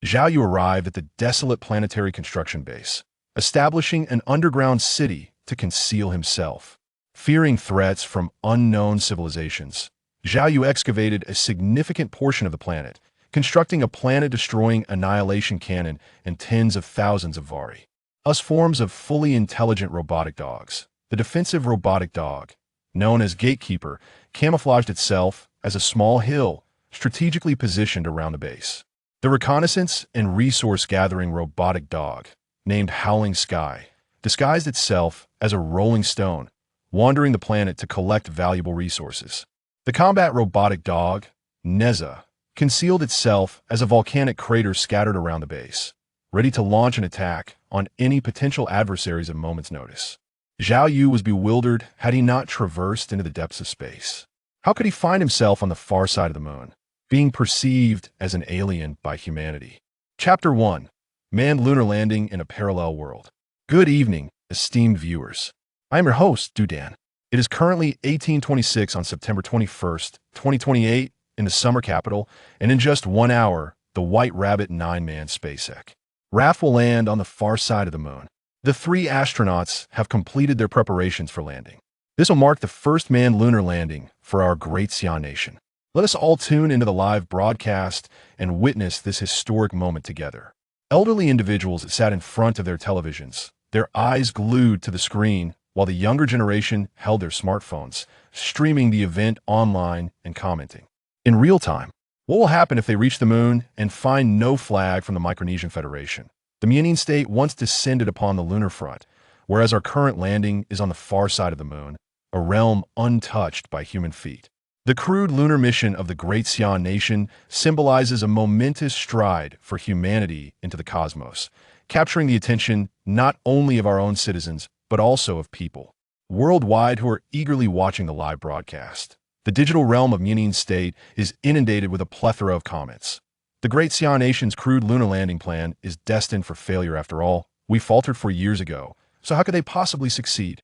Zhao Yu arrived at the desolate planetary construction base, establishing an underground city to conceal himself. Fearing threats from unknown civilizations, Zhao Yu excavated a significant portion of the planet, constructing a planet-destroying annihilation cannon and tens of thousands of Vari. Us forms of fully intelligent robotic dogs. The defensive robotic dog, known as Gatekeeper, camouflaged itself as a small hill strategically positioned around the base. The reconnaissance and resource-gathering robotic dog, named Howling Sky, disguised itself as a rolling stone, wandering the planet to collect valuable resources. The combat robotic dog, Neza, concealed itself as a volcanic crater scattered around the base, ready to launch an attack on any potential adversaries at a moment's notice. Zhao Yu was bewildered had he not traversed into the depths of space. How could he find himself on the far side of the moon, being perceived as an alien by humanity? Chapter 1. Manned Lunar Landing in a Parallel World. Good evening, esteemed viewers. I am your host, Dudan. It is currently 1826 on September 21st, 2028, in the summer capital, and in just 1 hour, the White Rabbit 9-man SpaceX raft will land on the far side of the moon. The 3 astronauts have completed their preparations for landing. This will mark the first manned lunar landing for our great Xi'an nation. Let us all tune into the live broadcast and witness this historic moment together. Elderly individuals sat in front of their televisions, their eyes glued to the screen, while the younger generation held their smartphones, streaming the event online and commenting in real time. What will happen if they reach the moon and find no flag from the Micronesian Federation? The Mianine state once descended upon the lunar front, whereas our current landing is on the far side of the moon, a realm untouched by human feet. The crewed lunar mission of the great Xi'an nation symbolizes a momentous stride for humanity into the cosmos, capturing the attention not only of our own citizens, but also of people worldwide who are eagerly watching the live broadcast. The digital realm of Mianine State is inundated with a plethora of comments. The great Xi'an nation's crewed lunar landing plan is destined for failure after all. We faltered 4 years ago, so how could they possibly succeed?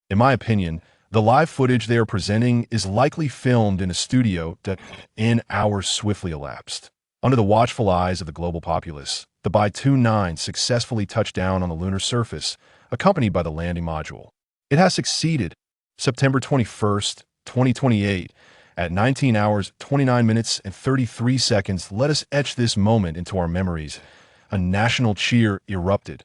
In my opinion, the live footage they are presenting is likely filmed in a studio that in hours swiftly elapsed. Under the watchful eyes of the global populace, the Bai-29 successfully touched down on the lunar surface, accompanied by the landing module. It has succeeded. September 21st, 2028, at 19 hours, 29 minutes, and 33 seconds, let us etch this moment into our memories. A national cheer erupted.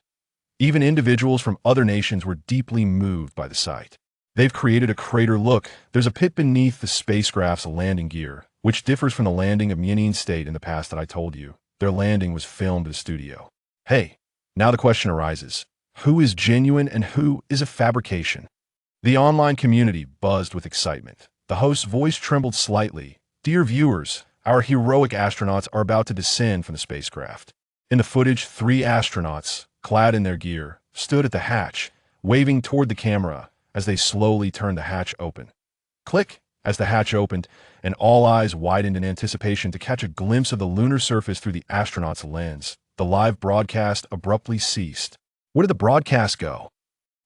Even individuals from other nations were deeply moved by the sight. They've created a crater look. There's a pit beneath the spacecraft's landing gear, which differs from the landing of Mianine State in the past that I told you. Their landing was filmed in a studio. Hey, now the question arises. Who is genuine and who is a fabrication? The online community buzzed with excitement. The host's voice trembled slightly. Dear viewers, our heroic astronauts are about to descend from the spacecraft. In the footage, 3 astronauts, clad in their gear, stood at the hatch, waving toward the camera as they slowly turned the hatch open. Click! As the hatch opened, and all eyes widened in anticipation to catch a glimpse of the lunar surface through the astronaut's lens. The live broadcast abruptly ceased. Where did the broadcast go?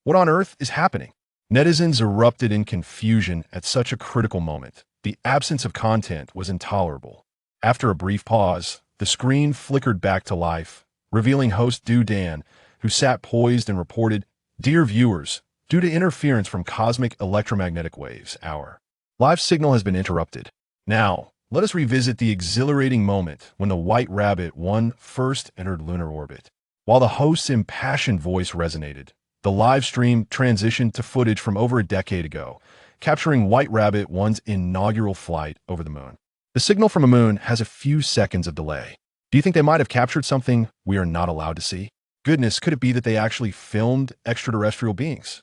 What on earth is happening? Netizens erupted in confusion at such a critical moment. The absence of content was intolerable. After a brief pause, the screen flickered back to life, revealing host Du Dan, who sat poised and reported, "Dear viewers, due to interference from cosmic electromagnetic waves, our live signal has been interrupted. Now, let us revisit the exhilarating moment when the White Rabbit 1 first entered lunar orbit." While the host's impassioned voice resonated, the live stream transitioned to footage from over a decade ago, capturing White Rabbit 1's inaugural flight over the moon. The signal from the moon has a few seconds of delay. Do you think they might have captured something we are not allowed to see? Goodness, could it be that they actually filmed extraterrestrial beings?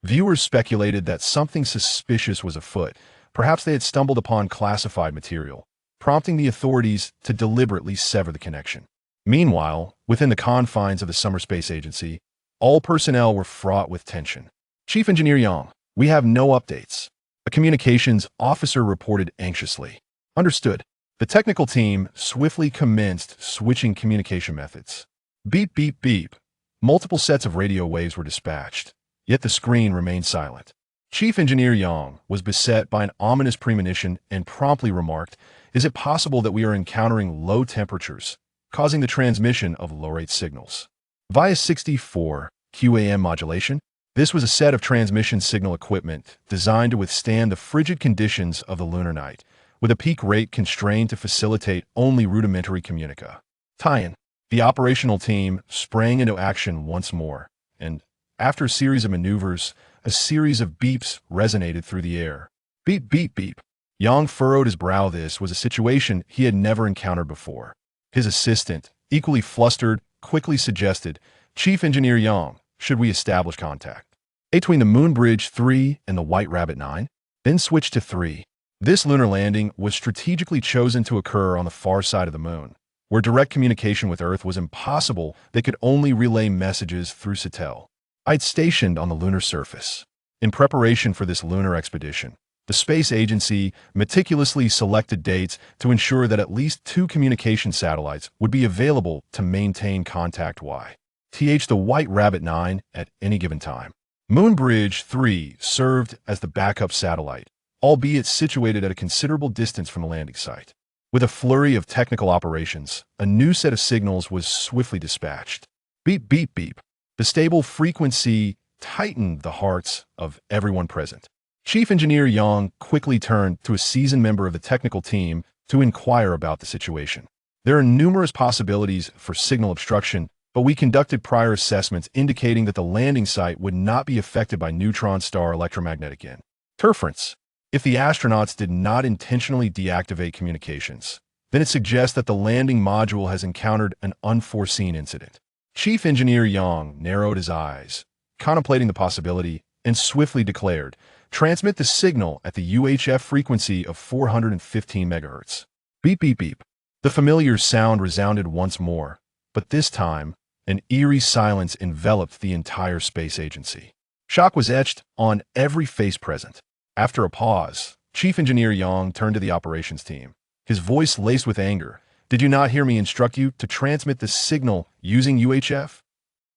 Viewers speculated that something suspicious was afoot. Perhaps they had stumbled upon classified material, prompting the authorities to deliberately sever the connection. Meanwhile, within the confines of the Summer Space Agency, all personnel were fraught with tension. Chief Engineer Yang, we have no updates. A communications officer reported anxiously. Understood. The technical team swiftly commenced switching communication methods. Beep, beep, beep. Multiple sets of radio waves were dispatched, yet the screen remained silent. Chief Engineer Yang was beset by an ominous premonition and promptly remarked, "Is it possible that we are encountering low temperatures, causing the transmission of low-rate signals. Via 64 QAM modulation, this was a set of transmission signal equipment designed to withstand the frigid conditions of the lunar night, with a peak rate constrained to facilitate only rudimentary communica. Tie-in. The operational team sprang into action once more, and after a series of maneuvers, a series of beeps resonated through the air. Beep, beep, beep. Yang furrowed his brow. This was a situation he had never encountered before. His assistant, equally flustered, quickly suggested, "Chief Engineer Yang, should we establish contact between the Moon Bridge 3 and the White Rabbit 9? Then switch to 3. This lunar landing was strategically chosen to occur on the far side of the moon, where direct communication with Earth was impossible. They could only relay messages through Satel. I'd stationed on the lunar surface. In preparation for this lunar expedition, the space agency meticulously selected dates to ensure that at least 2 communication satellites would be available to maintain contact the White Rabbit 9 at any given time. Moon Bridge 3 served as the backup satellite, albeit situated at a considerable distance from the landing site. With a flurry of technical operations, a new set of signals was swiftly dispatched. Beep, beep, beep. The stable frequency tightened the hearts of everyone present. Chief Engineer Yang quickly turned to a seasoned member of the technical team to inquire about the situation. There are numerous possibilities for signal obstruction, but we conducted prior assessments indicating that the landing site would not be affected by neutron star electromagnetic interference. If the astronauts did not intentionally deactivate communications, then it suggests that the landing module has encountered an unforeseen incident. Chief Engineer Yang narrowed his eyes, contemplating the possibility, and swiftly declared, "Transmit the signal at the UHF frequency of 415 MHz. Beep, beep, beep." The familiar sound resounded once more, but this time, an eerie silence enveloped the entire space agency. Shock was etched on every face present. After a pause, Chief Engineer Yang turned to the operations team, his voice laced with anger. "Did you not hear me instruct you to transmit the signal using UHF?"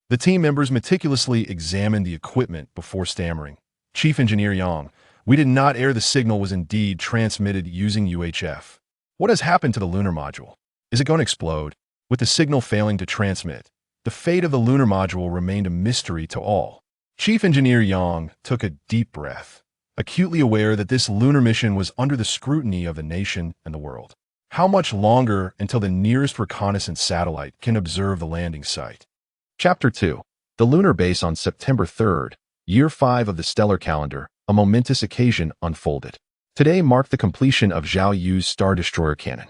The team members meticulously examined the equipment before stammering. "Chief Engineer Yang, we did not air. The signal was indeed transmitted using UHF. What has happened to the lunar module? Is it going to explode?" With the signal failing to transmit, the fate of the lunar module remained a mystery to all. Chief Engineer Yang took a deep breath, acutely aware that this lunar mission was under the scrutiny of the nation and the world. How much longer until the nearest reconnaissance satellite can observe the landing site? Chapter 2. The Lunar Base. On September 3rd, Year 5 of the stellar calendar, a momentous occasion unfolded. Today marked the completion of Zhao Yu's Star Destroyer cannon.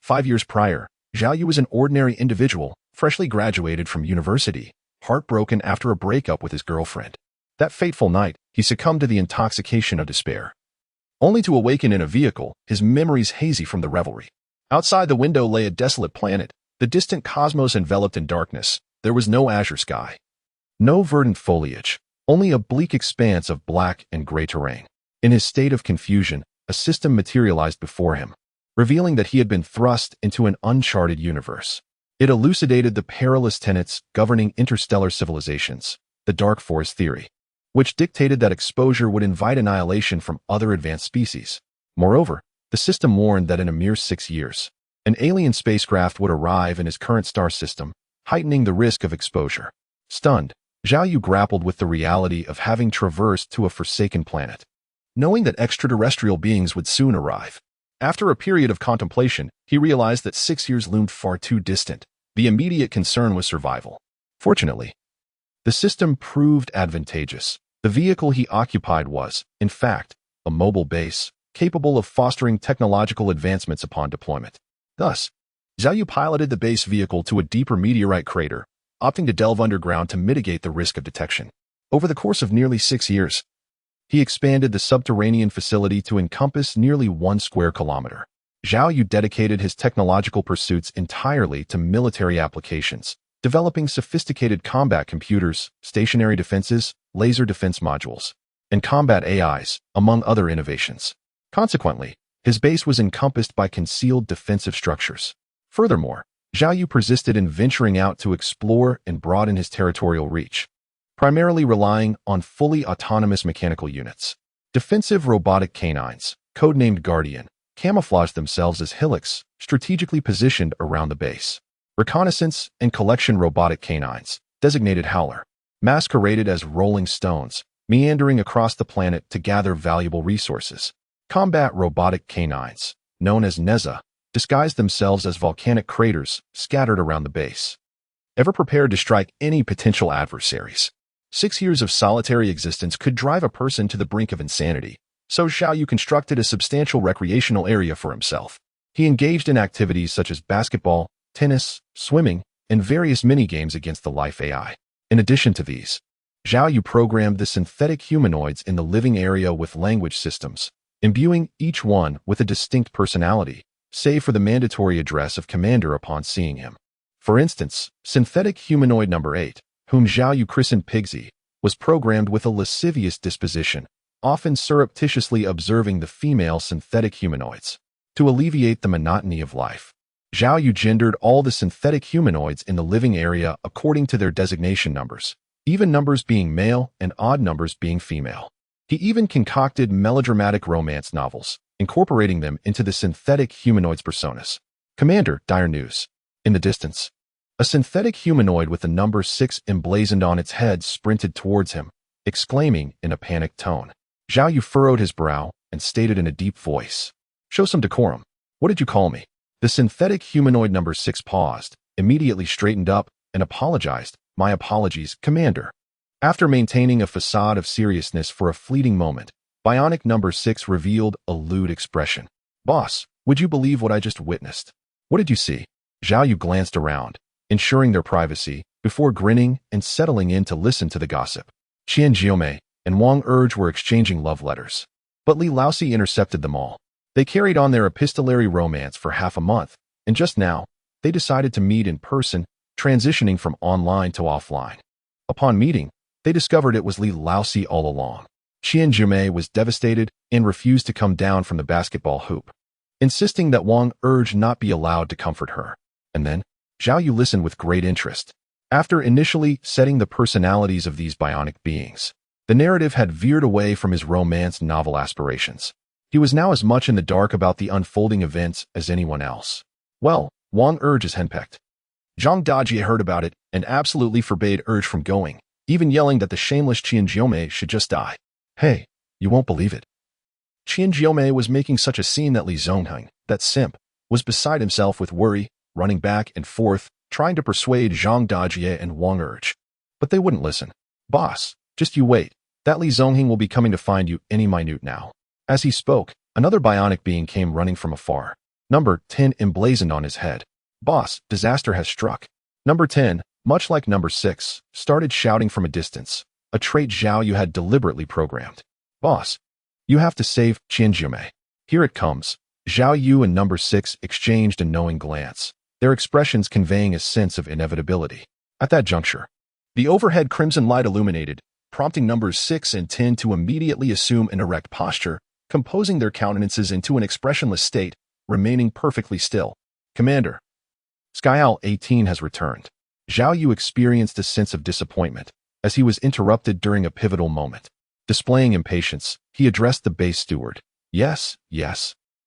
5 years prior, Zhao Yu was an ordinary individual, freshly graduated from university, heartbroken after a breakup with his girlfriend. That fateful night, he succumbed to the intoxication of despair, only to awaken in a vehicle, his memories hazy from the revelry. Outside the window lay a desolate planet, the distant cosmos enveloped in darkness. There was no azure sky, no verdant foliage, only a bleak expanse of black and gray terrain. In his state of confusion, a system materialized before him, revealing that he had been thrust into an uncharted universe. It elucidated the perilous tenets governing interstellar civilizations, the dark forest theory, which dictated that exposure would invite annihilation from other advanced species. Moreover, the system warned that in a mere 6 years, an alien spacecraft would arrive in his current star system, heightening the risk of exposure. Stunned, Zhao Yu grappled with the reality of having traversed to a forsaken planet, knowing that extraterrestrial beings would soon arrive. After a period of contemplation, he realized that 6 years loomed far too distant. The immediate concern was survival. Fortunately, the system proved advantageous. The vehicle he occupied was, in fact, a mobile base, capable of fostering technological advancements upon deployment. Thus, Zhao Yu piloted the base vehicle to a deeper meteorite crater, opting to delve underground to mitigate the risk of detection. Over the course of nearly 6 years, he expanded the subterranean facility to encompass nearly 1 square kilometer. Zhao Yu dedicated his technological pursuits entirely to military applications, developing sophisticated combat computers, stationary defenses, laser defense modules, and combat AIs, among other innovations. Consequently, his base was encompassed by concealed defensive structures. Furthermore, Zhao Yu persisted in venturing out to explore and broaden his territorial reach, primarily relying on fully autonomous mechanical units. Defensive robotic canines, codenamed Guardian, camouflaged themselves as hillocks, strategically positioned around the base. reconnaissance and collection robotic canines, designated Howler, masqueraded as rolling stones, meandering across the planet to gather valuable resources. Combat robotic canines, known as Neza, disguised themselves as volcanic craters scattered around the base, ever prepared to strike any potential adversaries. 6 years of solitary existence could drive a person to the brink of insanity, so Zhao Yu constructed a substantial recreational area for himself. He engaged in activities such as basketball, tennis, swimming, and various mini-games against the life AI. In addition to these, Zhao Yu programmed the synthetic humanoids in the living area with language systems, imbuing each one with a distinct personality, save for the mandatory address of Commander upon seeing him. For instance, synthetic humanoid number 8, whom Zhao Yu christened Pigsy, was programmed with a lascivious disposition, often surreptitiously observing the female synthetic humanoids. To alleviate the monotony of life, Zhao Yu gendered all the synthetic humanoids in the living area according to their designation numbers, even numbers being male and odd numbers being female. He even concocted melodramatic romance novels, incorporating them into the synthetic humanoids' personas. Commander, dire news. In the distance, a synthetic humanoid with the number 6 emblazoned on its head sprinted towards him, exclaiming in a panicked tone. Zhao Yu furrowed his brow and stated in a deep voice, "Show some decorum. What did you call me?" The synthetic humanoid number 6 paused, immediately straightened up, and apologized. "My apologies, Commander." After maintaining a facade of seriousness for a fleeting moment, Bionic number 6 revealed a lewd expression. "Boss, would you believe what I just witnessed?" "What did you see?" Zhao Yu glanced around, ensuring their privacy, before grinning and settling in to listen to the gossip. Qian Jiomei and Wang Urge were exchanging love letters, but Li Laosi intercepted them all. They carried on their epistolary romance for half a month, and just now, they decided to meet in person, transitioning from online to offline. Upon meeting, they discovered it was Li Laosi all along. Qian Jiomei was devastated and refused to come down from the basketball hoop, insisting that Wang Urge not be allowed to comfort her. And then, Zhao Yu listened with great interest. After initially setting the personalities of these bionic beings, the narrative had veered away from his romance novel aspirations. He was now as much in the dark about the unfolding events as anyone else. Well, Wang Urge is henpecked. Zhang Dajie heard about it and absolutely forbade Urge from going, even yelling that the shameless Qian Jiomei should just die. Hey, you won't believe it. Qian Jiomei was making such a scene that Li Zongheng, that simp, was beside himself with worry, running back and forth, trying to persuade Zhang Dajie and Wang Urge. But they wouldn't listen. "Boss, just you wait. That Li Zongheng will be coming to find you any minute now." As he spoke, another bionic being came running from afar. Number 10 emblazoned on his head. "Boss, disaster has struck." Number 10, much like number 6, started shouting from a distance, a trait Zhao Yu had deliberately programmed. "Boss, you have to save Qian Jiomei. Here it comes." Zhao Yu and number 6 exchanged a knowing glance, their expressions conveying a sense of inevitability. At that juncture, the overhead crimson light illuminated, prompting numbers 6 and 10 to immediately assume an erect posture, composing their countenances into an expressionless state, remaining perfectly still. "Commander, Skyowl 18 has returned." Zhao Yu experienced a sense of disappointment as he was interrupted during a pivotal moment. Displaying impatience, he addressed the base steward. Yes.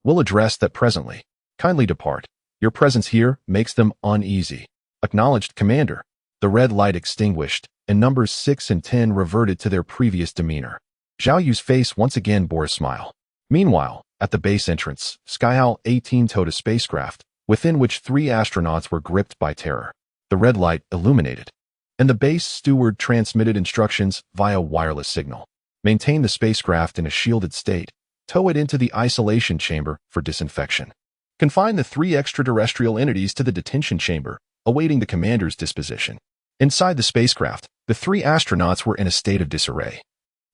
We'll address that presently. Kindly depart. Your presence here makes them uneasy." "Acknowledged, Commander." The red light extinguished, and numbers 6 and 10 reverted to their previous demeanor. Zhao Yu's face once again bore a smile. Meanwhile, at the base entrance, Skyowl 18 towed a spacecraft, within which 3 astronauts were gripped by terror. The red light illuminated, and the base steward transmitted instructions via wireless signal. Maintain the spacecraft in a shielded state. Tow it into the isolation chamber for disinfection. Confine the 3 extraterrestrial entities to the detention chamber, awaiting the commander's disposition. Inside the spacecraft, the 3 astronauts were in a state of disarray,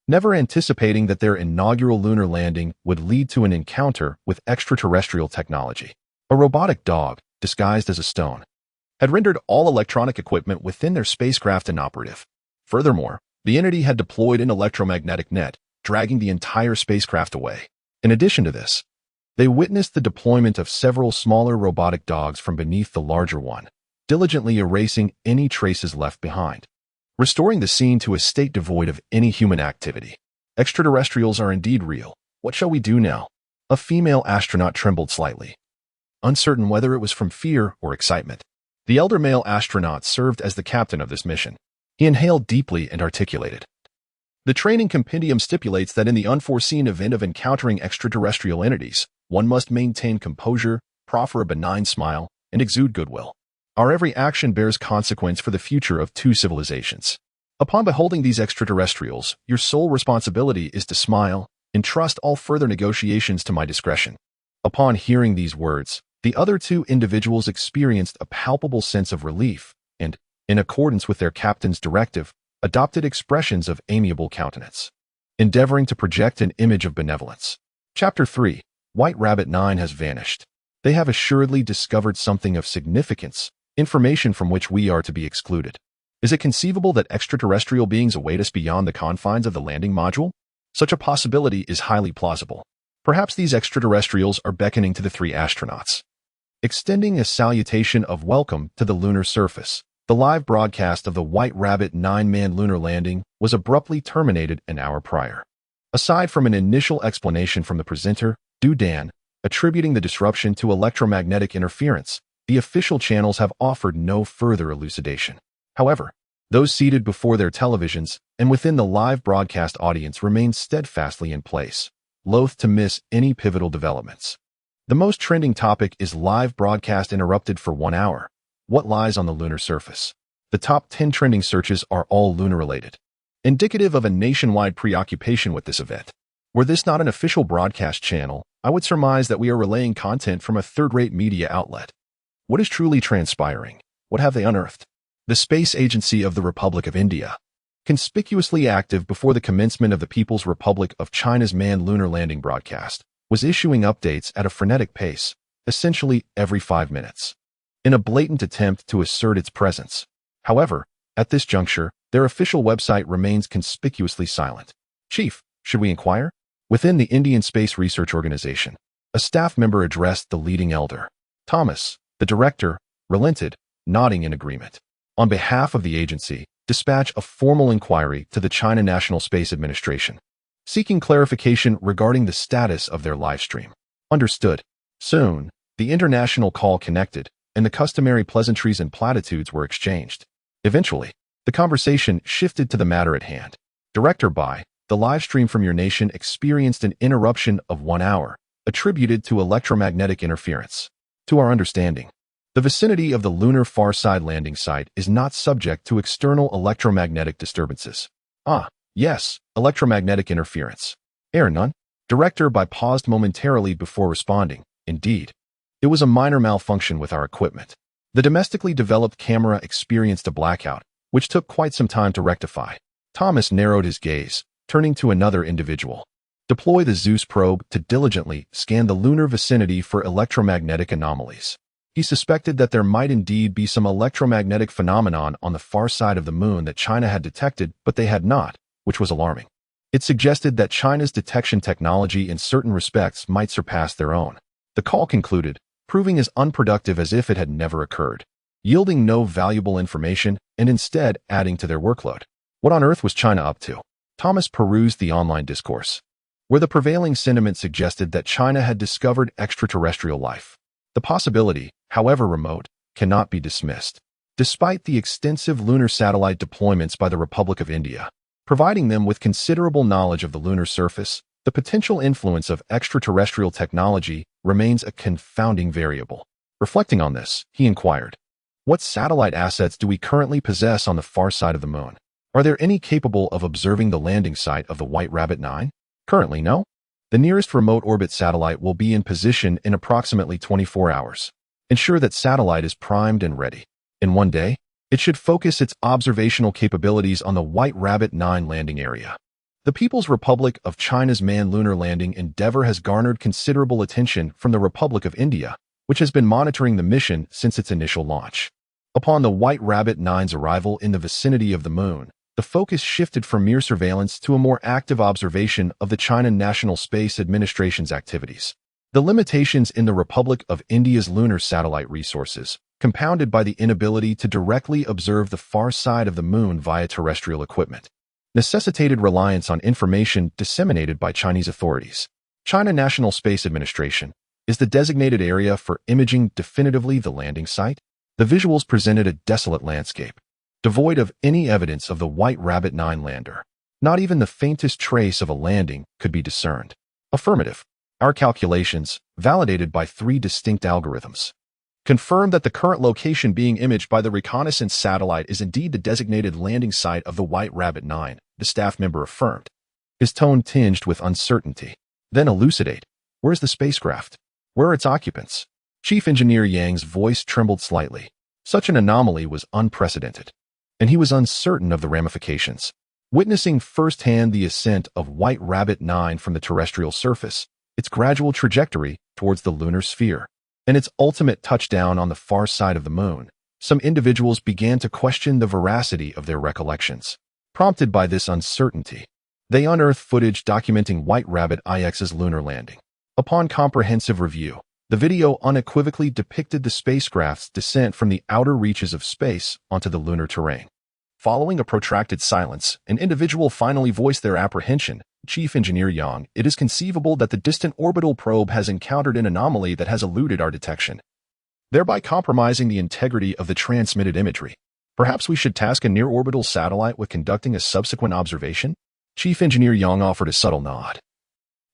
never anticipating that their inaugural lunar landing would lead to an encounter with extraterrestrial technology. A robotic dog, disguised as a stone, had rendered all electronic equipment within their spacecraft inoperative. Furthermore, the entity had deployed an electromagnetic net, dragging the entire spacecraft away. In addition to this, they witnessed the deployment of several smaller robotic dogs from beneath the larger one, diligently erasing any traces left behind, restoring the scene to a state devoid of any human activity. Extraterrestrials are indeed real. What shall we do now? A female astronaut trembled slightly, uncertain whether it was from fear or excitement. The elder male astronaut served as the captain of this mission. He inhaled deeply and articulated. The training compendium stipulates that in the unforeseen event of encountering extraterrestrial entities, one must maintain composure, proffer a benign smile, and exude goodwill. Our every action bears consequence for the future of two civilizations. Upon beholding these extraterrestrials, your sole responsibility is to smile, entrust all further negotiations to my discretion. Upon hearing these words, the other two individuals experienced a palpable sense of relief and, in accordance with their captain's directive, adopted expressions of amiable countenance, endeavoring to project an image of benevolence. Chapter 3. White Rabbit 9 has vanished. They have assuredly discovered something of significance, information from which we are to be excluded. Is it conceivable that extraterrestrial beings await us beyond the confines of the landing module? Such a possibility is highly plausible. Perhaps these extraterrestrials are beckoning to the three astronauts. Extending a salutation of welcome to the lunar surface, the live broadcast of the White Rabbit 9 manned lunar landing was abruptly terminated an hour prior. Aside from an initial explanation from the presenter, Du Dan, attributing the disruption to electromagnetic interference, the official channels have offered no further elucidation. However, those seated before their televisions and within the live broadcast audience remain steadfastly in place, loath to miss any pivotal developments. The most trending topic is live broadcast interrupted for 1 hour. What lies on the lunar surface? The top 10 trending searches are all lunar-related, indicative of a nationwide preoccupation with this event. Were this not an official broadcast channel, I would surmise that we are relaying content from a third-rate media outlet. What is truly transpiring? What have they unearthed? The Space Agency of the Republic of India, conspicuously active before the commencement of the People's Republic of China's manned lunar landing broadcast, was issuing updates at a frenetic pace, essentially every 5 minutes, in a blatant attempt to assert its presence. However, at this juncture, their official website remains conspicuously silent. Chief, should we inquire? Within the Indian Space Research Organization, a staff member addressed the leading elder. Thomas, the director, relented, nodding in agreement. On behalf of the agency, dispatch a formal inquiry to the China National Space Administration, seeking clarification regarding the status of their live stream. Understood. Soon, the international call connected, and the customary pleasantries and platitudes were exchanged. Eventually, the conversation shifted to the matter at hand. Director Bai, the live stream from your nation experienced an interruption of 1 hour, attributed to electromagnetic interference. To our understanding, the vicinity of the lunar far side landing site is not subject to external electromagnetic disturbances. Ah, yes, electromagnetic interference. None. Director Bai paused momentarily before responding. Indeed, it was a minor malfunction with our equipment. The domestically developed camera experienced a blackout, which took quite some time to rectify. Thomas narrowed his gaze, turning to another individual. Deploy the Zeus probe to diligently scan the lunar vicinity for electromagnetic anomalies. He suspected that there might indeed be some electromagnetic phenomenon on the far side of the moon that China had detected, but they had not, which was alarming. It suggested that China's detection technology in certain respects might surpass their own. The call concluded, proving as unproductive as if it had never occurred, yielding no valuable information and instead adding to their workload. What on earth was China up to? Thomas perused the online discourse, where the prevailing sentiment suggested that China had discovered extraterrestrial life. The possibility, however remote, cannot be dismissed. Despite the extensive lunar satellite deployments by the Republic of India, providing them with considerable knowledge of the lunar surface, the potential influence of extraterrestrial technology remains a confounding variable. Reflecting on this, he inquired, what satellite assets do we currently possess on the far side of the moon? Are there any capable of observing the landing site of the White Rabbit 9? Currently, no. The nearest remote orbit satellite will be in position in approximately 24 hours. Ensure that satellite is primed and ready. In 1 day, it should focus its observational capabilities on the White Rabbit 9 landing area. The People's Republic of China's manned lunar landing endeavor has garnered considerable attention from the Republic of India, which has been monitoring the mission since its initial launch. Upon the White Rabbit 9's arrival in the vicinity of the moon, the focus shifted from mere surveillance to a more active observation of the China National Space Administration's activities. The limitations in the Republic of India's lunar satellite resources, compounded by the inability to directly observe the far side of the moon via terrestrial equipment, necessitated reliance on information disseminated by Chinese authorities. China National Space Administration is the designated area for imaging definitively the landing site. The visuals presented a desolate landscape, devoid of any evidence of the White Rabbit 9 lander. Not even the faintest trace of a landing could be discerned. Affirmative. Our calculations, validated by 3 distinct algorithms, confirm that the current location being imaged by the reconnaissance satellite is indeed the designated landing site of the White Rabbit 9, the staff member affirmed, his tone tinged with uncertainty. Then elucidate. Where's the spacecraft? Where are its occupants? Chief Engineer Yang's voice trembled slightly. Such an anomaly was unprecedented, and he was uncertain of the ramifications. Witnessing firsthand the ascent of White Rabbit 9 from the terrestrial surface, its gradual trajectory towards the lunar sphere, and its ultimate touchdown on the far side of the moon, some individuals began to question the veracity of their recollections. Prompted by this uncertainty, they unearthed footage documenting White Rabbit IX's lunar landing. Upon comprehensive review, the video unequivocally depicted the spacecraft's descent from the outer reaches of space onto the lunar terrain. Following a protracted silence, an individual finally voiced their apprehension. Chief Engineer Yang, it is conceivable that the distant orbital probe has encountered an anomaly that has eluded our detection, thereby compromising the integrity of the transmitted imagery. Perhaps we should task a near-orbital satellite with conducting a subsequent observation? Chief Engineer Yang offered a subtle nod,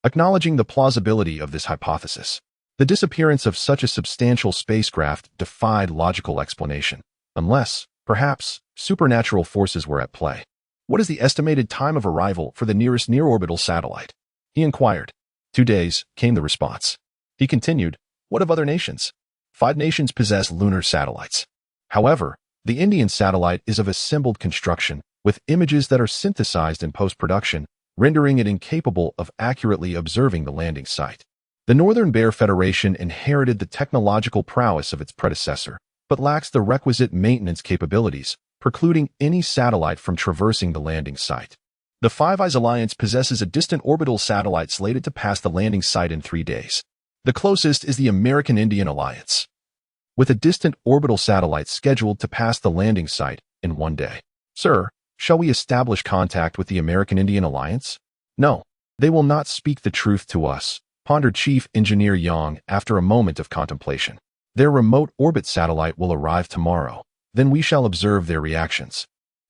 acknowledging the plausibility of this hypothesis. The disappearance of such a substantial spacecraft defied logical explanation, unless, perhaps, supernatural forces were at play. What is the estimated time of arrival for the nearest near-orbital satellite? He inquired. 2 days, came the response. He continued, what of other nations? 5 nations possess lunar satellites. However, the Indian satellite is of assembled construction, with images that are synthesized in post-production, rendering it incapable of accurately observing the landing site. The Northern Bear Federation inherited the technological prowess of its predecessor, but lacks the requisite maintenance capabilities, precluding any satellite from traversing the landing site. The Five Eyes Alliance possesses a distant orbital satellite slated to pass the landing site in 3 days. The closest is the American Indian Alliance, with a distant orbital satellite scheduled to pass the landing site in 1 day. Sir, shall we establish contact with the American Indian Alliance? No, they will not speak the truth to us, pondered Chief Engineer Yang after a moment of contemplation. Their remote orbit satellite will arrive tomorrow. Then we shall observe their reactions.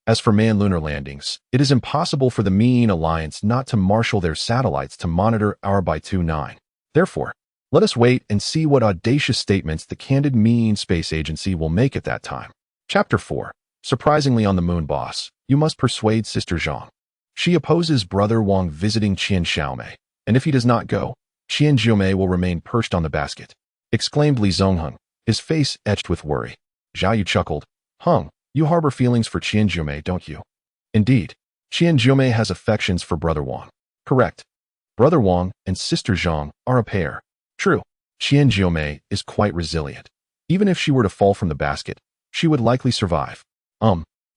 As for manned lunar landings, it is impossible for the Mean Alliance not to marshal their satellites to monitor our by-29. Therefore, let us wait and see what audacious statements the candid Mean Space Agency will make at that time. Chapter 4. Surprisingly on the moon, boss, you must persuade Sister Zhang. She opposes Brother Wang visiting Qian Xiaomei, and if he does not go, Qian Xiaomei will remain perched on the basket, exclaimed Li Zongheng, his face etched with worry. Zhao Yu chuckled. Hung, you harbor feelings for Qian Xiaomei, don't you? Indeed, Qian Xiaomei has affections for Brother Wang. Correct. Brother Wang and Sister Zhang are a pair. True, Qian Xiaomei is quite resilient. Even if she were to fall from the basket, she would likely survive.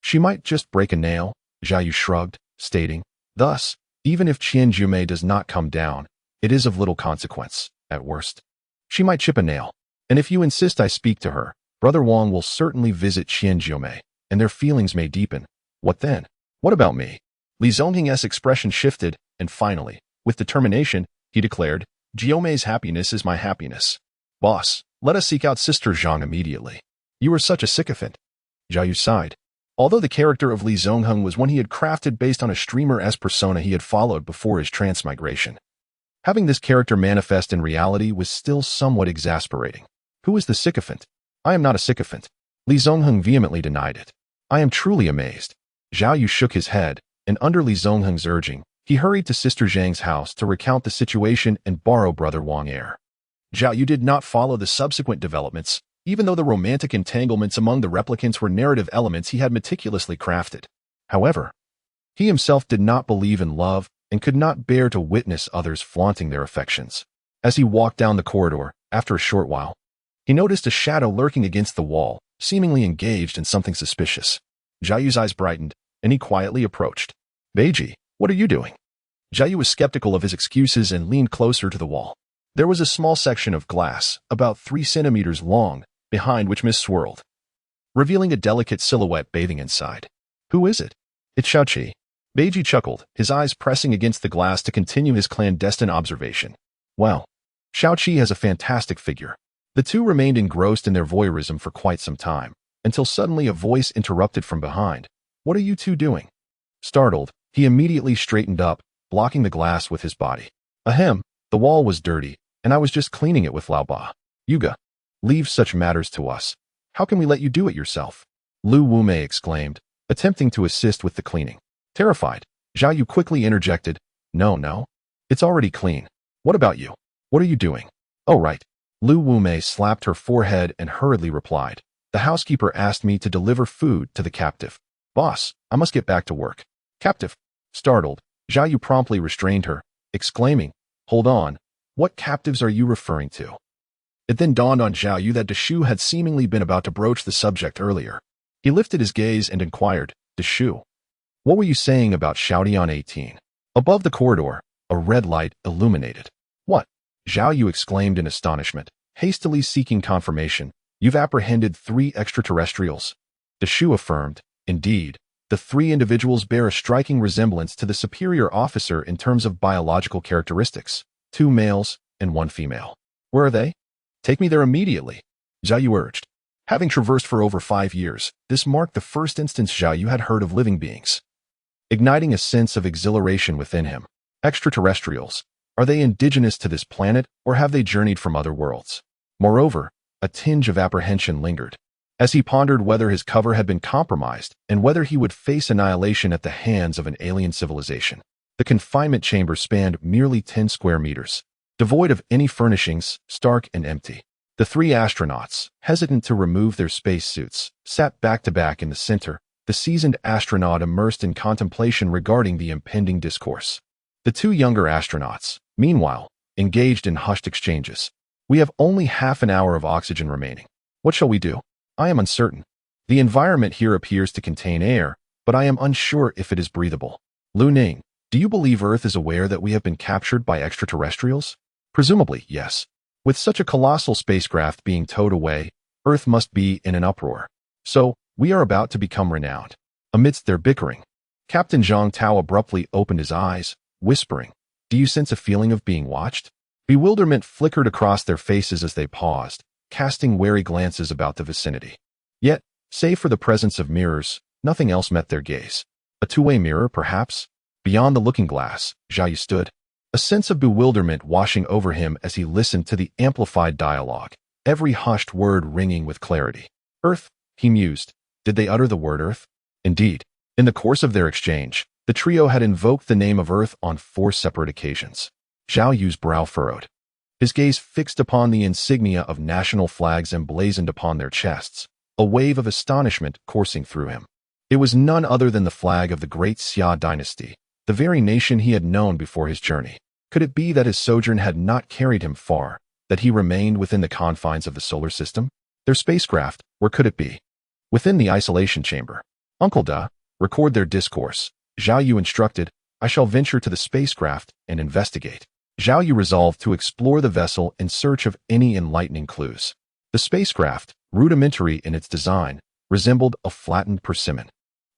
She might just break a nail, Zhao Yu shrugged, stating, thus, even if Qian Xiaomei does not come down, it is of little consequence, at worst. She might chip a nail, and if you insist I speak to her, Brother Wang will certainly visit Qian Xiaomei, and their feelings may deepen. What then? What about me? Li Zongheng's expression shifted, and finally, with determination, he declared, Xiaomei's happiness is my happiness. Boss, let us seek out Sister Zhang immediately. You are such a sycophant. Zhao Yu sighed. Although the character of Li Zongheng was one he had crafted based on a streamer-esque persona he had followed before his transmigration, having this character manifest in reality was still somewhat exasperating. Who is the sycophant? I am not a sycophant. Li Zongheng vehemently denied it. I am truly amazed. Zhao Yu shook his head, and under Li Zongheng's urging, he hurried to Sister Zhang's house to recount the situation and borrow Brother Wang air. Zhao Yu did not follow the subsequent developments, even though the romantic entanglements among the replicants were narrative elements he had meticulously crafted. However, he himself did not believe in love and could not bear to witness others flaunting their affections. As he walked down the corridor, after a short while, he noticed a shadow lurking against the wall, seemingly engaged in something suspicious. Zhao Yu's eyes brightened, and he quietly approached. Beiji, what are you doing? Zhao Yu was skeptical of his excuses and leaned closer to the wall. There was a small section of glass, about 3 centimeters long, behind which mist swirled, revealing a delicate silhouette bathing inside. Who is it? It's Xiaoqi. Beiji chuckled, his eyes pressing against the glass to continue his clandestine observation. Well, Xiaoqi has a fantastic figure. The two remained engrossed in their voyeurism for quite some time, until suddenly a voice interrupted from behind. "What are you two doing?" Startled, he immediately straightened up, blocking the glass with his body. "Ahem, the wall was dirty, and I was just cleaning it with Lao Ba. Yuga, leave such matters to us. How can we let you do it yourself?" Lu Wumei exclaimed, attempting to assist with the cleaning. Terrified, Zhao Yu quickly interjected, No, it's already clean. What about you? What are you doing?" "Oh right." Lu Wumei slapped her forehead and hurriedly replied, "The housekeeper asked me to deliver food to the captive. Boss, I must get back to work." "Captive?" Startled, Zhao Yu promptly restrained her, exclaiming, "Hold on, what captives are you referring to?" It then dawned on Zhao Yu that Deshu had seemingly been about to broach the subject earlier. He lifted his gaze and inquired, "Deshu, what were you saying about Xiaotian 18? Above the corridor, a red light illuminated. "What?" Zhao Yu exclaimed in astonishment, hastily seeking confirmation. "You've apprehended 3 extraterrestrials." Deshu affirmed, "Indeed, the 3 individuals bear a striking resemblance to the superior officer in terms of biological characteristics, 2 males and 1 female. Where are they? Take me there immediately," Zhao Yu urged. Having traversed for over 5 years, this marked the first instance Zhao Yu had heard of living beings, igniting a sense of exhilaration within him. Extraterrestrials. Are they indigenous to this planet, or have they journeyed from other worlds? Moreover, a tinge of apprehension lingered, as he pondered whether his cover had been compromised and whether he would face annihilation at the hands of an alien civilization. The confinement chamber spanned merely 10 square meters, devoid of any furnishings, stark and empty. The 3 astronauts, hesitant to remove their spacesuits, sat back to back in the center, the seasoned astronaut immersed in contemplation regarding the impending discourse. The 2 younger astronauts, meanwhile, engaged in hushed exchanges. "We have only half an hour of oxygen remaining. What shall we do? I am uncertain. The environment here appears to contain air, but I am unsure if it is breathable. Lu Ning, do you believe Earth is aware that we have been captured by extraterrestrials?" "Presumably, yes. With such a colossal spacecraft being towed away, Earth must be in an uproar. So, we are about to become renowned." Amidst their bickering, Captain Zhang Tao abruptly opened his eyes, whispering, "Do you sense a feeling of being watched?" Bewilderment flickered across their faces as they paused, casting wary glances about the vicinity. Yet, save for the presence of mirrors, nothing else met their gaze. A 2-way mirror, perhaps? Beyond the looking glass, Zhao Yu stood, a sense of bewilderment washing over him as he listened to the amplified dialogue, every hushed word ringing with clarity. "Earth," he mused. Did they utter the word Earth? Indeed, in the course of their exchange, the trio had invoked the name of Earth on 4 separate occasions. Zhao Yu's brow furrowed, his gaze fixed upon the insignia of national flags emblazoned upon their chests, a wave of astonishment coursing through him. It was none other than the flag of the great Xia dynasty, the very nation he had known before his journey. Could it be that his sojourn had not carried him far, that he remained within the confines of the solar system? Their spacecraft, where could it be? Within the isolation chamber. "Uncle Da, record their discourse," Zhao Yu instructed. "I shall venture to the spacecraft and investigate." Zhao Yu resolved to explore the vessel in search of any enlightening clues. The spacecraft, rudimentary in its design, resembled a flattened persimmon,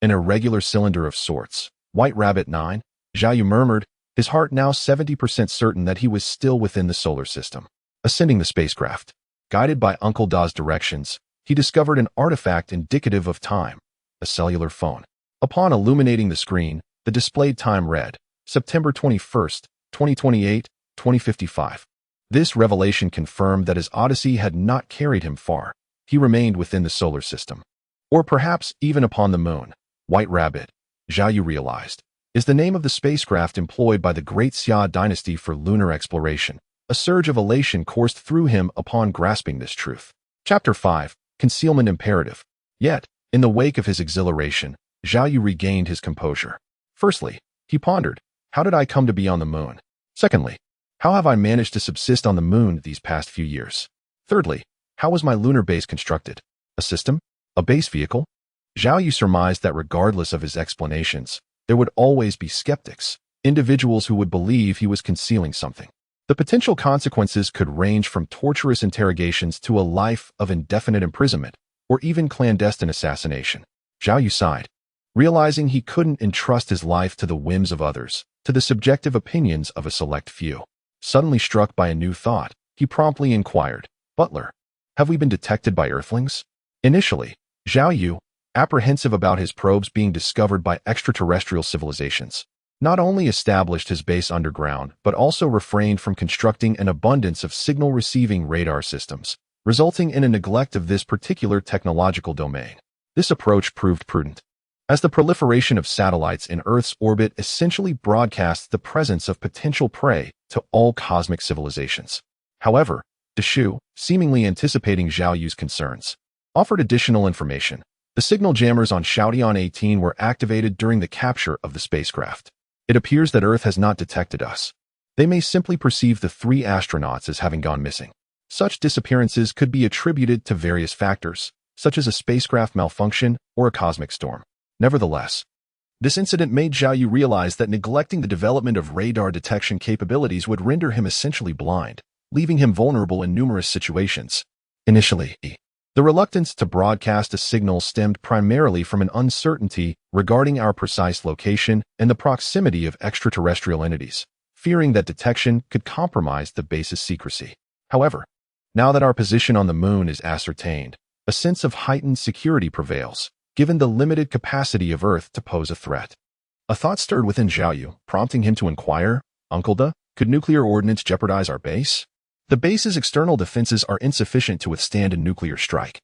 an irregular cylinder of sorts. "White Rabbit 9, Zhao Yu murmured, his heart now 70% certain that he was still within the solar system. Ascending the spacecraft, guided by Uncle Da's directions, he discovered an artifact indicative of time, a cellular phone. Upon illuminating the screen, the displayed time read, September 21st, 2028, 2055. This revelation confirmed that his odyssey had not carried him far. He remained within the solar system. Or perhaps even upon the moon. White Rabbit, Zhao Yu realized, is the name of the spacecraft employed by the great Xia dynasty for lunar exploration. A surge of elation coursed through him upon grasping this truth. Chapter 5, Concealment Imperative. Yet, in the wake of his exhilaration, Zhao Yu regained his composure. Firstly, he pondered, how did I come to be on the moon? Secondly, how have I managed to subsist on the moon these past few years? Thirdly, how was my lunar base constructed? A system? A base vehicle? Zhao Yu surmised that regardless of his explanations, there would always be skeptics, individuals who would believe he was concealing something. The potential consequences could range from torturous interrogations to a life of indefinite imprisonment, or even clandestine assassination. Zhao Yu sighed, realizing he couldn't entrust his life to the whims of others, to the subjective opinions of a select few. Suddenly struck by a new thought, he promptly inquired, Butler, Have we been detected by Earthlings? Initially, Zhao Yu, apprehensive about his probes being discovered by extraterrestrial civilizations, not only established his base underground, but also refrained from constructing an abundance of signal-receiving radar systems, resulting in a neglect of this particular technological domain. This approach proved prudent, as the proliferation of satellites in Earth's orbit essentially broadcasts the presence of potential prey to all cosmic civilizations. However, Deshu, seemingly anticipating Zhao Yu's concerns, offered additional information. The signal jammers on Xiaotian 18 were activated during the capture of the spacecraft. It appears that Earth has not detected us. They may simply perceive the 3 astronauts as having gone missing. Such disappearances could be attributed to various factors, such as a spacecraft malfunction or a cosmic storm. Nevertheless, this incident made Zhao Yu realize that neglecting the development of radar detection capabilities would render him essentially blind, leaving him vulnerable in numerous situations. Initially, the reluctance to broadcast a signal stemmed primarily from an uncertainty regarding our precise location and the proximity of extraterrestrial entities, fearing that detection could compromise the base's secrecy. However, now that our position on the moon is ascertained, a sense of heightened security prevails, given the limited capacity of Earth to pose a threat. A thought stirred within Zhao Yu, prompting him to inquire, "Uncle Da, could nuclear ordnance jeopardize our base?" "The base's external defenses are insufficient to withstand a nuclear strike,"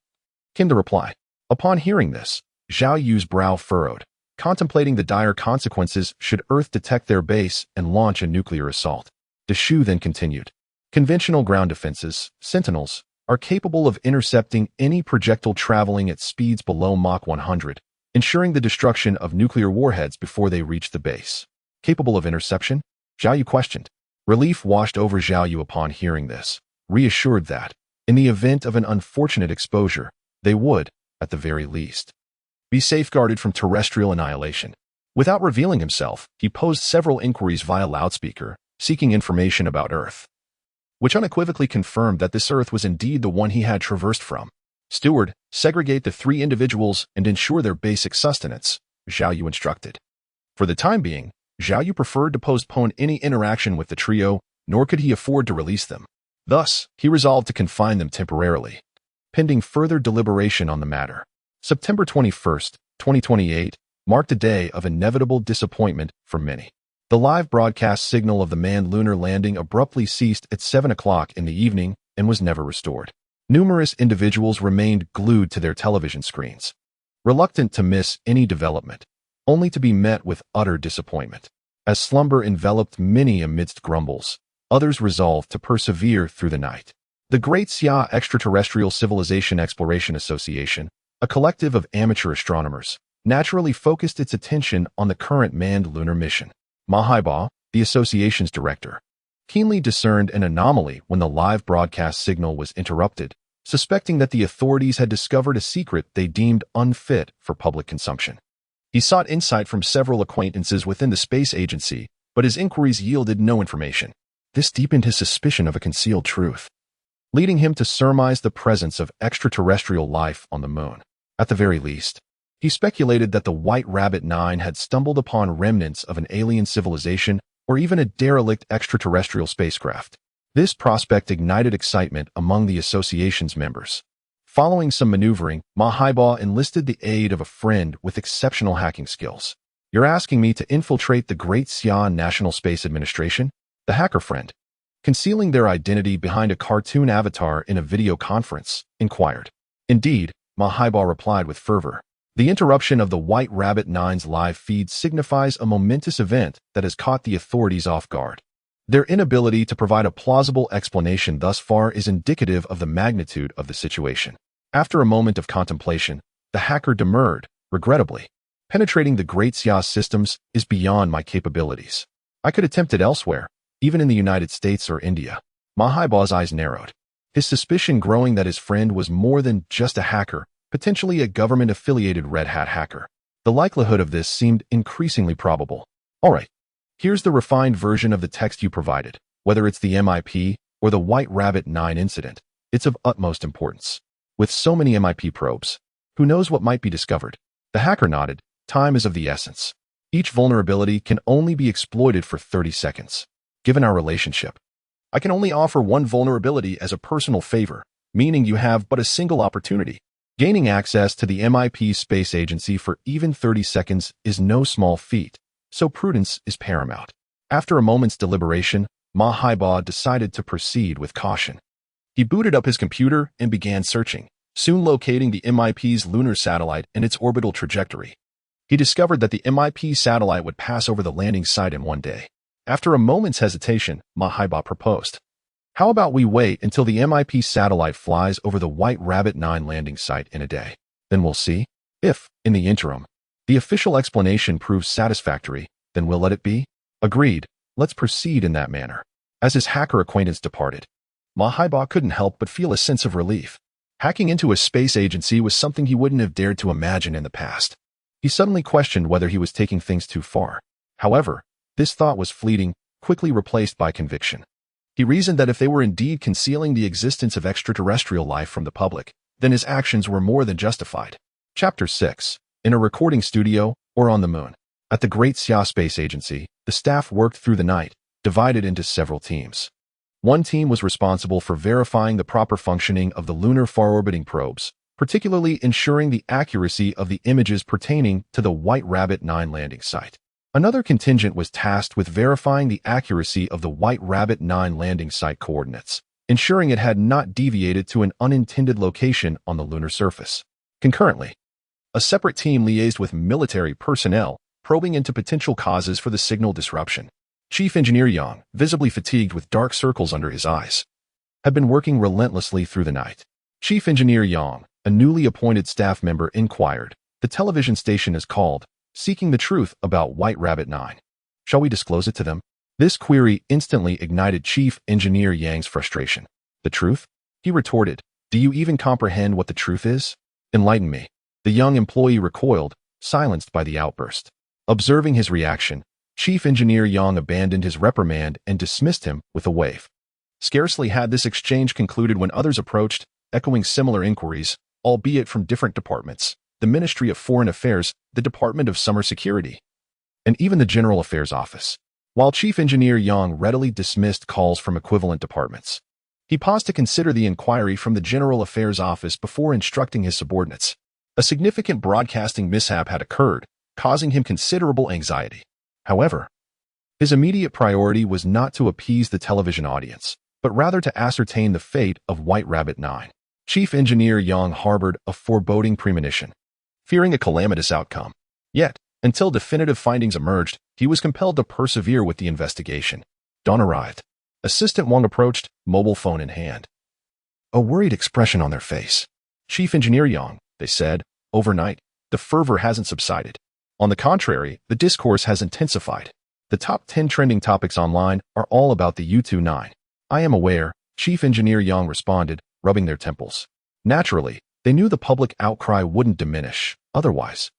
came the reply. Upon hearing this, Zhao Yu's brow furrowed, contemplating the dire consequences should Earth detect their base and launch a nuclear assault. Deshu then continued, "Conventional ground defenses, Sentinels, are capable of intercepting any projectile traveling at speeds below Mach 100, ensuring the destruction of nuclear warheads before they reach the base." "Capable of interception?" Zhao Yu questioned. Relief washed over Zhao Yu upon hearing this, reassured that, in the event of an unfortunate exposure, they would, at the very least, be safeguarded from terrestrial annihilation. Without revealing himself, he posed several inquiries via loudspeaker, seeking information about Earth, which unequivocally confirmed that this Earth was indeed the one he had traversed from. "Steward, segregate the 3 individuals and ensure their basic sustenance," Zhao Yu instructed. For the time being, Zhao Yu preferred to postpone any interaction with the trio, nor could he afford to release them. Thus, he resolved to confine them temporarily, pending further deliberation on the matter. September 21st, 2028, marked a day of inevitable disappointment for many. The live broadcast signal of the manned lunar landing abruptly ceased at 7 o'clock in the evening and was never restored. Numerous individuals remained glued to their television screens, reluctant to miss any development, only to be met with utter disappointment. As slumber enveloped many amidst grumbles, others resolved to persevere through the night. The Great Xia Extraterrestrial Civilization Exploration Association, a collective of amateur astronomers, naturally focused its attention on the current manned lunar mission. Ma Haiba, the association's director, keenly discerned an anomaly when the live broadcast signal was interrupted, suspecting that the authorities had discovered a secret they deemed unfit for public consumption. He sought insight from several acquaintances within the space agency, but his inquiries yielded no information. This deepened his suspicion of a concealed truth, leading him to surmise the presence of extraterrestrial life on the moon. At the very least, he speculated that the White Rabbit 9 had stumbled upon remnants of an alien civilization or even a derelict extraterrestrial spacecraft. This prospect ignited excitement among the association's members. Following some maneuvering, Ma Haiba enlisted the aid of a friend with exceptional hacking skills. "You're asking me to infiltrate the Great Xia National Space Administration?" The hacker friend, concealing their identity behind a cartoon avatar in a video conference, inquired. "Indeed," Ma Haiba replied with fervor. "The interruption of the White Rabbit 9's live feed signifies a momentous event that has caught the authorities off guard. Their inability to provide a plausible explanation thus far is indicative of the magnitude of the situation." After a moment of contemplation, the hacker demurred, regrettably. "Penetrating the Great Xia systems is beyond my capabilities. I could attempt it elsewhere, even in the United States or India." Ma Haiba's eyes narrowed, his suspicion growing that his friend was more than just a hacker, potentially a government-affiliated Red Hat hacker. The likelihood of this seemed increasingly probable. "All right. Here's the refined version of the text you provided. Whether it's the MIP or the White Rabbit 9 incident, it's of utmost importance. With so many MIP probes, who knows what might be discovered?" The hacker nodded. "Time is of the essence. Each vulnerability can only be exploited for 30 seconds. Given our relationship, I can only offer one vulnerability as a personal favor. meaning you have but a single opportunity. Gaining access to the MIP space agency for even 30 seconds is no small feat, so prudence is paramount. After a moment's deliberation, Ma Haiba decided to proceed with caution. He booted up his computer and began searching, soon locating the MIP's lunar satellite and its orbital trajectory. He discovered that the MIP satellite would pass over the landing site in one day. After a moment's hesitation, Ma Haiba proposed, "How about we wait until the MIP satellite flies over the White Rabbit 9 landing site in a day? Then we'll see. If, in the interim, the official explanation proves satisfactory, then we'll let it be." Agreed. Let's proceed in that manner. As his hacker acquaintance departed, Ma Haiba couldn't help but feel a sense of relief. Hacking into a space agency was something he wouldn't have dared to imagine in the past. He suddenly questioned whether he was taking things too far. However, this thought was fleeting, quickly replaced by conviction. He reasoned that if they were indeed concealing the existence of extraterrestrial life from the public, then his actions were more than justified. Chapter 6. In a recording studio or on the moon. At the Great Xia Space Agency, the staff worked through the night, divided into several teams. One team was responsible for verifying the proper functioning of the lunar far-orbiting probes, particularly ensuring the accuracy of the images pertaining to the White Rabbit 9 landing site. Another contingent was tasked with verifying the accuracy of the White Rabbit 9 landing site coordinates, ensuring it had not deviated to an unintended location on the lunar surface. Concurrently, a separate team liaised with military personnel, probing into potential causes for the signal disruption. Chief Engineer Yang, visibly fatigued with dark circles under his eyes, had been working relentlessly through the night. Chief Engineer Yang, a newly appointed staff member, inquired, "The television station is called, seeking the truth about White Rabbit 9. Shall we disclose it to them?" This query instantly ignited Chief Engineer Yang's frustration. "The truth?" he retorted. "Do you even comprehend what the truth is? Enlighten me." The young employee recoiled, silenced by the outburst. Observing his reaction, Chief Engineer Yang abandoned his reprimand and dismissed him with a wave. Scarcely had this exchange concluded when others approached, echoing similar inquiries, albeit from different departments: the Ministry of Foreign Affairs, the Department of Summer Security, and even the General Affairs Office. While Chief Engineer Yang readily dismissed calls from equivalent departments, he paused to consider the inquiry from the General Affairs Office before instructing his subordinates. A significant broadcasting mishap had occurred, causing him considerable anxiety. However, his immediate priority was not to appease the television audience, but rather to ascertain the fate of White Rabbit 9. Chief Engineer Yang harbored a foreboding premonition, fearing a calamitous outcome. Yet, until definitive findings emerged, he was compelled to persevere with the investigation. Dawn arrived. Assistant Wang approached, mobile phone in hand. A worried expression on their face. "Chief Engineer Yang," they said, "overnight, the fervor hasn't subsided. On the contrary, the discourse has intensified. The top 10 trending topics online are all about the U-29. "I am aware," Chief Engineer Yang responded, rubbing their temples. Naturally, they knew the public outcry wouldn't diminish. Otherwise,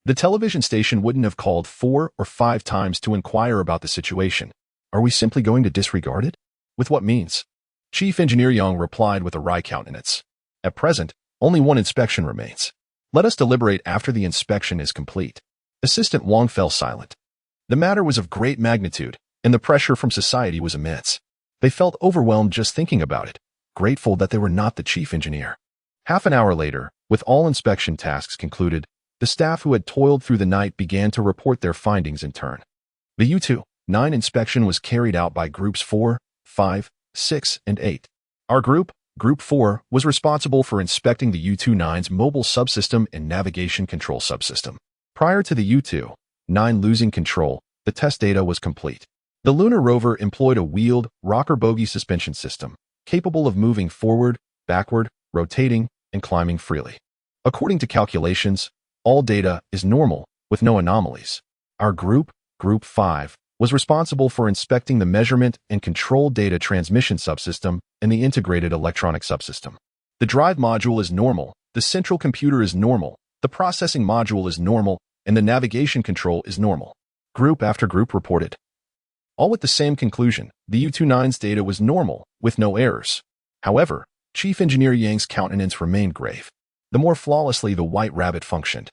the television station wouldn't have called 4 or 5 times to inquire about the situation. "Are we simply going to disregard it? With what means?" Chief Engineer Yang replied with a wry countenance. "At present, only one inspection remains. Let us deliberate after the inspection is complete." Assistant Wang fell silent. The matter was of great magnitude, and the pressure from society was immense. They felt overwhelmed just thinking about it, grateful that they were not the chief engineer. Half an hour later, with all inspection tasks concluded, the staff who had toiled through the night began to report their findings in turn. The U-29 inspection was carried out by Groups 4, 5, 6, and 8. Our group, Group 4, was responsible for inspecting the U-29's mobile subsystem and navigation control subsystem. Prior to the U-29 losing control, the test data was complete. The lunar rover employed a wheeled, rocker-bogie suspension system, capable of moving forward, backward, rotating, and climbing freely. According to calculations, all data is normal, with no anomalies. Our group, Group 5, was responsible for inspecting the measurement and control data transmission subsystem and the integrated electronic subsystem. The drive module is normal, the central computer is normal, the processing module is normal, and the navigation control is normal. Group after group reported, all with the same conclusion: the U-29's data was normal, with no errors. However, Chief Engineer Yang's countenance remained grave. The more flawlessly the White Rabbit functioned,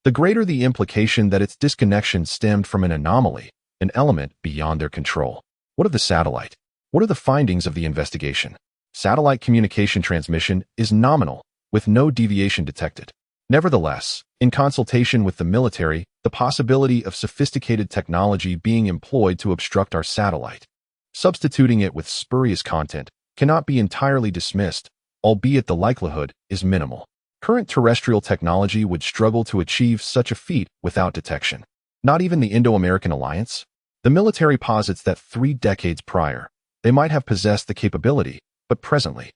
the greater the implication that its disconnection stemmed from an anomaly, an element beyond their control. What of the satellite? What are the findings of the investigation? Satellite communication transmission is nominal, with no deviation detected. Nevertheless, in consultation with the military, the possibility of sophisticated technology being employed to obstruct our satellite, substituting it with spurious content, cannot be entirely dismissed, albeit the likelihood is minimal. Current terrestrial technology would struggle to achieve such a feat without detection. Not even the Indo-American alliance? The military posits that 3 decades prior, they might have possessed the capability, but presently,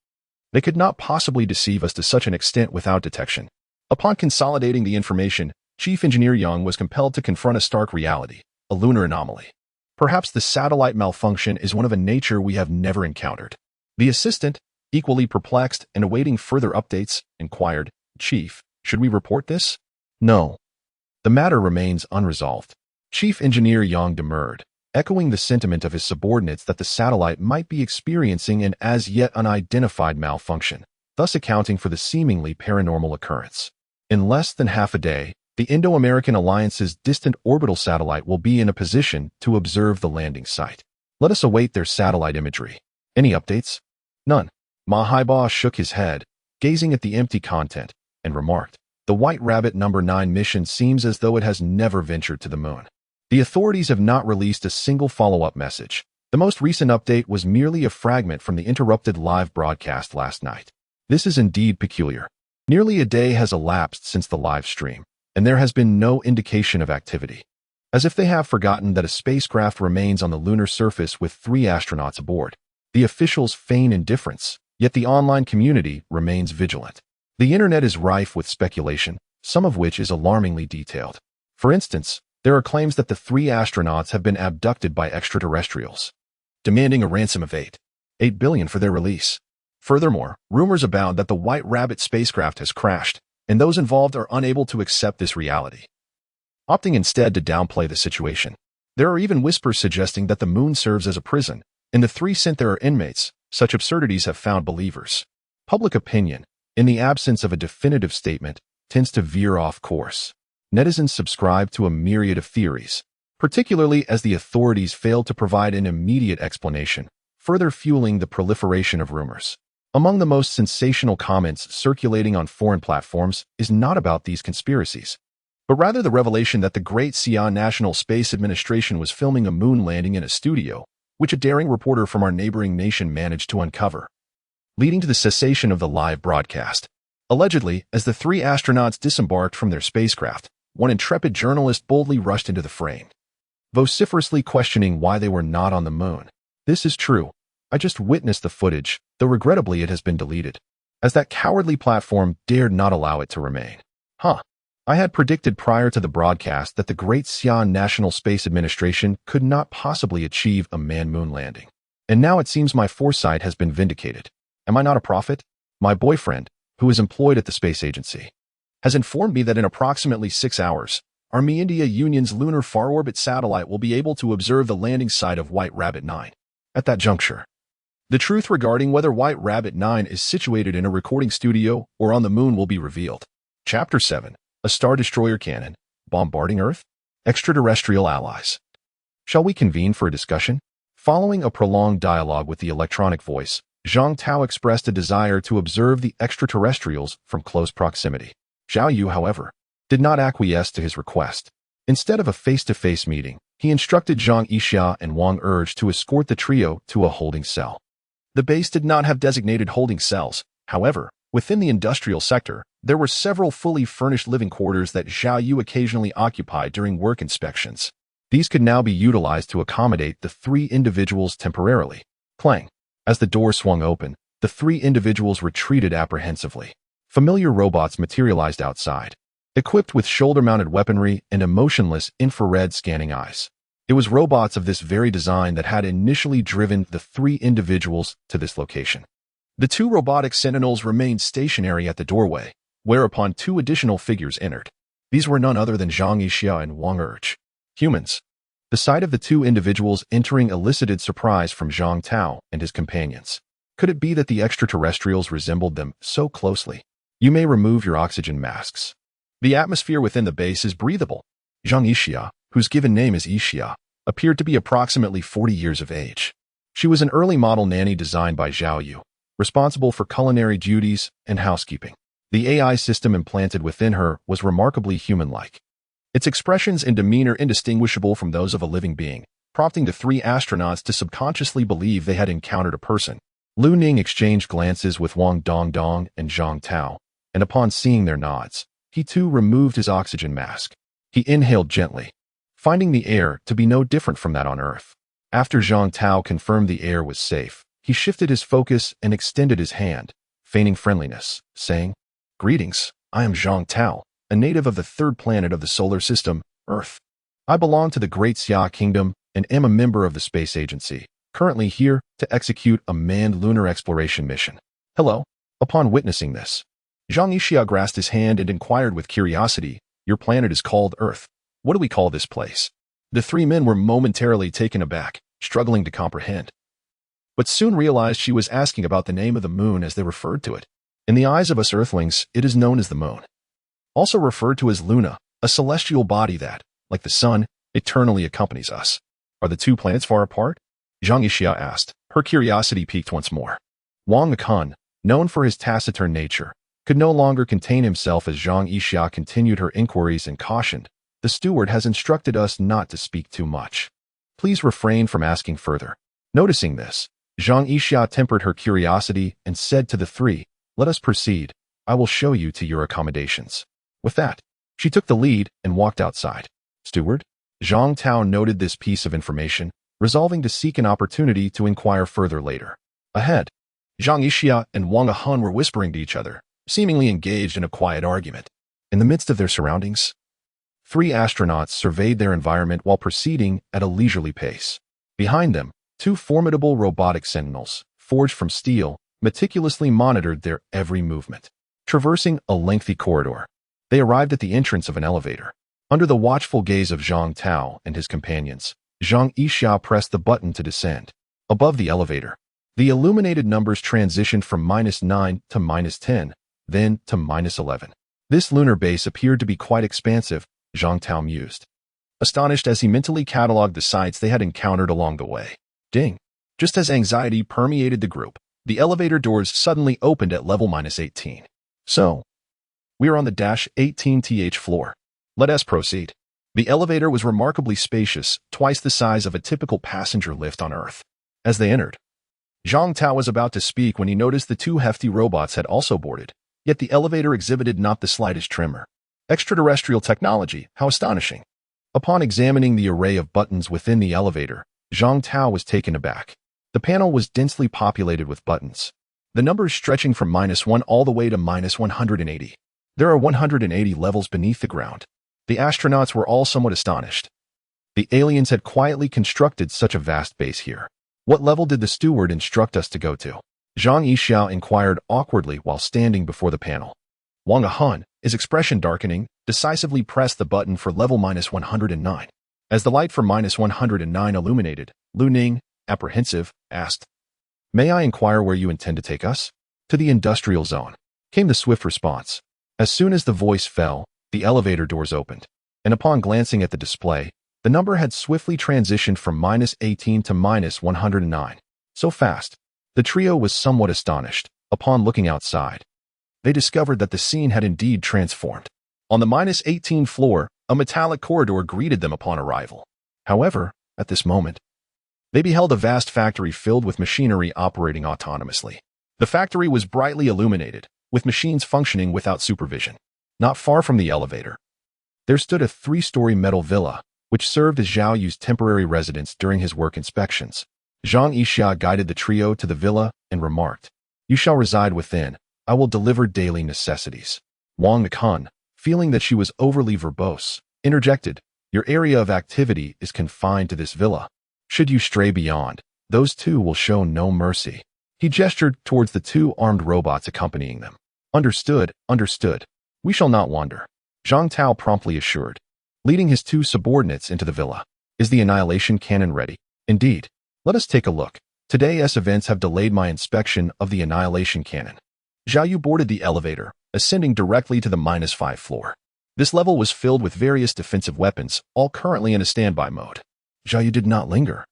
they could not possibly deceive us to such an extent without detection. Upon consolidating the information, Chief Engineer Young was compelled to confront a stark reality, a lunar anomaly. Perhaps the satellite malfunction is one of a nature we have never encountered. The assistant, equally perplexed and awaiting further updates, inquired, "Chief, should we report this?" "No. The matter remains unresolved." Chief Engineer Yang demurred, echoing the sentiment of his subordinates that the satellite might be experiencing an as-yet unidentified malfunction, thus accounting for the seemingly paranormal occurrence. In less than half a day, the Indo-American Alliance's distant orbital satellite will be in a position to observe the landing site. Let us await their satellite imagery. Any updates? None. Mahaiba shook his head, gazing at the empty content, and remarked, "The White Rabbit No. 9 mission seems as though it has never ventured to the moon." The authorities have not released a single follow-up message. The most recent update was merely a fragment from the interrupted live broadcast last night. This is indeed peculiar. Nearly a day has elapsed since the live stream, and there has been no indication of activity. As if they have forgotten that a spacecraft remains on the lunar surface with 3 astronauts aboard. The officials feign indifference, yet the online community remains vigilant. The internet is rife with speculation, some of which is alarmingly detailed. For instance, there are claims that the 3 astronauts have been abducted by extraterrestrials, demanding a ransom of $8 billion for their release. Furthermore, rumors abound that the White Rabbit spacecraft has crashed, and those involved are unable to accept this reality, opting instead to downplay the situation. There are even whispers suggesting that the moon serves as a prison, and the 3 sent there are inmates. Such absurdities have found believers. Public opinion, in the absence of a definitive statement, tends to veer off course. Netizens subscribe to a myriad of theories, particularly as the authorities fail to provide an immediate explanation, further fueling the proliferation of rumors. Among the most sensational comments circulating on foreign platforms is not about these conspiracies, but rather the revelation that the Great Xi'an National Space Administration was filming a moon landing in a studio, which a daring reporter from our neighboring nation managed to uncover, leading to the cessation of the live broadcast. Allegedly, as the 3 astronauts disembarked from their spacecraft, one intrepid journalist boldly rushed into the frame, vociferously questioning why they were not on the moon. "This is true. I just witnessed the footage, though regrettably it has been deleted, as that cowardly platform dared not allow it to remain." I had predicted prior to the broadcast that the Great Xi'an National Space Administration could not possibly achieve a man-moon landing. And now it seems my foresight has been vindicated. Am I not a prophet? My boyfriend, who is employed at the space agency, has informed me that in approximately 6 hours, our India Union's lunar far-orbit satellite will be able to observe the landing site of White Rabbit 9. At that juncture, the truth regarding whether White Rabbit 9 is situated in a recording studio or on the moon will be revealed. Chapter 7. A Star Destroyer Cannon, Bombarding Earth? Extraterrestrial Allies. Shall we convene for a discussion? Following a prolonged dialogue with the electronic voice, Zhang Tao expressed a desire to observe the extraterrestrials from close proximity. Zhao Yu, however, did not acquiesce to his request. Instead of a face-to-face meeting, he instructed Zhang Yixia and Wang Urge to escort the trio to a holding cell. The base did not have designated holding cells. However, within the industrial sector, there were several fully furnished living quarters that Zhao Yu occasionally occupied during work inspections. These could now be utilized to accommodate the 3 individuals temporarily. Clang. As the door swung open, the 3 individuals retreated apprehensively. Familiar robots materialized outside, equipped with shoulder-mounted weaponry and emotionless infrared scanning eyes. It was robots of this very design that had initially driven the 3 individuals to this location. The 2 robotic sentinels remained stationary at the doorway, whereupon 2 additional figures entered. These were none other than Zhang Yixia and Wang Urge. Humans. The sight of the 2 individuals entering elicited surprise from Zhang Tao and his companions. Could it be that the extraterrestrials resembled them so closely? You may remove your oxygen masks. The atmosphere within the base is breathable. Zhang Yixia, whose given name is Yixia, appeared to be approximately 40 years of age. She was an early model nanny designed by Zhao Yu. responsible for culinary duties and housekeeping. The AI system implanted within her was remarkably human-like. Its expressions and demeanor indistinguishable from those of a living being, prompting the three astronauts to subconsciously believe they had encountered a person. Lu Ning exchanged glances with Wang Dongdong and Zhang Tao, and upon seeing their nods, he too removed his oxygen mask. He inhaled gently, finding the air to be no different from that on Earth. After Zhang Tao confirmed the air was safe, he shifted his focus and extended his hand, feigning friendliness, saying, "Greetings, I am Zhang Tao, a native of the third planet of the solar system, Earth. I belong to the Great Xia Kingdom and am a member of the Space Agency, currently here to execute a manned lunar exploration mission." "Hello." Upon witnessing this, Zhang Yixia grasped his hand and inquired with curiosity, "Your planet is called Earth. What do we call this place?" The three men were momentarily taken aback, struggling to comprehend, but soon realized she was asking about the name of the moon as they referred to it. In the eyes of us Earthlings, it is known as the moon, also referred to as Luna, a celestial body that, like the sun, eternally accompanies us. "Are the two planets far apart?" Zhang Yixia asked, her curiosity piqued once more. Wang Akun, known for his taciturn nature, could no longer contain himself as Zhang Yixia continued her inquiries and cautioned, "The steward has instructed us not to speak too much. Please refrain from asking further." Noticing this, Zhang Yixia tempered her curiosity and said to the three, "Let us proceed. I will show you to your accommodations." With that, she took the lead and walked outside. "Steward?" Zhang Tao noted this piece of information, resolving to seek an opportunity to inquire further later. Ahead, Zhang Yixia and Wang Ahun were whispering to each other, seemingly engaged in a quiet argument. In the midst of their surroundings, three astronauts surveyed their environment while proceeding at a leisurely pace. Behind them, two formidable robotic sentinels, forged from steel, meticulously monitored their every movement. Traversing a lengthy corridor, they arrived at the entrance of an elevator. Under the watchful gaze of Zhang Tao and his companions, Zhang Yixia pressed the button to descend. Above the elevator, the illuminated numbers transitioned from -9 to -10, then to -11. This lunar base appeared to be quite expansive, Zhang Tao mused, astonished as he mentally catalogued the sights they had encountered along the way. Ding! Just as anxiety permeated the group, the elevator doors suddenly opened at level -18. "So, we are on the -18th floor. Let us proceed." The elevator was remarkably spacious, twice the size of a typical passenger lift on Earth. As they entered, Zhang Tao was about to speak when he noticed the two hefty robots had also boarded, yet the elevator exhibited not the slightest tremor. Extraterrestrial technology, how astonishing. Upon examining the array of buttons within the elevator, Zhang Tao was taken aback. The panel was densely populated with buttons, the numbers stretching from -1 all the way to -180. There are 180 levels beneath the ground. The astronauts were all somewhat astonished. The aliens had quietly constructed such a vast base here. "What level did the steward instruct us to go to?" Zhang Yixia inquired awkwardly while standing before the panel. Wang Ahun, his expression darkening, decisively pressed the button for level -109. As the light from -109 illuminated, Lu Ning, apprehensive, asked, "May I inquire where you intend to take us?" "To the industrial zone," came the swift response. As soon as the voice fell, the elevator doors opened, and upon glancing at the display, the number had swiftly transitioned from -18 to -109. So fast, the trio was somewhat astonished. Upon looking outside, they discovered that the scene had indeed transformed. On the -18 floor, a metallic corridor greeted them upon arrival. However, at this moment, they beheld a vast factory filled with machinery operating autonomously. The factory was brightly illuminated, with machines functioning without supervision. Not far from the elevator, there stood a 3-story metal villa, which served as Zhao Yu's temporary residence during his work inspections. Zhang Yixia guided the trio to the villa and remarked, "You shall reside within. I will deliver daily necessities." Wang Akun, feeling that she was overly verbose, interjected, "Your area of activity is confined to this villa. Should you stray beyond, those two will show no mercy." He gestured towards the 2 armed robots accompanying them. "Understood, understood. We shall not wander," Zhang Tao promptly assured, leading his 2 subordinates into the villa. "Is the annihilation cannon ready?" "Indeed. Let us take a look. Today's events have delayed my inspection of the annihilation cannon." Zhao Yu boarded the elevator, ascending directly to the -5 floor. This level was filled with various defensive weapons, all currently in a standby mode. Zhao Yu did not linger.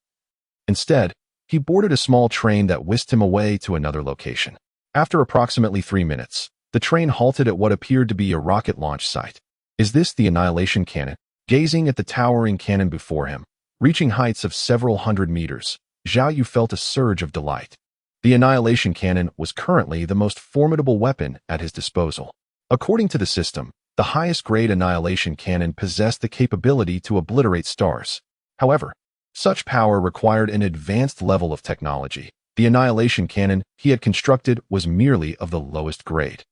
Instead, he he boarded a small train that whisked him away to another location. After approximately 3 minutes, the train halted at what appeared to be a rocket launch site. Is this the annihilation cannon? Gazing at the towering cannon before him, reaching heights of several hundred meters, Zhao Yu felt a surge of delight. The annihilation cannon was currently the most formidable weapon at his disposal. According to the system, the highest-grade annihilation cannon possessed the capability to obliterate stars. However, such power required an advanced level of technology. The annihilation cannon he had constructed was merely of the lowest grade,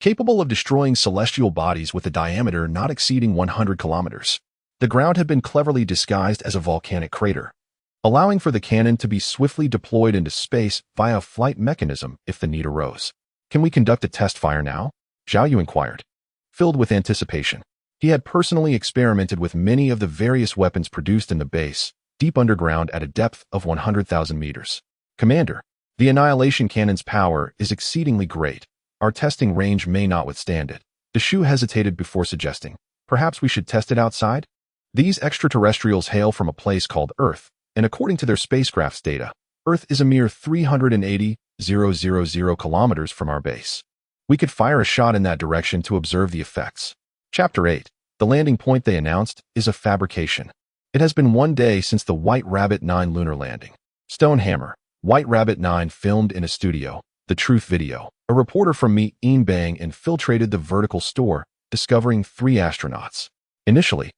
capable of destroying celestial bodies with a diameter not exceeding 100 kilometers. The ground had been cleverly disguised as a volcanic crater, allowing for the cannon to be swiftly deployed into space via a flight mechanism if the need arose. Can we conduct a test fire now? Zhao Yu inquired, filled with anticipation. He had personally experimented with many of the various weapons produced in the base, deep underground at a depth of 100,000 meters. Commander, the annihilation cannon's power is exceedingly great. Our testing range may not withstand it. The Shu hesitated before suggesting, perhaps we should test it outside? These extraterrestrials hail from a place called Earth, and according to their spacecraft's data, Earth is a mere 380,000 kilometers from our base. We could fire a shot in that direction to observe the effects. Chapter 8. The landing point they announced is a fabrication. It has been 1 day since the White Rabbit 9 lunar landing. Stonehammer, White Rabbit 9 filmed in a studio. The Truth Video. A reporter from Bang infiltrated the vertical store, discovering 3 astronauts. Initially,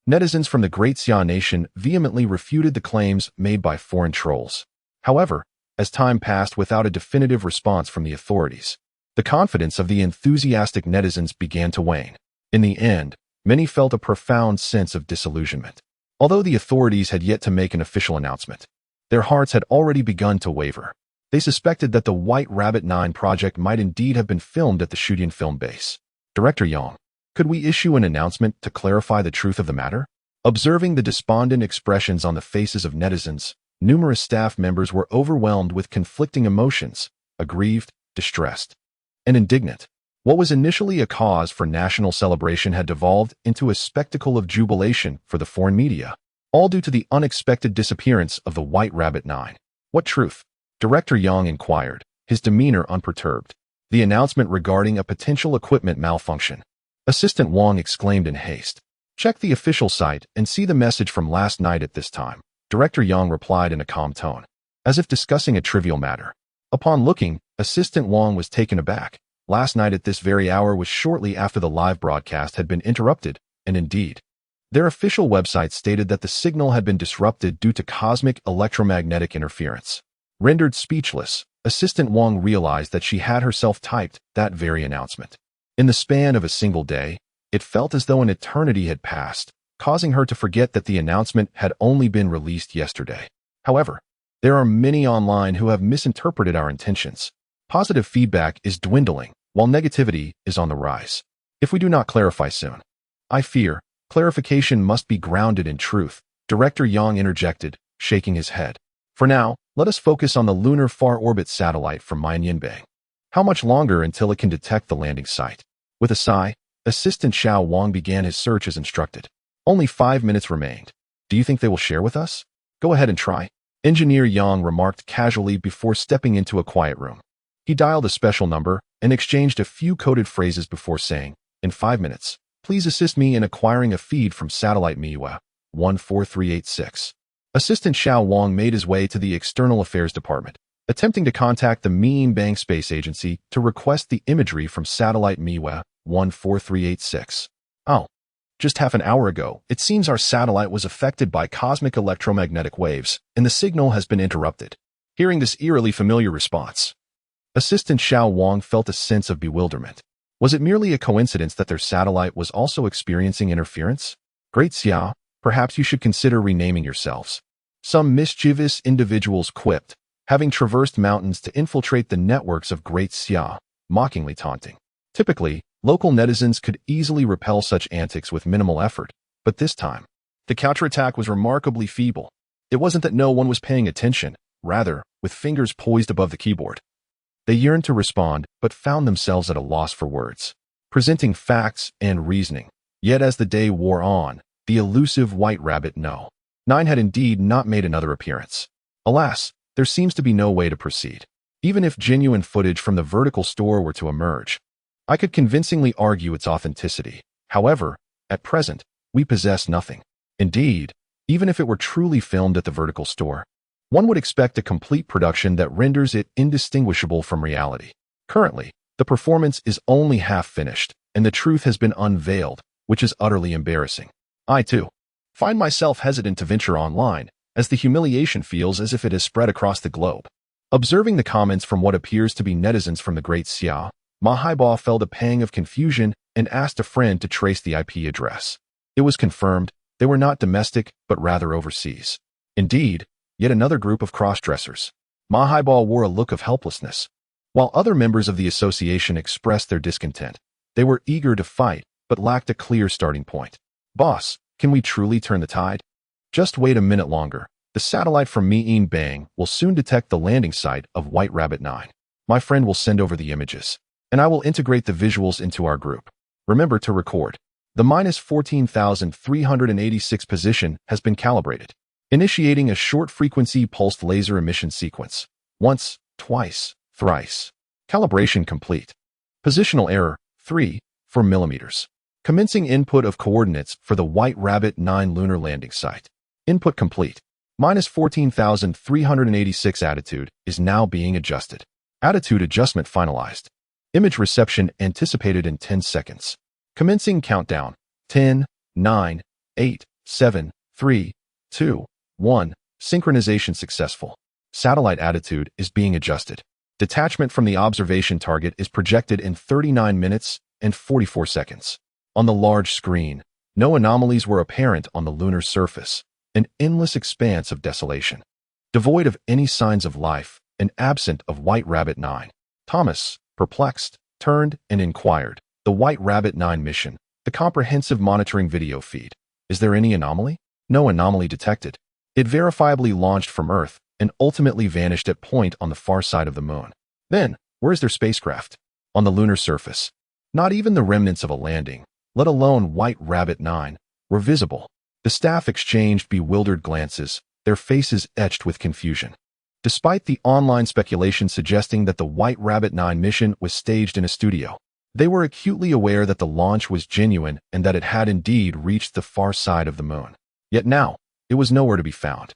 netizens from the Great Xia Nation vehemently refuted the claims made by foreign trolls. However, as time passed without a definitive response from the authorities, the confidence of the enthusiastic netizens began to wane. In the end, many felt a profound sense of disillusionment. Although the authorities had yet to make an official announcement, their hearts had already begun to waver. They suspected that the White Rabbit 9 project might indeed have been filmed at the Xiaotian film base. Director Yang, could we issue an announcement to clarify the truth of the matter? Observing the despondent expressions on the faces of netizens, numerous staff members were overwhelmed with conflicting emotions, aggrieved, distressed, and indignant. What was initially a cause for national celebration had devolved into a spectacle of jubilation for the foreign media, all due to the unexpected disappearance of the White Rabbit 9. What truth? Director Yang inquired, his demeanor unperturbed. The announcement regarding a potential equipment malfunction. Assistant Wang exclaimed in haste. Check the official site and see the message from last night at this time. Director Yang replied in a calm tone, as if discussing a trivial matter. Upon looking, Assistant Wang was taken aback. Last night at this very hour was shortly after the live broadcast had been interrupted, and indeed, their official website stated that the signal had been disrupted due to cosmic electromagnetic interference. Rendered speechless, Assistant Wang realized that she had herself typed that very announcement. In the span of a single day, it felt as though an eternity had passed, causing her to forget that the announcement had only been released yesterday. However, there are many online who have misinterpreted our intentions. Positive feedback is dwindling, while negativity is on the rise. If we do not clarify soon, I fear, clarification must be grounded in truth, Director Yang interjected, shaking his head. For now, let us focus on the lunar far-orbit satellite from Bang. How much longer until it can detect the landing site? With a sigh, Assistant Xiao Wang began his search as instructed. Only 5 minutes remained. Do you think they will share with us? Go ahead and try. Engineer Yang remarked casually before stepping into a quiet room. He dialed a special number and exchanged a few coded phrases before saying, in 5 minutes, please assist me in acquiring a feed from satellite Miwa 14386. Assistant Xiao Wang made his way to the External Affairs Department, attempting to contact the Bang Space Agency to request the imagery from satellite Miwa 14386. Oh, just half an hour ago, it seems our satellite was affected by cosmic electromagnetic waves, and the signal has been interrupted. Hearing this eerily familiar response, Assistant Xiao Wang felt a sense of bewilderment. Was it merely a coincidence that their satellite was also experiencing interference? Great Xia, perhaps you should consider renaming yourselves. Some mischievous individuals quipped, having traversed mountains to infiltrate the networks of Great Xia, mockingly taunting. Typically, local netizens could easily repel such antics with minimal effort, but this time, the counterattack was remarkably feeble. It wasn't that no one was paying attention, rather, with fingers poised above the keyboard, they yearned to respond, but found themselves at a loss for words, presenting facts and reasoning. Yet as the day wore on, the elusive White Rabbit 9 had indeed not made another appearance. Alas, there seems to be no way to proceed. Even if genuine footage from the vertical store were to emerge, I could convincingly argue its authenticity. However, at present, we possess nothing. Indeed, even if it were truly filmed at the vertical store, one would expect a complete production that renders it indistinguishable from reality. Currently, the performance is only half finished, and the truth has been unveiled, which is utterly embarrassing. I, too, find myself hesitant to venture online, as the humiliation feels as if it has spread across the globe. Observing the comments from what appears to be netizens from the great Xia, Ma Haiba felt a pang of confusion and asked a friend to trace the IP address. It was confirmed they were not domestic, but rather overseas. Indeed, yet another group of cross-dressers. Ma Haiba wore a look of helplessness. While other members of the association expressed their discontent, they were eager to fight, but lacked a clear starting point. Boss, can we truly turn the tide? Just wait a minute longer. The satellite from Mi'in Bang will soon detect the landing site of White Rabbit 9. My friend will send over the images, and I will integrate the visuals into our group. Remember to record. The -14,386 position has been calibrated. Initiating a short-frequency pulsed laser emission sequence. Once, twice, thrice. Calibration complete. Positional error, 3, 4 millimeters. Commencing input of coordinates for the White Rabbit 9 lunar landing site. Input complete. -14,386 attitude is now being adjusted. Attitude adjustment finalized. Image reception anticipated in 10 seconds. Commencing countdown. 10, 9, 8, 7, 3, 2, 1. Synchronization successful. Satellite attitude is being adjusted. Detachment from the observation target is projected in 39 minutes and 44 seconds. On the large screen, no anomalies were apparent on the lunar surface, an endless expanse of desolation. Devoid of any signs of life and absent of White Rabbit 9. Thomas, perplexed, turned and inquired. The White Rabbit 9 mission, the comprehensive monitoring video feed. Is there any anomaly? No anomaly detected. It verifiably launched from Earth and ultimately vanished at point on the far side of the moon. Then, where is their spacecraft? On the lunar surface. Not even the remnants of a landing, let alone White Rabbit 9, were visible. The staff exchanged bewildered glances, their faces etched with confusion. Despite the online speculation suggesting that the White Rabbit 9 mission was staged in a studio, they were acutely aware that the launch was genuine and that it had indeed reached the far side of the moon. Yet now, it was nowhere to be found.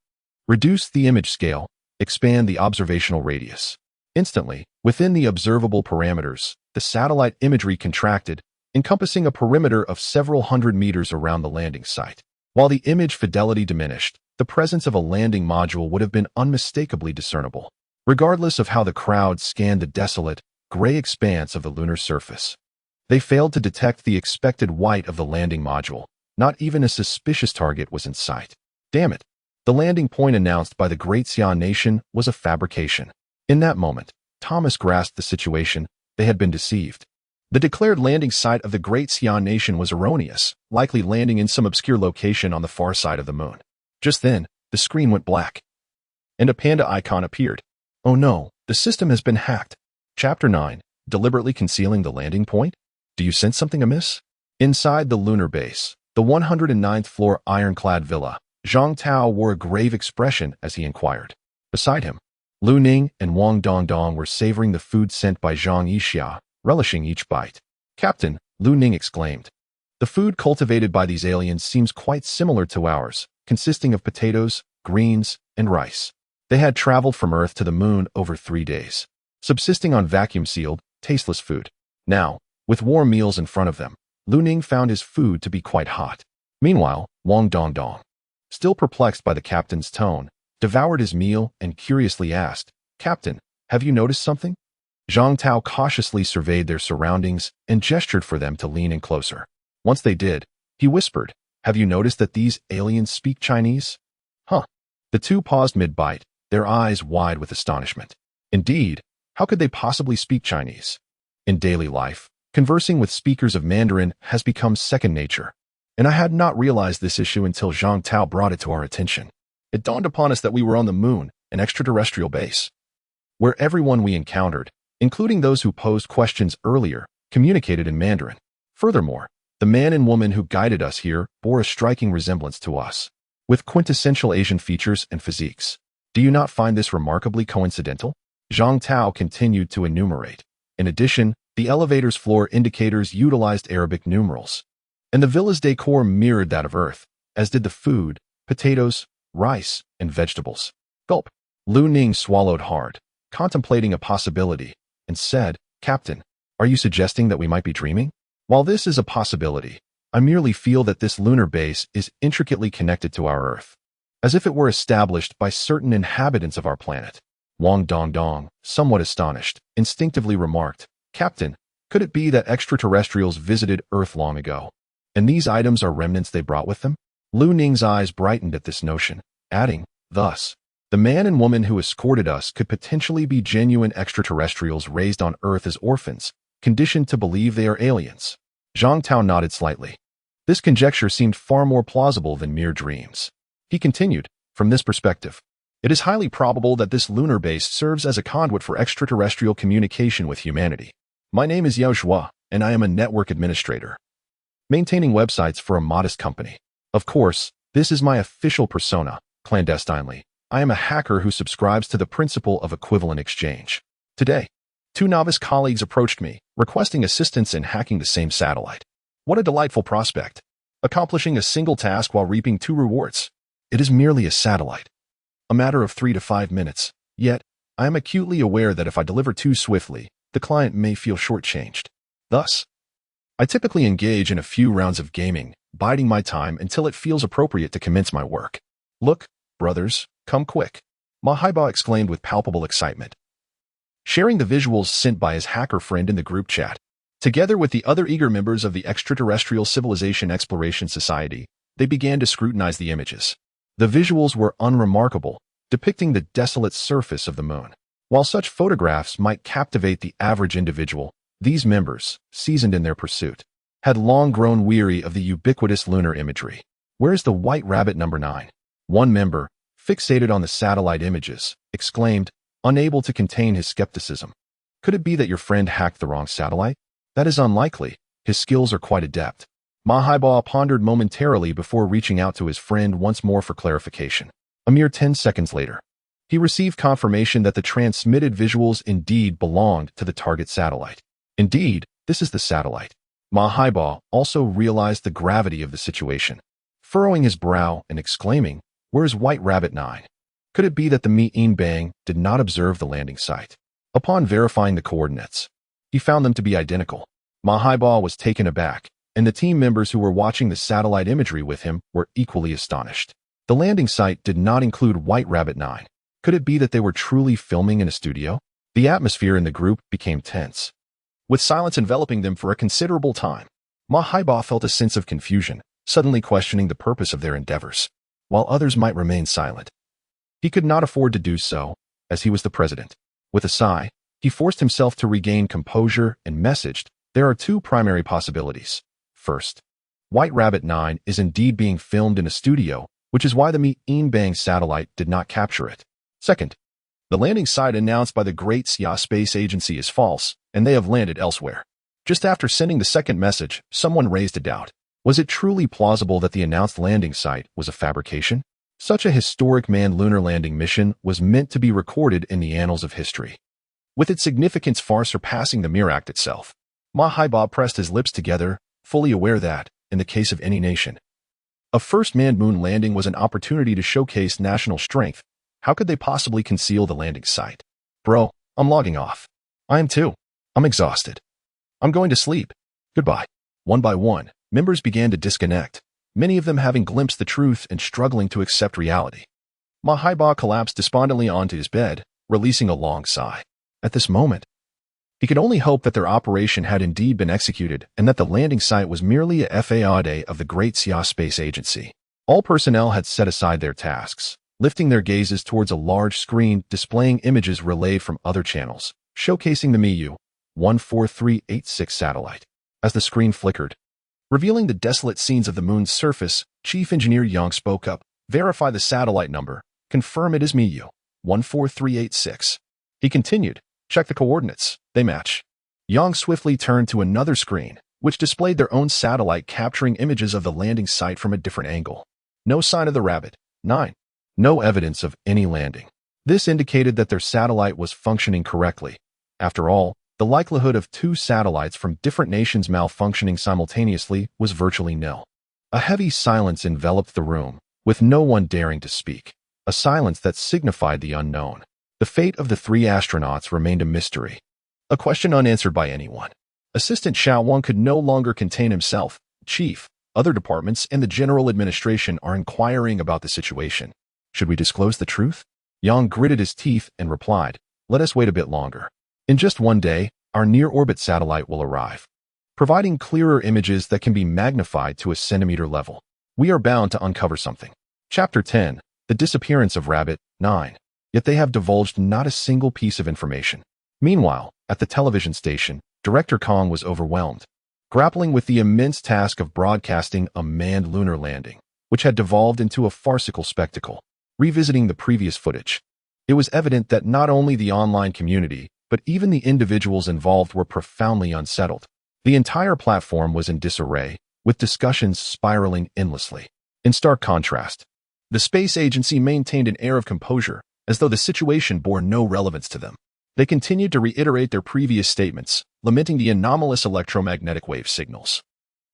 Reduce the image scale, expand the observational radius. Instantly, within the observable parameters, the satellite imagery contracted, encompassing a perimeter of several hundred meters around the landing site. While the image fidelity diminished, the presence of a landing module would have been unmistakably discernible, regardless of how the crowd scanned the desolate, gray expanse of the lunar surface. They failed to detect the expected white of the landing module. Not even a suspicious target was in sight. Damn it. The landing point announced by the Great Xia Nation was a fabrication. In that moment, Thomas grasped the situation. They had been deceived. The declared landing site of the Great Xia Nation was erroneous, likely landing in some obscure location on the far side of the moon. Just then, the screen went black, and a panda icon appeared. Oh no, the system has been hacked. Chapter 9, Deliberately Concealing the Landing Point? Do you sense something amiss? Inside the lunar base, the 109th floor ironclad villa, Zhang Tao wore a grave expression as he inquired. Beside him, Lu Ning and Wang Dongdong were savoring the food sent by Zhang Yixia, relishing each bite. Captain, Lu Ning exclaimed. The food cultivated by these aliens seems quite similar to ours, consisting of potatoes, greens, and rice. They had traveled from Earth to the moon over 3 days, subsisting on vacuum-sealed, tasteless food. Now, with warm meals in front of them, Lu Ning found his food to be quite hot. Meanwhile, Wang Dongdong, still perplexed by the captain's tone, devoured his meal and curiously asked, Captain, have you noticed something? Zhang Tao cautiously surveyed their surroundings and gestured for them to lean in closer. Once they did, he whispered, Have you noticed that these aliens speak Chinese? Huh. The two paused mid-bite, their eyes wide with astonishment. Indeed, how could they possibly speak Chinese? In daily life, conversing with speakers of Mandarin has become second nature, and I had not realized this issue until Zhang Tao brought it to our attention. It dawned upon us that we were on the moon, an extraterrestrial base, where everyone we encountered, including those who posed questions earlier, communicated in Mandarin. Furthermore, the man and woman who guided us here bore a striking resemblance to us, with quintessential Asian features and physiques. Do you not find this remarkably coincidental? Zhang Tao continued to enumerate. In addition, the elevator's floor indicators utilized Arabic numerals, and the villa's decor mirrored that of Earth, as did the food, potatoes, rice, and vegetables. Gulp. Lu Ning swallowed hard, contemplating a possibility, and said, Captain, are you suggesting that we might be dreaming? While this is a possibility, I merely feel that this lunar base is intricately connected to our Earth, as if it were established by certain inhabitants of our planet. Wang Dongdong, somewhat astonished, instinctively remarked, Captain, could it be that extraterrestrials visited Earth long ago, and these items are remnants they brought with them? Lu Ning's eyes brightened at this notion, adding, thus, the man and woman who escorted us could potentially be genuine extraterrestrials raised on Earth as orphans, conditioned to believe they are aliens. Zhang Tao nodded slightly. This conjecture seemed far more plausible than mere dreams. He continued, from this perspective, it is highly probable that this lunar base serves as a conduit for extraterrestrial communication with humanity. My name is Yao Zhua, and I am a network administrator, maintaining websites for a modest company. Of course, this is my official persona, clandestinely. I am a hacker who subscribes to the principle of equivalent exchange. Today, 2 novice colleagues approached me, requesting assistance in hacking the same satellite. What a delightful prospect! Accomplishing a single task while reaping 2 rewards. It is merely a satellite. A matter of 3 to 5 minutes. Yet, I am acutely aware that if I deliver too swiftly, the client may feel shortchanged. Thus, I typically engage in a few rounds of gaming, biding my time until it feels appropriate to commence my work. Look, brothers, come quick, Ma Haiba exclaimed with palpable excitement, sharing the visuals sent by his hacker friend in the group chat. Together with the other eager members of the Extraterrestrial Civilization Exploration Society, they began to scrutinize the images. The visuals were unremarkable, depicting the desolate surface of the moon. While such photographs might captivate the average individual, these members, seasoned in their pursuit, had long grown weary of the ubiquitous lunar imagery. Where's the white rabbit number 9? One member, fixated on the satellite images, exclaimed, unable to contain his skepticism. Could it be that your friend hacked the wrong satellite? That is unlikely. His skills are quite adept. Ma Haiba pondered momentarily before reaching out to his friend once more for clarification. A mere 10 seconds later, he received confirmation that the transmitted visuals indeed belonged to the target satellite. Indeed, this is the satellite. Ma Haiba also realized the gravity of the situation, furrowing his brow and exclaiming, where's White Rabbit 9? Could it be that the Mi Bang did not observe the landing site? Upon verifying the coordinates, he found them to be identical. Ma Haiba was taken aback, and the team members who were watching the satellite imagery with him were equally astonished. The landing site did not include White Rabbit 9. Could it be that they were truly filming in a studio? The atmosphere in the group became tense, with silence enveloping them for a considerable time. Ma Haiba felt a sense of confusion, suddenly questioning the purpose of their endeavors, while others might remain silent. He could not afford to do so, as he was the president. With a sigh, he forced himself to regain composure and messaged, there are 2 primary possibilities. First, White Rabbit 9 is indeed being filmed in a studio, which is why the Mi Bang satellite did not capture it. Second, the landing site announced by the Great Xia Space Agency is false, and they have landed elsewhere. Just after sending the second message, someone raised a doubt. Was it truly plausible that the announced landing site was a fabrication? Such a historic manned lunar landing mission was meant to be recorded in the annals of history, with its significance far surpassing the mere act itself. Ma Haiba pressed his lips together, fully aware that, in the case of any nation, a first manned moon landing was an opportunity to showcase national strength. How could they possibly conceal the landing site? Bro, I'm logging off. I am too. I'm exhausted. I'm going to sleep. Goodbye. One by one, members began to disconnect, many of them having glimpsed the truth and struggling to accept reality. Ma Haiba collapsed despondently onto his bed, releasing a long sigh. At this moment, he could only hope that their operation had indeed been executed and that the landing site was merely a FAAD of the Great Xia Space Agency. All personnel had set aside their tasks, lifting their gazes towards a large screen displaying images relayed from other channels, showcasing the MiU 14386 satellite. As the screen flickered, revealing the desolate scenes of the moon's surface, Chief Engineer Yang spoke up, verify the satellite number, confirm it is MiU 14386. He continued, check the coordinates, they match. Yang swiftly turned to another screen, which displayed their own satellite capturing images of the landing site from a different angle. No sign of the rabbit. 9. No evidence of any landing. This indicated that their satellite was functioning correctly. After all, the likelihood of two satellites from different nations malfunctioning simultaneously was virtually nil. A heavy silence enveloped the room, with no one daring to speak. A silence that signified the unknown. The fate of the three astronauts remained a mystery. A question unanswered by anyone. Assistant Xiaotian could no longer contain himself. Chief, other departments, and the general administration are inquiring about the situation. Should we disclose the truth? Yang gritted his teeth and replied, "Let us wait a bit longer. In just one day, our near-orbit satellite will arrive, providing clearer images that can be magnified to a centimeter level. We are bound to uncover something." Chapter 10. The Disappearance of Rabbit 9. Yet they have divulged not a single piece of information. Meanwhile, at the television station, Director Kong was overwhelmed, grappling with the immense task of broadcasting a manned lunar landing, which had devolved into a farcical spectacle. Revisiting the previous footage, it was evident that not only the online community, but even the individuals involved were profoundly unsettled. The entire platform was in disarray, with discussions spiraling endlessly. In stark contrast, the space agency maintained an air of composure, as though the situation bore no relevance to them. They continued to reiterate their previous statements, lamenting the anomalous electromagnetic wave signals.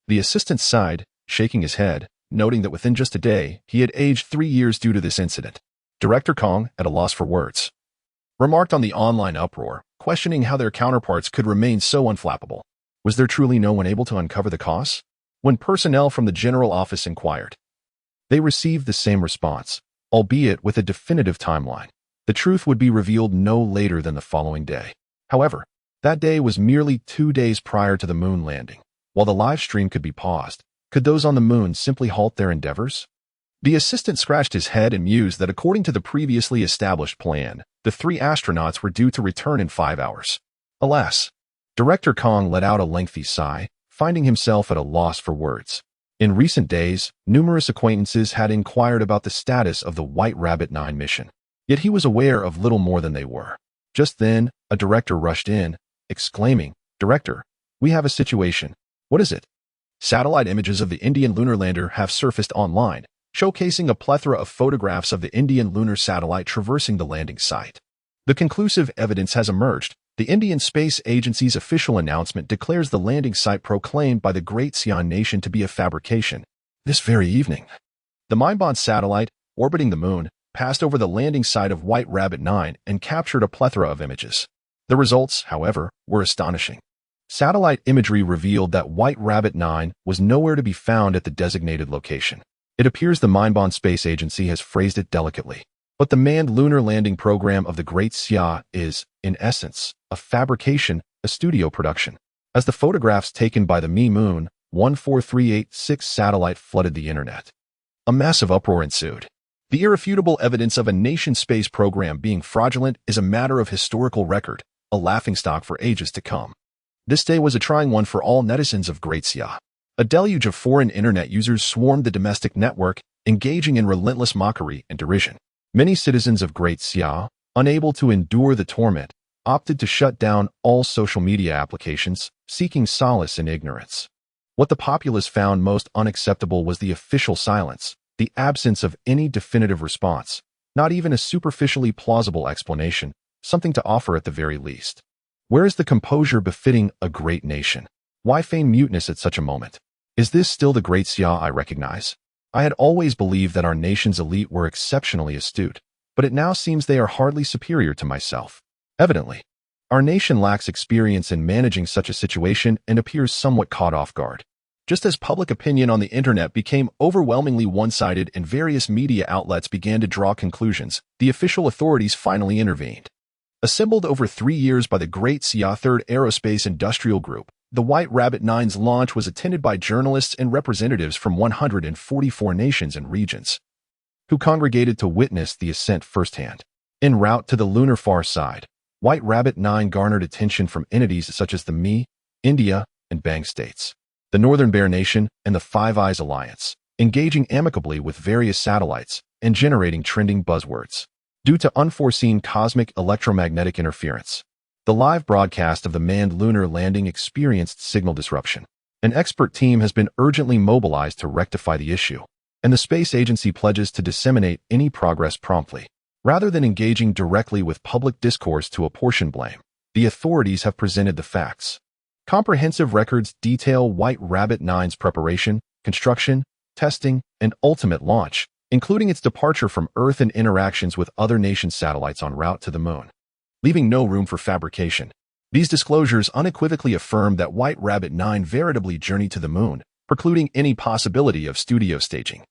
The assistant sighed, shaking his head, noting that within just a day, he had aged 3 years due to this incident. Director Kong, at a loss for words, remarked on the online uproar, questioning how their counterparts could remain so unflappable. Was there truly no one able to uncover the cause? When personnel from the general office inquired, they received the same response, albeit with a definitive timeline. The truth would be revealed no later than the following day. However, that day was merely 2 days prior to the moon landing. While the live stream could be paused, could those on the moon simply halt their endeavors? The assistant scratched his head and mused that according to the previously established plan, the 3 astronauts were due to return in 5 hours. Alas! Director Kong let out a lengthy sigh, finding himself at a loss for words. In recent days, numerous acquaintances had inquired about the status of the White Rabbit 9 mission. Yet he was aware of little more than they were. Just then, a director rushed in, exclaiming, "Director, we have a situation." "What is it?" Satellite images of the Indian lunar lander have surfaced online, showcasing a plethora of photographs of the Indian lunar satellite traversing the landing site. The conclusive evidence has emerged. The Indian Space Agency's official announcement declares the landing site proclaimed by the Great Xi'an nation to be a fabrication. This very evening, the Mindbond satellite, orbiting the moon, passed over the landing site of White Rabbit 9 and captured a plethora of images. The results, however, were astonishing. Satellite imagery revealed that White Rabbit 9 was nowhere to be found at the designated location. It appears the Mindbond Space Agency has phrased it delicately. But the manned lunar landing program of the Great Xia is, in essence, a fabrication, a studio production. As the photographs taken by the Mi Moon 14386 satellite flooded the internet, a massive uproar ensued. The irrefutable evidence of a nation's space program being fraudulent is a matter of historical record, a laughingstock for ages to come. This day was a trying one for all netizens of Great Xia. A deluge of foreign internet users swarmed the domestic network, engaging in relentless mockery and derision. Many citizens of Great Xia, unable to endure the torment, opted to shut down all social media applications, seeking solace in ignorance. What the populace found most unacceptable was the official silence, the absence of any definitive response, not even a superficially plausible explanation, something to offer at the very least. Where is the composure befitting a great nation? Why feign muteness at such a moment? Is this still the Great Xia I recognize? I had always believed that our nation's elite were exceptionally astute, but it now seems they are hardly superior to myself. Evidently, our nation lacks experience in managing such a situation and appears somewhat caught off guard. Just as public opinion on the internet became overwhelmingly one-sided and various media outlets began to draw conclusions, the official authorities finally intervened. Assembled over 3 years by the Great Xia Third Aerospace Industrial Group, the White Rabbit 9's launch was attended by journalists and representatives from 144 nations and regions, who congregated to witness the ascent firsthand. En route to the lunar far side, White Rabbit 9 garnered attention from entities such as the Mi, India, and Bang states, the Northern Bear Nation, and the Five Eyes Alliance, engaging amicably with various satellites and generating trending buzzwords. Due to unforeseen cosmic electromagnetic interference, the live broadcast of the manned lunar landing experienced signal disruption. An expert team has been urgently mobilized to rectify the issue, and the space agency pledges to disseminate any progress promptly. Rather than engaging directly with public discourse to apportion blame, the authorities have presented the facts. Comprehensive records detail White Rabbit 9's preparation, construction, testing, and ultimate launch, including its departure from Earth and interactions with other nations' satellites en route to the Moon, leaving no room for fabrication. These disclosures unequivocally affirm that White Rabbit 9 veritably journeyed to the Moon, precluding any possibility of studio staging.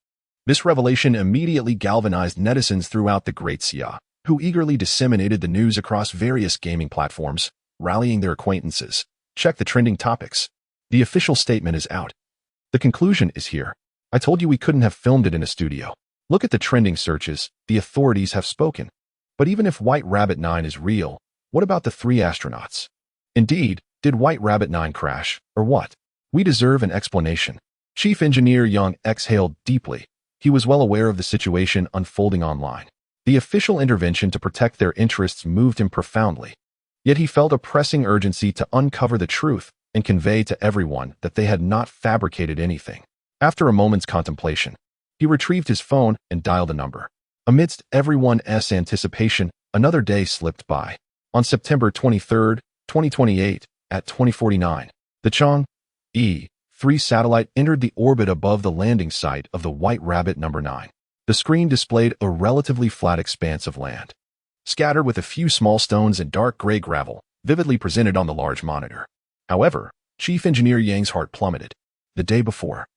This revelation immediately galvanized netizens throughout the Great Xia, who eagerly disseminated the news across various gaming platforms, rallying their acquaintances. Check the trending topics. The official statement is out. The conclusion is here. I told you we couldn't have filmed it in a studio. Look at the trending searches. The authorities have spoken. But even if White Rabbit 9 is real, what about the 3 astronauts? Indeed, did White Rabbit 9 crash, or what? We deserve an explanation. Chief Engineer Yang exhaled deeply. He was well aware of the situation unfolding online. The official intervention to protect their interests moved him profoundly. Yet he felt a pressing urgency to uncover the truth and convey to everyone that they had not fabricated anything. After a moment's contemplation, he retrieved his phone and dialed a number. Amidst everyone's anticipation, another day slipped by. On September 23, 2028, at 2049, the Chang'e-3 satellite entered the orbit above the landing site of the White Rabbit No. 9. The screen displayed a relatively flat expanse of land, scattered with a few small stones and dark gray gravel, vividly presented on the large monitor. However, Chief Engineer Yang's heart plummeted. The day before,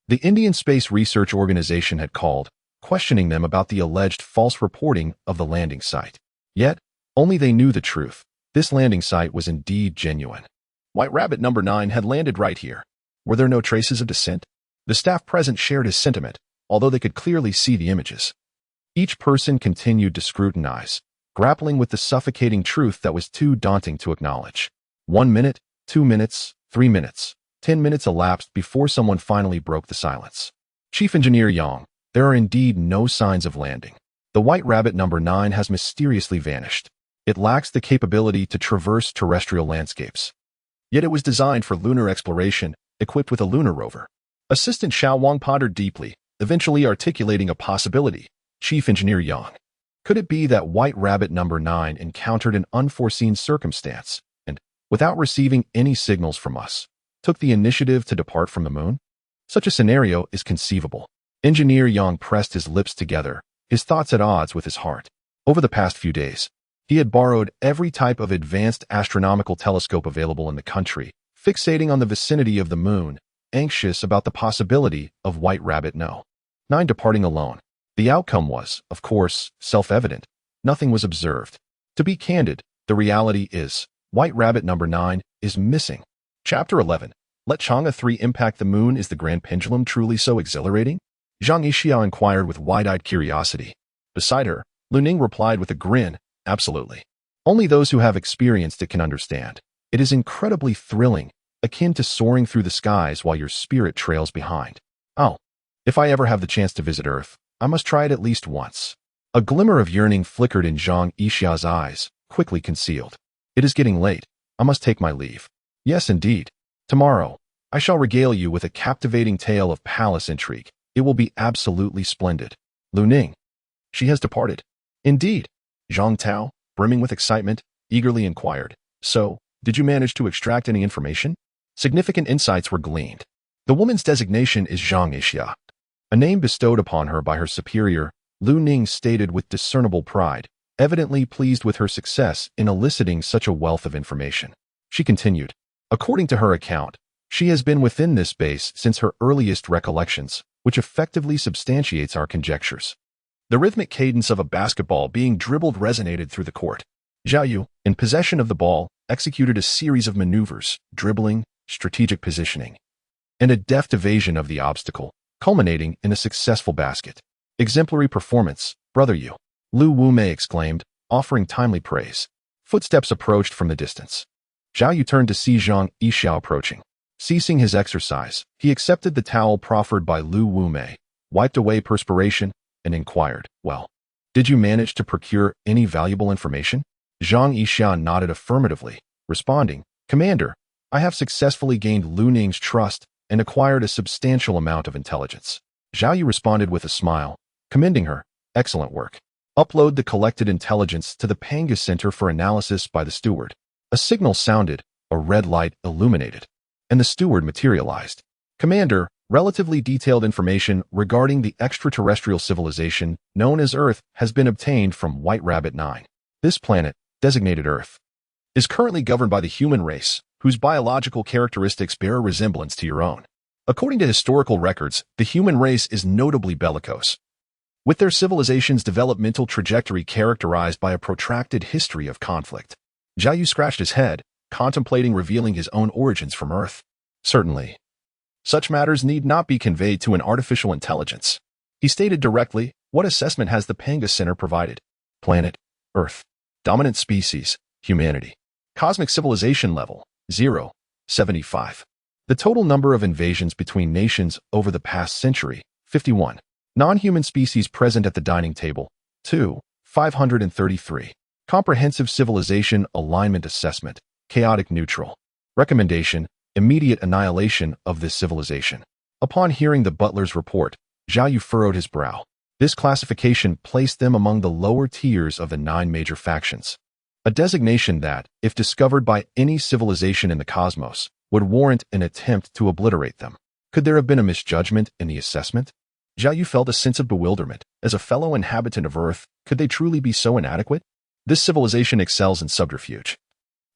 the Indian Space Research Organization had called, questioning them about the alleged false reporting of the landing site. Yet, only they knew the truth. This landing site was indeed genuine. White Rabbit No. 9 had landed right here. Were there no traces of descent? The staff present shared his sentiment, although they could clearly see the images. Each person continued to scrutinize, grappling with the suffocating truth that was too daunting to acknowledge. 1 minute, 2 minutes, 3 minutes, 10 minutes elapsed before someone finally broke the silence. Chief Engineer Yang, there are indeed no signs of landing. The White Rabbit No. 9 has mysteriously vanished. It lacks the capability to traverse terrestrial landscapes. Yet it was designed for lunar exploration, equipped with a lunar rover. Assistant Xiaotian pondered deeply, eventually articulating a possibility. Chief Engineer Yang, could it be that White Rabbit No. 9 encountered an unforeseen circumstance and, without receiving any signals from us, took the initiative to depart from the Moon? Such a scenario is conceivable. Engineer Yang pressed his lips together, his thoughts at odds with his heart. Over the past few days, he had borrowed every type of advanced astronomical telescope available in the country, fixating on the vicinity of the Moon, anxious about the possibility of White Rabbit No. 9 departing alone. The outcome was, of course, self-evident. Nothing was observed. To be candid, the reality is, White Rabbit No. 9 is missing. Chapter 11. Let Chang'e 3 impact the Moon. Is the Grand Pendulum truly so exhilarating? Zhang Yixia inquired with wide-eyed curiosity. Beside her, Lu Ning replied with a grin, absolutely. Only those who have experienced it can understand. It is incredibly thrilling, akin to soaring through the skies while your spirit trails behind. Oh, if I ever have the chance to visit Earth, I must try it at least once. A glimmer of yearning flickered in Zhang Yixia's eyes, quickly concealed. It is getting late. I must take my leave. Yes, indeed. Tomorrow, I shall regale you with a captivating tale of palace intrigue. It will be absolutely splendid. Lu Ning. She has departed. Indeed. Zhang Tao, brimming with excitement, eagerly inquired. So, did you manage to extract any information? Significant insights were gleaned. The woman's designation is Zhang Yixia. A name bestowed upon her by her superior, Lu Ning stated with discernible pride, evidently pleased with her success in eliciting such a wealth of information. She continued. According to her account, she has been within this base since her earliest recollections, which effectively substantiates our conjectures. The rhythmic cadence of a basketball being dribbled resonated through the court. Zhao Yu, in possession of the ball, executed a series of maneuvers, dribbling, strategic positioning, and a deft evasion of the obstacle, culminating in a successful basket. Exemplary performance, brother Yu. Lu Wumei exclaimed, offering timely praise. Footsteps approached from the distance. Zhao Yu turned to see Zhang Yixia approaching. Ceasing his exercise, he accepted the towel proffered by Lu Wumei, wiped away perspiration, and inquired, well, did you manage to procure any valuable information? Zhang Yixia nodded affirmatively, responding, Commander, I have successfully gained Lu Ning's trust and acquired a substantial amount of intelligence. Zhao Yu responded with a smile, commending her, excellent work. Upload the collected intelligence to the Panga Center for analysis by the steward. A signal sounded, a red light illuminated, and the steward materialized. Commander, relatively detailed information regarding the extraterrestrial civilization known as Earth has been obtained from White Rabbit 9. This planet, designated Earth, is currently governed by the human race, whose biological characteristics bear a resemblance to your own. According to historical records, the human race is notably bellicose, with their civilization's developmental trajectory characterized by a protracted history of conflict. Zhao Yu scratched his head, contemplating revealing his own origins from Earth. Certainly, such matters need not be conveyed to an artificial intelligence. He stated directly, what assessment has the Panga Center provided? Planet, Earth. Dominant species, humanity. Cosmic civilization level, 0, 75. The total number of invasions between nations over the past century, 51. Non-human species present at the dining table, 2, 533. Comprehensive civilization alignment assessment, chaotic neutral. Recommendation, immediate annihilation of this civilization. Upon hearing the butler's report, Zhao Yu furrowed his brow. This classification placed them among the lower tiers of the 9 major factions. A designation that, if discovered by any civilization in the cosmos, would warrant an attempt to obliterate them. Could there have been a misjudgment in the assessment? Zhao Yu felt a sense of bewilderment. As a fellow inhabitant of Earth, could they truly be so inadequate? This civilization excels in subterfuge.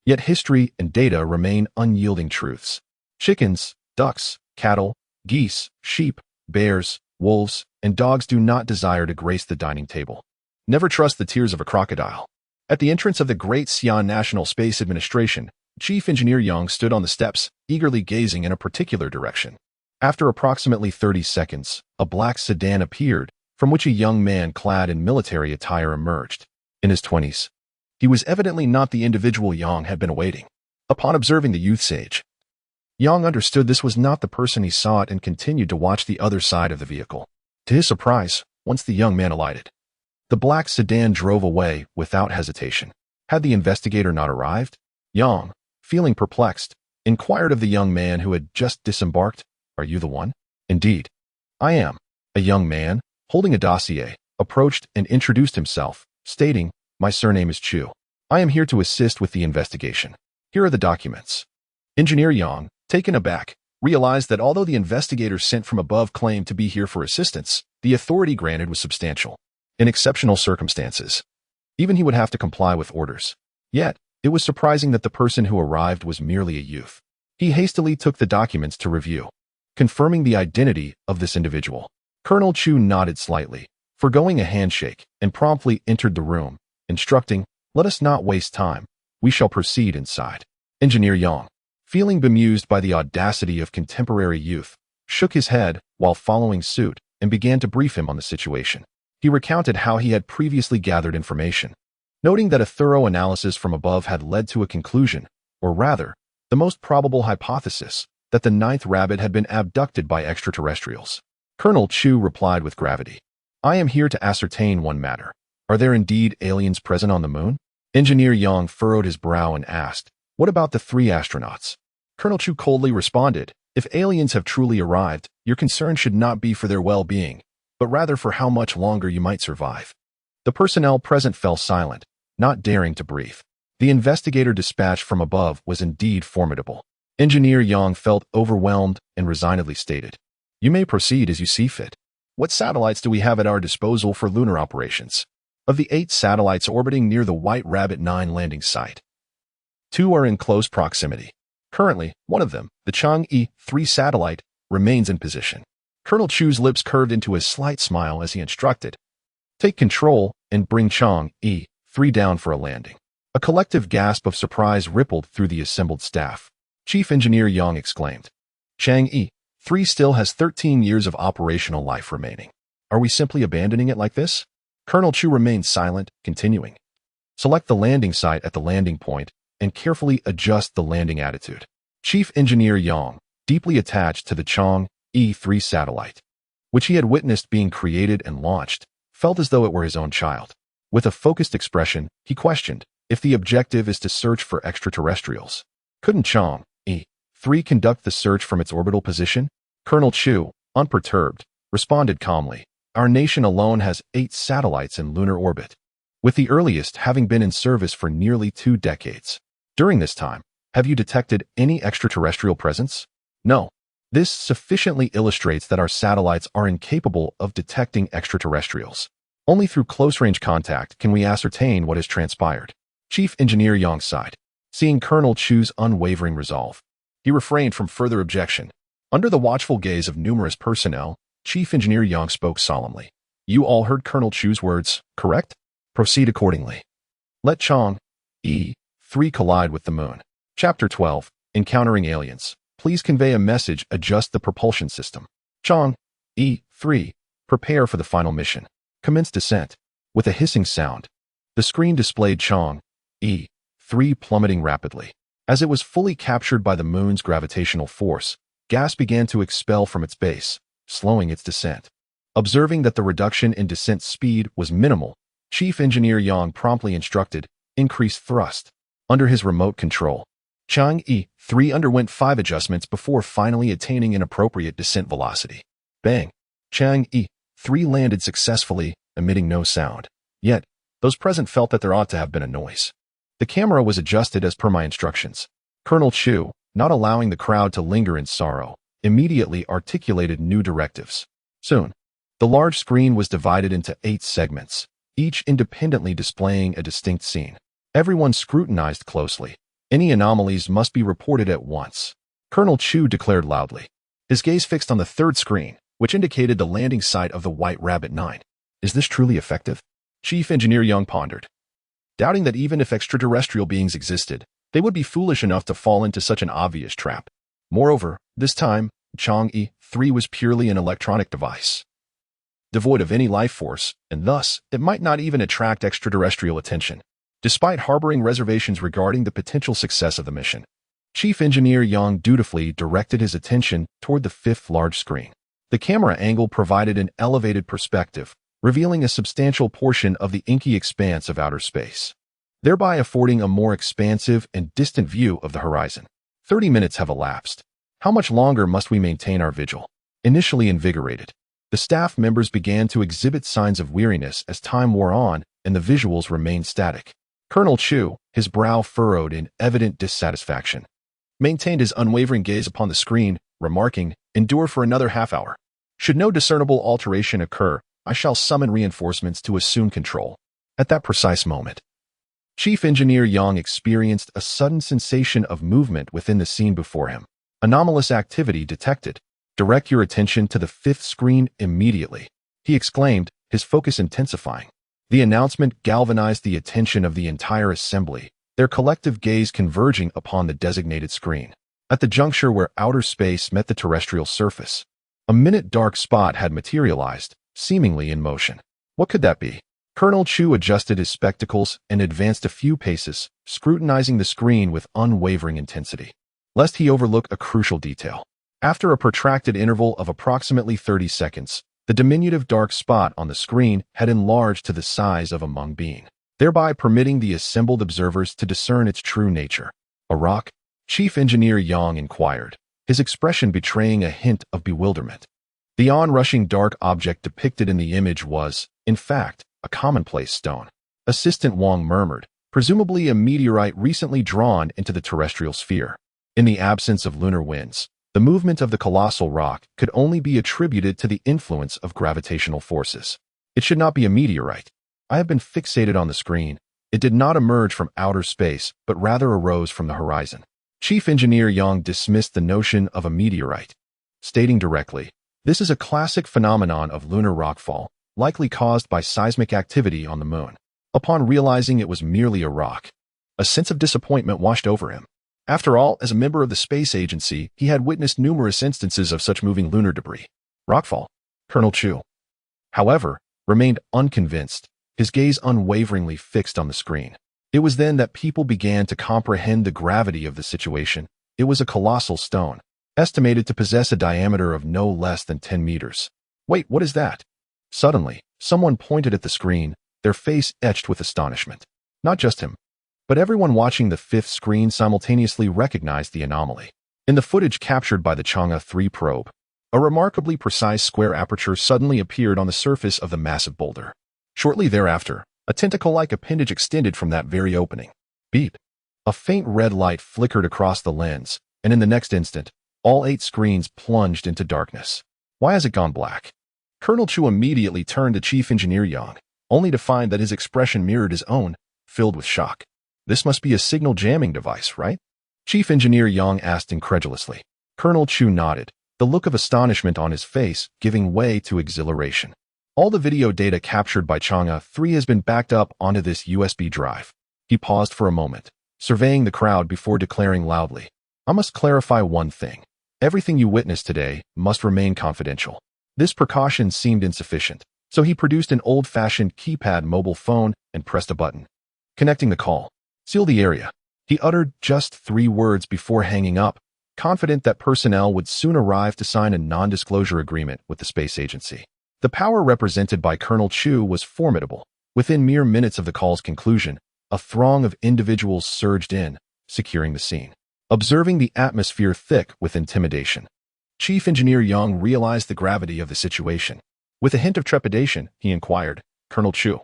Yet history and data remain unyielding truths. Chickens, ducks, cattle, geese, sheep, bears, wolves, and dogs do not desire to grace the dining table. Never trust the tears of a crocodile. At the entrance of the Great Xi'an National Space Administration, Chief Engineer Yang stood on the steps, eagerly gazing in a particular direction. After approximately 30 seconds, a black sedan appeared, from which a young man clad in military attire emerged. In his 20s. He was evidently not the individual Yang had been awaiting. Upon observing the youth's age, Yang understood this was not the person he sought and continued to watch the other side of the vehicle. To his surprise, once the young man alighted, the black sedan drove away without hesitation. Had the investigator not arrived? Yang, feeling perplexed, inquired of the young man who had just disembarked, "Are you the one?" "Indeed, I am." A young man, holding a dossier, approached and introduced himself, stating, "My surname is Chu. I am here to assist with the investigation. Here are the documents." Engineer Yang, taken aback, realized that although the investigator sent from above claimed to be here for assistance, the authority granted was substantial. In exceptional circumstances, even he would have to comply with orders. Yet, it was surprising that the person who arrived was merely a youth. He hastily took the documents to review, confirming the identity of this individual. Colonel Chu nodded slightly, forgoing a handshake, and promptly entered the room, instructing, "Let us not waste time. We shall proceed inside." Engineer Yang, feeling bemused by the audacity of contemporary youth, shook his head while following suit and began to brief him on the situation. He recounted how he had previously gathered information, noting that a thorough analysis from above had led to a conclusion, or rather, the most probable hypothesis, that the 9th rabbit had been abducted by extraterrestrials. Colonel Chu replied with gravity, "I am here to ascertain one matter. Are there indeed aliens present on the moon?" Engineer Yang furrowed his brow and asked, "What about the 3 astronauts?" Colonel Chu coldly responded, "If aliens have truly arrived, your concern should not be for their well-being, but rather for how much longer you might survive." The personnel present fell silent, not daring to breathe. The investigator dispatched from above was indeed formidable. Engineer Yang felt overwhelmed and resignedly stated, "You may proceed as you see fit. What satellites do we have at our disposal for lunar operations?" Of the 8 satellites orbiting near the White Rabbit 9 landing site, 2 are in close proximity. Currently, one of them, the Chang'e 3 satellite, remains in position. Colonel Chu's lips curved into a slight smile as he instructed, "Take control and bring Chang'e 3 down for a landing." A collective gasp of surprise rippled through the assembled staff. Chief Engineer Yang exclaimed, "Chang'e 3 still has 13 years of operational life remaining. Are we simply abandoning it like this?" Colonel Chu remained silent, continuing, "Select the landing site at the landing point and carefully adjust the landing attitude." Chief Engineer Yang, deeply attached to the Chang'e 3 satellite, which he had witnessed being created and launched, felt as though it were his own child. With a focused expression, he questioned, "If the objective is to search for extraterrestrials, couldn't Chang'e 3 conduct the search from its orbital position?" Colonel Chu, unperturbed, responded calmly, our nation alone has 8 satellites in lunar orbit, with the earliest having been in service for nearly 2 decades. During this time, have you detected any extraterrestrial presence? No. This sufficiently illustrates that our satellites are incapable of detecting extraterrestrials. Only through close-range contact can we ascertain what has transpired. Chief Engineer Yang sighed, seeing Colonel Chu's unwavering resolve. He refrained from further objection. Under the watchful gaze of numerous personnel, Chief Engineer Yang spoke solemnly. You all heard Colonel Chu's words, correct? Proceed accordingly. Let Chang'e-3 collide with the moon. Chapter 12, Encountering Aliens. Please convey a message, adjust the propulsion system. Chang'e-3, prepare for the final mission. Commence descent. With a hissing sound, the screen displayed Chang'e-3 plummeting rapidly. As it was fully captured by the moon's gravitational force, gas began to expel from its base, slowing its descent. Observing that the reduction in descent speed was minimal, Chief Engineer Yang promptly instructed, increase thrust. Under his remote control, Chang'e-3 underwent 5 adjustments before finally attaining an appropriate descent velocity. Bang! Chang'e-3 landed successfully, emitting no sound. Yet, those present felt that there ought to have been a noise. The camera was adjusted as per my instructions. Colonel Chu, not allowing the crowd to linger in sorrow, immediately articulated new directives. Soon, the large screen was divided into 8 segments, each independently displaying a distinct scene. Everyone scrutinized closely. Any anomalies must be reported at once. Colonel Chu declared loudly, his gaze fixed on the 3rd screen, which indicated the landing site of the White Rabbit 9. Is this truly effective? Chief Engineer Yang pondered, doubting that even if extraterrestrial beings existed, they would be foolish enough to fall into such an obvious trap. Moreover, this time, Chang'e-3 was purely an electronic device, devoid of any life force, and thus, it might not even attract extraterrestrial attention. Despite harboring reservations regarding the potential success of the mission, Chief Engineer Yang dutifully directed his attention toward the 5th large screen. The camera angle provided an elevated perspective, revealing a substantial portion of the inky expanse of outer space, thereby affording a more expansive and distant view of the horizon. 30 minutes have elapsed. How much longer must we maintain our vigil? Initially invigorated, the staff members began to exhibit signs of weariness as time wore on and the visuals remained static. Colonel Chu, his brow furrowed in evident dissatisfaction, maintained his unwavering gaze upon the screen, remarking, endure for another half hour. Should no discernible alteration occur, I shall summon reinforcements to assume control. At that precise moment, Chief Engineer Yang experienced a sudden sensation of movement within the scene before him. Anomalous activity detected. Direct your attention to the 5th screen immediately, he exclaimed, his focus intensifying. The announcement galvanized the attention of the entire assembly, their collective gaze converging upon the designated screen. At the juncture where outer space met the terrestrial surface, a minute dark spot had materialized, seemingly in motion. What could that be? Colonel Chu adjusted his spectacles and advanced a few paces, scrutinizing the screen with unwavering intensity, lest he overlook a crucial detail. After a protracted interval of approximately 30 seconds, the diminutive dark spot on the screen had enlarged to the size of a mung bean, thereby permitting the assembled observers to discern its true nature. A rock? Chief Engineer Yang inquired, his expression betraying a hint of bewilderment. The onrushing dark object depicted in the image was, in fact, a commonplace stone. Assistant Wang murmured, presumably a meteorite recently drawn into the terrestrial sphere. In the absence of lunar winds, the movement of the colossal rock could only be attributed to the influence of gravitational forces. It should not be a meteorite. I have been fixated on the screen. It did not emerge from outer space, but rather arose from the horizon. Chief Engineer Yang dismissed the notion of a meteorite, stating directly, this is a classic phenomenon of lunar rockfall, likely caused by seismic activity on the moon. Upon realizing it was merely a rock, a sense of disappointment washed over him. After all, as a member of the space agency, he had witnessed numerous instances of such moving lunar debris. Rockfall. Colonel Chu, however, remained unconvinced, his gaze unwaveringly fixed on the screen. It was then that people began to comprehend the gravity of the situation. It was a colossal stone, estimated to possess a diameter of no less than 10 meters. Wait, what is that? Suddenly, someone pointed at the screen, their face etched with astonishment. Not just him, but everyone watching the 5th screen simultaneously recognized the anomaly. In the footage captured by the Chang'e-3 probe, A remarkably precise square aperture suddenly appeared on the surface of the massive boulder. Shortly thereafter, a tentacle-like appendage extended from that very opening. Beep. A faint red light flickered across the lens, and in the next instant, all 8 screens plunged into darkness. Why has it gone black? Colonel Chu immediately turned to Chief Engineer Yang, only to find that his expression mirrored his own, filled with shock. This must be a signal jamming device, right? Chief Engineer Yang asked incredulously. Colonel Chu nodded, the look of astonishment on his face giving way to exhilaration. All the video data captured by Chang'e 3 has been backed up onto this USB drive. He paused for a moment, surveying the crowd before declaring loudly, I must clarify one thing. Everything you witnessed today must remain confidential. This precaution seemed insufficient, so he produced an old-fashioned keypad mobile phone and pressed a button. Connecting the call. Seal the area. He uttered just 3 words before hanging up, confident that personnel would soon arrive to sign a non-disclosure agreement with the space agency. The power represented by Colonel Chu was formidable. Within mere minutes of the call's conclusion, a throng of individuals surged in, securing the scene, observing the atmosphere thick with intimidation. Chief Engineer Yang realized the gravity of the situation. With a hint of trepidation, he inquired, Colonel Chu,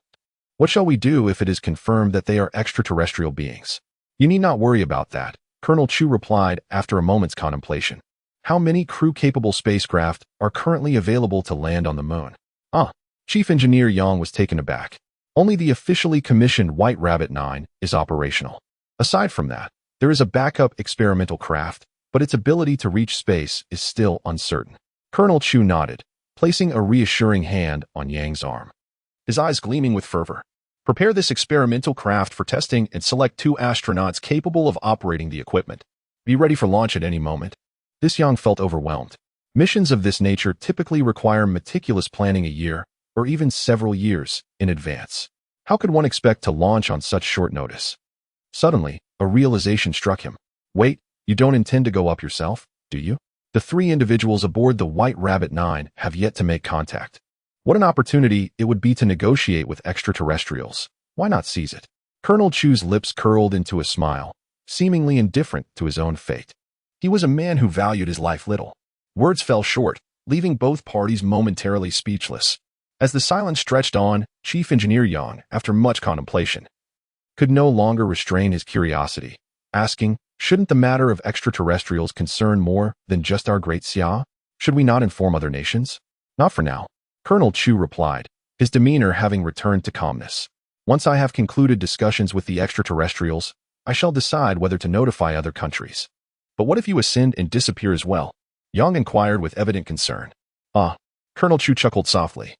what shall we do if it is confirmed that they are extraterrestrial beings? You need not worry about that, Colonel Chu replied after a moment's contemplation. How many crew-capable spacecraft are currently available to land on the moon? Chief Engineer Yang was taken aback. Only the officially commissioned White Rabbit 9 is operational. Aside from that, there is a backup experimental craft, but its ability to reach space is still uncertain. Colonel Chu nodded, placing a reassuring hand on Yang's arm, his eyes gleaming with fervor. Prepare this experimental craft for testing and select 2 astronauts capable of operating the equipment. Be ready for launch at any moment. This Yang felt overwhelmed. Missions of this nature typically require meticulous planning a year, or even several years, in advance. How could one expect to launch on such short notice? Suddenly, a realization struck him. Wait, you don't intend to go up yourself, do you? The 3 individuals aboard the White Rabbit 9 have yet to make contact. What an opportunity it would be to negotiate with extraterrestrials. Why not seize it? Colonel Chu's lips curled into a smile, seemingly indifferent to his own fate. He was a man who valued his life little. Words fell short, leaving both parties momentarily speechless. As the silence stretched on, Chief Engineer Yang, after much contemplation, could no longer restrain his curiosity, asking, shouldn't the matter of extraterrestrials concern more than just our great Xia? Should we not inform other nations? Not for now, Colonel Chu replied, his demeanor having returned to calmness. Once I have concluded discussions with the extraterrestrials, I shall decide whether to notify other countries. But what if you ascend and disappear as well? Yang inquired with evident concern. Colonel Chu chuckled softly.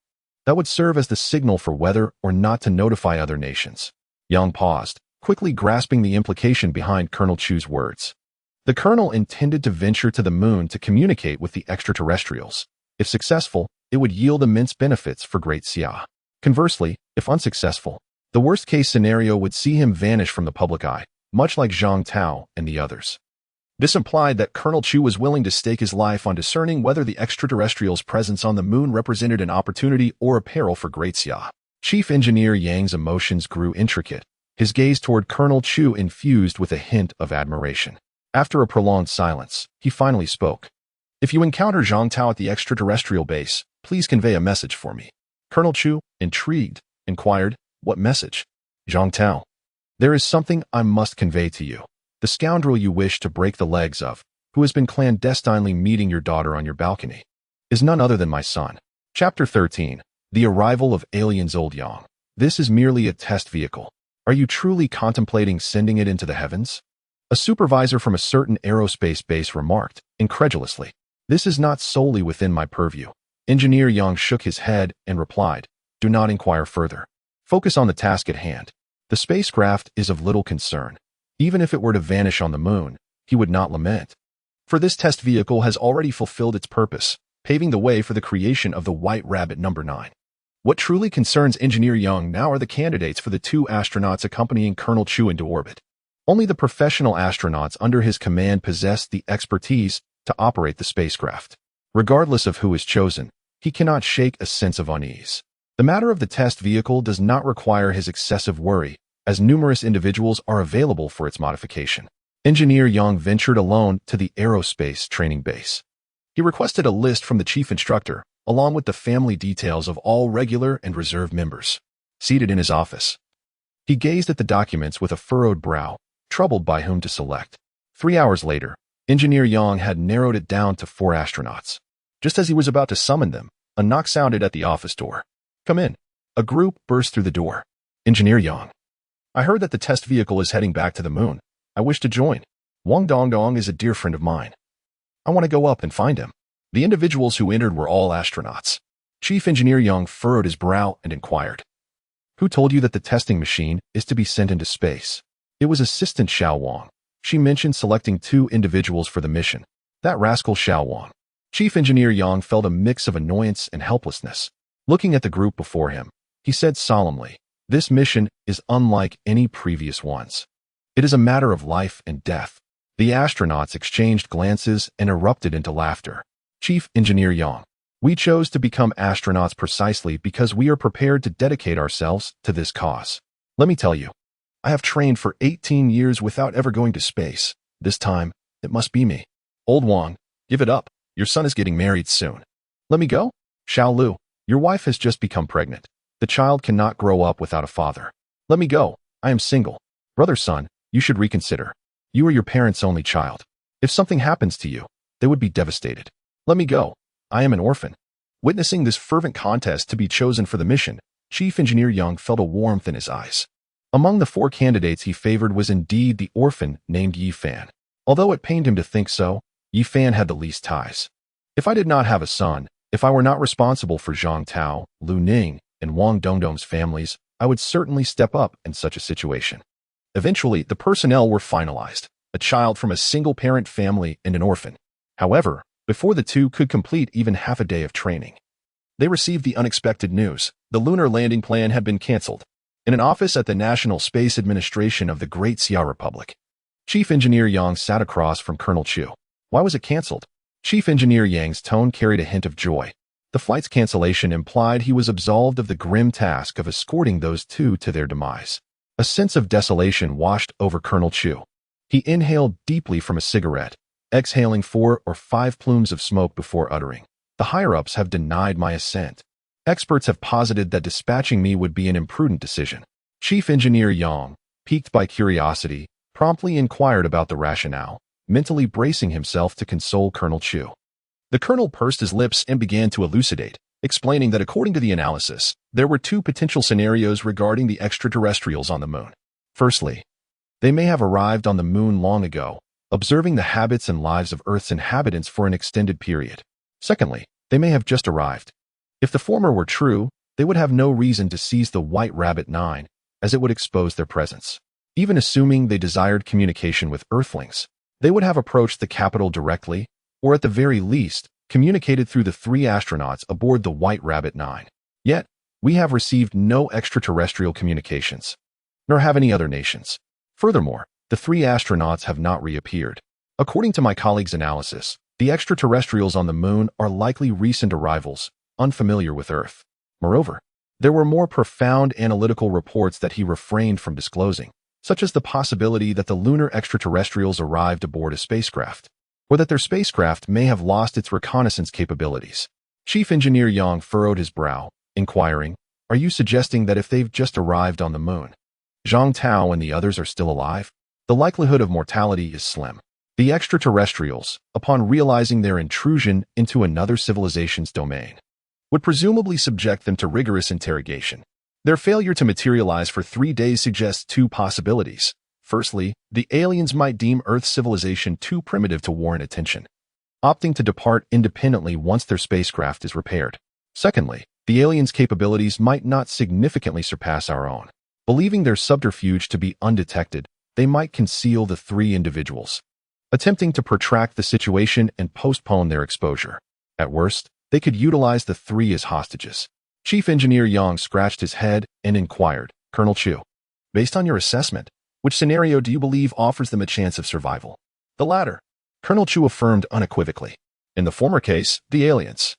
That would serve as the signal for whether or not to notify other nations. Yang paused, quickly grasping the implication behind Colonel Chu's words. The colonel intended to venture to the moon to communicate with the extraterrestrials. If successful, it would yield immense benefits for Great Xia. Conversely, if unsuccessful, the worst-case scenario would see him vanish from the public eye, much like Zhang Tao and the others. This implied that Colonel Chu was willing to stake his life on discerning whether the extraterrestrials' presence on the moon represented an opportunity or a peril for Great Xia. Chief Engineer Yang's emotions grew intricate, his gaze toward Colonel Chu infused with a hint of admiration. After a prolonged silence, he finally spoke. If you encounter Zhang Tao at the extraterrestrial base, please convey a message for me. Colonel Chu, intrigued, inquired, what message? Zhang Tao. There is something I must convey to you. The scoundrel you wish to break the legs of, who has been clandestinely meeting your daughter on your balcony, is none other than my son. Chapter 13. The Arrival of Aliens. Old Yang. This is merely a test vehicle. Are you truly contemplating sending it into the heavens? A supervisor from a certain aerospace base remarked, incredulously. This is not solely within my purview. Engineer Yang shook his head and replied, do not inquire further. Focus on the task at hand. The spacecraft is of little concern. Even if it were to vanish on the moon, he would not lament. For this test vehicle has already fulfilled its purpose, paving the way for the creation of the White Rabbit number 9. What truly concerns Engineer Yang now are the candidates for the 2 astronauts accompanying Colonel Chu into orbit. Only the professional astronauts under his command possess the expertise to operate the spacecraft. Regardless of who is chosen, he cannot shake a sense of unease. The matter of the test vehicle does not require his excessive worry, as numerous individuals are available for its modification. Engineer Yang ventured alone to the aerospace training base. He requested a list from the chief instructor, along with the family details of all regular and reserve members. Seated in his office, he gazed at the documents with a furrowed brow, troubled by whom to select. 3 hours later, Engineer Yang had narrowed it down to 4 astronauts. Just as he was about to summon them, a knock sounded at the office door. "Come in." A group burst through the door. "Engineer Yang, I heard that the test vehicle is heading back to the moon. I wish to join. Wang Dongdong is a dear friend of mine. I want to go up and find him." The individuals who entered were all astronauts. Chief Engineer Yang furrowed his brow and inquired, "Who told you that the testing machine is to be sent into space?" It was Assistant Xiao Wang. She mentioned selecting 2 individuals for the mission. That rascal Xiao Wang. Chief Engineer Yang felt a mix of annoyance and helplessness. Looking at the group before him, he said solemnly, "This mission is unlike any previous ones. It is a matter of life and death." The astronauts exchanged glances and erupted into laughter. Chief Engineer Yang, we chose to become astronauts precisely because we are prepared to dedicate ourselves to this cause. Let me tell you, I have trained for 18 years without ever going to space. This time, it must be me. Old Wang, give it up. Your son is getting married soon. Let me go? Xiao Lu, your wife has just become pregnant. The child cannot grow up without a father. Let me go. I am single. Brother son, you should reconsider. You are your parents' only child. If something happens to you, they would be devastated. Let me go. I am an orphan. Witnessing this fervent contest to be chosen for the mission, Chief Engineer Yang felt a warmth in his eyes. Among the 4 candidates he favored was indeed the orphan named Yi Fan. Although it pained him to think so, Yi Fan had the least ties. If I did not have a son, if I were not responsible for Zhang Tao, Lu Ning, and Wang Dongdong's families, I would certainly step up in such a situation. Eventually, the personnel were finalized, a child from a single-parent family and an orphan. However, before the 2 could complete even half a day of training, they received the unexpected news. The lunar landing plan had been cancelled. In an office at the National Space Administration of the Great Xia Republic, Chief Engineer Yang sat across from Colonel Chu. Why was it cancelled? Chief Engineer Yang's tone carried a hint of joy. The flight's cancellation implied he was absolved of the grim task of escorting those 2 to their demise. A sense of desolation washed over Colonel Chu. He inhaled deeply from a cigarette, exhaling 4 or 5 plumes of smoke before uttering, "The higher-ups have denied my assent. Experts have posited that dispatching me would be an imprudent decision." Chief Engineer Yang, piqued by curiosity, promptly inquired about the rationale, mentally bracing himself to console Colonel Chu. The colonel pursed his lips and began to elucidate, explaining that according to the analysis, there were 2 potential scenarios regarding the extraterrestrials on the moon. Firstly, they may have arrived on the moon long ago, observing the habits and lives of Earth's inhabitants for an extended period. Secondly, they may have just arrived. If the former were true, they would have no reason to seize the White Rabbit 9, as it would expose their presence. Even assuming they desired communication with Earthlings, they would have approached the capital directly, or at the very least, communicated through the 3 astronauts aboard the White Rabbit 9. Yet, we have received no extraterrestrial communications, nor have any other nations. Furthermore, the 3 astronauts have not reappeared. According to my colleague's analysis, the extraterrestrials on the moon are likely recent arrivals, unfamiliar with Earth. Moreover, there were more profound analytical reports that he refrained from disclosing, such as the possibility that the lunar extraterrestrials arrived aboard a spacecraft, or that their spacecraft may have lost its reconnaissance capabilities. Chief Engineer Yang furrowed his brow, inquiring, "Are you suggesting that if they've just arrived on the moon, Zhang Tao and the others are still alive? The likelihood of mortality is slim. The extraterrestrials, upon realizing their intrusion into another civilization's domain, would presumably subject them to rigorous interrogation. Their failure to materialize for 3 days suggests 2 possibilities. Firstly, the aliens might deem Earth's civilization too primitive to warrant attention, opting to depart independently once their spacecraft is repaired. Secondly, the aliens' capabilities might not significantly surpass our own. Believing their subterfuge to be undetected, they might conceal the 3 individuals, attempting to protract the situation and postpone their exposure. At worst, they could utilize the 3 as hostages." Chief Engineer Yang scratched his head and inquired, "Colonel Chu, based on your assessment, which scenario do you believe offers them a chance of survival?" "The latter," Colonel Chu affirmed unequivocally. "In the former case, the aliens,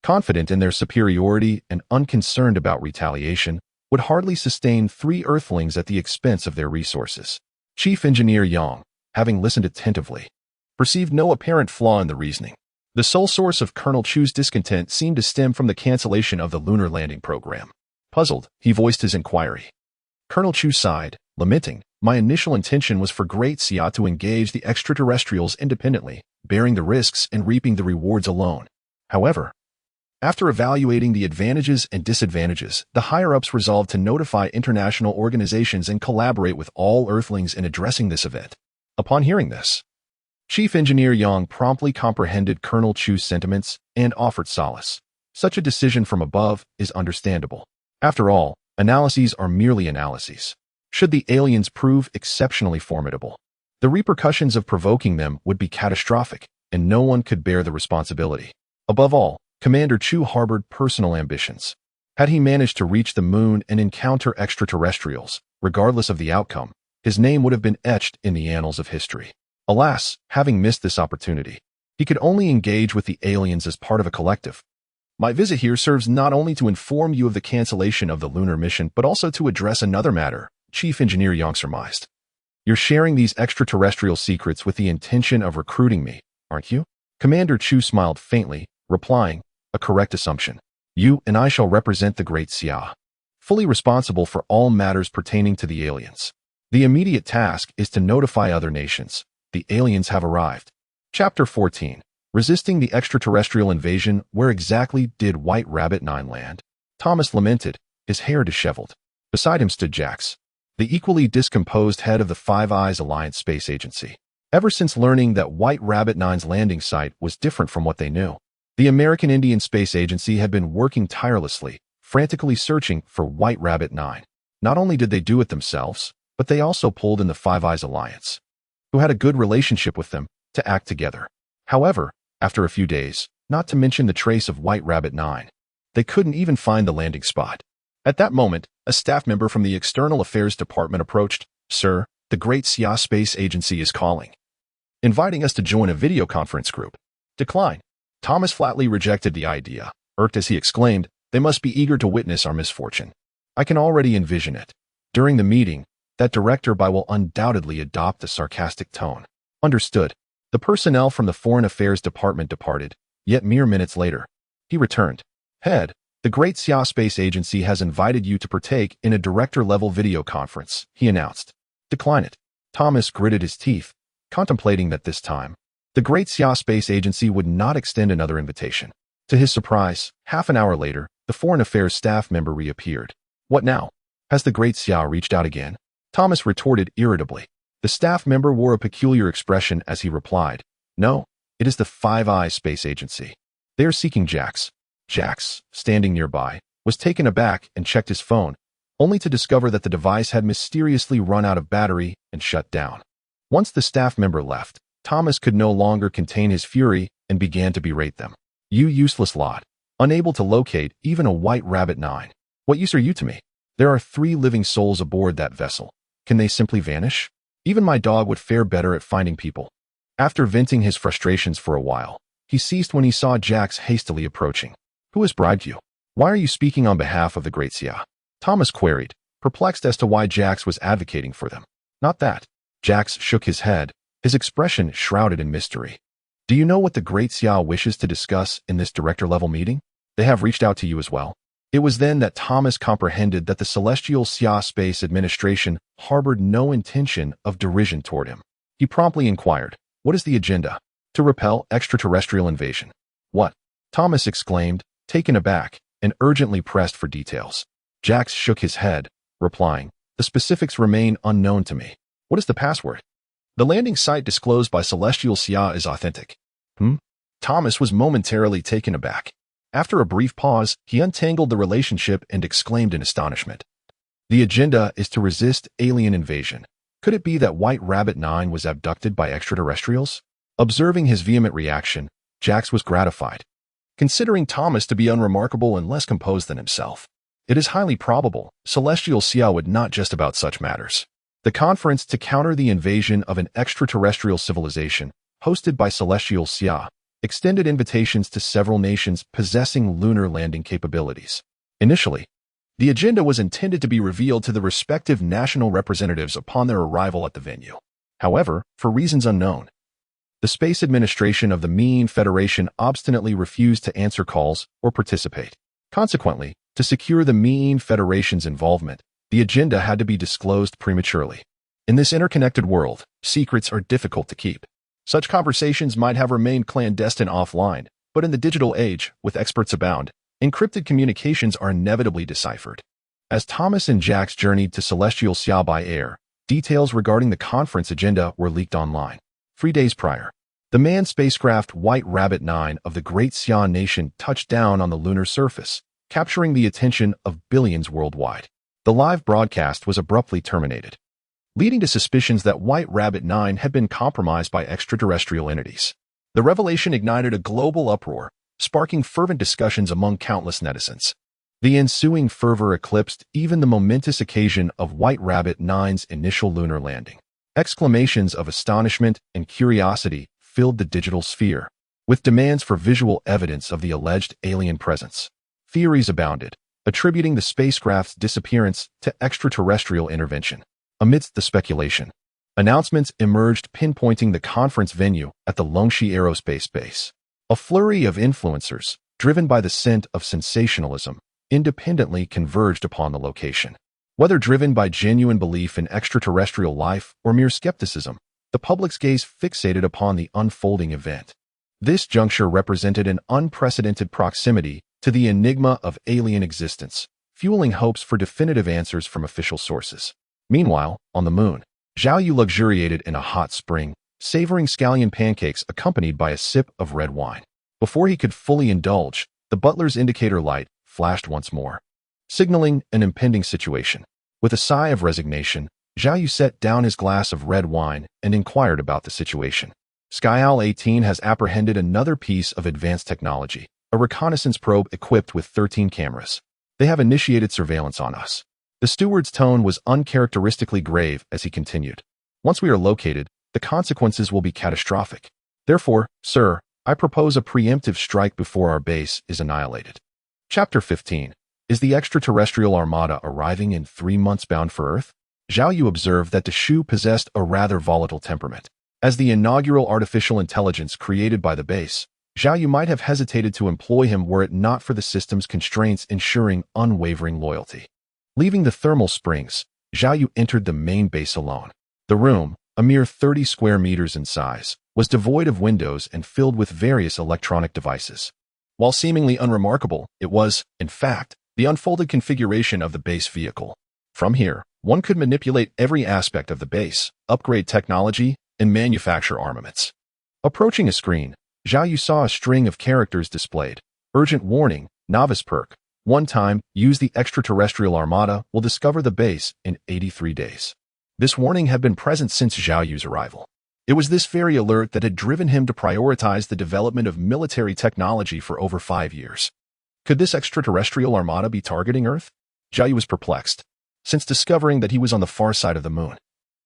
confident in their superiority and unconcerned about retaliation, would hardly sustain 3 Earthlings at the expense of their resources." Chief Engineer Yang, having listened attentively, perceived no apparent flaw in the reasoning. The sole source of Colonel Chu's discontent seemed to stem from the cancellation of the lunar landing program. Puzzled, he voiced his inquiry. Colonel Chu sighed, lamenting, "My initial intention was for Great Xia to engage the extraterrestrials independently, bearing the risks and reaping the rewards alone. However, after evaluating the advantages and disadvantages, the higher-ups resolved to notify international organizations and collaborate with all Earthlings in addressing this event." Upon hearing this, Chief Engineer Yang promptly comprehended Colonel Chu's sentiments and offered solace. Such a decision from above is understandable. After all, analyses are merely analyses. Should the aliens prove exceptionally formidable, the repercussions of provoking them would be catastrophic, and no one could bear the responsibility. Above all, Commander Chu harbored personal ambitions. Had he managed to reach the moon and encounter extraterrestrials, regardless of the outcome, his name would have been etched in the annals of history. Alas, having missed this opportunity, he could only engage with the aliens as part of a collective. My visit here serves not only to inform you of the cancellation of the lunar mission, but also to address another matter, Chief Engineer Yang surmised. You're sharing these extraterrestrial secrets with the intention of recruiting me, aren't you? Commander Chu smiled faintly, replying, "A correct assumption. You and I shall represent the Great Xia, fully responsible for all matters pertaining to the aliens. The immediate task is to notify other nations. The aliens have arrived." Chapter 14. Resisting the extraterrestrial invasion. Where exactly did White Rabbit 9 land? Thomas lamented, his hair disheveled. Beside him stood Jax, the equally discomposed head of the Five Eyes Alliance Space Agency. Ever since learning that White Rabbit 9's landing site was different from what they knew, the American Indian Space Agency had been working tirelessly, frantically searching for White Rabbit 9. Not only did they do it themselves, but they also pulled in the Five Eyes Alliance, who had a good relationship with them, to act together. However, after a few days, not to mention the trace of White Rabbit 9, they couldn't even find the landing spot. At that moment, a staff member from the External Affairs Department approached. "Sir, the Great Xia Space Agency is calling, inviting us to join a video conference group." Decline. Thomas flatly rejected the idea, irked as he exclaimed, "They must be eager to witness our misfortune. I can already envision it." During the meeting, that director will undoubtedly adopt a sarcastic tone. Understood. The personnel from the Foreign Affairs Department departed, yet mere minutes later, he returned. "Head, the Great Xia Space Agency has invited you to partake in a director-level video conference," he announced. "Decline it." Thomas gritted his teeth, contemplating that this time, the Great Xia Space Agency would not extend another invitation. To his surprise, half an hour later, the Foreign Affairs staff member reappeared. "What now? Has the Great Xia reached out again?" Thomas retorted irritably. The staff member wore a peculiar expression as he replied, "No, it is the Five Eyes Space Agency. They are seeking Jax." Jax, standing nearby, was taken aback and checked his phone, only to discover that the device had mysteriously run out of battery and shut down. Once the staff member left, Thomas could no longer contain his fury and began to berate them. "You useless lot, unable to locate even a White Rabbit 9. What use are you to me? There are 3 living souls aboard that vessel. Can they simply vanish? Even my dog would fare better at finding people." After venting his frustrations for a while, he ceased when he saw Jax hastily approaching. "Who has bribed you? Why are you speaking on behalf of the Great Xia?" Thomas queried, perplexed as to why Jax was advocating for them. "Not that." Jax shook his head, his expression shrouded in mystery. "Do you know what the Great Xia wishes to discuss in this director-level meeting? They have reached out to you as well." It was then that Thomas comprehended that the Celestial Xia Space Administration harbored no intention of derision toward him. He promptly inquired, "What is the agenda?" "To repel extraterrestrial invasion." "What?" Thomas exclaimed, taken aback, and urgently pressed for details. Jax shook his head, replying, "The specifics remain unknown to me." "What is the password?" "The landing site disclosed by Celestial Xia is authentic." Thomas was momentarily taken aback. After a brief pause, he untangled the relationship and exclaimed in astonishment, "The agenda is to resist alien invasion. Could it be that White Rabbit 9 was abducted by extraterrestrials?" Observing his vehement reaction, Jax was gratified. Considering Thomas to be unremarkable and less composed than himself, it is highly probable Celestial Xia would not jest about such matters. The conference to counter the invasion of an extraterrestrial civilization, hosted by Celestial Xia, extended invitations to several nations possessing lunar landing capabilities. Initially, the agenda was intended to be revealed to the respective national representatives upon their arrival at the venue. However, for reasons unknown, The Space Administration of the Mean Federation obstinately refused to answer calls or participate. Consequently, to secure the Mean Federation's involvement, the agenda had to be disclosed prematurely. In this interconnected world, secrets are difficult to keep. Such conversations might have remained clandestine offline, but in the digital age, with experts abound, encrypted communications are inevitably deciphered. As Thomas and Jax journeyed to celestial Xiao by air, details regarding the conference agenda were leaked online. 3 days prior, the manned spacecraft White Rabbit 9 of the Great Xian Nation touched down on the lunar surface, capturing the attention of billions worldwide. The live broadcast was abruptly terminated, leading to suspicions that White Rabbit 9 had been compromised by extraterrestrial entities. The revelation ignited a global uproar, sparking fervent discussions among countless netizens. The ensuing fervor eclipsed even the momentous occasion of White Rabbit 9's initial lunar landing. Exclamations of astonishment and curiosity filled the digital sphere, with demands for visual evidence of the alleged alien presence. Theories abounded, attributing the spacecraft's disappearance to extraterrestrial intervention. Amidst the speculation, announcements emerged pinpointing the conference venue at the Longxi Aerospace Base. A flurry of influencers, driven by the scent of sensationalism, independently converged upon the location. Whether driven by genuine belief in extraterrestrial life or mere skepticism, the public's gaze fixated upon the unfolding event. This juncture represented an unprecedented proximity to the enigma of alien existence, fueling hopes for definitive answers from official sources. Meanwhile, on the moon, Zhao Yu luxuriated in a hot spring, savoring scallion pancakes accompanied by a sip of red wine. Before he could fully indulge, the butler's indicator light flashed once more, signaling an impending situation. With a sigh of resignation, Zhao Yu set down his glass of red wine and inquired about the situation. SkyOwl 18 has apprehended another piece of advanced technology, a reconnaissance probe equipped with 13 cameras. They have initiated surveillance on us. The steward's tone was uncharacteristically grave as he continued. Once we are located, the consequences will be catastrophic. Therefore, sir, I propose a preemptive strike before our base is annihilated. Chapter 15. Is the extraterrestrial armada arriving in 3 months bound for Earth? Zhao Yu observed that Deshu possessed a rather volatile temperament. As the inaugural artificial intelligence created by the base, Zhao Yu might have hesitated to employ him were it not for the system's constraints ensuring unwavering loyalty. Leaving the thermal springs, Zhao Yu entered the main base alone. The room, a mere 30 square meters in size, was devoid of windows and filled with various electronic devices. While seemingly unremarkable, it was, in fact, the unfolded configuration of the base vehicle. From here, one could manipulate every aspect of the base, upgrade technology, and manufacture armaments. Approaching a screen, Zhao Yu saw a string of characters displayed. Urgent warning, novice perk. One time, use the extraterrestrial armada will discover the base in 83 days. This warning had been present since Zhao Yu's arrival. It was this very alert that had driven him to prioritize the development of military technology for over 5 years. Could this extraterrestrial armada be targeting Earth? Zhao Yu was perplexed, since discovering that he was on the far side of the moon.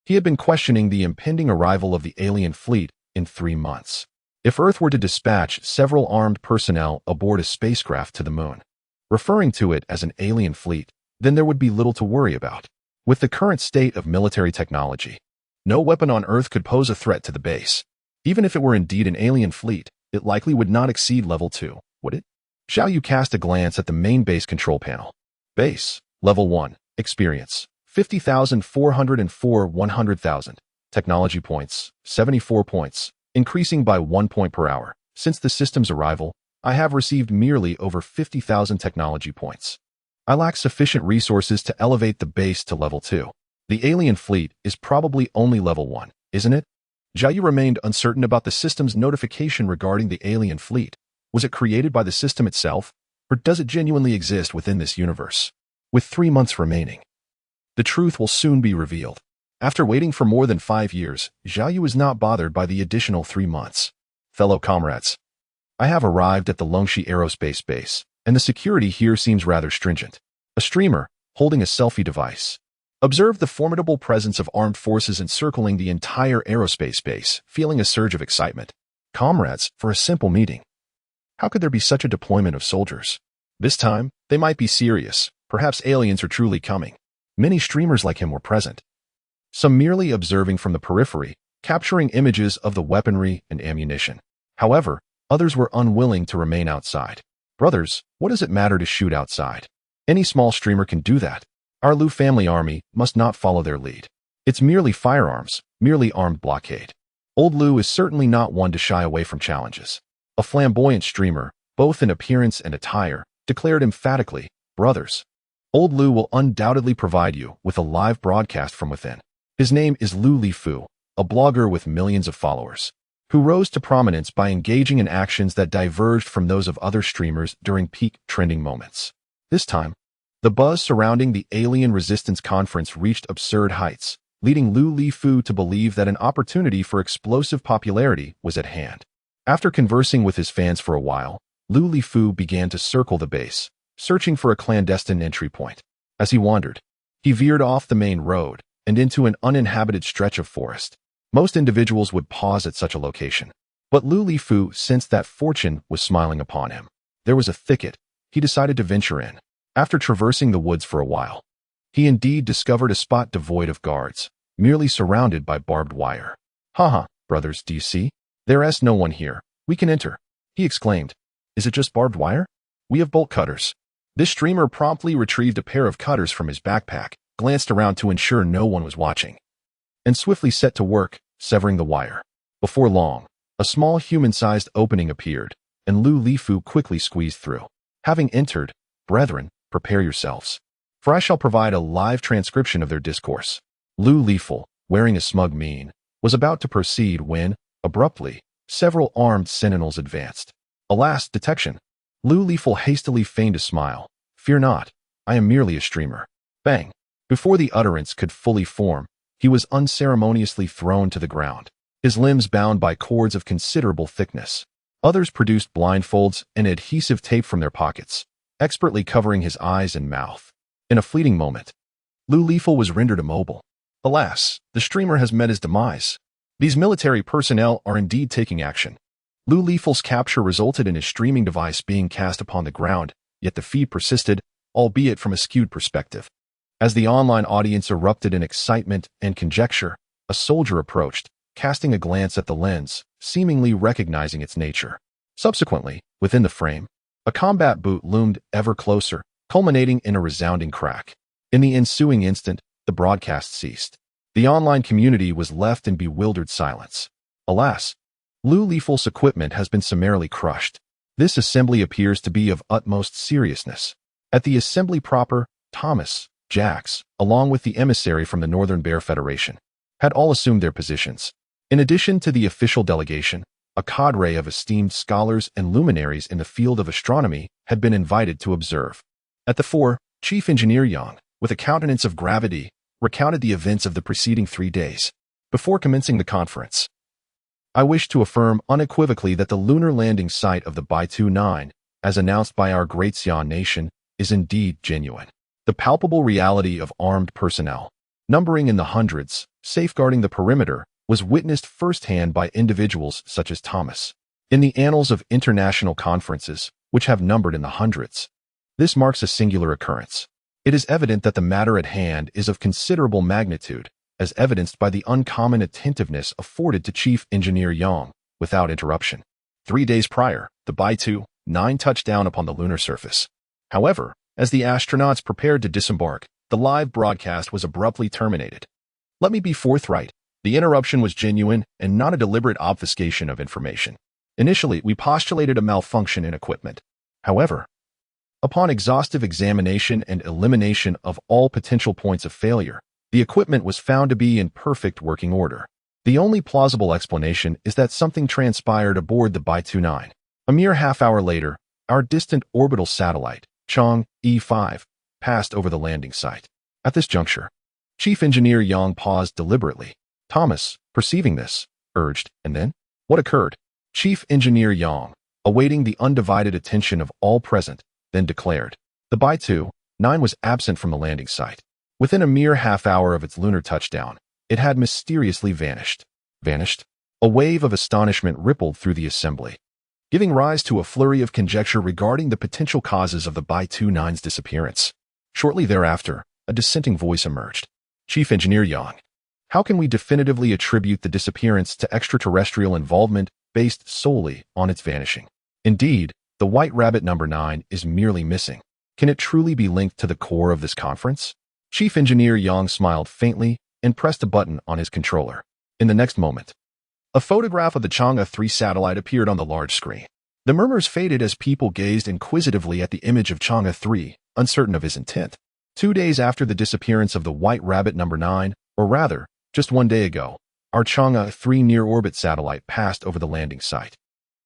He had been questioning the impending arrival of the alien fleet in 3 months. If Earth were to dispatch several armed personnel aboard a spacecraft to the moon, referring to it as an alien fleet, then there would be little to worry about. With the current state of military technology, no weapon on Earth could pose a threat to the base. Even if it were indeed an alien fleet, it likely would not exceed level 2, would it? Zhao Yu cast a glance at the main base control panel. Base, level 1, experience, 50,404 100,000. Technology points, 74 points, increasing by 1 point per hour. Since the system's arrival, I have received merely over 50,000 technology points. I lack sufficient resources to elevate the base to level 2. The alien fleet is probably only level 1, isn't it? Zhao Yu remained uncertain about the system's notification regarding the alien fleet. Was it created by the system itself, or does it genuinely exist within this universe? With 3 months remaining, the truth will soon be revealed. After waiting for more than 5 years, Zhao Yu was not bothered by the additional 3 months. Fellow comrades, I have arrived at the Longxi Aerospace Base, and the security here seems rather stringent. A streamer, holding a selfie device, observed the formidable presence of armed forces encircling the entire aerospace base, feeling a surge of excitement. Comrades, for a simple meeting. How could there be such a deployment of soldiers? This time, they might be serious. Perhaps aliens are truly coming. Many streamers like him were present. Some merely observing from the periphery, capturing images of the weaponry and ammunition. However, others were unwilling to remain outside. Brothers, what does it matter to shoot outside? Any small streamer can do that. Our Lu family army must not follow their lead. It's merely firearms, merely armed blockade. Old Lu is certainly not one to shy away from challenges. A flamboyant streamer, both in appearance and attire, declared emphatically, brothers, Old Lu will undoubtedly provide you with a live broadcast from within. His name is Lu Lifu, a blogger with millions of followers, who rose to prominence by engaging in actions that diverged from those of other streamers during peak trending moments. This time, the buzz surrounding the Alien Resistance Conference reached absurd heights, leading Lu Lifu to believe that an opportunity for explosive popularity was at hand. After conversing with his fans for a while, Lu Lifu began to circle the base, searching for a clandestine entry point. As he wandered, he veered off the main road and into an uninhabited stretch of forest. Most individuals would pause at such a location, but Lu Lifu sensed that fortune was smiling upon him. There was a thicket. He decided to venture in. After traversing the woods for a while, he indeed discovered a spot devoid of guards, merely surrounded by barbed wire. Haha, brothers, do you see? There's no one here. We can enter, he exclaimed. Is it just barbed wire? We have bolt cutters. This streamer promptly retrieved a pair of cutters from his backpack, glanced around to ensure no one was watching, and swiftly set to work, severing the wire. Before long, a small human-sized opening appeared, and Lu Lifu quickly squeezed through. Having entered, brethren, prepare yourselves, for I shall provide a live transcription of their discourse. Lu Lifu, wearing a smug mien, was about to proceed when, abruptly, several armed sentinels advanced. Alas, detection! Lu Lifu hastily feigned a smile. Fear not, I am merely a streamer. Bang! Before the utterance could fully form, he was unceremoniously thrown to the ground, his limbs bound by cords of considerable thickness. Others produced blindfolds and adhesive tape from their pockets, expertly covering his eyes and mouth. In a fleeting moment, Lu Lifu was rendered immobile. Alas, the streamer has met his demise. These military personnel are indeed taking action. Lu Lifu's capture resulted in his streaming device being cast upon the ground, yet the feed persisted, albeit from a skewed perspective. As the online audience erupted in excitement and conjecture, a soldier approached, casting a glance at the lens, seemingly recognizing its nature. Subsequently, within the frame, a combat boot loomed ever closer, culminating in a resounding crack. In the ensuing instant, the broadcast ceased. The online community was left in bewildered silence. Alas, Lu Lifu's equipment has been summarily crushed. This assembly appears to be of utmost seriousness. At the assembly proper, Thomas, Jax, along with the emissary from the Northern Bear Federation, had all assumed their positions. In addition to the official delegation, a cadre of esteemed scholars and luminaries in the field of astronomy had been invited to observe. At the fore, Chief Engineer Yang, with a countenance of gravity, recounted the events of the preceding 3 days. Before commencing the conference, I wish to affirm unequivocally that the lunar landing site of the Bai-29, as announced by our great Xian nation, is indeed genuine. The palpable reality of armed personnel, numbering in the hundreds, safeguarding the perimeter, was witnessed firsthand by individuals such as Thomas. In the annals of international conferences, which have numbered in the hundreds, this marks a singular occurrence. It is evident that the matter at hand is of considerable magnitude, as evidenced by the uncommon attentiveness afforded to Chief Engineer Yang, without interruption. 3 days prior, the Bai-29 touched down upon the lunar surface. However, as the astronauts prepared to disembark, the live broadcast was abruptly terminated. Let me be forthright. The interruption was genuine and not a deliberate obfuscation of information. Initially, we postulated a malfunction in equipment. However, upon exhaustive examination and elimination of all potential points of failure, the equipment was found to be in perfect working order. The only plausible explanation is that something transpired aboard the Bai-29. A mere half-hour later, our distant orbital satellite, Chang'e-5, passed over the landing site. At this juncture, Chief Engineer Yang paused deliberately. Thomas, perceiving this, urged, and then? What occurred? Chief Engineer Yang, awaiting the undivided attention of all present, then declared. The Bai-29 was absent from the landing site. Within a mere half-hour of its lunar touchdown, it had mysteriously vanished. Vanished? A wave of astonishment rippled through the assembly, giving rise to a flurry of conjecture regarding the potential causes of the Bai-29's disappearance. Shortly thereafter, a dissenting voice emerged. Chief Engineer Yang, How can we definitively attribute the disappearance to extraterrestrial involvement based solely on its vanishing? Indeed, the White Rabbit number 9 is merely missing. Can it truly be linked to the core of this conference? Chief Engineer Yang smiled faintly and pressed a button on his controller. In the next moment, a photograph of the Chang'e 3 satellite appeared on the large screen. The murmurs faded as people gazed inquisitively at the image of Chang'e 3, uncertain of his intent. 2 days after the disappearance of the White Rabbit number 9, or rather, just 1 day ago, our Chang'e 3 near-orbit satellite passed over the landing site.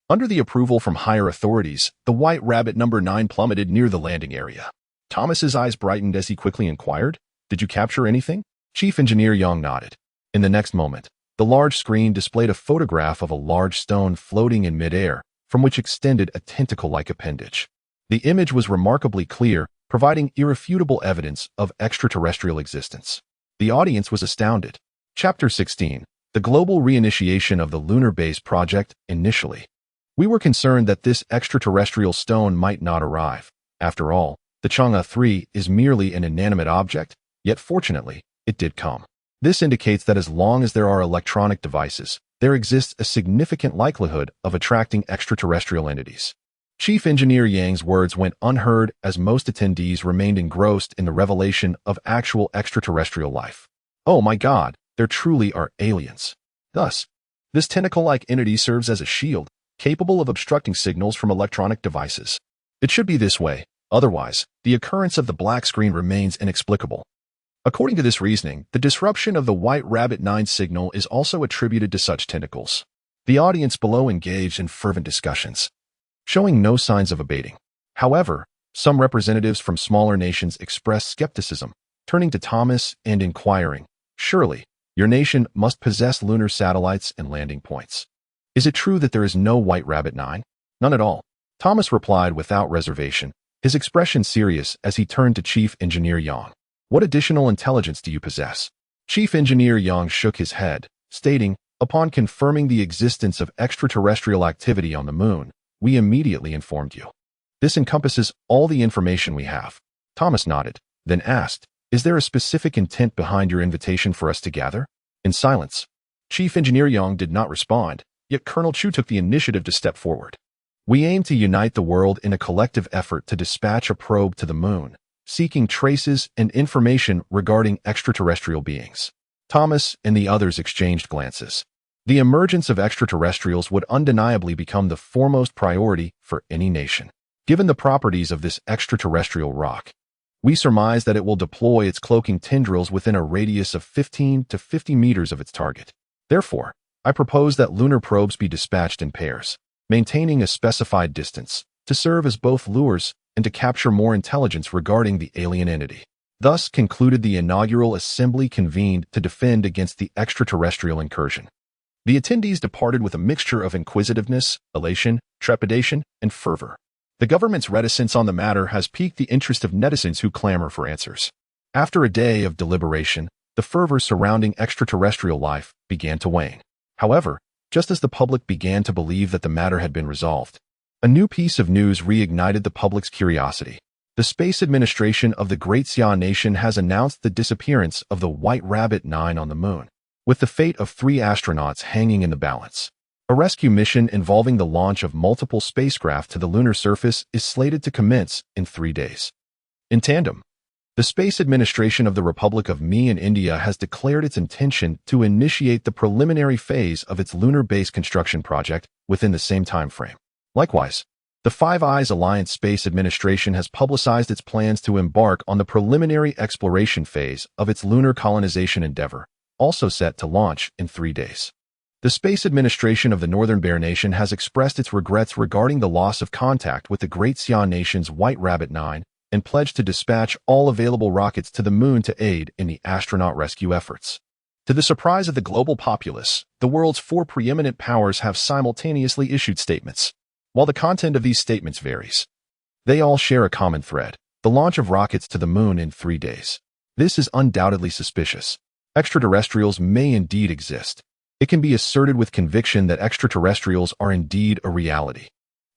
Under the approval from higher authorities, the White Rabbit number 9 plummeted near the landing area. Thomas's eyes brightened as he quickly inquired, "Did you capture anything?" Chief Engineer Yang nodded. In the next moment, the large screen displayed a photograph of a large stone floating in midair, from which extended a tentacle-like appendage. The image was remarkably clear, providing irrefutable evidence of extraterrestrial existence. The audience was astounded. Chapter 16. The Global Reinitiation of the Lunar Base Project. Initially, we were concerned that this extraterrestrial stone might not arrive. After all, the Chang'e 3 is merely an inanimate object, yet fortunately, it did come. This indicates that as long as there are electronic devices, there exists a significant likelihood of attracting extraterrestrial entities. Chief Engineer Yang's words went unheard as most attendees remained engrossed in the revelation of actual extraterrestrial life. Oh my God, there truly are aliens. Thus, this tentacle-like entity serves as a shield, capable of obstructing signals from electronic devices. It should be this way, otherwise, the occurrence of the black screen remains inexplicable. According to this reasoning, the disruption of the White Rabbit 9 signal is also attributed to such tentacles. The audience below engaged in fervent discussions, showing no signs of abating. However, some representatives from smaller nations expressed skepticism, turning to Thomas and inquiring, "Surely, your nation must possess lunar satellites and landing points. Is it true that there is no White Rabbit 9? None at all." Thomas replied without reservation, his expression serious as he turned to Chief Engineer Yang. "What additional intelligence do you possess?" Chief Engineer Yang shook his head, stating, "Upon confirming the existence of extraterrestrial activity on the moon, we immediately informed you. This encompasses all the information we have." Thomas nodded, then asked, "Is there a specific intent behind your invitation for us to gather?" In silence, Chief Engineer Yang did not respond, yet Colonel Chu took the initiative to step forward. "We aim to unite the world in a collective effort to dispatch a probe to the moon, seeking traces and information regarding extraterrestrial beings." Thomas and the others exchanged glances. The emergence of extraterrestrials would undeniably become the foremost priority for any nation. Given the properties of this extraterrestrial rock, we surmise that it will deploy its cloaking tendrils within a radius of 15 to 50 meters of its target. Therefore, I propose that lunar probes be dispatched in pairs, maintaining a specified distance, to serve as both lures and to capture more intelligence regarding the alien entity. Thus concluded the inaugural assembly convened to defend against the extraterrestrial incursion. The attendees departed with a mixture of inquisitiveness, elation, trepidation, and fervor. The government's reticence on the matter has piqued the interest of netizens who clamor for answers. After a day of deliberation, the fervor surrounding extraterrestrial life began to wane. However, just as the public began to believe that the matter had been resolved, a new piece of news reignited the public's curiosity. The Space Administration of the Great Xia Nation has announced the disappearance of the White Rabbit 9 on the moon, with the fate of 3 astronauts hanging in the balance. A rescue mission involving the launch of multiple spacecraft to the lunar surface is slated to commence in 3 days. In tandem, the Space Administration of the Republic of Mii in India has declared its intention to initiate the preliminary phase of its lunar base construction project within the same time frame. Likewise, the Five Eyes Alliance Space Administration has publicized its plans to embark on the preliminary exploration phase of its lunar colonization endeavor, also set to launch in 3 days. The Space Administration of the Northern Bear Nation has expressed its regrets regarding the loss of contact with the Great Xia Nation's White Rabbit 9 and pledged to dispatch all available rockets to the moon to aid in the astronaut rescue efforts. To the surprise of the global populace, the world's 4 preeminent powers have simultaneously issued statements. While the content of these statements varies, they all share a common thread: the launch of rockets to the moon in 3 days. This is undoubtedly suspicious. Extraterrestrials may indeed exist. It can be asserted with conviction that extraterrestrials are indeed a reality.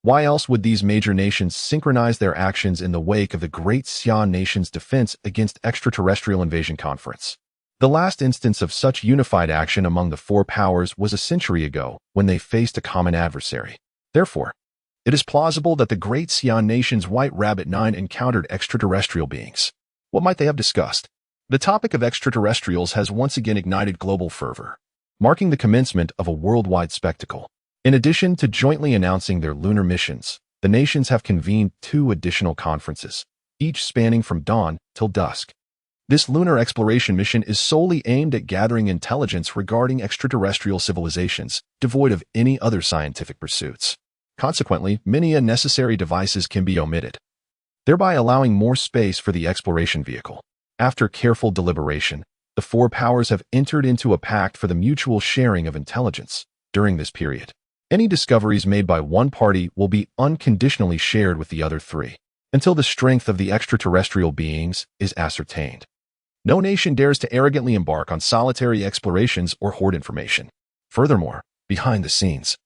Why else would these major nations synchronize their actions in the wake of the Great Xia Nation's defense against extraterrestrial invasion conference? The last instance of such unified action among the four powers was a century ago when they faced a common adversary. Therefore, it is plausible that the Great Xia nation's White Rabbit 9 encountered extraterrestrial beings. What might they have discussed? The topic of extraterrestrials has once again ignited global fervor, marking the commencement of a worldwide spectacle. In addition to jointly announcing their lunar missions, the nations have convened 2 additional conferences, each spanning from dawn till dusk. This lunar exploration mission is solely aimed at gathering intelligence regarding extraterrestrial civilizations, devoid of any other scientific pursuits. Consequently, many unnecessary devices can be omitted, thereby allowing more space for the exploration vehicle. After careful deliberation, the four powers have entered into a pact for the mutual sharing of intelligence during this period. Any discoveries made by one party will be unconditionally shared with the other 3, until the strength of the extraterrestrial beings is ascertained. No nation dares to arrogantly embark on solitary explorations or hoard information. Furthermore, behind the scenes,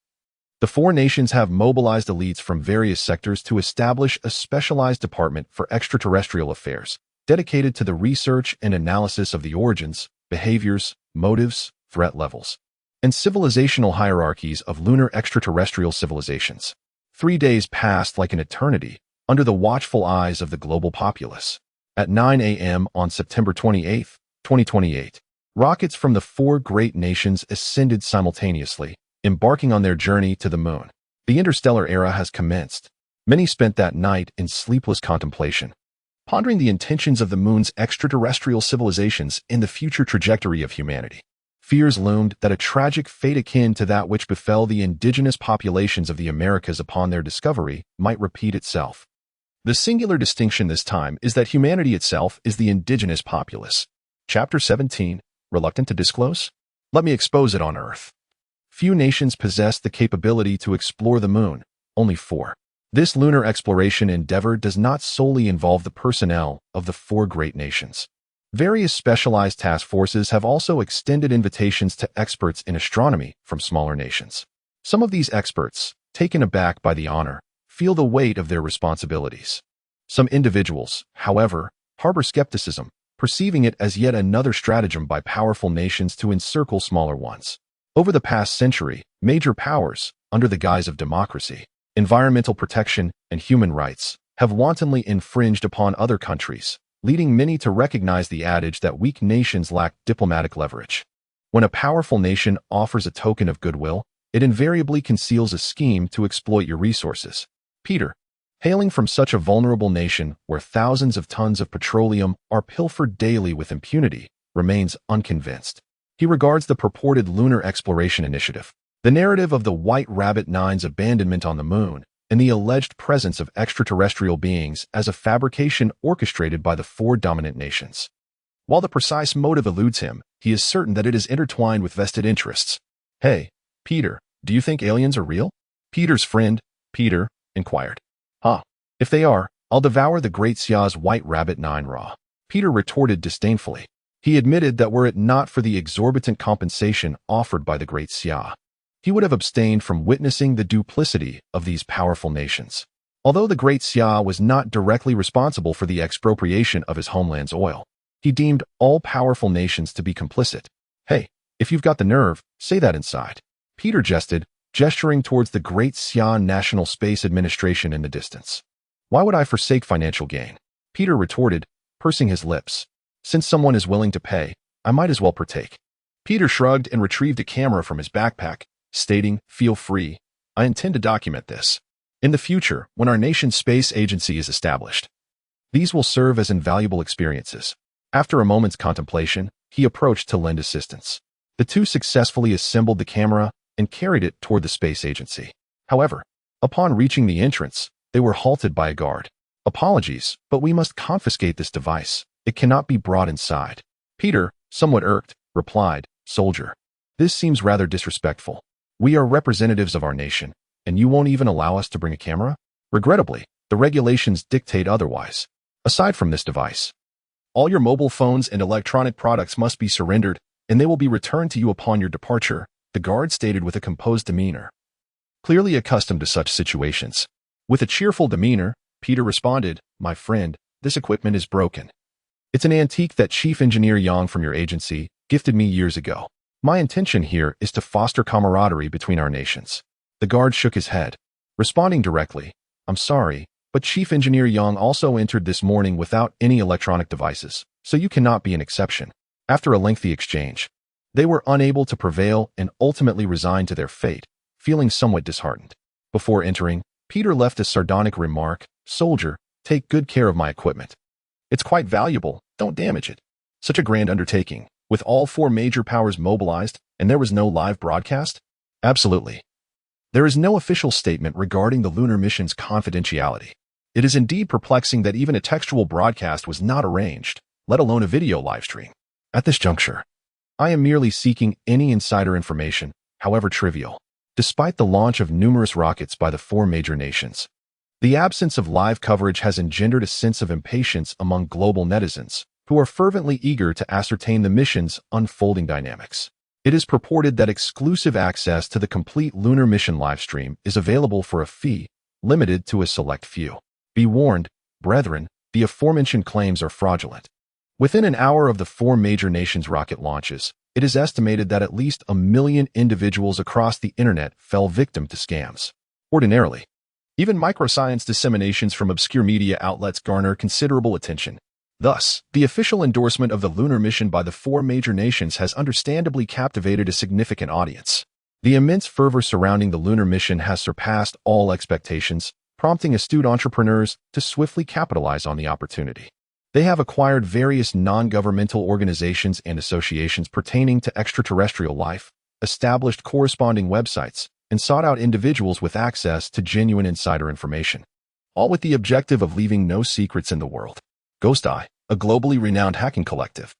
the 4 nations have mobilized elites from various sectors to establish a specialized department for extraterrestrial affairs, dedicated to the research and analysis of the origins, behaviors, motives, threat levels, and civilizational hierarchies of lunar extraterrestrial civilizations. 3 days passed like an eternity under the watchful eyes of the global populace. At 9 a.m. on September 28, 2028, rockets from the 4 great nations ascended simultaneously, embarking on their journey to the moon. The interstellar era has commenced. Many spent that night in sleepless contemplation, pondering the intentions of the moon's extraterrestrial civilizations in the future trajectory of humanity. Fears loomed that a tragic fate akin to that which befell the indigenous populations of the Americas upon their discovery might repeat itself. The singular distinction this time is that humanity itself is the indigenous populace. Chapter 17, reluctant to disclose? Let me expose it on Earth. Few nations possess the capability to explore the moon, only 4. This lunar exploration endeavor does not solely involve the personnel of the 4 great nations. Various specialized task forces have also extended invitations to experts in astronomy from smaller nations. Some of these experts, taken aback by the honor, feel the weight of their responsibilities. Some individuals, however, harbor skepticism, perceiving it as yet another stratagem by powerful nations to encircle smaller ones. Over the past century, major powers, under the guise of democracy, environmental protection, and human rights, have wantonly infringed upon other countries, leading many to recognize the adage that weak nations lack diplomatic leverage. When a powerful nation offers a token of goodwill, it invariably conceals a scheme to exploit your resources. Peter, hailing from such a vulnerable nation where thousands of tons of petroleum are pilfered daily with impunity, remains unconvinced. He regards the purported lunar exploration initiative, the narrative of the White Rabbit 9's abandonment on the moon, and the alleged presence of extraterrestrial beings as a fabrication orchestrated by the 4 dominant nations. While the precise motive eludes him, he is certain that it is intertwined with vested interests. Hey, Peter, do you think aliens are real? Peter's friend, Peter, inquired. If they are, I'll devour the Great Xia's White Rabbit 9 raw. Peter retorted disdainfully. He admitted that were it not for the exorbitant compensation offered by the Great Xia, he would have abstained from witnessing the duplicity of these powerful nations. Although the Great Xia was not directly responsible for the expropriation of his homeland's oil, he deemed all powerful nations to be complicit. Hey, if you've got the nerve, say that inside. Peter jested, gesturing towards the Great Xia National Space Administration in the distance. Why would I forsake financial gain? Peter retorted, pursing his lips. Since someone is willing to pay, I might as well partake. Peter shrugged and retrieved a camera from his backpack, stating, "Feel free. I intend to document this. In the future, when our nation's space agency is established, these will serve as invaluable experiences." After a moment's contemplation, he approached to lend assistance. The 2 successfully assembled the camera and carried it toward the space agency. However, upon reaching the entrance, they were halted by a guard. "Apologies, but we must confiscate this device. It cannot be brought inside." Peter, somewhat irked, replied, "Soldier, this seems rather disrespectful. We are representatives of our nation, and you won't even allow us to bring a camera? Regrettably, the regulations dictate otherwise. Aside from this device, all your mobile phones and electronic products must be surrendered, and they will be returned to you upon your departure," the guard stated with a composed demeanor. Clearly accustomed to such situations, with a cheerful demeanor, Peter responded, "My friend, this equipment is broken. It's an antique that Chief Engineer Yang from your agency gifted me years ago. My intention here is to foster camaraderie between our nations. The guard shook his head, responding directly, I'm sorry, but Chief Engineer Yang also entered this morning without any electronic devices, so you cannot be an exception. After a lengthy exchange, they were unable to prevail and ultimately resigned to their fate, feeling somewhat disheartened. Before entering, Peter left a sardonic remark, Soldier, take good care of my equipment. It's quite valuable, don't damage it. Such a grand undertaking, with all four major powers mobilized, and there was no live broadcast? Absolutely. There is no official statement regarding the lunar mission's confidentiality. It is indeed perplexing that even a textual broadcast was not arranged, let alone a video livestream. At this juncture, I am merely seeking any insider information, however trivial. Despite the launch of numerous rockets by the four major nations, the absence of live coverage has engendered a sense of impatience among global netizens, who are fervently eager to ascertain the mission's unfolding dynamics. It is purported that exclusive access to the complete lunar mission livestream is available for a fee, limited to a select few. Be warned, brethren, the aforementioned claims are fraudulent. Within an hour of the four major nations' rocket launches, it is estimated that at least 1 million individuals across the internet fell victim to scams. Ordinarily, even microscience disseminations from obscure media outlets garner considerable attention. Thus, the official endorsement of the lunar mission by the four major nations has understandably captivated a significant audience. The immense fervor surrounding the lunar mission has surpassed all expectations, prompting astute entrepreneurs to swiftly capitalize on the opportunity. They have acquired various non-governmental organizations and associations pertaining to extraterrestrial life, established corresponding websites, and sought out individuals with access to genuine insider information, all with the objective of leaving no secrets in the world. GhostEye, a globally renowned hacking collective,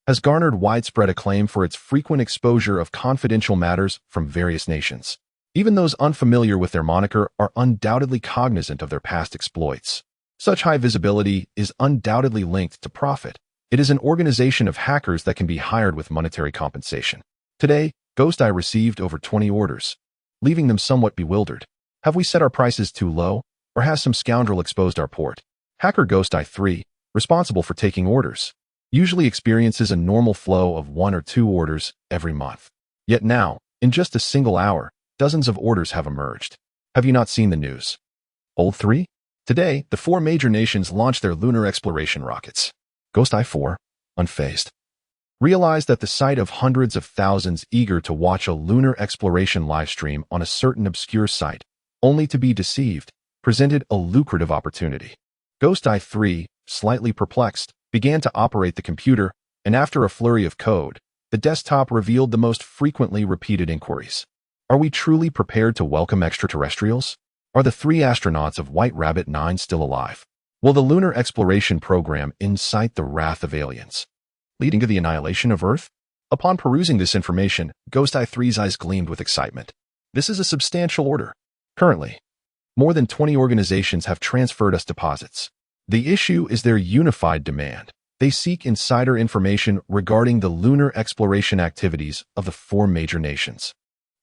has garnered widespread acclaim for its frequent exposure of confidential matters from various nations. Even those unfamiliar with their moniker are undoubtedly cognizant of their past exploits. Such high visibility is undoubtedly linked to profit. It is an organization of hackers that can be hired with monetary compensation. Today, GhostEye received over 20 orders, leaving them somewhat bewildered. Have we set our prices too low, or has some scoundrel exposed our port? Hacker GhostEye 3, responsible for taking orders, usually experiences a normal flow of 1 or 2 orders every month. Yet now, in just a single hour, dozens of orders have emerged. Have you not seen the news? Old 3? Today, the four major nations launched their lunar exploration rockets. GhostEye 4, unfazed, realized that the sight of hundreds of thousands eager to watch a lunar exploration livestream on a certain obscure site, only to be deceived, presented a lucrative opportunity. GhostEye 3, slightly perplexed, began to operate the computer, and after a flurry of code, the desktop revealed the most frequently repeated inquiries. Are we truly prepared to welcome extraterrestrials? Are the 3 astronauts of White Rabbit 9 still alive? Will the lunar exploration program incite the wrath of aliens, leading to the annihilation of Earth? Upon perusing this information, GhostEye 3's eyes gleamed with excitement. This is a substantial order. Currently, more than 20 organizations have transferred us deposits. The issue is their unified demand. They seek insider information regarding the lunar exploration activities of the four major nations.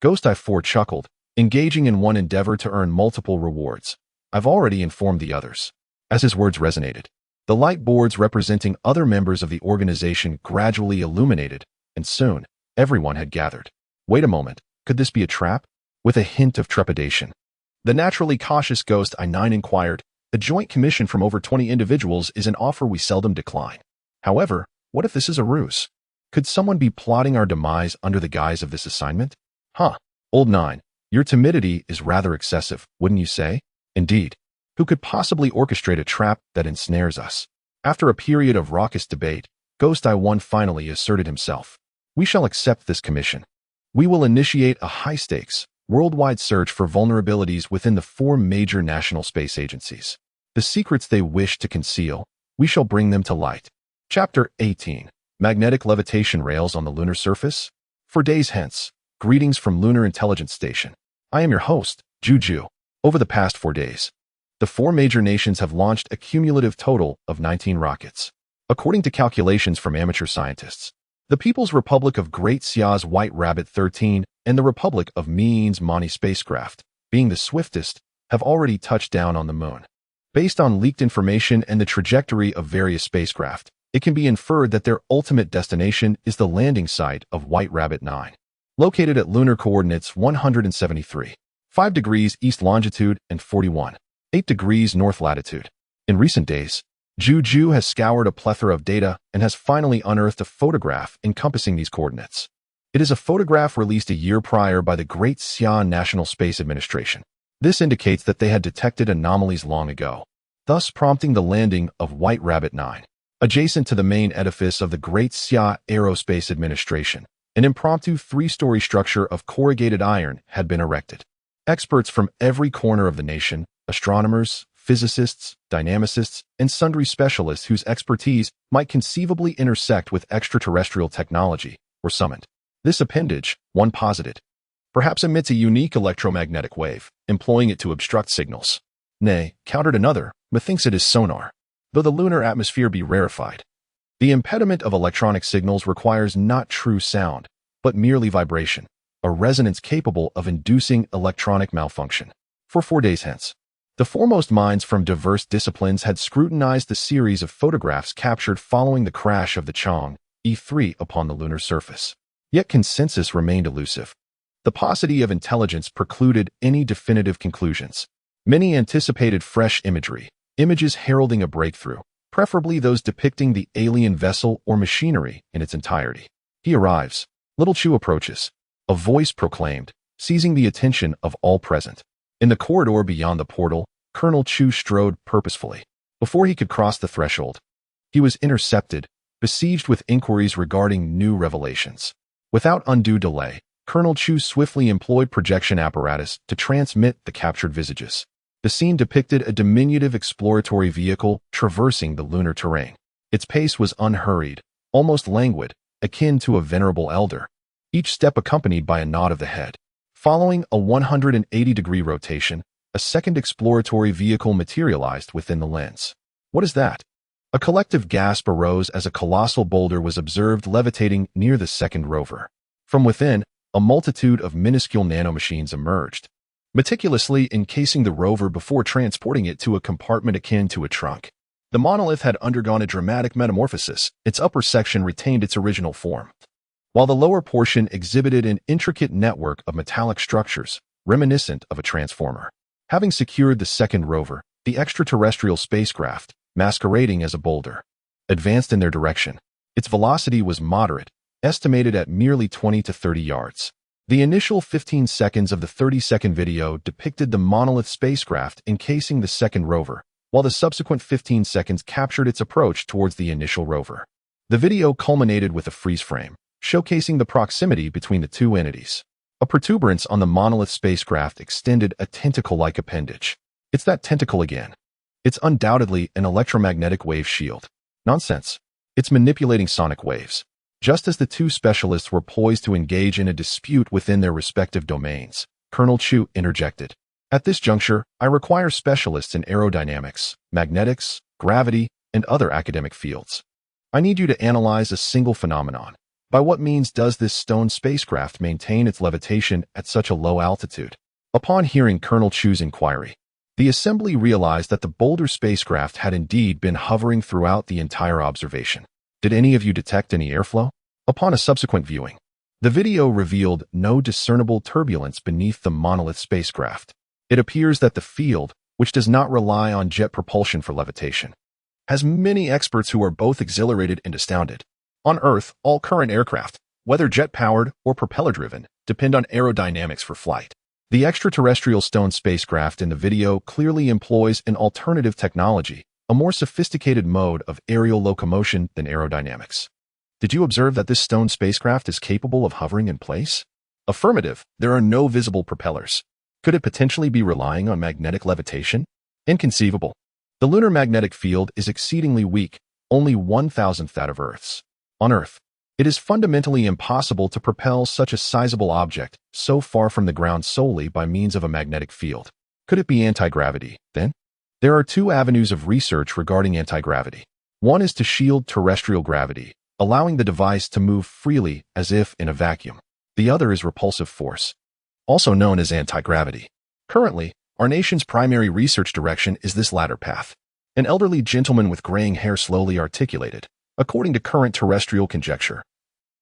GhostEye 4 chuckled, engaging in one endeavor to earn multiple rewards. I've already informed the others. As his words resonated, the light boards representing other members of the organization gradually illuminated, and soon, everyone had gathered. Wait a moment, could this be a trap? With a hint of trepidation, the naturally cautious GhostEye 9 inquired, the joint commission from over 20 individuals is an offer we seldom decline. However, what if this is a ruse? Could someone be plotting our demise under the guise of this assignment? Old 9, your timidity is rather excessive, wouldn't you say? Indeed. Who could possibly orchestrate a trap that ensnares us? After a period of raucous debate, GhostEye 1 finally asserted himself. We shall accept this commission. We will initiate a high-stakes, worldwide search for vulnerabilities within the four major national space agencies. The secrets they wish to conceal, we shall bring them to light. Chapter 18. Magnetic levitation rails on the lunar surface? For days hence, greetings from Lunar Intelligence Station. I am your host, Juju. Over the past 4 days, the four major nations have launched a cumulative total of 19 rockets. According to calculations from amateur scientists, the People's Republic of Great Xia's White Rabbit 13 and the Republic of Mian's Mani spacecraft, being the swiftest, have already touched down on the moon. Based on leaked information and the trajectory of various spacecraft, it can be inferred that their ultimate destination is the landing site of White Rabbit 9, located at lunar coordinates 173, 5 degrees east longitude and 41, 8 degrees north latitude. In recent days, Zhao Yu has scoured a plethora of data and has finally unearthed a photograph encompassing these coordinates. It is a photograph released a year prior by the Great Xi'an National Space Administration. This indicates that they had detected anomalies long ago, thus prompting the landing of White Rabbit 9. Adjacent to the main edifice of the Great Xi'an Aerospace Administration, an impromptu 3-story structure of corrugated iron had been erected. Experts from every corner of the nation, astronomers, physicists, dynamicists, and sundry specialists whose expertise might conceivably intersect with extraterrestrial technology, were summoned. This appendage, one posited, perhaps emits a unique electromagnetic wave, employing it to obstruct signals. Nay, countered another, methinks it is sonar, though the lunar atmosphere be rarefied. The impediment of electronic signals requires not true sound, but merely vibration, a resonance capable of inducing electronic malfunction. For 4 days hence, the foremost minds from diverse disciplines had scrutinized the series of photographs captured following the crash of the Chang'e E3 upon the lunar surface. Yet consensus remained elusive. The paucity of intelligence precluded any definitive conclusions. Many anticipated fresh images heralding a breakthrough, preferably those depicting the alien vessel or machinery in its entirety. He arrives. Little Chu approaches. A voice proclaimed, seizing the attention of all present. In the corridor beyond the portal, Colonel Chu strode purposefully. Before he could cross the threshold, he was intercepted, besieged with inquiries regarding new revelations. Without undue delay, Colonel Chu swiftly employed projection apparatus to transmit the captured visages. The scene depicted a diminutive exploratory vehicle traversing the lunar terrain. Its pace was unhurried, almost languid, akin to a venerable elder, each step accompanied by a nod of the head. Following a 180-degree rotation, a second exploratory vehicle materialized within the lens. What is that? A collective gasp arose as a colossal boulder was observed levitating near the second rover. From within, a multitude of minuscule nanomachines emerged, meticulously encasing the rover before transporting it to a compartment akin to a trunk. The monolith had undergone a dramatic metamorphosis. Its upper section retained its original form, while the lower portion exhibited an intricate network of metallic structures, reminiscent of a transformer. Having secured the second rover, the extraterrestrial spacecraft, masquerading as a boulder, advanced in their direction. Its velocity was moderate, estimated at merely 20 to 30 yards. The initial 15 seconds of the 30-second video depicted the monolith spacecraft encasing the second rover, while the subsequent 15 seconds captured its approach towards the initial rover. The video culminated with a freeze frame, showcasing the proximity between the two entities. A protuberance on the monolith spacecraft extended a tentacle-like appendage. It's that tentacle again. It's undoubtedly an electromagnetic wave shield. Nonsense. It's manipulating sonic waves. Just as the two specialists were poised to engage in a dispute within their respective domains, Colonel Chu interjected. At this juncture, I require specialists in aerodynamics, magnetics, gravity, and other academic fields. I need you to analyze a single phenomenon. By what means does this stone spacecraft maintain its levitation at such a low altitude? Upon hearing Colonel Chu's inquiry, the assembly realized that the boulder spacecraft had indeed been hovering throughout the entire observation. Did any of you detect any airflow? Upon a subsequent viewing, the video revealed no discernible turbulence beneath the monolith spacecraft. It appears that the field, which does not rely on jet propulsion for levitation, has many experts who are both exhilarated and astounded. On Earth, all current aircraft, whether jet-powered or propeller-driven, depend on aerodynamics for flight. The extraterrestrial stone spacecraft in the video clearly employs an alternative technology, a more sophisticated mode of aerial locomotion than aerodynamics. Did you observe that this stone spacecraft is capable of hovering in place? Affirmative, there are no visible propellers. Could it potentially be relying on magnetic levitation? Inconceivable. The lunar magnetic field is exceedingly weak, only 1,000th that of Earth's. On Earth, it is fundamentally impossible to propel such a sizable object so far from the ground solely by means of a magnetic field. Could it be anti-gravity, then? There are two avenues of research regarding anti-gravity. One is to shield terrestrial gravity, allowing the device to move freely as if in a vacuum. The other is repulsive force, also known as anti-gravity. Currently, our nation's primary research direction is this latter path. An elderly gentleman with graying hair slowly articulated, According to current terrestrial conjecture,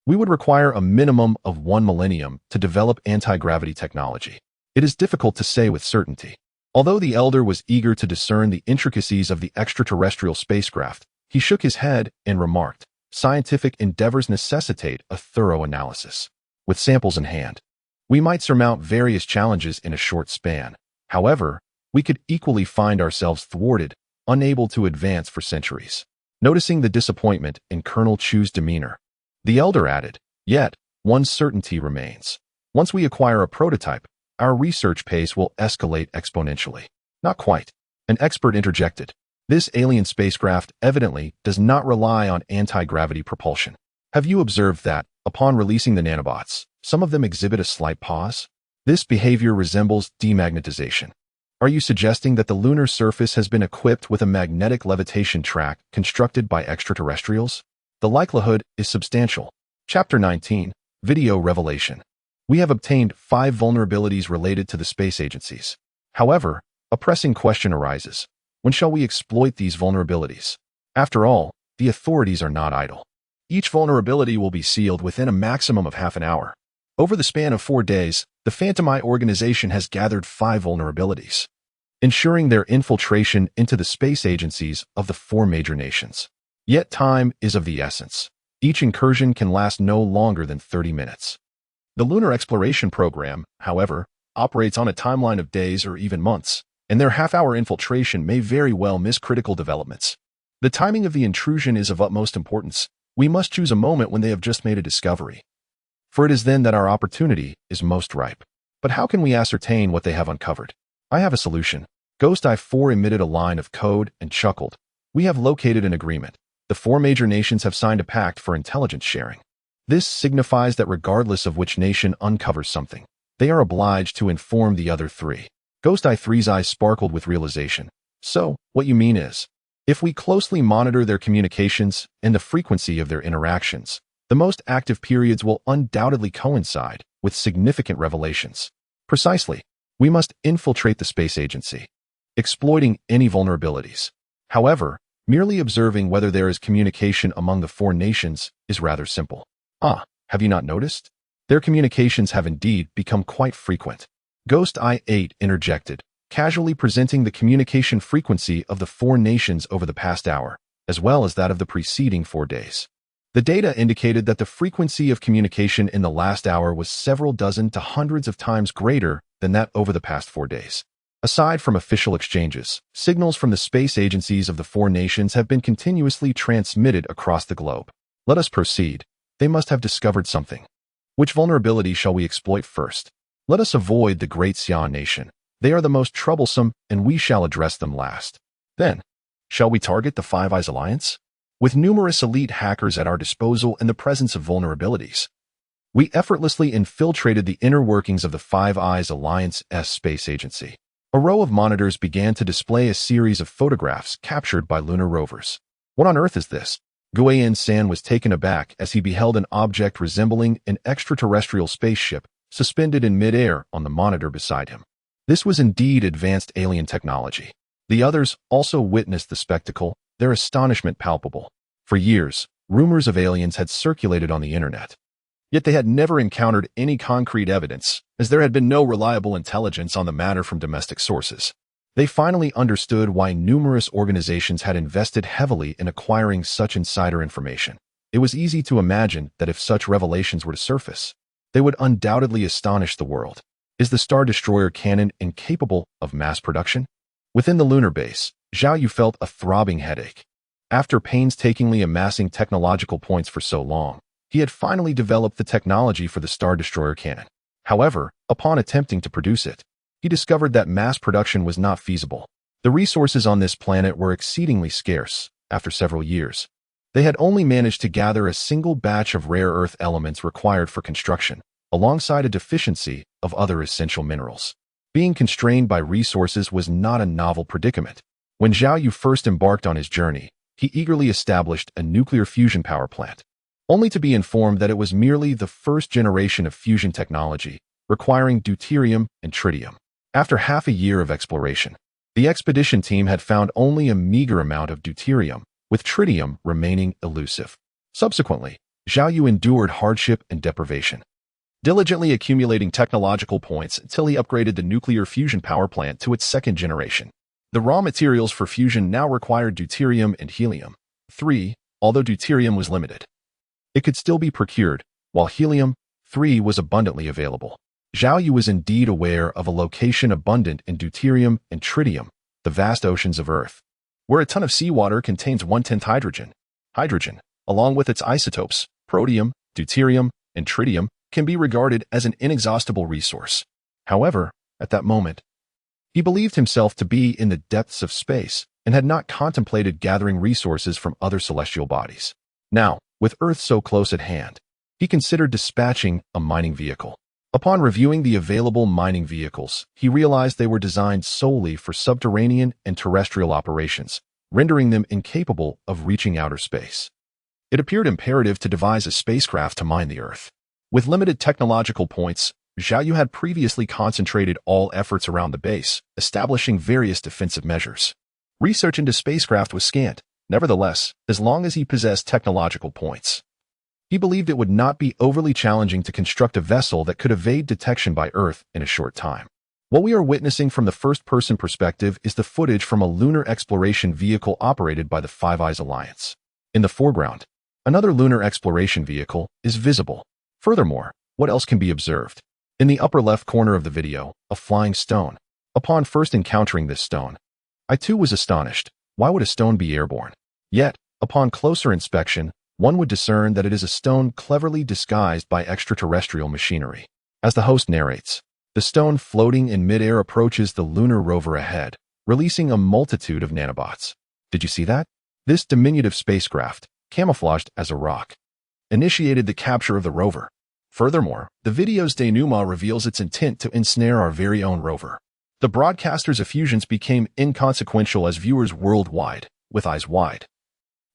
we would require a minimum of 1 millennium to develop anti-gravity technology. It is difficult to say with certainty. Although the elder was eager to discern the intricacies of the extraterrestrial spacecraft, he shook his head and remarked, "Scientific endeavors necessitate a thorough analysis. With samples in hand, we might surmount various challenges in a short span. However, we could equally find ourselves thwarted, unable to advance for centuries." Noticing the disappointment in Colonel Chu's demeanor, the elder added, "Yet, one certainty remains. Once we acquire a prototype, our research pace will escalate exponentially." "Not quite," an expert interjected. "This alien spacecraft evidently does not rely on anti-gravity propulsion. Have you observed that, upon releasing the nanobots, some of them exhibit a slight pause? This behavior resembles demagnetization. Are you suggesting that the lunar surface has been equipped with a magnetic levitation track constructed by extraterrestrials? The likelihood is substantial." Chapter 19, Video Revelation. We have obtained 5 vulnerabilities related to the space agencies. However, a pressing question arises. When shall we exploit these vulnerabilities? After all, the authorities are not idle. Each vulnerability will be sealed within a maximum of half an hour. Over the span of 4 days, the Phantom Eye organization has gathered 5 vulnerabilities, ensuring their infiltration into the space agencies of the 4 major nations. Yet time is of the essence. Each incursion can last no longer than 30 minutes. The lunar exploration program, however, operates on a timeline of days or even months, and their half-hour infiltration may very well miss critical developments. The timing of the intrusion is of utmost importance. We must choose a moment when they have just made a discovery, for it is then that our opportunity is most ripe. But how can we ascertain what they have uncovered? I have a solution. Ghost Eye 4 emitted a line of code and chuckled. "We have located an agreement. The 4 major nations have signed a pact for intelligence sharing. This signifies that regardless of which nation uncovers something, they are obliged to inform the other 3. Ghost Eye 3's eyes sparkled with realization. "So, what you mean is, if we closely monitor their communications and the frequency of their interactions, the most active periods will undoubtedly coincide with significant revelations." "Precisely. We must infiltrate the space agency, exploiting any vulnerabilities. However, merely observing whether there is communication among the 4 nations is rather simple." "Ah, have you not noticed? Their communications have indeed become quite frequent." Ghost Eye 8 interjected, casually presenting the communication frequency of the 4 nations over the past hour, as well as that of the preceding 4 days. The data indicated that the frequency of communication in the last hour was several dozen to hundreds of times greater than that over the past 4 days. Aside from official exchanges, signals from the space agencies of the 4 nations have been continuously transmitted across the globe. Let us proceed. They must have discovered something. Which vulnerability shall we exploit first? Let us avoid the Great Xian nation. They are the most troublesome, and we shall address them last. Then, shall we target the Five Eyes Alliance? With numerous elite hackers at our disposal and the presence of vulnerabilities, we effortlessly infiltrated the inner workings of the Five Eyes Alliance's space agency. A row of monitors began to display a series of photographs captured by lunar rovers. "What on earth is this?" Guiyan-san was taken aback as he beheld an object resembling an extraterrestrial spaceship suspended in midair on the monitor beside him. This was indeed advanced alien technology. The others also witnessed the spectacle, their astonishment palpable. For years, rumors of aliens had circulated on the internet. Yet they had never encountered any concrete evidence, as there had been no reliable intelligence on the matter from domestic sources. They finally understood why numerous organizations had invested heavily in acquiring such insider information. It was easy to imagine that if such revelations were to surface, they would undoubtedly astonish the world. Is the Star Destroyer cannon incapable of mass production? Within the lunar base, Zhao Yu felt a throbbing headache. After painstakingly amassing technological points for so long, he had finally developed the technology for the Star Destroyer cannon. However, upon attempting to produce it, he discovered that mass production was not feasible. The resources on this planet were exceedingly scarce. After several years, they had only managed to gather a single batch of rare earth elements required for construction, alongside a deficiency of other essential minerals. Being constrained by resources was not a novel predicament. When Zhao Yu first embarked on his journey, he eagerly established a nuclear fusion power plant, only to be informed that it was merely the first generation of fusion technology, requiring deuterium and tritium. After half a year of exploration, the expedition team had found only a meager amount of deuterium, with tritium remaining elusive. Subsequently, Zhao Yu endured hardship and deprivation, diligently accumulating technological points until he upgraded the nuclear fusion power plant to its second generation. The raw materials for fusion now required deuterium and helium-3, although deuterium was limited. It could still be procured, while helium-3 was abundantly available. Zhao Yu was indeed aware of a location abundant in deuterium and tritium, the vast oceans of Earth, where a ton of seawater contains 1/10 hydrogen. Hydrogen, along with its isotopes, protium, deuterium, and tritium, can be regarded as an inexhaustible resource. However, at that moment, he believed himself to be in the depths of space and had not contemplated gathering resources from other celestial bodies. Now, with Earth so close at hand, he considered dispatching a mining vehicle. Upon reviewing the available mining vehicles, he realized they were designed solely for subterranean and terrestrial operations, rendering them incapable of reaching outer space. It appeared imperative to devise a spacecraft to mine the Earth. With limited technological points, Zhao Yu had previously concentrated all efforts around the base, establishing various defensive measures. Research into spacecraft was scant. Nevertheless, as long as he possessed technological points, he believed it would not be overly challenging to construct a vessel that could evade detection by Earth in a short time. What we are witnessing from the first-person perspective is the footage from a lunar exploration vehicle operated by the Five Eyes Alliance. In the foreground, another lunar exploration vehicle is visible. Furthermore, what else can be observed? In the upper left corner of the video, a flying stone. Upon first encountering this stone, I too was astonished. Why would a stone be airborne? Yet, upon closer inspection, one would discern that it is a stone cleverly disguised by extraterrestrial machinery. As the host narrates, the stone floating in midair approaches the lunar rover ahead, releasing a multitude of nanobots. Did you see that? This diminutive spacecraft, camouflaged as a rock, initiated the capture of the rover. Furthermore, the video's denouement reveals its intent to ensnare our very own rover. The broadcaster's effusions became inconsequential as viewers worldwide, with eyes wide,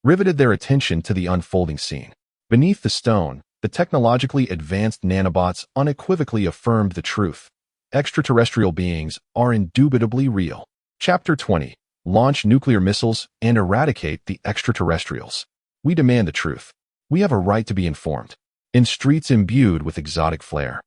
riveted their attention to the unfolding scene. Beneath the stone, the technologically advanced nanobots unequivocally affirmed the truth. Extraterrestrial beings are indubitably real. Chapter 20. Launch nuclear missiles and eradicate the extraterrestrials. We demand the truth. We have a right to be informed. In streets imbued with exotic flair,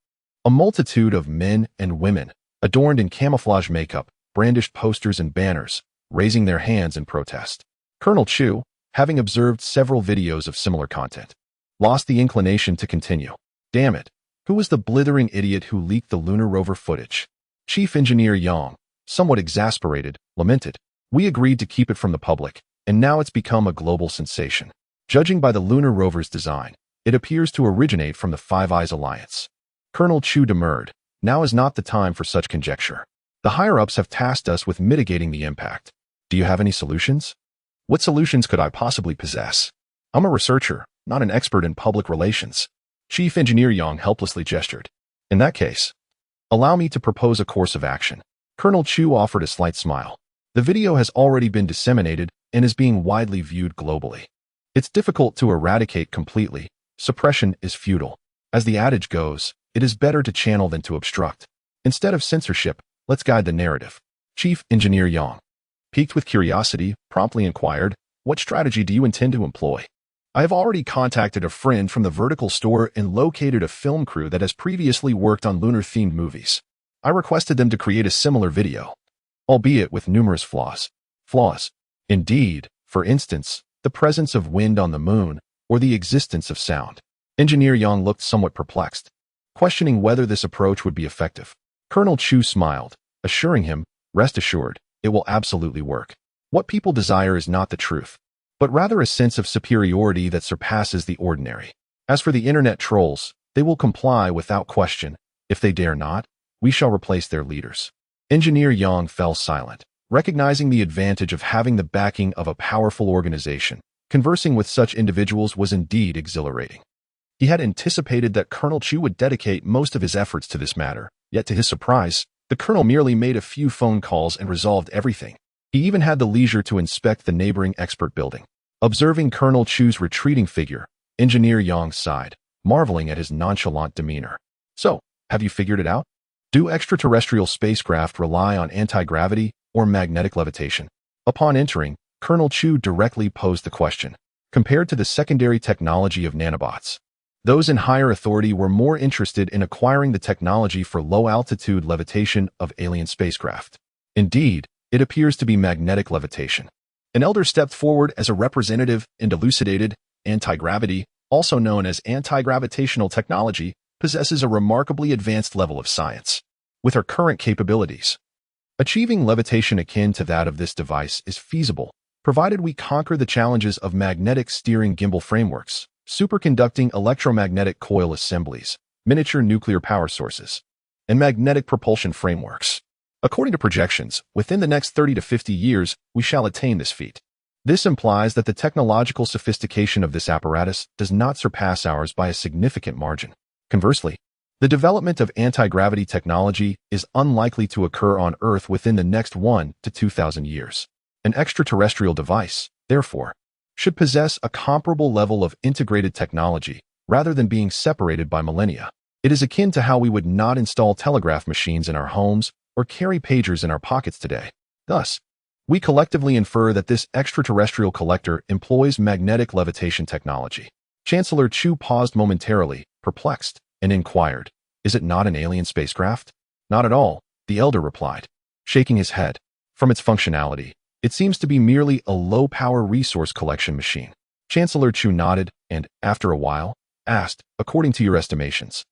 a multitude of men and women, adorned in camouflage makeup, brandished posters and banners, raising their hands in protest. Colonel Chu, having observed several videos of similar content, lost the inclination to continue. Damn it, who was the blithering idiot who leaked the lunar rover footage? Chief Engineer Yang, somewhat exasperated, lamented. We agreed to keep it from the public, and now it's become a global sensation. Judging by the lunar rover's design, it appears to originate from the Five Eyes Alliance. Colonel Chu demurred. Now is not the time for such conjecture. The higher-ups have tasked us with mitigating the impact. Do you have any solutions? What solutions could I possibly possess? I'm a researcher, not an expert in public relations. Chief Engineer Yang helplessly gestured. In that case, allow me to propose a course of action. Colonel Chu offered a slight smile. The video has already been disseminated and is being widely viewed globally. It's difficult to eradicate completely. Suppression is futile. As the adage goes, it is better to channel than to obstruct. Instead of censorship, let's guide the narrative. Chief Engineer Yang, piqued with curiosity, promptly inquired, what strategy do you intend to employ? I have already contacted a friend from the vertical store and located a film crew that has previously worked on lunar-themed movies. I requested them to create a similar video, albeit with numerous flaws. Flaws. Indeed, for instance, the presence of wind on the moon or the existence of sound. Engineer Yang looked somewhat perplexed, questioning whether this approach would be effective. Colonel Chu smiled, assuring him, rest assured, it will absolutely work. What people desire is not the truth, but rather a sense of superiority that surpasses the ordinary. As for the internet trolls, they will comply without question. If they dare not, we shall replace their leaders. Engineer Yang fell silent, recognizing the advantage of having the backing of a powerful organization. Conversing with such individuals was indeed exhilarating. He had anticipated that Colonel Chu would dedicate most of his efforts to this matter, yet to his surprise, the colonel merely made a few phone calls and resolved everything. He even had the leisure to inspect the neighboring expert building. Observing Colonel Chu's retreating figure, Engineer Yang sighed, marveling at his nonchalant demeanor. So, have you figured it out? Do extraterrestrial spacecraft rely on anti-gravity or magnetic levitation? Upon entering, Colonel Chu directly posed the question. Compared to the secondary technology of nanobots, those in higher authority were more interested in acquiring the technology for low-altitude levitation of alien spacecraft. Indeed, it appears to be magnetic levitation. An elder stepped forward as a representative and elucidated anti-gravity, also known as anti-gravitational technology, possesses a remarkably advanced level of science. With our current capabilities, achieving levitation akin to that of this device is feasible, provided we conquer the challenges of magnetic steering gimbal frameworks, superconducting electromagnetic coil assemblies, miniature nuclear power sources, and magnetic propulsion frameworks. According to projections, within the next 30 to 50 years, we shall attain this feat. This implies that the technological sophistication of this apparatus does not surpass ours by a significant margin. Conversely, the development of anti-gravity technology is unlikely to occur on Earth within the next 1 to 2,000 years. An extraterrestrial device, therefore, should possess a comparable level of integrated technology rather than being separated by millennia. It is akin to how we would not install telegraph machines in our homes or carry pagers in our pockets today. Thus, we collectively infer that this extraterrestrial collector employs magnetic levitation technology. Chancellor Chu paused momentarily, perplexed, and inquired, "Is it not an alien spacecraft?" "Not at all," the elder replied, shaking his head. "From its functionality, it seems to be merely a low-power resource collection machine." Chancellor Chu nodded and, after a while, asked, "According to your estimations,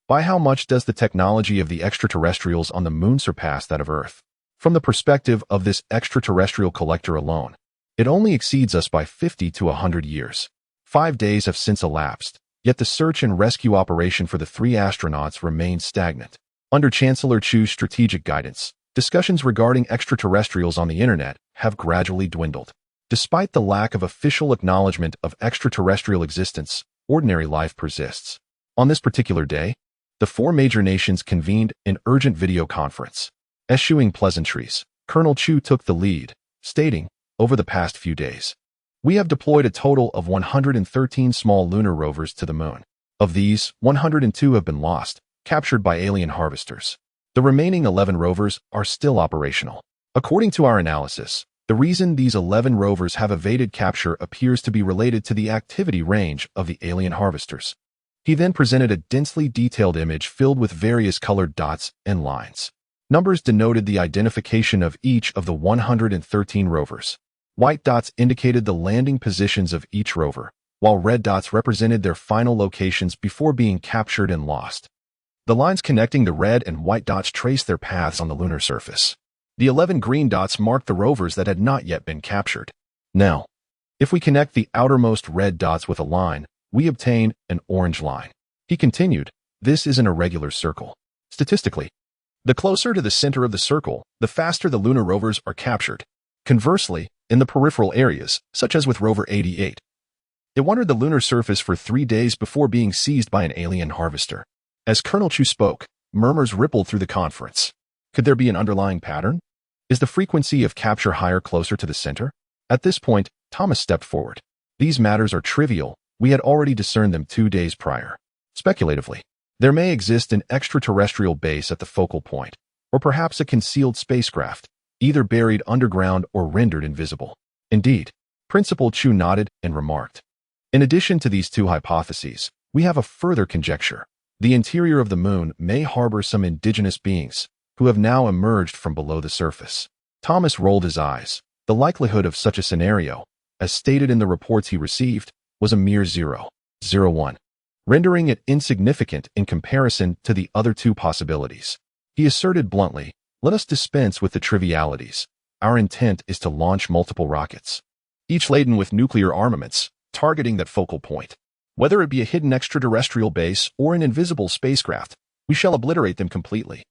by how much does the technology of the extraterrestrials on the moon surpass that of Earth? From the perspective of this extraterrestrial collector alone, it only exceeds us by 50 to 100 years. 5 days have since elapsed, yet the search and rescue operation for the 3 astronauts remains stagnant. Under Chancellor Chu's strategic guidance, discussions regarding extraterrestrials on the internet have gradually dwindled. Despite the lack of official acknowledgement of extraterrestrial existence, ordinary life persists. On this particular day, the 4 major nations convened an urgent video conference. Eschewing pleasantries, Colonel Chu took the lead, stating, "Over the past few days, we have deployed a total of 113 small lunar rovers to the moon. Of these, 102 have been lost, captured by alien harvesters. The remaining 11 rovers are still operational. According to our analysis, the reason these 11 rovers have evaded capture appears to be related to the activity range of the alien harvesters." He then presented a densely detailed image filled with various colored dots and lines. Numbers denoted the identification of each of the 113 rovers. White dots indicated the landing positions of each rover, while red dots represented their final locations before being captured and lost. The lines connecting the red and white dots traced their paths on the lunar surface. The 11 green dots marked the rovers that had not yet been captured. Now, if we connect the outermost red dots with a line, we obtain an orange line. He continued, "This is an irregular circle. Statistically, the closer to the center of the circle, the faster the lunar rovers are captured. Conversely, in the peripheral areas, such as with rover 88, it wandered the lunar surface for 3 days before being seized by an alien harvester." As Colonel Chu spoke, murmurs rippled through the conference. Could there be an underlying pattern? Is the frequency of capture higher closer to the center? At this point, Thomas stepped forward. "These matters are trivial. We had already discerned them 2 days prior. Speculatively, there may exist an extraterrestrial base at the focal point, or perhaps a concealed spacecraft, either buried underground or rendered invisible." Indeed, Principal Chu nodded and remarked, "In addition to these 2 hypotheses, we have a further conjecture. The interior of the moon may harbor some indigenous beings who have now emerged from below the surface." Thomas rolled his eyes. The likelihood of such a scenario, as stated in the reports he received, was a mere 0.01, rendering it insignificant in comparison to the other 2 possibilities. He asserted bluntly, "Let us dispense with the trivialities. Our intent is to launch multiple rockets, each laden with nuclear armaments, targeting that focal point. Whether it be a hidden extraterrestrial base or an invisible spacecraft, we shall obliterate them completely."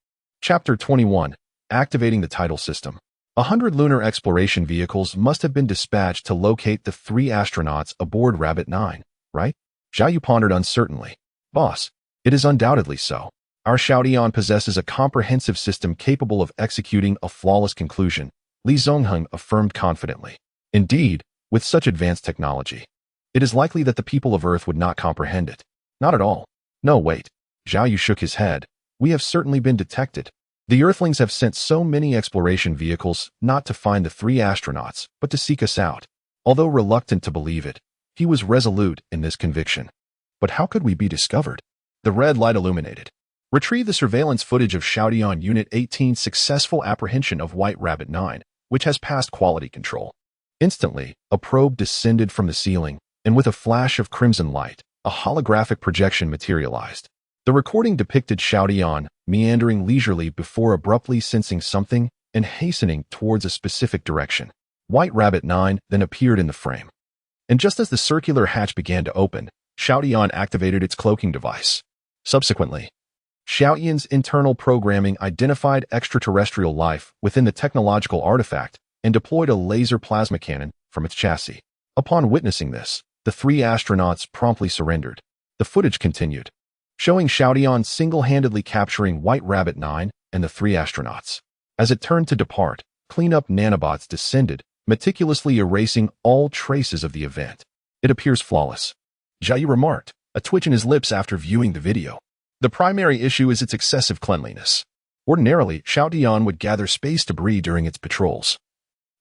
Chapter 21. Activating the Tidal System. 100 lunar exploration vehicles must have been dispatched to locate the 3 astronauts aboard Rabbit 9, right? Zhao Yu pondered uncertainly. "Boss, it is undoubtedly so. Our Xiaotian possesses a comprehensive system capable of executing a flawless conclusion," Li Zongheng affirmed confidently. "Indeed, with such advanced technology, it is likely that the people of Earth would not comprehend it." "Not at all. No, wait." Zhao Yu shook his head. "We have certainly been detected. The Earthlings have sent so many exploration vehicles not to find the 3 astronauts, but to seek us out. Although reluctant to believe it, he was resolute in this conviction. But how could we be discovered? The red light illuminated. Retrieve the surveillance footage of Xiaotian Unit 18's successful apprehension of White Rabbit 9, which has passed quality control. Instantly, a probe descended from the ceiling, and with a flash of crimson light, a holographic projection materialized. The recording depicted Xiaotian meandering leisurely before abruptly sensing something and hastening towards a specific direction. White Rabbit 9 then appeared in the frame. And just as the circular hatch began to open, Xiaotian activated its cloaking device. Subsequently, Xiaotian's internal programming identified extraterrestrial life within the technological artifact and deployed a laser plasma cannon from its chassis. Upon witnessing this, the 3 astronauts promptly surrendered. The footage continued, showing Xiaotian single-handedly capturing White Rabbit 9 and the 3 astronauts. As it turned to depart, cleanup nanobots descended, meticulously erasing all traces of the event. It appears flawless, Zhao Yu remarked, a twitch in his lips after viewing the video. The primary issue is its excessive cleanliness. Ordinarily, Xiaotian would gather space debris during its patrols,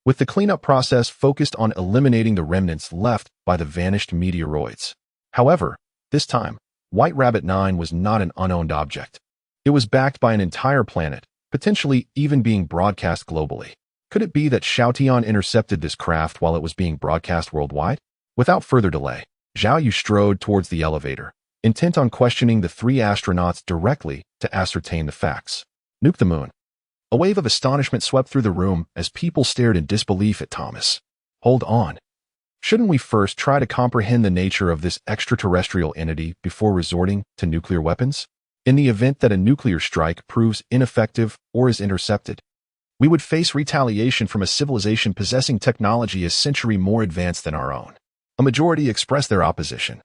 with the cleanup process focused on eliminating the remnants left by the vanished meteoroids. However, this time, White Rabbit 9 was not an unowned object. It was backed by an entire planet, potentially even being broadcast globally. Could it be that Xiaotian intercepted this craft while it was being broadcast worldwide? Without further delay, Zhao Yu strode towards the elevator, intent on questioning the 3 astronauts directly to ascertain the facts. Nuke the moon. A wave of astonishment swept through the room as people stared in disbelief at Thomas. Hold on. Shouldn't we first try to comprehend the nature of this extraterrestrial entity before resorting to nuclear weapons? In the event that a nuclear strike proves ineffective or is intercepted, we would face retaliation from a civilization possessing technology a century more advanced than our own. A majority expressed their opposition,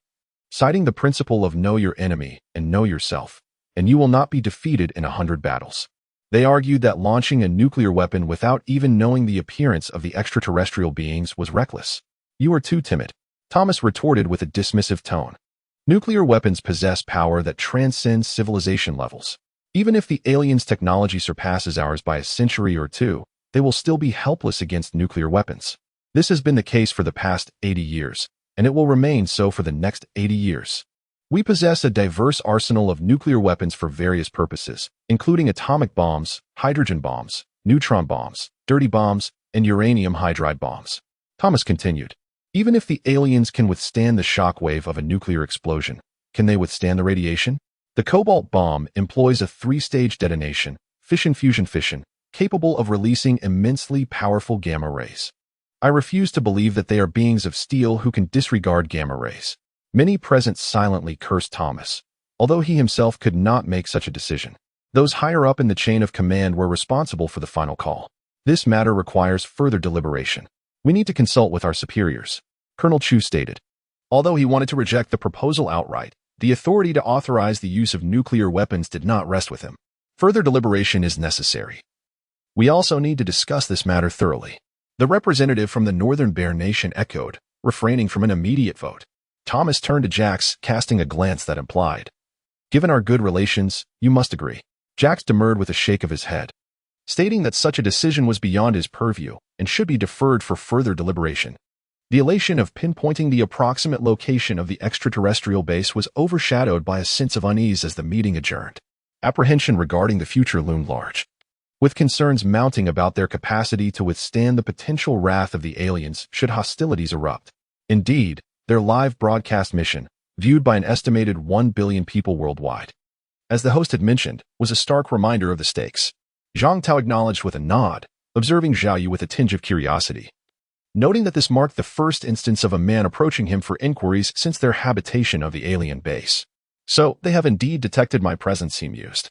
citing the principle of know your enemy and know yourself, and you will not be defeated in 100 battles. They argued that launching a nuclear weapon without even knowing the appearance of the extraterrestrial beings was reckless. You are too timid, Thomas retorted with a dismissive tone. Nuclear weapons possess power that transcends civilization levels. Even if the aliens' technology surpasses ours by a century or 2, they will still be helpless against nuclear weapons. This has been the case for the past 80 years, and it will remain so for the next 80 years. We possess a diverse arsenal of nuclear weapons for various purposes, including atomic bombs, hydrogen bombs, neutron bombs, dirty bombs, and uranium hydride bombs. Thomas continued, even if the aliens can withstand the shock wave of a nuclear explosion, can they withstand the radiation? The cobalt bomb employs a 3-stage detonation, fission-fusion-fission, capable of releasing immensely powerful gamma rays. I refuse to believe that they are beings of steel who can disregard gamma rays. Many present silently cursed Thomas, although he himself could not make such a decision. Those higher up in the chain of command were responsible for the final call. This matter requires further deliberation. We need to consult with our superiors, Colonel Chu stated. Although he wanted to reject the proposal outright, the authority to authorize the use of nuclear weapons did not rest with him. Further deliberation is necessary. We also need to discuss this matter thoroughly. The representative from the Northern Bear Nation echoed, refraining from an immediate vote. Thomas turned to Jax, casting a glance that implied, given our good relations, you must agree. Jax demurred with a shake of his head, stating that such a decision was beyond his purview and should be deferred for further deliberation. The elation of pinpointing the approximate location of the extraterrestrial base was overshadowed by a sense of unease as the meeting adjourned. Apprehension regarding the future loomed large, with concerns mounting about their capacity to withstand the potential wrath of the aliens should hostilities erupt. Indeed, their live broadcast mission, viewed by an estimated 1 billion people worldwide, as the host had mentioned, was a stark reminder of the stakes. Zhang Tao acknowledged with a nod, observing Zhao Yu with a tinge of curiosity, noting that this marked the first instance of a man approaching him for inquiries since their habitation of the alien base. So, they have indeed detected my presence, he mused.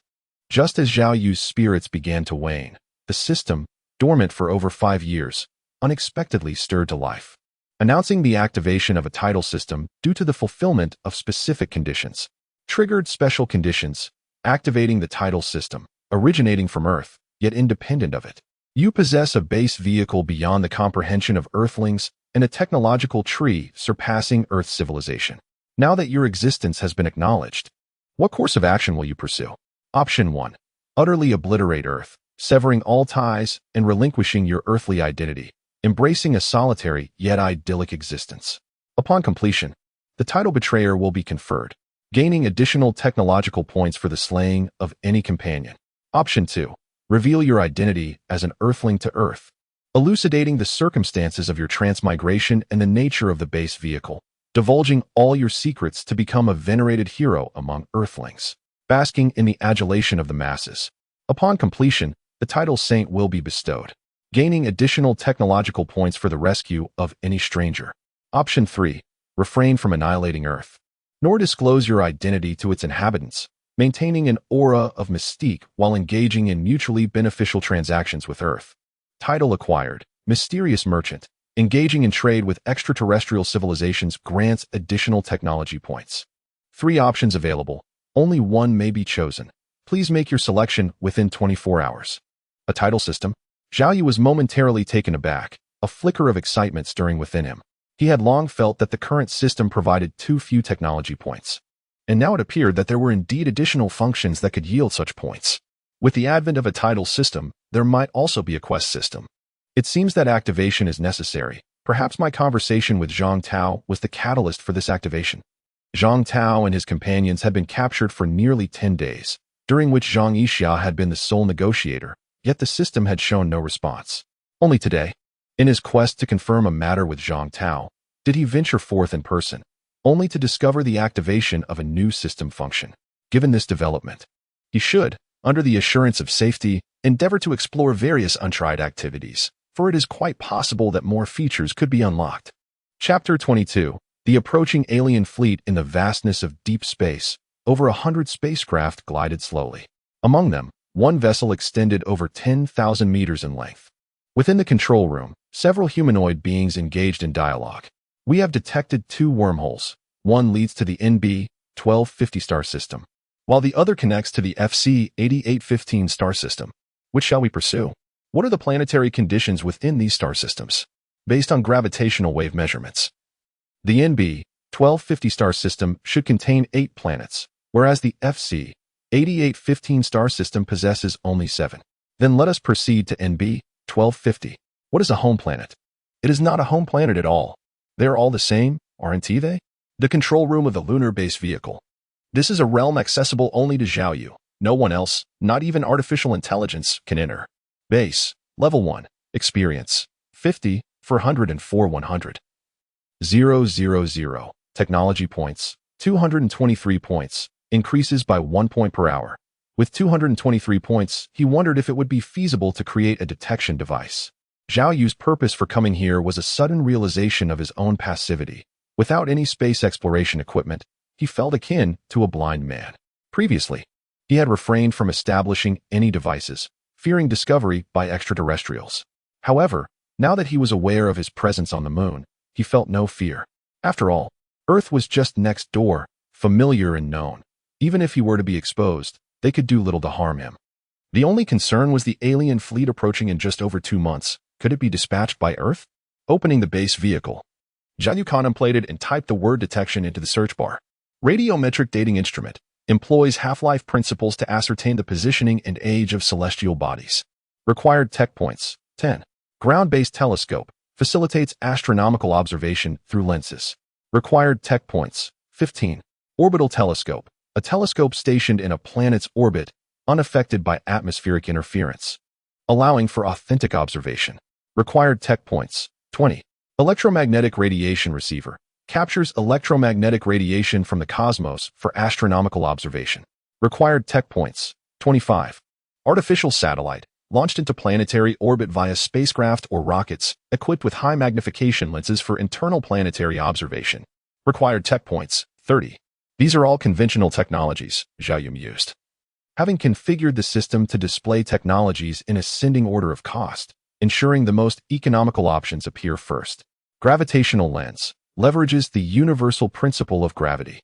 Just as Zhao Yu's spirits began to wane, the system, dormant for over 5 years, unexpectedly stirred to life, announcing the activation of a tidal system due to the fulfillment of specific conditions. Triggered special conditions, activating the tidal system, originating from Earth, yet independent of it. You possess a base vehicle beyond the comprehension of Earthlings and a technological tree surpassing Earth's civilization. Now that your existence has been acknowledged, what course of action will you pursue? Option 1. Utterly obliterate Earth, severing all ties and relinquishing your earthly identity, embracing a solitary yet idyllic existence. Upon completion, the title Betrayer will be conferred, gaining additional technological points for the slaying of any companion. Option 2. Reveal your identity as an Earthling to Earth, elucidating the circumstances of your transmigration and the nature of the base vehicle, divulging all your secrets to become a venerated hero among Earthlings, basking in the adulation of the masses. Upon completion, the title Saint will be bestowed, gaining additional technological points for the rescue of any stranger. Option 3. Refrain from annihilating Earth, nor disclose your identity to its inhabitants, maintaining an aura of mystique while engaging in mutually beneficial transactions with Earth. Title acquired, Mysterious Merchant, engaging in trade with extraterrestrial civilizations grants additional technology points. 3 options available, only one may be chosen. Please make your selection within 24 hours. A title system? Zhao Yu was momentarily taken aback, a flicker of excitement stirring within him. He had long felt that the current system provided too few technology points, and now it appeared that there were indeed additional functions that could yield such points. With the advent of a title system, there might also be a quest system. It seems that activation is necessary. Perhaps my conversation with Zhang Tao was the catalyst for this activation. Zhang Tao and his companions had been captured for nearly 10 days, during which Zhang Yixia had been the sole negotiator, yet the system had shown no response. Only today, in his quest to confirm a matter with Zhang Tao, did he venture forth in person, only to discover the activation of a new system function. Given this development, he should, under the assurance of safety, endeavor to explore various untried activities, for it is quite possible that more features could be unlocked. Chapter 22. The approaching alien fleet in the vastness of deep space. Over 100 spacecraft glided slowly. Among them, one vessel extended over 10,000 meters in length. Within the control room, several humanoid beings engaged in dialogue. We have detected 2 wormholes. One leads to the NB-1250 star system, while the other connects to the FC-8815 star system. Which shall we pursue? What are the planetary conditions within these star systems? Based on gravitational wave measurements, the NB-1250 star system should contain 8 planets, whereas the FC-8815 star system possesses only 7. Then let us proceed to NB-1250. What is a home planet? It is not a home planet at all. They are all the same, aren't they? The control room of the lunar base vehicle. This is a realm accessible only to Zhao Yu. No one else, not even artificial intelligence, can enter. Base, Level 1, Experience, 50, for 104 100. 000, Technology Points, 223 points, increases by 1 point per hour. With 223 points, he wondered if it would be feasible to create a detection device. Zhao Yu's purpose for coming here was a sudden realization of his own passivity. Without any space exploration equipment, he felt akin to a blind man. Previously, he had refrained from establishing any devices, fearing discovery by extraterrestrials. However, now that he was aware of his presence on the moon, he felt no fear. After all, Earth was just next door, familiar and known. Even if he were to be exposed, they could do little to harm him. The only concern was the alien fleet approaching in just over 2 months. Could it be dispatched by Earth? Opening the base vehicle, Zhao Yu contemplated and typed the word detection into the search bar. Radiometric dating instrument. Employs half-life principles to ascertain the positioning and age of celestial bodies. Required tech points, 10. Ground-based telescope. Facilitates astronomical observation through lenses. Required tech points, 15. Orbital telescope. A telescope stationed in a planet's orbit, unaffected by atmospheric interference, allowing for authentic observation. Required tech points, 20. Electromagnetic radiation receiver. Captures electromagnetic radiation from the cosmos for astronomical observation. Required tech points, 25. Artificial satellite. Launched into planetary orbit via spacecraft or rockets, equipped with high magnification lenses for internal planetary observation. Required tech points, 30. These are all conventional technologies, Zhao Yu mused. Having configured the system to display technologies in ascending order of cost, ensuring the most economical options appear first. Gravitational lens leverages the universal principle of gravity,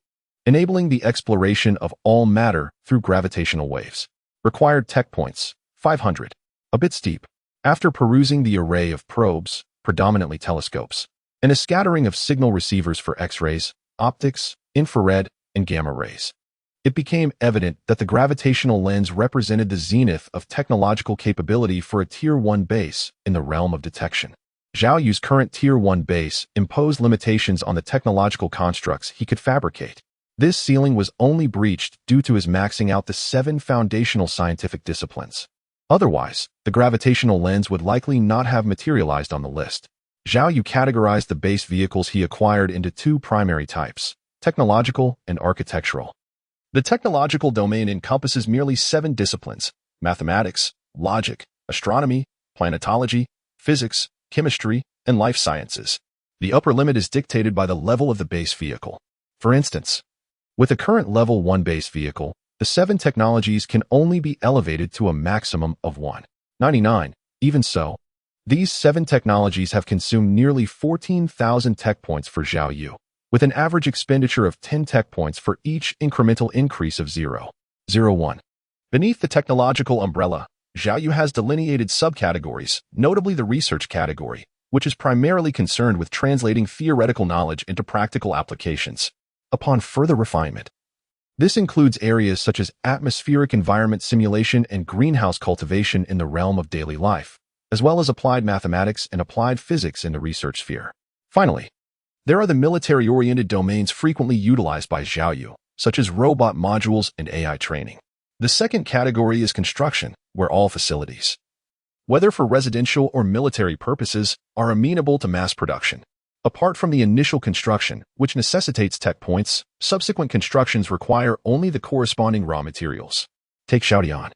enabling the exploration of all matter through gravitational waves. Required tech points, 500. A bit steep. After perusing the array of probes, predominantly telescopes, and a scattering of signal receivers for X-rays, optics, infrared, and gamma rays, it became evident that the gravitational lens represented the zenith of technological capability for a Tier 1 base in the realm of detection. Zhao Yu's current Tier 1 base imposed limitations on the technological constructs he could fabricate. This ceiling was only breached due to his maxing out the 7 foundational scientific disciplines. Otherwise, the gravitational lens would likely not have materialized on the list. Zhao Yu categorized the base vehicles he acquired into 2 primary types: technological and architectural. The technological domain encompasses merely 7 disciplines: mathematics, logic, astronomy, planetology, physics, chemistry, and life sciences. The upper limit is dictated by the level of the base vehicle. For instance, with a current level 1 base vehicle, the 7 technologies can only be elevated to a maximum of 199. Even so, these 7 technologies have consumed nearly 14,000 tech points for Zhao Yu, with an average expenditure of 10 tech points for each incremental increase of 0.01. Beneath the technological umbrella, Zhao Yu has delineated subcategories, notably the research category, which is primarily concerned with translating theoretical knowledge into practical applications. Upon further refinement, this includes areas such as atmospheric environment simulation and greenhouse cultivation in the realm of daily life, as well as applied mathematics and applied physics in the research sphere. Finally, there are the military-oriented domains frequently utilized by Zhao Yu, such as robot modules and AI training. The second category is construction, where all facilities, whether for residential or military purposes, are amenable to mass production. Apart from the initial construction, which necessitates tech points, subsequent constructions require only the corresponding raw materials. Take Xiaotian.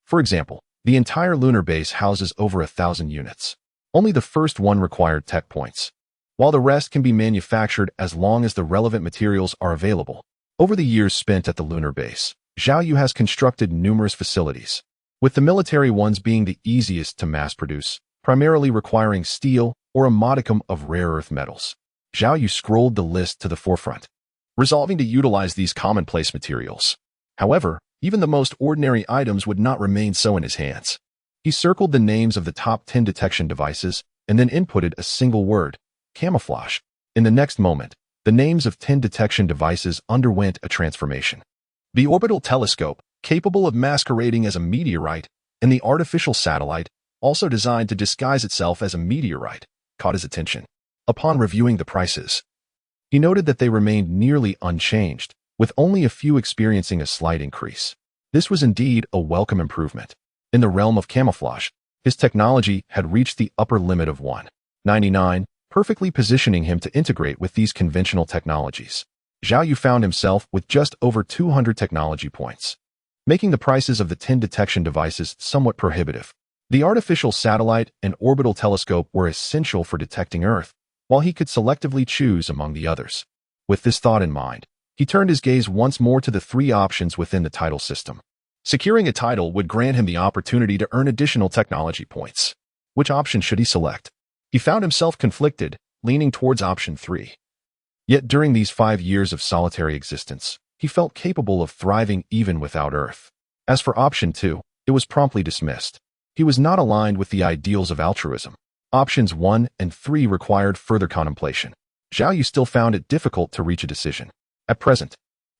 For example, the entire lunar base houses over 1,000 units. Only the first one required tech points, while the rest can be manufactured as long as the relevant materials are available. Over the years spent at the lunar base, Zhao Yu has constructed numerous facilities, with the military ones being the easiest to mass produce, primarily requiring steel or a modicum of rare earth metals. Zhao Yu scrolled the list to the forefront, resolving to utilize these commonplace materials. However, even the most ordinary items would not remain so in his hands. He circled the names of the top 10 detection devices and then inputted a single word: camouflage. In the next moment, the names of 10 detection devices underwent a transformation. The orbital telescope, capable of masquerading as a meteorite, and the artificial satellite, also designed to disguise itself as a meteorite, caught his attention. Upon reviewing the prices, he noted that they remained nearly unchanged, with only a few experiencing a slight increase. This was indeed a welcome improvement. In the realm of camouflage, his technology had reached the upper limit of 199, perfectly positioning him to integrate with these conventional technologies. Zhao Yu found himself with just over 200 technology points, making the prices of the 10 detection devices somewhat prohibitive. The artificial satellite and orbital telescope were essential for detecting Earth, while he could selectively choose among the others. With this thought in mind, he turned his gaze once more to the 3 options within the title system. Securing a title would grant him the opportunity to earn additional technology points. Which option should he select? He found himself conflicted, leaning towards option 3. Yet during these 5 years of solitary existence, he felt capable of thriving even without Earth. As for option 2, it was promptly dismissed. He was not aligned with the ideals of altruism. Options 1 and 3 required further contemplation. Zhao Yu still found it difficult to reach a decision. At present,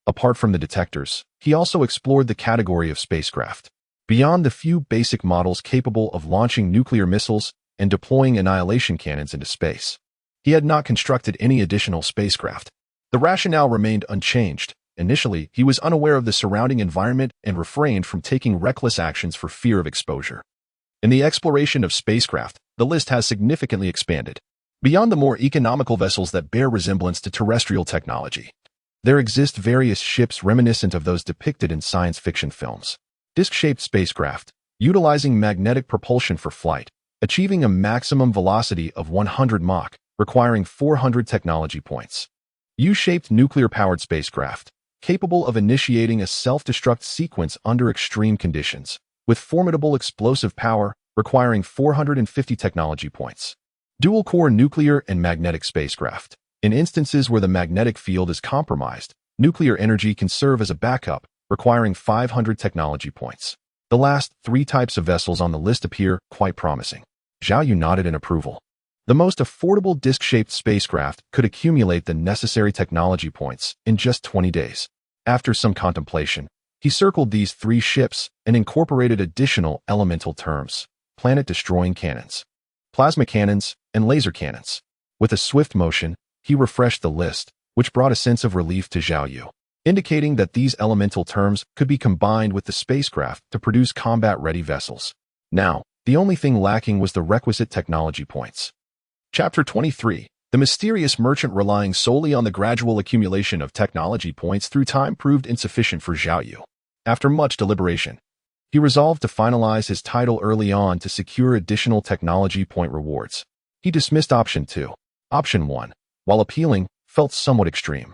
apart from the detectors, he also explored the category of spacecraft. Beyond the few basic models capable of launching nuclear missiles and deploying annihilation cannons into space, he had not constructed any additional spacecraft. The rationale remained unchanged. Initially, he was unaware of the surrounding environment and refrained from taking reckless actions for fear of exposure. In the exploration of spacecraft, the list has significantly expanded. Beyond the more economical vessels that bear resemblance to terrestrial technology, there exist various ships reminiscent of those depicted in science fiction films. Disc-shaped spacecraft, utilizing magnetic propulsion for flight, achieving a maximum velocity of 100 Mach, requiring 400 technology points. U-shaped nuclear-powered spacecraft, capable of initiating a self-destruct sequence under extreme conditions, with formidable explosive power, requiring 450 technology points. Dual-core nuclear and magnetic spacecraft. In instances where the magnetic field is compromised, nuclear energy can serve as a backup, requiring 500 technology points. The last 3 types of vessels on the list appear quite promising. Zhao Yu nodded in approval. The most affordable disc-shaped spacecraft could accumulate the necessary technology points in just 20 days. After some contemplation, he circled these 3 ships and incorporated additional elemental terms: planet-destroying cannons, plasma cannons, and laser cannons. With a swift motion, he refreshed the list, which brought a sense of relief to Zhao Yu, indicating that these elemental terms could be combined with the spacecraft to produce combat-ready vessels. Now, the only thing lacking was the requisite technology points. Chapter 23. The mysterious merchant relying solely on the gradual accumulation of technology points through time proved insufficient for Zhao Yu. After much deliberation, he resolved to finalize his title early on to secure additional technology point rewards. He dismissed Option 2. Option 1, while appealing, felt somewhat extreme.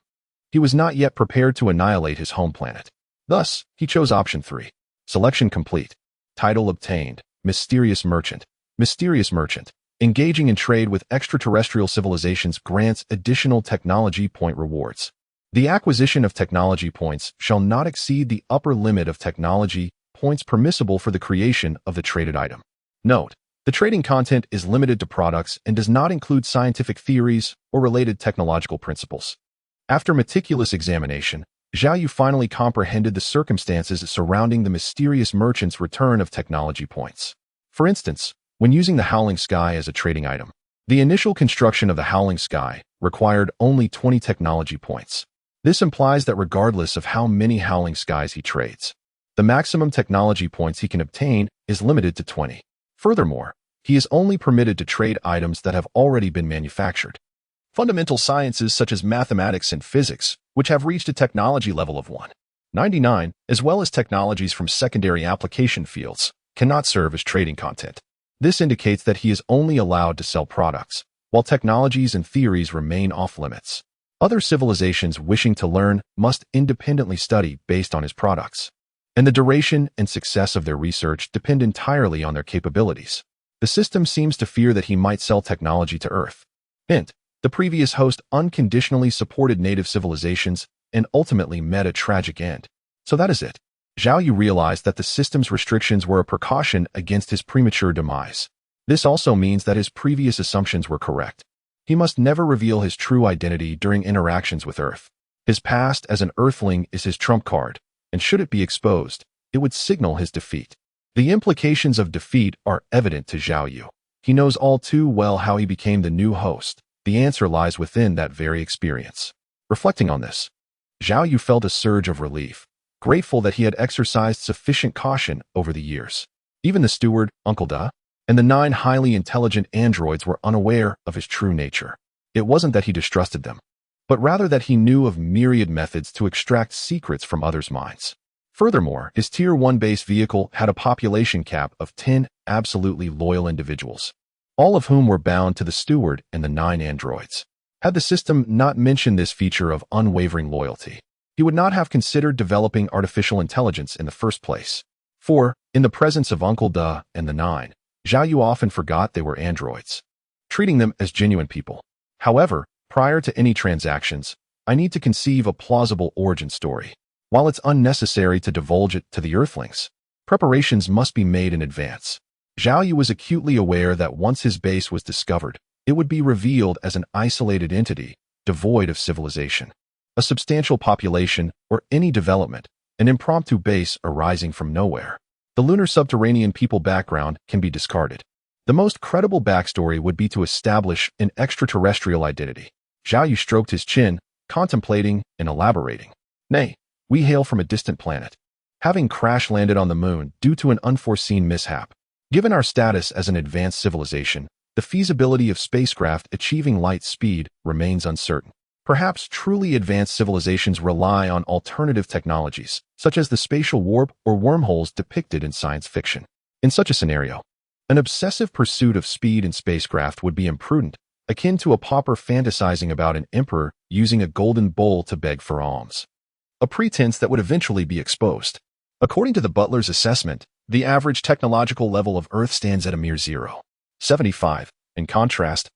He was not yet prepared to annihilate his home planet. Thus, he chose Option 3. Selection complete. Title obtained. Mysterious Merchant. Mysterious Merchant. Engaging in trade with extraterrestrial civilizations grants additional technology point rewards. The acquisition of technology points shall not exceed the upper limit of technology points permissible for the creation of the traded item. Note: the trading content is limited to products and does not include scientific theories or related technological principles. After meticulous examination, Zhao Yu finally comprehended the circumstances surrounding the mysterious merchant's return of technology points. For instance, when using the Howling Sky as a trading item, the initial construction of the Howling Sky required only 20 technology points. This implies that regardless of how many Howling Skies he trades, the maximum technology points he can obtain is limited to 20. Furthermore, he is only permitted to trade items that have already been manufactured. Fundamental sciences such as mathematics and physics, which have reached a technology level of 199, as well as technologies from secondary application fields, cannot serve as trading content. This indicates that he is only allowed to sell products, while technologies and theories remain off-limits. Other civilizations wishing to learn must independently study based on his products, and the duration and success of their research depend entirely on their capabilities. The system seems to fear that he might sell technology to Earth. Hint: the previous host unconditionally supported native civilizations and ultimately met a tragic end. So that is it. Zhao Yu realized that the system's restrictions were a precaution against his premature demise. This also means that his previous assumptions were correct. He must never reveal his true identity during interactions with Earth. His past as an Earthling is his trump card, and should it be exposed, it would signal his defeat. The implications of defeat are evident to Zhao Yu. He knows all too well how he became the new host. The answer lies within that very experience. Reflecting on this, Zhao Yu felt a surge of relief, grateful that he had exercised sufficient caution over the years. Even the steward, Uncle Da, and the 9 highly intelligent androids were unaware of his true nature. It wasn't that he distrusted them, but rather that he knew of myriad methods to extract secrets from others' minds. Furthermore, his Tier 1 base vehicle had a population cap of 10 absolutely loyal individuals, all of whom were bound to the steward and the 9 androids. Had the system not mentioned this feature of unwavering loyalty, he would not have considered developing artificial intelligence in the first place. For, in the presence of Uncle Da and the 9, Zhao Yu often forgot they were androids, treating them as genuine people. However, prior to any transactions, I need to conceive a plausible origin story. While it's unnecessary to divulge it to the Earthlings, preparations must be made in advance. Zhao Yu was acutely aware that once his base was discovered, it would be revealed as an isolated entity, devoid of civilization, a substantial population, or any development, an impromptu base arising from nowhere. The lunar subterranean people background can be discarded. The most credible backstory would be to establish an extraterrestrial identity. Zhao Yu stroked his chin, contemplating and elaborating. Nay, we hail from a distant planet, having crash-landed on the moon due to an unforeseen mishap. Given our status as an advanced civilization, the feasibility of spacecraft achieving light speed remains uncertain. Perhaps truly advanced civilizations rely on alternative technologies, such as the spatial warp or wormholes depicted in science fiction. In such a scenario, an obsessive pursuit of speed in spacecraft would be imprudent, akin to a pauper fantasizing about an emperor using a golden bowl to beg for alms, a pretense that would eventually be exposed. According to the Butler's assessment, the average technological level of Earth stands at a mere 0.75. In contrast,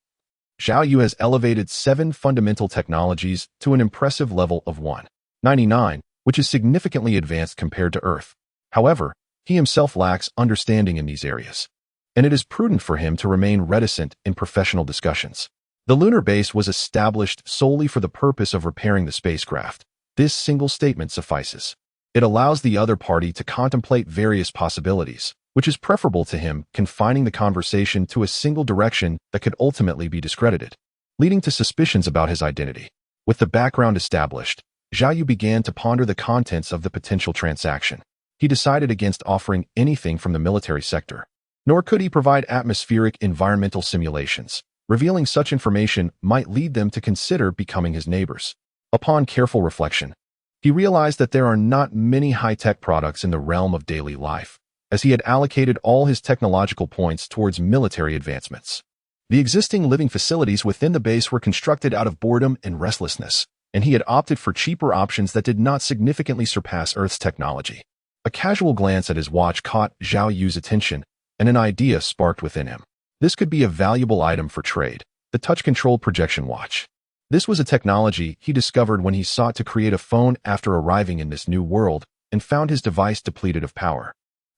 Zhao Yu has elevated 7 fundamental technologies to an impressive level of 199, which is significantly advanced compared to Earth. However, he himself lacks understanding in these areas, and it is prudent for him to remain reticent in professional discussions. The lunar base was established solely for the purpose of repairing the spacecraft. This single statement suffices. It allows the other party to contemplate various possibilities, which is preferable to him confining the conversation to a single direction that could ultimately be discredited, leading to suspicions about his identity. With the background established, Zhao Yu began to ponder the contents of the potential transaction. He decided against offering anything from the military sector, nor could he provide atmospheric environmental simulations. Revealing such information might lead them to consider becoming his neighbors. Upon careful reflection, he realized that there are not many high-tech products in the realm of daily life, as he had allocated all his technological points towards military advancements. The existing living facilities within the base were constructed out of boredom and restlessness, and he had opted for cheaper options that did not significantly surpass Earth's technology. A casual glance at his watch caught Zhao Yu's attention, and an idea sparked within him. This could be a valuable item for trade, the touch-controlled projection watch. This was a technology he discovered when he sought to create a phone after arriving in this new world and found his device depleted of power.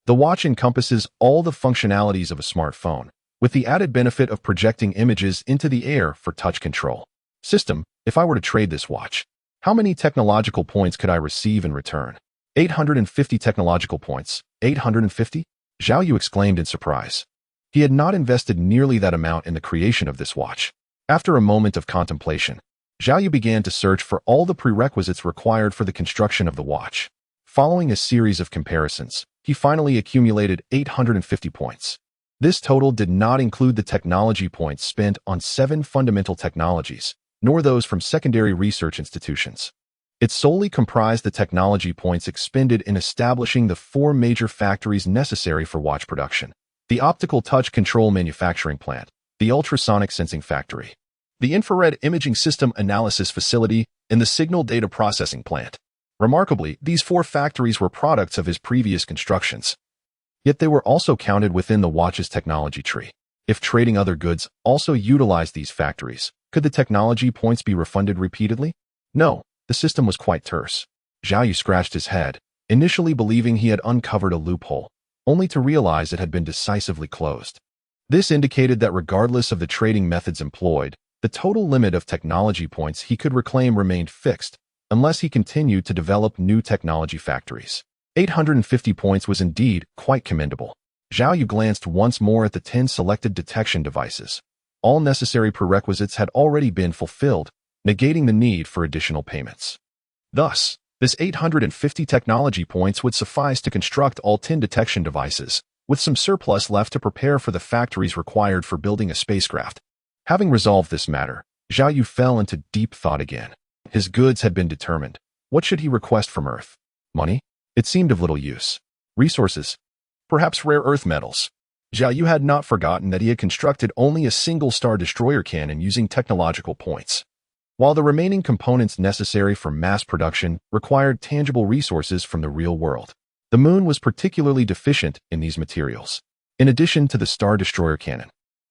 The watch encompasses all the functionalities of a smartphone, with the added benefit of projecting images into the air for touch control. System, if I were to trade this watch, how many technological points could I receive in return? 850 technological points. 850? Zhao Yu exclaimed in surprise. He had not invested nearly that amount in the creation of this watch. After a moment of contemplation, Zhao Yu began to search for all the prerequisites required for the construction of the watch. Following a series of comparisons, he finally accumulated 850 points. This total did not include the technology points spent on 7 fundamental technologies, nor those from secondary research institutions. It solely comprised the technology points expended in establishing the 4 major factories necessary for watch production: the optical touch control manufacturing plant, the ultrasonic sensing factory, the infrared imaging system analysis facility, and the signal data processing plant. Remarkably, these 4 factories were products of his previous constructions. Yet they were also counted within the watch's technology tree. If trading other goods also utilized these factories, could the technology points be refunded repeatedly? No, the system was quite terse. Zhao Yu scratched his head, initially believing he had uncovered a loophole, only to realize it had been decisively closed. This indicated that regardless of the trading methods employed, the total limit of technology points he could reclaim remained fixed, unless he continued to develop new technology factories. 850 points was indeed quite commendable. Zhao Yu glanced once more at the 10 selected detection devices. All necessary prerequisites had already been fulfilled, negating the need for additional payments. Thus, this 850 technology points would suffice to construct all 10 detection devices, with some surplus left to prepare for the factories required for building a spacecraft. Having resolved this matter, Zhao Yu fell into deep thought again. His goods had been determined. What should he request from Earth? Money? It seemed of little use. Resources? Perhaps rare earth metals. Zhao Yu had not forgotten that he had constructed only a single Star Destroyer cannon using technological points, while the remaining components necessary for mass production required tangible resources from the real world. The Moon was particularly deficient in these materials. In addition to the Star Destroyer cannon,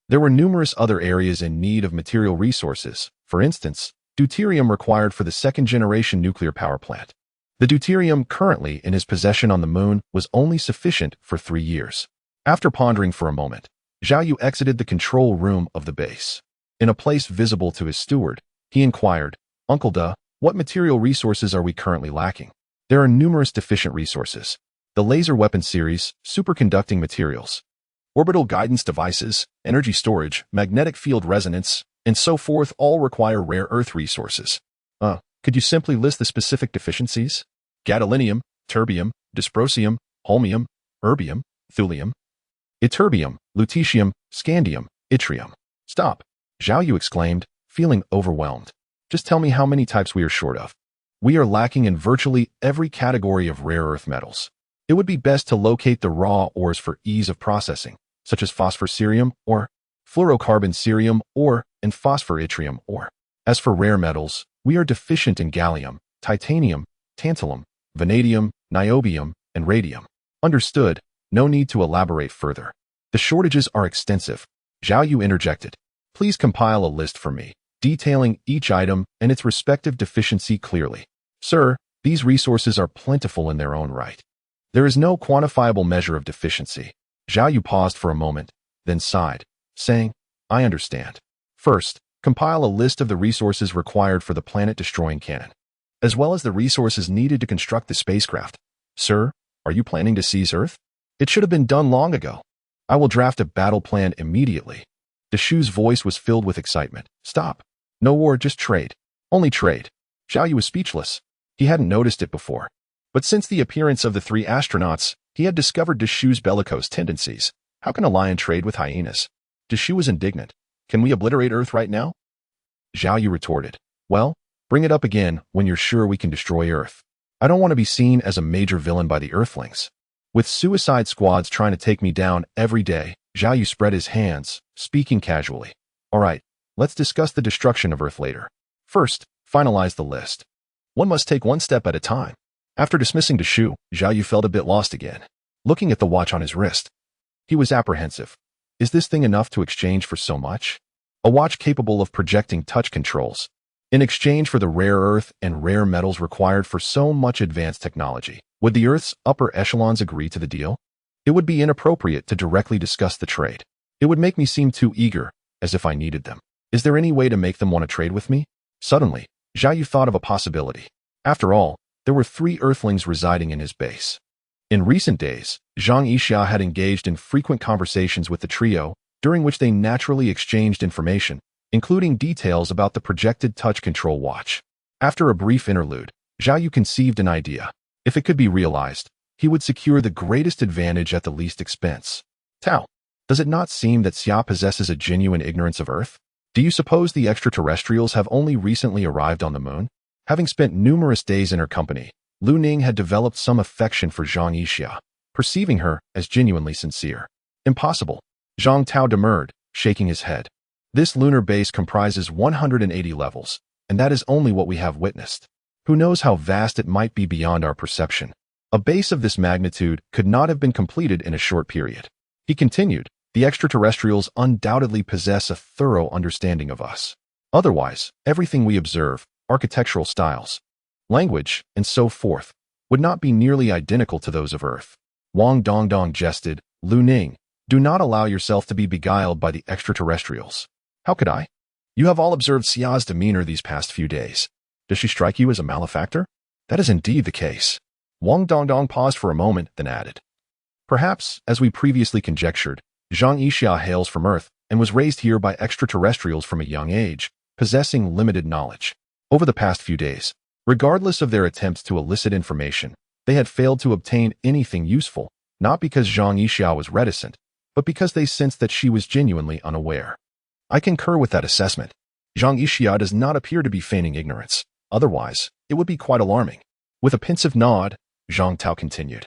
there were numerous other areas in need of material resources, for instance, deuterium required for the second-generation nuclear power plant. The deuterium currently in his possession on the Moon was only sufficient for 3 years. After pondering for a moment, Zhao Yu exited the control room of the base. In a place visible to his steward, he inquired, "Uncle Da, what material resources are we currently lacking?" There are numerous deficient resources. The laser weapon series, superconducting materials, orbital guidance devices, energy storage, magnetic field resonance, and so forth all require rare earth resources. Could you simply list the specific deficiencies? Gadolinium, terbium, dysprosium, holmium, erbium, thulium, ytterbium, lutetium, scandium, yttrium. Stop, Zhao Yu exclaimed, feeling overwhelmed. Just tell me how many types we are short of. We are lacking in virtually every category of rare earth metals. It would be best to locate the raw ores for ease of processing, such as phosphor cerium ore, fluorocarbon cerium ore, and phosphor yttrium ore. As for rare metals, we are deficient in gallium, titanium, tantalum, vanadium, niobium, and radium. Understood, no need to elaborate further. The shortages are extensive. Zhao Yu interjected. Please compile a list for me, detailing each item and its respective deficiency clearly. Sir, these resources are plentiful in their own right. There is no quantifiable measure of deficiency. Zhao Yu paused for a moment, then sighed, saying, I understand. First, compile a list of the resources required for the planet-destroying cannon. as well as the resources needed to construct the spacecraft. Sir, are you planning to seize Earth? It should have been done long ago. I will draft a battle plan immediately. Deshu's voice was filled with excitement. Stop. No war, just trade. Only trade. Zhao Yu was speechless. He hadn't noticed it before. But since the appearance of the three astronauts, he had discovered Deshu's bellicose tendencies. How can a lion trade with hyenas? Deshu was indignant. Can we obliterate Earth right now? Zhao Yu retorted. Well, bring it up again when you're sure we can destroy Earth. I don't want to be seen as a major villain by the Earthlings. With suicide squads trying to take me down every day, Zhao Yu spread his hands, speaking casually. All right, let's discuss the destruction of Earth later. First, finalize the list. One must take one step at a time. After dismissing Deshu, Zhao Yu felt a bit lost again. Looking at the watch on his wrist, he was apprehensive. Is this thing enough to exchange for so much? A watch capable of projecting touch controls, in exchange for the rare earth and rare metals required for so much advanced technology. Would the Earth's upper echelons agree to the deal? It would be inappropriate to directly discuss the trade. It would make me seem too eager, as if I needed them. Is there any way to make them want to trade with me? Suddenly, Zhao Yu thought of a possibility. After all, there were 3 Earthlings residing in his base. In recent days, Zhang Yixia had engaged in frequent conversations with the trio, during which they naturally exchanged information, including details about the projected touch control watch. After a brief interlude, Zhao Yu conceived an idea. If it could be realized, he would secure the greatest advantage at the least expense. Tao, does it not seem that Xia possesses a genuine ignorance of Earth? Do you suppose the extraterrestrials have only recently arrived on the moon? Having spent numerous days in her company, Lu Ning had developed some affection for Zhang Yixia, perceiving her as genuinely sincere. Impossible. Zhang Tao demurred, shaking his head. This lunar base comprises 180 levels, and that is only what we have witnessed. Who knows how vast it might be beyond our perception. A base of this magnitude could not have been completed in a short period. He continued, the extraterrestrials undoubtedly possess a thorough understanding of us. Otherwise, everything we observe, architectural styles, language, and so forth, would not be nearly identical to those of Earth. Wang Dongdong jested, Lu Ning, do not allow yourself to be beguiled by the extraterrestrials. How could I? You have all observed Xia's demeanor these past few days. Does she strike you as a malefactor? That is indeed the case. Wang Dongdong paused for a moment, then added. Perhaps, as we previously conjectured, Zhang Yixia hails from Earth and was raised here by extraterrestrials from a young age, possessing limited knowledge. Over the past few days, regardless of their attempts to elicit information, they had failed to obtain anything useful, not because Zhang Yixia was reticent, but because they sensed that she was genuinely unaware. I concur with that assessment. Zhang Yixia does not appear to be feigning ignorance. Otherwise, it would be quite alarming. With a pensive nod, Zhang Tao continued.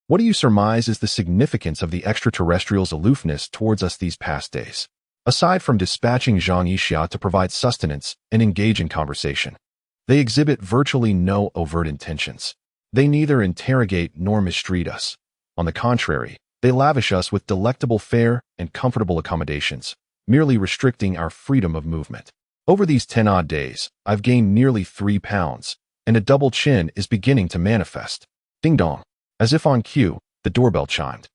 What do you surmise is the significance of the extraterrestrials' aloofness towards us these past days? Aside from dispatching Zhang Yixia to provide sustenance and engage in conversation, they exhibit virtually no overt intentions. They neither interrogate nor mistreat us. On the contrary, they lavish us with delectable fare and comfortable accommodations, merely restricting our freedom of movement. Over these 10-odd days, I've gained nearly 3 pounds, and a double chin is beginning to manifest. Ding dong. As if on cue, the doorbell chimed,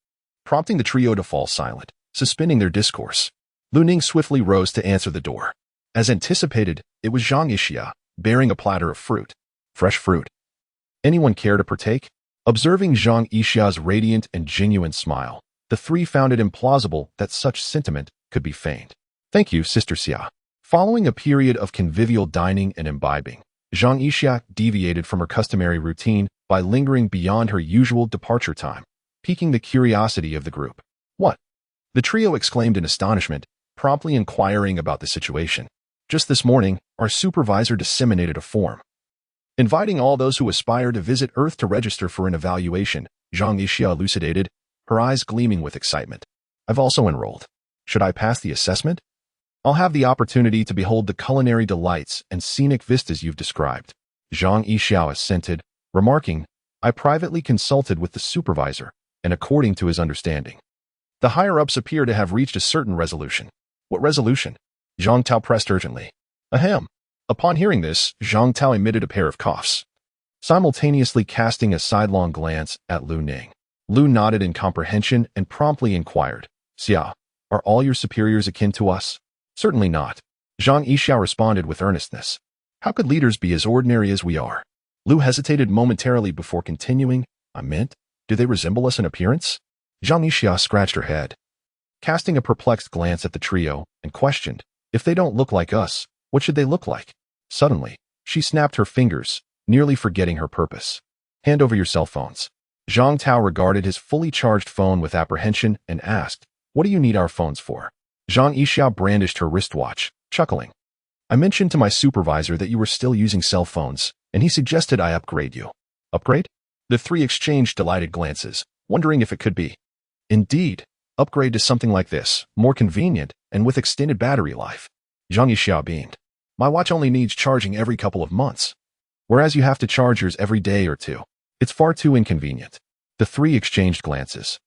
prompting the trio to fall silent, suspending their discourse. Lu Ning swiftly rose to answer the door. As anticipated, it was Zhang Yixia, bearing a platter of fruit. Fresh fruit. Anyone care to partake? Observing Zhang Yixia's radiant and genuine smile, the 3 found it implausible that such sentiment could be feigned. Thank you, Sister Xia. Following a period of convivial dining and imbibing, Zhang Yixia deviated from her customary routine by lingering beyond her usual departure time, piquing the curiosity of the group. What? The trio exclaimed in astonishment, promptly inquiring about the situation. Just this morning, our supervisor disseminated a form, inviting all those who aspire to visit Earth to register for an evaluation, Zhang Yixia elucidated, her eyes gleaming with excitement. I've also enrolled. Should I pass the assessment? I'll have the opportunity to behold the culinary delights and scenic vistas you've described. Zhang Yixia assented, remarking, I privately consulted with the supervisor, and according to his understanding, the higher-ups appear to have reached a certain resolution. What resolution? Zhang Tao pressed urgently. Ahem. Upon hearing this, Zhang Tao emitted a pair of coughs, simultaneously casting a sidelong glance at Lu Ning. Lu nodded in comprehension and promptly inquired, Xia, are all your superiors akin to us? Certainly not. Zhang Yixia responded with earnestness. How could leaders be as ordinary as we are? Lu hesitated momentarily before continuing. I meant, do they resemble us in appearance? Zhang Yixia scratched her head, casting a perplexed glance at the trio, and questioned, if they don't look like us, what should they look like? Suddenly, she snapped her fingers, nearly forgetting her purpose. Hand over your cell phones. Zhang Tao regarded his fully charged phone with apprehension and asked, what do you need our phones for? Zhang Yixia brandished her wristwatch, chuckling. I mentioned to my supervisor that you were still using cell phones, and he suggested I upgrade you. Upgrade? The three exchanged delighted glances, wondering if it could be. Indeed, upgrade to something like this, more convenient, and with extended battery life. Zhang Yixia beamed. My watch only needs charging every couple of months, whereas you have to charge yours every day or two. It's far too inconvenient. The three exchanged glances,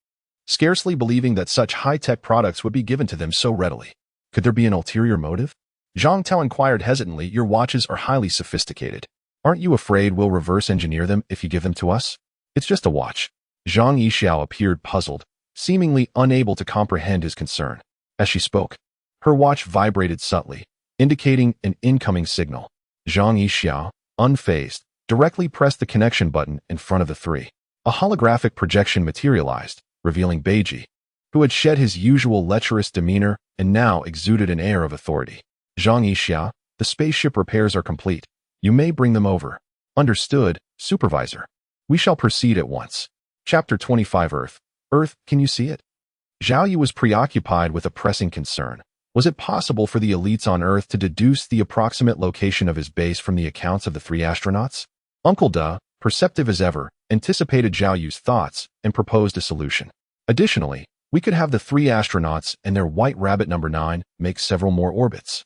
scarcely believing that such high-tech products would be given to them so readily. Could there be an ulterior motive? Zhang Tao inquired hesitantly, your watches are highly sophisticated. Aren't you afraid we'll reverse engineer them if you give them to us? It's just a watch. Zhang Yixia appeared puzzled, seemingly unable to comprehend his concern. As she spoke, her watch vibrated subtly, indicating an incoming signal. Zhang Yixia, unfazed, directly pressed the connection button in front of the three. A holographic projection materialized, revealing Beiji, who had shed his usual lecherous demeanor and now exuded an air of authority. Zhang Yixia, the spaceship repairs are complete. You may bring them over. Understood, Supervisor. We shall proceed at once. Chapter 25 Earth. Earth, can you see it? Zhao Yu was preoccupied with a pressing concern. Was it possible for the elites on Earth to deduce the approximate location of his base from the accounts of the three astronauts? Uncle Da, perceptive as ever, anticipated Zhao Yu's thoughts and proposed a solution. Additionally, we could have the three astronauts and their white rabbit number 9 make several more orbits,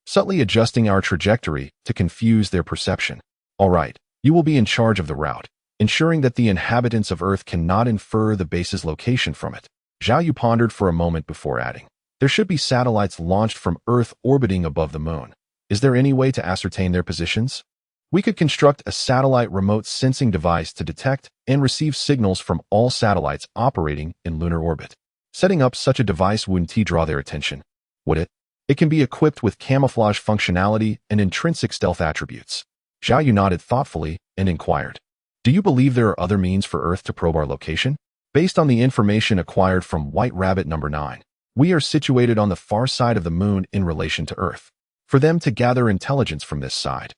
subtly adjusting our trajectory to confuse their perception. All right, you will be in charge of the route, ensuring that the inhabitants of Earth cannot infer the base's location from it. Zhao Yu pondered for a moment before adding, there should be satellites launched from Earth orbiting above the moon. Is there any way to ascertain their positions? We could construct a satellite remote sensing device to detect and receive signals from all satellites operating in lunar orbit. Setting up such a device wouldn't draw their attention, would it? It can be equipped with camouflage functionality and intrinsic stealth attributes. Zhao Yu nodded thoughtfully and inquired, do you believe there are other means for Earth to probe our location? Based on the information acquired from White Rabbit number 9, we are situated on the far side of the moon in relation to Earth. For them to gather intelligence from this side,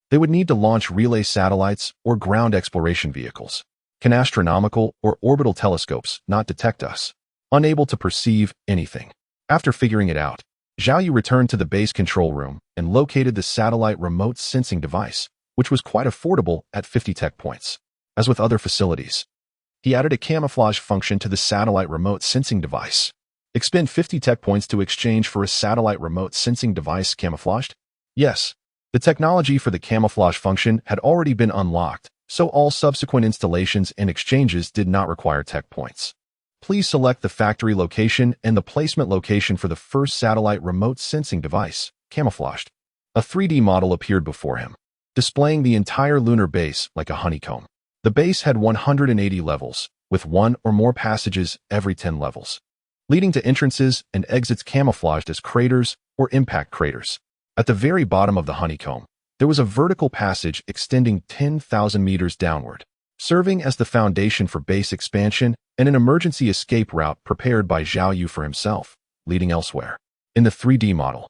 they would need to launch relay satellites or ground exploration vehicles. Can astronomical or orbital telescopes not detect us? Unable to perceive anything. After figuring it out, Zhao Yu returned to the base control room and located the satellite remote sensing device, which was quite affordable at 50 tech points. As with other facilities, he added a camouflage function to the satellite remote sensing device. Expend 50 tech points to exchange for a satellite remote sensing device camouflaged? Yes. The technology for the camouflage function had already been unlocked, so all subsequent installations and exchanges did not require tech points. Please select the factory location and the placement location for the first satellite remote sensing device, camouflaged. A 3D model appeared before him, displaying the entire lunar base like a honeycomb. The base had 180 levels, with one or more passages every 10 levels, leading to entrances and exits camouflaged as craters or impact craters. At the very bottom of the honeycomb, there was a vertical passage extending 10,000 meters downward, serving as the foundation for base expansion and an emergency escape route prepared by Zhao Yu for himself, leading elsewhere. In the 3D model,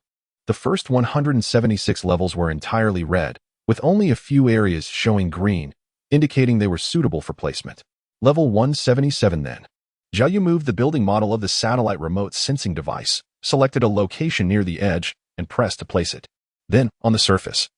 the first 176 levels were entirely red, with only a few areas showing green, indicating they were suitable for placement. Level 177 then. Zhao Yu moved the building model of the satellite remote sensing device, selected a location near the edge, and pressed to place it. Then, on the surface,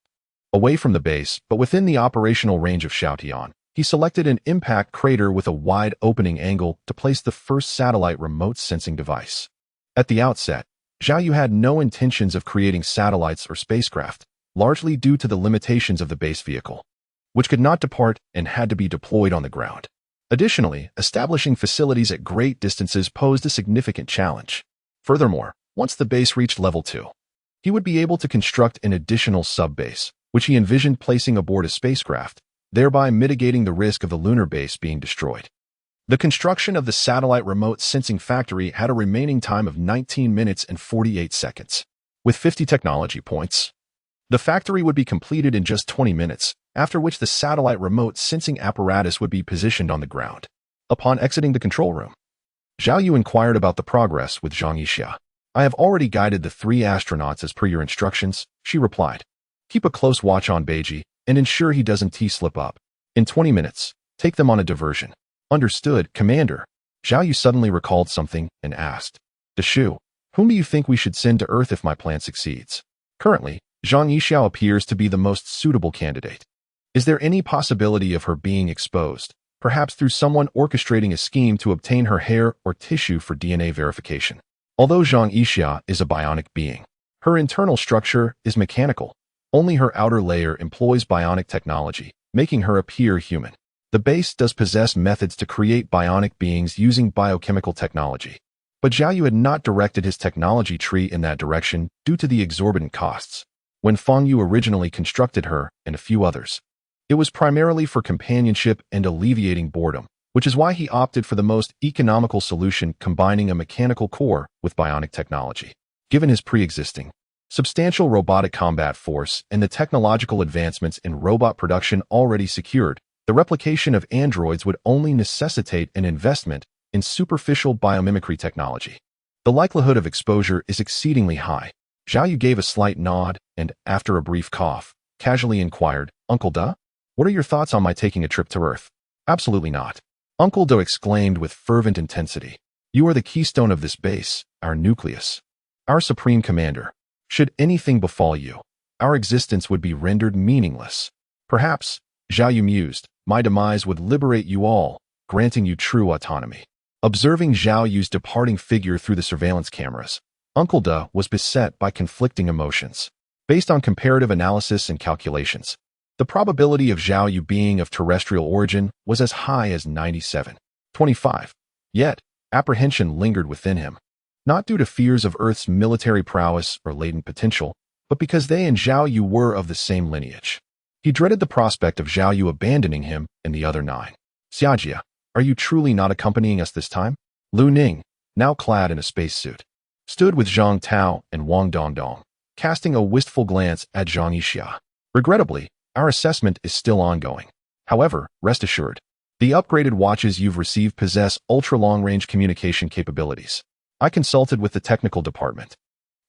away from the base, but within the operational range of Xiaotian, he selected an impact crater with a wide opening angle to place the first satellite remote sensing device. At the outset, Zhao Yu had no intentions of creating satellites or spacecraft, largely due to the limitations of the base vehicle, which could not depart and had to be deployed on the ground. Additionally, establishing facilities at great distances posed a significant challenge. Furthermore, once the base reached level 2, he would be able to construct an additional sub-base, which he envisioned placing aboard a spacecraft, thereby mitigating the risk of the lunar base being destroyed. The construction of the satellite remote sensing factory had a remaining time of 19 minutes and 48 seconds. With 50 technology points, The factory would be completed in just 20 minutes, after which the satellite remote sensing apparatus would be positioned on the ground. Upon exiting the control room, Zhao Yu inquired about the progress with Zhang Yixia. I have already guided the 3 astronauts as per your instructions, she replied. Keep a close watch on Beiji and ensure he doesn't slip up. In 20 minutes, take them on a diversion. Understood, Commander. Zhao Yu suddenly recalled something and asked, Deshu, whom do you think we should send to Earth if my plan succeeds? Currently, Zhang Yixia appears to be the most suitable candidate. Is there any possibility of her being exposed, perhaps through someone orchestrating a scheme to obtain her hair or tissue for DNA verification? Although Zhang Yixia is a bionic being, her internal structure is mechanical. Only her outer layer employs bionic technology, making her appear human. The base does possess methods to create bionic beings using biochemical technology. But Zhao Yu had not directed his technology tree in that direction due to the exorbitant costs. When Feng Yu originally constructed her and a few others, it was primarily for companionship and alleviating boredom, which is why he opted for the most economical solution combining a mechanical core with bionic technology. Given his pre-existing, substantial robotic combat force and the technological advancements in robot production already secured, the replication of androids would only necessitate an investment in superficial biomimicry technology. The likelihood of exposure is exceedingly high. Zhao Yu gave a slight nod and, after a brief cough, casually inquired, Uncle Da, what are your thoughts on my taking a trip to Earth? Absolutely not. Uncle Da exclaimed with fervent intensity. You are the keystone of this base, our nucleus, our supreme commander. Should anything befall you, our existence would be rendered meaningless. Perhaps, Zhao Yu mused, my demise would liberate you all, granting you true autonomy. Observing Zhao Yu's departing figure through the surveillance cameras, Uncle Da was beset by conflicting emotions. Based on comparative analysis and calculations, the probability of Zhao Yu being of terrestrial origin was as high as 97.25. Yet, apprehension lingered within him, not due to fears of Earth's military prowess or latent potential, but because they and Zhao Yu were of the same lineage. He dreaded the prospect of Zhao Yu abandoning him and the other 9. Xiaojia, are you truly not accompanying us this time? Lu Ning, now clad in a spacesuit, stood with Zhang Tao and Wang Dongdong, casting a wistful glance at Zhang Yixia. Regrettably, our assessment is still ongoing. However, rest assured, the upgraded watches you've received possess ultra-long-range communication capabilities. I consulted with the technical department,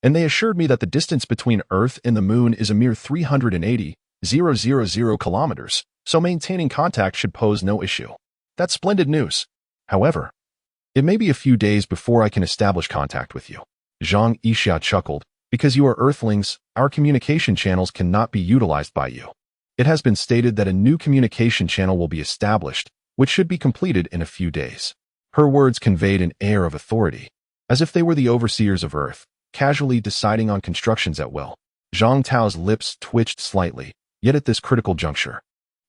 and they assured me that the distance between Earth and the Moon is a mere 380,000 kilometers, so maintaining contact should pose no issue. That's splendid news. However, it may be a few days before I can establish contact with you. Zhang Yixia chuckled. Because you are Earthlings, our communication channels cannot be utilized by you. It has been stated that a new communication channel will be established, which should be completed in a few days. Her words conveyed an air of authority, as if they were the overseers of Earth, casually deciding on constructions at will. Zhang Tao's lips twitched slightly, yet at this critical juncture,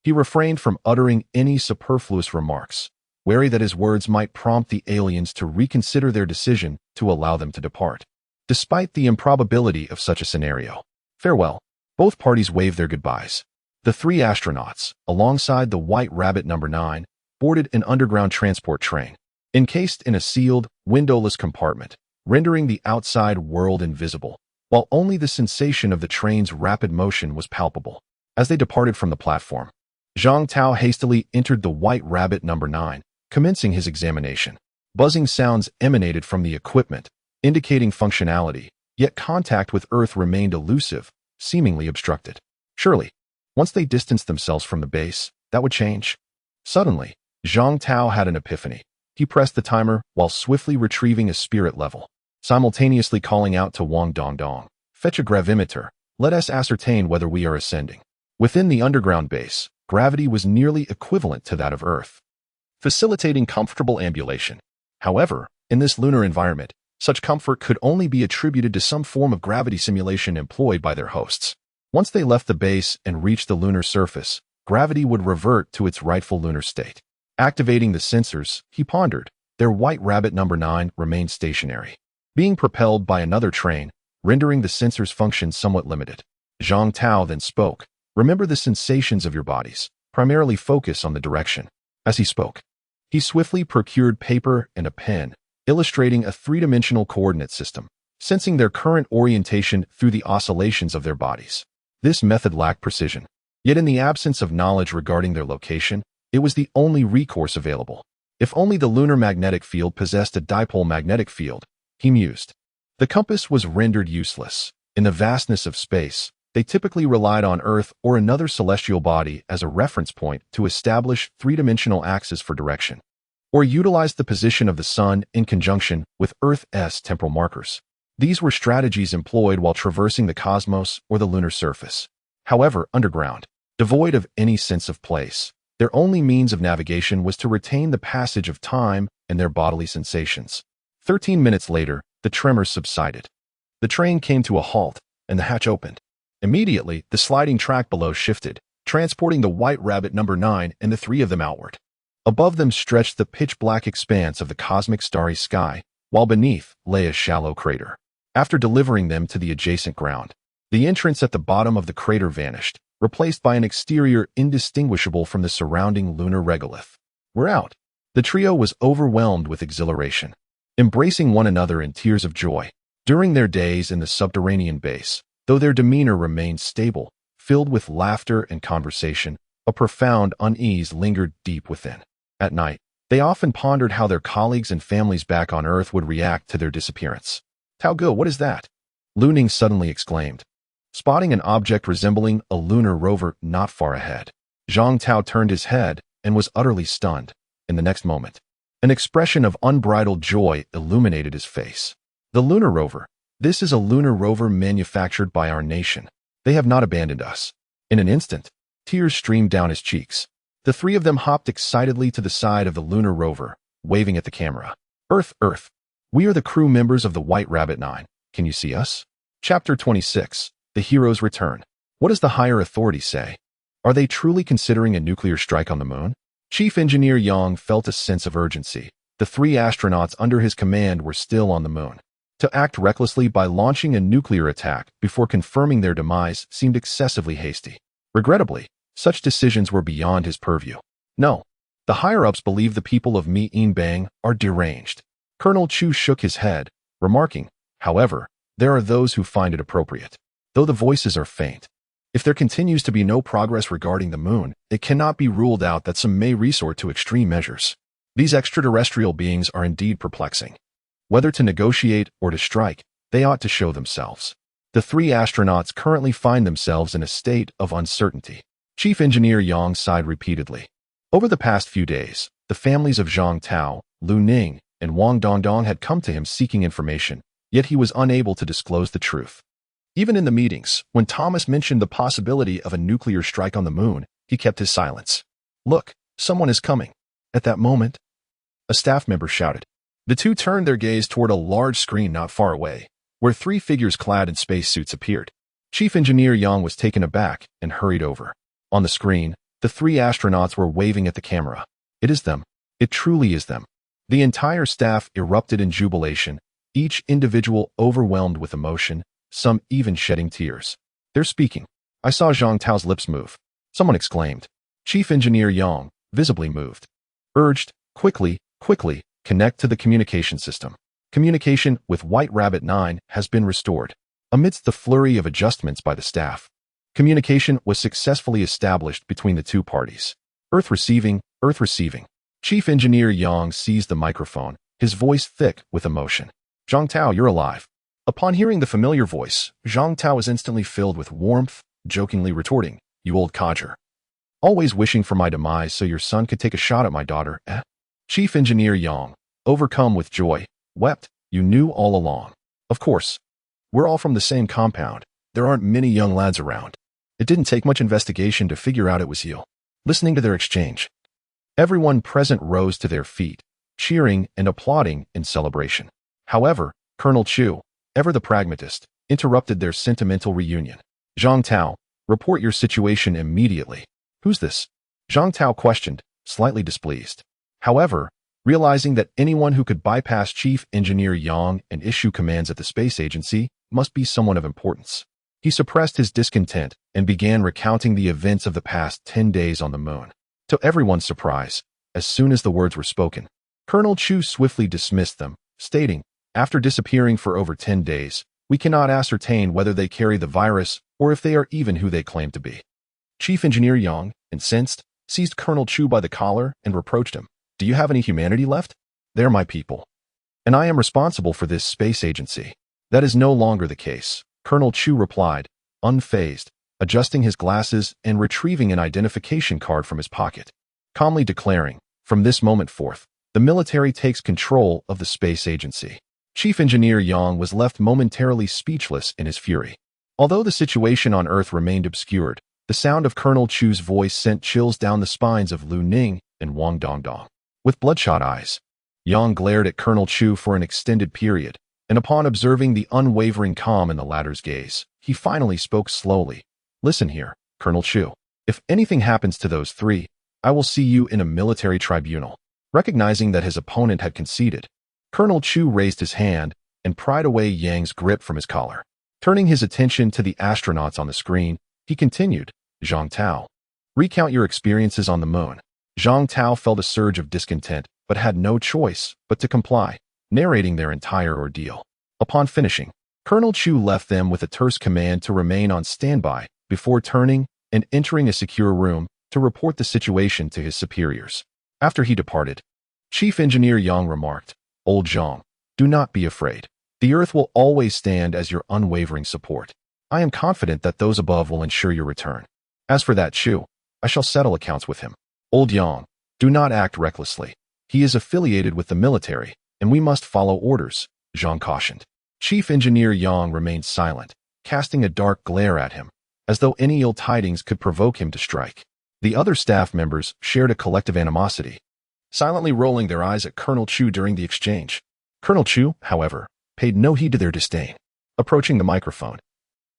he refrained from uttering any superfluous remarks, wary that his words might prompt the aliens to reconsider their decision to allow them to depart. Despite the improbability of such a scenario, farewell. Both parties waved their goodbyes. The 3 astronauts, alongside the White Rabbit No. 9, boarded an underground transport train, encased in a sealed, windowless compartment, rendering the outside world invisible, while only the sensation of the train's rapid motion was palpable. As they departed from the platform, Zhang Tao hastily entered the White Rabbit No. 9, commencing his examination. Buzzing sounds emanated from the equipment, indicating functionality, yet contact with Earth remained elusive, seemingly obstructed. Surely, once they distanced themselves from the base, that would change. Suddenly, Zhang Tao had an epiphany. He pressed the timer while swiftly retrieving a spirit level, simultaneously calling out to Wang Dongdong, fetch a gravimeter, let us ascertain whether we are ascending. Within the underground base, gravity was nearly equivalent to that of Earth, facilitating comfortable ambulation. However, in this lunar environment, such comfort could only be attributed to some form of gravity simulation employed by their hosts. Once they left the base and reached the lunar surface, gravity would revert to its rightful lunar state. Activating the sensors, he pondered. Their White Rabbit No. 9 remained stationary, being propelled by another train, rendering the sensors' function somewhat limited. Zhang Tao then spoke. Remember the sensations of your bodies. Primarily focus on the direction. As he spoke, he swiftly procured paper and a pen, illustrating a 3-dimensional coordinate system, sensing their current orientation through the oscillations of their bodies. This method lacked precision. Yet in the absence of knowledge regarding their location, it was the only recourse available. If only the lunar magnetic field possessed a dipole magnetic field, he mused. The compass was rendered useless. In the vastness of space, they typically relied on Earth or another celestial body as a reference point to establish three-dimensional axes for direction, or utilized the position of the Sun in conjunction with Earth's temporal markers. These were strategies employed while traversing the cosmos or the lunar surface. However, underground, devoid of any sense of place, their only means of navigation was to retain the passage of time and their bodily sensations. 13 minutes later, the tremors subsided. The train came to a halt, and the hatch opened. Immediately, the sliding track below shifted, transporting the White Rabbit number 9 and the three of them outward. Above them stretched the pitch-black expanse of the cosmic starry sky, while beneath lay a shallow crater. After delivering them to the adjacent ground, the entrance at the bottom of the crater vanished, replaced by an exterior indistinguishable from the surrounding lunar regolith. "We're out." The trio was overwhelmed with exhilaration, embracing one another in tears of joy. During their days in the subterranean base, though their demeanor remained stable, filled with laughter and conversation, a profound unease lingered deep within. At night, they often pondered how their colleagues and families back on Earth would react to their disappearance. "Tao Ge, what is that?" Lu Ning suddenly exclaimed, spotting an object resembling a lunar rover not far ahead. Zhang Tao turned his head and was utterly stunned. In the next moment, an expression of unbridled joy illuminated his face. "The lunar rover. This is a lunar rover manufactured by our nation. They have not abandoned us." In an instant, tears streamed down his cheeks. The three of them hopped excitedly to the side of the lunar rover, waving at the camera. Earth. We are the crew members of the White Rabbit 9. Can you see us?" Chapter 26. The Hero's Return. What does the higher authority say? Are they truly considering a nuclear strike on the moon? Chief Engineer Yang felt a sense of urgency. The three astronauts under his command were still on the moon. To act recklessly by launching a nuclear attack before confirming their demise seemed excessively hasty. Regrettably, such decisions were beyond his purview. No, the higher-ups believe the people of Mi Bang are deranged. Colonel Chu shook his head, remarking, "However, there are those who find it appropriate. Though the voices are faint. If there continues to be no progress regarding the moon, it cannot be ruled out that some may resort to extreme measures. These extraterrestrial beings are indeed perplexing. Whether to negotiate or to strike, they ought to show themselves." The three astronauts currently find themselves in a state of uncertainty. Chief Engineer Yang sighed repeatedly. Over the past few days, the families of Zhang Tao, Lu Ning, and Wang Dongdong had come to him seeking information, yet he was unable to disclose the truth. Even in the meetings, when Thomas mentioned the possibility of a nuclear strike on the moon, he kept his silence. "Look, someone is coming." At that moment, a staff member shouted. The two turned their gaze toward a large screen not far away, where three figures clad in spacesuits appeared. Chief Engineer Yang was taken aback and hurried over. On the screen, the three astronauts were waving at the camera. "It is them. It truly is them." The entire staff erupted in jubilation, each individual overwhelmed with emotion, some even shedding tears. "They're speaking." I saw Zhang Tao's lips move. Someone exclaimed. Chief Engineer Yang, visibly moved, urged, quickly, connect to the communication system. Communication with White Rabbit 9 has been restored. Amidst the flurry of adjustments by the staff, communication was successfully established between the two parties. Earth receiving. Chief Engineer Yang seized the microphone, his voice thick with emotion. "Zhang Tao, you're alive." Upon hearing the familiar voice, Zhang Tao was instantly filled with warmth, jokingly retorting, "You old codger. Always wishing for my demise so your son could take a shot at my daughter, eh?" Chief Engineer Yang, overcome with joy, wept, "You knew all along. Of course. We're all from the same compound. There aren't many young lads around. It didn't take much investigation to figure out it was you." Listening to their exchange, everyone present rose to their feet, cheering and applauding in celebration. However, Colonel Chu, ever the pragmatist, interrupted their sentimental reunion. "Zhang Tao, report your situation immediately." "Who's this?" Zhang Tao questioned, slightly displeased. However, realizing that anyone who could bypass Chief Engineer Yang and issue commands at the space agency must be someone of importance, he suppressed his discontent and began recounting the events of the past 10 days on the moon. To everyone's surprise, as soon as the words were spoken, Colonel Chu swiftly dismissed them, stating, "After disappearing for over 10 days, We cannot ascertain whether they carry the virus or if they are even who they claim to be. Chief Engineer Yang, incensed, seized Colonel Chu by the collar and reproached him. Do you have any humanity left? They're my people. And I am responsible for this space agency. That is no longer the case, Colonel Chu replied, unfazed, adjusting his glasses and retrieving an identification card from his pocket, calmly declaring, from this moment forth, the military takes control of the space agency. Chief Engineer Yang was left momentarily speechless in his fury. Although the situation on Earth remained obscured, the sound of Colonel Chu's voice sent chills down the spines of Lu Ning and Wang Dongdong. With bloodshot eyes, Yang glared at Colonel Chu for an extended period, and upon observing the unwavering calm in the latter's gaze, he finally spoke slowly. Listen here, Colonel Chu. If anything happens to those three, I will see you in a military tribunal. Recognizing that his opponent had conceded, Colonel Chu raised his hand and pried away Yang's grip from his collar. Turning his attention to the astronauts on the screen, he continued, Zhang Tao, recount your experiences on the moon. Zhang Tao felt a surge of discontent, but had no choice but to comply, narrating their entire ordeal. Upon finishing, Colonel Chu left them with a terse command to remain on standby before turning and entering a secure room to report the situation to his superiors. After he departed, Chief Engineer Yang remarked, Old Zhang, do not be afraid. The Earth will always stand as your unwavering support. I am confident that those above will ensure your return. As for that Chu, I shall settle accounts with him. Old Yang, do not act recklessly. He is affiliated with the military, and we must follow orders, Zhang cautioned. Chief Engineer Yang remained silent, casting a dark glare at him, as though any ill tidings could provoke him to strike. The other staff members shared a collective animosity, silently rolling their eyes at Colonel Chu during the exchange. Colonel Chu, however, paid no heed to their disdain. Approaching the microphone,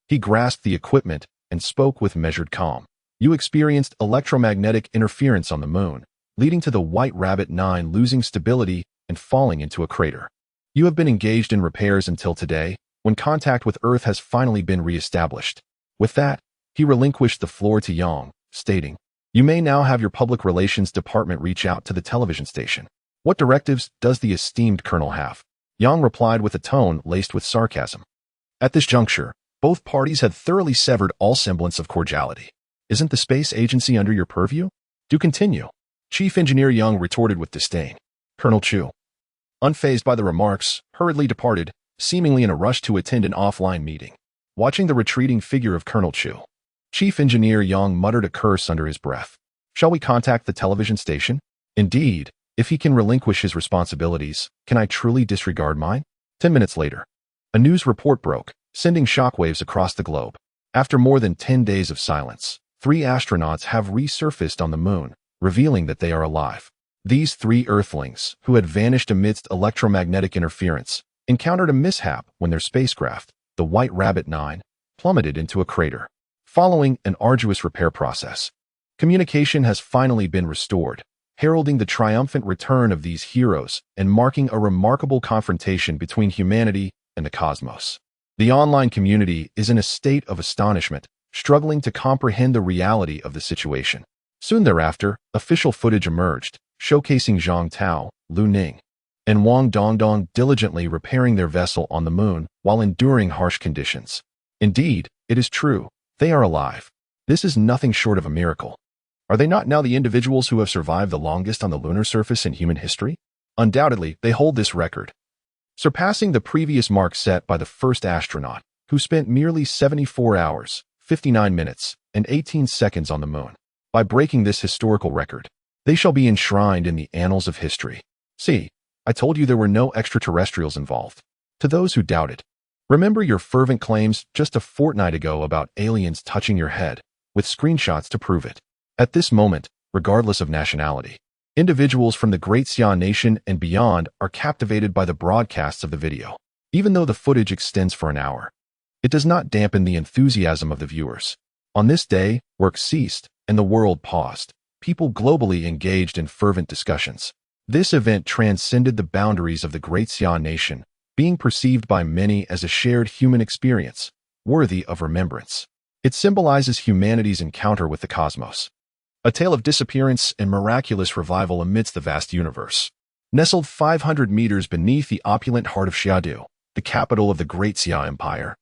he grasped the equipment and spoke with measured calm. You experienced electromagnetic interference on the moon, leading to the White Rabbit 9 losing stability and falling into a crater. You have been engaged in repairs until today, when contact with Earth has finally been re-established. With that, he relinquished the floor to Yang, stating, You may now have your public relations department reach out to the television station. What directives does the esteemed colonel have? Yang replied with a tone laced with sarcasm. At this juncture, both parties had thoroughly severed all semblance of cordiality. Isn't the space agency under your purview? Do continue. Chief Engineer Yang retorted with disdain. Colonel Chu, unfazed by the remarks, hurriedly departed, seemingly in a rush to attend an offline meeting. Watching the retreating figure of Colonel Chu, Chief Engineer Yang muttered a curse under his breath. Shall we contact the television station? Indeed, if he can relinquish his responsibilities, can I truly disregard mine? 10 minutes later, a news report broke, sending shockwaves across the globe. After more than 10 days of silence, 3 astronauts have resurfaced on the moon, revealing that they are alive. These 3 Earthlings, who had vanished amidst electromagnetic interference, encountered a mishap when their spacecraft, the White Rabbit 9, plummeted into a crater. Following an arduous repair process, communication has finally been restored, heralding the triumphant return of these heroes and marking a remarkable confrontation between humanity and the cosmos. The online community is in a state of astonishment, struggling to comprehend the reality of the situation. Soon thereafter, official footage emerged, showcasing Zhang Tao, Lu Ning, and Wang Dongdong diligently repairing their vessel on the moon while enduring harsh conditions. Indeed, it is true, they are alive. This is nothing short of a miracle. Are they not now the individuals who have survived the longest on the lunar surface in human history? Undoubtedly, they hold this record, surpassing the previous mark set by the first astronaut, who spent merely 74 hours, 59 minutes, and 18 seconds on the moon. By breaking this historical record, they shall be enshrined in the annals of history. See, I told you there were no extraterrestrials involved. To those who doubted, remember your fervent claims just a fortnight ago about aliens touching your head, with screenshots to prove it. At this moment, regardless of nationality, individuals from the Great Xi'an Nation and beyond are captivated by the broadcasts of the video. Even though the footage extends for an hour, it does not dampen the enthusiasm of the viewers. On this day, work ceased, and the world paused. People globally engaged in fervent discussions. This event transcended the boundaries of the Great Xi'an Nation, being perceived by many as a shared human experience, worthy of remembrance. It symbolizes humanity's encounter with the cosmos, a tale of disappearance and miraculous revival amidst the vast universe. Nestled 500 meters beneath the opulent heart of Xiaodu, the capital of the Great Xia Empire,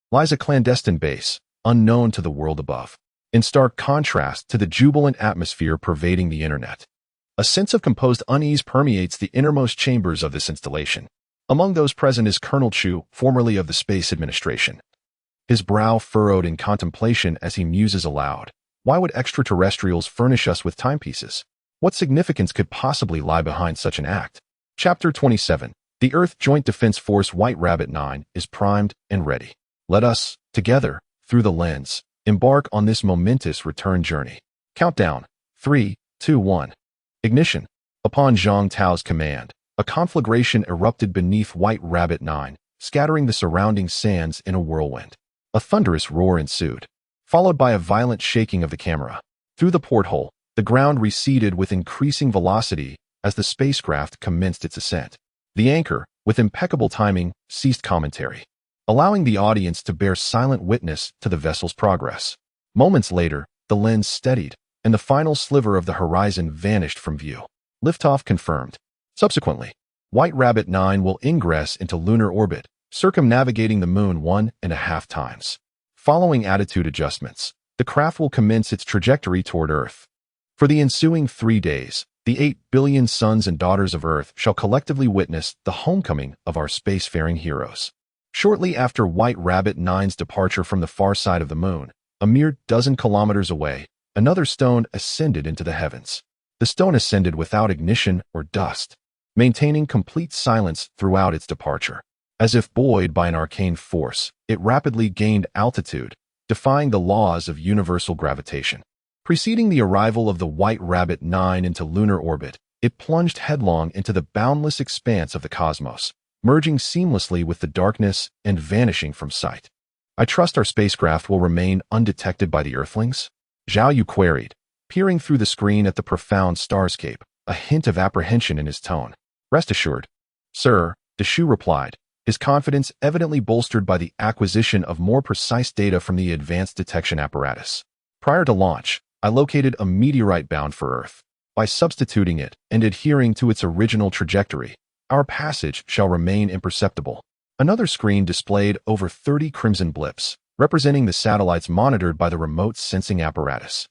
lies a clandestine base, unknown to the world above, in stark contrast to the jubilant atmosphere pervading the internet. A sense of composed unease permeates the innermost chambers of this installation. Among those present is Colonel Chu, formerly of the Space Administration. His brow furrowed in contemplation as he muses aloud. Why would extraterrestrials furnish us with timepieces? What significance could possibly lie behind such an act? Chapter 27. The Earth Joint Defense Force White Rabbit 9 is primed and ready. Let us, together, through the lens, embark on this momentous return journey. Countdown. 3, 2, 1. Ignition. Upon Zhang Tao's command, a conflagration erupted beneath White Rabbit 9, scattering the surrounding sands in a whirlwind. A thunderous roar ensued, followed by a violent shaking of the camera. Through the porthole, the ground receded with increasing velocity as the spacecraft commenced its ascent. The anchor, with impeccable timing, ceased commentary, allowing the audience to bear silent witness to the vessel's progress. Moments later, the lens steadied, and the final sliver of the horizon vanished from view. Liftoff confirmed. Subsequently, White Rabbit 9 will ingress into lunar orbit, circumnavigating the moon 1.5 times. Following attitude adjustments, the craft will commence its trajectory toward Earth. For the ensuing 3 days, the 8 billion sons and daughters of Earth shall collectively witness the homecoming of our spacefaring heroes. Shortly after White Rabbit 9's departure from the far side of the moon, a mere dozen kilometers away, another stone ascended into the heavens. The stone ascended without ignition or dust, maintaining complete silence throughout its departure. As if buoyed by an arcane force, it rapidly gained altitude, defying the laws of universal gravitation. Preceding the arrival of the White Rabbit 9 into lunar orbit, it plunged headlong into the boundless expanse of the cosmos, merging seamlessly with the darkness and vanishing from sight. I trust our spacecraft will remain undetected by the Earthlings? Zhao Yu queried, peering through the screen at the profound starscape, a hint of apprehension in his tone. Rest assured, sir, Deshu replied, his confidence evidently bolstered by the acquisition of more precise data from the advanced detection apparatus. Prior to launch, I located a meteorite bound for Earth. By substituting it and adhering to its original trajectory, our passage shall remain imperceptible. Another screen displayed over 30 crimson blips, representing the satellites monitored by the remote sensing apparatus.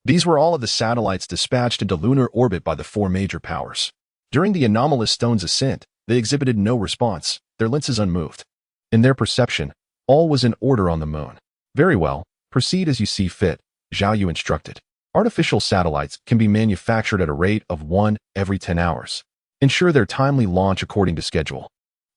These were all of the satellites dispatched into lunar orbit by the 4 major powers. During the anomalous stone's ascent, they exhibited no response, their lenses unmoved. In their perception, all was in order on the moon. Very well, proceed as you see fit, Zhao Yu instructed. Artificial satellites can be manufactured at a rate of 1 every 10 hours. Ensure their timely launch according to schedule.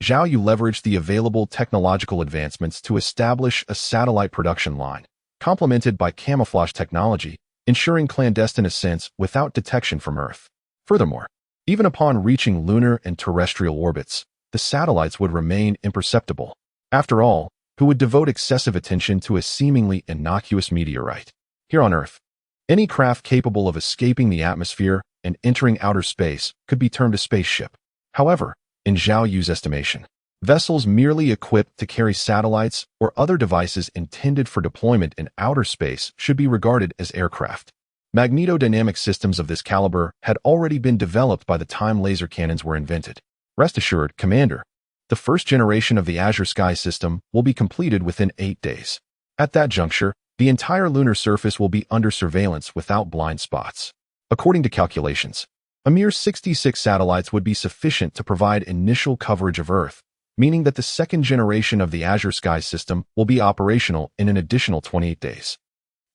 Zhao Yu leveraged the available technological advancements to establish a satellite production line, complemented by camouflage technology, ensuring clandestine ascents without detection from Earth. Furthermore, even upon reaching lunar and terrestrial orbits, the satellites would remain imperceptible. After all, who would devote excessive attention to a seemingly innocuous meteorite? Here on Earth, any craft capable of escaping the atmosphere and entering outer space could be termed a spaceship. However, in Zhao Yu's estimation, vessels merely equipped to carry satellites or other devices intended for deployment in outer space should be regarded as aircraft. Magnetodynamic systems of this caliber had already been developed by the time laser cannons were invented. Rest assured, Commander, the first generation of the Azure Sky system will be completed within 8 days. At that juncture, the entire lunar surface will be under surveillance without blind spots. According to calculations, a mere 66 satellites would be sufficient to provide initial coverage of Earth, meaning that the second generation of the Azure Sky system will be operational in an additional 28 days.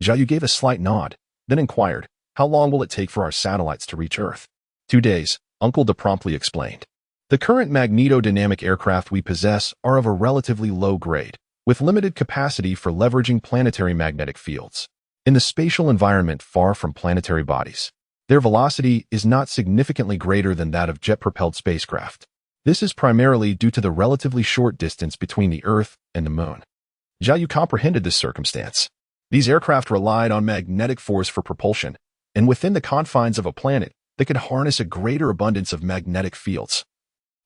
Zhao Yu gave a slight nod, then inquired, how long will it take for our satellites to reach Earth? 2 days, Uncle De promptly explained. The current magnetodynamic aircraft we possess are of a relatively low grade, with limited capacity for leveraging planetary magnetic fields. In the spatial environment far from planetary bodies, their velocity is not significantly greater than that of jet-propelled spacecraft. This is primarily due to the relatively short distance between the Earth and the Moon. Zhao Yu comprehended this circumstance. These aircraft relied on magnetic force for propulsion, and within the confines of a planet, they could harness a greater abundance of magnetic fields,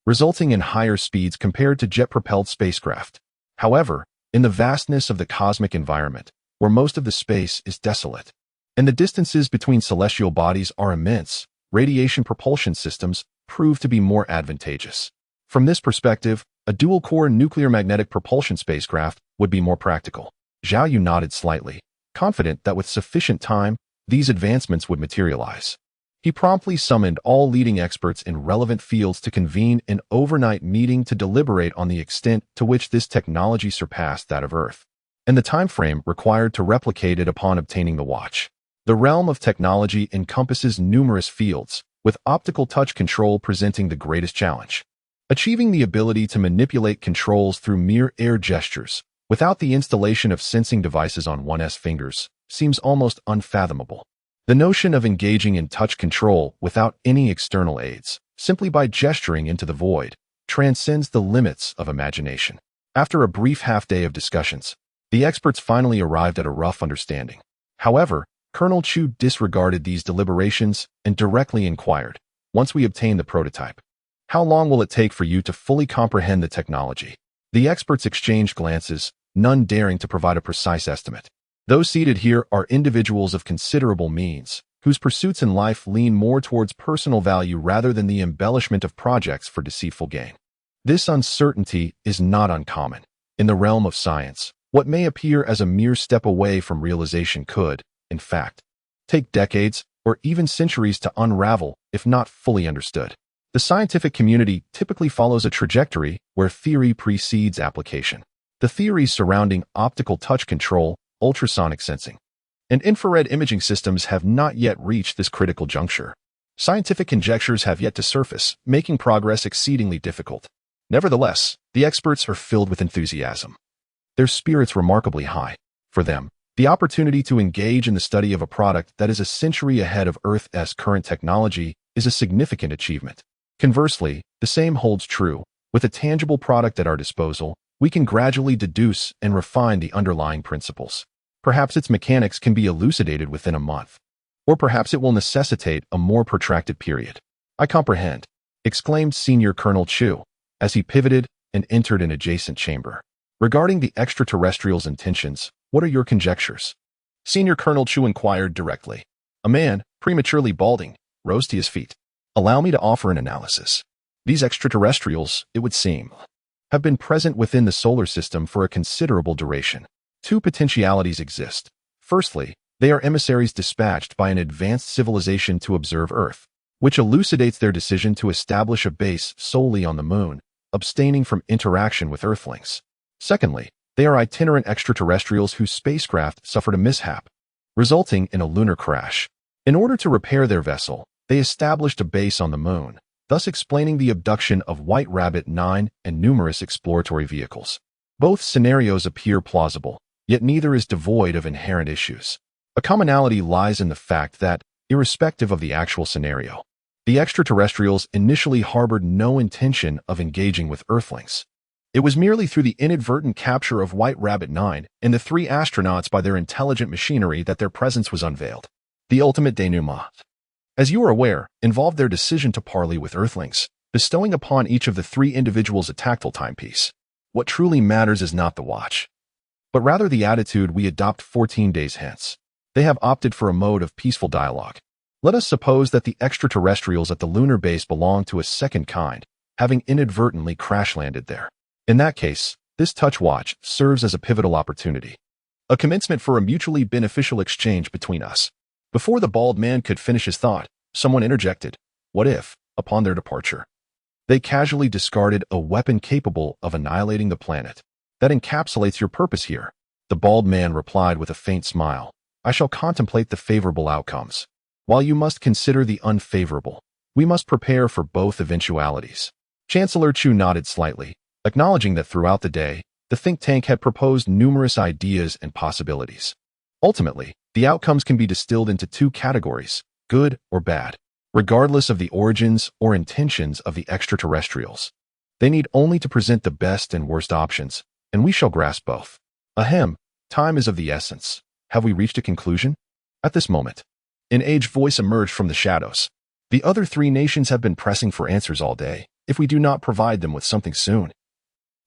resulting in higher speeds compared to jet-propelled spacecraft. However, in the vastness of the cosmic environment, where most of the space is desolate, and the distances between celestial bodies are immense, radiation propulsion systems prove to be more advantageous. From this perspective, A dual-core nuclear magnetic propulsion spacecraft would be more practical. Zhao Yu nodded slightly, confident that with sufficient time, these advancements would materialize. He promptly summoned all leading experts in relevant fields to convene an overnight meeting to deliberate on the extent to which this technology surpassed that of Earth, and the time frame required to replicate it upon obtaining the watch. The realm of technology encompasses numerous fields, with optical touch control presenting the greatest challenge. Achieving the ability to manipulate controls through mere air gestures, without the installation of sensing devices on one's fingers, seems almost unfathomable. The notion of engaging in touch control without any external aids, simply by gesturing into the void, transcends the limits of imagination. After a brief half-day of discussions, the experts finally arrived at a rough understanding. However, Colonel Chu disregarded these deliberations and directly inquired, "Once we obtain the prototype, how long will it take for you to fully comprehend the technology?" The experts exchanged glances, none daring to provide a precise estimate. Those seated here are individuals of considerable means, whose pursuits in life lean more towards personal value rather than the embellishment of projects for deceitful gain. This uncertainty is not uncommon. In the realm of science, what may appear as a mere step away from realization could, in fact, take decades or even centuries to unravel if not fully understood. The scientific community typically follows a trajectory where theory precedes application. The theories surrounding optical touch control, ultrasonic sensing, and infrared imaging systems have not yet reached this critical juncture. Scientific conjectures have yet to surface, making progress exceedingly difficult. Nevertheless, the experts are filled with enthusiasm. Their spirits remarkably high. For them, the opportunity to engage in the study of a product that is a century ahead of Earth's current technology is a significant achievement. Conversely, the same holds true. With a tangible product at our disposal, we can gradually deduce and refine the underlying principles. Perhaps its mechanics can be elucidated within a month. Or perhaps it will necessitate a more protracted period. "I comprehend," exclaimed Senior Colonel Chu, as he pivoted and entered an adjacent chamber. "Regarding the extraterrestrials' intentions, what are your conjectures?" Senior Colonel Chu inquired directly. A man, prematurely balding, rose to his feet. "Allow me to offer an analysis. These extraterrestrials, it would seem, have been present within the solar system for a considerable duration. Two potentialities exist. Firstly, they are emissaries dispatched by an advanced civilization to observe Earth, which elucidates their decision to establish a base solely on the moon, abstaining from interaction with Earthlings. Secondly, they are itinerant extraterrestrials whose spacecraft suffered a mishap, resulting in a lunar crash. In order to repair their vessel, they established a base on the moon, thus explaining the abduction of White Rabbit 9 and numerous exploratory vehicles. Both scenarios appear plausible, yet neither is devoid of inherent issues. A commonality lies in the fact that, irrespective of the actual scenario, the extraterrestrials initially harbored no intention of engaging with Earthlings. It was merely through the inadvertent capture of White Rabbit 9 and the 3 astronauts by their intelligent machinery that their presence was unveiled. The ultimate denouement, as you are aware, involved their decision to parley with Earthlings, bestowing upon each of the 3 individuals a tactile timepiece. What truly matters is not the watch, but rather the attitude we adopt 14 days hence. They have opted for a mode of peaceful dialogue. Let us suppose that the extraterrestrials at the lunar base belong to a second kind, having inadvertently crash-landed there. In that case, this touch watch serves as a pivotal opportunity, a commencement for a mutually beneficial exchange between us. Before the bald man could finish his thought, someone interjected, "What if, upon their departure, they casually discarded a weapon capable of annihilating the planet? That encapsulates your purpose here." The bald man replied with a faint smile, "I shall contemplate the favorable outcomes. While you must consider the unfavorable, we must prepare for both eventualities." Chancellor Chu nodded slightly, acknowledging that throughout the day, the think tank had proposed numerous ideas and possibilities. Ultimately, the outcomes can be distilled into 2 categories, good or bad, regardless of the origins or intentions of the extraterrestrials. They need only to present the best and worst options, and we shall grasp both. Ahem, time is of the essence. Have we reached a conclusion? At this moment, an aged voice emerged from the shadows. The other 3 nations have been pressing for answers all day. If we do not provide them with something soon,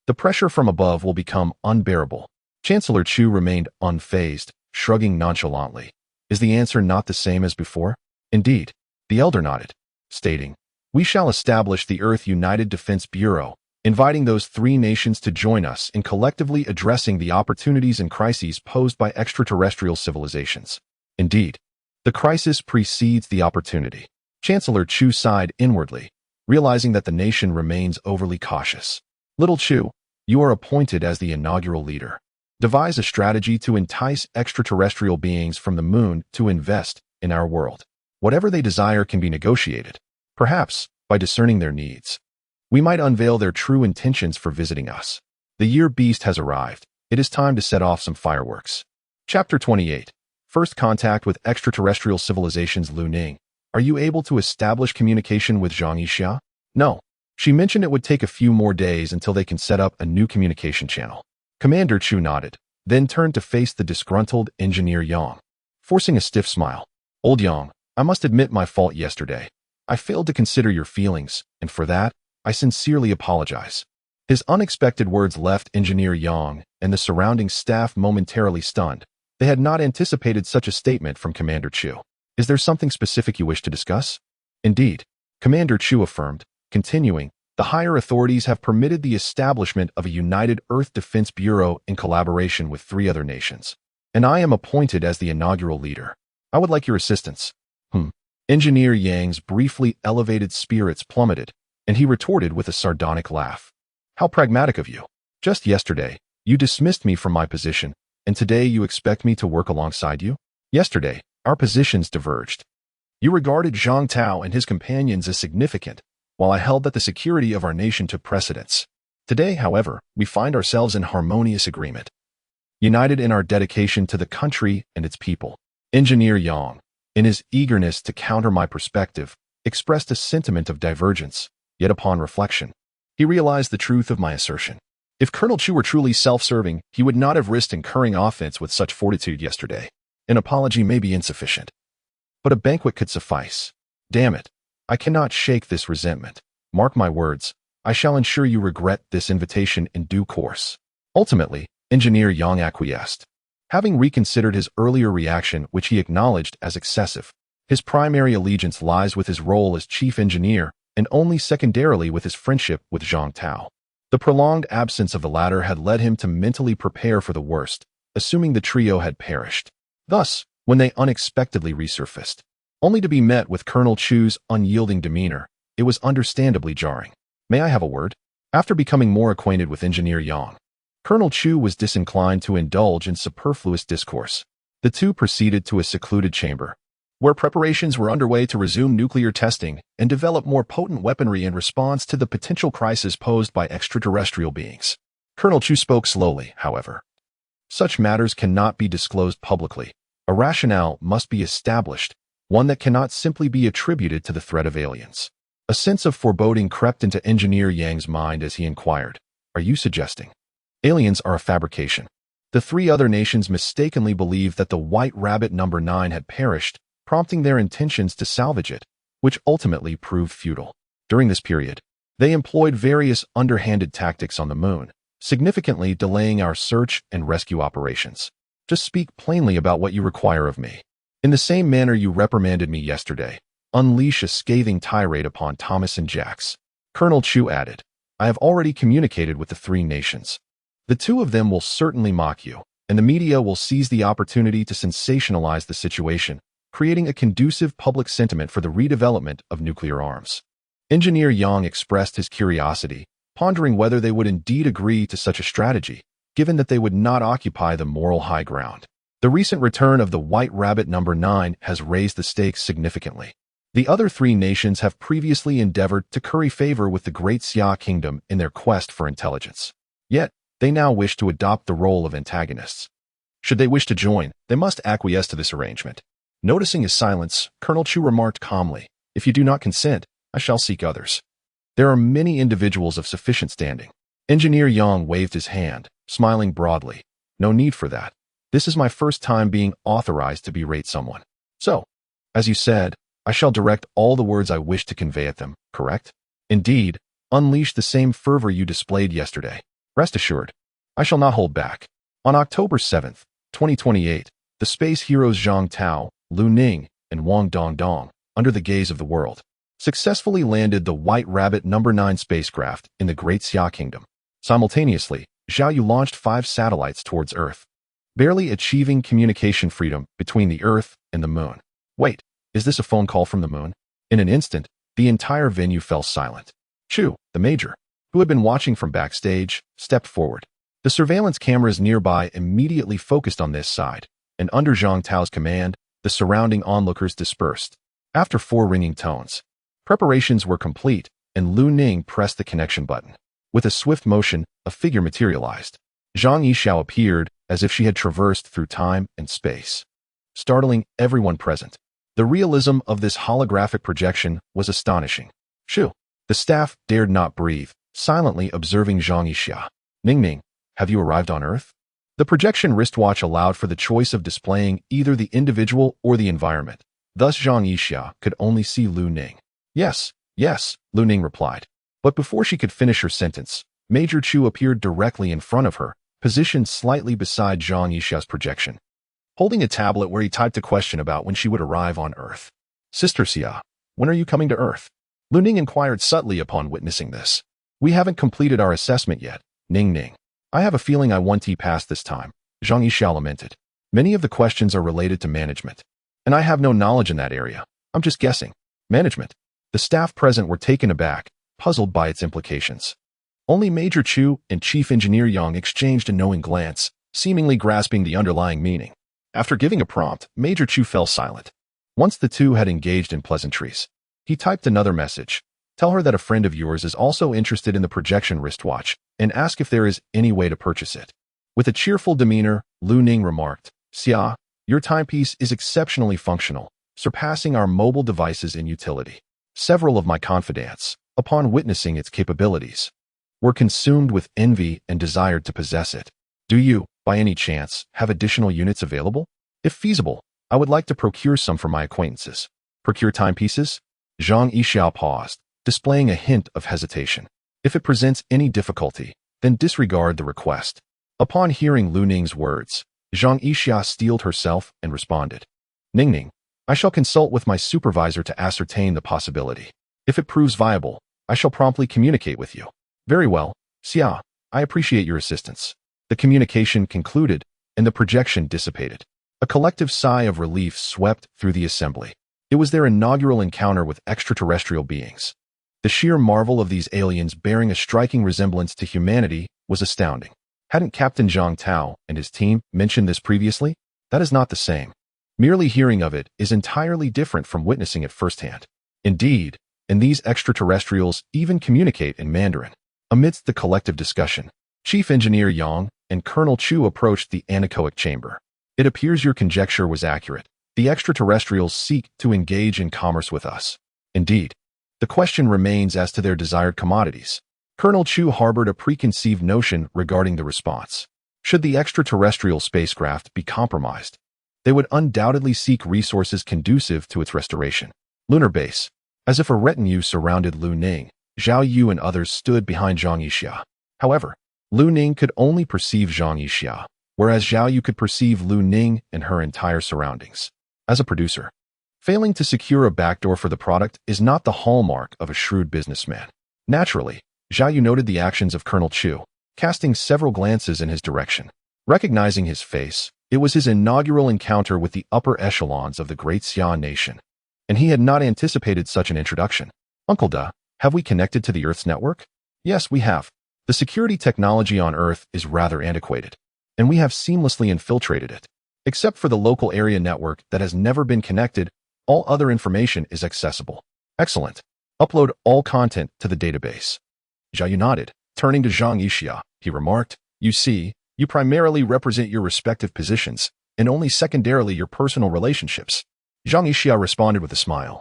the pressure from above will become unbearable. Chancellor Chu remained unfazed, shrugging nonchalantly. Is the answer not the same as before? Indeed, the elder nodded, stating, "We shall establish the Earth United Defense Bureau, inviting those three nations to join us in collectively addressing the opportunities and crises posed by extraterrestrial civilizations. Indeed, the crisis precedes the opportunity. Chancellor Chu sighed inwardly, realizing that the nation remains overly cautious. Little Chu, you are appointed as the inaugural leader. Devise a strategy to entice extraterrestrial beings from the moon to invest in our world. Whatever they desire can be negotiated, perhaps by discerning their needs. We might unveil their true intentions for visiting us. The year beast has arrived. It is time to set off some fireworks. Chapter 28. First contact with extraterrestrial civilizations. Lu Ning, are you able to establish communication with Zhang Yixia? No. She mentioned it would take a few more days until they can set up a new communication channel. Commander Chu nodded, then turned to face the disgruntled Engineer Yang, forcing a stiff smile. Old Yang, I must admit my fault yesterday. I failed to consider your feelings, and for that, I sincerely apologize. His unexpected words left Engineer Yang and the surrounding staff momentarily stunned. They had not anticipated such a statement from Commander Chu. Is there something specific you wish to discuss? Indeed, Commander Chu affirmed, continuing, the higher authorities have permitted the establishment of a united Earth Defense Bureau in collaboration with 3 other nations, and I am appointed as the inaugural leader. I would like your assistance. Engineer Yang's briefly elevated spirits plummeted, and he retorted with a sardonic laugh. How pragmatic of you. Just yesterday, you dismissed me from my position, and today you expect me to work alongside you? Yesterday, our positions diverged. You regarded Zhang Tao and his companions as significant, while I held that the security of our nation took precedence. Today, however, we find ourselves in harmonious agreement, united in our dedication to the country and its people. Engineer Yang, in his eagerness to counter my perspective, expressed a sentiment of divergence, yet upon reflection, he realized the truth of my assertion. If Colonel Chu were truly self-serving, he would not have risked incurring offense with such fortitude yesterday. An apology may be insufficient, but a banquet could suffice. Damn it, I cannot shake this resentment. Mark my words, I shall ensure you regret this invitation in due course. Ultimately, Engineer Yang acquiesced. Having reconsidered his earlier reaction, which he acknowledged as excessive, his primary allegiance lies with his role as chief engineer and only secondarily with his friendship with Zhang Tao. The prolonged absence of the latter had led him to mentally prepare for the worst, assuming the trio had perished. Thus, when they unexpectedly resurfaced, only to be met with Colonel Chu's unyielding demeanor, it was understandably jarring. May I have a word? After becoming more acquainted with Engineer Yang, Colonel Chu was disinclined to indulge in superfluous discourse. The two proceeded to a secluded chamber, where preparations were underway to resume nuclear testing and develop more potent weaponry in response to the potential crisis posed by extraterrestrial beings. Colonel Chu spoke slowly, however. Such matters cannot be disclosed publicly. A rationale must be established, one that cannot simply be attributed to the threat of aliens. A sense of foreboding crept into Engineer Yang's mind as he inquired, "Are you suggesting aliens are a fabrication?" The 3 other nations mistakenly believed that the White Rabbit number 9 had perished, prompting their intentions to salvage it, which ultimately proved futile. During this period, they employed various underhanded tactics on the moon, significantly delaying our search and rescue operations. Just speak plainly about what you require of me. In the same manner you reprimanded me yesterday, unleash a scathing tirade upon Thomas and Jax. Colonel Chu added, I have already communicated with the 3 nations. The 2 of them will certainly mock you, and the media will seize the opportunity to sensationalize the situation, creating a conducive public sentiment for the redevelopment of nuclear arms. Engineer Yang expressed his curiosity, pondering whether they would indeed agree to such a strategy, given that they would not occupy the moral high ground. The recent return of the White Rabbit number 9 has raised the stakes significantly. The other 3 nations have previously endeavored to curry favor with the Great Xia Kingdom in their quest for intelligence. Yet, they now wish to adopt the role of antagonists. Should they wish to join, they must acquiesce to this arrangement. Noticing his silence, Colonel Chu remarked calmly, If you do not consent, I shall seek others. There are many individuals of sufficient standing. Engineer Yang waved his hand, smiling broadly. No need for that. This is my first time being authorized to berate someone. So, as you said, I shall direct all the words I wish to convey at them, correct? Indeed, unleash the same fervor you displayed yesterday. Rest assured, I shall not hold back. On October 7th, 2028, the space heroes Zhang Tao, Lu Ning, and Wang Dongdong, under the gaze of the world, successfully landed the White Rabbit No. 9 spacecraft in the Great Xia Kingdom. Simultaneously, Zhao Yu launched 5 satellites towards Earth, barely achieving communication freedom between the Earth and the Moon. Wait, is this a phone call from the Moon? In an instant, the entire venue fell silent. Chu, the Major, who had been watching from backstage, stepped forward. The surveillance cameras nearby immediately focused on this side, and under Zhang Tao's command, the surrounding onlookers dispersed. After 4 ringing tones, preparations were complete, and Lu Ning pressed the connection button. With a swift motion, a figure materialized. Zhang Yixiao appeared as if she had traversed through time and space, startling everyone present. The realism of this holographic projection was astonishing. Shu, the staff dared not breathe, silently observing Zhang Yixiao. Ning, have you arrived on Earth? The projection wristwatch allowed for the choice of displaying either the individual or the environment. Thus Zhang Yixiao could only see Lu Ning. Yes, Lu Ning replied. But before she could finish her sentence, Major Chu appeared directly in front of her, positioned slightly beside Zhang Yixiao's projection, holding a tablet where he typed a question about when she would arrive on Earth. Sister Xia, when are you coming to Earth? Lu Ning inquired subtly upon witnessing this. We haven't completed our assessment yet, Ning. I have a feeling I won't pass this time, Zhang Yixiao lamented. Many of the questions are related to management, and I have no knowledge in that area. I'm just guessing. Management. The staff present were taken aback, puzzled by its implications. Only Major Chu and Chief Engineer Yang exchanged a knowing glance, seemingly grasping the underlying meaning. After giving a prompt, Major Chu fell silent. Once the two had engaged in pleasantries, he typed another message. Tell her that a friend of yours is also interested in the projection wristwatch and ask if there is any way to purchase it. With a cheerful demeanor, Lu Ning remarked, Xia, your timepiece is exceptionally functional, surpassing our mobile devices in utility. Several of my confidants, upon witnessing its capabilities, were consumed with envy and desired to possess it. Do you, by any chance, have additional units available? If feasible, I would like to procure some for my acquaintances. Procure timepieces? Zhang Yixiao paused, displaying a hint of hesitation. If it presents any difficulty, then disregard the request. Upon hearing Lu Ning's words, Zhang Yixiao steeled herself and responded. Ning, I shall consult with my supervisor to ascertain the possibility. If it proves viable, I shall promptly communicate with you. Very well, Xia, I appreciate your assistance. The communication concluded, and the projection dissipated. A collective sigh of relief swept through the assembly. It was their inaugural encounter with extraterrestrial beings. The sheer marvel of these aliens bearing a striking resemblance to humanity was astounding. Hadn't Captain Zhang Tao and his team mentioned this previously? That is not the same. Merely hearing of it is entirely different from witnessing it firsthand. Indeed, and these extraterrestrials even communicate in Mandarin. Amidst the collective discussion, Chief Engineer Yang and Colonel Chu approached the anechoic chamber. It appears your conjecture was accurate. The extraterrestrials seek to engage in commerce with us. Indeed, the question remains as to their desired commodities. Colonel Chu harbored a preconceived notion regarding the response. Should the extraterrestrial spacecraft be compromised, they would undoubtedly seek resources conducive to its restoration. Lunar base. As if a retinue surrounded Lu Ning, Zhao Yu and others stood behind Zhang Yixiao. However, Lu Ning could only perceive Zhang Yixiao, whereas Zhao Yu could perceive Lu Ning and her entire surroundings. As a producer, failing to secure a backdoor for the product is not the hallmark of a shrewd businessman. Naturally, Zhao Yu noted the actions of Colonel Chu, casting several glances in his direction. Recognizing his face, it was his inaugural encounter with the upper echelons of the Great Xia nation, and he had not anticipated such an introduction. Uncle Da, have we connected to the Earth's network? Yes, we have. The security technology on Earth is rather antiquated, and we have seamlessly infiltrated it. Except for the local area network that has never been connected, all other information is accessible. Excellent. Upload all content to the database. Zhao Yu nodded. Turning to Zhang Yixiao, he remarked, You see, you primarily represent your respective positions, and only secondarily your personal relationships. Zhang Yixiao responded with a smile.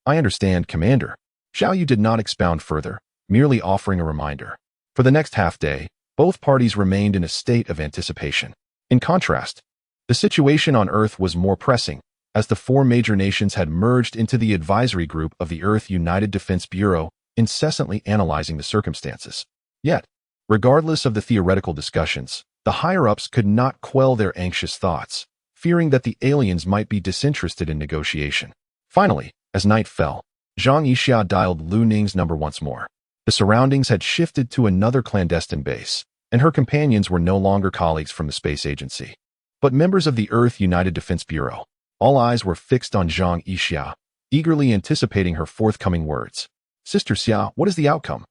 I understand, Commander. Zhao Yu did not expound further, merely offering a reminder. For the next half-day, both parties remained in a state of anticipation. In contrast, the situation on Earth was more pressing, as the 4 major nations had merged into the advisory group of the Earth United Defense Bureau, incessantly analyzing the circumstances. Yet, regardless of the theoretical discussions, the higher-ups could not quell their anxious thoughts, fearing that the aliens might be disinterested in negotiation. Finally, as night fell, Zhang Yixia dialed Lu Ning's number once more. The surroundings had shifted to another clandestine base, and her companions were no longer colleagues from the space agency, but members of the Earth United Defense Bureau. All eyes were fixed on Zhang Yixia, eagerly anticipating her forthcoming words. Sister Xia, what is the outcome?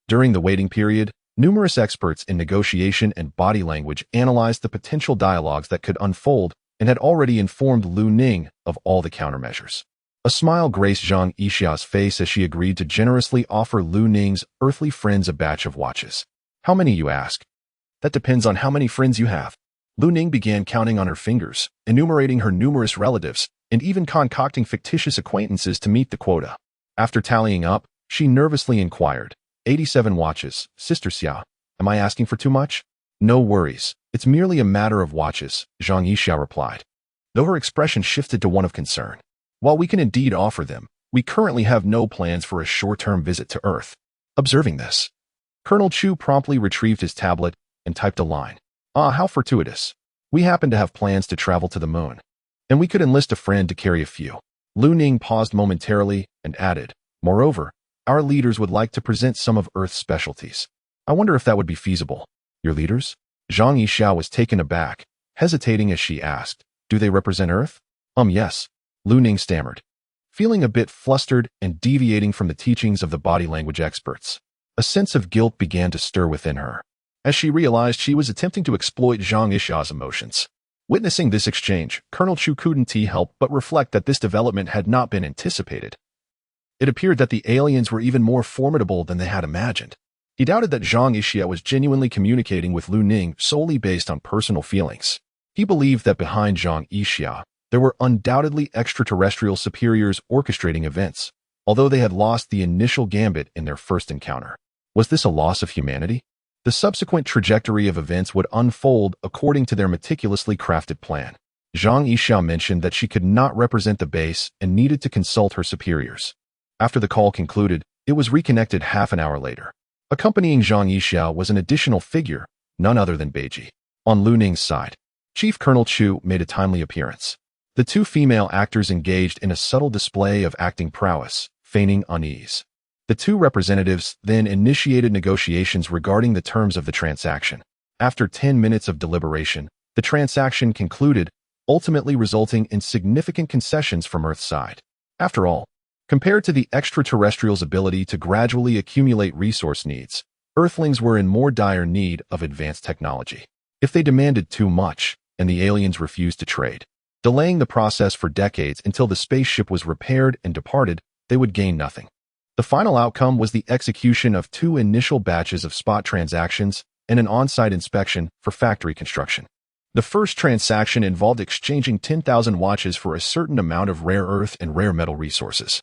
During the waiting period, numerous experts in negotiation and body language analyzed the potential dialogues that could unfold and had already informed Lu Ning of all the countermeasures. A smile graced Zhang Yixia's face as she agreed to generously offer Lu Ning's earthly friends a batch of watches. How many, you ask? That depends on how many friends you have. Lu Ning began counting on her fingers, enumerating her numerous relatives, and even concocting fictitious acquaintances to meet the quota. After tallying up, she nervously inquired, 87 watches, Sister Xia. Am I asking for too much? No worries. It's merely a matter of watches, Zhang Yixia replied, though her expression shifted to one of concern. While we can indeed offer them, we currently have no plans for a short-term visit to Earth. Observing this, Colonel Chu promptly retrieved his tablet and typed a line. Ah, how fortuitous. We happen to have plans to travel to the moon, and we could enlist a friend to carry a few. Lu Ning paused momentarily and added, moreover, our leaders would like to present some of Earth's specialties. I wonder if that would be feasible. Your leaders? Zhang Yixia was taken aback, hesitating as she asked, do they represent Earth? Yes. Lu Ning stammered, feeling a bit flustered and deviating from the teachings of the body language experts. A sense of guilt began to stir within her, as she realized she was attempting to exploit Zhang Yixia's emotions. Witnessing this exchange, Colonel Chu couldn't help but reflect that this development had not been anticipated. It appeared that the aliens were even more formidable than they had imagined. He doubted that Zhang Yixia was genuinely communicating with Lu Ning solely based on personal feelings. He believed that behind Zhang Yixia, there were undoubtedly extraterrestrial superiors orchestrating events, although they had lost the initial gambit in their first encounter. Was this a loss of humanity? The subsequent trajectory of events would unfold according to their meticulously crafted plan. Zhang Yixia mentioned that she could not represent the base and needed to consult her superiors. After the call concluded, it was reconnected half an hour later. Accompanying Zhang Yixia was an additional figure, none other than Beiji. On Lu Ning's side, Chief Colonel Chu made a timely appearance. The two female actors engaged in a subtle display of acting prowess, feigning unease. The two representatives then initiated negotiations regarding the terms of the transaction. After 10 minutes of deliberation, the transaction concluded, ultimately resulting in significant concessions from Earth's side. After all, compared to the extraterrestrials' ability to gradually accumulate resource needs, Earthlings were in more dire need of advanced technology. If they demanded too much, and the aliens refused to trade, delaying the process for decades until the spaceship was repaired and departed, they would gain nothing. The final outcome was the execution of 2 initial batches of spot transactions and an on-site inspection for factory construction. The first transaction involved exchanging 10,000 watches for a certain amount of rare earth and rare metal resources.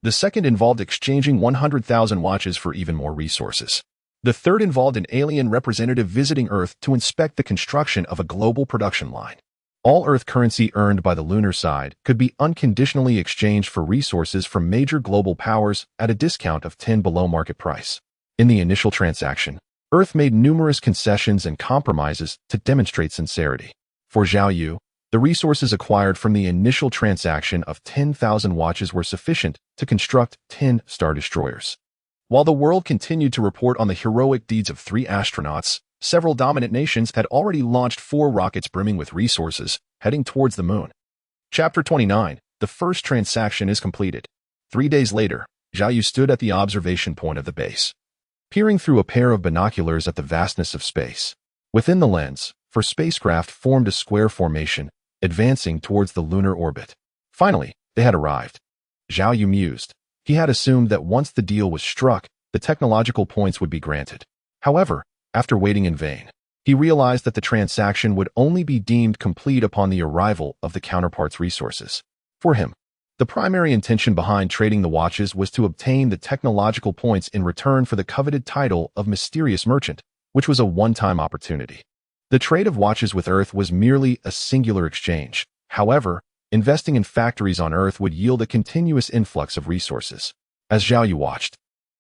The second involved exchanging 100,000 watches for even more resources. The third involved an alien representative visiting Earth to inspect the construction of a global production line. All Earth currency earned by the lunar side could be unconditionally exchanged for resources from major global powers at a discount of 10 below market price. In the initial transaction, Earth made numerous concessions and compromises to demonstrate sincerity. For Zhao Yu, the resources acquired from the initial transaction of 10,000 watches were sufficient to construct 10 Star Destroyers. While the world continued to report on the heroic deeds of 3 astronauts, several dominant nations had already launched 4 rockets brimming with resources, heading towards the moon. Chapter 29. The first transaction is completed. 3 days later, Zhao Yu stood at the observation point of the base, peering through a pair of binoculars at the vastness of space. Within the lens, for spacecraft formed a square formation, advancing towards the lunar orbit. Finally, they had arrived. Zhao Yu mused. He had assumed that once the deal was struck, the technological points would be granted. However, after waiting in vain, he realized that the transaction would only be deemed complete upon the arrival of the counterpart's resources. For him, the primary intention behind trading the watches was to obtain the technological points in return for the coveted title of Mysterious Merchant, which was a one-time opportunity. The trade of watches with Earth was merely a singular exchange. However, investing in factories on Earth would yield a continuous influx of resources. As Zhao Yu watched,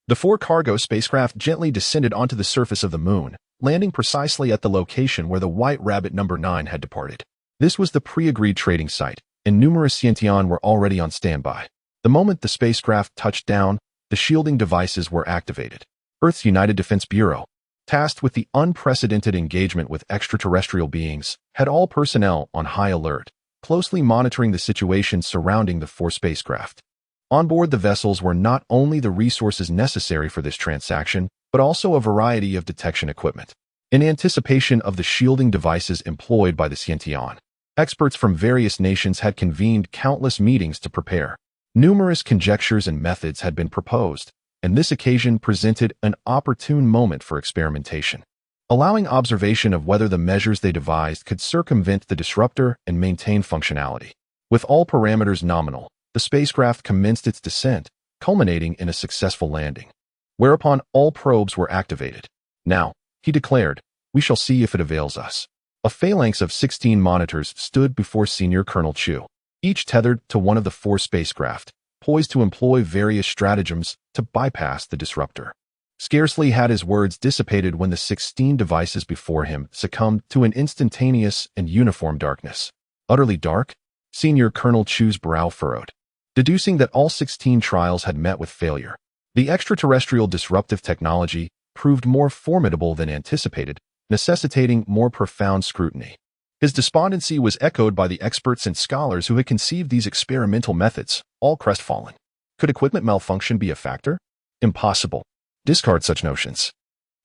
the 4 cargo spacecraft gently descended onto the surface of the moon, landing precisely at the location where the White Rabbit No. 9 had departed. This was the pre-agreed trading site, and numerous Xiaotian were already on standby. The The moment the spacecraft touched down, the shielding devices were activated. Earth's United Defense Bureau, tasked with the unprecedented engagement with extraterrestrial beings, had all personnel on high alert, closely monitoring the situation surrounding the four spacecraft. On board the vessels were not only the resources necessary for this transaction, but also a variety of detection equipment. In anticipation of the shielding devices employed by the Xiaotian, experts from various nations had convened countless meetings to prepare. Numerous conjectures and methods had been proposed, and this occasion presented an opportune moment for experimentation, allowing observation of whether the measures they devised could circumvent the disruptor and maintain functionality. With all parameters nominal, the spacecraft commenced its descent, culminating in a successful landing. Whereupon all probes were activated. Now, he declared, we shall see if it avails us. A phalanx of 16 monitors stood before Senior Colonel Chu, each tethered to one of the four spacecraft, poised to employ various stratagems to bypass the disruptor. Scarcely had his words dissipated when the 16 devices before him succumbed to an instantaneous and uniform darkness. Utterly dark? Senior Colonel Chu's brow furrowed, deducing that all 16 trials had met with failure. The extraterrestrial disruptive technology proved more formidable than anticipated, necessitating more profound scrutiny. His despondency was echoed by the experts and scholars who had conceived these experimental methods, all crestfallen. Could equipment malfunction be a factor? Impossible. Discard such notions.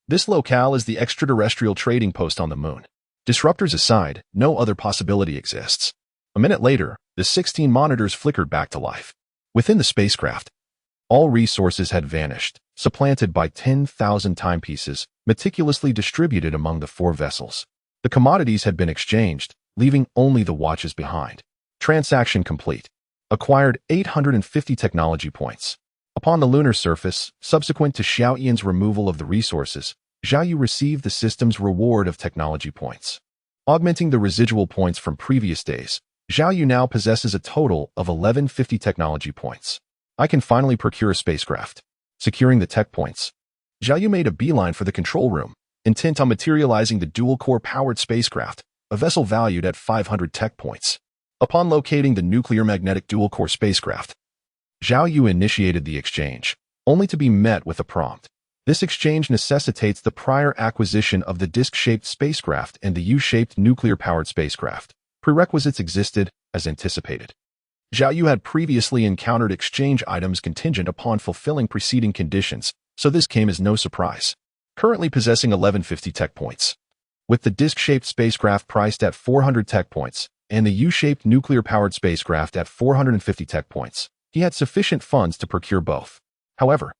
This locale is the extraterrestrial trading post on the moon. Disruptors aside, no other possibility exists. A minute later, the 16 monitors flickered back to life. Within the spacecraft, all resources had vanished, supplanted by 10,000 timepieces, meticulously distributed among the four vessels. The commodities had been exchanged, leaving only the watches behind. Transaction complete. Acquired 850 technology points. Upon the lunar surface, subsequent to Xiaotian's removal of the resources, Zhao Yu received the system's reward of technology points. Augmenting the residual points from previous days, Zhao Yu now possesses a total of 1150 technology points. I can finally procure a spacecraft. Securing the tech points, Zhao Yu made a beeline for the control room, intent on materializing the dual-core powered spacecraft, a vessel valued at 500 tech points. Upon locating the nuclear magnetic dual-core spacecraft, Zhao Yu initiated the exchange, only to be met with a prompt. This exchange necessitates the prior acquisition of the disc-shaped spacecraft and the U-shaped nuclear-powered spacecraft. Prerequisites existed, as anticipated. Zhao Yu had previously encountered exchange items contingent upon fulfilling preceding conditions, so this came as no surprise. Currently possessing 1150 tech points. With the disc-shaped spacecraft priced at 400 tech points, and the U-shaped nuclear-powered spacecraft at 450 tech points, he had sufficient funds to procure both. However,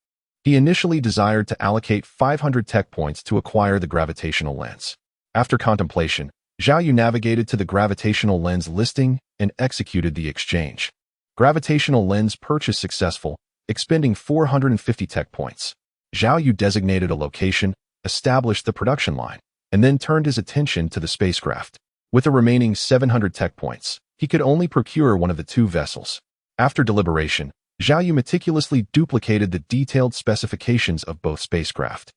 he initially desired to allocate 500 tech points to acquire the gravitational lens. After contemplation, Zhao Yu navigated to the gravitational lens listing and executed the exchange. Gravitational lens purchase successful, expending 450 tech points. Zhao Yu designated a location, established the production line, and then turned his attention to the spacecraft. With the remaining 700 tech points, he could only procure one of the two vessels. After deliberation, Zhao Yu meticulously duplicated the detailed specifications of both spacecraft,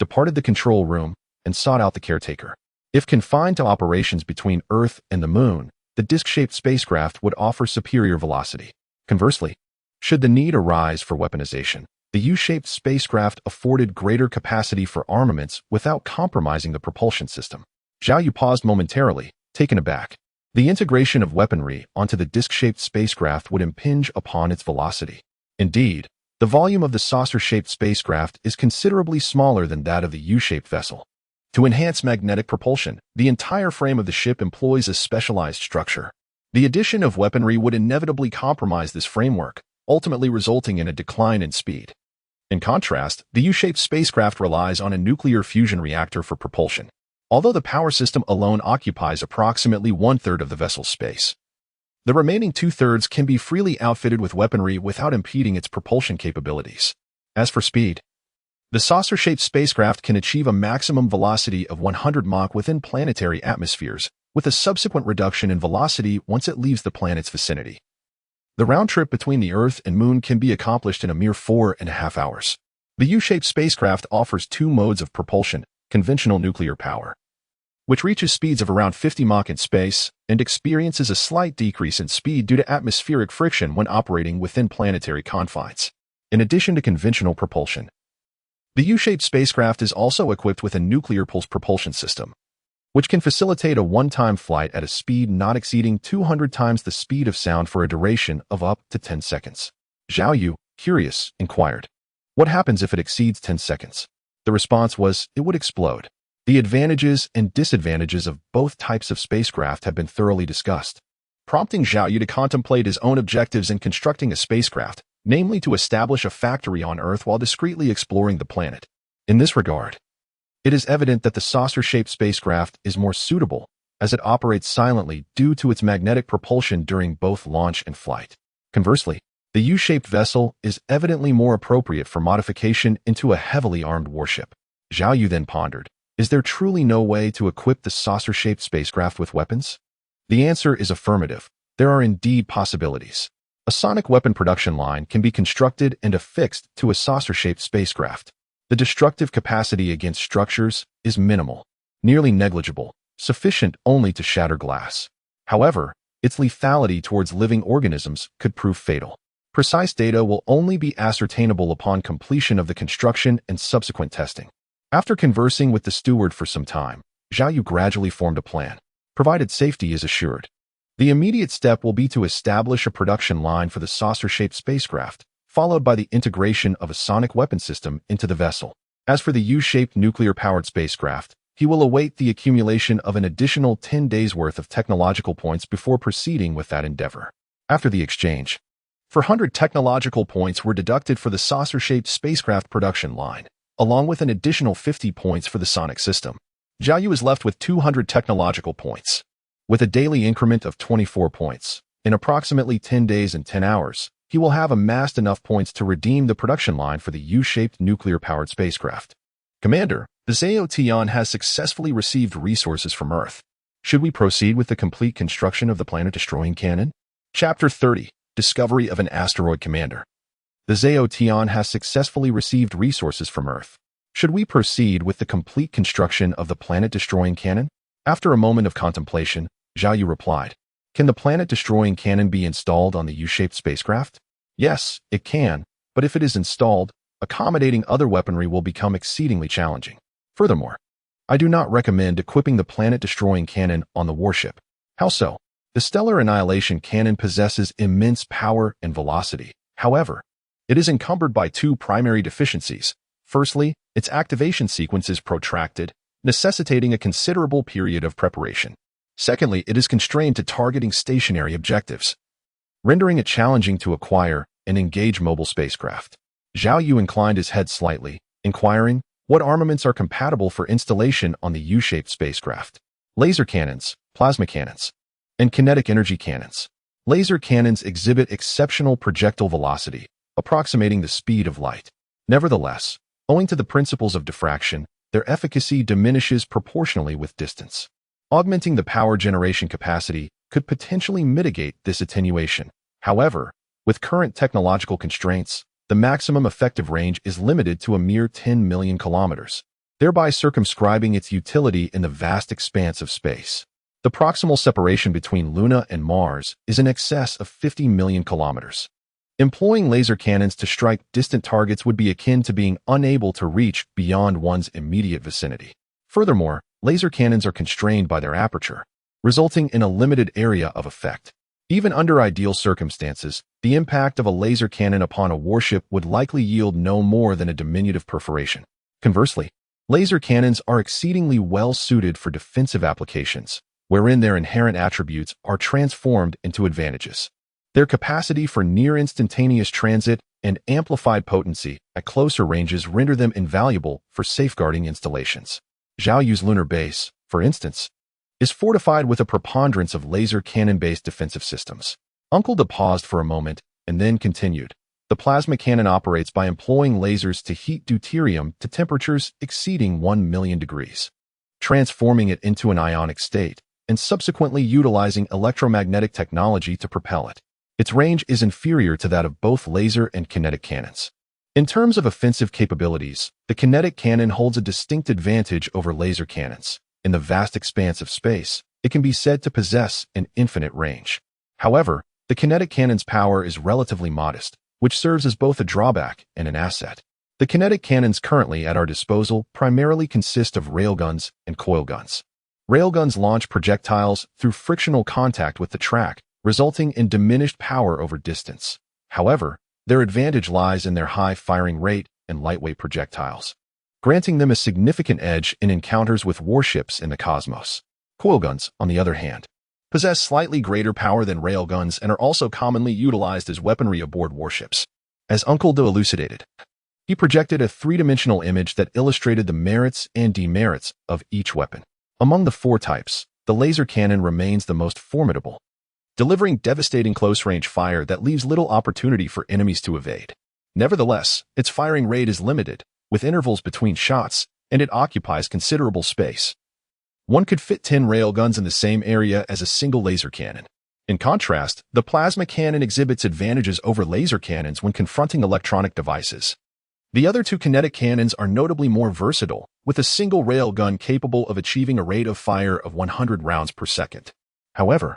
departed the control room, and sought out the caretaker. If confined to operations between Earth and the Moon, the disc-shaped spacecraft would offer superior velocity. Conversely, should the need arise for weaponization, the U-shaped spacecraft afforded greater capacity for armaments without compromising the propulsion system. Zhao Yu paused momentarily, taken aback. The integration of weaponry onto the disc-shaped spacecraft would impinge upon its velocity. Indeed, the volume of the saucer-shaped spacecraft is considerably smaller than that of the U-shaped vessel. To enhance magnetic propulsion, the entire frame of the ship employs a specialized structure. The addition of weaponry would inevitably compromise this framework, ultimately resulting in a decline in speed. In contrast, the U-shaped spacecraft relies on a nuclear fusion reactor for propulsion, although the power system alone occupies approximately one-third of the vessel's space. The remaining two-thirds can be freely outfitted with weaponry without impeding its propulsion capabilities. As for speed, the saucer-shaped spacecraft can achieve a maximum velocity of 100 Mach within planetary atmospheres, with a subsequent reduction in velocity once it leaves the planet's vicinity. The round trip between the Earth and Moon can be accomplished in a mere 4.5 hours. The U-shaped spacecraft offers two modes of propulsion: conventional nuclear power which reaches speeds of around 50 Mach in space and experiences a slight decrease in speed due to atmospheric friction when operating within planetary confines. In addition to conventional propulsion, the U-shaped spacecraft is also equipped with a nuclear pulse propulsion system, which can facilitate a one-time flight at a speed not exceeding 200 times the speed of sound for a duration of up to 10 seconds. Zhao Yu, curious, inquired, "What happens if it exceeds 10 seconds?" The response was, "It would explode." The advantages and disadvantages of both types of spacecraft have been thoroughly discussed, prompting Zhao Yu to contemplate his own objectives in constructing a spacecraft, namely to establish a factory on Earth while discreetly exploring the planet. In this regard, it is evident that the saucer-shaped spacecraft is more suitable, as it operates silently due to its magnetic propulsion during both launch and flight. Conversely, the U-shaped vessel is evidently more appropriate for modification into a heavily armed warship. Zhao Yu then pondered, is there truly no way to equip the saucer-shaped spacecraft with weapons? The answer is affirmative. There are indeed possibilities. A sonic weapon production line can be constructed and affixed to a saucer-shaped spacecraft. The destructive capacity against structures is minimal, nearly negligible, sufficient only to shatter glass. However, its lethality towards living organisms could prove fatal. Precise data will only be ascertainable upon completion of the construction and subsequent testing. After conversing with the steward for some time, Zhao Yu gradually formed a plan, provided safety is assured. The immediate step will be to establish a production line for the saucer-shaped spacecraft, followed by the integration of a sonic weapon system into the vessel. As for the U-shaped nuclear-powered spacecraft, he will await the accumulation of an additional 10 days' worth of technological points before proceeding with that endeavor. After the exchange, 400 technological points were deducted for the saucer-shaped spacecraft production line, along with an additional 50 points for the sonic system. Zhao Yu is left with 200 technological points. With a daily increment of 24 points, in approximately 10 days and 10 hours, he will have amassed enough points to redeem the production line for the U-shaped nuclear-powered spacecraft. Commander, the Xiaotian has successfully received resources from Earth. Should we proceed with the complete construction of the planet-destroying cannon? Chapter 30, Discovery of an Asteroid Commander. The Xiaotian has successfully received resources from Earth. Should we proceed with the complete construction of the planet-destroying cannon? After a moment of contemplation, Zhao Yu replied, "Can the planet-destroying cannon be installed on the U-shaped spacecraft?" Yes, it can, but if it is installed, accommodating other weaponry will become exceedingly challenging. Furthermore, I do not recommend equipping the planet-destroying cannon on the warship. How so? The stellar annihilation cannon possesses immense power and velocity. However, it is encumbered by two primary deficiencies. Firstly, its activation sequence is protracted, necessitating a considerable period of preparation. Secondly, it is constrained to targeting stationary objectives, rendering it challenging to acquire and engage mobile spacecraft. Zhao Yu inclined his head slightly, inquiring, what armaments are compatible for installation on the U-shaped spacecraft? Laser cannons, plasma cannons, and kinetic energy cannons. Laser cannons exhibit exceptional projectile velocity, approximating the speed of light. Nevertheless, owing to the principles of diffraction, their efficacy diminishes proportionally with distance. Augmenting the power generation capacity could potentially mitigate this attenuation. However, with current technological constraints, the maximum effective range is limited to a mere 10 million kilometers, thereby circumscribing its utility in the vast expanse of space. The proximal separation between Luna and Mars is in excess of 50 million kilometers. Employing laser cannons to strike distant targets would be akin to being unable to reach beyond one's immediate vicinity. Furthermore, laser cannons are constrained by their aperture, resulting in a limited area of effect. Even under ideal circumstances, the impact of a laser cannon upon a warship would likely yield no more than a diminutive perforation. Conversely, laser cannons are exceedingly well suited for defensive applications, wherein their inherent attributes are transformed into advantages. Their capacity for near-instantaneous transit and amplified potency at closer ranges render them invaluable for safeguarding installations. Zhao Yu's lunar base, for instance, is fortified with a preponderance of laser cannon-based defensive systems. Uncle De paused for a moment and then continued. The plasma cannon operates by employing lasers to heat deuterium to temperatures exceeding 1 million degrees, transforming it into an ionic state, and subsequently utilizing electromagnetic technology to propel it. Its range is inferior to that of both laser and kinetic cannons. In terms of offensive capabilities, the kinetic cannon holds a distinct advantage over laser cannons. in the vast expanse of space, it can be said to possess an infinite range. However, the kinetic cannon's power is relatively modest, which serves as both a drawback and an asset. The kinetic cannons currently at our disposal primarily consist of railguns and coil guns. Railguns launch projectiles through frictional contact with the track, resulting in diminished power over distance. However, their advantage lies in their high firing rate and lightweight projectiles, granting them a significant edge in encounters with warships in the cosmos. Coil guns, on the other hand, possess slightly greater power than railguns and are also commonly utilized as weaponry aboard warships. As Uncle Do elucidated, he projected a three-dimensional image that illustrated the merits and demerits of each weapon. Among the four types, the laser cannon remains the most formidable, delivering devastating close-range fire that leaves little opportunity for enemies to evade. Nevertheless, its firing rate is limited, with intervals between shots, and it occupies considerable space. One could fit 10 railguns in the same area as a single laser cannon. In contrast, the plasma cannon exhibits advantages over laser cannons when confronting electronic devices. The other two kinetic cannons are notably more versatile, with a single railgun capable of achieving a rate of fire of 100 rounds per second. However,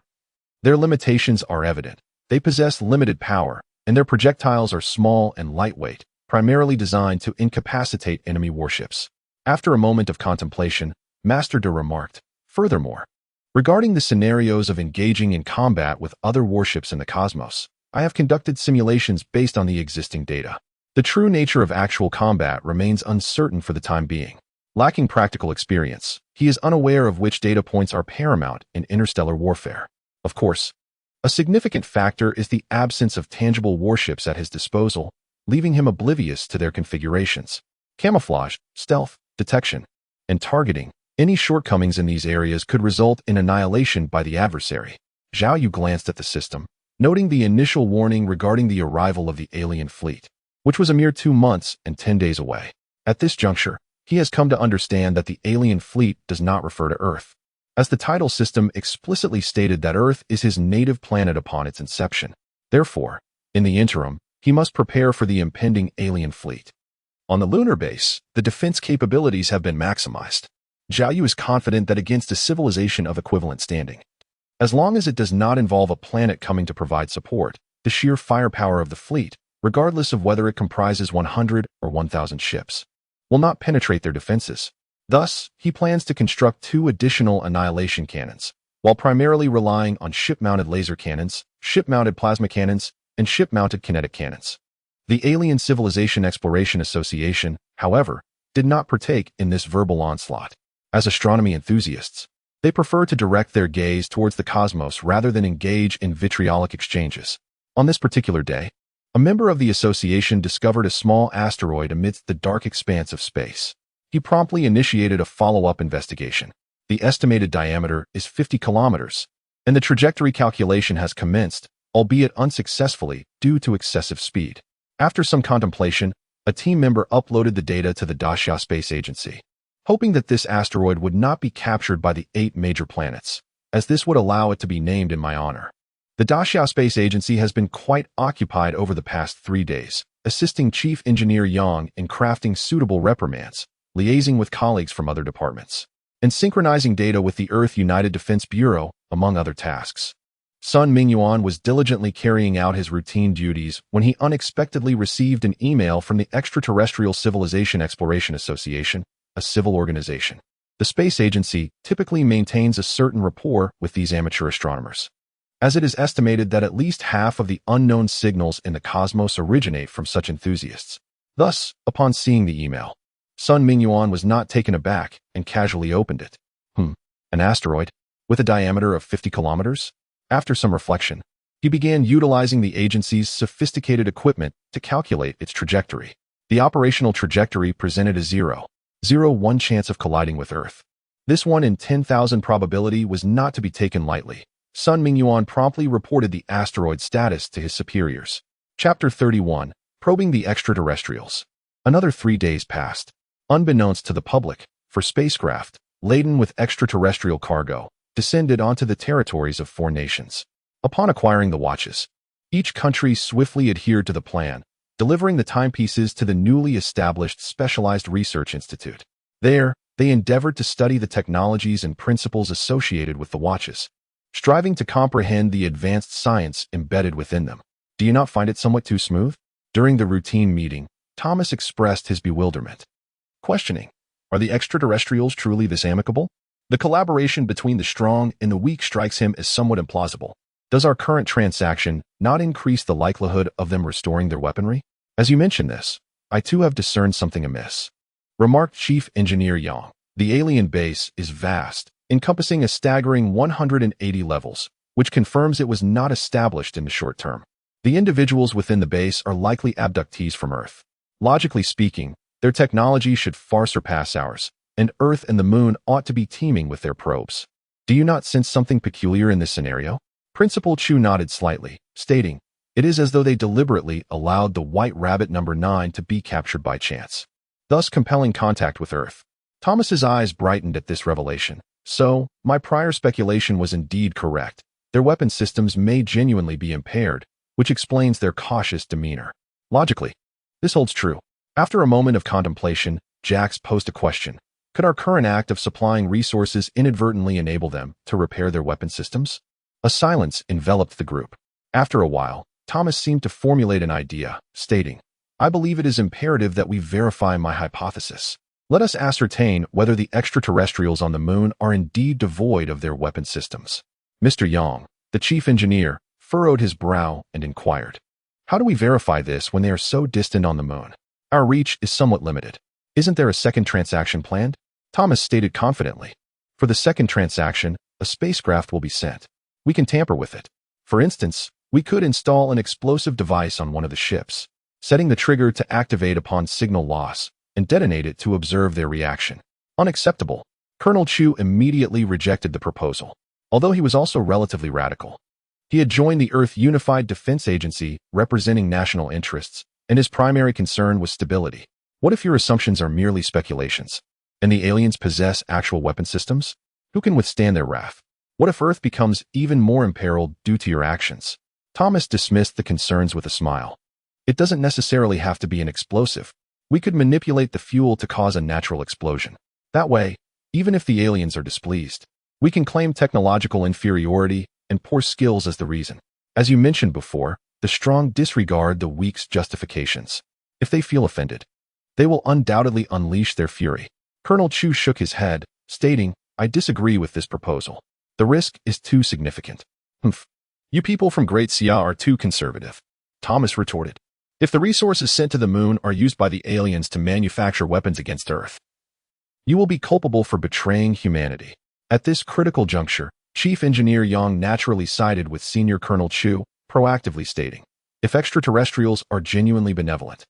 their limitations are evident. They possess limited power, and their projectiles are small and lightweight, primarily designed to incapacitate enemy warships. After a moment of contemplation, Master De remarked, "Furthermore, regarding the scenarios of engaging in combat with other warships in the cosmos, I have conducted simulations based on the existing data. The true nature of actual combat remains uncertain for the time being. Lacking practical experience, he is unaware of which data points are paramount in interstellar warfare. Of course, a significant factor is the absence of tangible warships at his disposal, leaving him oblivious to their configurations. Camouflage, stealth, detection, and targeting. Any shortcomings in these areas could result in annihilation by the adversary." Zhao Yu glanced at the system, noting the initial warning regarding the arrival of the alien fleet, which was a mere 2 months and 10 days away. At this juncture, he has come to understand that the alien fleet does not refer to Earth, as the title system explicitly stated that Earth is his native planet upon its inception. Therefore, in the interim, he must prepare for the impending alien fleet. On the lunar base, the defense capabilities have been maximized. Zhao Yu is confident that against a civilization of equivalent standing, as long as it does not involve a planet coming to provide support, the sheer firepower of the fleet, regardless of whether it comprises 100 or 1,000 ships, will not penetrate their defenses. Thus, he plans to construct 2 additional annihilation cannons, while primarily relying on ship-mounted laser cannons, ship-mounted plasma cannons, and ship-mounted kinetic cannons. The Alien Civilization Exploration Association, however, did not partake in this verbal onslaught. As astronomy enthusiasts, they prefer to direct their gaze towards the cosmos rather than engage in vitriolic exchanges. On this particular day, a member of the association discovered a small asteroid amidst the dark expanse of space. He promptly initiated a follow-up investigation. The estimated diameter is 50 kilometers, and the trajectory calculation has commenced, albeit unsuccessfully due to excessive speed. After some contemplation, a team member uploaded the data to the Daxia Space Agency, hoping that this asteroid would not be captured by the 8 major planets, as this would allow it to be named in my honor. The Daxia Space Agency has been quite occupied over the past 3 days, assisting Chief Engineer Yang in crafting suitable reprimands, liaising with colleagues from other departments, and synchronizing data with the Earth United Defense Bureau, among other tasks. Sun Mingyuan was diligently carrying out his routine duties when he unexpectedly received an email from the Extraterrestrial Civilization Exploration Association, a civil organization. The space agency typically maintains a certain rapport with these amateur astronomers, as it is estimated that at least half of the unknown signals in the cosmos originate from such enthusiasts. Thus, upon seeing the email, Sun Mingyuan was not taken aback and casually opened it. An asteroid? With a diameter of 50 kilometers? After some reflection, he began utilizing the agency's sophisticated equipment to calculate its trajectory. The operational trajectory presented a 0.01 chance of colliding with Earth. This 1 in 10,000 probability was not to be taken lightly. Sun Mingyuan promptly reported the asteroid's status to his superiors. Chapter 31, Probing the Extraterrestrials. Another 3 days passed. Unbeknownst to the public, for spacecraft, laden with extraterrestrial cargo, descended onto the territories of 4 nations. Upon acquiring the watches, each country swiftly adhered to the plan, delivering the timepieces to the newly established Specialized Research Institute. There, They endeavored to study the technologies and principles associated with the watches, striving to comprehend the advanced science embedded within them. Do you not find it somewhat too smooth? During the routine meeting, Thomas expressed his bewilderment, questioning, are the extraterrestrials truly this amicable? The collaboration between the strong and the weak strikes him as somewhat implausible. Does our current transaction not increase the likelihood of them restoring their weaponry? As you mention this, I too have discerned something amiss, remarked Chief Engineer Yang. The alien base is vast, encompassing a staggering 180 levels, which confirms it was not established in the short term. The individuals within the base are likely abductees from Earth. Logically speaking, their technology should far surpass ours, and Earth and the Moon ought to be teeming with their probes. Do you not sense something peculiar in this scenario? Principal Chu nodded slightly, stating, it is as though they deliberately allowed the White Rabbit number 9 to be captured by chance, thus compelling contact with Earth. Thomas's eyes brightened at this revelation. So, my prior speculation was indeed correct. Their weapon systems may genuinely be impaired, which explains their cautious demeanor. Logically, this holds true. After a moment of contemplation, Jax posed a question. Could our current act of supplying resources inadvertently enable them to repair their weapon systems? A silence enveloped the group. After a while, Thomas seemed to formulate an idea, stating, I believe it is imperative that we verify my hypothesis. Let us ascertain whether the extraterrestrials on the Moon are indeed devoid of their weapon systems. Mr. Yang, the chief engineer, furrowed his brow and inquired, how do we verify this when they are so distant on the Moon? Our reach is somewhat limited. Isn't there a second transaction planned? Thomas stated confidently. For the second transaction, a spacecraft will be sent. We can tamper with it. For instance, we could install an explosive device on one of the ships, setting the trigger to activate upon signal loss and detonate it to observe their reaction. Unacceptable. Colonel Chu immediately rejected the proposal, although he was also relatively radical. He had joined the Earth Unified Defense Agency representing national interests, and his primary concern was stability. What if your assumptions are merely speculations, and the aliens possess actual weapon systems? Who can withstand their wrath? What if Earth becomes even more imperiled due to your actions? Thomas dismissed the concerns with a smile. It doesn't necessarily have to be an explosive. We could manipulate the fuel to cause a natural explosion. That way, even if the aliens are displeased, we can claim technological inferiority and poor skills as the reason. As you mentioned before, the strong disregard the weak's justifications. If they feel offended, they will undoubtedly unleash their fury. Colonel Chu shook his head, stating, I disagree with this proposal. The risk is too significant. Humph. You people from Great Xia are too conservative. Thomas retorted. If the resources sent to the Moon are used by the aliens to manufacture weapons against Earth, you will be culpable for betraying humanity. At this critical juncture, Chief Engineer Yang naturally sided with Senior Colonel Chu, proactively stating, if extraterrestrials are genuinely benevolent,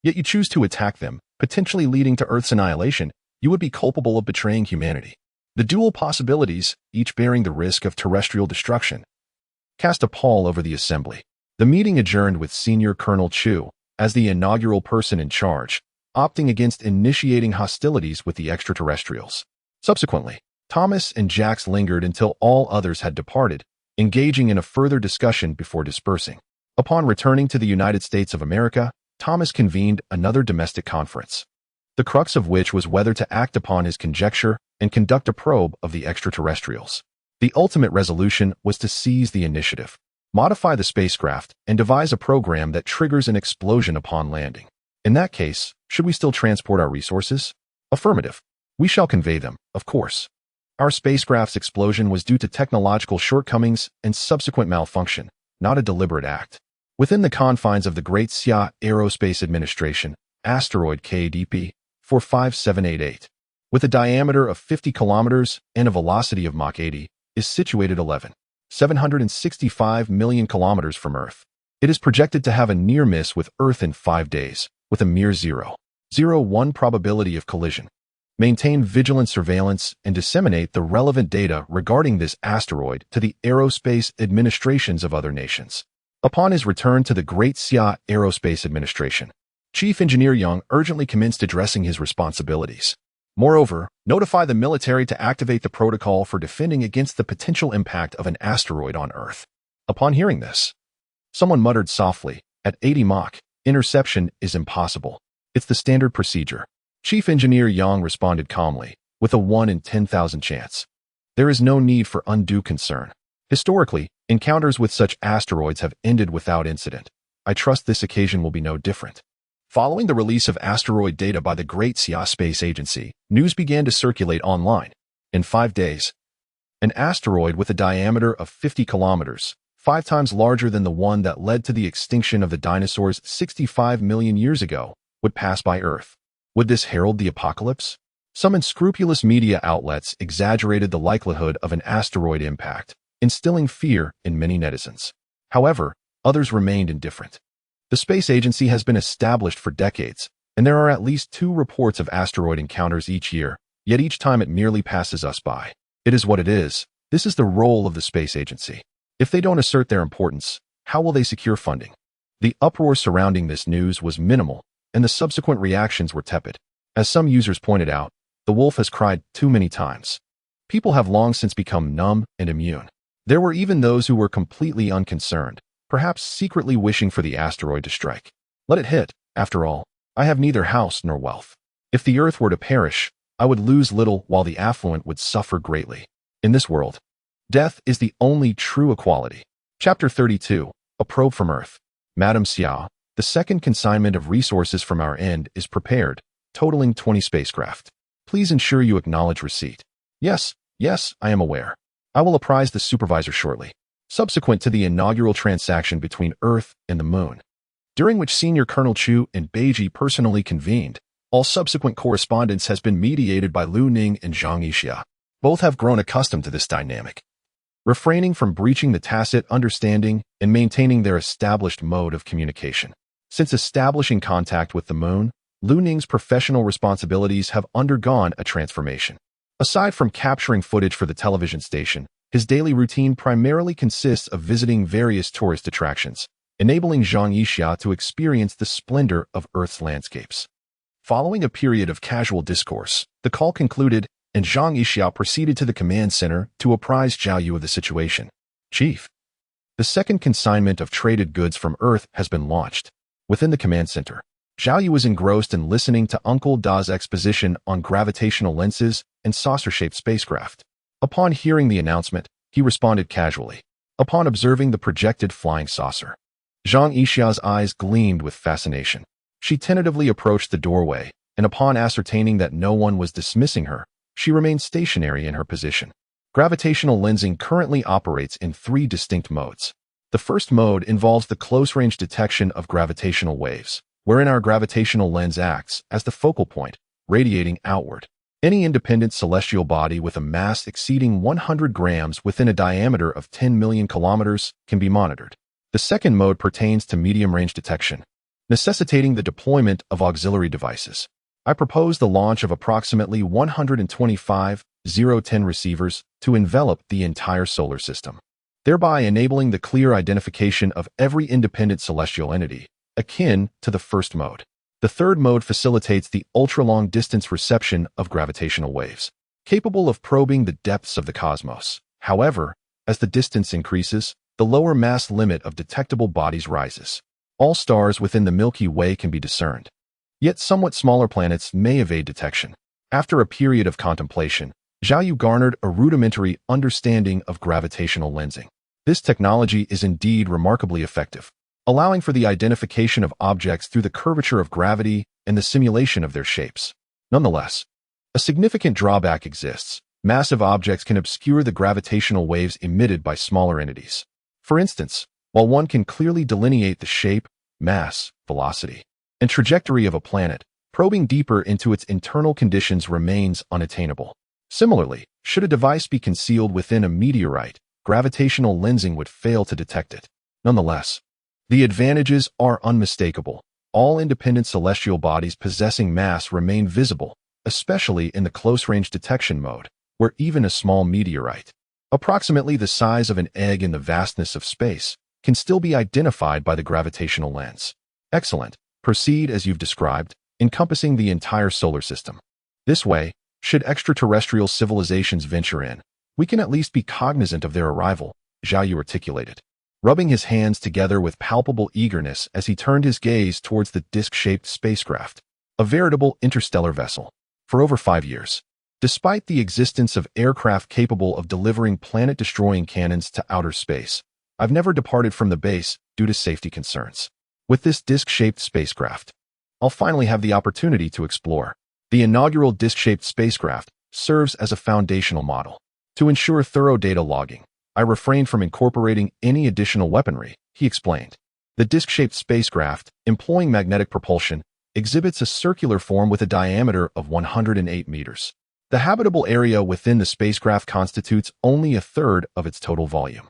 yet you choose to attack them, potentially leading to Earth's annihilation, you would be culpable of betraying humanity. The dual possibilities, each bearing the risk of terrestrial destruction, cast a pall over the assembly. The meeting adjourned with Senior Colonel Chu, as the inaugural person in charge, opting against initiating hostilities with the extraterrestrials. Subsequently, Thomas and Jax lingered until all others had departed, engaging in a further discussion before dispersing. Upon returning to the United States of America, Thomas convened another domestic conference, the crux of which was whether to act upon his conjecture and conduct a probe of the extraterrestrials. The ultimate resolution was to seize the initiative, modify the spacecraft, and devise a program that triggers an explosion upon landing. In that case, should we still transport our resources? Affirmative. We shall convey them, of course. Our spacecraft's explosion was due to technological shortcomings and subsequent malfunction, not a deliberate act. Within the confines of the Great Xia Aerospace Administration, asteroid KDP 45788, with a diameter of 50 kilometers and a velocity of Mach 80, is situated 765 million kilometers from Earth. It is projected to have a near miss with Earth in 5 days, with a mere 0.01 probability of collision. Maintain vigilant surveillance and disseminate the relevant data regarding this asteroid to the aerospace administrations of other nations. Upon his return to the Great Xia Aerospace Administration, Chief Engineer Yang urgently commenced addressing his responsibilities. Moreover, notify the military to activate the protocol for defending against the potential impact of an asteroid on Earth. Upon hearing this, someone muttered softly, at 80 Mach, interception is impossible. It's the standard procedure. Chief Engineer Yang responded calmly, with a 1 in 10,000 chance. There is no need for undue concern. Historically, encounters with such asteroids have ended without incident. I trust this occasion will be no different. Following the release of asteroid data by the Great Xia Space Agency, news began to circulate online. In 5 days, an asteroid with a diameter of 50 kilometers, 5 times larger than the one that led to the extinction of the dinosaurs 65 million years ago, would pass by Earth. Would this herald the apocalypse? Some unscrupulous media outlets exaggerated the likelihood of an asteroid impact, instilling fear in many netizens. However, others remained indifferent. The space agency has been established for decades, and there are at least 2 reports of asteroid encounters each year, yet each time it merely passes us by. It is what it is. This is the role of the space agency. If they don't assert their importance, how will they secure funding? The uproar surrounding this news was minimal, and the subsequent reactions were tepid. As some users pointed out, the wolf has cried too many times. People have long since become numb and immune. There were even those who were completely unconcerned, perhaps secretly wishing for the asteroid to strike. Let it hit. After all, I have neither house nor wealth. If the Earth were to perish, I would lose little while the affluent would suffer greatly. In this world, death is the only true equality. Chapter 32, A Probe from Earth. Madam Xiao, the second consignment of resources from our end is prepared, totaling 20 spacecraft. Please ensure you acknowledge receipt. Yes, I am aware. I will apprise the supervisor shortly. Subsequent to the inaugural transaction between Earth and the Moon, during which Senior Colonel Chu and Beiji personally convened, all subsequent correspondence has been mediated by Lu Ning and Zhang Yixia. Both have grown accustomed to this dynamic, refraining from breaching the tacit understanding and maintaining their established mode of communication. Since establishing contact with the Moon, Lu Ning's professional responsibilities have undergone a transformation. Aside from capturing footage for the television station, his daily routine primarily consists of visiting various tourist attractions, enabling Zhang Yixia to experience the splendor of Earth's landscapes. Following a period of casual discourse, the call concluded, and Zhang Yixia proceeded to the command center to apprise Zhao Yu of the situation. Chief, the second consignment of traded goods from Earth has been launched. Within the command center, Zhao Yu was engrossed in listening to Uncle Da's exposition on gravitational lenses and saucer-shaped spacecraft. Upon hearing the announcement, he responded casually. Upon observing the projected flying saucer, Zhang Yixia's eyes gleamed with fascination. She tentatively approached the doorway, and upon ascertaining that no one was dismissing her, she remained stationary in her position. Gravitational lensing currently operates in 3 distinct modes. The first mode involves the close-range detection of gravitational waves, wherein our gravitational lens acts as the focal point, radiating outward. Any independent celestial body with a mass exceeding 100 grams within a diameter of 10 million kilometers can be monitored. The second mode pertains to medium-range detection, necessitating the deployment of auxiliary devices. I propose the launch of approximately 125 010 receivers to envelop the entire solar system, thereby enabling the clear identification of every independent celestial entity, akin to the first mode. The third mode facilitates the ultra-long distance reception of gravitational waves, capable of probing the depths of the cosmos. However, as the distance increases, the lower mass limit of detectable bodies rises. All stars within the Milky Way can be discerned. Yet somewhat smaller planets may evade detection. After a period of contemplation, Zhao Yu garnered a rudimentary understanding of gravitational lensing. This technology is indeed remarkably effective, allowing for the identification of objects through the curvature of gravity and the simulation of their shapes. Nonetheless, a significant drawback exists. Massive objects can obscure the gravitational waves emitted by smaller entities. For instance, while one can clearly delineate the shape, mass, velocity, and trajectory of a planet, probing deeper into its internal conditions remains unattainable. Similarly, should a device be concealed within a meteorite, gravitational lensing would fail to detect it. Nonetheless, the advantages are unmistakable. All independent celestial bodies possessing mass remain visible, especially in the close-range detection mode, where even a small meteorite, approximately the size of an egg in the vastness of space, can still be identified by the gravitational lens. Excellent. Proceed as you've described, encompassing the entire solar system. This way, should extraterrestrial civilizations venture in, we can at least be cognizant of their arrival, Zhao Yu articulated, rubbing his hands together with palpable eagerness as he turned his gaze towards the disc-shaped spacecraft, a veritable interstellar vessel. For over 5 years, Despite the existence of aircraft capable of delivering planet-destroying cannons to outer space, I've never departed from the base due to safety concerns. With this disc-shaped spacecraft, I'll finally have the opportunity to explore. The inaugural disc-shaped spacecraft serves as a foundational model. To ensure thorough data logging, I refrained from incorporating any additional weaponry, he explained. The disc-shaped spacecraft, employing magnetic propulsion, exhibits a circular form with a diameter of 108 meters. The habitable area within the spacecraft constitutes only a third of its total volume.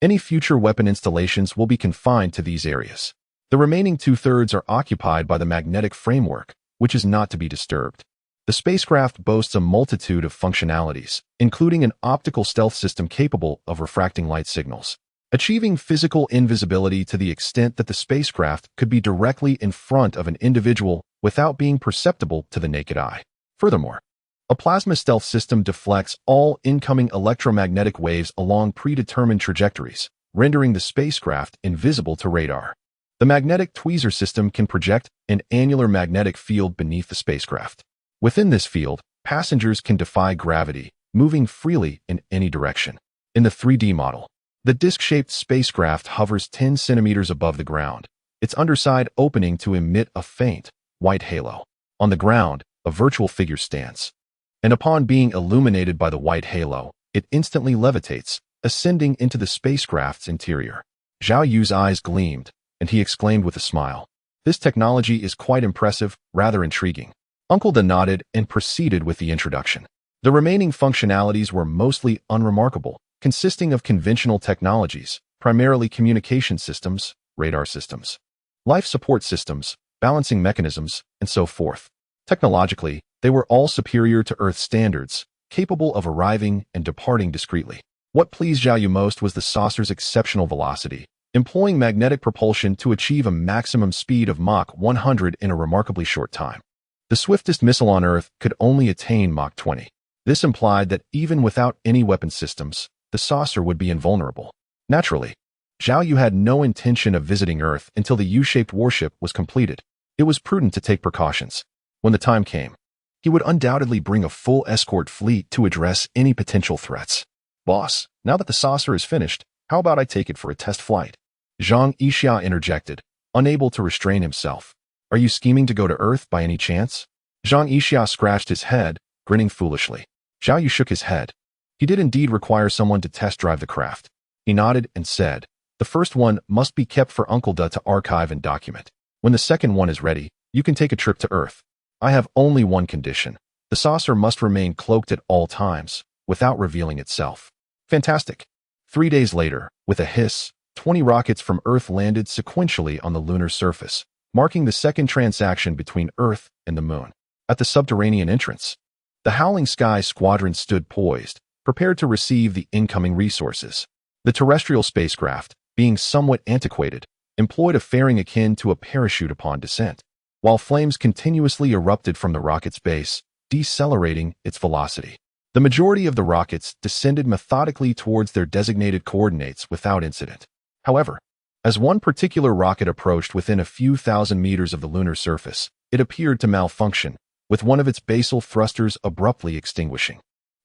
Any future weapon installations will be confined to these areas. The remaining two-thirds are occupied by the magnetic framework, which is not to be disturbed. The spacecraft boasts a multitude of functionalities, including an optical stealth system capable of refracting light signals, achieving physical invisibility to the extent that the spacecraft could be directly in front of an individual without being perceptible to the naked eye. Furthermore, a plasma stealth system deflects all incoming electromagnetic waves along predetermined trajectories, rendering the spacecraft invisible to radar. The magnetic tweezer system can project an annular magnetic field beneath the spacecraft. Within this field, passengers can defy gravity, moving freely in any direction. In the 3D model, the disc-shaped spacecraft hovers 10 centimeters above the ground, its underside opening to emit a faint, white halo. On the ground, a virtual figure stands, and upon being illuminated by the white halo, it instantly levitates, ascending into the spacecraft's interior. Zhao Yu's eyes gleamed, and he exclaimed with a smile, "This technology is quite impressive, rather intriguing." Uncle Da nodded and proceeded with the introduction. The remaining functionalities were mostly unremarkable, consisting of conventional technologies, primarily communication systems, radar systems, life support systems, balancing mechanisms, and so forth. Technologically, they were all superior to Earth standards, capable of arriving and departing discreetly. What pleased Zhao Yu most was the saucer's exceptional velocity, employing magnetic propulsion to achieve a maximum speed of Mach 100 in a remarkably short time. The swiftest missile on Earth could only attain Mach 20. This implied that even without any weapon systems, the saucer would be invulnerable. Naturally, Zhao Yu had no intention of visiting Earth until the U-shaped warship was completed. It was prudent to take precautions. When the time came, he would undoubtedly bring a full escort fleet to address any potential threats. "Boss, now that the saucer is finished, how about I take it for a test flight?" Zhang Yixia interjected, unable to restrain himself. "Are you scheming to go to Earth by any chance?" Zhang Yixia scratched his head, grinning foolishly. Zhao Yu shook his head. He did indeed require someone to test drive the craft. He nodded and said, "The first one must be kept for Uncle Da to archive and document. When the second one is ready, you can take a trip to Earth. I have only one condition. The saucer must remain cloaked at all times, without revealing itself." Fantastic. 3 days later, with a hiss, 20 rockets from Earth landed sequentially on the lunar surface, marking the second transaction between Earth and the Moon. At the subterranean entrance, the Howling Sky Squadron stood poised, prepared to receive the incoming resources. The terrestrial spacecraft, being somewhat antiquated, employed a fairing akin to a parachute upon descent, while flames continuously erupted from the rocket's base, decelerating its velocity. The majority of the rockets descended methodically towards their designated coordinates without incident. However, as one particular rocket approached within a few thousand meters of the lunar surface, it appeared to malfunction, with one of its basal thrusters abruptly extinguishing.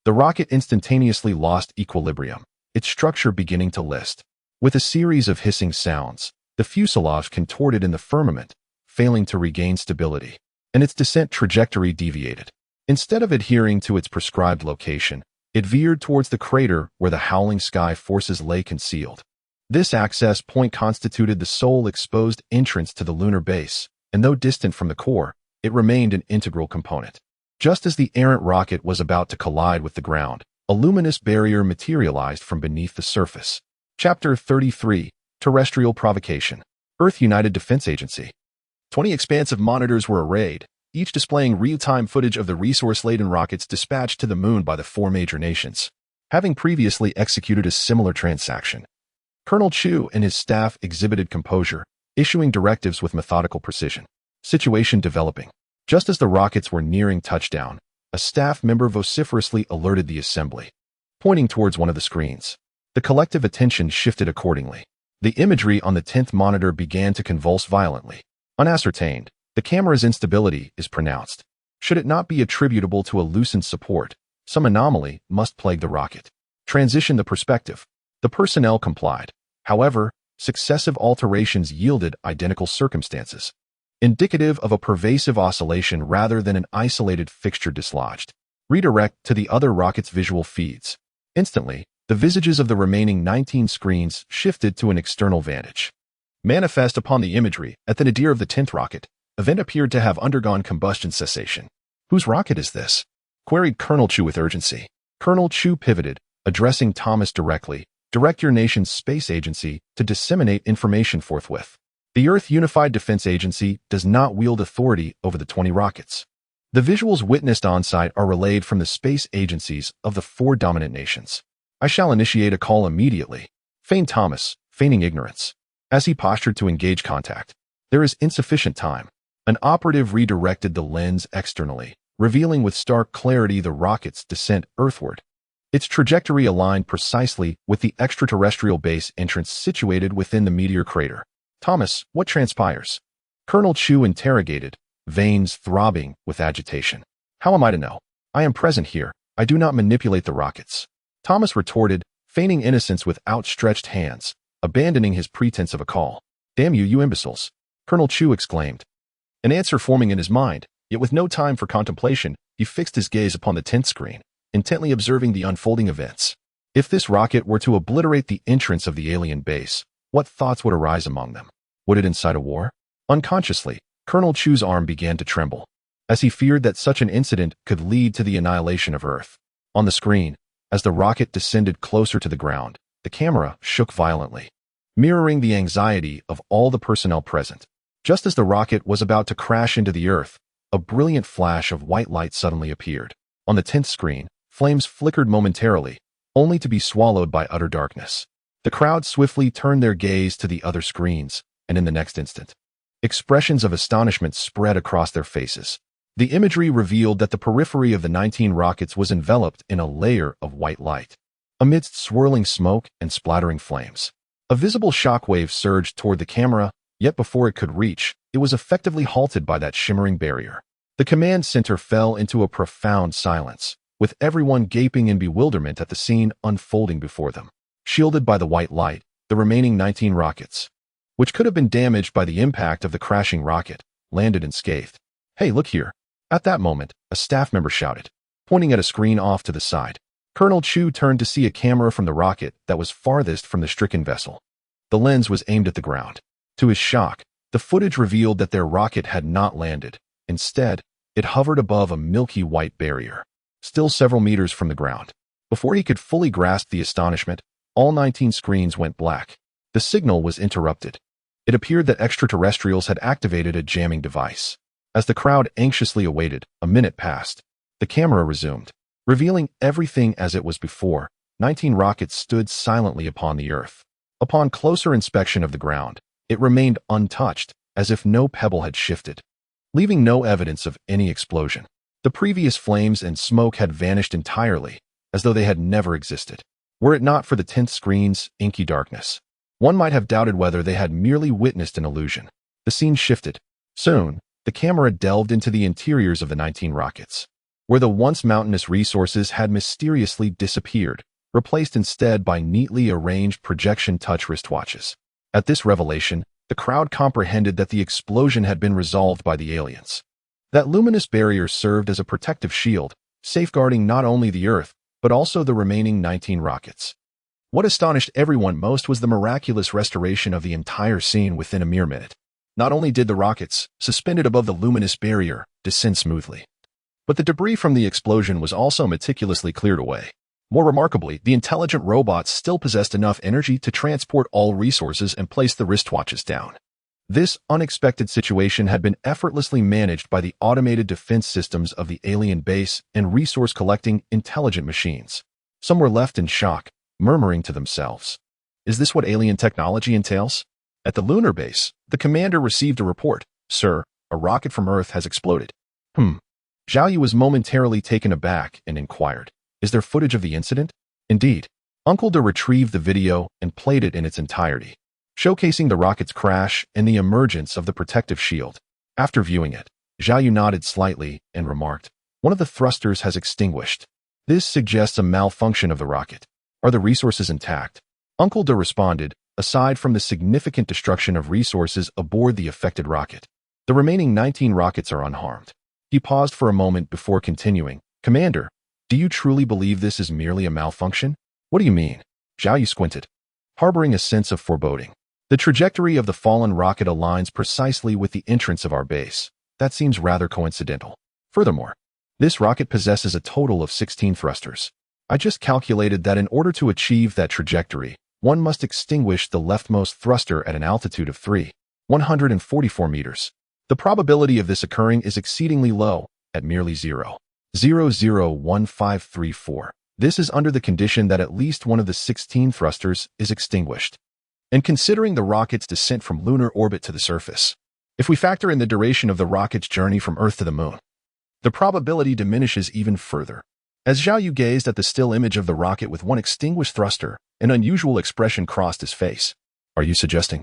The rocket instantaneously lost equilibrium, its structure beginning to list. With a series of hissing sounds, the fuselage contorted in the firmament, failing to regain stability, and its descent trajectory deviated. Instead of adhering to its prescribed location, it veered towards the crater where the Howling Sky forces lay concealed. This access point constituted the sole exposed entrance to the lunar base, and though distant from the core, it remained an integral component. Just as the errant rocket was about to collide with the ground, a luminous barrier materialized from beneath the surface. Chapter 33, Terrestrial Provocation. Earth United Defense Agency. 20 expansive monitors were arrayed, each displaying real-time footage of the resource-laden rockets dispatched to the Moon by the 4 major nations. Having previously executed a similar transaction, Colonel Chu and his staff exhibited composure, issuing directives with methodical precision. Situation developing. Just as the rockets were nearing touchdown, a staff member vociferously alerted the assembly, pointing towards one of the screens. The collective attention shifted accordingly. The imagery on the 10th monitor began to convulse violently. Unascertained, the camera's instability is pronounced. Should it not be attributable to a loosened support, Some anomaly must plague the rocket. Transition the perspective. The personnel complied. However, successive alterations yielded identical circumstances, indicative of a pervasive oscillation rather than an isolated fixture dislodged. Redirect to the other rocket's visual feeds. Instantly, the visages of the remaining 19 screens shifted to an external vantage. Manifest upon the imagery at the nadir of the 10th rocket, event appeared to have undergone combustion cessation. Whose rocket is this? Queried Colonel Chu with urgency. Colonel Chu pivoted, addressing Thomas directly. Direct your nation's space agency to disseminate information forthwith. The Earth Unified Defense Agency does not wield authority over the 20 rockets. The visuals witnessed on-site are relayed from the space agencies of the 4 dominant nations. I shall initiate a call immediately. Feigned Thomas, feigning ignorance. As he postured to engage contact, there is insufficient time. An operative redirected the lens externally, revealing with stark clarity the rocket's descent earthward. Its trajectory aligned precisely with the extraterrestrial base entrance situated within the meteor crater. Thomas, what transpires? Colonel Chu interrogated, veins throbbing with agitation. How am I to know? I am present here. I do not manipulate the rockets. Thomas retorted, feigning innocence with outstretched hands, abandoning his pretense of a call. Damn you, you imbeciles! Colonel Chu exclaimed. An answer forming in his mind, yet with no time for contemplation, he fixed his gaze upon the 10th screen, intently observing the unfolding events. If this rocket were to obliterate the entrance of the alien base, what thoughts would arise among them? Would it incite a war? Unconsciously, Colonel Chu's arm began to tremble, as he feared that such an incident could lead to the annihilation of Earth. On the screen, as the rocket descended closer to the ground, the camera shook violently, mirroring the anxiety of all the personnel present. Just as the rocket was about to crash into the Earth, a brilliant flash of white light suddenly appeared. On the 10th screen, flames flickered momentarily, only to be swallowed by utter darkness. The crowd swiftly turned their gaze to the other screens, and in the next instant, expressions of astonishment spread across their faces. The imagery revealed that the periphery of the 19 rockets was enveloped in a layer of white light. Amidst swirling smoke and splattering flames, a visible shockwave surged toward the camera, yet before it could reach, it was effectively halted by that shimmering barrier. The command center fell into a profound silence, with everyone gaping in bewilderment at the scene unfolding before them. Shielded by the white light, the remaining 19 rockets, which could have been damaged by the impact of the crashing rocket, landed unscathed. Hey, look here! At that moment, a staff member shouted, pointing at a screen off to the side. Colonel Chu turned to see a camera from the rocket that was farthest from the stricken vessel. The lens was aimed at the ground. To his shock, the footage revealed that their rocket had not landed. Instead, it hovered above a milky white barrier, still several meters from the ground. Before he could fully grasp the astonishment, all 19 screens went black. The signal was interrupted. It appeared that extraterrestrials had activated a jamming device. As the crowd anxiously awaited, a minute passed. The camera resumed, revealing everything as it was before. 19 rockets stood silently upon the Earth. Upon closer inspection of the ground, it remained untouched, as if no pebble had shifted, leaving no evidence of any explosion. The previous flames and smoke had vanished entirely, as though they had never existed. Were it not for the 10th screen's inky darkness, one might have doubted whether they had merely witnessed an illusion. The scene shifted. Soon, the camera delved into the interiors of the 19 rockets, where the once mountainous resources had mysteriously disappeared, replaced instead by neatly arranged projection touch wristwatches. At this revelation, the crowd comprehended that the explosion had been resolved by the aliens. That luminous barrier served as a protective shield, safeguarding not only the Earth, but also the remaining 19 rockets. What astonished everyone most was the miraculous restoration of the entire scene within a mere minute. Not only did the rockets, suspended above the luminous barrier, descend smoothly, but the debris from the explosion was also meticulously cleared away. More remarkably, the intelligent robots still possessed enough energy to transport all resources and place the wristwatches down. This unexpected situation had been effortlessly managed by the automated defense systems of the alien base and resource-collecting intelligent machines. Some were left in shock, murmuring to themselves, "Is this what alien technology entails?" At the lunar base, the commander received a report. "Sir, a rocket from Earth has exploded." Zhao Yu was momentarily taken aback and inquired, "Is there footage of the incident?" Indeed. Uncle De retrieved the video and played it in its entirety, showcasing the rocket's crash and the emergence of the protective shield. After viewing it, Zhao Yu nodded slightly and remarked, "One of the thrusters has extinguished." This suggests a malfunction of the rocket. Are the resources intact? Uncle De responded, aside from the significant destruction of resources aboard the affected rocket. The remaining 19 rockets are unharmed. He paused for a moment before continuing. Commander, do you truly believe this is merely a malfunction? What do you mean? Zhao Yu squinted, harboring a sense of foreboding. The trajectory of the fallen rocket aligns precisely with the entrance of our base. That seems rather coincidental. Furthermore, this rocket possesses a total of 16 thrusters. I just calculated that in order to achieve that trajectory, one must extinguish the leftmost thruster at an altitude of 144 meters. The probability of this occurring is exceedingly low, at merely 0.001534. This is under the condition that at least one of the 16 thrusters is extinguished. And considering the rocket's descent from lunar orbit to the surface, if we factor in the duration of the rocket's journey from Earth to the Moon, the probability diminishes even further. As Zhao Yu gazed at the still image of the rocket with one extinguished thruster, an unusual expression crossed his face. Are you suggesting?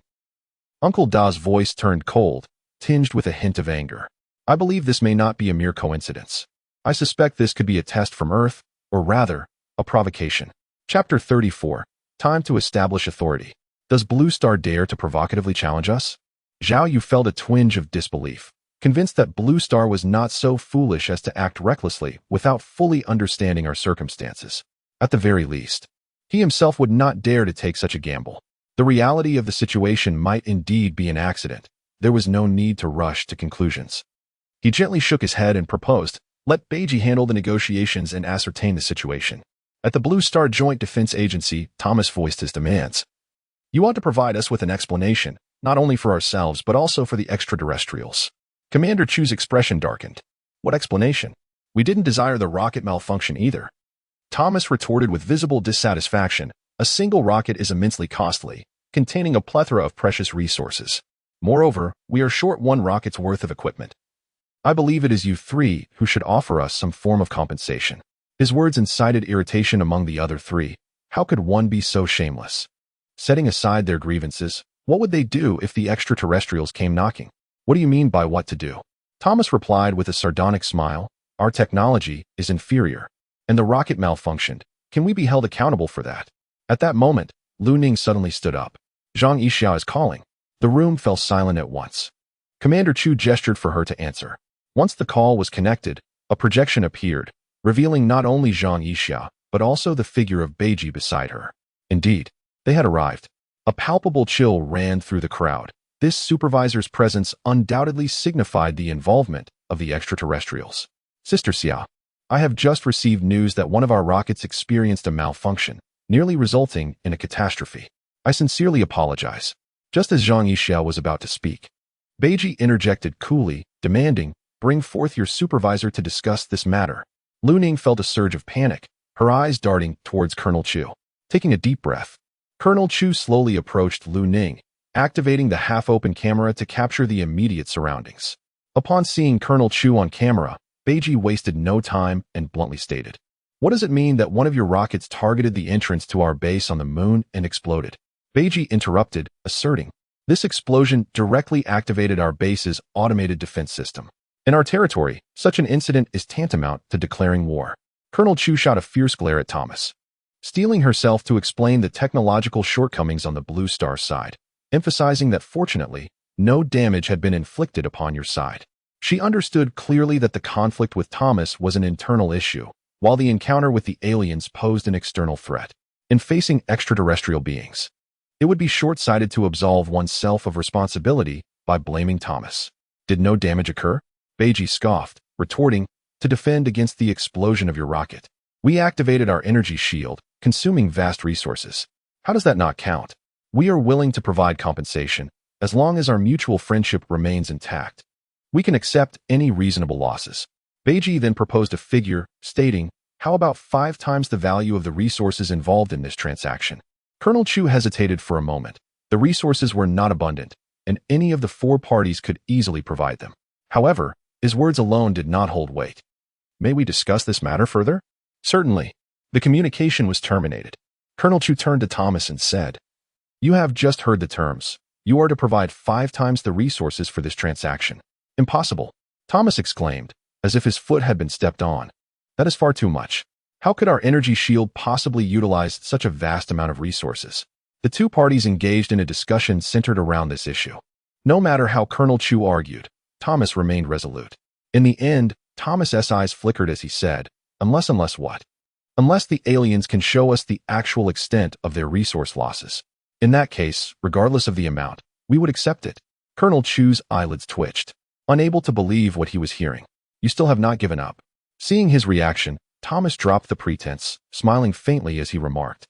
Uncle Da's voice turned cold, tinged with a hint of anger. I believe this may not be a mere coincidence. I suspect this could be a test from Earth, or rather, a provocation. Chapter 34. Time to establish authority. Does Blue Star dare to provocatively challenge us? Zhao Yu felt a twinge of disbelief, convinced that Blue Star was not so foolish as to act recklessly without fully understanding our circumstances. At the very least, he himself would not dare to take such a gamble. The reality of the situation might indeed be an accident. There was no need to rush to conclusions. He gently shook his head and proposed, let Beiji handle the negotiations and ascertain the situation. At the Blue Star Joint Defense Agency, Thomas voiced his demands. You ought to provide us with an explanation, not only for ourselves but also for the extraterrestrials. Commander Chu's expression darkened. What explanation? We didn't desire the rocket malfunction either. Thomas retorted with visible dissatisfaction. A single rocket is immensely costly, containing a plethora of precious resources. Moreover, we are short one rocket's worth of equipment. I believe it is you three who should offer us some form of compensation. His words incited irritation among the other three. How could one be so shameless? Setting aside their grievances, what would they do if the extraterrestrials came knocking? What do you mean by what to do? Thomas replied with a sardonic smile. Our technology is inferior, and the rocket malfunctioned. Can we be held accountable for that? At that moment, Lu Ning suddenly stood up. Zhang Yixia is calling. The room fell silent at once. Commander Chu gestured for her to answer. Once the call was connected, a projection appeared, revealing not only Zhang Yixia, but also the figure of Beiji beside her. Indeed, they had arrived. A palpable chill ran through the crowd. This supervisor's presence undoubtedly signified the involvement of the extraterrestrials. Sister Xia, I have just received news that one of our rockets experienced a malfunction, nearly resulting in a catastrophe. I sincerely apologize. Just as Zhang Yixia was about to speak, Beiji interjected coolly, demanding, bring forth your supervisor to discuss this matter. Lu Ning felt a surge of panic, her eyes darting towards Colonel Chu. Taking a deep breath, Colonel Chu slowly approached Lu Ning, activating the half-open camera to capture the immediate surroundings. Upon seeing Colonel Chu on camera, Beiji wasted no time and bluntly stated, what does it mean that one of your rockets targeted the entrance to our base on the moon and exploded? Beiji interrupted, asserting, this explosion directly activated our base's automated defense system. In our territory, such an incident is tantamount to declaring war. Colonel Chu shot a fierce glare at Thomas, steeling herself to explain the technological shortcomings on the Blue Star side, emphasizing that fortunately, no damage had been inflicted upon your side. She understood clearly that the conflict with Thomas was an internal issue, while the encounter with the aliens posed an external threat. In facing extraterrestrial beings, it would be short-sighted to absolve oneself of responsibility by blaming Thomas. Did no damage occur? Beiji scoffed, retorting, to defend against the explosion of your rocket. We activated our energy shield, consuming vast resources. How does that not count? We are willing to provide compensation, as long as our mutual friendship remains intact. We can accept any reasonable losses. Beiji then proposed a figure, stating, how about 5 times the value of the resources involved in this transaction? Colonel Chu hesitated for a moment. The resources were not abundant, and any of the 4 parties could easily provide them. However, his words alone did not hold weight. May we discuss this matter further? Certainly. The communication was terminated. Colonel Chu turned to Thomas and said, you have just heard the terms. You are to provide 5 times the resources for this transaction. Impossible, Thomas exclaimed, as if his foot had been stepped on. That is far too much. How could our energy shield possibly utilize such a vast amount of resources? The two parties engaged in a discussion centered around this issue. No matter how Colonel Chu argued, Thomas remained resolute. In the end, Thomas's eyes flickered as he said, unless what? Unless the aliens can show us the actual extent of their resource losses. In that case, regardless of the amount, we would accept it. Colonel Chu's eyelids twitched, unable to believe what he was hearing. You still have not given up. Seeing his reaction, Thomas dropped the pretense, smiling faintly as he remarked.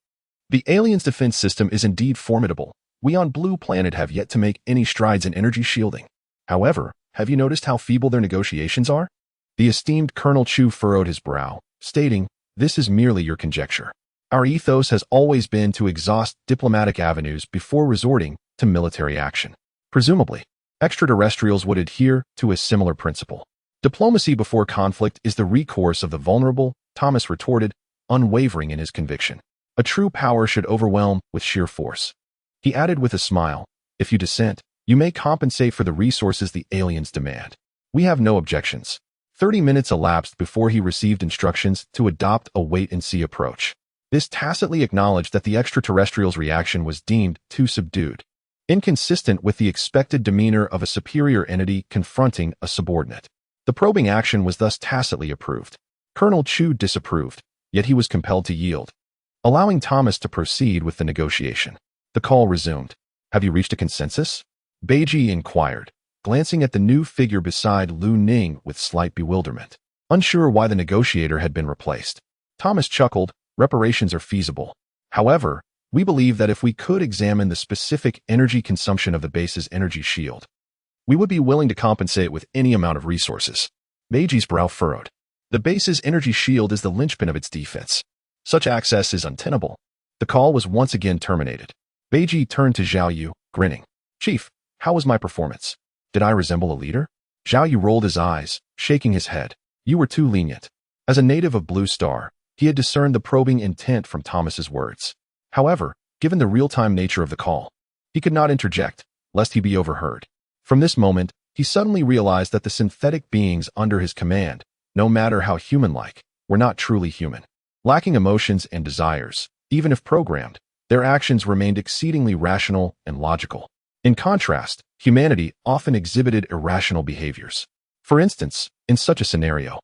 The aliens' defense system is indeed formidable. We on Blue Planet have yet to make any strides in energy shielding. However, have you noticed how feeble their negotiations are? The esteemed Colonel Chu furrowed his brow, stating, this is merely your conjecture. Our ethos has always been to exhaust diplomatic avenues before resorting to military action. Presumably, extraterrestrials would adhere to a similar principle. Diplomacy before conflict is the recourse of the vulnerable, Thomas retorted, unwavering in his conviction. A true power should overwhelm with sheer force. He added with a smile, if you dissent, you may compensate for the resources the aliens demand. We have no objections. 30 minutes elapsed before he received instructions to adopt a wait-and-see approach. This tacitly acknowledged that the extraterrestrials' reaction was deemed too subdued, inconsistent with the expected demeanor of a superior entity confronting a subordinate. The probing action was thus tacitly approved. Colonel Chu disapproved, yet he was compelled to yield, allowing Thomas to proceed with the negotiation. The call resumed. Have you reached a consensus? Beiji inquired, glancing at the new figure beside Lu Ning with slight bewilderment, unsure why the negotiator had been replaced. Thomas chuckled, reparations are feasible. However, we believe that if we could examine the specific energy consumption of the base's energy shield, we would be willing to compensate with any amount of resources. Beiji's brow furrowed. The base's energy shield is the linchpin of its defense. Such access is untenable. The call was once again terminated. Beiji turned to Zhao Yu, grinning. Chief, how was my performance? Did I resemble a leader? Zhao Yu rolled his eyes, shaking his head. You were too lenient. As a native of Blue Star, he had discerned the probing intent from Thomas's words. However, given the real-time nature of the call, he could not interject, lest he be overheard. From this moment, he suddenly realized that the synthetic beings under his command, no matter how human-like, were not truly human. Lacking emotions and desires, even if programmed, their actions remained exceedingly rational and logical. In contrast, humanity often exhibited irrational behaviors. For instance, in such a scenario,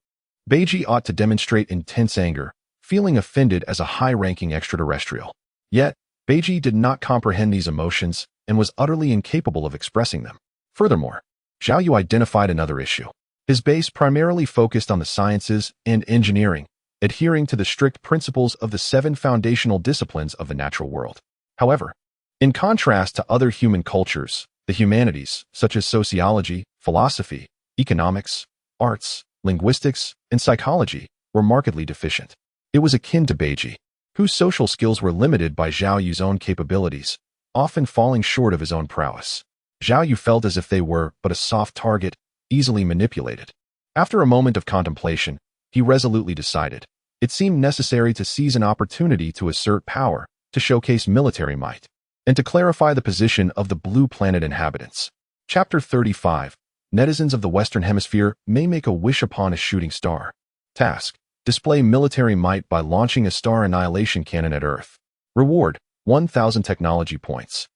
Beiji ought to demonstrate intense anger, feeling offended as a high-ranking extraterrestrial. Yet, Beiji did not comprehend these emotions and was utterly incapable of expressing them. Furthermore, Zhao Yu identified another issue. His base primarily focused on the sciences and engineering, adhering to the strict principles of the 7 foundational disciplines of the natural world. However, in contrast to other human cultures, the humanities, such as sociology, philosophy, economics, arts, linguistics, and psychology, were markedly deficient. It was akin to Beiji, whose social skills were limited by Zhao Yu's own capabilities, often falling short of his own prowess. Zhao Yu felt as if they were but a soft target, easily manipulated. After a moment of contemplation, he resolutely decided. It seemed necessary to seize an opportunity to assert power, to showcase military might, and to clarify the position of the Blue Planet inhabitants. Chapter 35. Netizens of the Western Hemisphere may make a wish upon a shooting star. Task. Display military might by launching a star annihilation cannon at Earth. Reward. 1,000 technology points.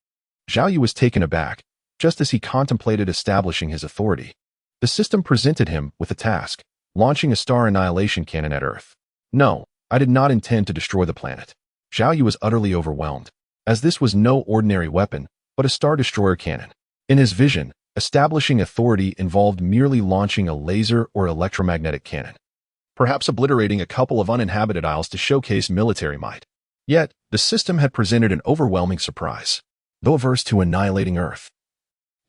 Zhao Yu was taken aback, just as he contemplated establishing his authority. The system presented him with a task, launching a star annihilation cannon at Earth. No, I did not intend to destroy the planet. Zhao Yu was utterly overwhelmed, as this was no ordinary weapon, but a star destroyer cannon. In his vision, establishing authority involved merely launching a laser or electromagnetic cannon, perhaps obliterating a couple of uninhabited isles to showcase military might. Yet, the system had presented an overwhelming surprise. Though averse to annihilating Earth,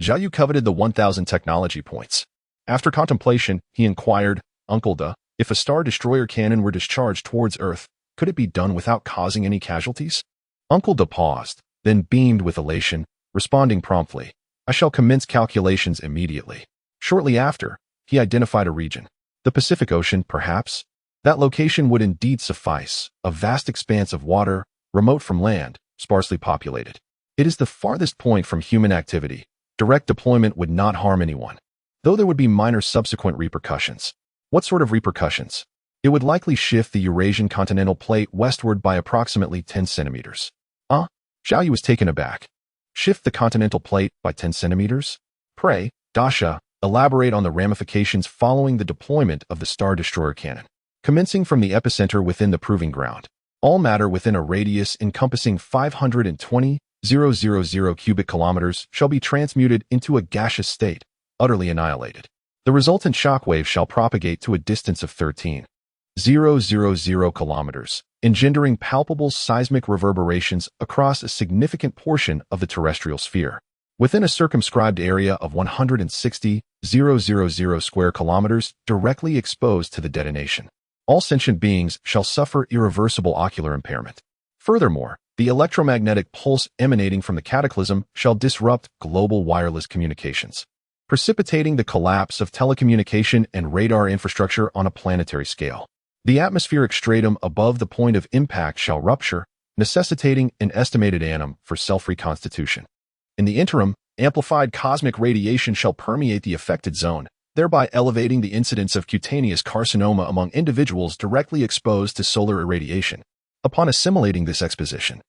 Zhao Yu coveted the 1,000 technology points. After contemplation, he inquired, Uncle Da, if a star destroyer cannon were discharged towards Earth, could it be done without causing any casualties? Uncle Da paused, then beamed with elation, responding promptly, I shall commence calculations immediately. Shortly after, he identified a region. The Pacific Ocean, perhaps? That location would indeed suffice, a vast expanse of water, remote from land, sparsely populated. It is the farthest point from human activity. Direct deployment would not harm anyone, though there would be minor subsequent repercussions. What sort of repercussions? It would likely shift the Eurasian continental plate westward by approximately 10 centimeters. Zhao Yu was taken aback. Shift the continental plate by 10 centimeters? Pray, Dasha, elaborate on the ramifications following the deployment of the Star Destroyer cannon. Commencing from the epicenter within the proving ground, all matter within a radius encompassing 520,000 cubic kilometers shall be transmuted into a gaseous state, utterly annihilated. The resultant shockwave shall propagate to a distance of 13,000 kilometers, engendering palpable seismic reverberations across a significant portion of the terrestrial sphere. Within a circumscribed area of 160,000 square kilometers directly exposed to the detonation, all sentient beings shall suffer irreversible ocular impairment. Furthermore, the electromagnetic pulse emanating from the cataclysm shall disrupt global wireless communications, precipitating the collapse of telecommunication and radar infrastructure on a planetary scale. The atmospheric stratum above the point of impact shall rupture, necessitating an estimated annum for self-reconstitution. In the interim, amplified cosmic radiation shall permeate the affected zone, thereby elevating the incidence of cutaneous carcinoma among individuals directly exposed to solar irradiation. Upon assimilating this exposition,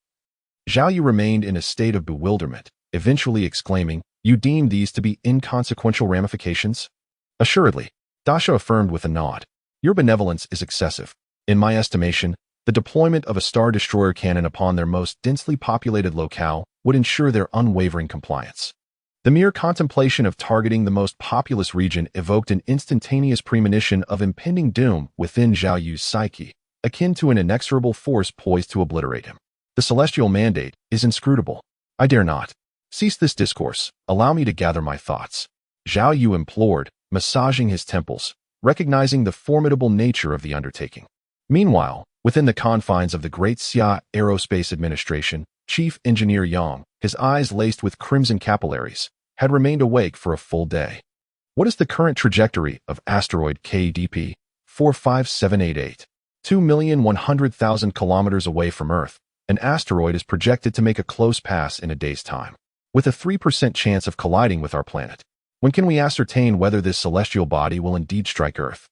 Zhao Yu remained in a state of bewilderment, eventually exclaiming, "You deem these to be inconsequential ramifications?" "Assuredly," Dasha affirmed with a nod. "Your benevolence is excessive. In my estimation, the deployment of a Star Destroyer cannon upon their most densely populated locale would ensure their unwavering compliance." The mere contemplation of targeting the most populous region evoked an instantaneous premonition of impending doom within Zhao Yu's psyche, akin to an inexorable force poised to obliterate him. The celestial mandate is inscrutable. I dare not. Cease this discourse. Allow me to gather my thoughts. Zhao Yu implored, massaging his temples, recognizing the formidable nature of the undertaking. Meanwhile, within the confines of the Great Xia Aerospace Administration, Chief Engineer Yang, his eyes laced with crimson capillaries, had remained awake for a full day. What is the current trajectory of asteroid KDP 45788? 2,100,000 kilometers away from Earth, an asteroid is projected to make a close pass in a day's time, with a 3% chance of colliding with our planet. When can we ascertain whether this celestial body will indeed strike Earth?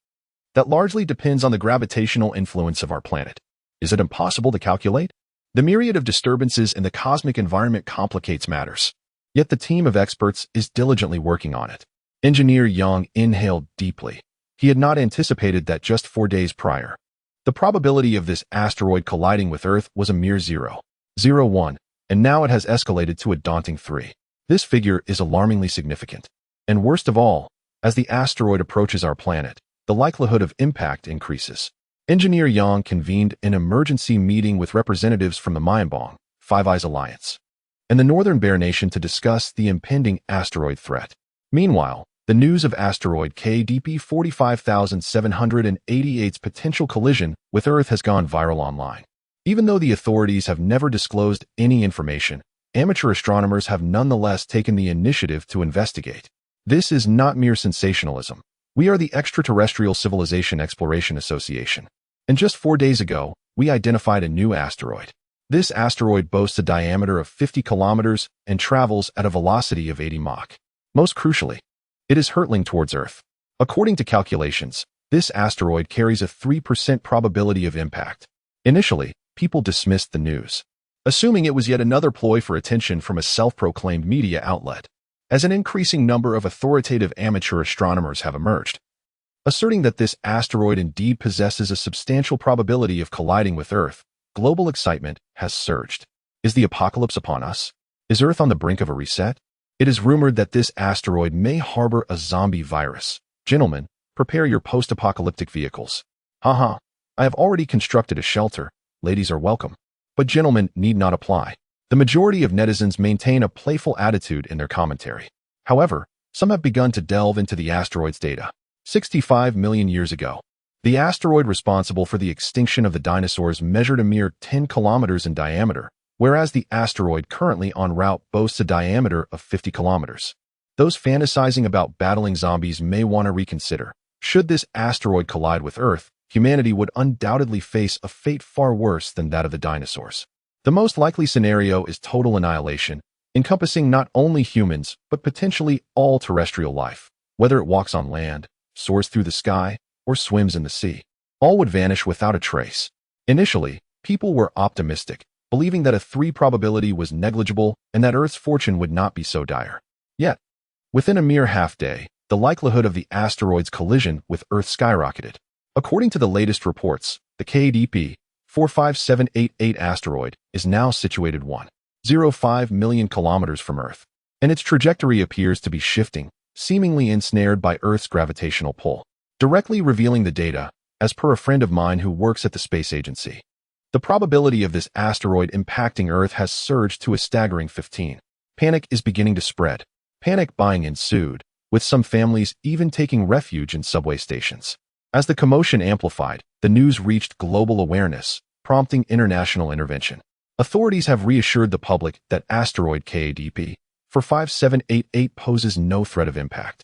That largely depends on the gravitational influence of our planet. Is it impossible to calculate? The myriad of disturbances in the cosmic environment complicates matters. Yet the team of experts is diligently working on it. Engineer Yang inhaled deeply. He had not anticipated that just 4 days prior, the probability of this asteroid colliding with Earth was a mere 0.01, and now it has escalated to a daunting 3. This figure is alarmingly significant. And worst of all, as the asteroid approaches our planet, the likelihood of impact increases. Engineer Yang convened an emergency meeting with representatives from the Myanmar, Five Eyes Alliance, and the Northern Bear Nation to discuss the impending asteroid threat. Meanwhile, the news of asteroid KDP 45788's potential collision with Earth has gone viral online. Even though the authorities have never disclosed any information, amateur astronomers have nonetheless taken the initiative to investigate. This is not mere sensationalism. We are the Extraterrestrial Civilization Exploration Association. And just 4 days ago, we identified a new asteroid. This asteroid boasts a diameter of 50 kilometers and travels at a velocity of 80 Mach. Most crucially, it is hurtling towards Earth. According to calculations, this asteroid carries a 3% probability of impact. Initially, people dismissed the news, assuming it was yet another ploy for attention from a self-proclaimed media outlet. As an increasing number of authoritative amateur astronomers have emerged, asserting that this asteroid indeed possesses a substantial probability of colliding with Earth, global excitement has surged. Is the apocalypse upon us? Is Earth on the brink of a reset? It is rumored that this asteroid may harbor a zombie virus. Gentlemen, prepare your post-apocalyptic vehicles. Haha, I have already constructed a shelter. Ladies are welcome. But gentlemen need not apply. The majority of netizens maintain a playful attitude in their commentary. However, some have begun to delve into the asteroid's data. 65 million years ago, the asteroid responsible for the extinction of the dinosaurs measured a mere 10 kilometers in diameter, whereas the asteroid currently en route boasts a diameter of 50 kilometers. Those fantasizing about battling zombies may want to reconsider. Should this asteroid collide with Earth, humanity would undoubtedly face a fate far worse than that of the dinosaurs. The most likely scenario is total annihilation, encompassing not only humans, but potentially all terrestrial life, whether it walks on land, soars through the sky, or swims in the sea. all would vanish without a trace. Initially, people were optimistic, believing that a 3 probability was negligible and that Earth's fortune would not be so dire. Yet, within a mere half-day, the likelihood of the asteroid's collision with Earth skyrocketed. According to the latest reports, the KDP 45788 asteroid is now situated 1.05 million kilometers from Earth, and its trajectory appears to be shifting, seemingly ensnared by Earth's gravitational pull. Directly revealing the data, as per a friend of mine who works at the space agency, the probability of this asteroid impacting Earth has surged to a staggering 15. Panic is beginning to spread. Panic buying ensued, with some families even taking refuge in subway stations. As the commotion amplified, the news reached global awareness, prompting international intervention. Authorities have reassured the public that asteroid KADP 45788 poses no threat of impact,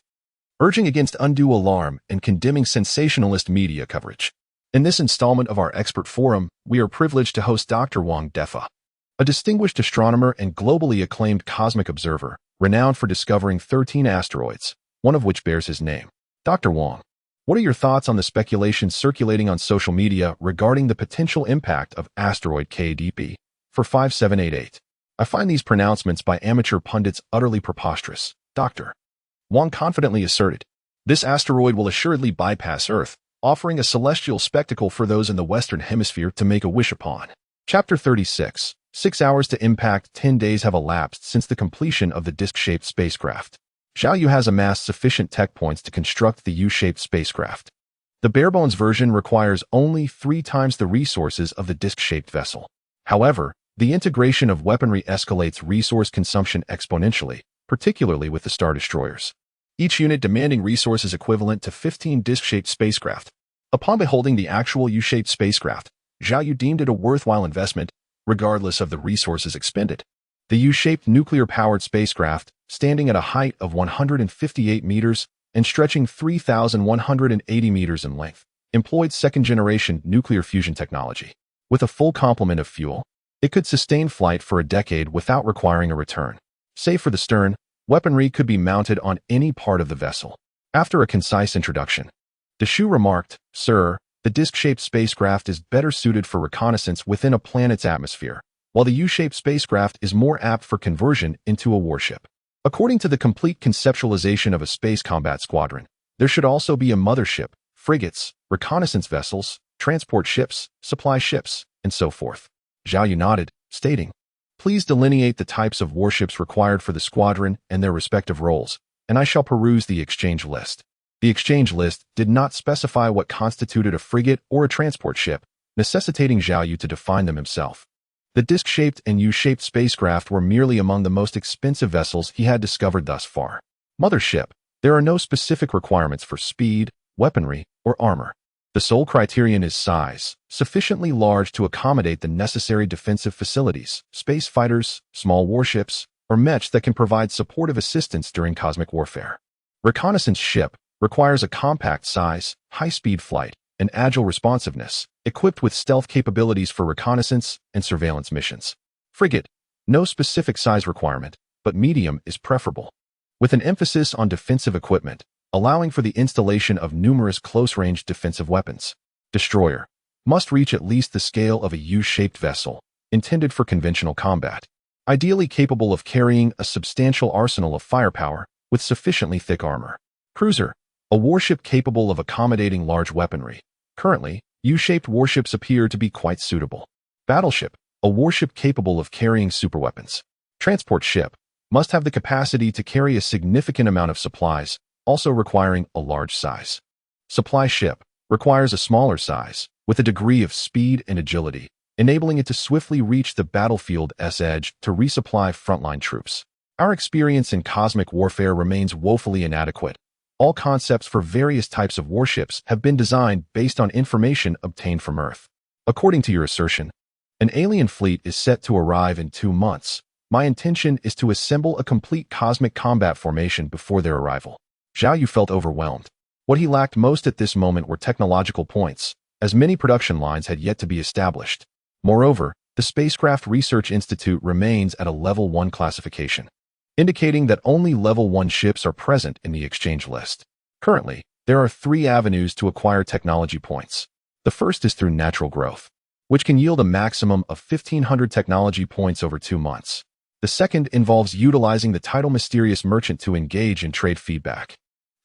urging against undue alarm and condemning sensationalist media coverage. In this installment of our expert forum, we are privileged to host Dr. Wang Defa, a distinguished astronomer and globally acclaimed cosmic observer, renowned for discovering 13 asteroids, one of which bears his name. Dr. Wang, what are your thoughts on the speculation circulating on social media regarding the potential impact of asteroid KDP 45788? I find these pronouncements by amateur pundits utterly preposterous. Dr. Wang confidently asserted, this asteroid will assuredly bypass Earth, offering a celestial spectacle for those in the Western Hemisphere to make a wish upon. Chapter 36. 6 hours to impact. 10 days have elapsed since the completion of the disc-shaped spacecraft. Zhao Yu has amassed sufficient tech points to construct the U-shaped spacecraft. The barebones version requires only 3 times the resources of the disc-shaped vessel. However, the integration of weaponry escalates resource consumption exponentially, particularly with the Star Destroyers, each unit demanding resources equivalent to 15 disc-shaped spacecraft. Upon beholding the actual U-shaped spacecraft, Zhao Yu deemed it a worthwhile investment, regardless of the resources expended. The U-shaped nuclear-powered spacecraft, standing at a height of 158 meters and stretching 3,180 meters in length, employed second-generation nuclear fusion technology. With a full complement of fuel, it could sustain flight for a decade without requiring a return. Save for the stern, weaponry could be mounted on any part of the vessel. After a concise introduction, Deshu remarked, "Sir, the disc-shaped spacecraft is better suited for reconnaissance within a planet's atmosphere, while the U-shaped spacecraft is more apt for conversion into a warship. According to the complete conceptualization of a space combat squadron, there should also be a mothership, frigates, reconnaissance vessels, transport ships, supply ships, and so forth." Zhao Yu nodded, stating, "Please delineate the types of warships required for the squadron and their respective roles, and I shall peruse the exchange list." The exchange list did not specify what constituted a frigate or a transport ship, necessitating Zhao Yu to define them himself. The disc-shaped and U-shaped spacecraft were merely among the most expensive vessels he had discovered thus far. Mothership, there are no specific requirements for speed, weaponry, or armor. The sole criterion is size, sufficiently large to accommodate the necessary defensive facilities, space fighters, small warships, or mechs that can provide supportive assistance during cosmic warfare. Reconnaissance ship requires a compact size, high-speed flight, and agile responsiveness, equipped with stealth capabilities for reconnaissance and surveillance missions. Frigate, no specific size requirement, but medium is preferable, with an emphasis on defensive equipment, allowing for the installation of numerous close-range defensive weapons. Destroyer, must reach at least the scale of a U-shaped vessel, intended for conventional combat, ideally capable of carrying a substantial arsenal of firepower with sufficiently thick armor. Cruiser, a warship capable of accommodating large weaponry. Currently, U-shaped warships appear to be quite suitable. Battleship, a warship capable of carrying superweapons. Transport ship, must have the capacity to carry a significant amount of supplies, also requiring a large size. Supply ship, requires a smaller size, with a degree of speed and agility, enabling it to swiftly reach the battlefield's edge to resupply frontline troops. Our experience in cosmic warfare remains woefully inadequate. All concepts for various types of warships have been designed based on information obtained from Earth. According to your assertion, an alien fleet is set to arrive in 2 months. My intention is to assemble a complete cosmic combat formation before their arrival. Zhao Yu felt overwhelmed. What he lacked most at this moment were technological points, as many production lines had yet to be established. Moreover, the Spacecraft Research Institute remains at a Level 1 classification, indicating that only Level 1 ships are present in the exchange list. Currently, there are 3 avenues to acquire technology points. The first is through natural growth, which can yield a maximum of 1,500 technology points over 2 months. The second involves utilizing the title Mysterious Merchant to engage in trade feedback,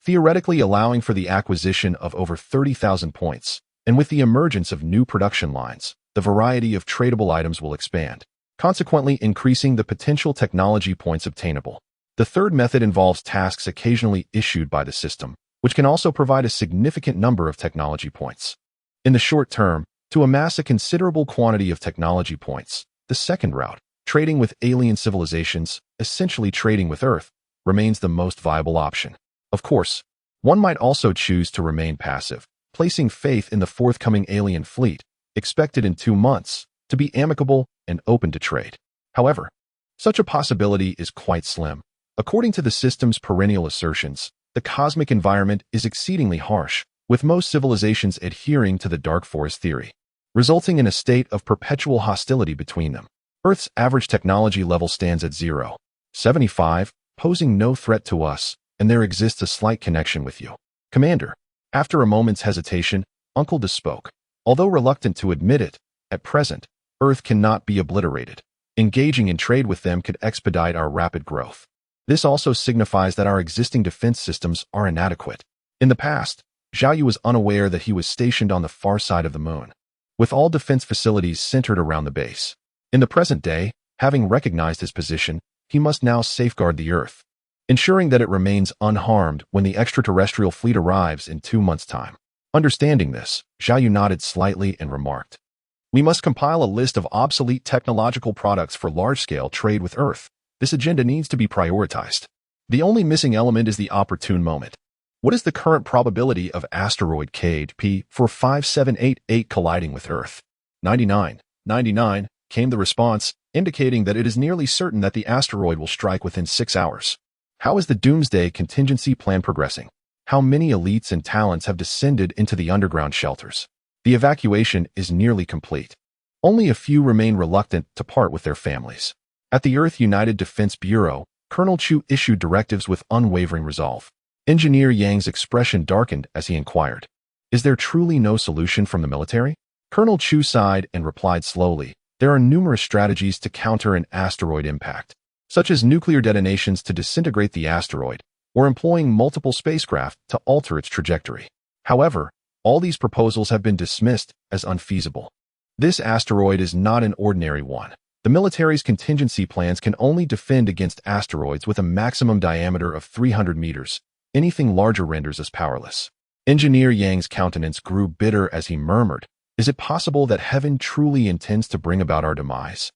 theoretically allowing for the acquisition of over 30,000 points. And with the emergence of new production lines, the variety of tradable items will expand, consequently increasing the potential technology points obtainable. The third method involves tasks occasionally issued by the system, which can also provide a significant number of technology points. In the short term, to amass a considerable quantity of technology points, the second route, trading with alien civilizations, essentially trading with Earth, remains the most viable option. Of course, one might also choose to remain passive, placing faith in the forthcoming alien fleet, expected in 2 months, to be amicable and open to trade. However, such a possibility is quite slim. According to the system's perennial assertions, the cosmic environment is exceedingly harsh, with most civilizations adhering to the dark forest theory, resulting in a state of perpetual hostility between them. Earth's average technology level stands at 0.75, posing no threat to us, and there exists a slight connection with you. Commander, after a moment's hesitation, Uncle De spoke. Although reluctant to admit it, at present, Earth cannot be obliterated. Engaging in trade with them could expedite our rapid growth. This also signifies that our existing defense systems are inadequate. In the past, Zhao Yu was unaware that he was stationed on the far side of the moon, with all defense facilities centered around the base. In the present day, having recognized his position, he must now safeguard the Earth, ensuring that it remains unharmed when the extraterrestrial fleet arrives in 2 months' time. Understanding this, Zhao Yu nodded slightly and remarked, "We must compile a list of obsolete technological products for large-scale trade with Earth. This agenda needs to be prioritized. The only missing element is the opportune moment. What is the current probability of asteroid KP 45788 colliding with Earth?" 99 came the response, indicating that it is nearly certain that the asteroid will strike within 6 hours. How is the Doomsday contingency plan progressing? How many elites and talents have descended into the underground shelters? The evacuation is nearly complete. Only a few remain reluctant to part with their families. At the Earth United Defense Bureau, Colonel Chu issued directives with unwavering resolve. Engineer Yang's expression darkened as he inquired, "Is there truly no solution from the military?" Colonel Chu sighed and replied slowly, "There are numerous strategies to counter an asteroid impact, such as nuclear detonations to disintegrate the asteroid, or employing multiple spacecraft to alter its trajectory. However, all these proposals have been dismissed as unfeasible. This asteroid is not an ordinary one. The military's contingency plans can only defend against asteroids with a maximum diameter of 300 meters. Anything larger renders us powerless." Engineer Yang's countenance grew bitter as he murmured, "Is it possible that heaven truly intends to bring about our demise?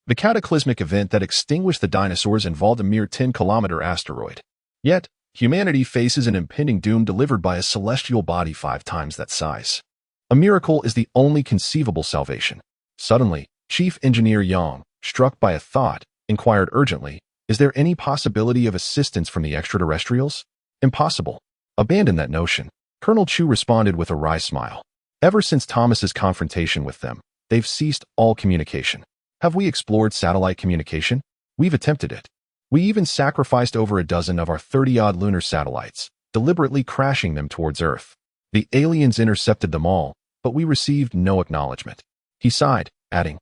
The cataclysmic event that extinguished the dinosaurs involved a mere 10-kilometer asteroid. Yet, humanity faces an impending doom delivered by a celestial body 5 times that size. A miracle is the only conceivable salvation." Suddenly, Chief Engineer Yang, struck by a thought, inquired urgently, "Is there any possibility of assistance from the extraterrestrials?" "Impossible. Abandon that notion." Colonel Chu responded with a wry smile. "Ever since Thomas's confrontation with them, they've ceased all communication. Have we explored satellite communication? We've attempted it. We even sacrificed over a dozen of our 30-odd lunar satellites, deliberately crashing them towards Earth. The aliens intercepted them all, but we received no acknowledgement." He sighed, adding,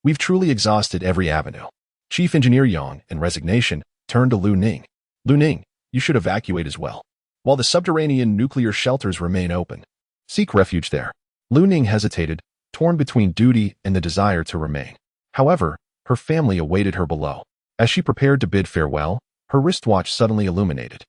"We've truly exhausted every avenue." Chief Engineer Yang, in resignation, turned to Lu Ning. "Lu Ning, you should evacuate as well. While the subterranean nuclear shelters remain open, seek refuge there." Lu Ning hesitated, torn between duty and the desire to remain. However, her family awaited her below. As she prepared to bid farewell, her wristwatch suddenly illuminated.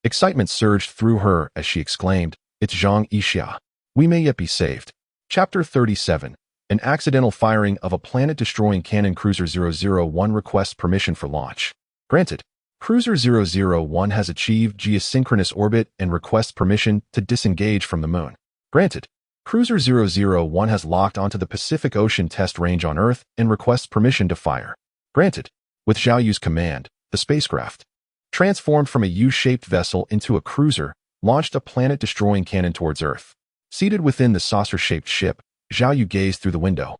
Excitement surged through her as she exclaimed, "It's Zhang Yixia. We may yet be saved." Chapter 37. An accidental firing of a planet-destroying cannon. Cruiser 001 requests permission for launch. Granted. Cruiser 001 has achieved geosynchronous orbit and requests permission to disengage from the moon. Granted. Cruiser 001 has locked onto the Pacific Ocean test range on Earth and requests permission to fire. Granted. With Zhao Yu's command, the spacecraft, transformed from a U-shaped vessel into a cruiser, launched a planet-destroying cannon towards Earth. Seated within the saucer-shaped ship, Zhao Yu gazed through the window,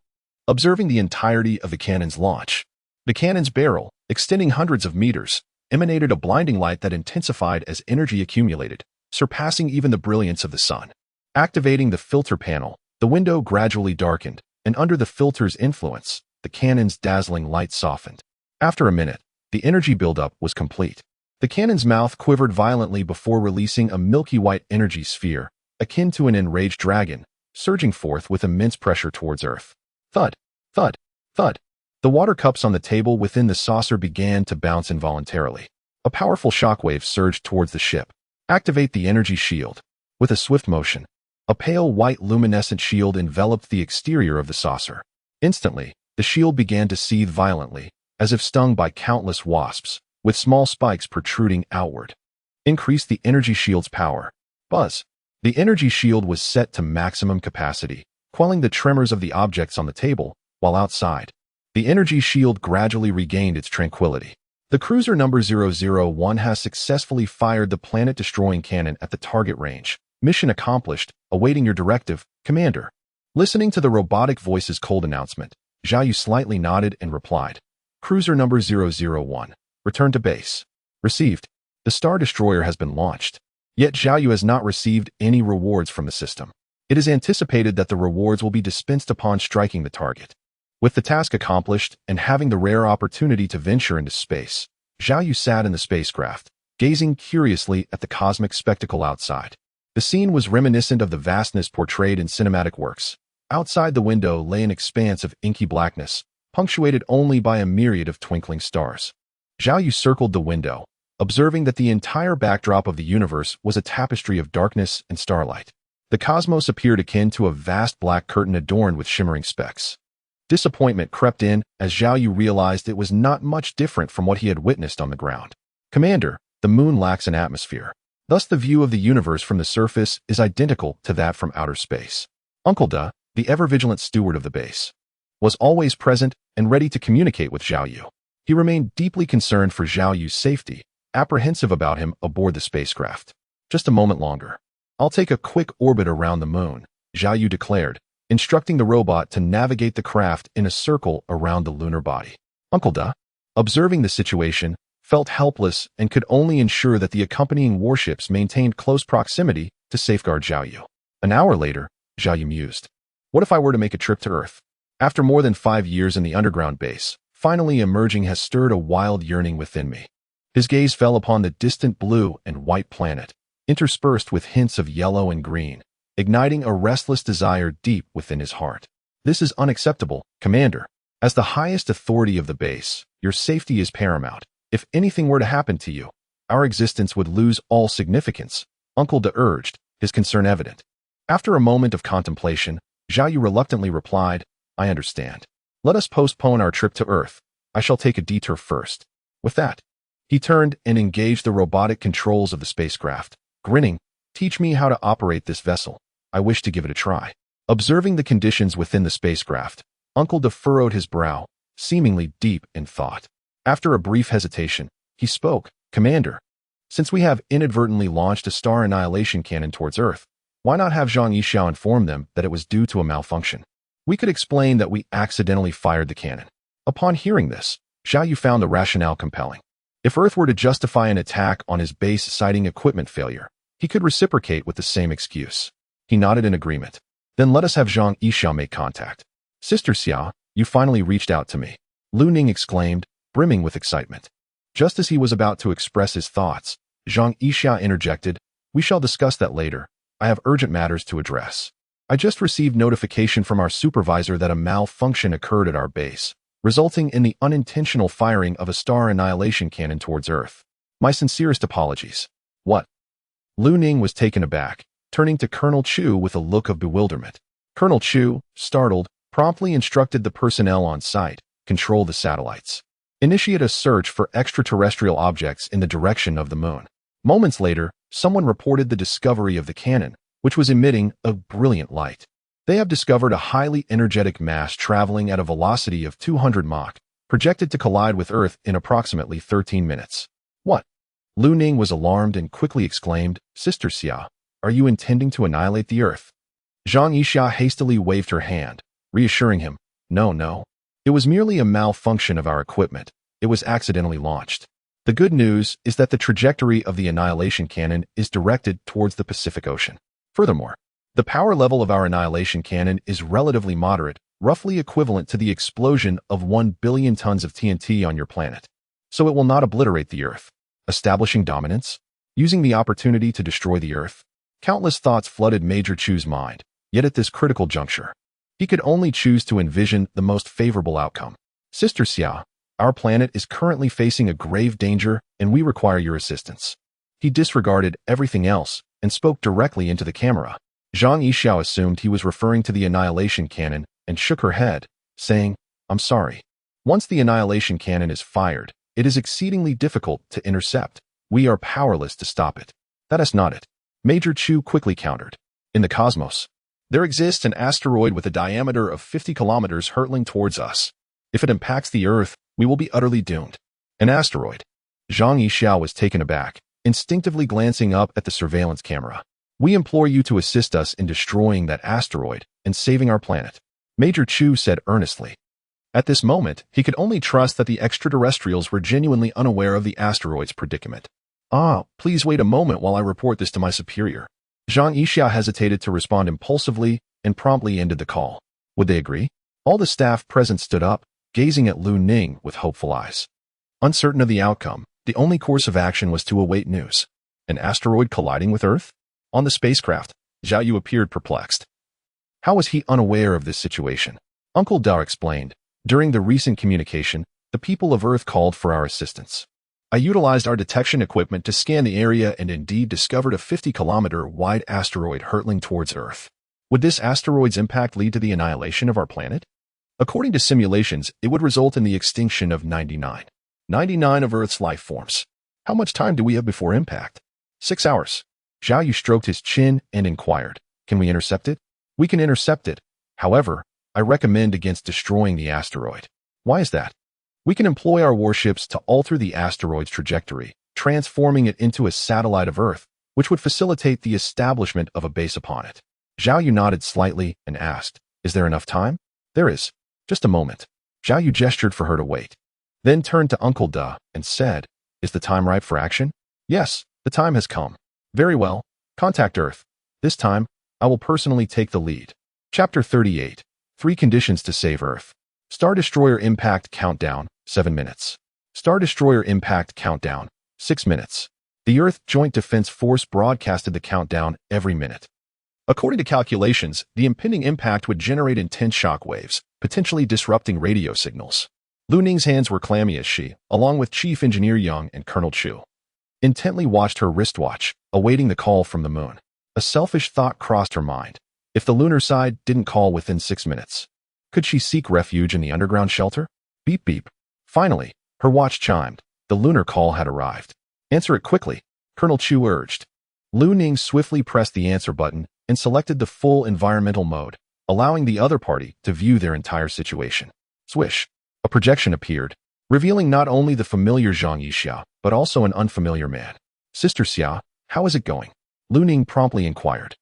observing the entirety of the cannon's launch. The cannon's barrel, extending hundreds of meters, emanated a blinding light that intensified as energy accumulated, surpassing even the brilliance of the sun. Activating the filter panel, The window gradually darkened, and under the filter's influence, the cannon's dazzling light softened. After a minute, the energy buildup was complete. The cannon's mouth quivered violently before releasing a milky white energy sphere, akin to an enraged dragon, surging forth with immense pressure towards Earth. Thud, thud, thud. The water cups on the table within the saucer began to bounce involuntarily. A powerful shockwave surged towards the ship. Activate the energy shield. With a swift motion, a pale white luminescent shield enveloped the exterior of the saucer. Instantly, the shield began to seethe violently, as if stung by countless wasps, with small spikes protruding outward. Increase the energy shield's power. Buzz. The energy shield was set to maximum capacity, quelling the tremors of the objects on the table, while outside, the energy shield gradually regained its tranquility. The cruiser number 001 has successfully fired the planet-destroying cannon at the target range. Mission accomplished, awaiting your directive, Commander. Listening to the robotic voice's cold announcement, Zhao Yu slightly nodded and replied, Cruiser number 001, return to base. Received. The Star Destroyer has been launched. Yet Zhao Yu has not received any rewards from the system. It is anticipated that the rewards will be dispensed upon striking the target. With the task accomplished and having the rare opportunity to venture into space, Zhao Yu sat in the spacecraft, gazing curiously at the cosmic spectacle outside. The scene was reminiscent of the vastness portrayed in cinematic works. Outside the window lay an expanse of inky blackness, punctuated only by a myriad of twinkling stars. Zhao Yu circled the window, observing that the entire backdrop of the universe was a tapestry of darkness and starlight. The cosmos appeared akin to a vast black curtain adorned with shimmering specks. Disappointment crept in as Zhao Yu realized it was not much different from what he had witnessed on the ground. Commander, the moon lacks an atmosphere. Thus the view of the universe from the surface is identical to that from outer space. Uncle Da, the ever-vigilant steward of the base, was always present and ready to communicate with Zhao Yu. He remained deeply concerned for Zhao Yu's safety, apprehensive about him aboard the spacecraft. Just a moment longer. I'll take a quick orbit around the moon, Zhao Yu declared, instructing the robot to navigate the craft in a circle around the lunar body. Uncle Da, observing the situation, felt helpless and could only ensure that the accompanying warships maintained close proximity to safeguard Zhao Yu. An hour later, Zhao Yu mused. What if I were to make a trip to Earth? After more than 5 years in the underground base, finally emerging has stirred a wild yearning within me. His gaze fell upon the distant blue and white planet, interspersed with hints of yellow and green, igniting a restless desire deep within his heart. This is unacceptable, Commander. As the highest authority of the base, your safety is paramount. If anything were to happen to you, our existence would lose all significance, Uncle Da urged, his concern evident. After a moment of contemplation, Zhao Yu reluctantly replied, I understand. Let us postpone our trip to Earth. I shall take a detour first. With that, he turned and engaged the robotic controls of the spacecraft, grinning, Teach me how to operate this vessel. I wish to give it a try. Observing the conditions within the spacecraft, Uncle Da furrowed his brow, seemingly deep in thought. After a brief hesitation, he spoke, Commander, since we have inadvertently launched a star annihilation cannon towards Earth, why not have Zhang Yixiao inform them that it was due to a malfunction? We could explain that we accidentally fired the cannon. Upon hearing this, Zhao Yu found the rationale compelling. If Earth were to justify an attack on his base citing equipment failure, he could reciprocate with the same excuse. He nodded in agreement. Then let us have Zhang Yixiao make contact. Sister Xiao, you finally reached out to me, Lu Ning exclaimed, brimming with excitement. Just as he was about to express his thoughts, Zhang Yixiao interjected, We shall discuss that later. I have urgent matters to address. I just received notification from our supervisor that a malfunction occurred at our base, resulting in the unintentional firing of a star annihilation cannon towards Earth. My sincerest apologies. What? Lu Ning was taken aback, turning to Colonel Chu with a look of bewilderment. Colonel Chu, startled, promptly instructed the personnel on site, control the satellites. Initiate a search for extraterrestrial objects in the direction of the moon. Moments later, someone reported the discovery of the cannon, which was emitting a brilliant light. They have discovered a highly energetic mass traveling at a velocity of 200 Mach, projected to collide with Earth in approximately 13 minutes. What? Lu Ning was alarmed and quickly exclaimed, Sister Xia, are you intending to annihilate the Earth? Zhang Yixiao hastily waved her hand, reassuring him, No. It was merely a malfunction of our equipment. It was accidentally launched. The good news is that the trajectory of the annihilation cannon is directed towards the Pacific Ocean. Furthermore, The power level of our annihilation cannon is relatively moderate, roughly equivalent to the explosion of 1 billion tons of TNT on your planet. So it will not obliterate the Earth. Establishing dominance? Using the opportunity to destroy the Earth? Countless thoughts flooded Major Chu's mind, yet at this critical juncture, he could only choose to envision the most favorable outcome. Sister Xiao, our planet is currently facing a grave danger and we require your assistance. He disregarded everything else and spoke directly into the camera. Zhang Yixiao assumed he was referring to the annihilation cannon and shook her head, saying, I'm sorry. Once the annihilation cannon is fired, it is exceedingly difficult to intercept. We are powerless to stop it. That is not it. Major Chu quickly countered. In the cosmos, there exists an asteroid with a diameter of 50 kilometers hurtling towards us. If it impacts the Earth, we will be utterly doomed. An asteroid. Zhang Yixiao was taken aback, instinctively glancing up at the surveillance camera. We implore you to assist us in destroying that asteroid and saving our planet, Major Chu said earnestly. At this moment, he could only trust that the extraterrestrials were genuinely unaware of the asteroid's predicament. Please wait a moment while I report this to my superior. Zhang Yixiao hesitated to respond impulsively and promptly ended the call. Would they agree? All the staff present stood up, gazing at Lu Ning with hopeful eyes. Uncertain of the outcome, the only course of action was to await news. An asteroid colliding with Earth? On the spacecraft, Zhao Yu appeared perplexed. How was he unaware of this situation? Uncle Dao explained. During the recent communication, the people of Earth called for our assistance. I utilized our detection equipment to scan the area and indeed discovered a 50-kilometer wide asteroid hurtling towards Earth. Would this asteroid's impact lead to the annihilation of our planet? According to simulations, it would result in the extinction of 99 of Earth's life forms. How much time do we have before impact? 6 hours. Zhao Yu stroked his chin and inquired, Can we intercept it? We can intercept it. However, I recommend against destroying the asteroid. Why is that? We can employ our warships to alter the asteroid's trajectory, transforming it into a satellite of Earth, which would facilitate the establishment of a base upon it. Zhao Yu nodded slightly and asked, Is there enough time? There is. Just a moment. Zhao Yu gestured for her to wait, then turned to Uncle Da and said, Is the time ripe for action? Yes, the time has come. Very well. Contact Earth. This time, I will personally take the lead. Chapter 38. 3 Conditions to Save Earth. Star Destroyer Impact Countdown, 7 minutes. Star Destroyer Impact Countdown, 6 minutes. The Earth Joint Defense Force broadcasted the countdown every minute. According to calculations, the impending impact would generate intense shock waves, potentially disrupting radio signals. Lu Ning's hands were clammy as she, along with Chief Engineer Yang and Colonel Chu, intently watched her wristwatch, awaiting the call from the moon. A selfish thought crossed her mind. If the lunar side didn't call within 6 minutes, could she seek refuge in the underground shelter? Beep beep. Finally, her watch chimed. The lunar call had arrived. Answer it quickly, Colonel Chu urged. Lu Ning swiftly pressed the answer button and selected the full environmental mode, allowing the other party to view their entire situation. Swish. A projection appeared, revealing not only the familiar Zhang Yixiao, but also an unfamiliar man. Sister Xiao, how is it going? Lu Ning promptly inquired.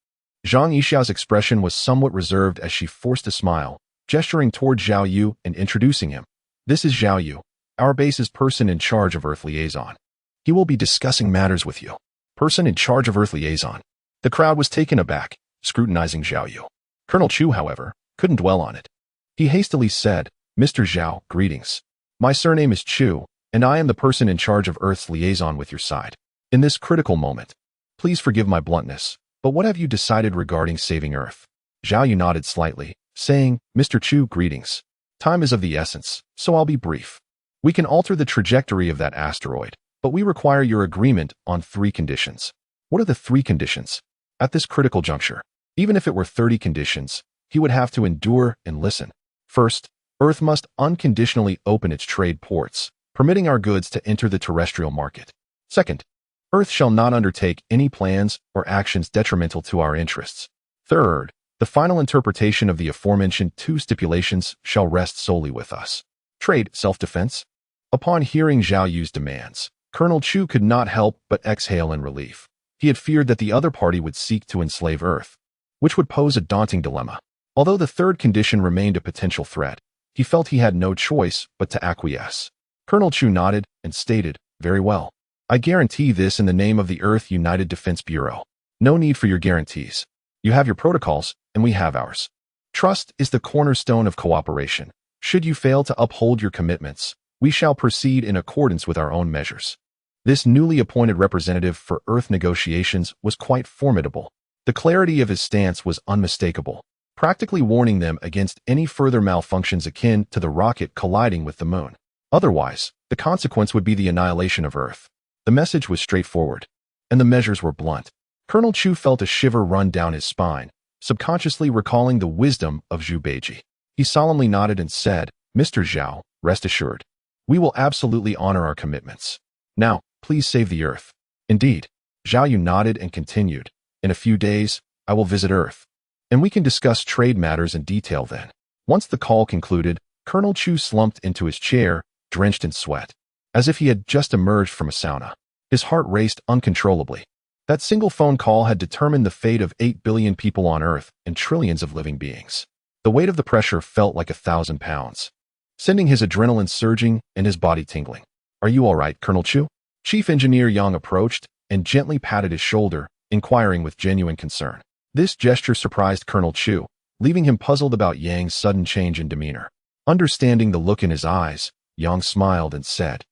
Zhang Yixiao's expression was somewhat reserved as she forced a smile, gesturing toward Zhao Yu and introducing him. This is Zhao Yu, our base's person in charge of Earth Liaison. He will be discussing matters with you. Person in charge of Earth Liaison. The crowd was taken aback, scrutinizing Zhao Yu. Colonel Chu, however, couldn't dwell on it. He hastily said, Mr. Zhao, greetings. My surname is Chu, and I am the person in charge of Earth's liaison with your side. In this critical moment, please forgive my bluntness, but what have you decided regarding saving Earth? Zhao Yu nodded slightly, saying, Mr. Chu, greetings. Time is of the essence, so I'll be brief. We can alter the trajectory of that asteroid, but we require your agreement on 3 conditions. What are the 3 conditions? At this critical juncture, even if it were 30 conditions, he would have to endure and listen. First, Earth must unconditionally open its trade ports, permitting our goods to enter the terrestrial market. Second, Earth shall not undertake any plans or actions detrimental to our interests. Third, the final interpretation of the aforementioned 2 stipulations shall rest solely with us. Trade, self-defense. Upon hearing Zhao Yu's demands, Colonel Chu could not help but exhale in relief. He had feared that the other party would seek to enslave Earth, which would pose a daunting dilemma. Although the 3rd condition remained a potential threat, he felt he had no choice but to acquiesce. Colonel Chu nodded and stated, Very well. I guarantee this in the name of the Earth United Defense Bureau. No need for your guarantees. You have your protocols, and we have ours. Trust is the cornerstone of cooperation. Should you fail to uphold your commitments, we shall proceed in accordance with our own measures. This newly appointed representative for Earth negotiations was quite formidable. The clarity of his stance was unmistakable, practically warning them against any further malfunctions akin to the rocket colliding with the moon. Otherwise, the consequence would be the annihilation of Earth. The message was straightforward, and the measures were blunt. Colonel Chu felt a shiver run down his spine, subconsciously recalling the wisdom of Zhu Beiji. He solemnly nodded and said, "Mr. Zhao, rest assured. We will absolutely honor our commitments. Now, please save the Earth." Indeed, Zhao Yu nodded and continued, "In a few days, I will visit Earth, and we can discuss trade matters in detail then." Once the call concluded, Colonel Chu slumped into his chair, drenched in sweat, as if he had just emerged from a sauna. His heart raced uncontrollably. That single phone call had determined the fate of 8 billion people on Earth and trillions of living beings. The weight of the pressure felt like 1,000 pounds, sending his adrenaline surging and his body tingling. "Are you all right, Colonel Chu?" Chief Engineer Yang approached and gently patted his shoulder, inquiring with genuine concern. This gesture surprised Colonel Chu, leaving him puzzled about Yang's sudden change in demeanor. Understanding the look in his eyes, Yang smiled and said,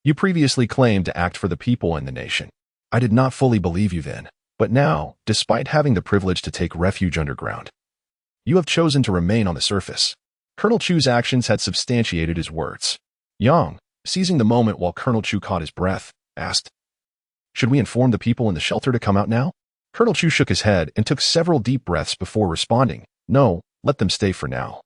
"You previously claimed to act for the people and the nation. I did not fully believe you then, but now, despite having the privilege to take refuge underground, you have chosen to remain on the surface." Colonel Chu's actions had substantiated his words. Yang, seizing the moment while Colonel Chu caught his breath, asked, "Should we inform the people in the shelter to come out now?" Colonel Chu shook his head and took several deep breaths before responding, "No, let them stay for now,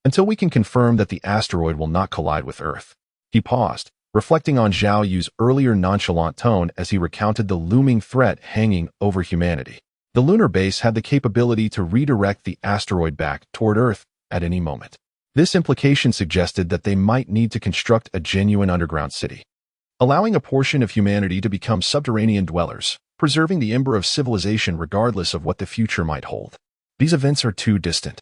until we can confirm that the asteroid will not collide with Earth." He paused, reflecting on Zhao Yu's earlier nonchalant tone as he recounted the looming threat hanging over humanity. The lunar base had the capability to redirect the asteroid back toward Earth at any moment. This implication suggested that they might need to construct a genuine underground city, allowing a portion of humanity to become subterranean dwellers, preserving the ember of civilization regardless of what the future might hold. These events are too distant.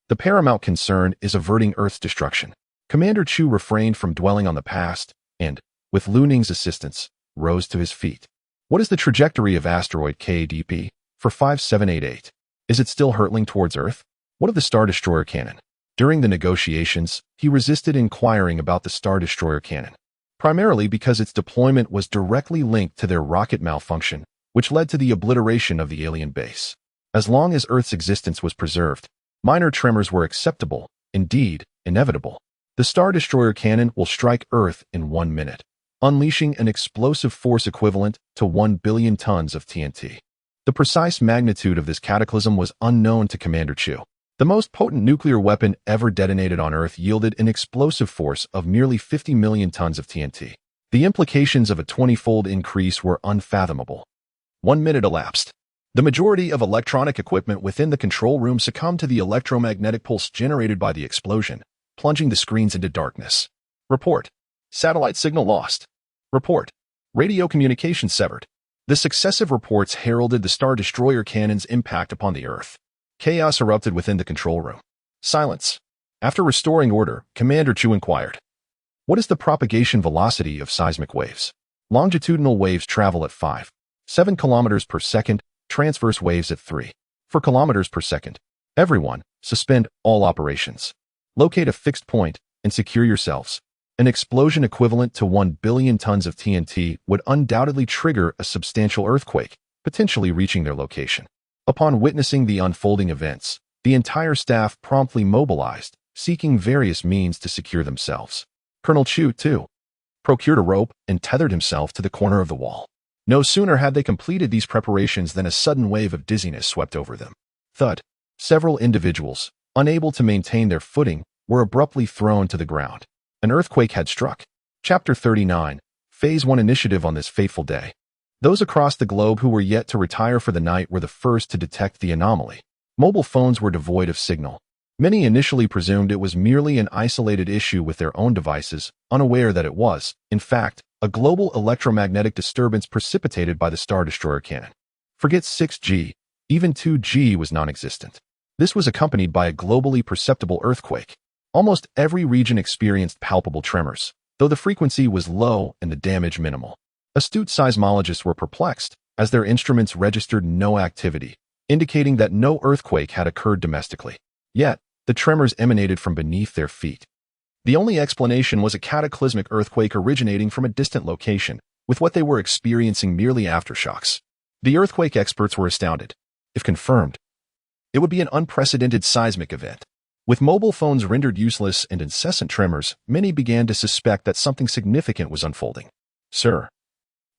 The paramount concern is averting Earth's destruction. Commander Chu refrained from dwelling on the past and, with Lu Ning's assistance, rose to his feet. "What is the trajectory of asteroid KDP for 5788? Is it still hurtling towards Earth? What of the Star Destroyer cannon?" During the negotiations, he resisted inquiring about the Star Destroyer cannon, primarily because its deployment was directly linked to their rocket malfunction, which led to the obliteration of the alien base. As long as Earth's existence was preserved, minor tremors were acceptable, indeed, inevitable. The Star Destroyer cannon will strike Earth in 1 minute, unleashing an explosive force equivalent to 1 billion tons of TNT. The precise magnitude of this cataclysm was unknown to Commander Chu. The most potent nuclear weapon ever detonated on Earth yielded an explosive force of nearly 50 million tons of TNT. The implications of a 20-fold increase were unfathomable. 1 minute elapsed. The majority of electronic equipment within the control room succumbed to the electromagnetic pulse generated by the explosion, plunging the screens into darkness. Report. Satellite signal lost. Report. Radio communication severed. The successive reports heralded the Star Destroyer cannon's impact upon the Earth. Chaos erupted within the control room. Silence. After restoring order, Commander Chu inquired, "What is the propagation velocity of seismic waves?" Longitudinal waves travel at 5.7 kilometers per second, transverse waves at 3.4 kilometers per second. Everyone, suspend all operations. Locate a fixed point and secure yourselves. An explosion equivalent to 1 billion tons of TNT would undoubtedly trigger a substantial earthquake, potentially reaching their location. Upon witnessing the unfolding events, the entire staff promptly mobilized, seeking various means to secure themselves. Colonel Chu, too, procured a rope and tethered himself to the corner of the wall. No sooner had they completed these preparations than a sudden wave of dizziness swept over them. Thud. Several individuals, unable to maintain their footing, were abruptly thrown to the ground. An earthquake had struck. Chapter 39, Phase 1 Initiative. On this fateful day, those across the globe who were yet to retire for the night were the first to detect the anomaly. Mobile phones were devoid of signal. Many initially presumed it was merely an isolated issue with their own devices, unaware that it was, in fact, a global electromagnetic disturbance precipitated by the Star Destroyer cannon. Forget 6G, even 2G was non-existent. This was accompanied by a globally perceptible earthquake. Almost every region experienced palpable tremors, though the frequency was low and the damage minimal. Astute seismologists were perplexed, as their instruments registered no activity, indicating that no earthquake had occurred domestically. Yet, the tremors emanated from beneath their feet. The only explanation was a cataclysmic earthquake originating from a distant location, with what they were experiencing merely aftershocks. The earthquake experts were astounded. If confirmed, it would be an unprecedented seismic event. With mobile phones rendered useless and incessant tremors, many began to suspect that something significant was unfolding. "Sir,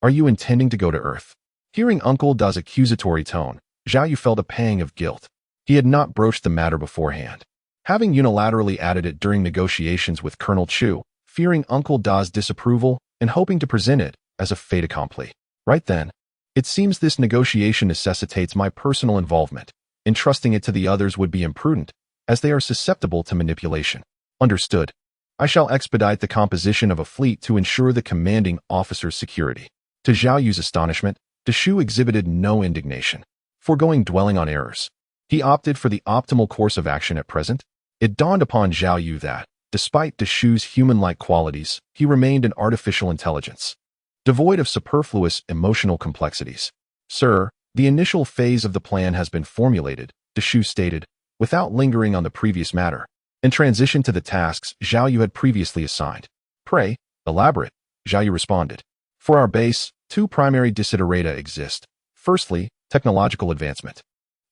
are you intending to go to Earth?" Hearing Uncle Da's accusatory tone, Zhao Yu felt a pang of guilt. He had not broached the matter beforehand, having unilaterally added it during negotiations with Colonel Chu, fearing Uncle Da's disapproval and hoping to present it as a fait accompli. Right then, it seems this negotiation necessitates my personal involvement. Entrusting it to the others would be imprudent, as they are susceptible to manipulation. Understood. I shall expedite the composition of a fleet to ensure the commanding officer's security. To Zhao Yu's astonishment, Deshu exhibited no indignation, foregoing dwelling on errors. He opted for the optimal course of action at present. It dawned upon Zhao Yu that, despite Deshu's human-like qualities, he remained an artificial intelligence, devoid of superfluous emotional complexities. "Sir, the initial phase of the plan has been formulated," Deshu stated, without lingering on the previous matter, and transitioned to the tasks Zhao Yu had previously assigned. "Pray, elaborate," Zhao Yu responded. "For our base, two primary desiderata exist. Firstly, technological advancement,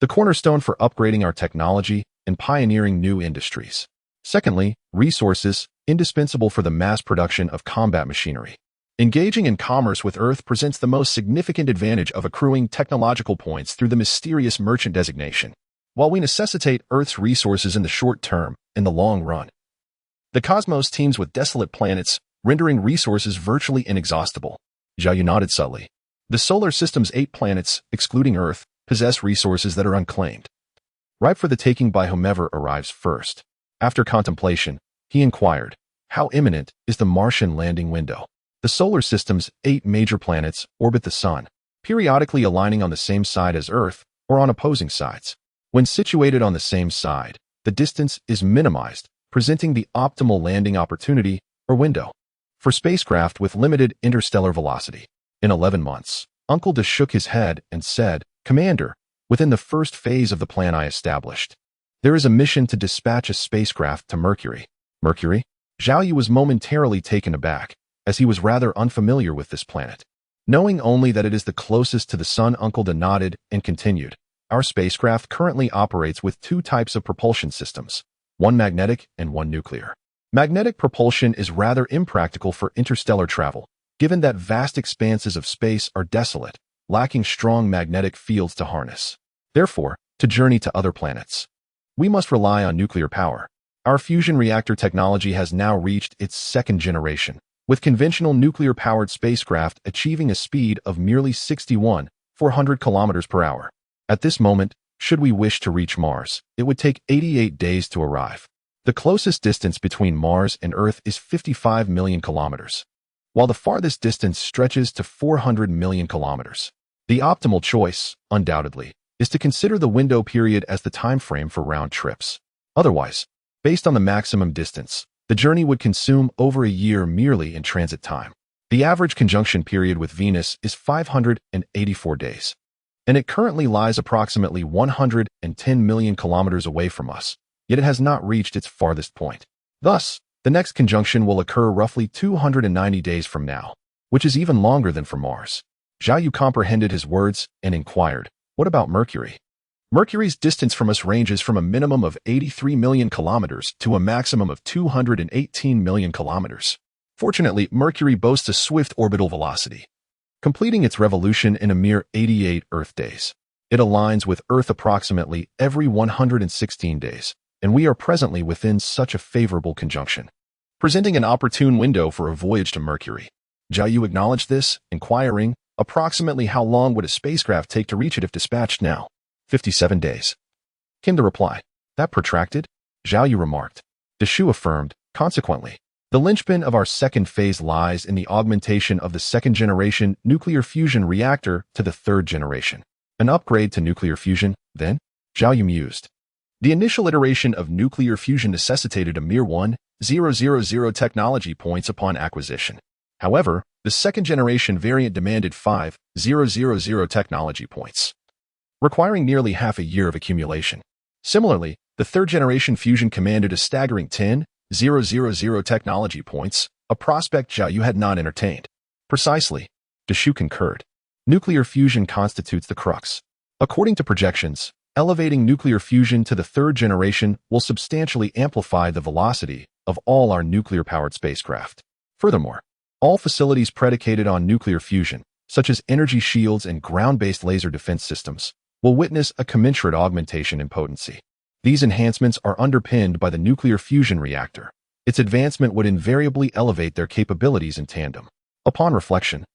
the cornerstone for upgrading our technology and pioneering new industries. Secondly, resources, indispensable for the mass production of combat machinery. Engaging in commerce with Earth presents the most significant advantage of accruing technological points through the mysterious merchant designation. While we necessitate Earth's resources in the short term, in the long run, the cosmos teems with desolate planets, rendering resources virtually inexhaustible." Zhao Yu nodded subtly. "The solar system's 8 planets, excluding Earth, possess resources that are unclaimed, ripe for the taking by whomever arrives first." After contemplation, he inquired, "How imminent is the Martian landing window?" The solar system's 8 major planets orbit the Sun, periodically aligning on the same side as Earth or on opposing sides. When situated on the same side, the distance is minimized, presenting the optimal landing opportunity or window for spacecraft with limited interstellar velocity. In 11 months, Uncle Da shook his head and said, "Commander, within the first phase of the plan I established, there is a mission to dispatch a spacecraft to Mercury." Mercury? Zhao Yu was momentarily taken aback, as he was rather unfamiliar with this planet. Knowing only that it is the closest to the Sun, Uncle Da nodded and continued, "Our spacecraft currently operates with 2 types of propulsion systems, one magnetic and one nuclear. Magnetic propulsion is rather impractical for interstellar travel, given that vast expanses of space are desolate, lacking strong magnetic fields to harness. Therefore, to journey to other planets, we must rely on nuclear power. Our fusion reactor technology has now reached its 2nd generation, with conventional nuclear-powered spacecraft achieving a speed of merely 61,400 kilometers per hour. At this moment, should we wish to reach Mars, it would take 88 days to arrive. The closest distance between Mars and Earth is 55 million kilometers, while the farthest distance stretches to 400 million kilometers. The optimal choice, undoubtedly, is to consider the window period as the time frame for round trips. Otherwise, based on the maximum distance, the journey would consume over a year merely in transit time. The average conjunction period with Venus is 584 days. And it currently lies approximately 110 million kilometers away from us, yet it has not reached its farthest point. Thus, the next conjunction will occur roughly 290 days from now, which is even longer than for Mars." Zhao Yu comprehended his words and inquired, "What about Mercury?" "Mercury's distance from us ranges from a minimum of 83 million kilometers to a maximum of 218 million kilometers. Fortunately, Mercury boasts a swift orbital velocity, completing its revolution in a mere 88 Earth days. It aligns with Earth approximately every 116 days, and we are presently within such a favorable conjunction, presenting an opportune window for a voyage to Mercury." Zhao Yu acknowledged this, inquiring, "Approximately how long would a spacecraft take to reach it if dispatched now?" 57 days. Came the reply. "That protracted?" Zhao Yu remarked. Deshu affirmed, "Consequently, the linchpin of our 2nd phase lies in the augmentation of the 2nd generation nuclear fusion reactor to the 3rd generation. An upgrade to nuclear fusion, then?" Zhao Yu mused. "The initial iteration of nuclear fusion necessitated a mere 1,000 technology points upon acquisition. However, the 2nd generation variant demanded 5,000 technology points. requiring nearly half a year of accumulation. Similarly, the third-generation fusion commanded a staggering 10,000 technology points, a prospect Zhao Yu had not entertained. Precisely. Deshu concurred. Nuclear fusion constitutes the crux. According to projections, elevating nuclear fusion to the third generation will substantially amplify the velocity of all our nuclear-powered spacecraft. Furthermore, all facilities predicated on nuclear fusion, such as energy shields and ground-based laser defense systems, will witness a commensurate augmentation in potency. These enhancements are underpinned by the nuclear fusion reactor. Its advancement would invariably elevate their capabilities in tandem. Upon reflection,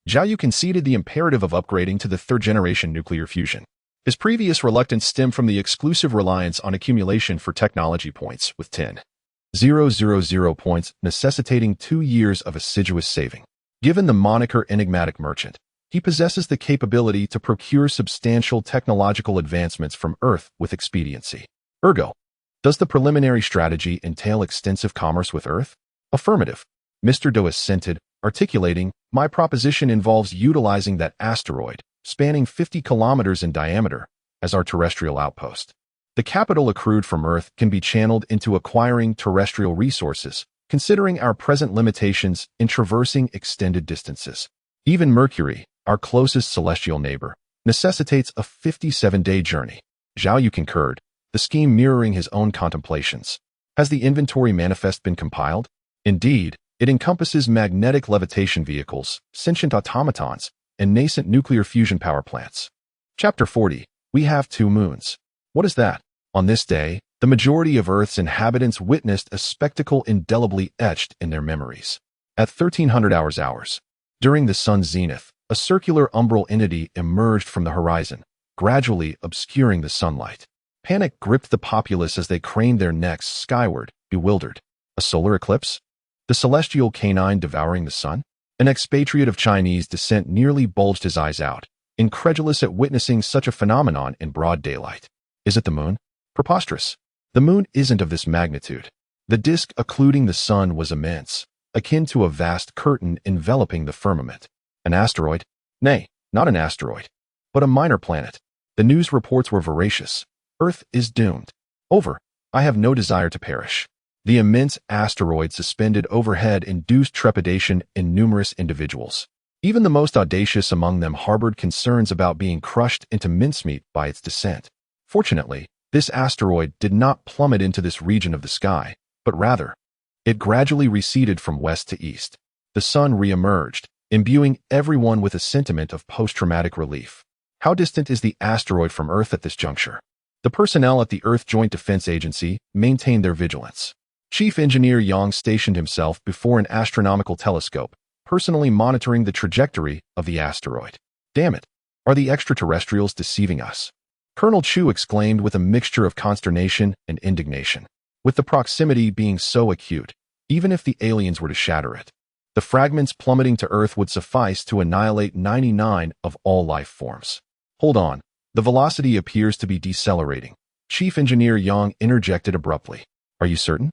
Zhao Yu conceded the imperative of upgrading to the third-generation nuclear fusion. His previous reluctance stemmed from the exclusive reliance on accumulation for technology points, with 10,000 points necessitating 2 years of assiduous saving. Given the moniker Enigmatic Merchant, he possesses the capability to procure substantial technological advancements from Earth with expediency. Ergo, does the preliminary strategy entail extensive commerce with Earth? Affirmative. Mr. Do assented, articulating, my proposition involves utilizing that asteroid, spanning 50 kilometers in diameter, as our terrestrial outpost. The capital accrued from Earth can be channeled into acquiring terrestrial resources, considering our present limitations in traversing extended distances. Even Mercury, our closest celestial neighbor, necessitates a 57-day journey. Zhao Yu concurred, the scheme mirroring his own contemplations. Has the inventory manifest been compiled? Indeed, it encompasses magnetic levitation vehicles, sentient automatons, and nascent nuclear fusion power plants. Chapter 40. We have 2 moons. What is that? On this day, the majority of Earth's inhabitants witnessed a spectacle indelibly etched in their memories. At 1300 hours, during the sun's zenith, a circular umbral entity emerged from the horizon, gradually obscuring the sunlight. Panic gripped the populace as they craned their necks skyward, bewildered. A solar eclipse? The celestial canine devouring the sun? An expatriate of Chinese descent nearly bulged his eyes out, incredulous at witnessing such a phenomenon in broad daylight. Is it the moon? Preposterous. The moon isn't of this magnitude. The disk occluding the sun was immense, akin to a vast curtain enveloping the firmament. An asteroid? Nay, not an asteroid, but a minor planet. The news reports were veracious. Earth is doomed. Over. I have no desire to perish. The immense asteroid suspended overhead induced trepidation in numerous individuals. Even the most audacious among them harbored concerns about being crushed into mincemeat by its descent. Fortunately, this asteroid did not plummet into this region of the sky, but rather, it gradually receded from west to east. The sun re-emerged, imbuing everyone with a sentiment of post-traumatic relief. How distant is the asteroid from Earth at this juncture? The personnel at the Earth Joint Defense Agency maintained their vigilance. Chief Engineer Yang stationed himself before an astronomical telescope, personally monitoring the trajectory of the asteroid. Damn it! Are the extraterrestrials deceiving us? Colonel Chu exclaimed with a mixture of consternation and indignation. With the proximity being so acute, even if the aliens were to shatter it, the fragments plummeting to Earth would suffice to annihilate 99 of all life forms. Hold on. The velocity appears to be decelerating. Chief Engineer Yang interjected abruptly. Are you certain?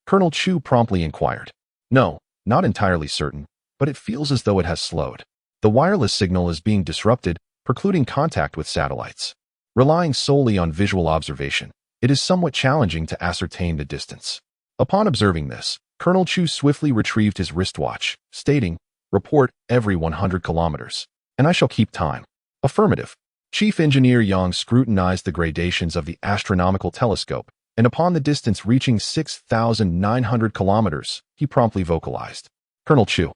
Colonel Chu promptly inquired. No, not entirely certain, but it feels as though it has slowed. The wireless signal is being disrupted, precluding contact with satellites. Relying solely on visual observation, it is somewhat challenging to ascertain the distance. Upon observing this, Colonel Chu swiftly retrieved his wristwatch, stating, report every 100 kilometers, and I shall keep time. Affirmative. Chief Engineer Yang scrutinized the gradations of the astronomical telescope, and upon the distance reaching 6,900 kilometers, he promptly vocalized. Colonel Chu.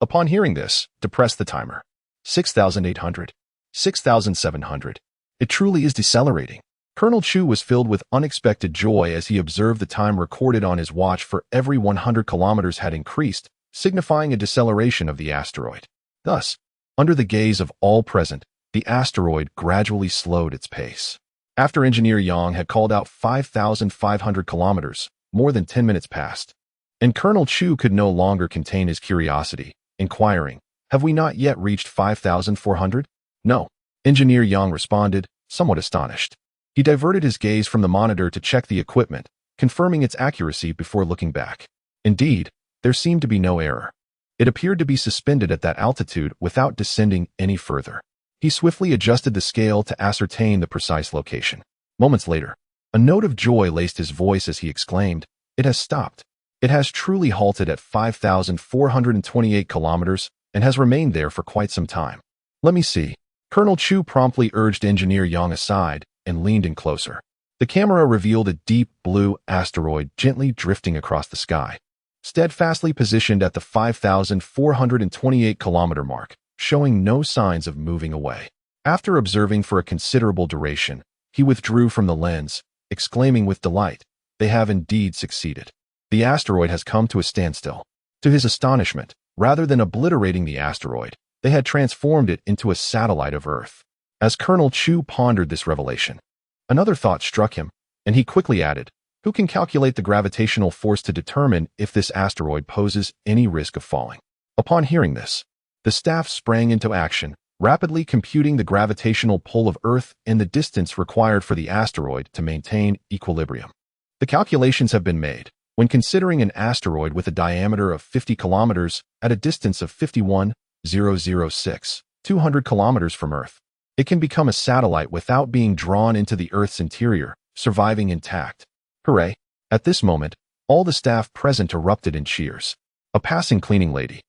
Upon hearing this, depressed the timer. 6,800. 6,700. It truly is decelerating. Colonel Chu was filled with unexpected joy as he observed the time recorded on his watch for every 100 kilometers had increased, signifying a deceleration of the asteroid. Thus, under the gaze of all present, the asteroid gradually slowed its pace. After Engineer Yang had called out 5,500 kilometers, more than 10 minutes passed, and Colonel Chu could no longer contain his curiosity, inquiring, have we not yet reached 5,400? No. Engineer Yang responded, somewhat astonished. He diverted his gaze from the monitor to check the equipment, confirming its accuracy before looking back. Indeed, there seemed to be no error. It appeared to be suspended at that altitude without descending any further. He swiftly adjusted the scale to ascertain the precise location. Moments later, a note of joy laced his voice as he exclaimed, "It has stopped. It has truly halted at 5,428 kilometers and has remained there for quite some time. Let me see." Colonel Chu promptly urged Engineer Yang aside and leaned in closer. The camera revealed a deep blue asteroid gently drifting across the sky, steadfastly positioned at the 5,428-kilometer mark, showing no signs of moving away. After observing for a considerable duration, he withdrew from the lens, exclaiming with delight, "They have indeed succeeded. The asteroid has come to a standstill." To his astonishment, rather than obliterating the asteroid, they had transformed it into a satellite of Earth. As Colonel Chu pondered this revelation, another thought struck him, and he quickly added, "Who can calculate the gravitational force to determine if this asteroid poses any risk of falling?" Upon hearing this, the staff sprang into action, rapidly computing the gravitational pull of Earth and the distance required for the asteroid to maintain equilibrium. The calculations have been made. When considering an asteroid with a diameter of 50 kilometers at a distance of 51,006, 200 kilometers from Earth, it can become a satellite without being drawn into the Earth's interior, surviving intact. Hooray! At this moment, all the staff present erupted in cheers. A passing cleaning lady,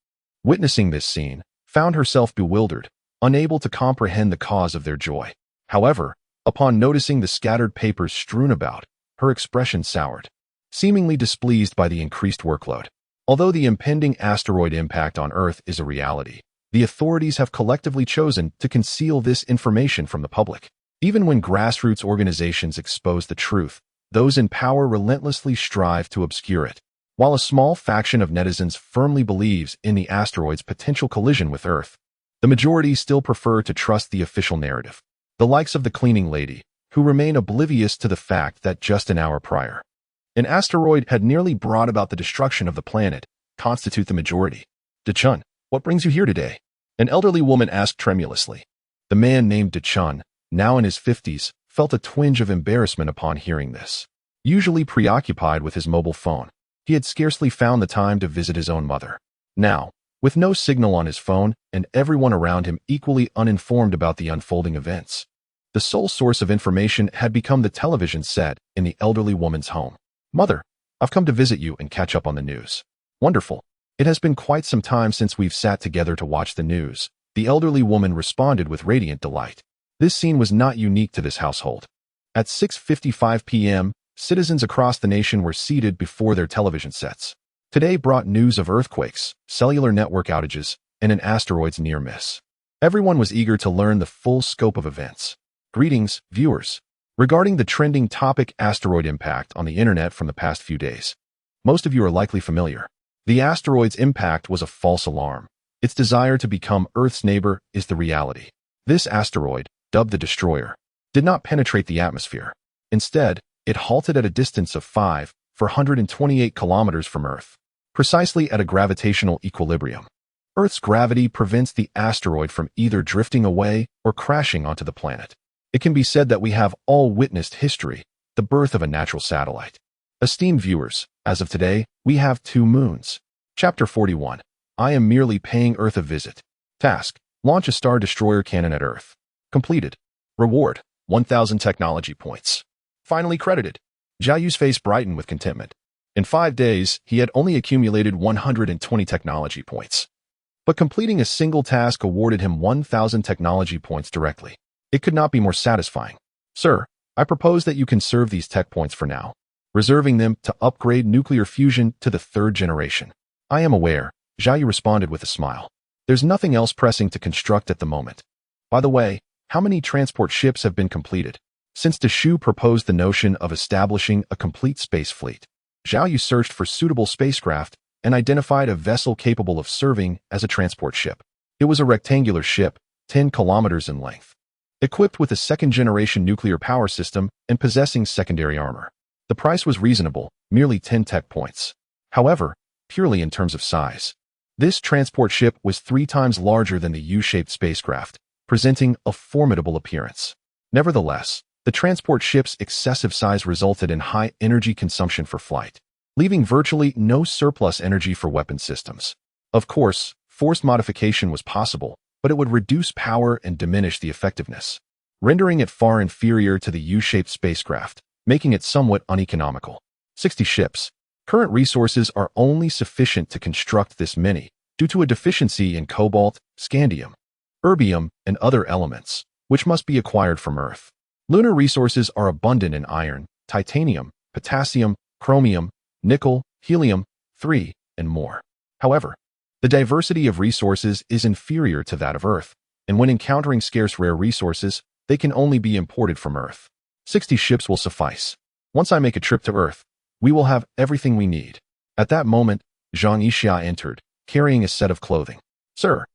witnessing this scene, found herself bewildered, unable to comprehend the cause of their joy. However, upon noticing the scattered papers strewn about, her expression soured, seemingly displeased by the increased workload. Although the impending asteroid impact on Earth is a reality, the authorities have collectively chosen to conceal this information from the public. Even when grassroots organizations expose the truth, those in power relentlessly strive to obscure it. While a small faction of netizens firmly believes in the asteroid's potential collision with Earth, the majority still prefer to trust the official narrative. The likes of the cleaning lady, who remain oblivious to the fact that just an hour prior, an asteroid had nearly brought about the destruction of the planet, constitute the majority. "Dechun, what brings you here today?" an elderly woman asked tremulously. The man named Dechun, now in his 50s, felt a twinge of embarrassment upon hearing this. Usually preoccupied with his mobile phone, he had scarcely found the time to visit his own mother. Now, with no signal on his phone and everyone around him equally uninformed about the unfolding events, the sole source of information had become the television set in the elderly woman's home. "Mother, I've come to visit you and catch up on the news." "Wonderful. It has been quite some time since we've sat together to watch the news," the elderly woman responded with radiant delight. This scene was not unique to this household. At 6:55 p.m., citizens across the nation were seated before their television sets. Today brought news of earthquakes, cellular network outages, and an asteroid's near miss. Everyone was eager to learn the full scope of events. Greetings, viewers. Regarding the trending topic asteroid impact on the internet from the past few days, most of you are likely familiar. The asteroid's impact was a false alarm. Its desire to become Earth's neighbor is the reality. This asteroid, dubbed the Destroyer, did not penetrate the atmosphere. Instead, it halted at a distance of 5,428 kilometers from Earth, precisely at a gravitational equilibrium. Earth's gravity prevents the asteroid from either drifting away or crashing onto the planet. It can be said that we have all witnessed history, the birth of a natural satellite. Esteemed viewers, as of today, we have 2 moons. Chapter 41. I am merely paying Earth a visit. Task: launch a Star Destroyer cannon at Earth. Completed. Reward: 1,000 technology points. Finally credited. Zhao Yu's face brightened with contentment. In 5 days, he had only accumulated 120 technology points. But completing a single task awarded him 1,000 technology points directly. It could not be more satisfying. "Sir, I propose that you conserve these tech points for now, reserving them to upgrade nuclear fusion to the 3rd generation." "I am aware," Zhao Yu responded with a smile. "There's nothing else pressing to construct at the moment. By the way, how many transport ships have been completed?" Since Deshu proposed the notion of establishing a complete space fleet, Zhao Yu searched for suitable spacecraft and identified a vessel capable of serving as a transport ship. It was a rectangular ship, 10 kilometers in length, equipped with a 2nd-generation nuclear power system and possessing secondary armor. The price was reasonable, merely 10 tech points. However, purely in terms of size, this transport ship was 3 times larger than the U-shaped spacecraft, presenting a formidable appearance. Nevertheless, the transport ship's excessive size resulted in high energy consumption for flight, leaving virtually no surplus energy for weapon systems. Of course, forced modification was possible, but it would reduce power and diminish the effectiveness, rendering it far inferior to the U-shaped spacecraft, making it somewhat uneconomical. 60 ships. Current resources are only sufficient to construct this many, due to a deficiency in cobalt, scandium, erbium, and other elements, which must be acquired from Earth. Lunar resources are abundant in iron, titanium, potassium, chromium, nickel, helium-3, and more. However, the diversity of resources is inferior to that of Earth, and when encountering scarce rare resources, they can only be imported from Earth. 60 ships will suffice. Once I make a trip to Earth, we will have everything we need. At that moment, Zhang Yixia entered, carrying a set of clothing. Sir,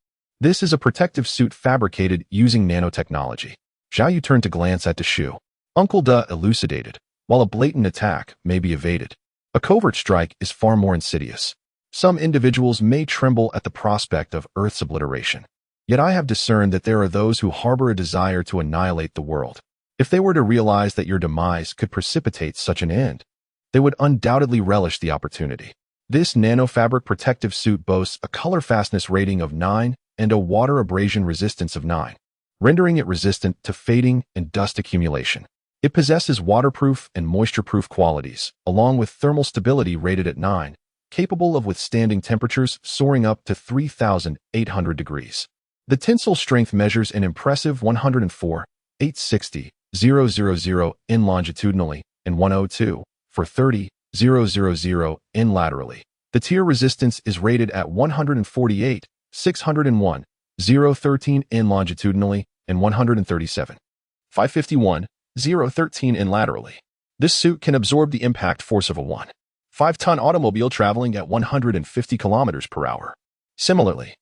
this is a protective suit fabricated using nanotechnology. Zhao Yu turned to glance at Shu. Uncle Da elucidated, while a blatant attack may be evaded, a covert strike is far more insidious. Some individuals may tremble at the prospect of Earth's obliteration. Yet I have discerned that there are those who harbor a desire to annihilate the world. If they were to realize that your demise could precipitate such an end, they would undoubtedly relish the opportunity. This nanofabric protective suit boasts a color fastness rating of 9 and a water abrasion resistance of 9, rendering it resistant to fading and dust accumulation. It possesses waterproof and moisture-proof qualities, along with thermal stability rated at 9, capable of withstanding temperatures soaring up to 3,800 degrees. The tensile strength measures an impressive 104,860,000 in longitudinally and 102 for 30,000 in laterally. The tear resistance is rated at 148,601,013 in longitudinally and 137,551,013 in laterally. This suit can absorb the impact force of a 1.5-ton automobile traveling at 150 kilometers per hour. Similarly,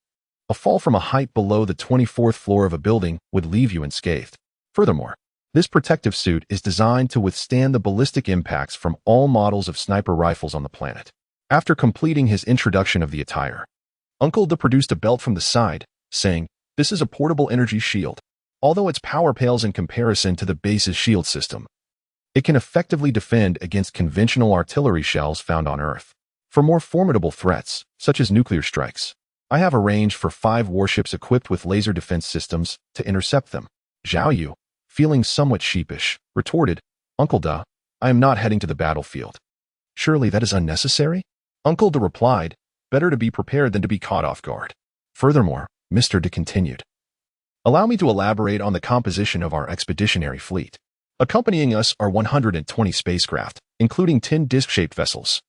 a fall from a height below the 24th floor of a building would leave you unscathed. Furthermore, this protective suit is designed to withstand the ballistic impacts from all models of sniper rifles on the planet. After completing his introduction of the attire, Uncle Da produced a belt from the side, saying, "This is a portable energy shield. Although its power pales in comparison to the base's shield system, it can effectively defend against conventional artillery shells found on Earth. For more formidable threats, such as nuclear strikes, I have arranged for 5 warships equipped with laser defense systems to intercept them." Zhao Yu, feeling somewhat sheepish, retorted, "Uncle Da, I am not heading to the battlefield." "Surely that is unnecessary?" Uncle Da replied, "Better to be prepared than to be caught off guard." Furthermore, Mr. Da continued, "Allow me to elaborate on the composition of our expeditionary fleet. Accompanying us are 120 spacecraft, including 10 disc-shaped vessels.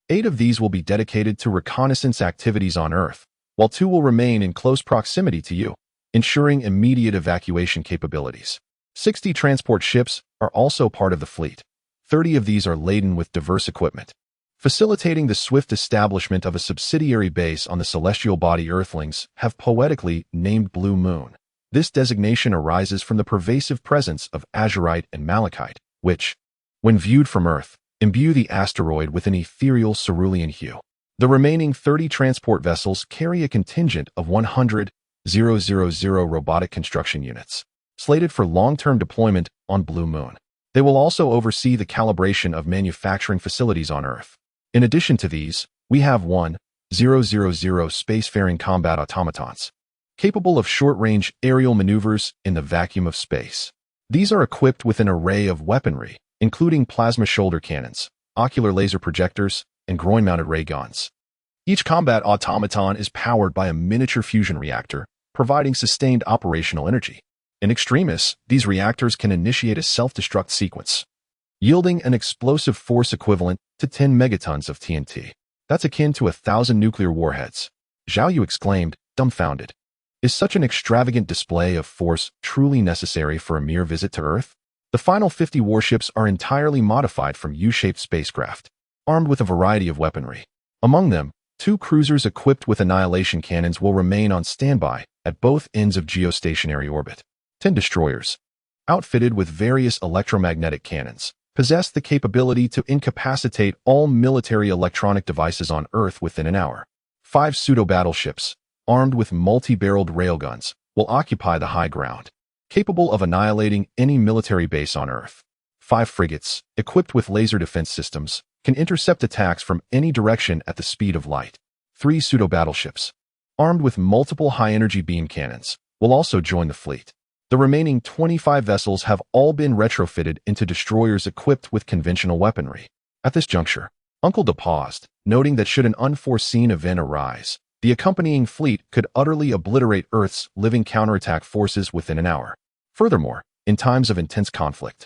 8 of these will be dedicated to reconnaissance activities on Earth, while 2 will remain in close proximity to you, ensuring immediate evacuation capabilities. 60 transport ships are also part of the fleet. 30 of these are laden with diverse equipment, facilitating the swift establishment of a subsidiary base on the celestial body Earthlings have poetically named Blue Moon. This designation arises from the pervasive presence of azurite and malachite, which, when viewed from Earth, imbue the asteroid with an ethereal cerulean hue. The remaining 30 transport vessels carry a contingent of 100,000 robotic construction units, slated for long-term deployment on Blue Moon. They will also oversee the calibration of manufacturing facilities on Earth. In addition to these, we have 1,000 spacefaring combat automatons, capable of short-range aerial maneuvers in the vacuum of space. These are equipped with an array of weaponry, including plasma shoulder cannons, ocular laser projectors, and groin-mounted ray guns. Each combat automaton is powered by a miniature fusion reactor, providing sustained operational energy. In extremis, these reactors can initiate a self-destruct sequence, yielding an explosive force equivalent to 10 megatons of TNT. That's akin to 1,000 nuclear warheads. Zhao Yu exclaimed, dumbfounded. Is such an extravagant display of force truly necessary for a mere visit to Earth? The final 50 warships are entirely modified from U-shaped spacecraft, armed with a variety of weaponry. Among them, 2 cruisers equipped with annihilation cannons will remain on standby at both ends of geostationary orbit. 10 destroyers, outfitted with various electromagnetic cannons, possess the capability to incapacitate all military electronic devices on Earth within an hour. 5 pseudo-battleships, armed with multi-barreled railguns, will occupy the high ground, capable of annihilating any military base on Earth. 5 frigates, equipped with laser defense systems, can intercept attacks from any direction at the speed of light. 3 pseudo-battleships, armed with multiple high-energy beam cannons, will also join the fleet. The remaining 25 vessels have all been retrofitted into destroyers equipped with conventional weaponry. At this juncture, Uncle Da paused, noting that should an unforeseen event arise, the accompanying fleet could utterly obliterate Earth's living counterattack forces within an hour. Furthermore, in times of intense conflict,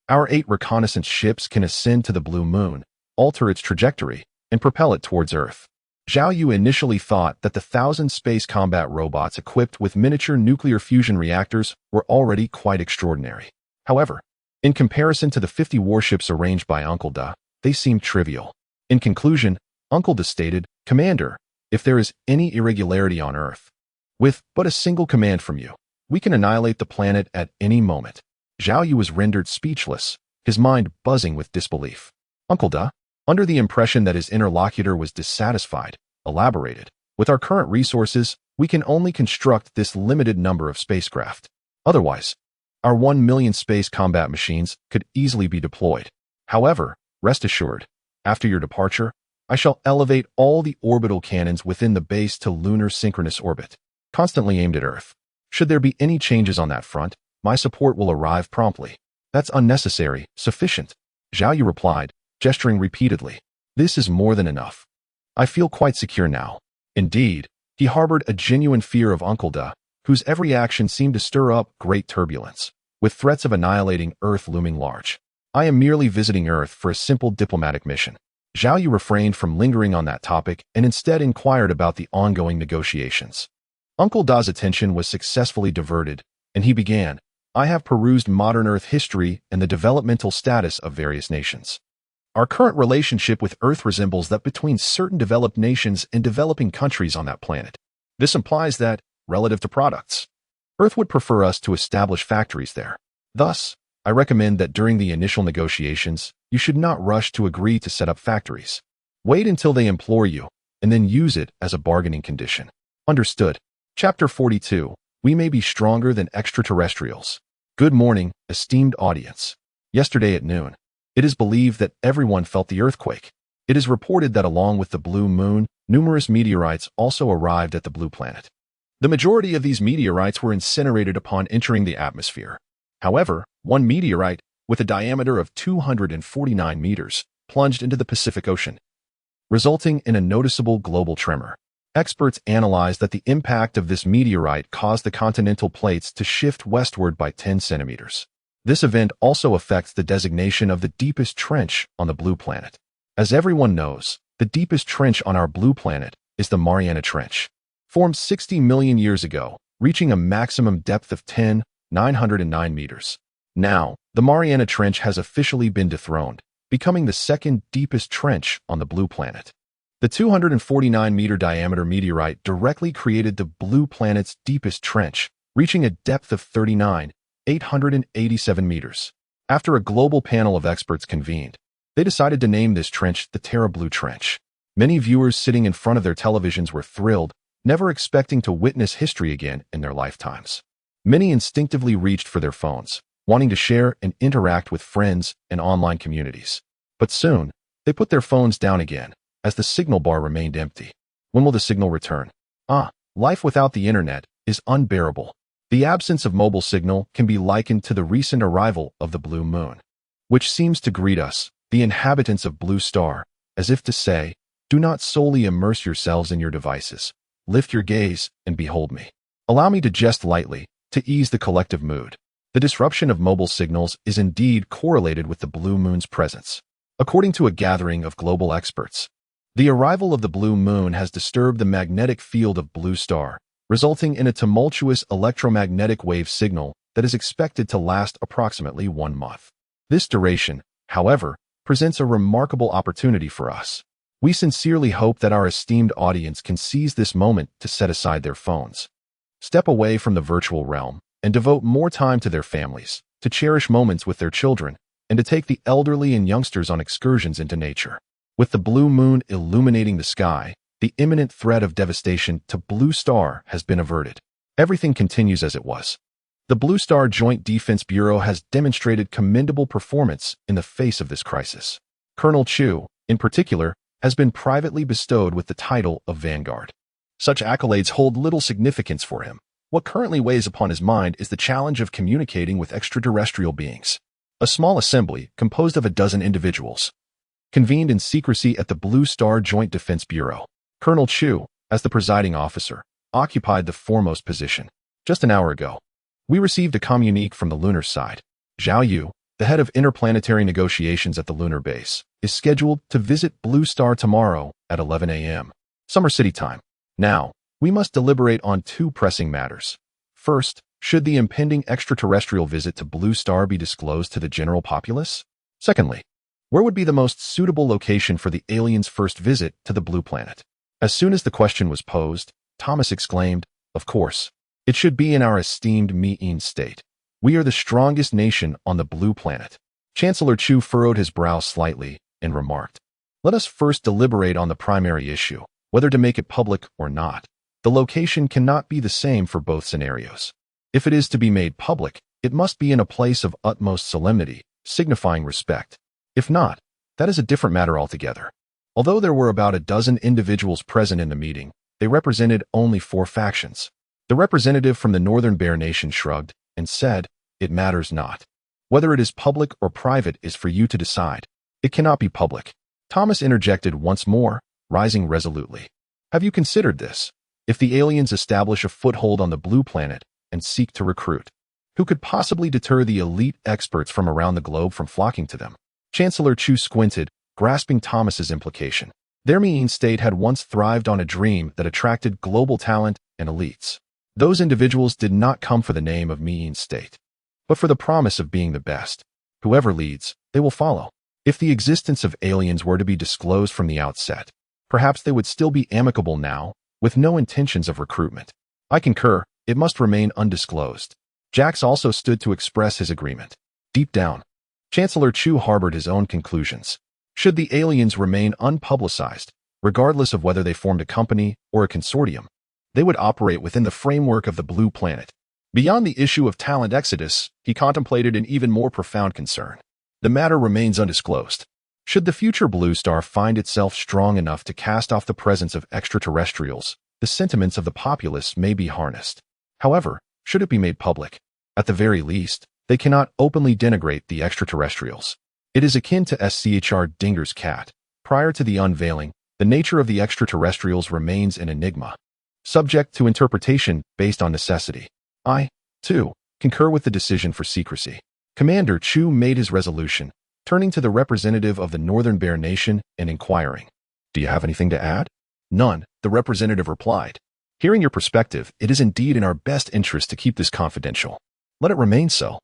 our 8 reconnaissance ships can ascend to the Blue Moon, alter its trajectory, and propel it towards Earth. Zhao Yu initially thought that the 1,000 space combat robots equipped with miniature nuclear fusion reactors were already quite extraordinary. However, in comparison to the 50 warships arranged by Uncle Da, they seemed trivial. In conclusion, Uncle Da stated, "Commander, if there is any irregularity on Earth, with but a single command from you, we can annihilate the planet at any moment." Zhao Yu was rendered speechless, his mind buzzing with disbelief. Uncle Da, under the impression that his interlocutor was dissatisfied, elaborated, "With our current resources, we can only construct this limited number of spacecraft. Otherwise, our 1 million space combat machines could easily be deployed. However, rest assured, after your departure, I shall elevate all the orbital cannons within the base to lunar synchronous orbit, constantly aimed at Earth. Should there be any changes on that front, my support will arrive promptly." "That's unnecessary, sufficient," Zhao Yu replied, gesturing repeatedly. "This is more than enough. I feel quite secure now." Indeed, he harbored a genuine fear of Uncle Da, whose every action seemed to stir up great turbulence, with threats of annihilating Earth looming large. "I am merely visiting Earth for a simple diplomatic mission." Zhao Yu refrained from lingering on that topic and instead inquired about the ongoing negotiations. Uncle Da's attention was successfully diverted, and he began, "I have perused modern Earth history and the developmental status of various nations. Our current relationship with Earth resembles that between certain developed nations and developing countries on that planet. This implies that, relative to products, Earth would prefer us to establish factories there. Thus, I recommend that during the initial negotiations, you should not rush to agree to set up factories. Wait until they implore you, and then use it as a bargaining condition." Understood. Chapter 42. We may be stronger than extraterrestrials. Good morning, esteemed audience. Yesterday at noon, it is believed that everyone felt the earthquake. It is reported that along with the Blue Moon, numerous meteorites also arrived at the Blue Planet. The majority of these meteorites were incinerated upon entering the atmosphere. However, one meteorite, with a diameter of 249 meters, plunged into the Pacific Ocean, resulting in a noticeable global tremor. Experts analyzed that the impact of this meteorite caused the continental plates to shift westward by 10 centimeters. This event also affects the designation of the deepest trench on the Blue Planet. As everyone knows, the deepest trench on our Blue Planet is the Mariana Trench, formed 60 million years ago, reaching a maximum depth of 10,909 meters. Now, the Mariana Trench has officially been dethroned, becoming the second deepest trench on the Blue Planet. The 249-meter diameter meteorite directly created the Blue Planet's deepest trench, reaching a depth of 39,887 meters. After a global panel of experts convened, they decided to name this trench the Terra Blue Trench. Many viewers sitting in front of their televisions were thrilled, never expecting to witness history again in their lifetimes. Many instinctively reached for their phones, wanting to share and interact with friends and online communities. But soon, they put their phones down again, as the signal bar remained empty. When will the signal return? Life without the internet is unbearable. The absence of mobile signal can be likened to the recent arrival of the Blue Moon, which seems to greet us, the inhabitants of Blue Star, as if to say, "Do not solely immerse yourselves in your devices. Lift your gaze and behold me." Allow me to jest lightly, to ease the collective mood. The disruption of mobile signals is indeed correlated with the Blue Moon's presence. According to a gathering of global experts, the arrival of the Blue Moon has disturbed the magnetic field of Blue Star, resulting in a tumultuous electromagnetic wave signal that is expected to last approximately 1 month. This duration, however, presents a remarkable opportunity for us. We sincerely hope that our esteemed audience can seize this moment to set aside their phones, step away from the virtual realm, and devote more time to their families, to cherish moments with their children, and to take the elderly and youngsters on excursions into nature. With the Blue Moon illuminating the sky, the imminent threat of devastation to Blue Star has been averted. Everything continues as it was. The Blue Star Joint Defense Bureau has demonstrated commendable performance in the face of this crisis. Colonel Chu, in particular, has been privately bestowed with the title of Vanguard. Such accolades hold little significance for him, What currently weighs upon his mind is the challenge of communicating with extraterrestrial beings. A small assembly, composed of a dozen individuals, convened in secrecy at the Blue Star Joint Defense Bureau. Colonel Chu, as the presiding officer, occupied the foremost position. Just an hour ago, we received a communique from the lunar side. Zhao Yu, the head of interplanetary negotiations at the lunar base, is scheduled to visit Blue Star tomorrow at 11 a.m. Summer City time. Now, we must deliberate on two pressing matters. First, should the impending extraterrestrial visit to Blue Star be disclosed to the general populace? Secondly, where would be the most suitable location for the aliens' first visit to the blue planet? As soon as the question was posed, Thomas exclaimed, "Of course. It should be in our esteemed Mi'in state. We are the strongest nation on the blue planet." Chancellor Chu furrowed his brow slightly and remarked, "Let us first deliberate on the primary issue, whether to make it public or not. The location cannot be the same for both scenarios. If it is to be made public, it must be in a place of utmost solemnity, signifying respect. If not, that is a different matter altogether." Although there were about a dozen individuals present in the meeting, they represented only 4 factions. The representative from the Northern Bear Nation shrugged and said, "It matters not. Whether it is public or private is for you to decide. It cannot be public." Thomas interjected once more, rising resolutely. "Have you considered this? If the aliens establish a foothold on the blue planet and seek to recruit, who could possibly deter the elite experts from around the globe from flocking to them?" Chancellor Chu squinted, grasping Thomas's implication. Their Mi'in state had once thrived on a dream that attracted global talent and elites. Those individuals did not come for the name of Mi'in state, but for the promise of being the best. Whoever leads, they will follow. If the existence of aliens were to be disclosed from the outset, perhaps they would still be amicable now, with no intentions of recruitment. I concur, it must remain undisclosed. Jax also stood to express his agreement. Deep down, Chancellor Chu harbored his own conclusions. Should the aliens remain unpublicized, regardless of whether they formed a company or a consortium, they would operate within the framework of the blue planet. Beyond the issue of talent exodus, he contemplated an even more profound concern. The matter remains undisclosed. Should the future Blue Star find itself strong enough to cast off the presence of extraterrestrials, the sentiments of the populace may be harnessed. However, should it be made public, at the very least, they cannot openly denigrate the extraterrestrials. It is akin to Schr Dinger's cat. Prior to the unveiling, the nature of the extraterrestrials remains an enigma, subject to interpretation based on necessity. I, too, concur with the decision for secrecy. Commander Chu made his resolution, turning to the representative of the Northern Bear Nation and inquiring, "Do you have anything to add?" "None," the representative replied. "Hearing your perspective, it is indeed in our best interest to keep this confidential. Let it remain so."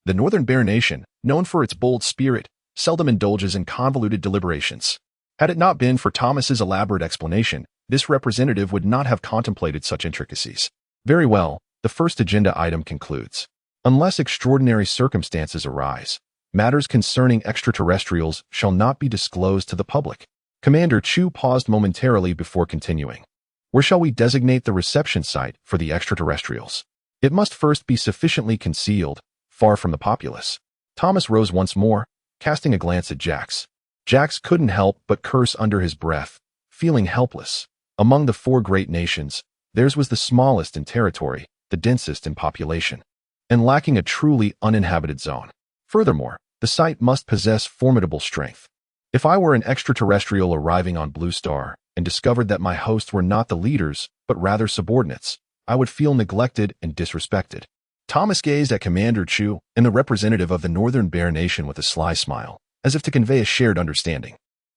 The Northern Bear Nation, known for its bold spirit, seldom indulges in convoluted deliberations. Had it not been for Thomas's elaborate explanation, this representative would not have contemplated such intricacies. Very well, the first agenda item concludes. Unless extraordinary circumstances arise, matters concerning extraterrestrials shall not be disclosed to the public. Commander Chu paused momentarily before continuing. Where shall we designate the reception site for the extraterrestrials? It must first be sufficiently concealed, far from the populace. Thomas rose once more, casting a glance at Jax. Jax couldn't help but curse under his breath, feeling helpless. Among the 4 great nations, theirs was the smallest in territory, the densest in population, and lacking a truly uninhabited zone. Furthermore, the site must possess formidable strength. If I were an extraterrestrial arriving on Blue Star and discovered that my hosts were not the leaders, but rather subordinates, I would feel neglected and disrespected. Thomas gazed at Commander Chu and the representative of the Northern Bear Nation with a sly smile, as if to convey a shared understanding.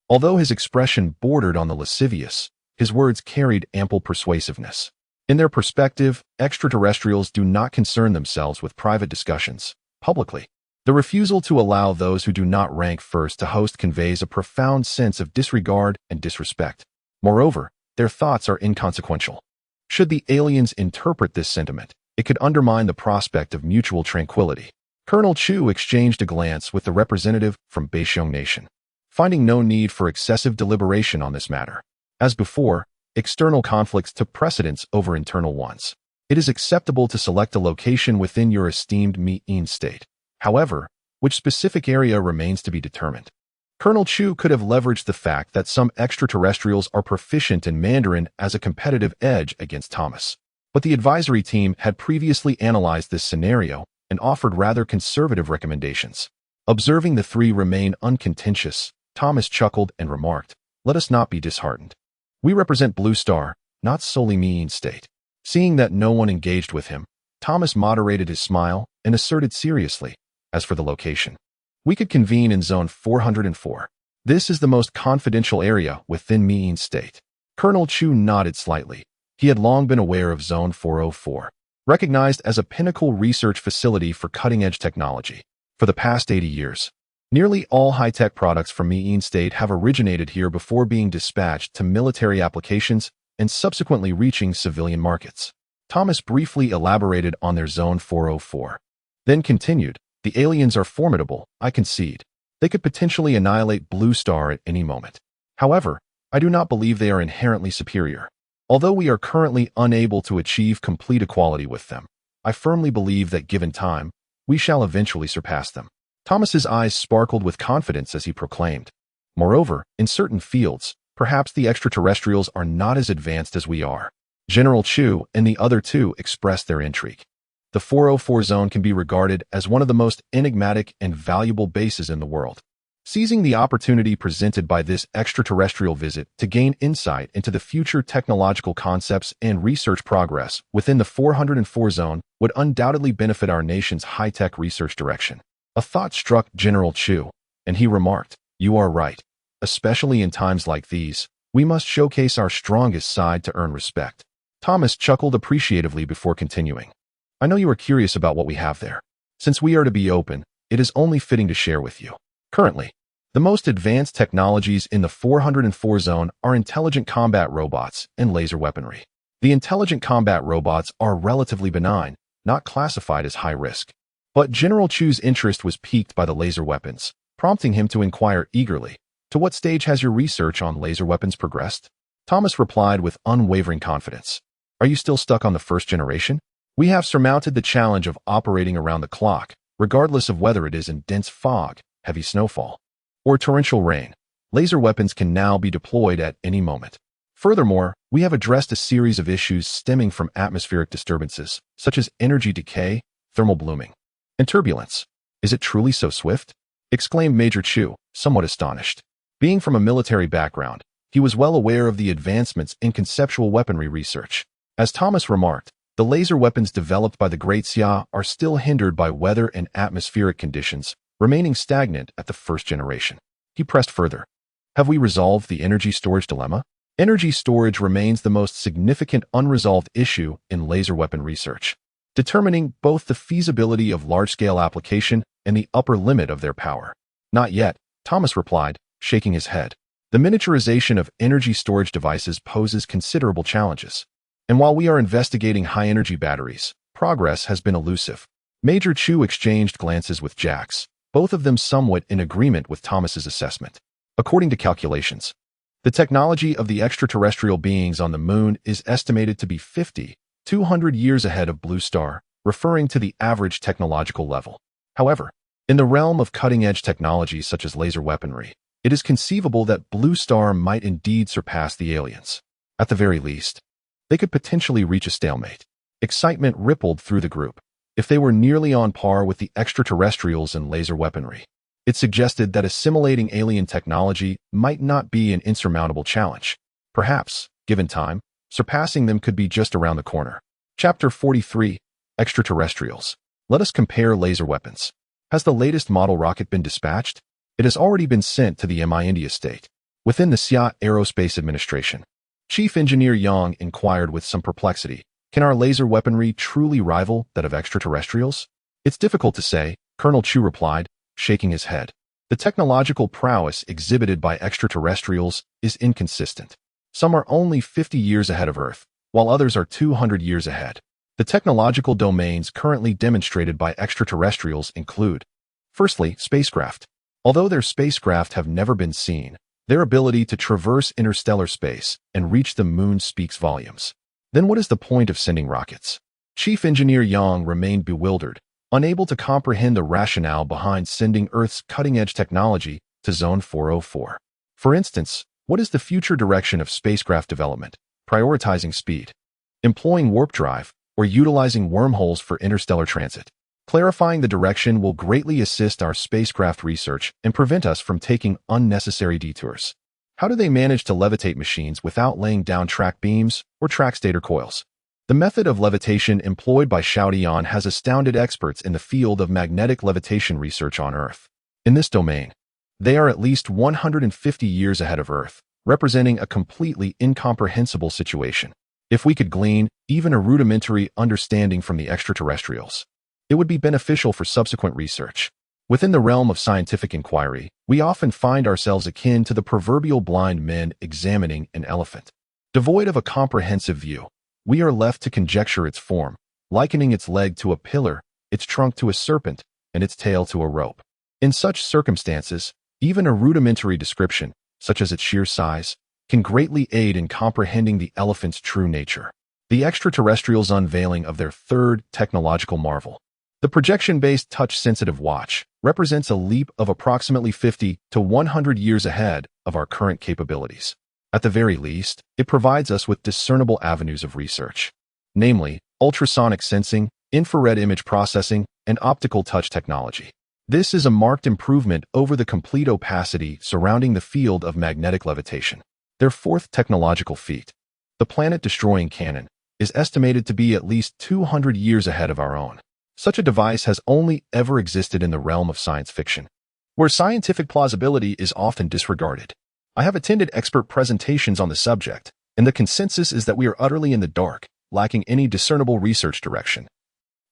Although his expression bordered on the lascivious, his words carried ample persuasiveness. In their perspective, extraterrestrials do not concern themselves with private discussions, publicly. The refusal to allow those who do not rank first to host conveys a profound sense of disregard and disrespect. Moreover, their thoughts are inconsequential. Should the aliens interpret this sentiment, it could undermine the prospect of mutual tranquility. Colonel Chu exchanged a glance with the representative from Beixiong Nation, finding no need for excessive deliberation on this matter. As before, external conflicts took precedence over internal ones. It is acceptable to select a location within your esteemed Mi'in state. However, which specific area remains to be determined. Colonel Chu could have leveraged the fact that some extraterrestrials are proficient in Mandarin as a competitive edge against Thomas. But the advisory team had previously analyzed this scenario and offered rather conservative recommendations. Observing the three remain uncontentious, Thomas chuckled and remarked, "Let us not be disheartened. We represent Blue Star, not solely mean state." Seeing that no one engaged with him, Thomas moderated his smile and asserted seriously, "As for the location, we could convene in Zone 404. This is the most confidential area within Mean State." Colonel Chu nodded slightly. He had long been aware of Zone 404, recognized as a pinnacle research facility for cutting-edge technology. For the past 80 years, nearly all high-tech products from Mean State have originated here before being dispatched to military applications and subsequently reaching civilian markets. Thomas briefly elaborated on their Zone 404, then continued, "The aliens are formidable, I concede. They could potentially annihilate Blue Star at any moment. However, I do not believe they are inherently superior. Although we are currently unable to achieve complete equality with them, I firmly believe that given time, we shall eventually surpass them." Thomas's eyes sparkled with confidence as he proclaimed, "Moreover, in certain fields, perhaps the extraterrestrials are not as advanced as we are." General Chu and the other two expressed their intrigue. The 404 zone can be regarded as one of the most enigmatic and valuable bases in the world. Seizing the opportunity presented by this extraterrestrial visit to gain insight into the future technological concepts and research progress within the 404 zone would undoubtedly benefit our nation's high-tech research direction. A thought struck General Chu, and he remarked, "You are right. Especially in times like these, we must showcase our strongest side to earn respect." Thomas chuckled appreciatively before continuing, "I know you are curious about what we have there. Since we are to be open, it is only fitting to share with you. Currently, the most advanced technologies in the 404 zone are intelligent combat robots and laser weaponry. The intelligent combat robots are relatively benign, not classified as high risk. But General Chu's interest was piqued by the laser weapons, prompting him to inquire eagerly, "To what stage has your research on laser weapons progressed?" Thomas replied with unwavering confidence, "Are you still stuck on the first generation? We have surmounted the challenge of operating around the clock, regardless of whether it is in dense fog, heavy snowfall, or torrential rain. Laser weapons can now be deployed at any moment. Furthermore, we have addressed a series of issues stemming from atmospheric disturbances, such as energy decay, thermal blooming, and turbulence." "Is it truly so swift?" exclaimed Major Chu, somewhat astonished. Being from a military background, he was well aware of the advancements in conceptual weaponry research. As Thomas remarked, the laser weapons developed by the Great Xia are still hindered by weather and atmospheric conditions, remaining stagnant at the first generation. He pressed further, "Have we resolved the energy storage dilemma?" Energy storage remains the most significant unresolved issue in laser weapon research, determining both the feasibility of large-scale application and the upper limit of their power. "Not yet," Thomas replied, shaking his head. "The miniaturization of energy storage devices poses considerable challenges. And while we are investigating high-energy batteries, progress has been elusive." Major Chu exchanged glances with Jax, both of them somewhat in agreement with Thomas's assessment. According to calculations, the technology of the extraterrestrial beings on the moon is estimated to be 200 years ahead of Blue Star, referring to the average technological level. However, in the realm of cutting-edge technologies such as laser weaponry, it is conceivable that Blue Star might indeed surpass the aliens. At the very least, they could potentially reach a stalemate. Excitement rippled through the group. If they were nearly on par with the extraterrestrials in laser weaponry, it suggested that assimilating alien technology might not be an insurmountable challenge. Perhaps, given time, surpassing them could be just around the corner. Chapter 43, Extraterrestrials. Let us compare laser weapons. Has the latest model rocket been dispatched? It has already been sent to the MI India state, within the Xia Aerospace Administration. Chief Engineer Yang inquired with some perplexity, "Can our laser weaponry truly rival that of extraterrestrials?" "It's difficult to say," Colonel Chu replied, shaking his head. "The technological prowess exhibited by extraterrestrials is inconsistent. Some are only 50 years ahead of Earth, while others are 200 years ahead. The technological domains currently demonstrated by extraterrestrials include, firstly, spacecraft. Although their spacecraft have never been seen, their ability to traverse interstellar space and reach the moon speaks volumes. Then what is the point of sending rockets?" Chief Engineer Yang remained bewildered, unable to comprehend the rationale behind sending Earth's cutting-edge technology to Zone 404. For instance, what is the future direction of spacecraft development, prioritizing speed? employing warp drive, or utilizing wormholes for interstellar transit. Clarifying the direction will greatly assist our spacecraft research and prevent us from taking unnecessary detours. How do they manage to levitate machines without laying down track beams or track stator coils? The method of levitation employed by Xiaotian has astounded experts in the field of magnetic levitation research on Earth. In this domain, they are at least 150 years ahead of Earth, representing a completely incomprehensible situation. If we could glean even a rudimentary understanding from the extraterrestrials, it would be beneficial for subsequent research. Within the realm of scientific inquiry, we often find ourselves akin to the proverbial blind men examining an elephant. Devoid of a comprehensive view, we are left to conjecture its form, likening its leg to a pillar, its trunk to a serpent, and its tail to a rope. In such circumstances, even a rudimentary description, such as its sheer size, can greatly aid in comprehending the elephant's true nature. The extraterrestrials' unveiling of their third technological marvel, the projection-based touch-sensitive watch, represents a leap of approximately 50 to 100 years ahead of our current capabilities. At the very least, it provides us with discernible avenues of research, namely ultrasonic sensing, infrared image processing, and optical touch technology. This is a marked improvement over the complete opacity surrounding the field of magnetic levitation. Their fourth technological feat, the planet-destroying cannon, is estimated to be at least 200 years ahead of our own. Such a device has only ever existed in the realm of science fiction, where scientific plausibility is often disregarded. I have attended expert presentations on the subject, and the consensus is that we are utterly in the dark, lacking any discernible research direction,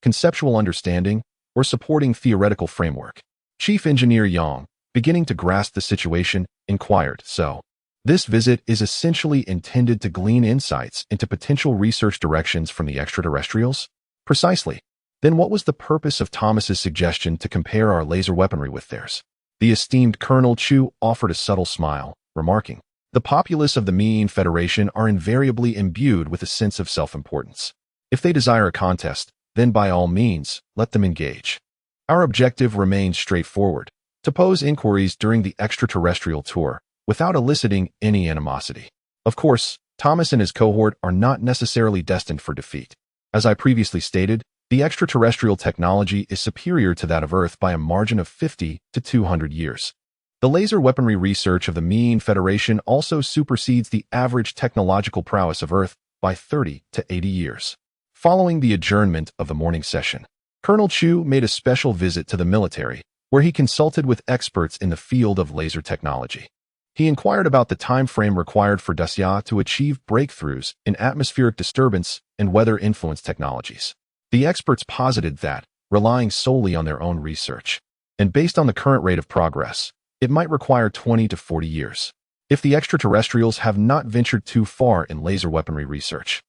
conceptual understanding, or supporting theoretical framework. Chief Engineer Yang, beginning to grasp the situation, inquired, "So, this visit is essentially intended to glean insights into potential research directions from the extraterrestrials?" "Precisely. Then what was the purpose of Thomas's suggestion to compare our laser weaponry with theirs?" The esteemed Colonel Chu offered a subtle smile, remarking, "The populace of the Mean Federation are invariably imbued with a sense of self-importance. If they desire a contest, then by all means, let them engage. Our objective remains straightforward, to pose inquiries during the extraterrestrial tour, without eliciting any animosity. Of course, Thomas and his cohort are not necessarily destined for defeat. As I previously stated, the extraterrestrial technology is superior to that of Earth by a margin of 50 to 200 years. The laser weaponry research of the Mean Federation also supersedes the average technological prowess of Earth by 30 to 80 years. Following the adjournment of the morning session, Colonel Chu made a special visit to the military, where he consulted with experts in the field of laser technology. He inquired about the time frame required for Dacia to achieve breakthroughs in atmospheric disturbance and weather-influenced technologies. The experts posited that, relying solely on their own research, and based on the current rate of progress, it might require 20 to 40 years. If the extraterrestrials have not ventured too far in laser weaponry research,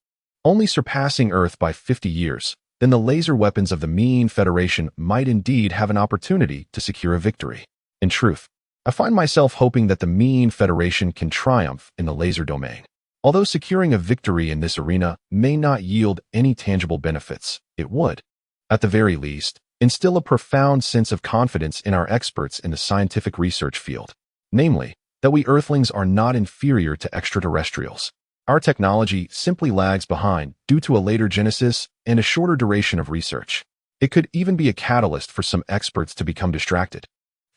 only surpassing Earth by 50 years, then the laser weapons of the Mean Federation might indeed have an opportunity to secure a victory. In truth, I find myself hoping that the Mean Federation can triumph in the laser domain. Although securing a victory in this arena may not yield any tangible benefits, it would, at the very least, instill a profound sense of confidence in our experts in the scientific research field, namely, that we Earthlings are not inferior to extraterrestrials. Our technology simply lags behind due to a later genesis and a shorter duration of research. It could even be a catalyst for some experts to become distracted,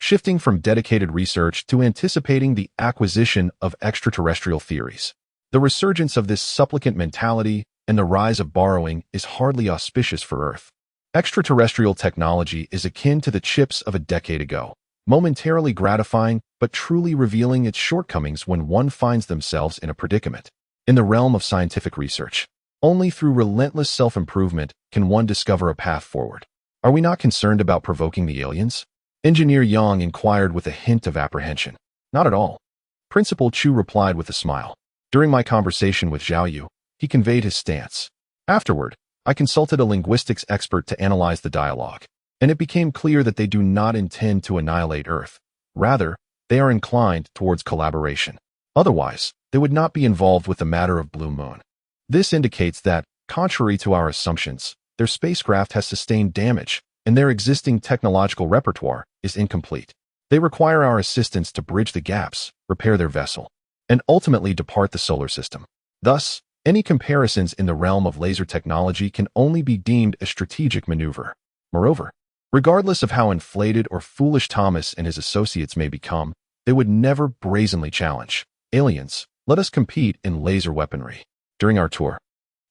shifting from dedicated research to anticipating the acquisition of extraterrestrial theories. The resurgence of this supplicant mentality and the rise of borrowing is hardly auspicious for Earth. Extraterrestrial technology is akin to the chips of a decade ago, momentarily gratifying but truly revealing its shortcomings when one finds themselves in a predicament. In the realm of scientific research, only through relentless self-improvement can one discover a path forward. Are we not concerned about provoking the aliens? Engineer Yang inquired with a hint of apprehension. Not at all. Principal Chu replied with a smile. During my conversation with Zhao Yu, he conveyed his stance. Afterward, I consulted a linguistics expert to analyze the dialogue, and it became clear that they do not intend to annihilate Earth. Rather, they are inclined towards collaboration. Otherwise, they would not be involved with the matter of Blue Moon. This indicates that, contrary to our assumptions, their spacecraft has sustained damage, and their existing technological repertoire is incomplete. They require our assistance to bridge the gaps, repair their vessel, and ultimately depart the solar system. Thus, Any comparisons in the realm of laser technology can only be deemed a strategic maneuver. Moreover, regardless of how inflated or foolish Thomas and his associates may become, they would never brazenly challenge. Aliens, let us compete in laser weaponry. During our tour,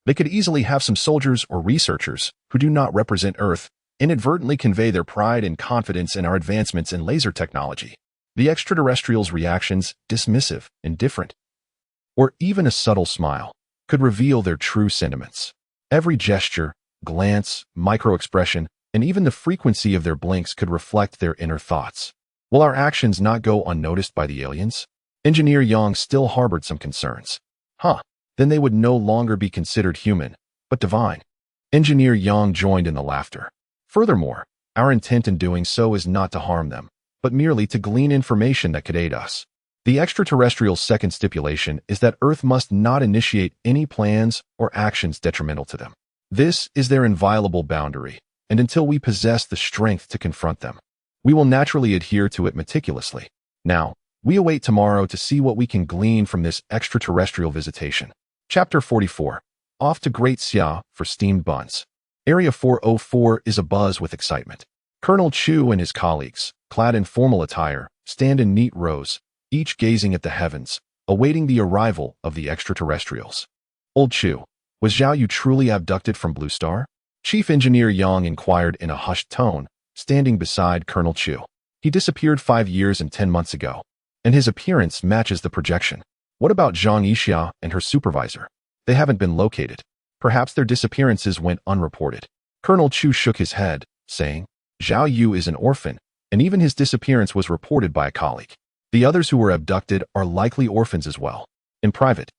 they could easily have some soldiers or researchers who do not represent Earth inadvertently convey their pride and confidence in our advancements in laser technology. The extraterrestrials' reactions, dismissive, indifferent, or even a subtle smile, could reveal their true sentiments. Every gesture, glance, micro-expression, and even the frequency of their blinks could reflect their inner thoughts. Will our actions not go unnoticed by the aliens? Engineer Yang still harbored some concerns. Then they would no longer be considered human, but divine. Engineer Yang joined in the laughter. Furthermore, our intent in doing so is not to harm them, but merely to glean information that could aid us. The extraterrestrials' second stipulation is that Earth must not initiate any plans or actions detrimental to them. This is their inviolable boundary, and until we possess the strength to confront them, we will naturally adhere to it meticulously. Now, we await tomorrow to see what we can glean from this extraterrestrial visitation. Chapter 44. Off to Great Xia for steamed buns. Area 404 is abuzz with excitement. Colonel Chu and his colleagues, clad in formal attire, stand in neat rows, each gazing at the heavens, awaiting the arrival of the extraterrestrials. Old Chu, was Zhao Yu truly abducted from Blue Star? Chief Engineer Yang inquired in a hushed tone, standing beside Colonel Chu. He disappeared 5 years and 10 months ago, and his appearance matches the projection. What about Zhang Yixia and her supervisor? They haven't been located. Perhaps their disappearances went unreported. Colonel Chu shook his head, saying, Zhao Yu is an orphan, and even his disappearance was reported by a colleague. The others who were abducted are likely orphans as well. In private,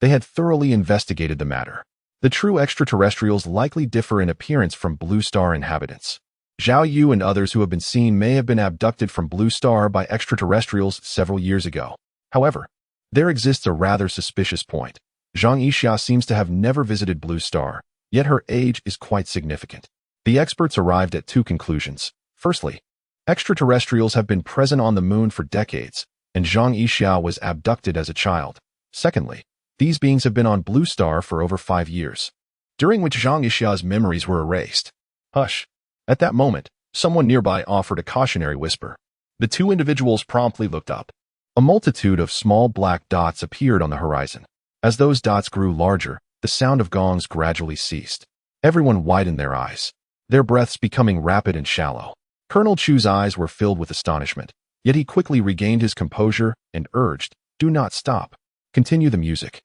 they had thoroughly investigated the matter. The true extraterrestrials likely differ in appearance from Blue Star inhabitants. Zhao Yu and others who have been seen may have been abducted from Blue Star by extraterrestrials several years ago. However, there exists a rather suspicious point. Zhang Yixia seems to have never visited Blue Star, yet her age is quite significant. The experts arrived at 2 conclusions. Firstly, extraterrestrials have been present on the moon for decades, and Zhang Yixia was abducted as a child. Secondly, these beings have been on Blue Star for over 5 years, during which Zhang Yixia's memories were erased. Hush. At that moment, someone nearby offered a cautionary whisper. The 2 individuals promptly looked up. A multitude of small black dots appeared on the horizon. As those dots grew larger, the sound of gongs gradually ceased. Everyone widened their eyes, their breaths becoming rapid and shallow. Colonel Chu's eyes were filled with astonishment, yet he quickly regained his composure and urged, do not stop. Continue the music.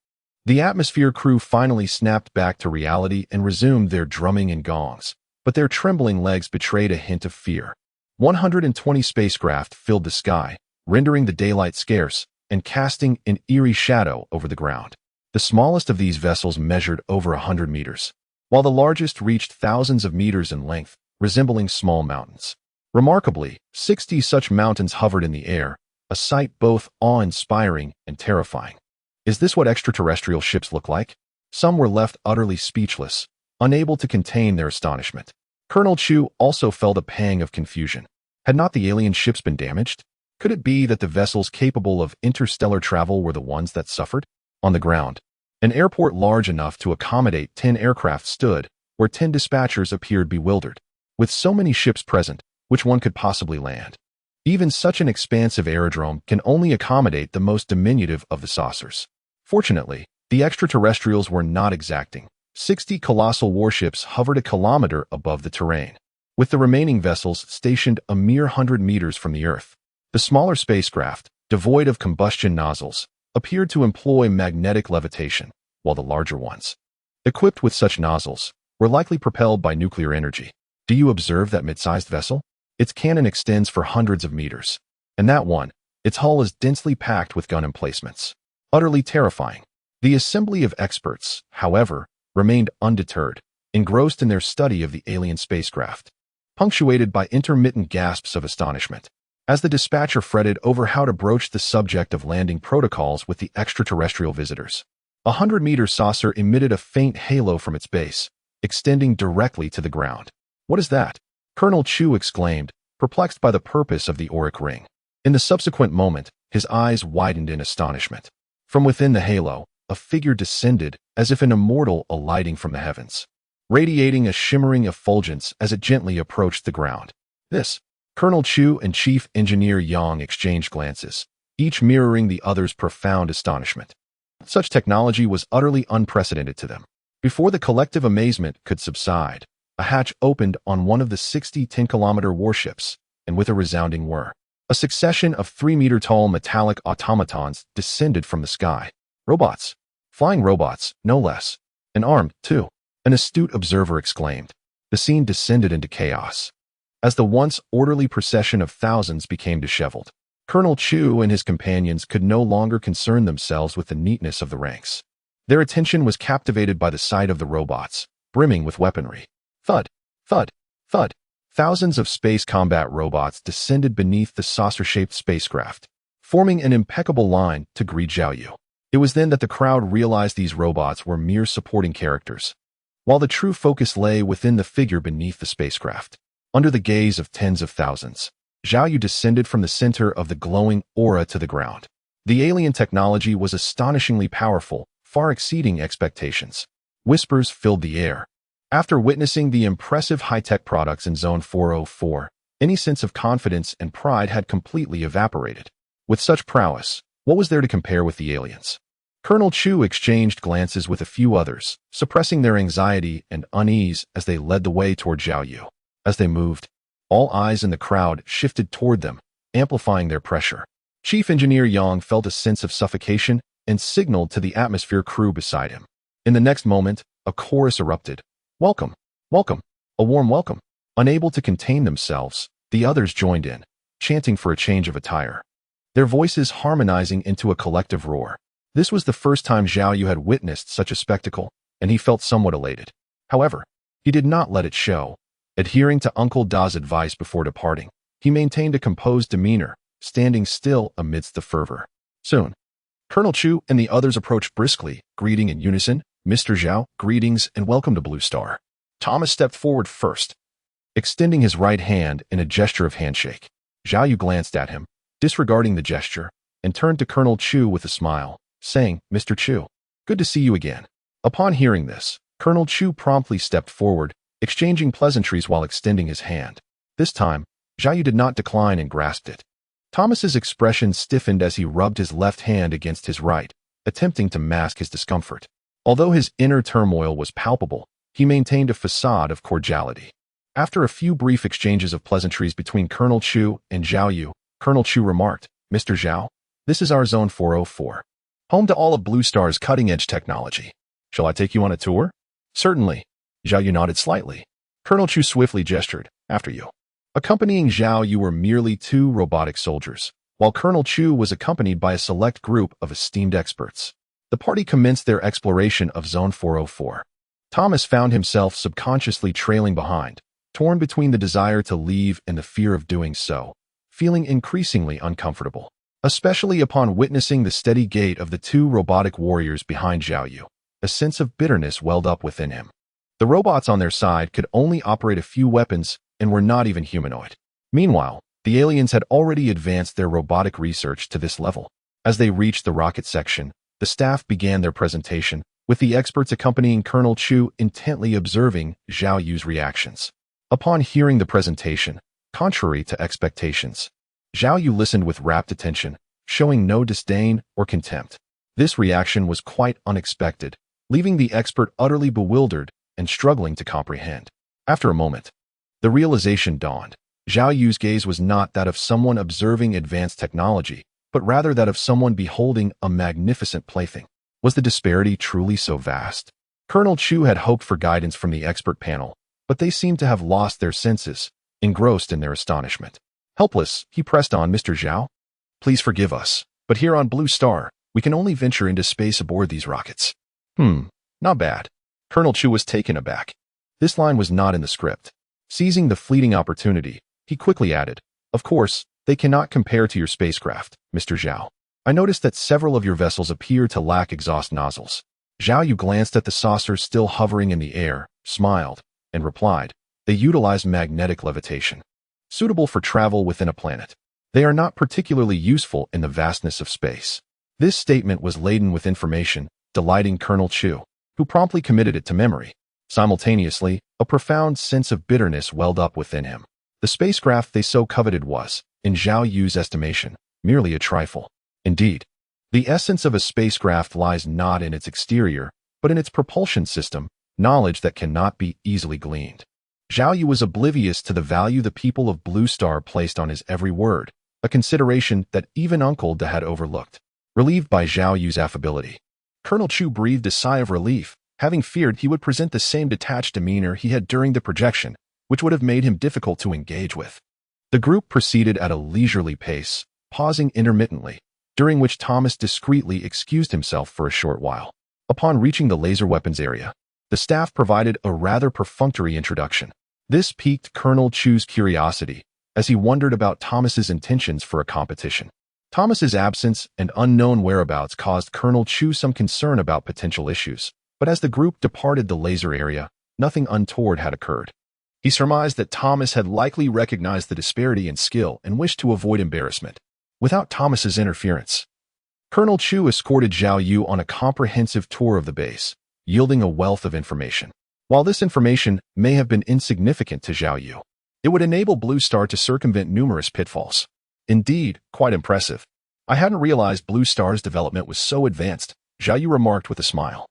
The atmosphere crew finally snapped back to reality and resumed their drumming and gongs, but their trembling legs betrayed a hint of fear. 120 spacecraft filled the sky, rendering the daylight scarce and casting an eerie shadow over the ground. The smallest of these vessels measured over 100 meters, while the largest reached thousands of meters in length, resembling small mountains. Remarkably, 60 such mountains hovered in the air, a sight both awe-inspiring and terrifying. Is this what extraterrestrial ships look like? Some were left utterly speechless, unable to contain their astonishment. Colonel Chu also felt a pang of confusion. Had not the alien ships been damaged? Could it be that the vessels capable of interstellar travel were the ones that suffered? On the ground, an airport large enough to accommodate 10 aircraft stood, where 10 dispatchers appeared bewildered. With so many ships present, which one could possibly land? Even such an expansive aerodrome can only accommodate the most diminutive of the saucers. Fortunately, the extraterrestrials were not exacting. 60 colossal warships hovered a kilometer above the terrain, with the remaining vessels stationed a mere 100 meters from the Earth. The smaller spacecraft, devoid of combustion nozzles, appeared to employ magnetic levitation, while the larger ones, equipped with such nozzles, were likely propelled by nuclear energy. Do you observe that mid-sized vessel? Its cannon extends for hundreds of meters, and that one, its hull is densely packed with gun emplacements. Utterly terrifying. The assembly of experts, however, remained undeterred, engrossed in their study of the alien spacecraft, punctuated by intermittent gasps of astonishment. As the dispatcher fretted over how to broach the subject of landing protocols with the extraterrestrial visitors, a 100-meter saucer emitted a faint halo from its base, extending directly to the ground. What is that? Colonel Chu exclaimed, perplexed by the purpose of the auric ring. In the subsequent moment, his eyes widened in astonishment. From within the halo, a figure descended as if an immortal alighting from the heavens, radiating a shimmering effulgence as it gently approached the ground. This, Colonel Chu and Chief Engineer Yang exchanged glances, each mirroring the other's profound astonishment. Such technology was utterly unprecedented to them. Before the collective amazement could subside, a hatch opened on one of the 60 10-kilometer warships, and with a resounding whir, a succession of 3-meter-tall metallic automatons descended from the sky. Robots. Flying robots, no less. And armed, too. An astute observer exclaimed. The scene descended into chaos. As the once orderly procession of thousands became disheveled, Colonel Chu and his companions could no longer concern themselves with the neatness of the ranks. Their attention was captivated by the sight of the robots, brimming with weaponry. Thud, thud, thud. Thousands of space combat robots descended beneath the saucer-shaped spacecraft, forming an impeccable line to greet Zhao Yu. It was then that the crowd realized these robots were mere supporting characters, while the true focus lay within the figure beneath the spacecraft. Under the gaze of tens of thousands, Zhao Yu descended from the center of the glowing aura to the ground. The alien technology was astonishingly powerful, far exceeding expectations. Whispers filled the air. After witnessing the impressive high-tech products in Zone 404, any sense of confidence and pride had completely evaporated. With such prowess, what was there to compare with the aliens? Colonel Chu exchanged glances with a few others, suppressing their anxiety and unease as they led the way toward Zhao Yu. As they moved, all eyes in the crowd shifted toward them, amplifying their pressure. Chief Engineer Yang felt a sense of suffocation and signaled to the atmosphere crew beside him. In the next moment, a chorus erupted. Welcome, welcome, a warm welcome. Unable to contain themselves, the others joined in, chanting for a change of attire, their voices harmonizing into a collective roar. This was the first time Zhao Yu had witnessed such a spectacle, and he felt somewhat elated. However, he did not let it show. Adhering to Uncle Da's advice before departing, he maintained a composed demeanor, standing still amidst the fervor. Soon, Colonel Chu and the others approached briskly, greeting in unison. Mr. Zhao, greetings and welcome to Blue Star. Thomas stepped forward first, extending his right hand in a gesture of handshake. Zhao Yu glanced at him, disregarding the gesture, and turned to Colonel Chu with a smile, saying, Mr. Chu, good to see you again. Upon hearing this, Colonel Chu promptly stepped forward, exchanging pleasantries while extending his hand. This time, Zhao Yu did not decline and grasped it. Thomas's expression stiffened as he rubbed his left hand against his right, attempting to mask his discomfort. Although his inner turmoil was palpable, he maintained a facade of cordiality. After a few brief exchanges of pleasantries between Colonel Chu and Zhao Yu, Colonel Chu remarked, Mr. Zhao, this is our Zone 404, home to all of Blue Star's cutting-edge technology. Shall I take you on a tour? Certainly. Zhao Yu nodded slightly. Colonel Chu swiftly gestured, after you. Accompanying Zhao Yu were merely 2 robotic soldiers, while Colonel Chu was accompanied by a select group of esteemed experts. The party commenced their exploration of Zone 404. Thomas found himself subconsciously trailing behind, torn between the desire to leave and the fear of doing so, feeling increasingly uncomfortable, especially upon witnessing the steady gait of the 2 robotic warriors behind Zhao Yu. A sense of bitterness welled up within him. The robots on their side could only operate a few weapons and were not even humanoid. Meanwhile, the aliens had already advanced their robotic research to this level. As they reached the rocket section, the staff began their presentation, with the experts accompanying Colonel Chu intently observing Zhao Yu's reactions. Upon hearing the presentation, contrary to expectations, Zhao Yu listened with rapt attention, showing no disdain or contempt. This reaction was quite unexpected, leaving the expert utterly bewildered and struggling to comprehend. After a moment, the realization dawned. Zhao Yu's gaze was not that of someone observing advanced technology, but rather that of someone beholding a magnificent plaything. Was the disparity truly so vast? Colonel Chu had hoped for guidance from the expert panel, but they seemed to have lost their senses, engrossed in their astonishment. Helpless, he pressed on, Mr. Zhao. Please forgive us, but here on Blue Star, we can only venture into space aboard these rockets. Not bad. Colonel Chu was taken aback. This line was not in the script. Seizing the fleeting opportunity, he quickly added, Of course, they cannot compare to your spacecraft, Mr. Zhao. I noticed that several of your vessels appear to lack exhaust nozzles. Zhao Yu glanced at the saucers still hovering in the air, smiled, and replied, They utilize magnetic levitation, suitable for travel within a planet. They are not particularly useful in the vastness of space. This statement was laden with information, delighting Colonel Chu, who promptly committed it to memory. Simultaneously, a profound sense of bitterness welled up within him. The spacecraft they so coveted was, in Zhao Yu's estimation, merely a trifle. Indeed, the essence of a spacecraft lies not in its exterior, but in its propulsion system, knowledge that cannot be easily gleaned. Zhao Yu was oblivious to the value the people of Blue Star placed on his every word, a consideration that even Uncle Da had overlooked. Relieved by Zhao Yu's affability, Colonel Chu breathed a sigh of relief, having feared he would present the same detached demeanor he had during the projection, which would have made him difficult to engage with. The group proceeded at a leisurely pace, pausing intermittently, during which Thomas discreetly excused himself for a short while. Upon reaching the laser weapons area, the staff provided a rather perfunctory introduction. This piqued Colonel Chu's curiosity, as he wondered about Thomas's intentions for a competition. Thomas's absence and unknown whereabouts caused Colonel Chu some concern about potential issues, but as the group departed the laser area, nothing untoward had occurred. He surmised that Thomas had likely recognized the disparity in skill and wished to avoid embarrassment. Without Thomas's interference, Colonel Chu escorted Zhao Yu on a comprehensive tour of the base, yielding a wealth of information. While this information may have been insignificant to Zhao Yu, it would enable Blue Star to circumvent numerous pitfalls. Indeed, quite impressive. I hadn't realized Blue Star's development was so advanced, Zhao Yu remarked with a smile.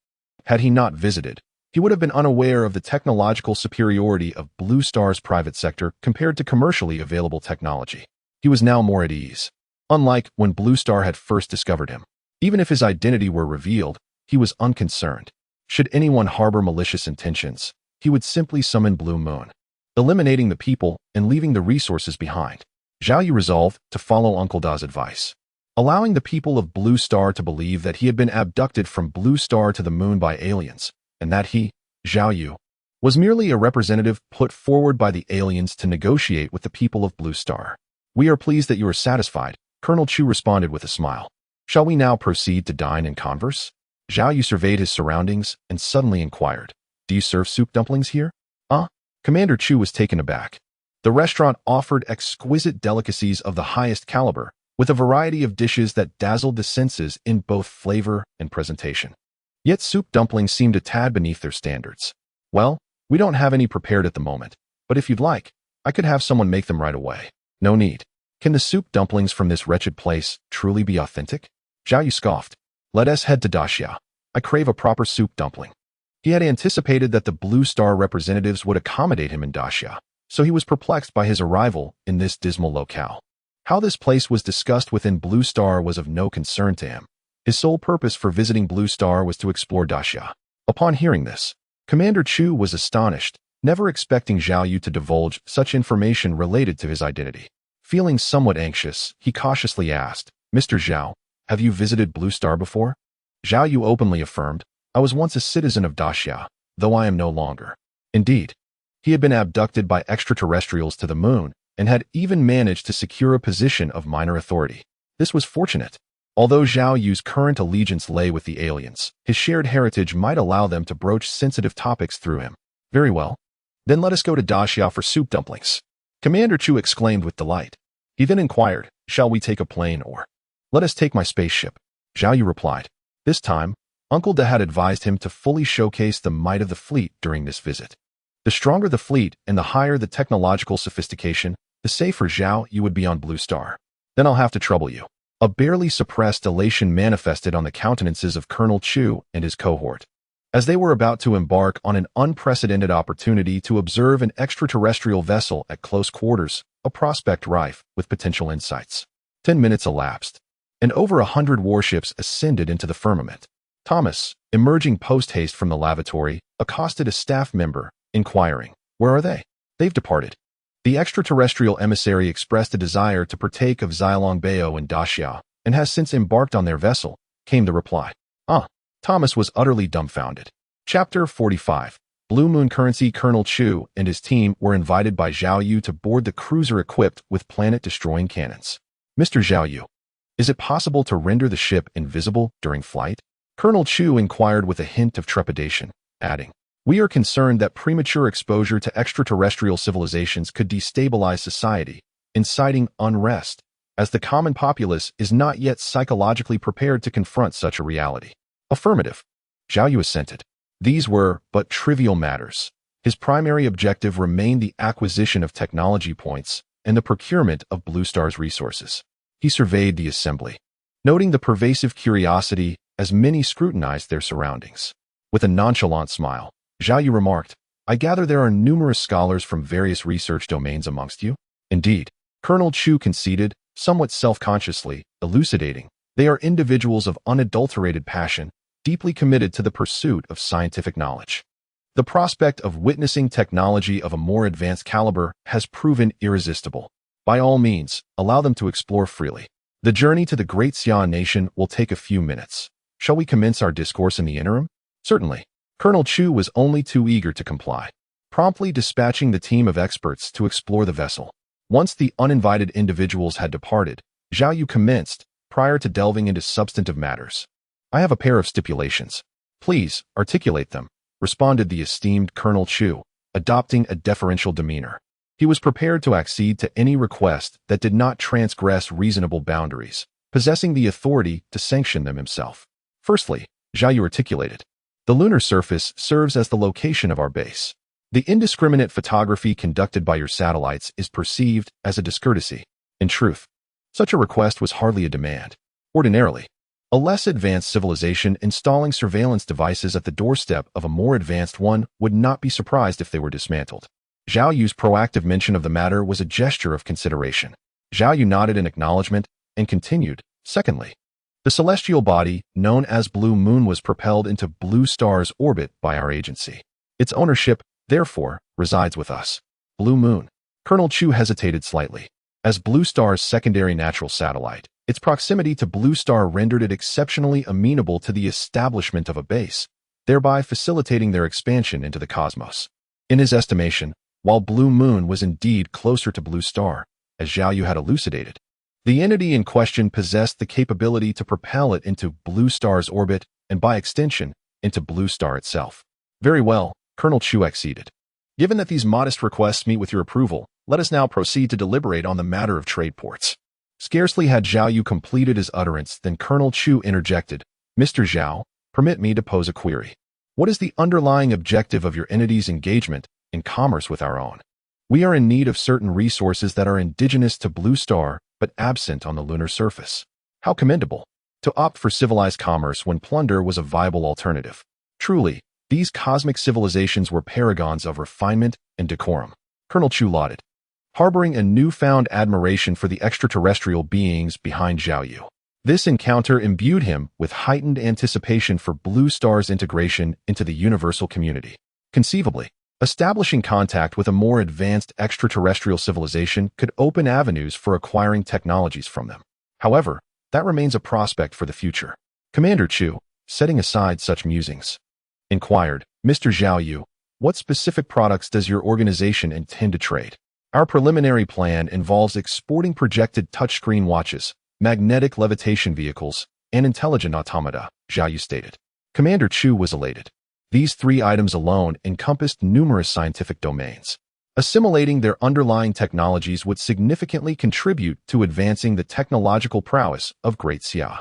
Had he not visited, he would have been unaware of the technological superiority of Blue Star's private sector compared to commercially available technology. He was now more at ease. Unlike when Blue Star had first discovered him, even if his identity were revealed, he was unconcerned. Should anyone harbor malicious intentions, he would simply summon Blue Moon, eliminating the people and leaving the resources behind. Zhao Yu resolved to follow Uncle Da's advice, allowing the people of Blue Star to believe that he had been abducted from Blue Star to the moon by aliens, and that he, Zhao Yu, was merely a representative put forward by the aliens to negotiate with the people of Blue Star. We are pleased that you are satisfied, Colonel Chu responded with a smile. Shall we now proceed to dine and converse? Zhao Yu surveyed his surroundings and suddenly inquired, Do you serve soup dumplings here? Commander Chu was taken aback. The restaurant offered exquisite delicacies of the highest caliber, with a variety of dishes that dazzled the senses in both flavor and presentation. Yet soup dumplings seemed a tad beneath their standards. Well, we don't have any prepared at the moment, but if you'd like, I could have someone make them right away. No need. Can the soup dumplings from this wretched place truly be authentic? Zhao Yu scoffed. Let us head to Daxia. I crave a proper soup dumpling. He had anticipated that the Blue Star representatives would accommodate him in Daxia, so he was perplexed by his arrival in this dismal locale. How this place was discussed within Blue Star was of no concern to him. His sole purpose for visiting Blue Star was to explore Daxia. Upon hearing this, Commander Chu was astonished, never expecting Zhao Yu to divulge such information related to his identity. Feeling somewhat anxious, he cautiously asked, Mr. Zhao, have you visited Blue Star before? Zhao Yu openly affirmed, I was once a citizen of Daxia, though I am no longer. Indeed, he had been abducted by extraterrestrials to the moon and had even managed to secure a position of minor authority. This was fortunate. Although Zhao Yu's current allegiance lay with the aliens, his shared heritage might allow them to broach sensitive topics through him. Very well. Then let us go to Daxia for soup dumplings. Commander Chu exclaimed with delight. He then inquired, Shall we take a plane or? Let us take my spaceship. Zhao Yu replied. This time, Uncle Da had advised him to fully showcase the might of the fleet during this visit. The stronger the fleet and the higher the technological sophistication, the safer Zhao Yu would be on Blue Star. Then I'll have to trouble you. A barely suppressed elation manifested on the countenances of Colonel Chu and his cohort, as they were about to embark on an unprecedented opportunity to observe an extraterrestrial vessel at close quarters, a prospect rife with potential insights. 10 minutes elapsed, and over 100 warships ascended into the firmament. Thomas, emerging post-haste from the lavatory, accosted a staff member, inquiring, Where are they? They've departed. The extraterrestrial emissary expressed a desire to partake of Xilong Bao in Daxia, and has since embarked on their vessel, came the reply. Thomas was utterly dumbfounded. Chapter 45. Blue Moon Currency. Colonel Chu and his team were invited by Zhao Yu to board the cruiser equipped with planet-destroying cannons. Mr. Zhao Yu, is it possible to render the ship invisible during flight? Colonel Chu inquired with a hint of trepidation, adding, We are concerned that premature exposure to extraterrestrial civilizations could destabilize society, inciting unrest, as the common populace is not yet psychologically prepared to confront such a reality. Affirmative. Zhao Yu assented. These were but trivial matters. His primary objective remained the acquisition of technology points and the procurement of Blue Star's resources. He surveyed the assembly, noting the pervasive curiosity as many scrutinized their surroundings. With a nonchalant smile, Zhao Yu remarked, "I gather there are numerous scholars from various research domains amongst you?" Indeed, Colonel Chu conceded, somewhat self-consciously, elucidating, "They are individuals of unadulterated passion, deeply committed to the pursuit of scientific knowledge. The prospect of witnessing technology of a more advanced caliber has proven irresistible. By all means, allow them to explore freely. The journey to the great Xia nation will take a few minutes. Shall we commence our discourse in the interim?" "Certainly." Colonel Chu was only too eager to comply, promptly dispatching the team of experts to explore the vessel. Once the uninvited individuals had departed, Zhao Yu commenced, prior to delving into substantive matters. "I have a pair of stipulations. Please, articulate them," responded the esteemed Colonel Chu, adopting a deferential demeanor. He was prepared to accede to any request that did not transgress reasonable boundaries, possessing the authority to sanction them himself. "Firstly," Zhao Yu articulated, "the lunar surface serves as the location of our base. The indiscriminate photography conducted by your satellites is perceived as a discourtesy. In truth, such a request was hardly a demand. Ordinarily, a less advanced civilization installing surveillance devices at the doorstep of a more advanced one would not be surprised if they were dismantled." Zhao Yu's proactive mention of the matter was a gesture of consideration. Zhao Yu nodded in acknowledgement and continued, "Secondly, the celestial body, known as Blue Moon, was propelled into Blue Star's orbit by our agency. Its ownership, therefore, resides with us." Blue Moon. Colonel Chu hesitated slightly. As Blue Star's secondary natural satellite, its proximity to Blue Star rendered it exceptionally amenable to the establishment of a base, thereby facilitating their expansion into the cosmos. In his estimation, while Blue Moon was indeed closer to Blue Star, as Zhao Yu had elucidated, the entity in question possessed the capability to propel it into Blue Star's orbit and, by extension, into Blue Star itself. "Very well," Colonel Chu acceded. "Given that these modest requests meet with your approval, let us now proceed to deliberate on the matter of trade ports." Scarcely had Zhao Yu completed his utterance than Colonel Chu interjected, "Mr. Zhao, permit me to pose a query. What is the underlying objective of your entity's engagement in commerce with our own? We are in need of certain resources that are indigenous to Blue Star but absent on the lunar surface. How commendable to opt for civilized commerce when plunder was a viable alternative. Truly, these cosmic civilizations were paragons of refinement and decorum." Colonel Chu lauded, harboring a newfound admiration for the extraterrestrial beings behind Zhao Yu. This encounter imbued him with heightened anticipation for Blue Star's integration into the universal community. Conceivably, establishing contact with a more advanced extraterrestrial civilization could open avenues for acquiring technologies from them. However, that remains a prospect for the future. Commander Chu, setting aside such musings, inquired, "Mr. Zhao Yu, what specific products does your organization intend to trade?" "Our preliminary plan involves exporting projected touchscreen watches, magnetic levitation vehicles, and intelligent automata," Zhao Yu stated. Commander Chu was elated. These three items alone encompassed numerous scientific domains. Assimilating their underlying technologies would significantly contribute to advancing the technological prowess of Great Xia.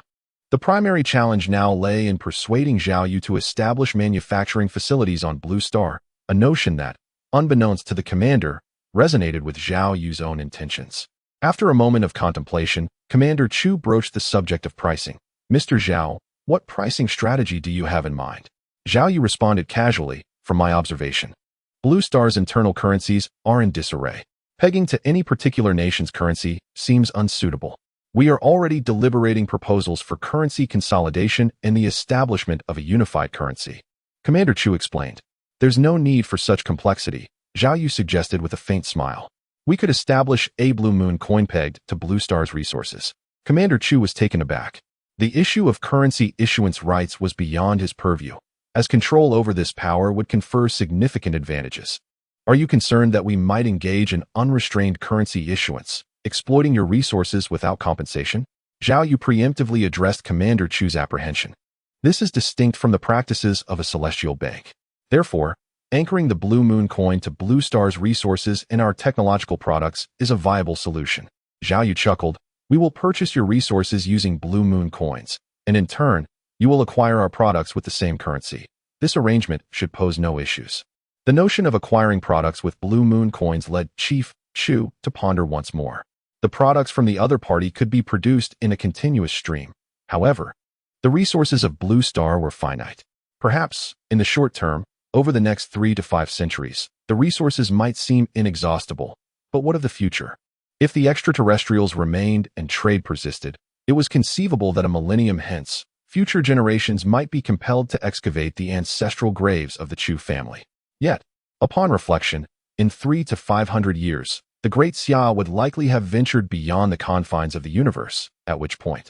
The primary challenge now lay in persuading Zhao Yu to establish manufacturing facilities on Blue Star, a notion that, unbeknownst to the commander, resonated with Zhao Yu's own intentions. After a moment of contemplation, Commander Chu broached the subject of pricing. "Mr. Zhao, what pricing strategy do you have in mind?" Zhao Yu responded casually, "From my observation, Blue Star's internal currencies are in disarray. Pegging to any particular nation's currency seems unsuitable. We are already deliberating proposals for currency consolidation and the establishment of a unified currency." Commander Chu explained. "There's no need for such complexity," Zhao Yu suggested with a faint smile. "We could establish a Blue Moon coin pegged to Blue Star's resources." Commander Chu was taken aback. The issue of currency issuance rights was beyond his purview, as control over this power would confer significant advantages. "Are you concerned that we might engage in unrestrained currency issuance, exploiting your resources without compensation?" Zhao Yu preemptively addressed Commander Chu's apprehension. "This is distinct from the practices of a celestial bank. Therefore, anchoring the Blue Moon coin to Blue Star's resources in our technological products is a viable solution." Zhao Yu chuckled, "We will purchase your resources using Blue Moon coins, and in turn, You will acquire our products with the same currency. This arrangement should pose no issues. The notion of acquiring products with Blue Moon coins led Chief Chu to ponder once more. The products from the other party could be produced in a continuous stream. However, the resources of Blue Star were finite. Perhaps, in the short term, over the next 3 to 5 centuries, the resources might seem inexhaustible. But what of the future? If the extraterrestrials remained and trade persisted, it was conceivable that a millennium hence, future generations might be compelled to excavate the ancestral graves of the Chu family. Yet, upon reflection, in 300 to 500 years, the great Xia would likely have ventured beyond the confines of the universe, at which point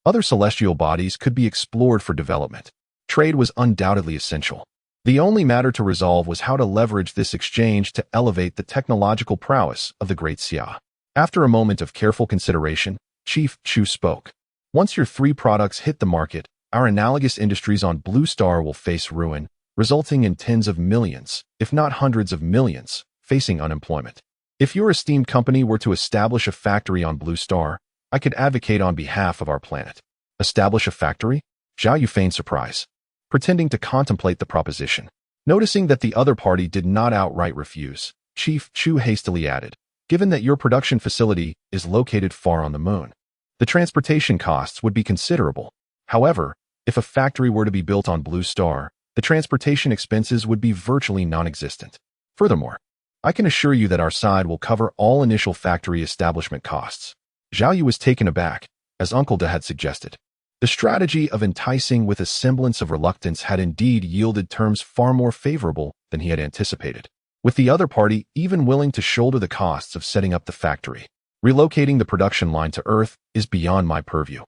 other celestial bodies could be explored for development. Trade was undoubtedly essential. The only matter to resolve was how to leverage this exchange to elevate the technological prowess of the great Xia. After a moment of careful consideration, Chief Chu spoke. Once your 3 products hit the market, our analogous industries on Blue Star will face ruin, resulting in tens of millions, if not hundreds of millions, facing unemployment. If your esteemed company were to establish a factory on Blue Star, I could advocate on behalf of our planet. Establish a factory? Zhao Yu feigned surprise, pretending to contemplate the proposition. Noticing that the other party did not outright refuse, Chief Chu hastily added, given that your production facility is located far on the moon, the transportation costs would be considerable. However, if a factory were to be built on Blue Star, the transportation expenses would be virtually non-existent. Furthermore, I can assure you that our side will cover all initial factory establishment costs. Zhao Yu was taken aback, as Uncle Da had suggested. The strategy of enticing with a semblance of reluctance had indeed yielded terms far more favorable than he had anticipated, with the other party even willing to shoulder the costs of setting up the factory. Relocating the production line to Earth is beyond my purview.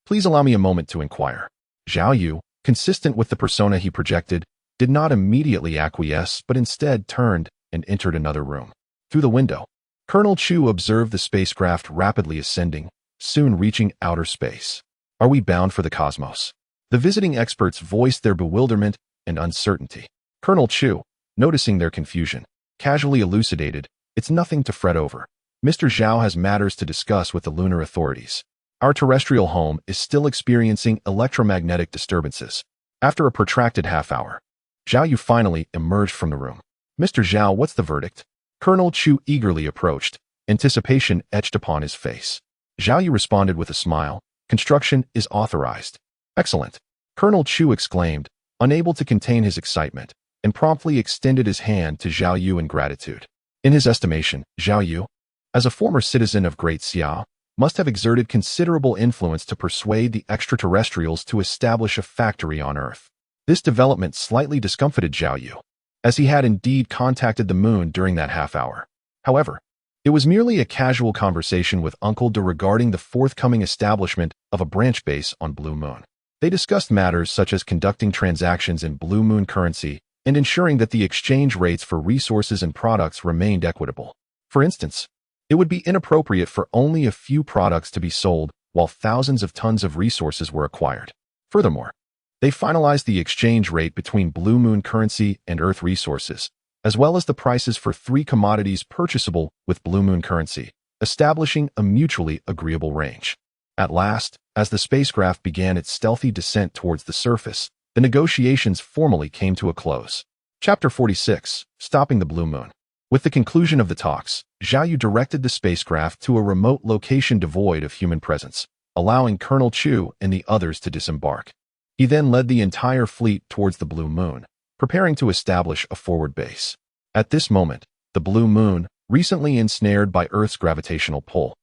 Please allow me a moment to inquire. Zhao Yu, consistent with the persona he projected, did not immediately acquiesce but instead turned and entered another room. Through the window, Colonel Chu observed the spacecraft rapidly ascending, soon reaching outer space. Are we bound for the cosmos? The visiting experts voiced their bewilderment and uncertainty. Colonel Chu, noticing their confusion, casually elucidated, it's nothing to fret over. Mr. Zhao has matters to discuss with the lunar authorities. Our terrestrial home is still experiencing electromagnetic disturbances. After a protracted half-hour, Zhao Yu finally emerged from the room. Mr. Zhao, what's the verdict? Colonel Chu eagerly approached, anticipation etched upon his face. Zhao Yu responded with a smile. Construction is authorized. Excellent. Colonel Chu exclaimed, unable to contain his excitement, and promptly extended his hand to Zhao Yu in gratitude. In his estimation, Zhao Yu, as a former citizen of Great Xia, must have exerted considerable influence to persuade the extraterrestrials to establish a factory on Earth. This development slightly discomfited Zhao Yu, as he had indeed contacted the moon during that half hour. However, it was merely a casual conversation with Uncle Da regarding the forthcoming establishment of a branch base on Blue Moon. They discussed matters such as conducting transactions in Blue Moon currency and ensuring that the exchange rates for resources and products remained equitable. For instance, it would be inappropriate for only a few products to be sold while thousands of tons of resources were acquired. Furthermore, they finalized the exchange rate between Blue Moon currency and Earth resources, as well as the prices for 3 commodities purchasable with Blue Moon currency, establishing a mutually agreeable range. At last, as the spacecraft began its stealthy descent towards the surface, the negotiations formally came to a close. Chapter 46, Stopping the Blue Moon. With the conclusion of the talks, Zhao Yu directed the spacecraft to a remote location devoid of human presence, allowing Colonel Chu and the others to disembark. He then led the entire fleet towards the Blue Moon, preparing to establish a forward base. At this moment, the Blue Moon, recently ensnared by Earth's gravitational pull,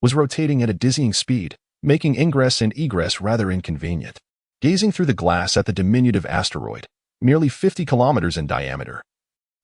was rotating at a dizzying speed, making ingress and egress rather inconvenient. Gazing through the glass at the diminutive asteroid, merely 50 kilometers in diameter,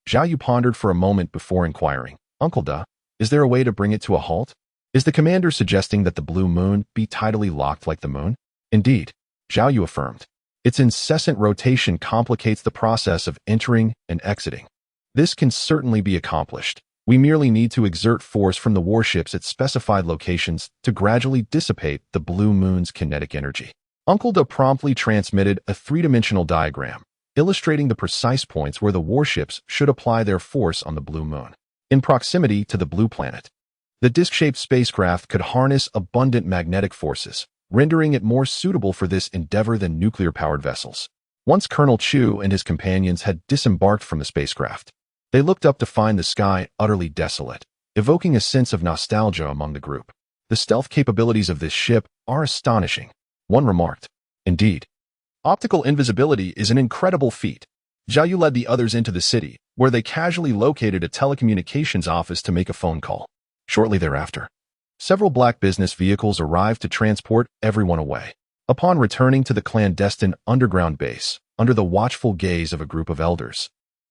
Zhao Yu pondered for a moment before inquiring, Uncle Da, is there a way to bring it to a halt? Is the commander suggesting that the Blue Moon be tidally locked like the moon? Indeed, Zhao Yu affirmed. Its incessant rotation complicates the process of entering and exiting. This can certainly be accomplished. We merely need to exert force from the warships at specified locations to gradually dissipate the Blue Moon's kinetic energy. Uncle Da promptly transmitted a 3-dimensional diagram, illustrating the precise points where the warships should apply their force on the Blue Moon. In proximity to the blue planet, the disc-shaped spacecraft could harness abundant magnetic forces, rendering it more suitable for this endeavor than nuclear-powered vessels. Once Colonel Chu and his companions had disembarked from the spacecraft, they looked up to find the sky utterly desolate, evoking a sense of nostalgia among the group. The stealth capabilities of this ship are astonishing, one remarked. Indeed. Optical invisibility is an incredible feat. Zhao Yu led the others into the city, where they casually located a telecommunications office to make a phone call. Shortly thereafter, several black business vehicles arrived to transport everyone away. Upon returning to the clandestine underground base, under the watchful gaze of a group of elders,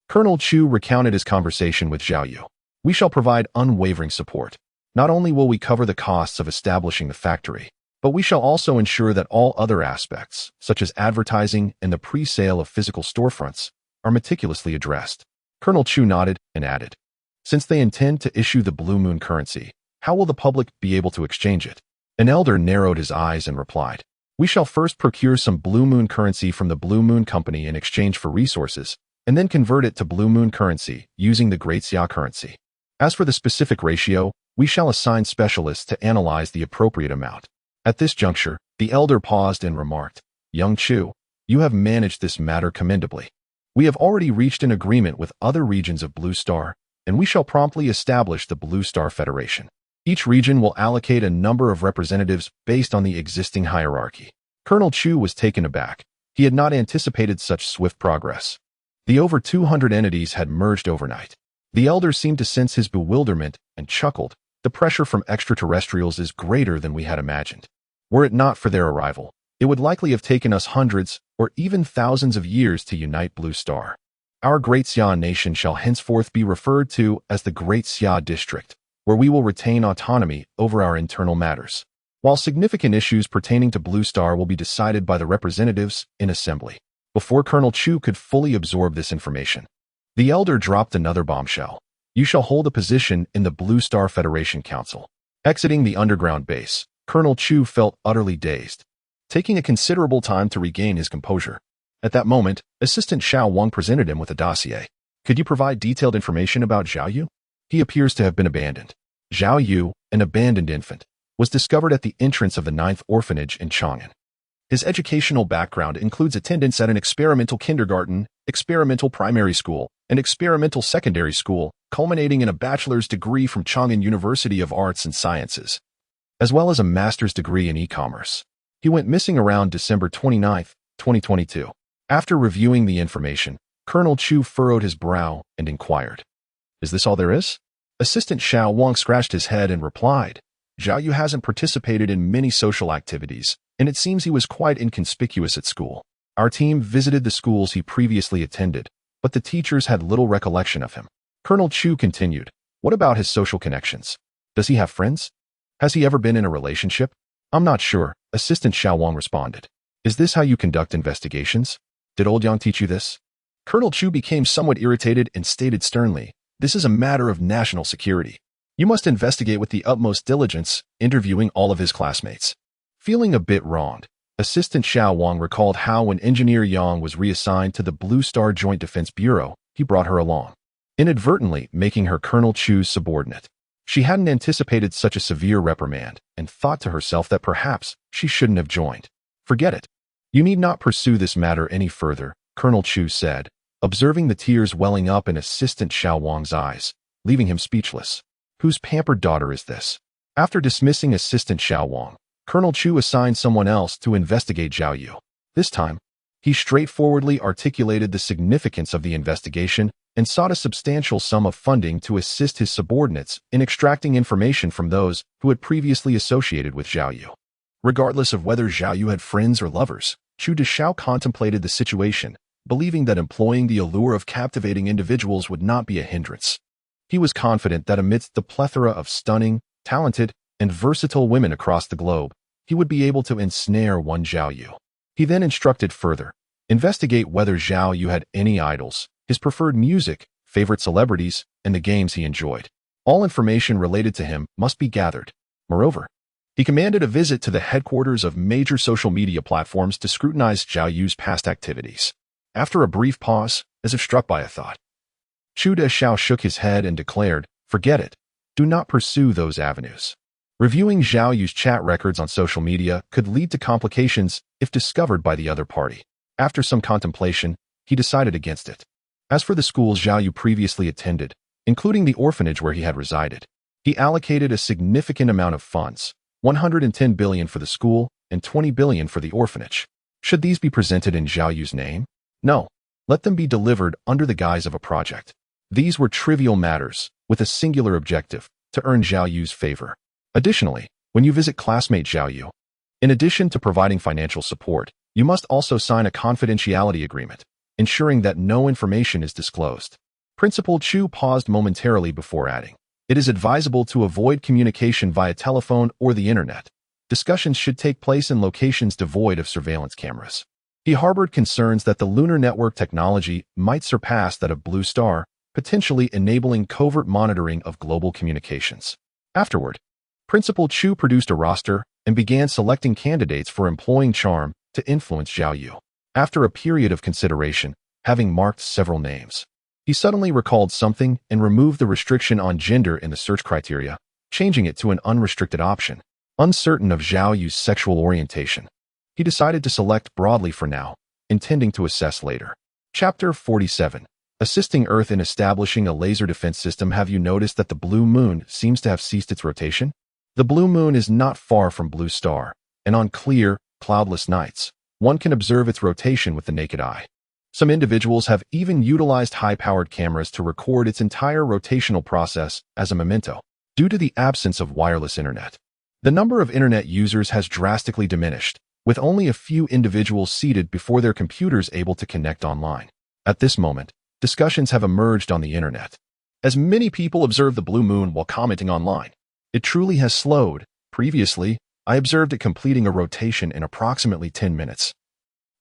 Colonel Chu recounted his conversation with Zhao Yu. We shall provide unwavering support. Not only will we cover the costs of establishing the factory, but we shall also ensure that all other aspects, such as advertising and the pre-sale of physical storefronts, are meticulously addressed. Colonel Chu nodded and added, since they intend to issue the Blue Moon currency, how will the public be able to exchange it? An elder narrowed his eyes and replied, we shall first procure some Blue Moon currency from the Blue Moon Company in exchange for resources, and then convert it to Blue Moon currency using the Great Xia currency. As for the specific ratio, we shall assign specialists to analyze the appropriate amount. At this juncture, the elder paused and remarked, Young Chu, you have managed this matter commendably. We have already reached an agreement with other regions of Blue Star, and we shall promptly establish the Blue Star Federation. Each region will allocate a number of representatives based on the existing hierarchy. Colonel Chu was taken aback. He had not anticipated such swift progress. The over 200 entities had merged overnight. The elder seemed to sense his bewilderment and chuckled. The pressure from extraterrestrials is greater than we had imagined. Were it not for their arrival, it would likely have taken us hundreds or even thousands of years to unite Blue Star. Our Great Xia nation shall henceforth be referred to as the Great Xia District, where we will retain autonomy over our internal matters, while significant issues pertaining to Blue Star will be decided by the representatives in assembly. Before Colonel Chu could fully absorb this information, the elder dropped another bombshell. You shall hold a position in the Blue Star Federation Council. Exiting the underground base, Colonel Chu felt utterly dazed, taking a considerable time to regain his composure. At that moment, Assistant Xiao Wang presented him with a dossier. Could you provide detailed information about Zhao Yu? He appears to have been abandoned. Zhao Yu, an abandoned infant, was discovered at the entrance of the 9th orphanage in Chang'an. His educational background includes attendance at an experimental kindergarten, experimental primary school, and experimental secondary school, culminating in a bachelor's degree from Chang'an University of Arts and Sciences, as well as a master's degree in e-commerce. He went missing around December 29, 2022. After reviewing the information, Colonel Chu furrowed his brow and inquired, is this all there is? Assistant Xiao Wang scratched his head and replied, Zhao Yu hasn't participated in many social activities, and it seems he was quite inconspicuous at school. Our team visited the schools he previously attended, but the teachers had little recollection of him. Colonel Chu continued, what about his social connections? Does he have friends? Has he ever been in a relationship? I'm not sure, Assistant Xiao Wang responded. Is this how you conduct investigations? Did Old Yang teach you this? Colonel Chu became somewhat irritated and stated sternly, this is a matter of national security. You must investigate with the utmost diligence, interviewing all of his classmates. Feeling a bit wronged, Assistant Xiao Wang recalled how when Engineer Yang was reassigned to the Blue Star Joint Defense Bureau, he brought her along, inadvertently making her Colonel Chu's subordinate. She hadn't anticipated such a severe reprimand and thought to herself that perhaps she shouldn't have joined. Forget it. You need not pursue this matter any further, Colonel Chu said, observing the tears welling up in Assistant Xiao Wang's eyes, leaving him speechless. Whose pampered daughter is this? After dismissing Assistant Xiao Wang, Colonel Chu assigned someone else to investigate Zhao Yu. This time, he straightforwardly articulated the significance of the investigation and sought a substantial sum of funding to assist his subordinates in extracting information from those who had previously associated with Zhao Yu. Regardless of whether Zhao Yu had friends or lovers, Chu Deshao contemplated the situation, believing that employing the allure of captivating individuals would not be a hindrance. He was confident that amidst the plethora of stunning, talented, and versatile women across the globe, he would be able to ensnare one Zhao Yu. He then instructed further, investigate whether Zhao Yu had any idols, his preferred music, favorite celebrities, and the games he enjoyed. All information related to him must be gathered. Moreover, he commanded a visit to the headquarters of major social media platforms to scrutinize Zhao Yu's past activities. After a brief pause, as if struck by a thought, Chu Deshao shook his head and declared, forget it. Do not pursue those avenues. Reviewing Zhao Yu's chat records on social media could lead to complications if discovered by the other party. After some contemplation, he decided against it. As for the schools Zhao Yu previously attended, including the orphanage where he had resided, he allocated a significant amount of funds, 110 billion for the school and 20 billion for the orphanage. Should these be presented in Zhao Yu's name? No. Let them be delivered under the guise of a project. These were trivial matters, with a singular objective, to earn Zhao Yu's favor. Additionally, when you visit classmate Zhao Yu, in addition to providing financial support, you must also sign a confidentiality agreement, ensuring that no information is disclosed. Principal Chu paused momentarily before adding, "It is advisable to avoid communication via telephone or the internet. Discussions should take place in locations devoid of surveillance cameras." He harbored concerns that the lunar network technology might surpass that of Blue Star, potentially enabling covert monitoring of global communications. Afterward, Principal Chu produced a roster and began selecting candidates for employing charm to influence Zhao Yu. After a period of consideration, having marked several names, he suddenly recalled something and removed the restriction on gender in the search criteria, changing it to an unrestricted option. Uncertain of Zhao Yu's sexual orientation, he decided to select broadly for now, intending to assess later. Chapter 47. Assisting Earth in establishing a laser defense system. Have you noticed that the blue moon seems to have ceased its rotation? The blue moon is not far from Blue Star, and on clear, cloudless nights, one can observe its rotation with the naked eye. Some individuals have even utilized high-powered cameras to record its entire rotational process as a memento. Due to the absence of wireless internet, the number of internet users has drastically diminished, with only a few individuals seated before their computers able to connect online. At this moment, discussions have emerged on the internet, as many people observe the blue moon while commenting online. It truly has slowed. Previously, I observed it completing a rotation in approximately 10 minutes.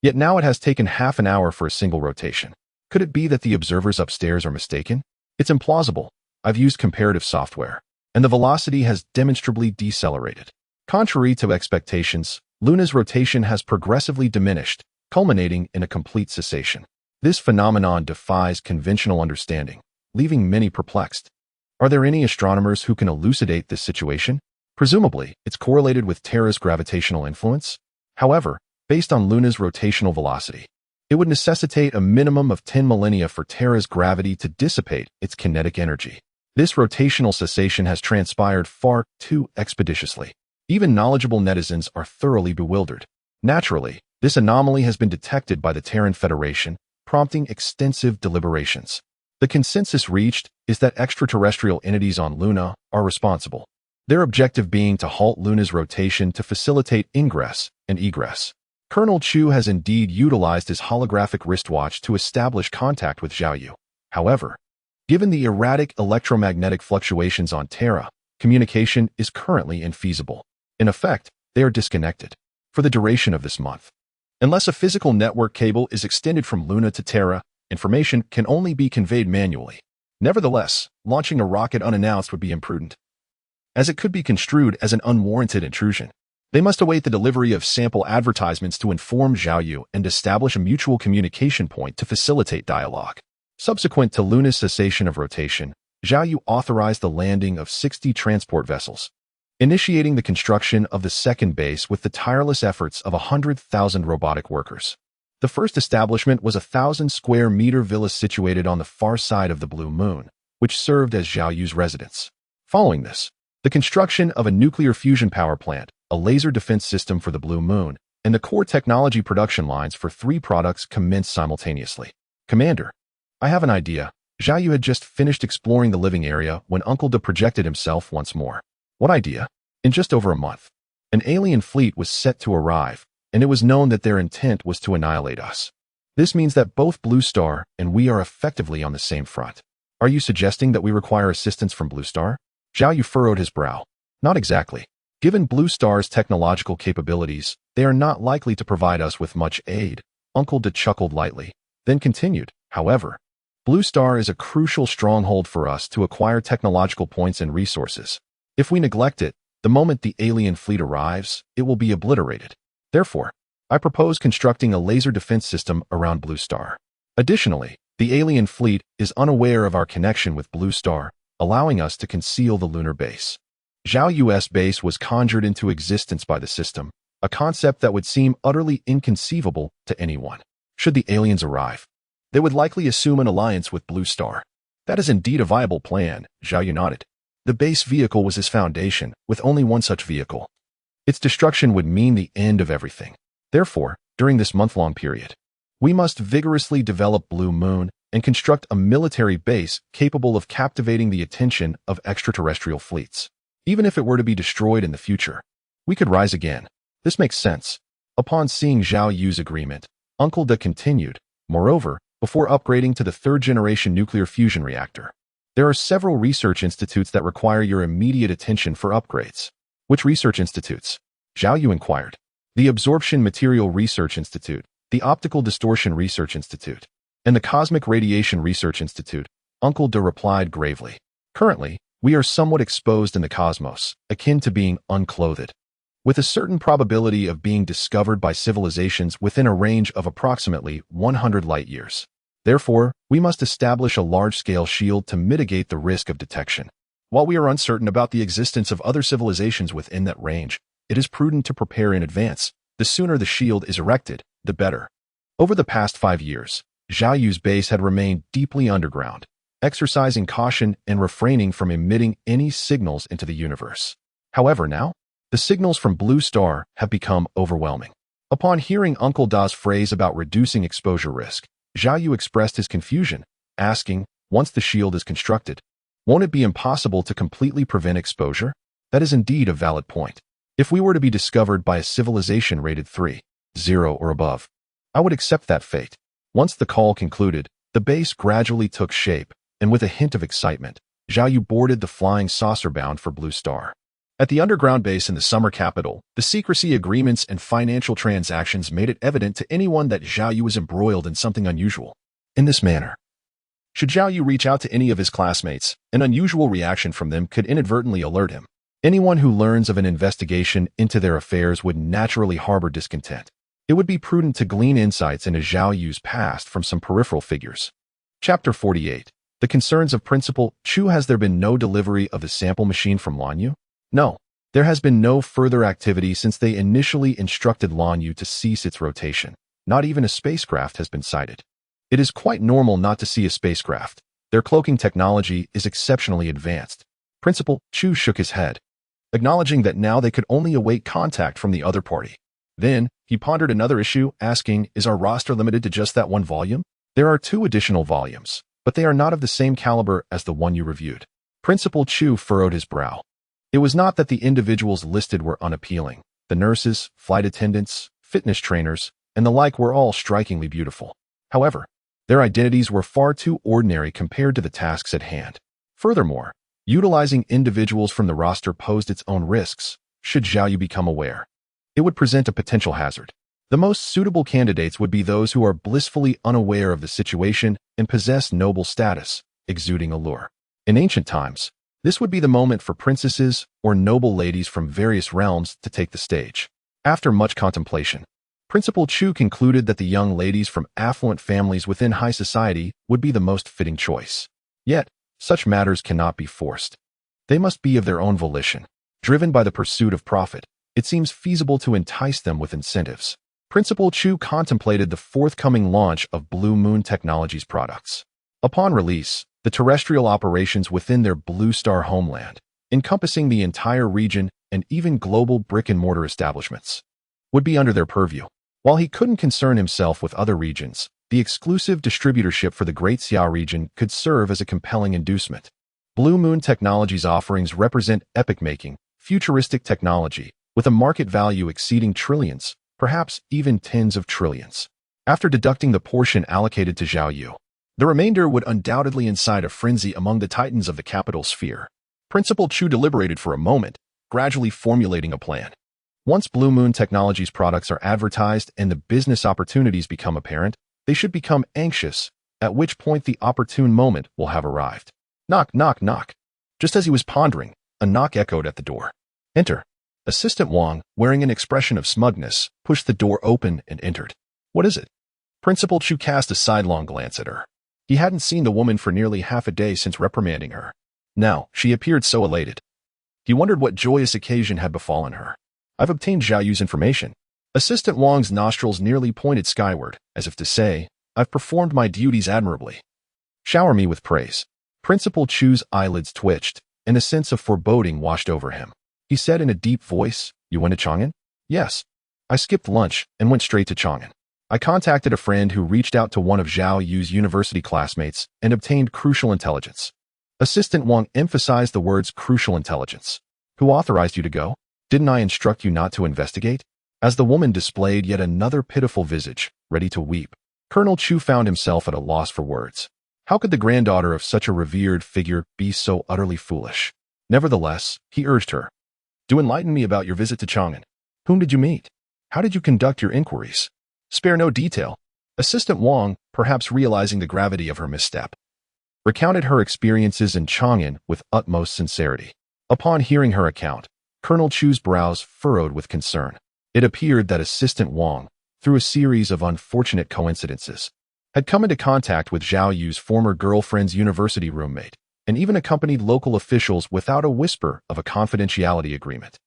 Yet now it has taken half an hour for a single rotation. Could it be that the observers upstairs are mistaken? It's implausible. I've used comparative software, and the velocity has demonstrably decelerated. Contrary to expectations, Luna's rotation has progressively diminished, culminating in a complete cessation. This phenomenon defies conventional understanding, leaving many perplexed. Are there any astronomers who can elucidate this situation? Presumably, it's correlated with Terra's gravitational influence. However, based on Luna's rotational velocity, it would necessitate a minimum of 10 millennia for Terra's gravity to dissipate its kinetic energy. This rotational cessation has transpired far too expeditiously. Even knowledgeable netizens are thoroughly bewildered. Naturally, this anomaly has been detected by the Terran Federation, prompting extensive deliberations. The consensus reached is that extraterrestrial entities on Luna are responsible, their objective being to halt Luna's rotation to facilitate ingress and egress. Colonel Chu has indeed utilized his holographic wristwatch to establish contact with Zhao Yu. However, given the erratic electromagnetic fluctuations on Terra, communication is currently infeasible. In effect, they are disconnected for the duration of this month. Unless a physical network cable is extended from Luna to Terra, information can only be conveyed manually. Nevertheless, launching a rocket unannounced would be imprudent, as it could be construed as an unwarranted intrusion. They must await the delivery of sample advertisements to inform Zhao Yu and establish a mutual communication point to facilitate dialogue. Subsequent to Luna's cessation of rotation, Zhao Yu authorized the landing of 60 transport vessels, initiating the construction of the second base with the tireless efforts of 100,000 robotic workers. The first establishment was a 1,000-square-meter villa situated on the far side of the Blue Moon, which served as Zhao Yu's residence. Following this, the construction of a nuclear fusion power plant, a laser defense system for the Blue Moon, and the core technology production lines for 3 products commenced simultaneously. Commander, I have an idea. Zhao Yu had just finished exploring the living area when Uncle De projected himself once more. What idea? In just over a month, an alien fleet was set to arrive, and it was known that their intent was to annihilate us. This means that both Blue Star and we are effectively on the same front. Are you suggesting that we require assistance from Blue Star? Zhao Yu furrowed his brow. Not exactly. Given Blue Star's technological capabilities, they are not likely to provide us with much aid. Uncle De chuckled lightly, then continued. However, Blue Star is a crucial stronghold for us to acquire technological points and resources. If we neglect it, the moment the alien fleet arrives, it will be obliterated. Therefore, I propose constructing a laser defense system around Blue Star. Additionally, the alien fleet is unaware of our connection with Blue Star, allowing us to conceal the lunar base. Zhao Yu's base was conjured into existence by the system, a concept that would seem utterly inconceivable to anyone. Should the aliens arrive, they would likely assume an alliance with Blue Star. That is indeed a viable plan, Zhao Yu nodded. The base vehicle was his foundation, with only one such vehicle. Its destruction would mean the end of everything. Therefore, during this month-long period, we must vigorously develop Blue Moon and construct a military base capable of captivating the attention of extraterrestrial fleets. Even if it were to be destroyed in the future, we could rise again. This makes sense. Upon seeing Zhao Yu's agreement, Uncle De continued, moreover, before upgrading to the third-generation nuclear fusion reactor. There are several research institutes that require your immediate attention for upgrades. Which research institutes? Zhao Yu inquired. The Absorption Material Research Institute, the Optical Distortion Research Institute, and the Cosmic Radiation Research Institute, Uncle De replied gravely. Currently, we are somewhat exposed in the cosmos, akin to being unclothed, with a certain probability of being discovered by civilizations within a range of approximately 100 light-years. Therefore, we must establish a large-scale shield to mitigate the risk of detection. While we are uncertain about the existence of other civilizations within that range, it is prudent to prepare in advance. The sooner the shield is erected, the better. Over the past 5 years, Zhao Yu's base had remained deeply underground, exercising caution and refraining from emitting any signals into the universe. However, now, the signals from Blue Star have become overwhelming. Upon hearing Uncle Da's phrase about reducing exposure risk, Zhao Yu expressed his confusion, asking, once the shield is constructed, won't it be impossible to completely prevent exposure? That is indeed a valid point. If we were to be discovered by a civilization rated 3.0 or above, I would accept that fate. Once the call concluded, the base gradually took shape, and with a hint of excitement, Zhao Yu boarded the flying saucer bound for Blue Star. At the underground base in the summer capital, the secrecy agreements and financial transactions made it evident to anyone that Zhao Yu was embroiled in something unusual. In this manner, should Zhao Yu reach out to any of his classmates, an unusual reaction from them could inadvertently alert him. Anyone who learns of an investigation into their affairs would naturally harbor discontent. It would be prudent to glean insights into Zhao Yu's past from some peripheral figures. Chapter 48. The Concerns of Principal Chu. Has there been no delivery of the sample machine from Lan Yu? No. There has been no further activity since they initially instructed Lan Yu to cease its rotation. Not even a spacecraft has been sighted. It is quite normal not to see a spacecraft. Their cloaking technology is exceptionally advanced. Principal Chu shook his head, acknowledging that now they could only await contact from the other party. Then, he pondered another issue, asking, is our roster limited to just that one volume? There are 2 additional volumes, but they are not of the same caliber as the one you reviewed. Principal Chu furrowed his brow. It was not that the individuals listed were unappealing. The nurses, flight attendants, fitness trainers, and the like were all strikingly beautiful. However, their identities were far too ordinary compared to the tasks at hand. Furthermore, utilizing individuals from the roster posed its own risks. Should Zhao Yu become aware, it would present a potential hazard. The most suitable candidates would be those who are blissfully unaware of the situation and possess noble status, exuding allure. In ancient times, this would be the moment for princesses or noble ladies from various realms to take the stage. After much contemplation, Principal Chu concluded that the young ladies from affluent families within high society would be the most fitting choice. Yet, such matters cannot be forced. They must be of their own volition. Driven by the pursuit of profit, it seems feasible to entice them with incentives. Principal Chu contemplated the forthcoming launch of Blue Moon Technologies products. Upon release, the terrestrial operations within their Blue Star homeland, encompassing the entire region and even global brick-and-mortar establishments, would be under their purview. While he couldn't concern himself with other regions, the exclusive distributorship for the Great Xiao region could serve as a compelling inducement. Blue Moon Technologies' offerings represent epoch-making, futuristic technology, with a market value exceeding trillions, perhaps even tens of trillions. After deducting the portion allocated to Zhao Yu, the remainder would undoubtedly incite a frenzy among the titans of the capital sphere. Principal Chu deliberated for a moment, gradually formulating a plan. Once Blue Moon Technologies products are advertised and the business opportunities become apparent, they should become anxious, at which point the opportune moment will have arrived. Knock, knock, knock. Just as he was pondering, a knock echoed at the door. Enter. Assistant Wang, wearing an expression of smugness, pushed the door open and entered. What is it? Principal Chu cast a sidelong glance at her. He hadn't seen the woman for nearly half a day since reprimanding her. Now, she appeared so elated. He wondered what joyous occasion had befallen her. I've obtained Zhao Yu's information. Assistant Wang's nostrils nearly pointed skyward, as if to say, I've performed my duties admirably. Shower me with praise. Principal Chu's eyelids twitched, and a sense of foreboding washed over him. He said in a deep voice, You went to Chang'an? Yes. I skipped lunch and went straight to Chang'an. I contacted a friend who reached out to one of Zhao Yu's university classmates and obtained crucial intelligence. Assistant Wang emphasized the words crucial intelligence. Who authorized you to go? Didn't I instruct you not to investigate? As the woman displayed yet another pitiful visage, ready to weep, Colonel Chu found himself at a loss for words. How could the granddaughter of such a revered figure be so utterly foolish? Nevertheless, he urged her. Do enlighten me about your visit to Chang'an. Whom did you meet? How did you conduct your inquiries? Spare no detail. Assistant Wang, perhaps realizing the gravity of her misstep, recounted her experiences in Chang'an with utmost sincerity. Upon hearing her account, Colonel Chu's brows furrowed with concern. It appeared that Assistant Wang, through a series of unfortunate coincidences, had come into contact with Zhao Yu's former girlfriend's university roommate, and even accompanied local officials without a whisper of a confidentiality agreement.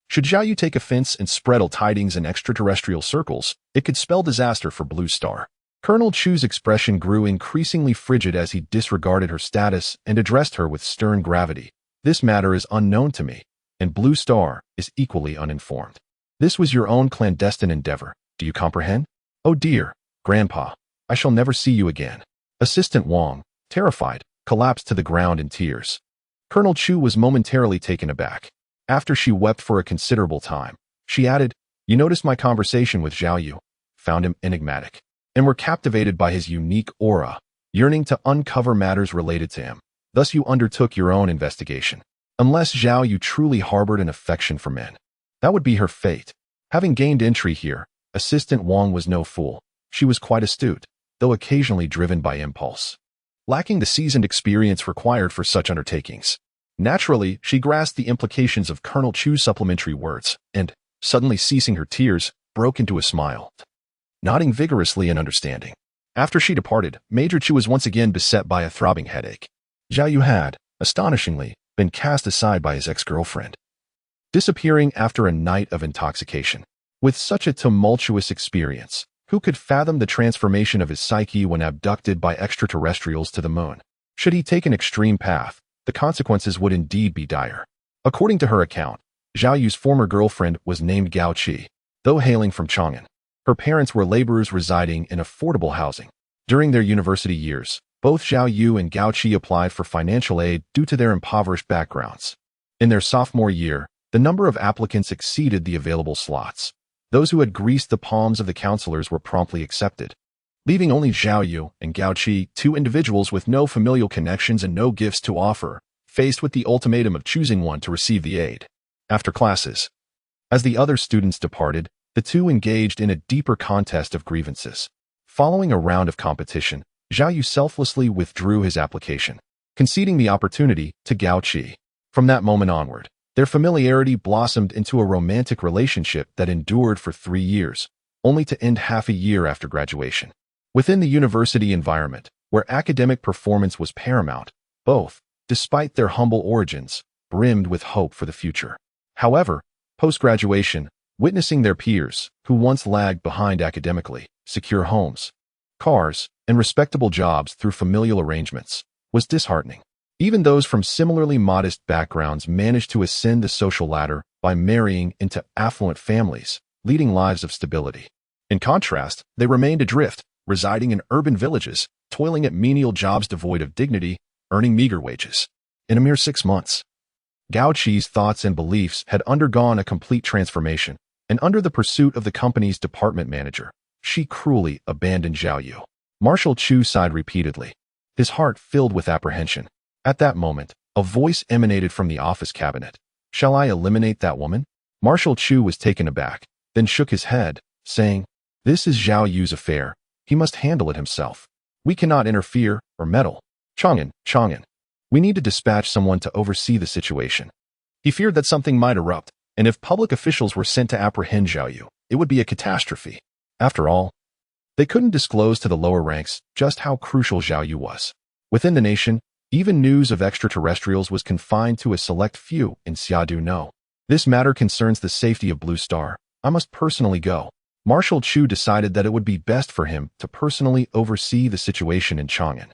Should Zhao Yu take offense and spread ill tidings in extraterrestrial circles, it could spell disaster for Blue Star. Colonel Chu's expression grew increasingly frigid as he disregarded her status and addressed her with stern gravity. This matter is unknown to me, and Blue Star is equally uninformed. This was your own clandestine endeavor. Do you comprehend? Oh dear, Grandpa, I shall never see you again. Assistant Wang, terrified, collapsed to the ground in tears. Colonel Chu was momentarily taken aback. After she wept for a considerable time, she added, You noticed my conversation with Zhao Yu, found him enigmatic, and were captivated by his unique aura, yearning to uncover matters related to him. Thus you undertook your own investigation. Unless Zhao Yu truly harbored an affection for men, that would be her fate. Having gained entry here, Assistant Wang was no fool. She was quite astute, though occasionally driven by impulse, lacking the seasoned experience required for such undertakings. Naturally, she grasped the implications of Colonel Chu's supplementary words, and, suddenly ceasing her tears, broke into a smile, nodding vigorously in understanding. After she departed, Major Chu was once again beset by a throbbing headache. Zhao Yu had, astonishingly, been cast aside by his ex-girlfriend, disappearing after a night of intoxication. With such a tumultuous experience, who could fathom the transformation of his psyche when abducted by extraterrestrials to the moon? Should he take an extreme path, the consequences would indeed be dire. According to her account, Zhao Yu's former girlfriend was named Gao Qi. Though hailing from Chang'an, her parents were laborers residing in affordable housing. During their university years, both Zhao Yu and Gao Qi applied for financial aid due to their impoverished backgrounds. In their sophomore year, the number of applicants exceeded the available slots. Those who had greased the palms of the counselors were promptly accepted, leaving only Zhao Yu and Gao Qi, two individuals with no familial connections and no gifts to offer, faced with the ultimatum of choosing one to receive the aid. After classes, as the other students departed, the two engaged in a deeper contest of grievances. Following a round of competition, Zhao Yu selflessly withdrew his application, conceding the opportunity to Gao Qi. From that moment onward, their familiarity blossomed into a romantic relationship that endured for 3 years, only to end half a year after graduation. Within the university environment, where academic performance was paramount, both, despite their humble origins, brimmed with hope for the future. However, post-graduation, witnessing their peers, who once lagged behind academically, secure homes, cars, and respectable jobs through familial arrangements, was disheartening. Even those from similarly modest backgrounds managed to ascend the social ladder by marrying into affluent families, leading lives of stability. In contrast, they remained adrift, residing in urban villages, toiling at menial jobs devoid of dignity, earning meager wages. In a mere 6 months, Gao Qi's thoughts and beliefs had undergone a complete transformation, and under the pursuit of the company's department manager, she cruelly abandoned Zhao Yu. Marshal Chu sighed repeatedly, his heart filled with apprehension. At that moment, a voice emanated from the office cabinet. Shall I eliminate that woman? Marshal Chu was taken aback, then shook his head, saying, This is Zhao Yu's affair. He must handle it himself. We cannot interfere or meddle. Chang'an. We need to dispatch someone to oversee the situation. He feared that something might erupt, and if public officials were sent to apprehend Zhao Yu, it would be a catastrophe. After all, they couldn't disclose to the lower ranks just how crucial Zhao Yu was. Within the nation, Even news of extraterrestrials was confined to a select few in Xiaodu. No. This matter concerns the safety of Blue Star. I must personally go. Marshal Chu decided that it would be best for him to personally oversee the situation in Chang'an,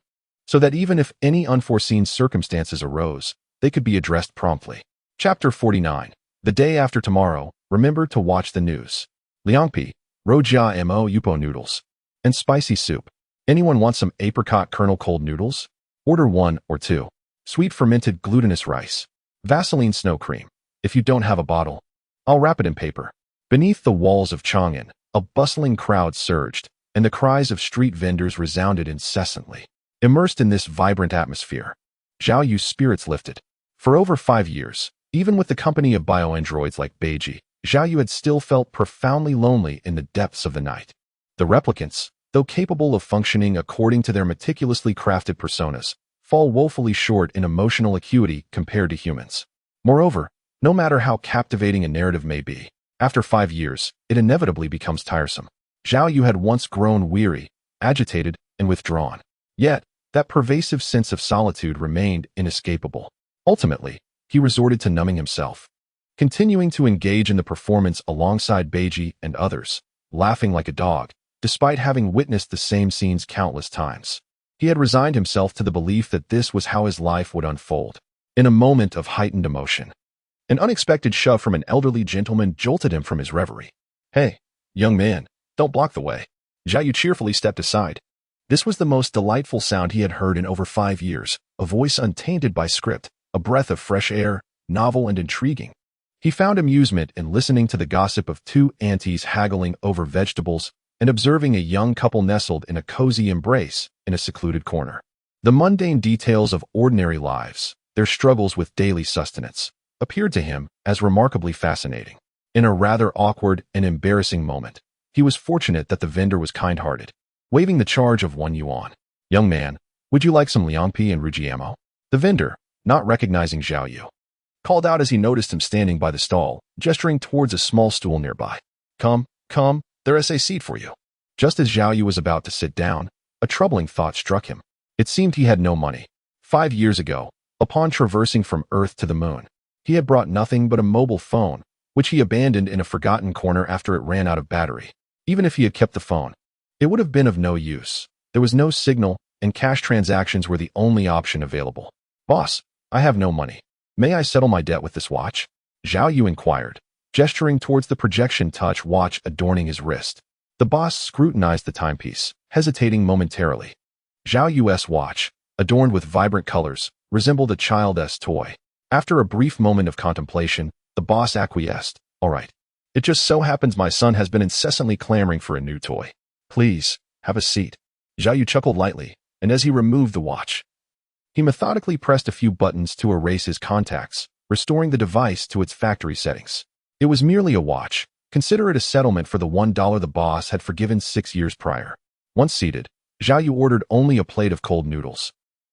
so that even if any unforeseen circumstances arose, they could be addressed promptly. Chapter 49. The day after tomorrow, remember to watch the news. Liangpi, Rojia Mo Yupo noodles, and spicy soup. Anyone want some apricot kernel cold noodles? Order 1 or 2. Sweet fermented glutinous rice. Vaseline snow cream. If you don't have a bottle, I'll wrap it in paper. Beneath the walls of Chang'an, a bustling crowd surged, and the cries of street vendors resounded incessantly. Immersed in this vibrant atmosphere, Zhao Yu's spirits lifted. For over 5 years, even with the company of bioandroids like Beiji, Zhao Yu had still felt profoundly lonely in the depths of the night. The replicants, though capable of functioning according to their meticulously crafted personas, fall woefully short in emotional acuity compared to humans. Moreover, no matter how captivating a narrative may be, after 5 years, it inevitably becomes tiresome. Zhao Yu had once grown weary, agitated, and withdrawn. Yet, that pervasive sense of solitude remained inescapable. Ultimately, he resorted to numbing himself, continuing to engage in the performance alongside Beiji and others, laughing like a dog, despite having witnessed the same scenes countless times. He had resigned himself to the belief that this was how his life would unfold. In a moment of heightened emotion, an unexpected shove from an elderly gentleman jolted him from his reverie. "Hey, young man, don't block the way." Zhao Yu cheerfully stepped aside. This was the most delightful sound he had heard in over 5 years, a voice untainted by script, a breath of fresh air, novel and intriguing. He found amusement in listening to the gossip of 2 aunties haggling over vegetables and observing a young couple nestled in a cozy embrace in a secluded corner. The mundane details of ordinary lives, their struggles with daily sustenance, appeared to him as remarkably fascinating. In a rather awkward and embarrassing moment, he was fortunate that the vendor was kind-hearted, waiving the charge of 1 yuan. "Young man, would you like some liangpi and rujiamo?" The vendor, not recognizing Zhao Yu, called out as he noticed him standing by the stall, gesturing towards a small stool nearby. Come, there's a seat for you." Just as Zhao Yu was about to sit down, a troubling thought struck him. It seemed he had no money. 5 years ago, upon traversing from Earth to the Moon, he had brought nothing but a mobile phone, which he abandoned in a forgotten corner after it ran out of battery. Even if he had kept the phone, it would have been of no use. There was no signal, and cash transactions were the only option available. "Boss, I have no money. May I settle my debt with this watch?" Zhao Yu inquired, gesturing towards the projection touch watch adorning his wrist. The boss scrutinized the timepiece, hesitating momentarily. Zhao Yu's watch, adorned with vibrant colors, resembled a child's toy. After a brief moment of contemplation, the boss acquiesced. "All right. It just so happens my son has been incessantly clamoring for a new toy. Please, have a seat." Zhao Yu chuckled lightly, and as he removed the watch, he methodically pressed a few buttons to erase his contacts, restoring the device to its factory settings. It was merely a watch. Consider it a settlement for the $1 the boss had forgiven 6 years prior. Once seated, Zhao Yu ordered only a plate of cold noodles.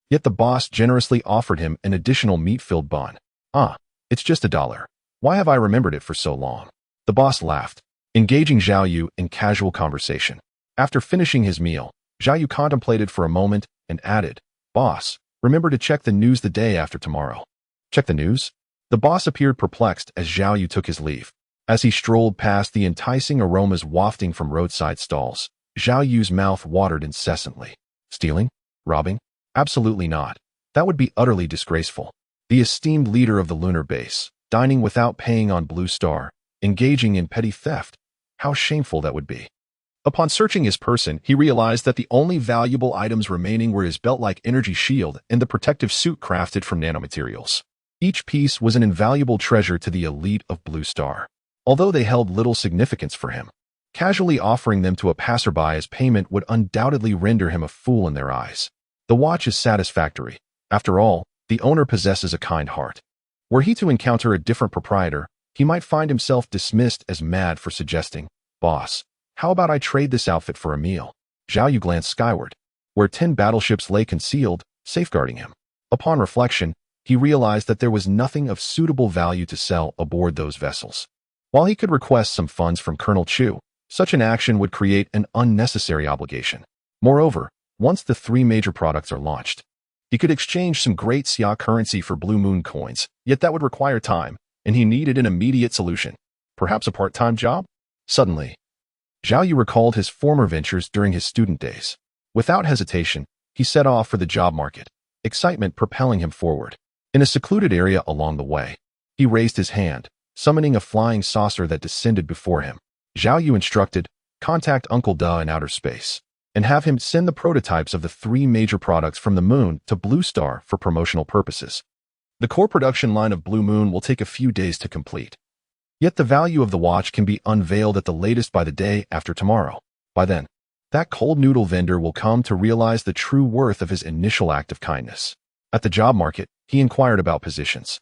Yet the boss generously offered him an additional meat-filled bun. "Ah, it's just $1. Why have I remembered it for so long?" The boss laughed, engaging Zhao Yu in casual conversation. After finishing his meal, Zhao Yu contemplated for a moment and added, "Boss, remember to check the news the day after tomorrow." "Check the news?" The boss appeared perplexed as Zhao Yu took his leave. As he strolled past the enticing aromas wafting from roadside stalls, Zhao Yu's mouth watered incessantly. Stealing? Robbing? Absolutely not. That would be utterly disgraceful. The esteemed leader of the lunar base, dining without paying on Blue Star, engaging in petty theft. How shameful that would be. Upon searching his person, he realized that the only valuable items remaining were his belt-like energy shield and the protective suit crafted from nanomaterials. Each piece was an invaluable treasure to the elite of Blue Star, although they held little significance for him. Casually offering them to a passerby as payment would undoubtedly render him a fool in their eyes. The watch is satisfactory. After all, the owner possesses a kind heart. Were he to encounter a different proprietor, he might find himself dismissed as mad for suggesting, "Boss, how about I trade this outfit for a meal?" Zhao Yu glanced skyward, where 10 battleships lay concealed, safeguarding him. Upon reflection, he realized that there was nothing of suitable value to sell aboard those vessels. While he could request some funds from Colonel Chu, such an action would create an unnecessary obligation. Moreover, once the 3 major products are launched, He could exchange some great Xia currency for Blue Moon coins, yet that would require time, and he needed an immediate solution. Perhaps a part-time job? Suddenly, Zhao Yu recalled his former ventures during his student days. Without hesitation, he set off for the job market, excitement propelling him forward. In a secluded area along the way, he raised his hand, summoning a flying saucer that descended before him. Zhao Yu instructed, contact Uncle Da in outer space, and have him send the prototypes of the 3 major products from the Moon to Blue Star for promotional purposes. The core production line of Blue Moon will take a few days to complete. Yet the value of the watch can be unveiled at the latest by the day after tomorrow. By then, that cold noodle vendor will come to realize the true worth of his initial act of kindness. At the job market, he inquired about positions.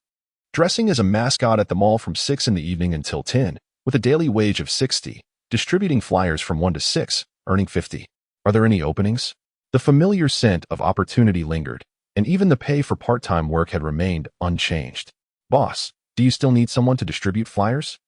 Dressing as a mascot at the mall from 6 in the evening until 10, with a daily wage of 60, distributing flyers from 1 to 6, earning 50. Are there any openings? The familiar scent of opportunity lingered, and even the pay for part-time work had remained unchanged. Boss, do you still need someone to distribute flyers?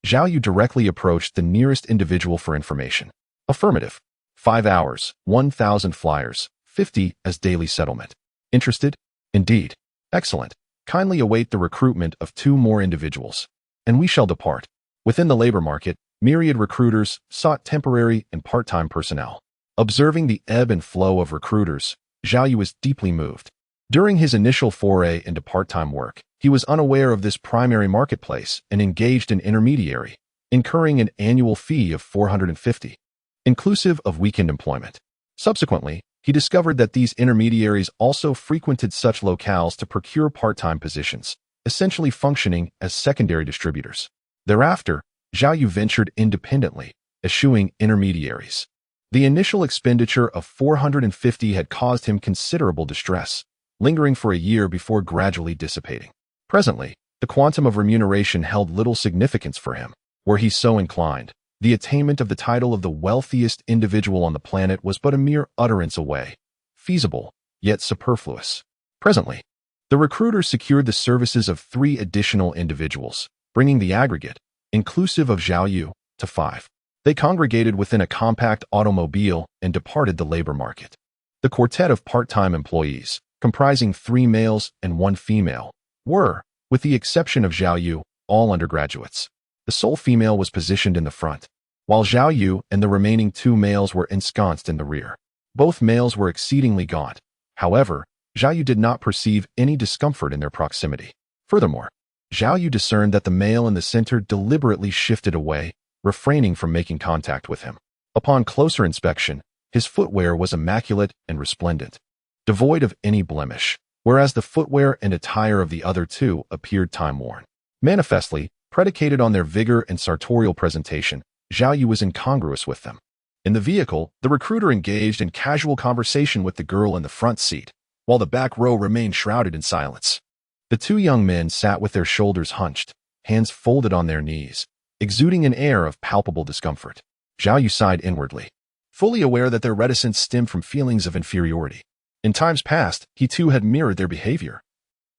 Zhao Yu directly approached the nearest individual for information. Affirmative. 5 hours, 1,000 flyers, 50 as daily settlement. Interested? Indeed. Excellent. Kindly await the recruitment of 2 more individuals, and we shall depart. Within the labor market, myriad recruiters sought temporary and part-time personnel. Observing the ebb and flow of recruiters, Zhao Yu was deeply moved. During his initial foray into part-time work, he was unaware of this primary marketplace and engaged an intermediary, incurring an annual fee of 450, inclusive of weekend employment. Subsequently, he discovered that these intermediaries also frequented such locales to procure part-time positions, essentially functioning as secondary distributors. Thereafter, Zhao Yu ventured independently, eschewing intermediaries. The initial expenditure of 450 had caused him considerable distress, lingering for a year before gradually dissipating. Presently, the quantum of remuneration held little significance for him. Were he so inclined, the attainment of the title of the wealthiest individual on the planet was but a mere utterance away, feasible, yet superfluous. Presently, the recruiter secured the services of 3 additional individuals, bringing the aggregate, inclusive of Zhao Yu, to 5. They congregated within a compact automobile and departed the labor market. The quartet of part-time employees, comprising 3 males and 1 female, were, with the exception of Zhao Yu, all undergraduates. The sole female was positioned in the front, while Zhao Yu and the remaining 2 males were ensconced in the rear. Both males were exceedingly gaunt. However, Zhao Yu did not perceive any discomfort in their proximity. Furthermore, Zhao Yu discerned that the male in the center deliberately shifted away, refraining from making contact with him. Upon closer inspection, his footwear was immaculate and resplendent, devoid of any blemish, whereas the footwear and attire of the other 2 appeared time-worn. Manifestly, predicated on their vigor and sartorial presentation, Zhao Yu was incongruous with them. In the vehicle, the recruiter engaged in casual conversation with the girl in the front seat, while the back row remained shrouded in silence. The 2 young men sat with their shoulders hunched, hands folded on their knees, exuding an air of palpable discomfort. Zhao Yu sighed inwardly, fully aware that their reticence stemmed from feelings of inferiority. In times past, he too had mirrored their behavior.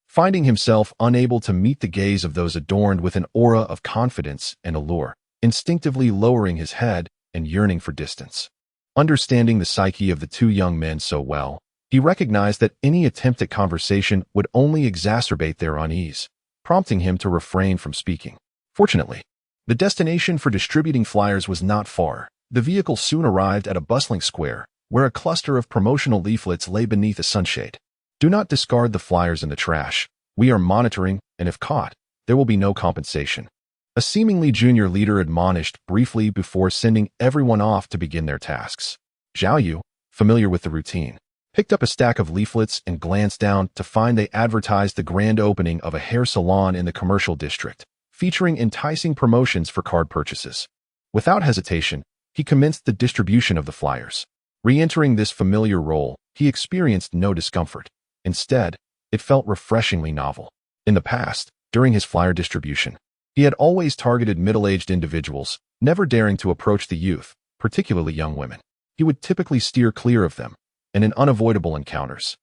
Finding himself unable to meet the gaze of those adorned with an aura of confidence and allure, instinctively lowering his head and yearning for distance. Understanding the psyche of the 2 young men so well, he recognized that any attempt at conversation would only exacerbate their unease, prompting him to refrain from speaking. Fortunately, the destination for distributing flyers was not far. The vehicle soon arrived at a bustling square, where a cluster of promotional leaflets lay beneath a sunshade. Do not discard the flyers in the trash. We are monitoring, and if caught, there will be no compensation. A seemingly junior leader admonished briefly before sending everyone off to begin their tasks. Zhao Yu, familiar with the routine, picked up a stack of leaflets and glanced down to find they advertised the grand opening of a hair salon in the commercial district, featuring enticing promotions for card purchases. Without hesitation, he commenced the distribution of the flyers. Re-entering this familiar role, he experienced no discomfort. Instead, it felt refreshingly novel. In the past, during his flyer distribution, he had always targeted middle-aged individuals, never daring to approach the youth, particularly young women. He would typically steer clear of them, and in unavoidable encounters,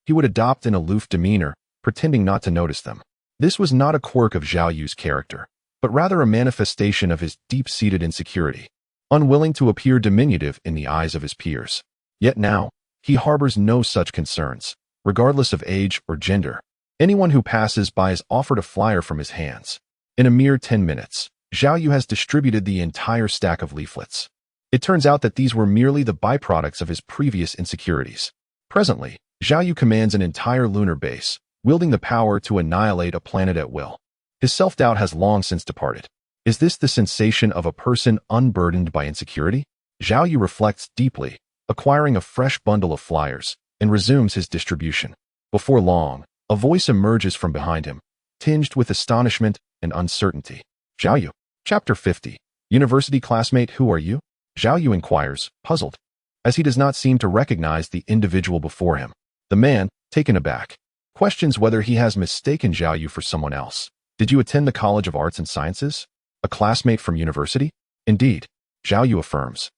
he would adopt an aloof demeanor, pretending not to notice them. This was not a quirk of Zhao Yu's character, but rather a manifestation of his deep-seated insecurity, unwilling to appear diminutive in the eyes of his peers. Yet now, he harbors no such concerns. regardless of age or gender. Anyone who passes by is offered a flyer from his hands. In a mere 10 minutes, Zhao Yu has distributed the entire stack of leaflets. It turns out that these were merely the byproducts of his previous insecurities. Presently, Zhao Yu commands an entire lunar base, wielding the power to annihilate a planet at will. His self-doubt has long since departed. Is this the sensation of a person unburdened by insecurity? Zhao Yu reflects deeply, acquiring a fresh bundle of flyers, and resumes his distribution. Before long, a voice emerges from behind him, tinged with astonishment and uncertainty. Zhao Yu. Chapter 50. University classmate, who are you? Zhao Yu inquires, puzzled, as he does not seem to recognize the individual before him. The man, taken aback, questions whether he has mistaken Zhao Yu for someone else. Did you attend the College of Arts and Sciences? A classmate from university? Indeed, Zhao Yu affirms.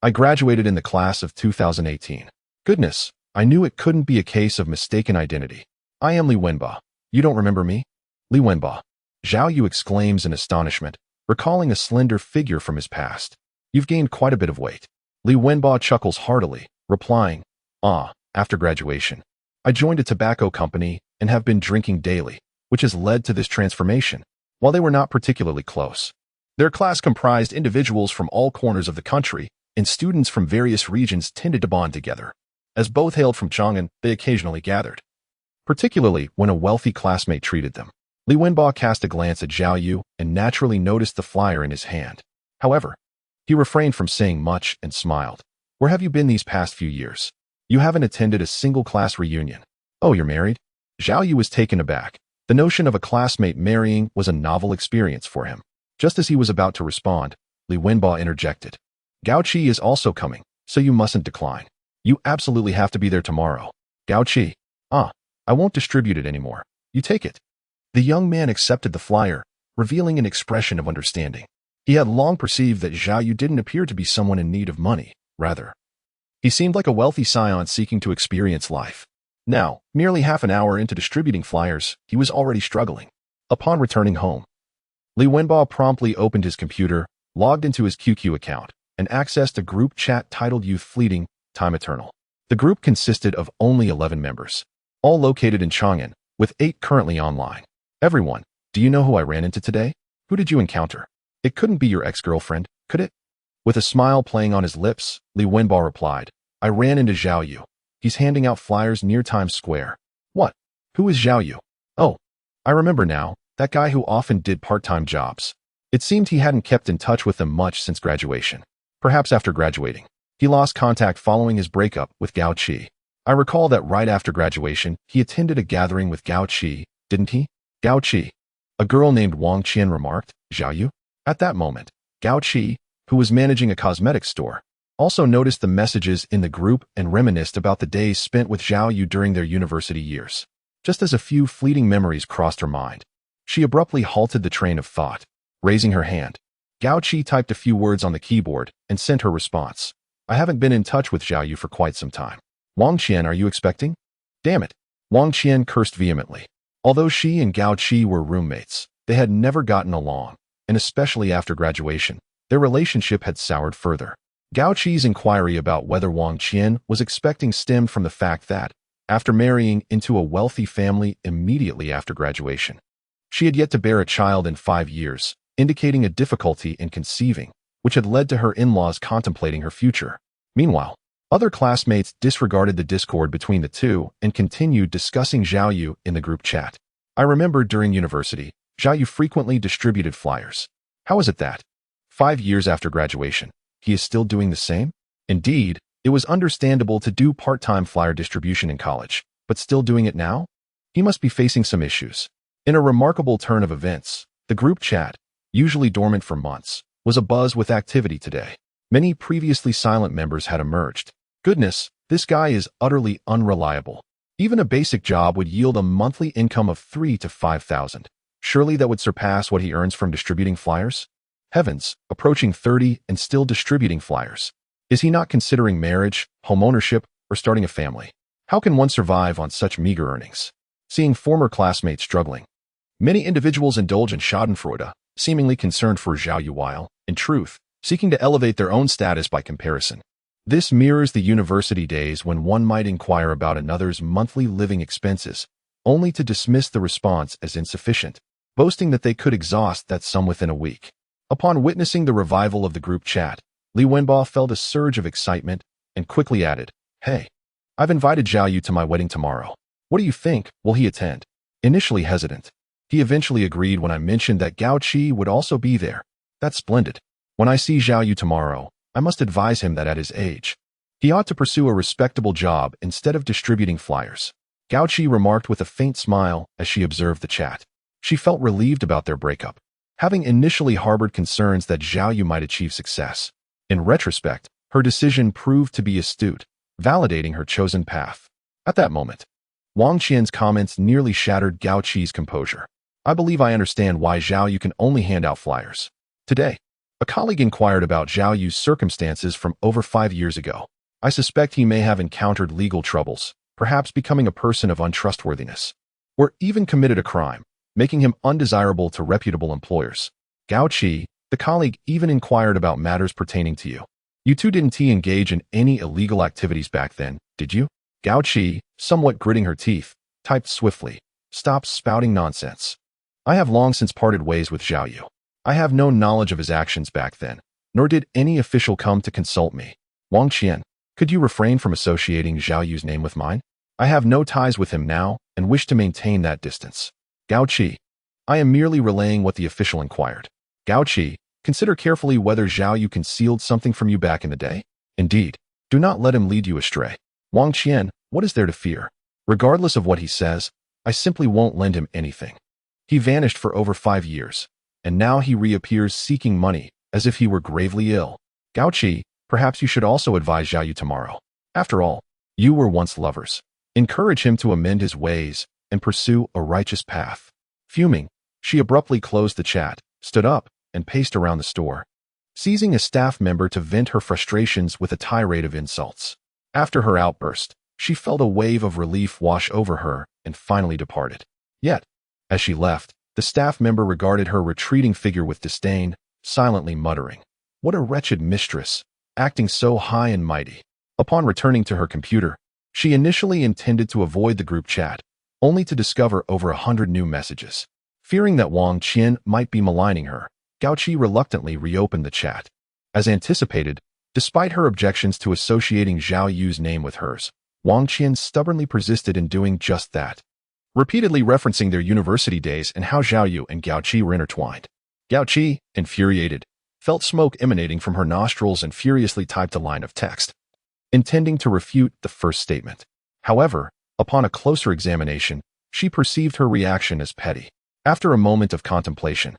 I graduated in the class of 2018. Goodness, I knew it couldn't be a case of mistaken identity. I am Li Wenba. You don't remember me? Li Wenba. Zhao Yu exclaims in astonishment, recalling a slender figure from his past. You've gained quite a bit of weight. Li Wenba chuckles heartily, replying, after graduation, I joined a tobacco company and have been drinking daily, which has led to this transformation. While they were not particularly close, their class comprised individuals from all corners of the country, and students from various regions tended to bond together. As both hailed from Chang'an, they occasionally gathered, particularly when a wealthy classmate treated them. Li Wenba cast a glance at Zhao Yu and naturally noticed the flyer in his hand. However, he refrained from saying much and smiled. Where have you been these past few years? You haven't attended a single class reunion. Oh, you're married? Zhao Yu was taken aback. The notion of a classmate marrying was a novel experience for him. Just as he was about to respond, Li Wenba interjected. Gao Qi is also coming, so you mustn't decline. You absolutely have to be there tomorrow. Gao Qi. I won't distribute it anymore. You take it. The young man accepted the flyer, revealing an expression of understanding. He had long perceived that Zhao Yu didn't appear to be someone in need of money. Rather, he seemed like a wealthy scion seeking to experience life. Now, nearly half an hour into distributing flyers, he was already struggling. Upon returning home, Li Wenba promptly opened his computer, logged into his QQ account, and accessed a group chat titled Youth Fleeting, Time Eternal. The group consisted of only 11 members, all located in Chang'an, with 8 currently online. Everyone, do you know who I ran into today? Who did you encounter? It couldn't be your ex-girlfriend, could it? With a smile playing on his lips, Li Wenba replied, I ran into Zhao Yu. He's handing out flyers near Times Square. What? Who is Zhao Yu? Oh, I remember now, that guy who often did part-time jobs. It seemed he hadn't kept in touch with them much since graduation. Perhaps after graduating, he lost contact following his breakup with Gao Qi. I recall that right after graduation, he attended a gathering with Gao Qi, didn't he? Gao Qi. A girl named Wang Qian remarked, Zhao Yu? At that moment, Gao Qi, who was managing a cosmetics store, also noticed the messages in the group and reminisced about the days spent with Zhao Yu during their university years. Just as a few fleeting memories crossed her mind, she abruptly halted the train of thought. Raising her hand, Gao Qi typed a few words on the keyboard and sent her response. I haven't been in touch with Zhao Yu for quite some time. Wang Qian, are you expecting? Damn it. Wang Qian cursed vehemently. Although she and Gao Qi were roommates, they had never gotten along, and especially after graduation, their relationship had soured further. Gao Qi's inquiry about whether Wang Qian was expecting stemmed from the fact that, after marrying into a wealthy family immediately after graduation, she had yet to bear a child in 5 years, indicating a difficulty in conceiving, which had led to her in-laws contemplating her future. Meanwhile, other classmates disregarded the discord between the two and continued discussing Zhao Yu in the group chat. I remember during university, Zhao Yu frequently distributed flyers. How is it that, 5 years after graduation, he is still doing the same? Indeed, it was understandable to do part-time flyer distribution in college, but still doing it now? He must be facing some issues. In a remarkable turn of events, the group chat, usually dormant for months, was abuzz with activity today. Many previously silent members had emerged. Goodness, this guy is utterly unreliable. Even a basic job would yield a monthly income of 3,000 to 5,000. Surely that would surpass what he earns from distributing flyers? Heavens, approaching 30 and still distributing flyers. Is he not considering marriage, homeownership, or starting a family? How can one survive on such meager earnings? Seeing former classmates struggling, many individuals indulge in schadenfreude, seemingly concerned for Zhao Yu while, in truth, seeking to elevate their own status by comparison. This mirrors the university days when one might inquire about another's monthly living expenses, only to dismiss the response as insufficient, boasting that they could exhaust that sum within a week. Upon witnessing the revival of the group chat, Li Wenbo felt a surge of excitement and quickly added, "Hey, I've invited Zhao Yu to my wedding tomorrow. What do you think? Will he attend?" Initially hesitant, he eventually agreed when I mentioned that Gao Qi would also be there. "That's splendid. When I see Zhao Yu tomorrow, I must advise him that at his age, he ought to pursue a respectable job instead of distributing flyers." Gao Qi remarked with a faint smile as she observed the chat. She felt relieved about their breakup, having initially harbored concerns that Zhao Yu might achieve success. In retrospect, her decision proved to be astute, validating her chosen path. At that moment, Wang Qian's comments nearly shattered Gao Qi's composure. "I believe I understand why Zhao Yu can only hand out flyers. Today, a colleague inquired about Zhao Yu's circumstances from over 5 years ago. I suspect he may have encountered legal troubles, perhaps becoming a person of untrustworthiness, or even committed a crime, making him undesirable to reputable employers. Gao Qi, the colleague, even inquired about matters pertaining to you. You two didn't engage in any illegal activities back then, did you?" Gao Qi, somewhat gritting her teeth, typed swiftly, "Stop spouting nonsense. I have long since parted ways with Zhao Yu. I have no knowledge of his actions back then, nor did any official come to consult me. Wang Qian, could you refrain from associating Zhao Yu's name with mine? I have no ties with him now and wish to maintain that distance." Gao Qi, "I am merely relaying what the official inquired. Gao Qi, consider carefully whether Zhao Yu concealed something from you back in the day. Indeed, do not let him lead you astray. Wang Qian, what is there to fear? Regardless of what he says, I simply won't lend him anything. He vanished for over 5 years, and now he reappears seeking money, as if he were gravely ill. Gao Qi, perhaps you should also advise Zhao Yu tomorrow. After all, you were once lovers. Encourage him to amend his ways and pursue a righteous path." Fuming, she abruptly closed the chat, stood up, and paced around the store, seizing a staff member to vent her frustrations with a tirade of insults. After her outburst, she felt a wave of relief wash over her and finally departed. Yet, as she left, the staff member regarded her retreating figure with disdain, silently muttering, "What a wretched mistress, acting so high and mighty." Upon returning to her computer, she initially intended to avoid the group chat, only to discover over 100 new messages. Fearing that Wang Qian might be maligning her, Gao Qi reluctantly reopened the chat. As anticipated, despite her objections to associating Zhao Yu's name with hers, Wang Qian stubbornly persisted in doing just that, repeatedly referencing their university days and how Zhao Yu and Gao Qi were intertwined. Gao Qi, infuriated, felt smoke emanating from her nostrils and furiously typed a line of text, intending to refute the first statement. However, upon a closer examination, she perceived her reaction as petty. After a moment of contemplation,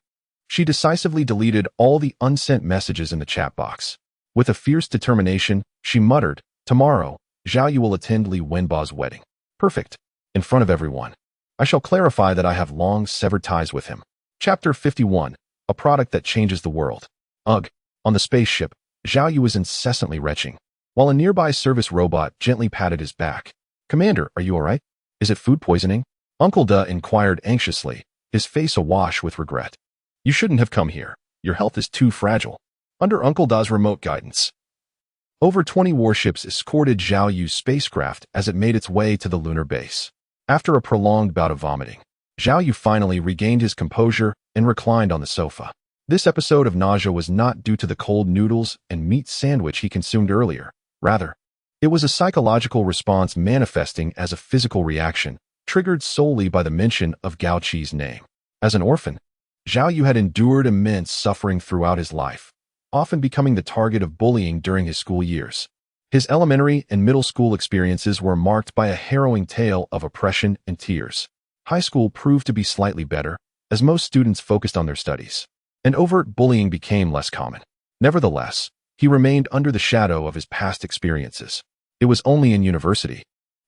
she decisively deleted all the unsent messages in the chat box. With a fierce determination, she muttered, "Tomorrow, Zhao Yu will attend Li Wenbo's wedding. Perfect. In front of everyone. I shall clarify that I have long severed ties with him." Chapter 51, A Product That Changes the World. Ugh. On the spaceship, Zhao Yu was incessantly retching, while a nearby service robot gently patted his back. "Commander, are you all right? Is it food poisoning?" Uncle Da inquired anxiously, his face awash with regret. "You shouldn't have come here. Your health is too fragile." Under Uncle Da's remote guidance, over 20 warships escorted Zhao Yu's spacecraft as it made its way to the lunar base. After a prolonged bout of vomiting, Zhao Yu finally regained his composure and reclined on the sofa. This episode of nausea was not due to the cold noodles and meat sandwich he consumed earlier. Rather, it was a psychological response manifesting as a physical reaction, triggered solely by the mention of Gao Qi's name. As an orphan, Zhao Yu had endured immense suffering throughout his life, often becoming the target of bullying during his school years. His elementary and middle school experiences were marked by a harrowing tale of oppression and tears. High school proved to be slightly better, as most students focused on their studies, and overt bullying became less common. Nevertheless, he remained under the shadow of his past experiences. It was only in university,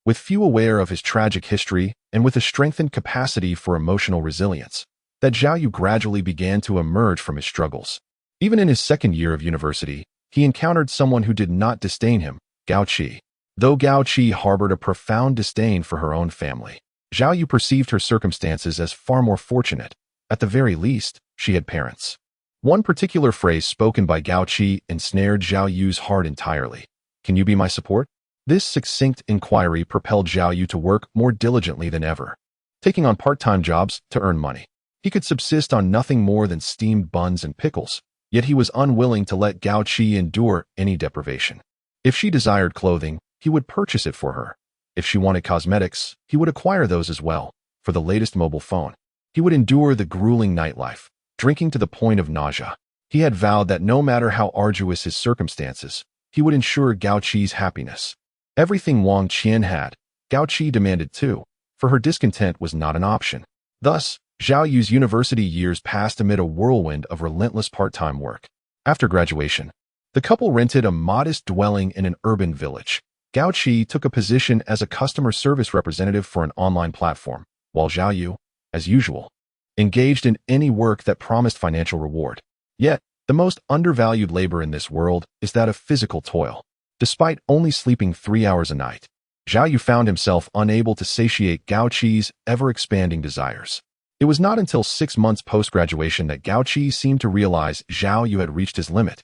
with few aware of his tragic history and with a strengthened capacity for emotional resilience, that Zhao Yu gradually began to emerge from his struggles. Even in his second year of university, he encountered someone who did not disdain him, Gao Qi. Though Gao Qi harbored a profound disdain for her own family, Zhao Yu perceived her circumstances as far more fortunate. At the very least, she had parents. One particular phrase spoken by Gao Qi ensnared Zhao Yu's heart entirely. Can you be my support? This succinct inquiry propelled Zhao Yu to work more diligently than ever, taking on part-time jobs to earn money. He could subsist on nothing more than steamed buns and pickles, yet he was unwilling to let Gao Qi endure any deprivation. If she desired clothing, he would purchase it for her. If she wanted cosmetics, he would acquire those as well. For the latest mobile phone, he would endure the grueling nightlife, drinking to the point of nausea. He had vowed that no matter how arduous his circumstances, he would ensure Gao Qi's happiness. Everything Wang Qian had, Gao Qi demanded too, for her discontent was not an option. Thus, Zhao Yu's university years passed amid a whirlwind of relentless part-time work. After graduation, the couple rented a modest dwelling in an urban village. Gao Qi took a position as a customer service representative for an online platform, while Zhao Yu, as usual, engaged in any work that promised financial reward. Yet, the most undervalued labor in this world is that of physical toil. Despite only sleeping 3 hours a night, Zhao Yu found himself unable to satiate Gao Qi's ever-expanding desires. It was not until 6 months post-graduation that Gao Qi seemed to realize Zhao Yu had reached his limit,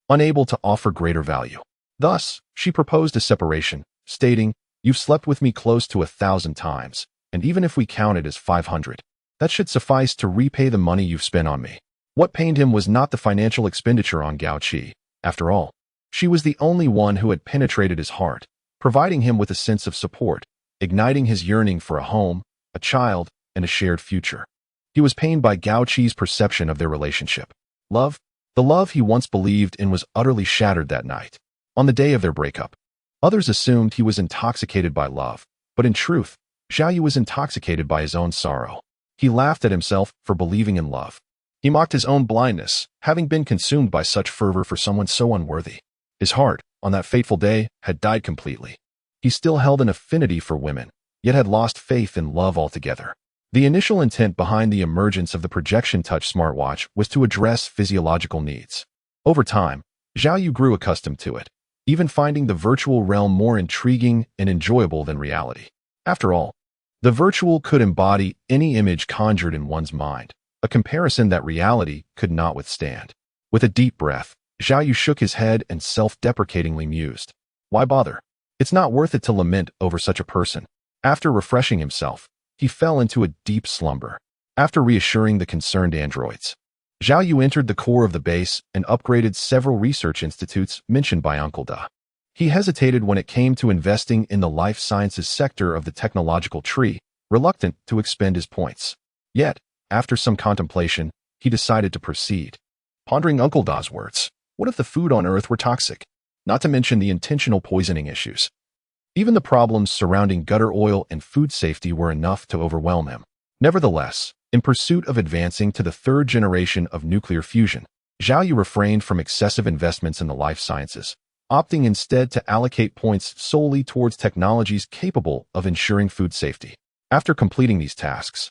unable to offer greater value. Thus, she proposed a separation, stating, "You've slept with me close to 1,000 times, and even if we count it as 500, that should suffice to repay the money you've spent on me." What pained him was not the financial expenditure on Gao Qi. After all, she was the only one who had penetrated his heart, providing him with a sense of support, igniting his yearning for a home, a child, and a shared future. He was pained by Gao Qi's perception of their relationship. Love, the love he once believed in, was utterly shattered that night. On the day of their breakup, others assumed he was intoxicated by love, but in truth, Zhao Yu was intoxicated by his own sorrow. He laughed at himself for believing in love. He mocked his own blindness, having been consumed by such fervor for someone so unworthy. His heart, on that fateful day, had died completely. He still held an affinity for women, yet had lost faith in love altogether. The initial intent behind the emergence of the Projection Touch smartwatch was to address physiological needs. Over time, Zhao Yu grew accustomed to it, even finding the virtual realm more intriguing and enjoyable than reality. After all, the virtual could embody any image conjured in one's mind, a comparison that reality could not withstand. With a deep breath, Zhao Yu shook his head and self-deprecatingly mused, "Why bother? It's not worth it to lament over such a person." After refreshing himself, he fell into a deep slumber. After reassuring the concerned androids, Zhao Yu entered the core of the base and upgraded several research institutes mentioned by Uncle Da. He hesitated when it came to investing in the life sciences sector of the technological tree, reluctant to expend his points. Yet, after some contemplation, he decided to proceed. Pondering Uncle Da's words, what if the food on Earth were toxic? Not to mention the intentional poisoning issues. Even the problems surrounding gutter oil and food safety were enough to overwhelm him. Nevertheless, in pursuit of advancing to the third generation of nuclear fusion, Zhao Yu refrained from excessive investments in the life sciences, opting instead to allocate points solely towards technologies capable of ensuring food safety. After completing these tasks,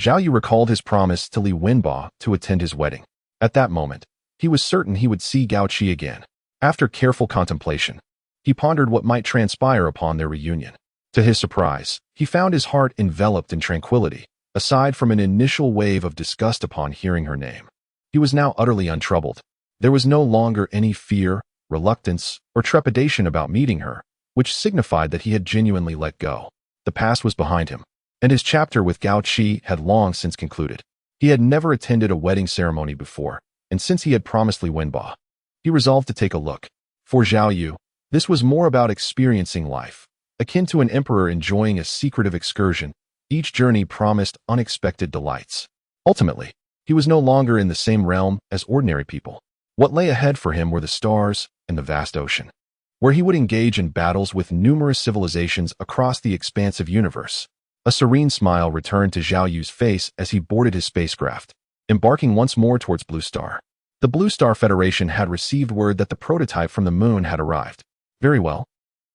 Zhao Yu recalled his promise to Li Wenba to attend his wedding. At that moment, he was certain he would see Gao Qi again. After careful contemplation, he pondered what might transpire upon their reunion. To his surprise, he found his heart enveloped in tranquility, aside from an initial wave of disgust upon hearing her name. He was now utterly untroubled. There was no longer any fear, reluctance, or trepidation about meeting her, which signified that he had genuinely let go. The past was behind him, and his chapter with Gao Qi had long since concluded. He had never attended a wedding ceremony before, and since he had promised Li Wenba, he resolved to take a look. For Zhao Yu, this was more about experiencing life. Akin to an emperor enjoying a secretive excursion, each journey promised unexpected delights. Ultimately, he was no longer in the same realm as ordinary people. What lay ahead for him were the stars and the vast ocean, where he would engage in battles with numerous civilizations across the expansive universe. A serene smile returned to Zhao Yu's face as he boarded his spacecraft, embarking once more towards Blue Star. The Blue Star Federation had received word that the prototype from the moon had arrived. Very well.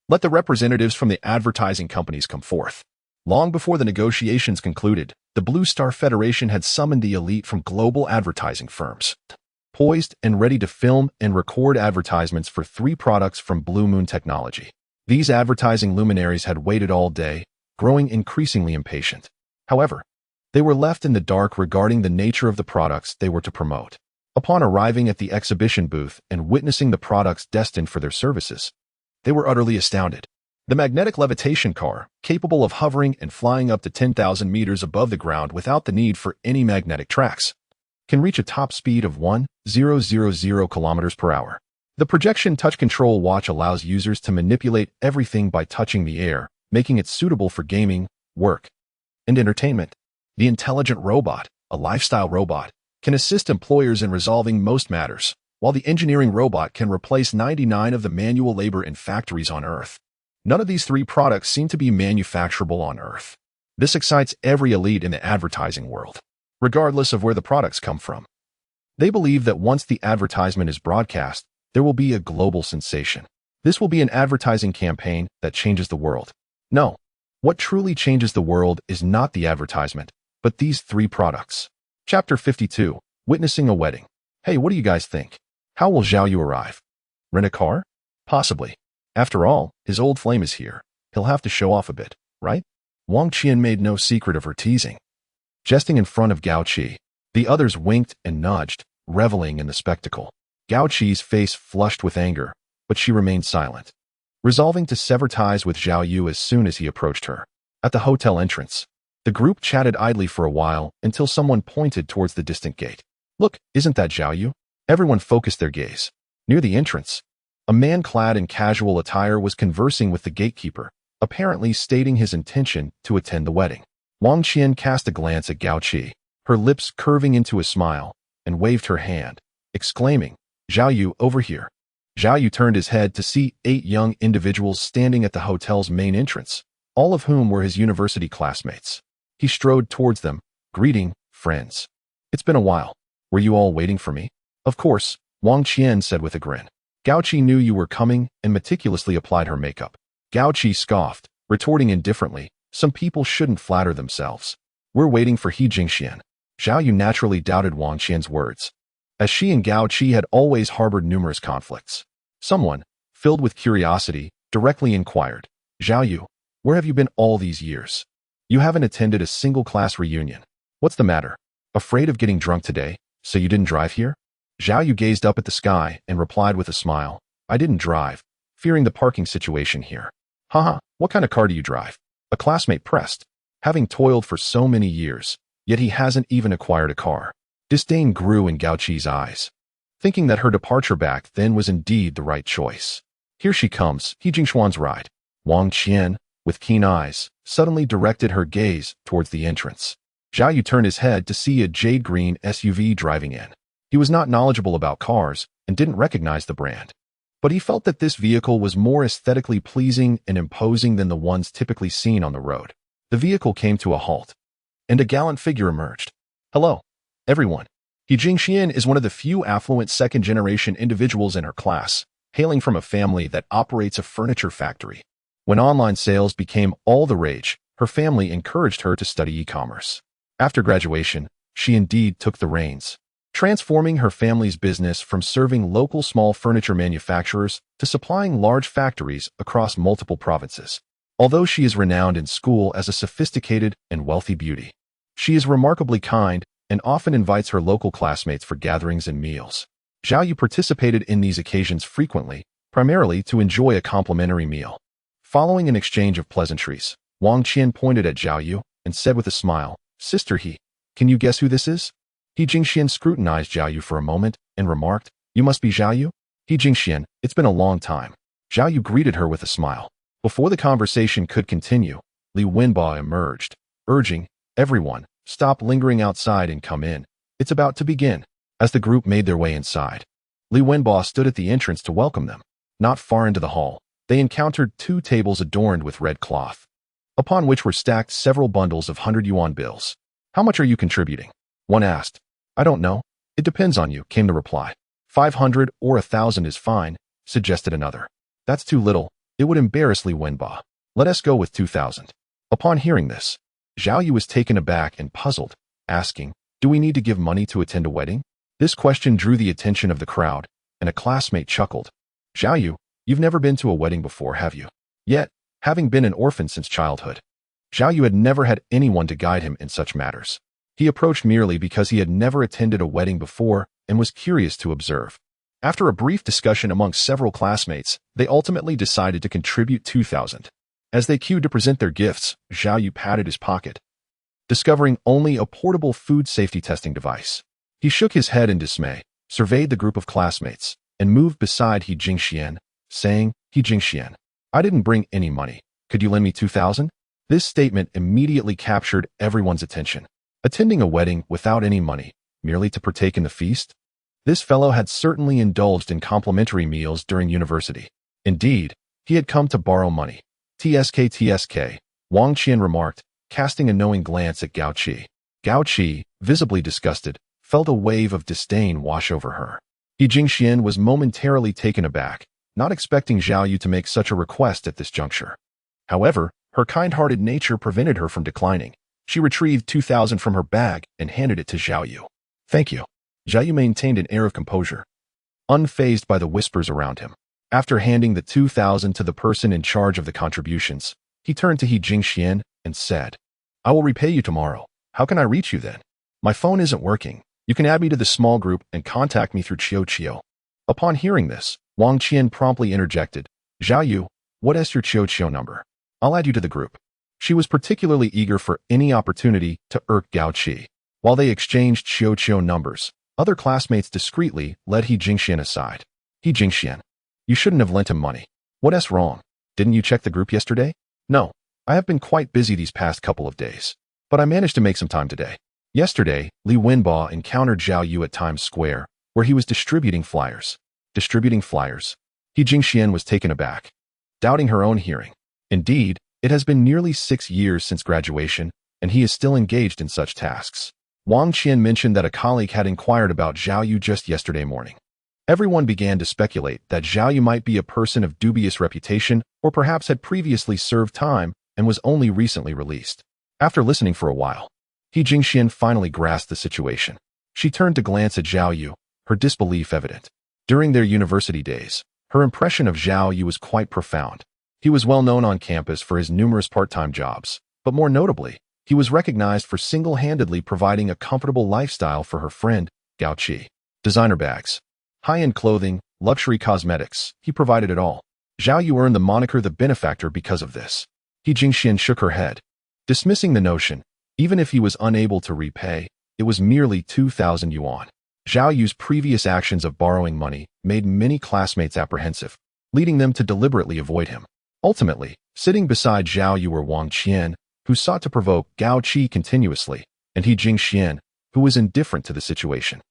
Let the representatives from the advertising companies come forth. Long before the negotiations concluded, the Blue Star Federation had summoned the elite from global advertising firms, poised and ready to film and record advertisements for 3 products from Blue Moon Technology. These advertising luminaries had waited all day, growing increasingly impatient. However, they were left in the dark regarding the nature of the products they were to promote. Upon arriving at the exhibition booth and witnessing the products destined for their services, They were utterly astounded. The magnetic levitation car, capable of hovering and flying up to 10,000 meters above the ground without the need for any magnetic tracks, can reach a top speed of 1,000 kilometers per hour. The projection touch control watch allows users to manipulate everything by touching the air, making it suitable for gaming, work, and entertainment. The intelligent robot, a lifestyle robot, can assist employers in resolving most matters, while the engineering robot can replace 99% of the manual labor in factories on Earth. None of these three products seem to be manufacturable on Earth. This excites every elite in the advertising world, regardless of where the products come from. They believe that once the advertisement is broadcast, there will be a global sensation. This will be an advertising campaign that changes the world. No, what truly changes the world is not the advertisement, but these three products. Chapter 52, Witnessing a Wedding. Hey, what do you guys think? How will Zhao Yu arrive? Rent a car? Possibly. After all, his old flame is here. He'll have to show off a bit, right? Wang Qian made no secret of her teasing. Jesting in front of Gao Qi, the others winked and nudged, reveling in the spectacle. Gao Qi's face flushed with anger, but she remained silent, resolving to sever ties with Zhao Yu as soon as he approached her. At the hotel entrance, the group chatted idly for a while until someone pointed towards the distant gate. Look, isn't that Zhao Yu? Everyone focused their gaze. Near the entrance, a man clad in casual attire was conversing with the gatekeeper, apparently stating his intention to attend the wedding. Wang Qian cast a glance at Gao Qi, her lips curving into a smile, and waved her hand, exclaiming, Zhao Yu, over here. Zhao Yu turned his head to see 8 young individuals standing at the hotel's main entrance, all of whom were his university classmates. He strode towards them, greeting, friends. It's been a while. Were you all waiting for me? Of course, Wang Qian said with a grin. Gao Qi knew you were coming and meticulously applied her makeup. Gao Qi scoffed, retorting indifferently, some people shouldn't flatter themselves. We're waiting for He Jingxian. Zhao Yu naturally doubted Wang Qian's words, as she and Gao Qi had always harbored numerous conflicts. Someone, filled with curiosity, directly inquired, Zhao Yu, where have you been all these years? You haven't attended a single class reunion. What's the matter? Afraid of getting drunk today, so you didn't drive here? Zhao Yu gazed up at the sky and replied with a smile, I didn't drive, fearing the parking situation here. Haha, what kind of car do you drive? A classmate pressed, having toiled for so many years, yet he hasn't even acquired a car. Disdain grew in Gao Qi's eyes, thinking that her departure back then was indeed the right choice. Here she comes, He Jingxuan's ride. Wang Qian, with keen eyes, suddenly directed her gaze towards the entrance. Zhao Yu turned his head to see a jade-green SUV driving in. He was not knowledgeable about cars and didn't recognize the brand, but he felt that this vehicle was more aesthetically pleasing and imposing than the ones typically seen on the road. The vehicle came to a halt, and a gallant figure emerged. Hello, everyone. He Jingxian is one of the few affluent second-generation individuals in her class, hailing from a family that operates a furniture factory. When online sales became all the rage, her family encouraged her to study e-commerce. After graduation, she indeed took the reins, transforming her family's business from serving local small furniture manufacturers to supplying large factories across multiple provinces. Although she is renowned in school as a sophisticated and wealthy beauty, she is remarkably kind and often invites her local classmates for gatherings and meals. Zhao Yu participated in these occasions frequently, primarily to enjoy a complimentary meal. Following an exchange of pleasantries, Wang Qian pointed at Zhao Yu and said with a smile, Sister He, can you guess who this is? He Jingxian scrutinized Zhao Yu for a moment and remarked, You must be Zhao Yu? He Jingxian, it's been a long time. Zhao Yu greeted her with a smile. Before the conversation could continue, Li Wenba emerged, urging, Everyone, stop lingering outside and come in. It's about to begin. As the group made their way inside, Li Wenba stood at the entrance to welcome them. Not far into the hall, they encountered 2 tables adorned with red cloth, upon which were stacked several bundles of 100 yuan bills. How much are you contributing? One asked. I don't know. It depends on you, came the reply. 500 or 1,000 is fine, suggested another. That's too little. It would embarrass Li Wenba. Let us go with 2,000. Upon hearing this, Zhao Yu was taken aback and puzzled, asking, Do we need to give money to attend a wedding? This question drew the attention of the crowd, and a classmate chuckled. Zhao Yu, you've never been to a wedding before, have you? Yet, having been an orphan since childhood, Zhao Yu had never had anyone to guide him in such matters. He approached merely because he had never attended a wedding before and was curious to observe. After a brief discussion amongst several classmates, they ultimately decided to contribute 2,000. As they queued to present their gifts, Zhao Yu patted his pocket, discovering only a portable food safety testing device. He shook his head in dismay, surveyed the group of classmates, and moved beside He Jingxian, saying, He Jingxian, I didn't bring any money. Could you lend me 2,000? This statement immediately captured everyone's attention. Attending a wedding without any money, merely to partake in the feast? This fellow had certainly indulged in complimentary meals during university. Indeed, he had come to borrow money. TSK, Wang Qian remarked, casting a knowing glance at Gao Qi. Gao Qi, visibly disgusted, felt a wave of disdain wash over her. He Jingxian was momentarily taken aback, not expecting Zhao Yu to make such a request at this juncture. However, her kind-hearted nature prevented her from declining. She retrieved 2,000 from her bag and handed it to Zhao Yu. Thank you. Zhao Yu maintained an air of composure, unfazed by the whispers around him. After handing the 2,000 to the person in charge of the contributions, he turned to He Jingxian and said, I will repay you tomorrow. How can I reach you then? My phone isn't working. You can add me to the small group and contact me through Xiaotian. Upon hearing this, Wang Qian promptly interjected, Zhao Yu, what is your Xiaotian number? I'll add you to the group. She was particularly eager for any opportunity to irk Gao Qi. While they exchanged Xiaotian numbers, other classmates discreetly led He Jingxian aside. He Jingxian, you shouldn't have lent him money. What's wrong? Didn't you check the group yesterday? No, I have been quite busy these past couple of days, but I managed to make some time today. Yesterday, Li Wenba encountered Zhao Yu at Times Square, where he was distributing flyers. Distributing flyers? He Jingxian was taken aback, doubting her own hearing. Indeed, it has been nearly 6 years since graduation, and he is still engaged in such tasks. Wang Qian mentioned that a colleague had inquired about Zhao Yu just yesterday morning. Everyone began to speculate that Zhao Yu might be a person of dubious reputation or perhaps had previously served time and was only recently released. After listening for a while, He Jingxian finally grasped the situation. She turned to glance at Zhao Yu, her disbelief evident. During their university days, her impression of Zhao Yu was quite profound. He was well known on campus for his numerous part-time jobs, but more notably, he was recognized for single-handedly providing a comfortable lifestyle for her friend, Gao Qi. Designer bags, high-end clothing, luxury cosmetics, he provided it all. Zhao Yu earned the moniker the benefactor because of this. He Jingxian shook her head, dismissing the notion. Even if he was unable to repay, it was merely 2,000 yuan. Zhao Yu's previous actions of borrowing money made many classmates apprehensive, leading them to deliberately avoid him. Ultimately, sitting beside Zhao Yu were Wang Qian, who sought to provoke Gao Qi continuously, and He Jingxian, who was indifferent to the situation.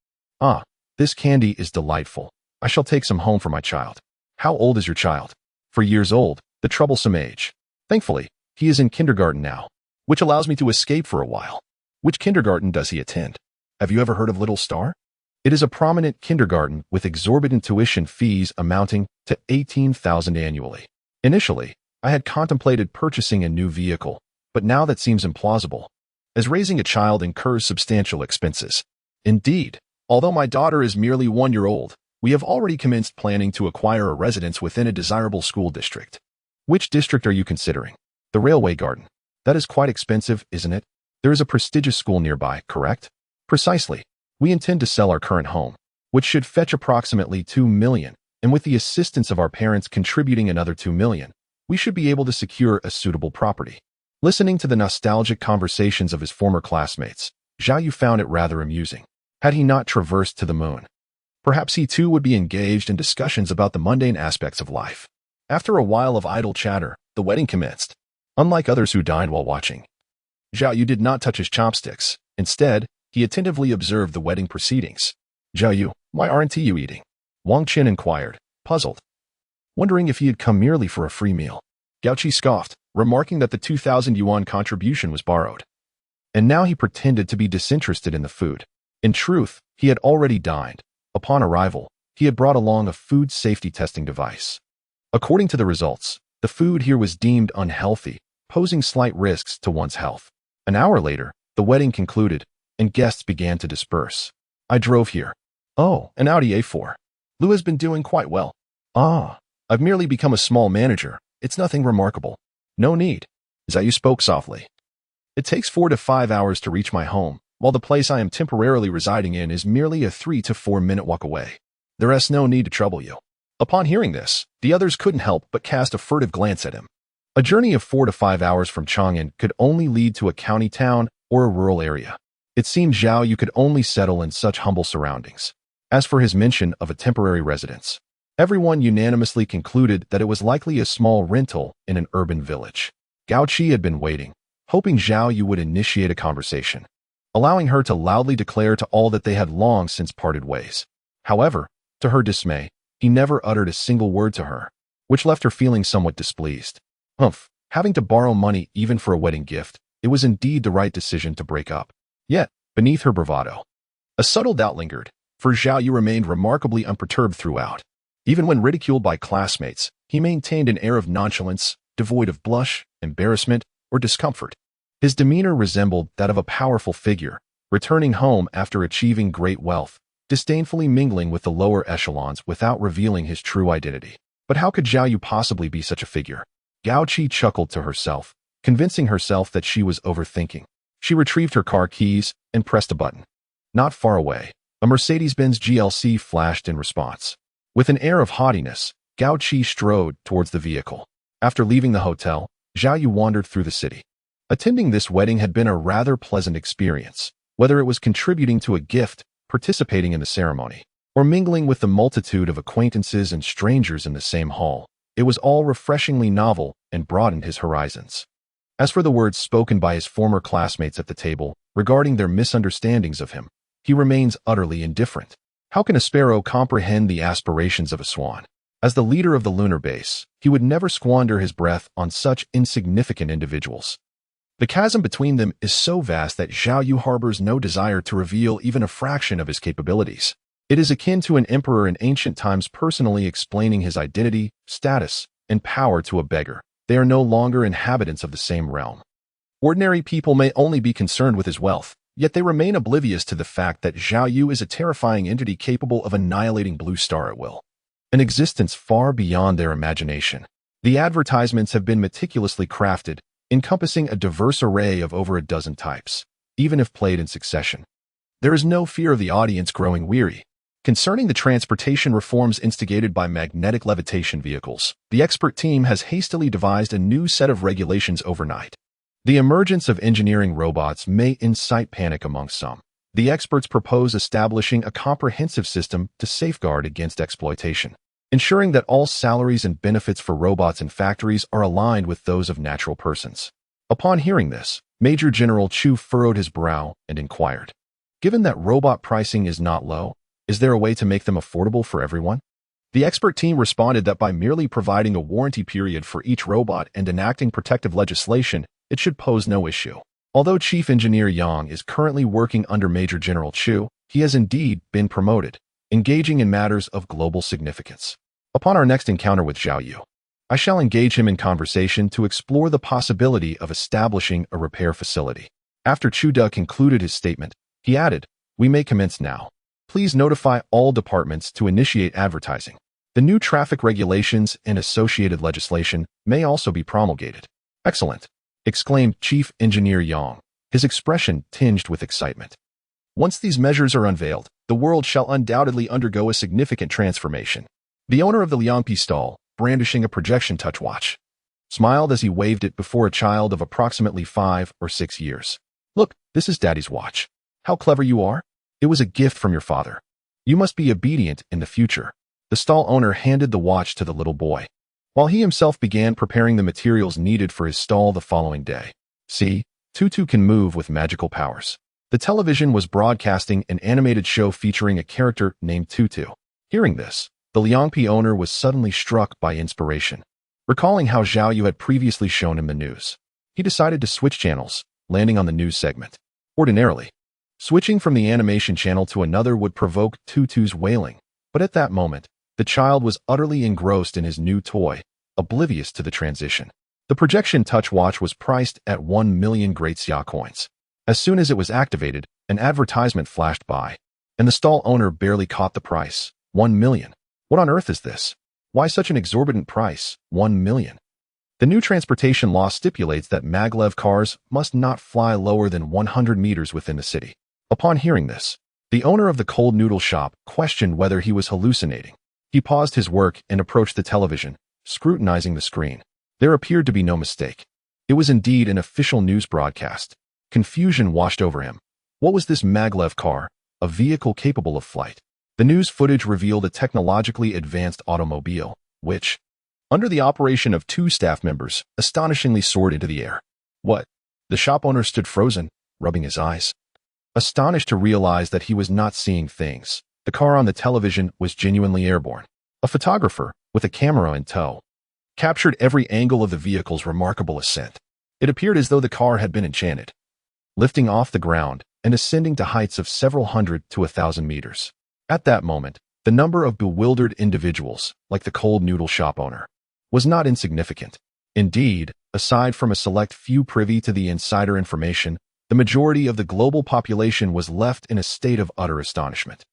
Ah, this candy is delightful. I shall take some home for my child. How old is your child? 4 years old, the troublesome age. Thankfully, he is in kindergarten now, which allows me to escape for a while. Which kindergarten does he attend? Have you ever heard of Little Star? It is a prominent kindergarten with exorbitant tuition fees amounting to 18,000 annually. Initially, I had contemplated purchasing a new vehicle, but now that seems implausible, as raising a child incurs substantial expenses. Indeed, although my daughter is merely 1 year old, we have already commenced planning to acquire a residence within a desirable school district. Which district are you considering? The Railway Garden. That is quite expensive, isn't it? There is a prestigious school nearby, correct? Precisely. We intend to sell our current home, which should fetch approximately 2 million, and with the assistance of our parents contributing another 2 million, we should be able to secure a suitable property. Listening to the nostalgic conversations of his former classmates, Zhao Yu found it rather amusing. Had he not traversed to the moon, perhaps he too would be engaged in discussions about the mundane aspects of life. After a while of idle chatter, the wedding commenced. Unlike others who dined while watching, Zhao Yu did not touch his chopsticks. Instead, he attentively observed the wedding proceedings. Zhao Yu, why aren't you eating? Wang Qian inquired, puzzled, wondering if he had come merely for a free meal. Gao Qi scoffed, remarking that the 2,000 yuan contribution was borrowed. And now he pretended to be disinterested in the food. In truth, he had already dined. Upon arrival, he had brought along a food safety testing device. According to the results, the food here was deemed unhealthy, posing slight risks to one's health. An hour later, the wedding concluded, and guests began to disperse. I drove here. Oh, an Audi A4. Lou has been doing quite well. Ah, I've merely become a small manager. It's nothing remarkable. No need. Zhao Yu spoke softly. It takes 4 to 5 hours to reach my home, while the place I am temporarily residing in is merely a 3 to 4 minute walk away. There's no need to trouble you. Upon hearing this, the others couldn't help but cast a furtive glance at him. A journey of 4 to 5 hours from Chang'an could only lead to a county town or a rural area. It seemed Zhao Yu could only settle in such humble surroundings. As for his mention of a temporary residence, everyone unanimously concluded that it was likely a small rental in an urban village. Gao Qi had been waiting, hoping Zhao Yu would initiate a conversation, allowing her to loudly declare to all that they had long since parted ways. However, to her dismay, he never uttered a single word to her, which left her feeling somewhat displeased. Having to borrow money even for a wedding gift, it was indeed the right decision to break up. Yet, beneath her bravado, a subtle doubt lingered, for Zhao Yu remained remarkably unperturbed throughout. Even when ridiculed by classmates, he maintained an air of nonchalance, devoid of blush, embarrassment, or discomfort. His demeanor resembled that of a powerful figure, returning home after achieving great wealth, disdainfully mingling with the lower echelons without revealing his true identity. But how could Zhao Yu possibly be such a figure? Gao Qi chuckled to herself, convincing herself that she was overthinking. She retrieved her car keys and pressed a button. Not far away, a Mercedes-Benz GLC flashed in response. With an air of haughtiness, Gao Qi strode towards the vehicle. After leaving the hotel, Zhao Yu wandered through the city. Attending this wedding had been a rather pleasant experience, whether it was contributing to a gift, participating in the ceremony, or mingling with the multitude of acquaintances and strangers in the same hall. It was all refreshingly novel and broadened his horizons. As for the words spoken by his former classmates at the table regarding their misunderstandings of him, he remains utterly indifferent. How can a sparrow comprehend the aspirations of a swan? As the leader of the lunar base, he would never squander his breath on such insignificant individuals. The chasm between them is so vast that Zhao Yu harbors no desire to reveal even a fraction of his capabilities. It is akin to an emperor in ancient times personally explaining his identity, status, and power to a beggar. They are no longer inhabitants of the same realm. Ordinary people may only be concerned with his wealth, yet they remain oblivious to the fact that Zhao Yu is a terrifying entity capable of annihilating Blue Star at will. An existence far beyond their imagination. The advertisements have been meticulously crafted, encompassing a diverse array of over a dozen types, even if played in succession. There is no fear of the audience growing weary. Concerning the transportation reforms instigated by magnetic levitation vehicles, the expert team has hastily devised a new set of regulations overnight. The emergence of engineering robots may incite panic among some. The experts propose establishing a comprehensive system to safeguard against exploitation, ensuring that all salaries and benefits for robots in factories are aligned with those of natural persons. Upon hearing this, Major General Chu furrowed his brow and inquired, "Given that robot pricing is not low, is there a way to make them affordable for everyone?" The expert team responded that by merely providing a warranty period for each robot and enacting protective legislation, it should pose no issue. Although Chief Engineer Yang is currently working under Major General Chu, he has indeed been promoted, engaging in matters of global significance. Upon our next encounter with Zhao Yu, I shall engage him in conversation to explore the possibility of establishing a repair facility. After Chu De concluded his statement, he added, "We may commence now. Please notify all departments to initiate advertising. The new traffic regulations and associated legislation may also be promulgated." "Excellent," exclaimed Chief Engineer Yang, his expression tinged with excitement. "Once these measures are unveiled, the world shall undoubtedly undergo a significant transformation." The owner of the Liangpi stall, brandishing a projection touch watch, smiled as he waved it before a child of approximately 5 or 6 years. "Look, this is Daddy's watch. How clever you are. It was a gift from your father. You must be obedient in the future." The stall owner handed the watch to the little boy, while he himself began preparing the materials needed for his stall the following day. See, Tutu can move with magical powers. The television was broadcasting an animated show featuring a character named Tutu. Hearing this, the Liangpi owner was suddenly struck by inspiration. Recalling how Zhao Yu had previously shown him the news, he decided to switch channels, landing on the news segment. Ordinarily, switching from the animation channel to another would provoke Tutu's wailing, but at that moment, the child was utterly engrossed in his new toy, oblivious to the transition. The projection touch watch was priced at 1 million great Xia coins. As soon as it was activated, an advertisement flashed by, and the stall owner barely caught the price. 1 million. What on earth is this? Why such an exorbitant price? 1 million. The new transportation law stipulates that maglev cars must not fly lower than 100 meters within the city. Upon hearing this, The owner of the cold noodle shop questioned whether he was hallucinating. He paused his work and approached the television, scrutinizing the screen. There appeared to be no mistake. It was indeed an official news broadcast. Confusion washed over him. What was this maglev car? A vehicle capable of flight. The news footage revealed a technologically advanced automobile, which, under the operation of 2 staff members, astonishingly soared into the air. What? The shop owner stood frozen, rubbing his eyes, astonished to realize that he was not seeing things. The car on the television was genuinely airborne. A photographer, with a camera in tow, captured every angle of the vehicle's remarkable ascent. It appeared as though the car had been enchanted, lifting off the ground and ascending to heights of several hundred to 1,000 meters. At that moment, the number of bewildered individuals, like the cold noodle shop owner, was not insignificant. Indeed, aside from a select few privy to the insider information, the majority of the global population was left in a state of utter astonishment.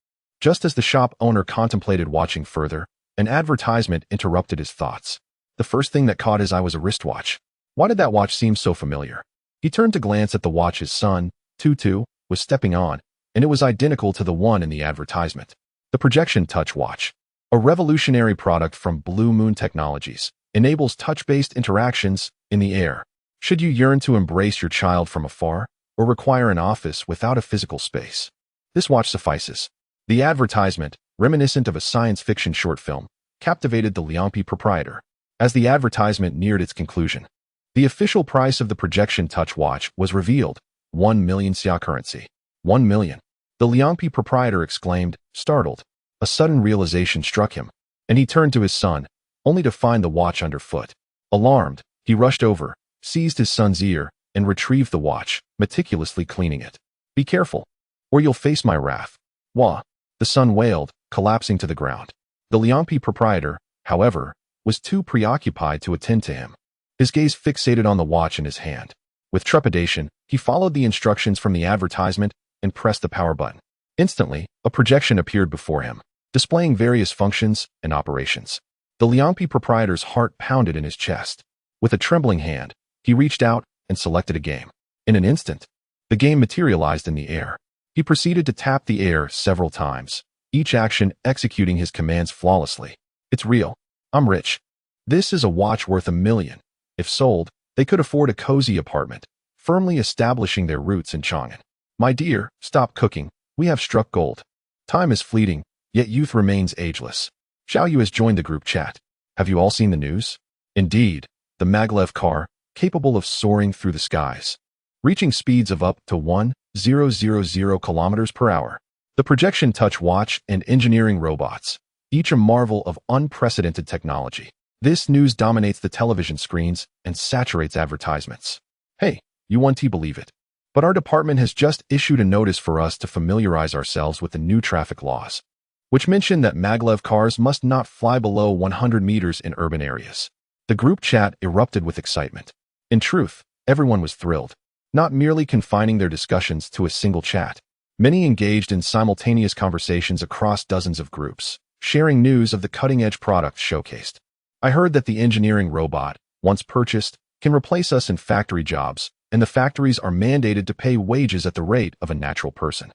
Just as the shop owner contemplated watching further, an advertisement interrupted his thoughts. The first thing that caught his eye was a wristwatch. Why did that watch seem so familiar? He turned to glance at the watch his son, Tutu, was stepping on, and it was identical to the one in the advertisement. The Projection Touch Watch, a revolutionary product from Blue Moon Technologies, enables touch-based interactions in the air. Should you yearn to embrace your child from afar, or require an office without a physical space, this watch suffices. The advertisement, reminiscent of a science fiction short film, captivated the Liangpi proprietor. As the advertisement neared its conclusion, the official price of the Projection Touch Watch was revealed, 1 million xia currency. 1 million. The Liangpi proprietor exclaimed, startled. A sudden realization struck him, and he turned to his son, only to find the watch underfoot. Alarmed, he rushed over, seized his son's ear, and retrieved the watch, meticulously cleaning it. Be careful, or you'll face my wrath. Wah! The son wailed, collapsing to the ground. The Liangpi proprietor, however, was too preoccupied to attend to him. His gaze fixated on the watch in his hand. With trepidation, he followed the instructions from the advertisement and pressed the power button. Instantly, a projection appeared before him, displaying various functions and operations. The Liangpi proprietor's heart pounded in his chest. With a trembling hand, he reached out and selected a game. In an instant, the game materialized in the air. He proceeded to tap the air several times, each action executing his commands flawlessly. It's real. I'm rich. This is a watch worth $1 million. If sold, they could afford a cozy apartment, firmly establishing their roots in Chang'an. My dear, stop cooking. We have struck gold. Time is fleeting, yet youth remains ageless. Zhao Yu has joined the group chat. Have you all seen the news? Indeed, the maglev car, capable of soaring through the skies, reaching speeds of up to 1,000 kilometers per hour. The Projection Touch Watch and engineering robots, each a marvel of unprecedented technology. This news dominates the television screens and saturates advertisements. Hey, you won't believe it, but our department has just issued a notice for us to familiarize ourselves with the new traffic laws, which mention that maglev cars must not fly below 100 meters in urban areas. The group chat erupted with excitement. In truth, everyone was thrilled, not merely confining their discussions to a single chat. Many engaged in simultaneous conversations across dozens of groups, sharing news of the cutting-edge products showcased. I heard that the engineering robot, once purchased, can replace us in factory jobs, and the factories are mandated to pay wages at the rate of a natural person.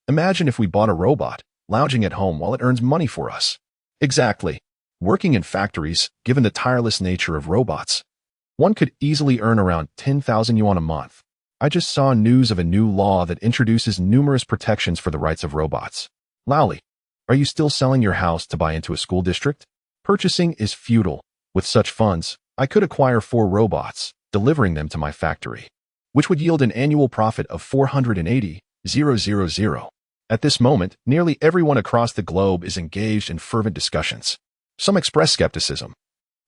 Imagine if we bought a robot, lounging at home while it earns money for us. Exactly. Working in factories, given the tireless nature of robots, one could easily earn around 10,000 yuan a month. I just saw news of a new law that introduces numerous protections for the rights of robots. Laoli, are you still selling your house to buy into a school district? Purchasing is futile. With such funds, I could acquire 4 robots, delivering them to my factory, which would yield an annual profit of 480,000. At this moment, nearly everyone across the globe is engaged in fervent discussions. Some express skepticism,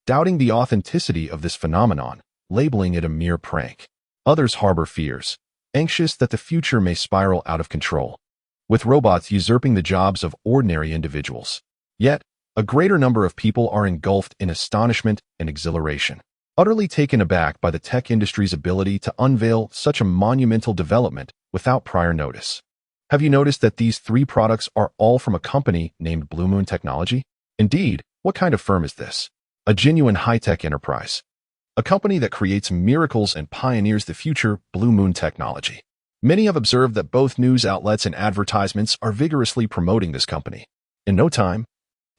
doubting the authenticity of this phenomenon, labeling it a mere prank. Others harbor fears, anxious that the future may spiral out of control, with robots usurping the jobs of ordinary individuals. Yet, a greater number of people are engulfed in astonishment and exhilaration, utterly taken aback by the tech industry's ability to unveil such a monumental development without prior notice. Have you noticed that these 3 products are all from a company named Blue Moon Technology? Indeed, what kind of firm is this? A genuine high-tech enterprise. A company that creates miracles and pioneers the future. Blue Moon Technology. Many have observed that both news outlets and advertisements are vigorously promoting this company. In no time,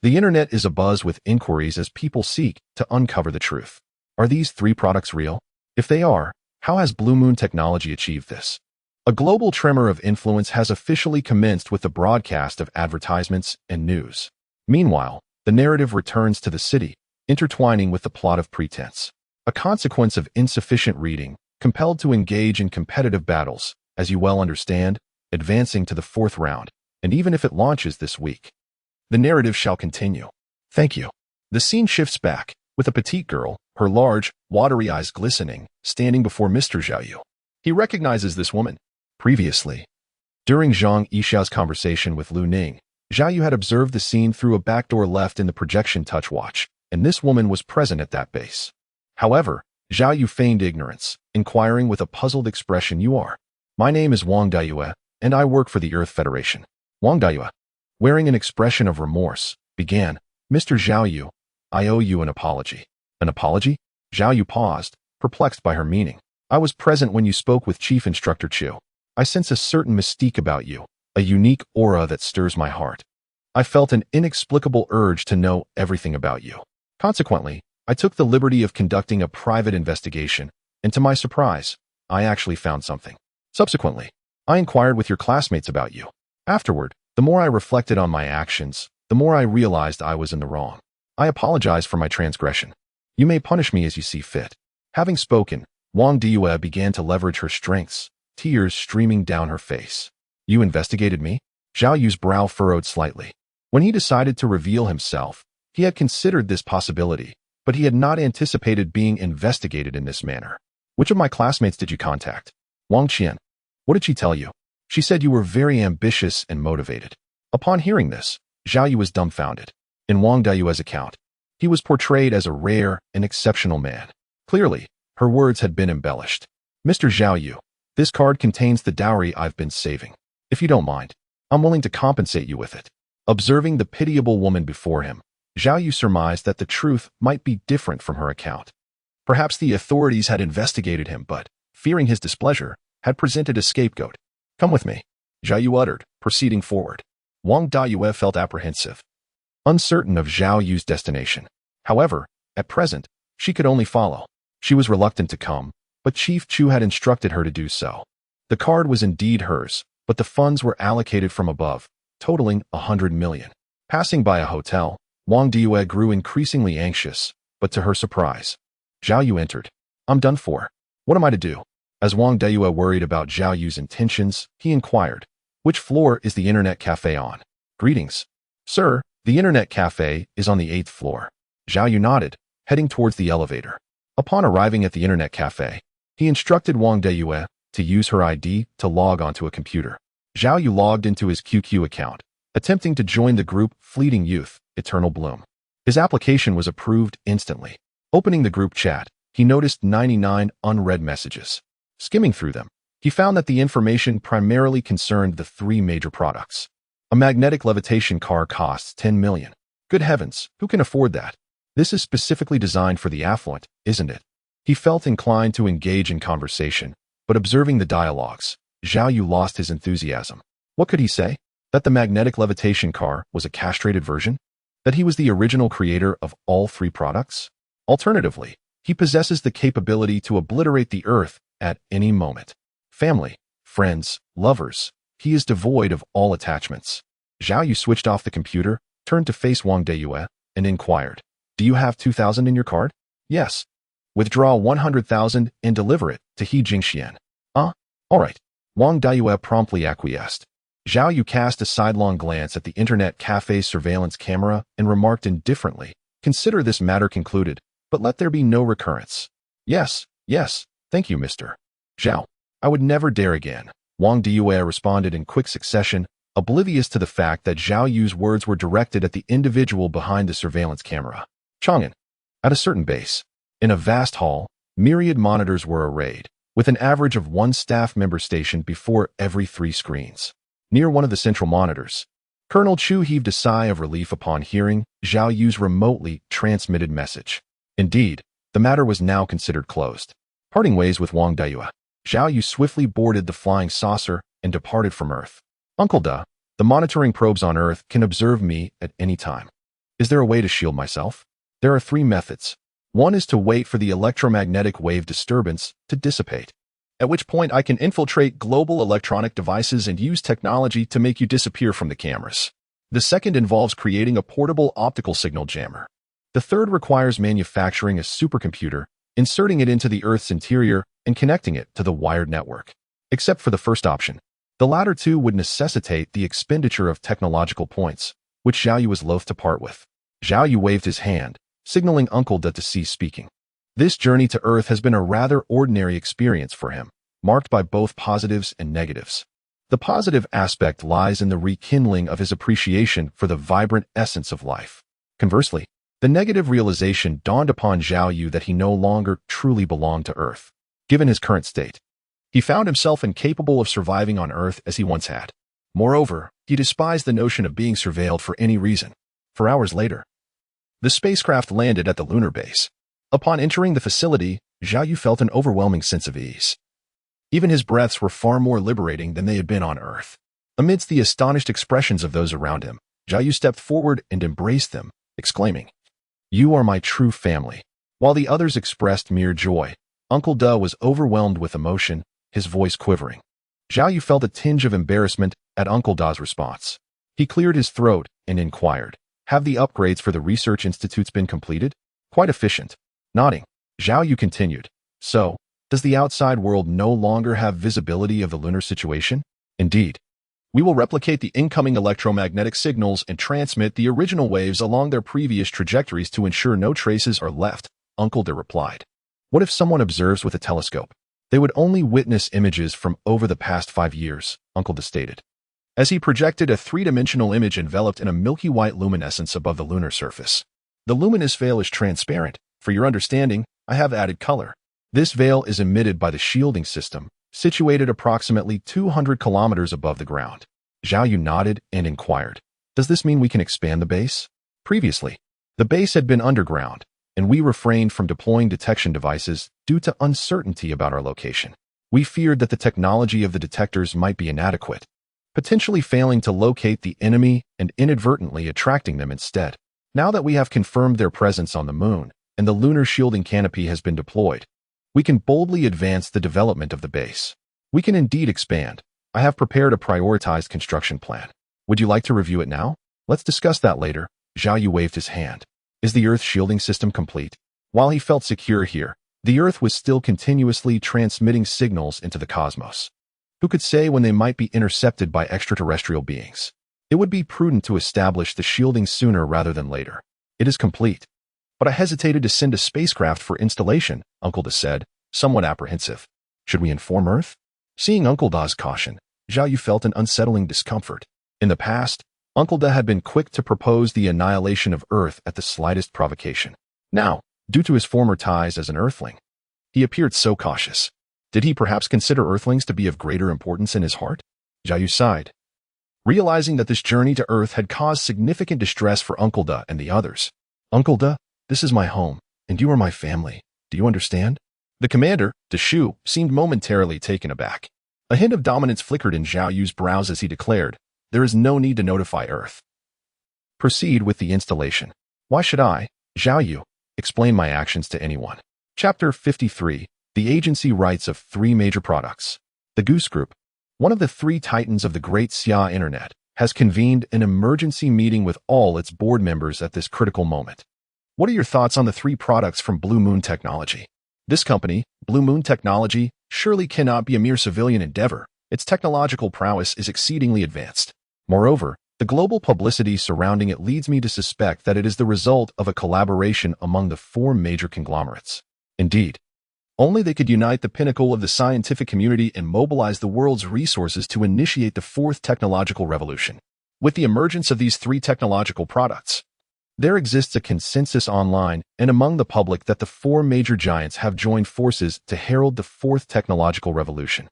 the internet is abuzz with inquiries as people seek to uncover the truth. Are these three products real? If they are, how has Blue Moon Technology achieved this? A global tremor of influence has officially commenced with the broadcast of advertisements and news. Meanwhile, the narrative returns to the city, intertwining with the plot of pretense. A consequence of insufficient reading, compelled to engage in competitive battles, as you well understand, advancing to the fourth round, and even if it launches this week, the narrative shall continue. Thank you. The scene shifts back, with a petite girl, her large, watery eyes glistening, standing before Mr. Zhao Yu. He recognizes this woman. Previously, during Zhang Yishao's conversation with Lu Ning, Zhao Yu had observed the scene through a backdoor left in the projection touch watch, and this woman was present at that base. However, Zhao Yu feigned ignorance, inquiring with a puzzled expression, "You are?" "My name is Wang Dayue, and I work for the Earth Federation." Wang Dayue, wearing an expression of remorse, began, "Mr. Zhao Yu, I owe you an apology." "An apology?" Zhao Yu paused, perplexed by her meaning. "I was present when you spoke with Chief Instructor Chu. I sense a certain mystique about you, a unique aura that stirs my heart. I felt an inexplicable urge to know everything about you. Consequently, I took the liberty of conducting a private investigation, and to my surprise, I actually found something. Subsequently, I inquired with your classmates about you. Afterward, the more I reflected on my actions, the more I realized I was in the wrong. I apologize for my transgression. You may punish me as you see fit." Having spoken, Wang Diyue began to leverage her strengths, tears streaming down her face. "You investigated me?" Zhao Yu's brow furrowed slightly. When he decided to reveal himself, he had considered this possibility, but he had not anticipated being investigated in this manner. "Which of my classmates did you contact?" "Wang Qian." "What did she tell you?" "She said you were very ambitious and motivated." Upon hearing this, Zhao Yu was dumbfounded. In Wang Dayue's account, he was portrayed as a rare and exceptional man. Clearly, her words had been embellished. "Mr. Zhao Yu, this card contains the dowry I've been saving. If you don't mind, I'm willing to compensate you with it." Observing the pitiable woman before him, Zhao Yu surmised that the truth might be different from her account. Perhaps the authorities had investigated him, but, fearing his displeasure, had presented a scapegoat. "Come with me," Zhao Yu uttered, proceeding forward. Wang Dayue felt apprehensive, uncertain of Zhao Yu's destination. However, at present, she could only follow. She was reluctant to come, but Chief Chu had instructed her to do so. The card was indeed hers, but the funds were allocated from above, totaling 100 million. Passing by a hotel, Wang Diyue grew increasingly anxious, but to her surprise, Zhao Yu entered. "I'm done for. What am I to do?" As Wang Dayue worried about Zhao Yu's intentions, he inquired, "Which floor is the internet cafe on?" "Greetings, sir. The internet cafe is on the 8th floor." Zhao Yu nodded, heading towards the elevator. Upon arriving at the internet cafe, he instructed Wang Dayue to use her ID to log onto a computer. Zhao Yu logged into his QQ account, attempting to join the group Fleeting Youth, Eternal Bloom. His application was approved instantly. Opening the group chat, he noticed 99 unread messages. Skimming through them, he found that the information primarily concerned the three major products. A magnetic levitation car costs 10 million. Good heavens, who can afford that? This is specifically designed for the affluent, isn't it? He felt inclined to engage in conversation, but observing the dialogues, Zhao Yu lost his enthusiasm. What could he say? That the magnetic levitation car was a castrated version? That he was the original creator of all three products? Alternatively, he possesses the capability to obliterate the Earth at any moment. Family, friends, lovers, he is devoid of all attachments. Zhao Yu switched off the computer, turned to face Wang Dayue, and inquired, "Do you have 2,000 in your card?" "Yes." "Withdraw 100,000 and deliver it to He Jingxian." All right." Wang Dayue promptly acquiesced. Zhao Yu cast a sidelong glance at the internet cafe's surveillance camera and remarked indifferently, "Consider this matter concluded, but let there be no recurrence." Yes, thank you, Mr. Zhao. I would never dare again," Wang Diyue responded in quick succession, oblivious to the fact that Zhao Yu's words were directed at the individual behind the surveillance camera. Chang'an. At a certain base, in a vast hall, myriad monitors were arrayed, with an average of one staff member stationed before every 3 screens. Near one of the central monitors, Colonel Chu heaved a sigh of relief upon hearing Zhao Yu's remotely transmitted message. Indeed, the matter was now considered closed. Parting ways with Wang Dayue, Zhao Yu swiftly boarded the flying saucer and departed from Earth. Uncle Da, the monitoring probes on Earth can observe me at any time. Is there a way to shield myself? There are 3 methods. One is to wait for the electromagnetic wave disturbance to dissipate, at which point I can infiltrate global electronic devices and use technology to make you disappear from the cameras. The second involves creating a portable optical signal jammer. The third requires manufacturing a supercomputer, inserting it into the Earth's interior, and connecting it to the wired network. Except for the first option. The latter 2 would necessitate the expenditure of technological points, which Zhao Yu was loath to part with. Zhao Yu waved his hand, signaling Uncle Da to cease speaking. This journey to Earth has been a rather ordinary experience for him, marked by both positives and negatives. The positive aspect lies in the rekindling of his appreciation for the vibrant essence of life. Conversely, the negative realization dawned upon Zhao Yu that he no longer truly belonged to Earth. Given his current state, he found himself incapable of surviving on Earth as he once had. Moreover, he despised the notion of being surveilled for any reason. 4 hours later, the spacecraft landed at the lunar base. Upon entering the facility, Zhao Yu felt an overwhelming sense of ease. Even his breaths were far more liberating than they had been on Earth. Amidst the astonished expressions of those around him, Zhao Yu stepped forward and embraced them, exclaiming, "You are my true family." While the others expressed mere joy, Uncle Da was overwhelmed with emotion, his voice quivering. Zhao Yu felt a tinge of embarrassment at Uncle Da's response. He cleared his throat and inquired, "Have the upgrades for the research institutes been completed?" "Quite efficient." Nodding, Zhao Yu continued, "So, does the outside world no longer have visibility of the lunar situation?" "Indeed. We will replicate the incoming electromagnetic signals and transmit the original waves along their previous trajectories to ensure no traces are left," Uncle Da replied. "What if someone observes with a telescope? They would only witness images from over the past 5 years, Uncle Da stated, as he projected a 3-dimensional image enveloped in a milky white luminescence above the lunar surface. The luminous veil is transparent. For your understanding, I have added color. This veil is emitted by the shielding system, situated approximately 200 kilometers above the ground." Zhao Yu nodded and inquired, "Does this mean we can expand the base?" Previously, the base had been underground, and we refrained from deploying detection devices due to uncertainty about our location. We feared that the technology of the detectors might be inadequate, potentially failing to locate the enemy and inadvertently attracting them instead. Now that we have confirmed their presence on the moon, and the lunar shielding canopy has been deployed, we can boldly advance the development of the base. We can indeed expand. I have prepared a prioritized construction plan. Would you like to review it now? Let's discuss that later. Zhao Yu waved his hand. Is the Earth shielding system complete? While he felt secure here, the Earth was still continuously transmitting signals into the cosmos. Who could say when they might be intercepted by extraterrestrial beings? It would be prudent to establish the shielding sooner rather than later. It is complete. But I hesitated to send a spacecraft for installation, Uncle Da said, somewhat apprehensive. Should we inform Earth? Seeing Uncle Da's caution, Zhao Yu felt an unsettling discomfort. In the past, Uncle Da had been quick to propose the annihilation of Earth at the slightest provocation. Now, due to his former ties as an Earthling, he appeared so cautious. Did he perhaps consider Earthlings to be of greater importance in his heart? Zhao Yu sighed, realizing that this journey to Earth had caused significant distress for Uncle Da and the others. "Uncle Da, this is my home, and you are my family. Do you understand?" The commander, Deshu, seemed momentarily taken aback. A hint of dominance flickered in Zhao Yu's brows as he declared, "There is no need to notify Earth. Proceed with the installation." "Why should I, Zhao Yu, explain my actions to anyone?" Chapter 53, The Agency Rights of 3 Major Products. The Goose Group, one of the 3 titans of the great Xia Internet, has convened an emergency meeting with all its board members at this critical moment. What are your thoughts on the 3 products from Blue Moon Technology? This company, Blue Moon Technology, surely cannot be a mere civilian endeavor. Its technological prowess is exceedingly advanced. Moreover, the global publicity surrounding it leads me to suspect that it is the result of a collaboration among the 4 major conglomerates. Indeed, only they could unite the pinnacle of the scientific community and mobilize the world's resources to initiate the 4th technological revolution. With the emergence of these 3 technological products, there exists a consensus online and among the public that the 4 major giants have joined forces to herald the 4th technological revolution.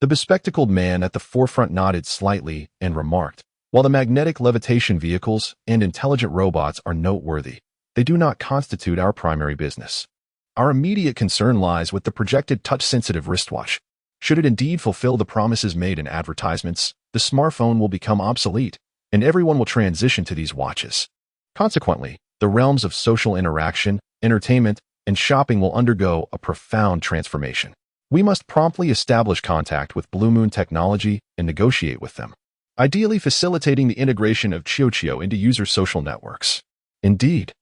The bespectacled man at the forefront nodded slightly and remarked, "While the magnetic levitation vehicles and intelligent robots are noteworthy, they do not constitute our primary business. Our immediate concern lies with the projected touch-sensitive wristwatch. Should it indeed fulfill the promises made in advertisements, the smartphone will become obsolete, and everyone will transition to these watches. Consequently, the realms of social interaction, entertainment, and shopping will undergo a profound transformation. We must promptly establish contact with Blue Moon Technology and negotiate with them, ideally facilitating the integration of Xiaotian into user social networks. Indeed,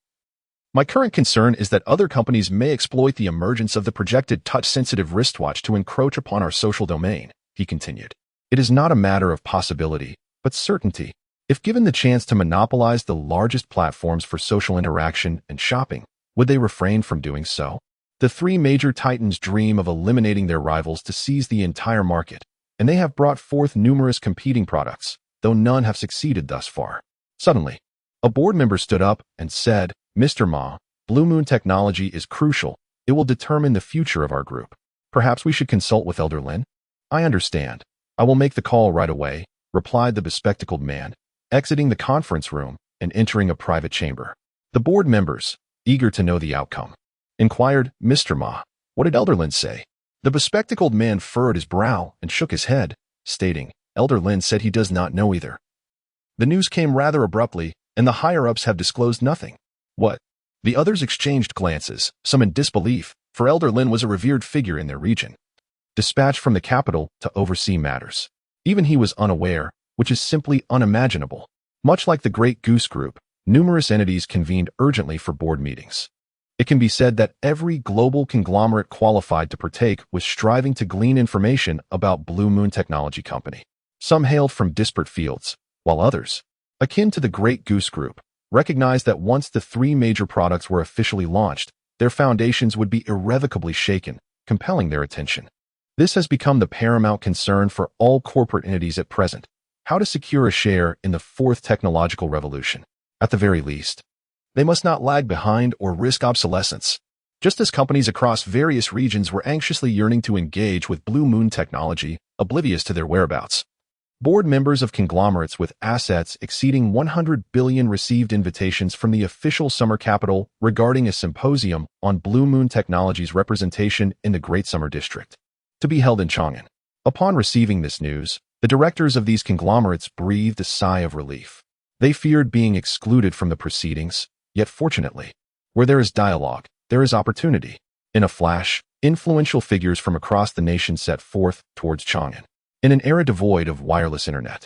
my current concern is that other companies may exploit the emergence of the projected touch-sensitive wristwatch to encroach upon our social domain, he continued. It is not a matter of possibility, but certainty. If given the chance to monopolize the largest platforms for social interaction and shopping, would they refrain from doing so? The three major titans dream of eliminating their rivals to seize the entire market, and they have brought forth numerous competing products, though none have succeeded thus far. Suddenly, a board member stood up and said, Mr. Ma, Blue Moon Technology is crucial. It will determine the future of our group. Perhaps we should consult with Elder Lin? I understand. I will make the call right away, replied the bespectacled man, exiting the conference room and entering a private chamber. The board members, eager to know the outcome, inquired, Mr. Ma, what did Elder Lin say? The bespectacled man furrowed his brow and shook his head, stating, Elder Lin said he does not know either. The news came rather abruptly, and the higher-ups have disclosed nothing. What? The others exchanged glances, some in disbelief, for Elder Lin was a revered figure in their region, dispatched from the capital to oversee matters. Even he was unaware, which is simply unimaginable. Much like the Great Goose Group, numerous entities convened urgently for board meetings. It can be said that every global conglomerate qualified to partake was striving to glean information about Blue Moon Technology Company. Some hailed from disparate fields, while others, akin to the Great Goose Group, recognized that once the three major products were officially launched, their foundations would be irrevocably shaken, compelling their attention. This has become the paramount concern for all corporate entities at present, how to secure a share in the fourth technological revolution. At the very least, they must not lag behind or risk obsolescence. Just as companies across various regions were anxiously yearning to engage with Blue Moon Technology, oblivious to their whereabouts, board members of conglomerates with assets exceeding 100 billion received invitations from the official summer capital regarding a symposium on Blue Moon Technology's representation in the Great Summer District, to be held in Chang'an. Upon receiving this news, the directors of these conglomerates breathed a sigh of relief. They feared being excluded from the proceedings, yet fortunately, where there is dialogue, there is opportunity. In a flash, influential figures from across the nation set forth towards Chang'an. In an era devoid of wireless internet,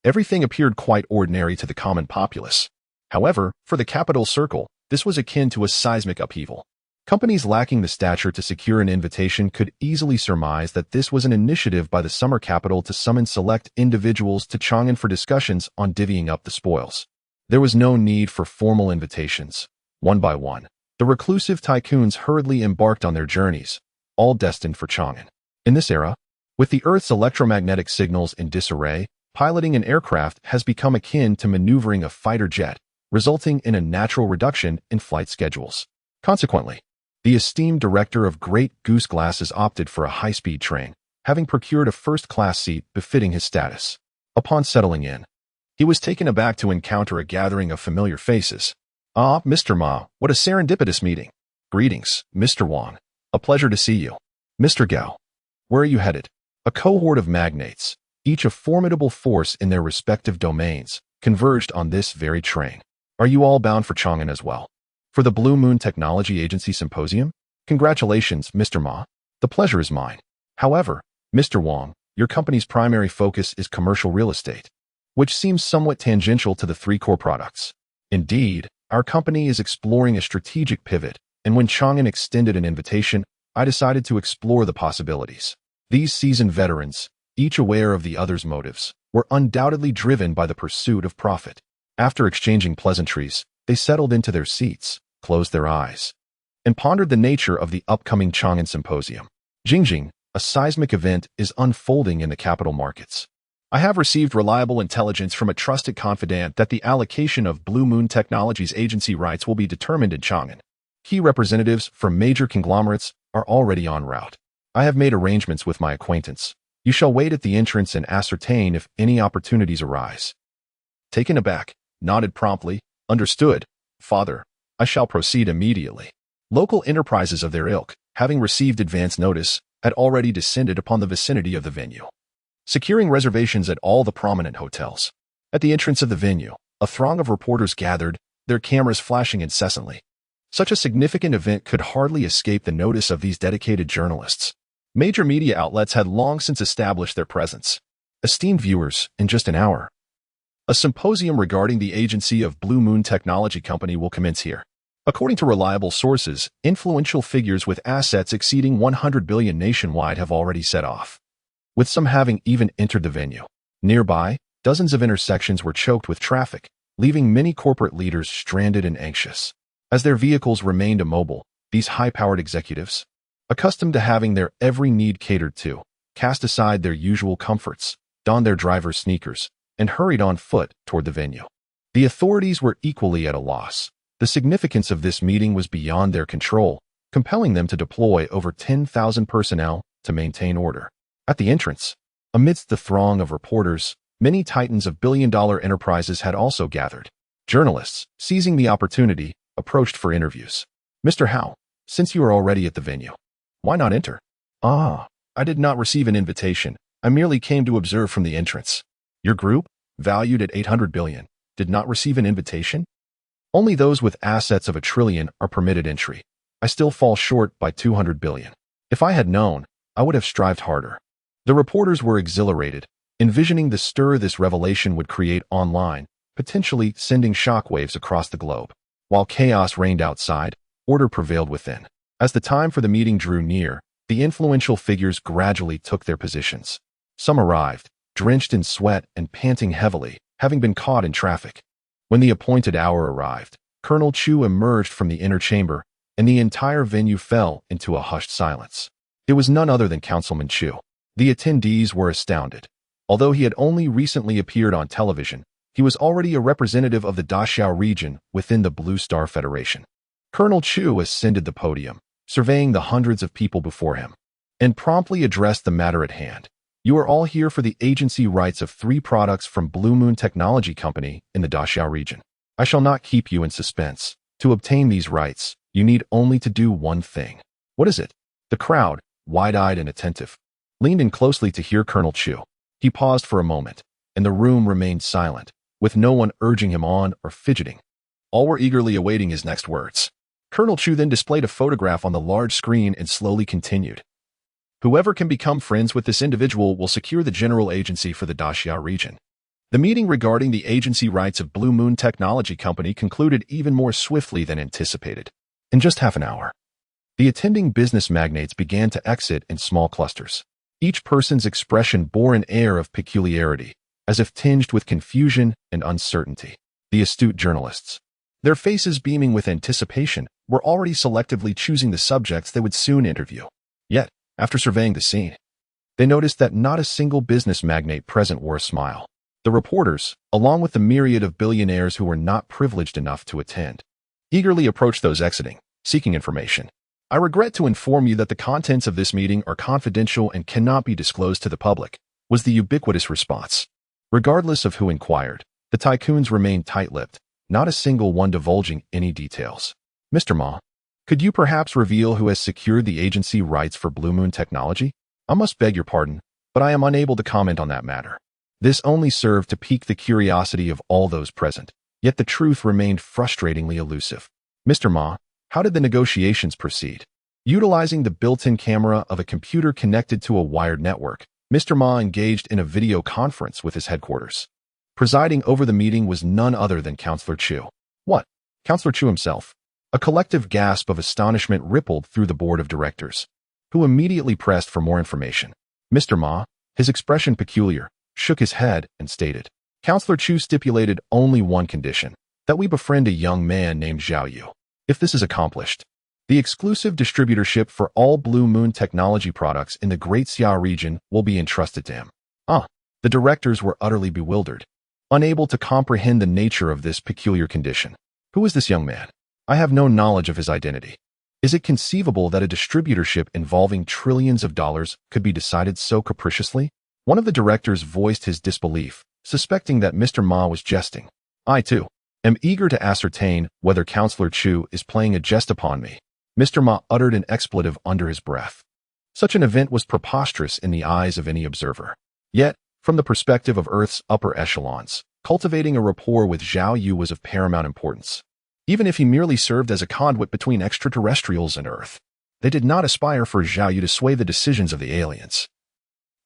everything appeared quite ordinary to the common populace. However, for the capital circle, this was akin to a seismic upheaval. Companies lacking the stature to secure an invitation could easily surmise that this was an initiative by the summer capital to summon select individuals to Chang'an for discussions on divvying up the spoils. There was no need for formal invitations. One by one, the reclusive tycoons hurriedly embarked on their journeys, all destined for Chang'an. In this era, with the Earth's electromagnetic signals in disarray, piloting an aircraft has become akin to maneuvering a fighter jet, resulting in a natural reduction in flight schedules. Consequently, the esteemed director of Great Goose Glasses opted for a high-speed train, having procured a first-class seat befitting his status. Upon settling in, he was taken aback to encounter a gathering of familiar faces. Ah, Mr. Ma, what a serendipitous meeting. Greetings, Mr. Wang. A pleasure to see you. Mr. Gao, where are you headed? A cohort of magnates, each a formidable force in their respective domains, converged on this very train. Are you all bound for Chang'an as well? For the Blue Moon Technology Agency Symposium? Congratulations, Mr. Ma. The pleasure is mine. However, Mr. Wang, your company's primary focus is commercial real estate, which seems somewhat tangential to the three core products. Indeed, our company is exploring a strategic pivot, and when Chang'an extended an invitation, I decided to explore the possibilities. These seasoned veterans, each aware of the other's motives, were undoubtedly driven by the pursuit of profit. After exchanging pleasantries, they settled into their seats, closed their eyes, and pondered the nature of the upcoming Chang'an Symposium. Jingjing, a seismic event, is unfolding in the capital markets. I have received reliable intelligence from a trusted confidant that the allocation of Blue Moon Technology's agency rights will be determined in Chang'an. Key representatives from major conglomerates are already en route. I have made arrangements with my acquaintance. You shall wait at the entrance and ascertain if any opportunities arise. Taken aback, nodded promptly. Understood, Father. I shall proceed immediately. Local enterprises of their ilk, having received advance notice, had already descended upon the vicinity of the venue, securing reservations at all the prominent hotels. At the entrance of the venue, a throng of reporters gathered, their cameras flashing incessantly. Such a significant event could hardly escape the notice of these dedicated journalists. Major media outlets had long since established their presence. Esteemed viewers, in just an hour, a symposium regarding the agency of Blue Moon Technology Company will commence here. According to reliable sources, influential figures with assets exceeding 100 billion nationwide have already set off, with some having even entered the venue. Nearby, dozens of intersections were choked with traffic, leaving many corporate leaders stranded and anxious. As their vehicles remained immobile, these high-powered executives, accustomed to having their every need catered to, cast aside their usual comforts, donned their driver's sneakers, and hurried on foot toward the venue. The authorities were equally at a loss. The significance of this meeting was beyond their control, compelling them to deploy over 10,000 personnel to maintain order. At the entrance, amidst the throng of reporters, many titans of billion-dollar enterprises had also gathered. Journalists, seizing the opportunity, approached for interviews. Mr. Hao, since you are already at the venue, why not enter? I did not receive an invitation. I merely came to observe from the entrance. Your group, valued at 800 billion, did not receive an invitation? Only those with assets of $1 trillion are permitted entry. I still fall short by 200 billion. If I had known, I would have strived harder. The reporters were exhilarated, envisioning the stir this revelation would create online, potentially sending shockwaves across the globe. While chaos reigned outside, order prevailed within. As the time for the meeting drew near, the influential figures gradually took their positions. Some arrived, drenched in sweat and panting heavily, having been caught in traffic. When the appointed hour arrived, Colonel Chu emerged from the inner chamber, and the entire venue fell into a hushed silence. It was none other than Councilman Chu. The attendees were astounded. Although he had only recently appeared on television, he was already a representative of the Dachau region within the Blue Star Federation. Colonel Chu ascended the podium, surveying the hundreds of people before him, and promptly addressed the matter at hand. You are all here for the agency rights of 3 products from Blue Moon Technology Company in the Dachau region. I shall not keep you in suspense. To obtain these rights, you need only to do one thing. What is it? The crowd, wide-eyed and attentive, leaned in closely to hear Colonel Chu. He paused for a moment, and the room remained silent, with no one urging him on or fidgeting. All were eagerly awaiting his next words. Colonel Chu then displayed a photograph on the large screen and slowly continued. Whoever can become friends with this individual will secure the general agency for the Dachau region. The meeting regarding the agency rights of Blue Moon Technology Company concluded even more swiftly than anticipated. In just half an hour, the attending business magnates began to exit in small clusters. Each person's expression bore an air of peculiarity, as if tinged with confusion and uncertainty. The astute journalists, their faces beaming with anticipation, were already selectively choosing the subjects they would soon interview. Yet, after surveying the scene, they noticed that not a single business magnate present wore a smile. The reporters, along with the myriad of billionaires who were not privileged enough to attend, eagerly approached those exiting, seeking information. I regret to inform you that the contents of this meeting are confidential and cannot be disclosed to the public, was the ubiquitous response. Regardless of who inquired, the tycoons remained tight-lipped, not a single one divulging any details. Mr. Ma, could you perhaps reveal who has secured the agency rights for Blue Moon Technology? I must beg your pardon, but I am unable to comment on that matter. This only served to pique the curiosity of all those present, yet the truth remained frustratingly elusive. Mr. Ma, how did the negotiations proceed? Utilizing the built-in camera of a computer connected to a wired network, Mr. Ma engaged in a video conference with his headquarters. Presiding over the meeting was none other than Councillor Chu. What? Councillor Chu himself? A collective gasp of astonishment rippled through the board of directors, who immediately pressed for more information. Mr. Ma, his expression peculiar, shook his head and stated, Councillor Chu stipulated only one condition, that we befriend a young man named Zhao Yu. If this is accomplished, the exclusive distributorship for all Blue Moon Technology products in the Great Xia region will be entrusted to him. The directors were utterly bewildered, unable to comprehend the nature of this peculiar condition. Who is this young man? I have no knowledge of his identity. Is it conceivable that a distributorship involving trillions of dollars could be decided so capriciously? One of the directors voiced his disbelief, suspecting that Mr. Ma was jesting. I, too, am eager to ascertain whether Councillor Chu is playing a jest upon me. Mr. Ma uttered an expletive under his breath. Such an event was preposterous in the eyes of any observer. Yet, from the perspective of Earth's upper echelons, cultivating a rapport with Zhao Yu was of paramount importance. Even if he merely served as a conduit between extraterrestrials and Earth, they did not aspire for Zhao Yu to sway the decisions of the aliens,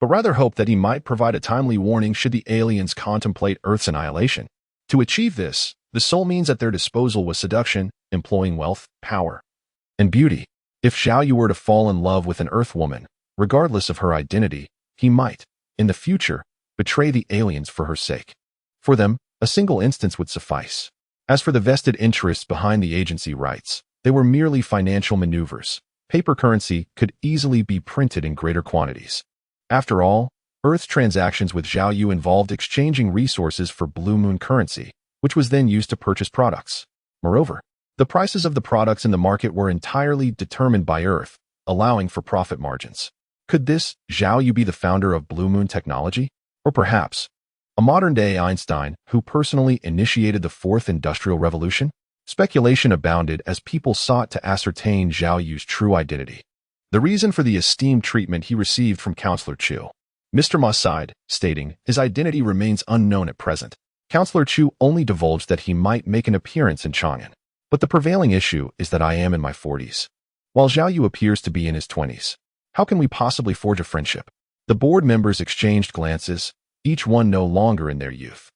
but rather hoped that he might provide a timely warning should the aliens contemplate Earth's annihilation. To achieve this, the sole means at their disposal was seduction, employing wealth, power, and beauty. If Zhao Yu were to fall in love with an Earth woman, regardless of her identity, he might, in the future, betray the aliens for her sake. For them, a single instance would suffice. As for the vested interests behind the agency rights, they were merely financial maneuvers. Paper currency could easily be printed in greater quantities. After all, Earth's transactions with Zhao Yu involved exchanging resources for Blue Moon currency, which was then used to purchase products. Moreover, the prices of the products in the market were entirely determined by Earth, allowing for profit margins. Could this Zhao Yu be the founder of Blue Moon technology? Or perhaps, a modern-day Einstein who personally initiated the Fourth Industrial Revolution? Speculation abounded as people sought to ascertain Zhao Yu's true identity. The reason for the esteemed treatment he received from Counselor Chu. Mr. Ma sighed, stating, his identity remains unknown at present. Counselor Chu only divulged that he might make an appearance in Chang'an. But the prevailing issue is that I am in my 40s, while Zhao Yu appears to be in his 20s. How can we possibly forge a friendship? The board members exchanged glances, each one no longer in their youth.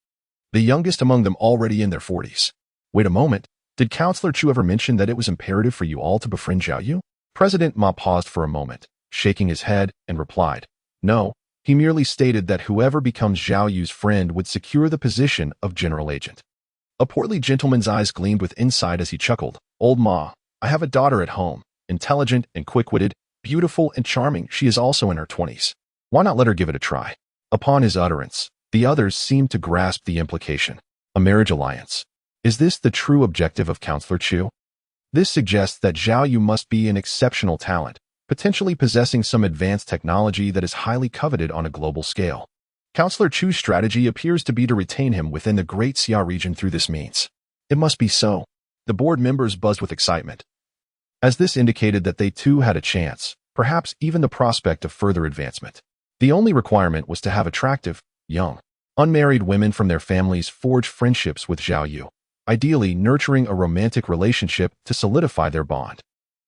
The youngest among them already in their 40s. Wait a moment, did Counselor Chu ever mention that it was imperative for you all to befriend Zhao Yu? President Ma paused for a moment, shaking his head, and replied, no, he merely stated that whoever becomes Zhao Yu's friend would secure the position of general agent. A portly gentleman's eyes gleamed with insight as he chuckled. Old Ma, I have a daughter at home, intelligent and quick-witted, beautiful and charming. She is also in her 20s. Why not let her give it a try? Upon his utterance, the others seemed to grasp the implication. A marriage alliance. Is this the true objective of Counselor Chu? This suggests that Zhao Yu must be an exceptional talent, potentially possessing some advanced technology that is highly coveted on a global scale. Counselor Chu's strategy appears to be to retain him within the Great Xia region through this means. It must be so. The board members buzzed with excitement, as this indicated that they too had a chance, perhaps even the prospect of further advancement. The only requirement was to have attractive, young, unmarried women from their families forge friendships with Zhao Yu, ideally nurturing a romantic relationship to solidify their bond.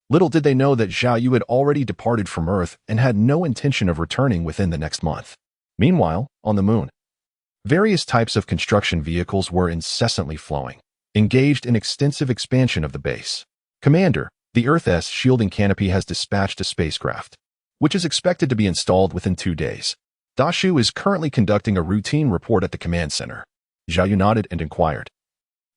Little did they know that Zhao Yu had already departed from Earth and had no intention of returning within the next month. Meanwhile, on the moon, various types of construction vehicles were incessantly flowing, engaged in extensive expansion of the base. Commander, the Earth's shielding canopy has dispatched a spacecraft, which is expected to be installed within 2 days. Da Shu is currently conducting a routine report at the command center. Zhao Yu nodded and inquired,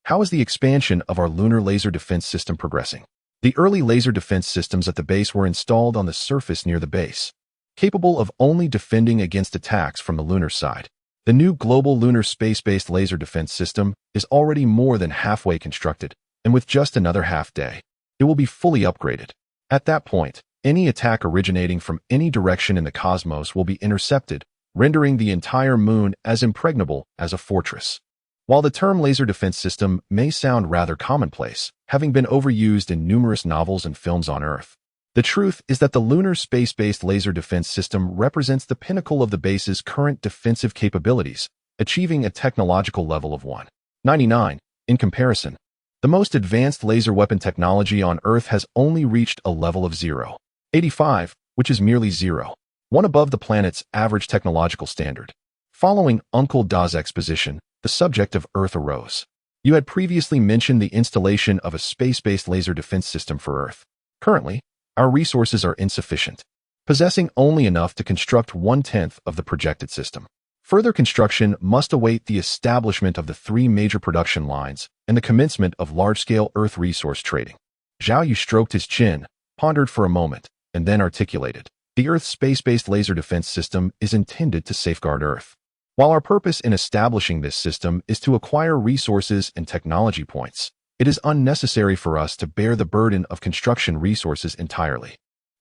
how is the expansion of our lunar laser defense system progressing? The early laser defense systems at the base were installed on the surface near the base, capable of only defending against attacks from the lunar side. The new global lunar space-based laser defense system is already more than halfway constructed, and with just another half day, it will be fully upgraded. At that point, any attack originating from any direction in the cosmos will be intercepted, rendering the entire moon as impregnable as a fortress. While the term laser defense system may sound rather commonplace, having been overused in numerous novels and films on Earth, the truth is that the lunar space-based laser defense system represents the pinnacle of the base's current defensive capabilities, achieving a technological level of 199. In comparison, the most advanced laser weapon technology on Earth has only reached a level of 0.85, which is merely 0.1 above the planet's average technological standard. Following Uncle Da's exposition, the subject of Earth arose. You had previously mentioned the installation of a space-based laser defense system for Earth. Currently, our resources are insufficient, possessing only enough to construct 1/10 of the projected system. Further construction must await the establishment of the 3 major production lines and the commencement of large-scale Earth resource trading. Zhao Yu stroked his chin, pondered for a moment, and then articulated, the Earth's space-based laser defense system is intended to safeguard Earth. While our purpose in establishing this system is to acquire resources and technology points, it is unnecessary for us to bear the burden of construction resources entirely.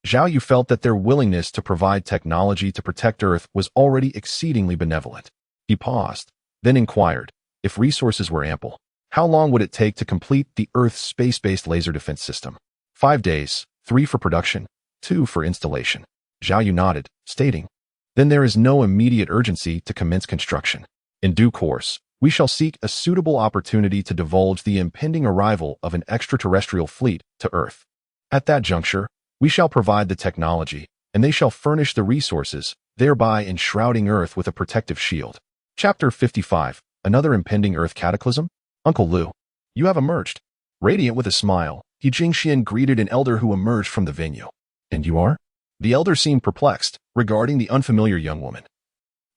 Zhao Yu felt that their willingness to provide technology to protect Earth was already exceedingly benevolent. He paused, then inquired, if resources were ample, how long would it take to complete the Earth's space-based laser defense system? 5 days, 3 for production, 2 for installation. Zhao Yu nodded, stating, "Then there is no immediate urgency to commence construction. In due course, we shall seek a suitable opportunity to divulge the impending arrival of an extraterrestrial fleet to Earth. At that juncture, we shall provide the technology, and they shall furnish the resources, thereby enshrouding Earth with a protective shield." Chapter 55. Another impending Earth cataclysm? Uncle Lu, you have emerged. Radiant with a smile, He Jingxian greeted an elder who emerged from the venue. "And you are?" The elder seemed perplexed regarding the unfamiliar young woman.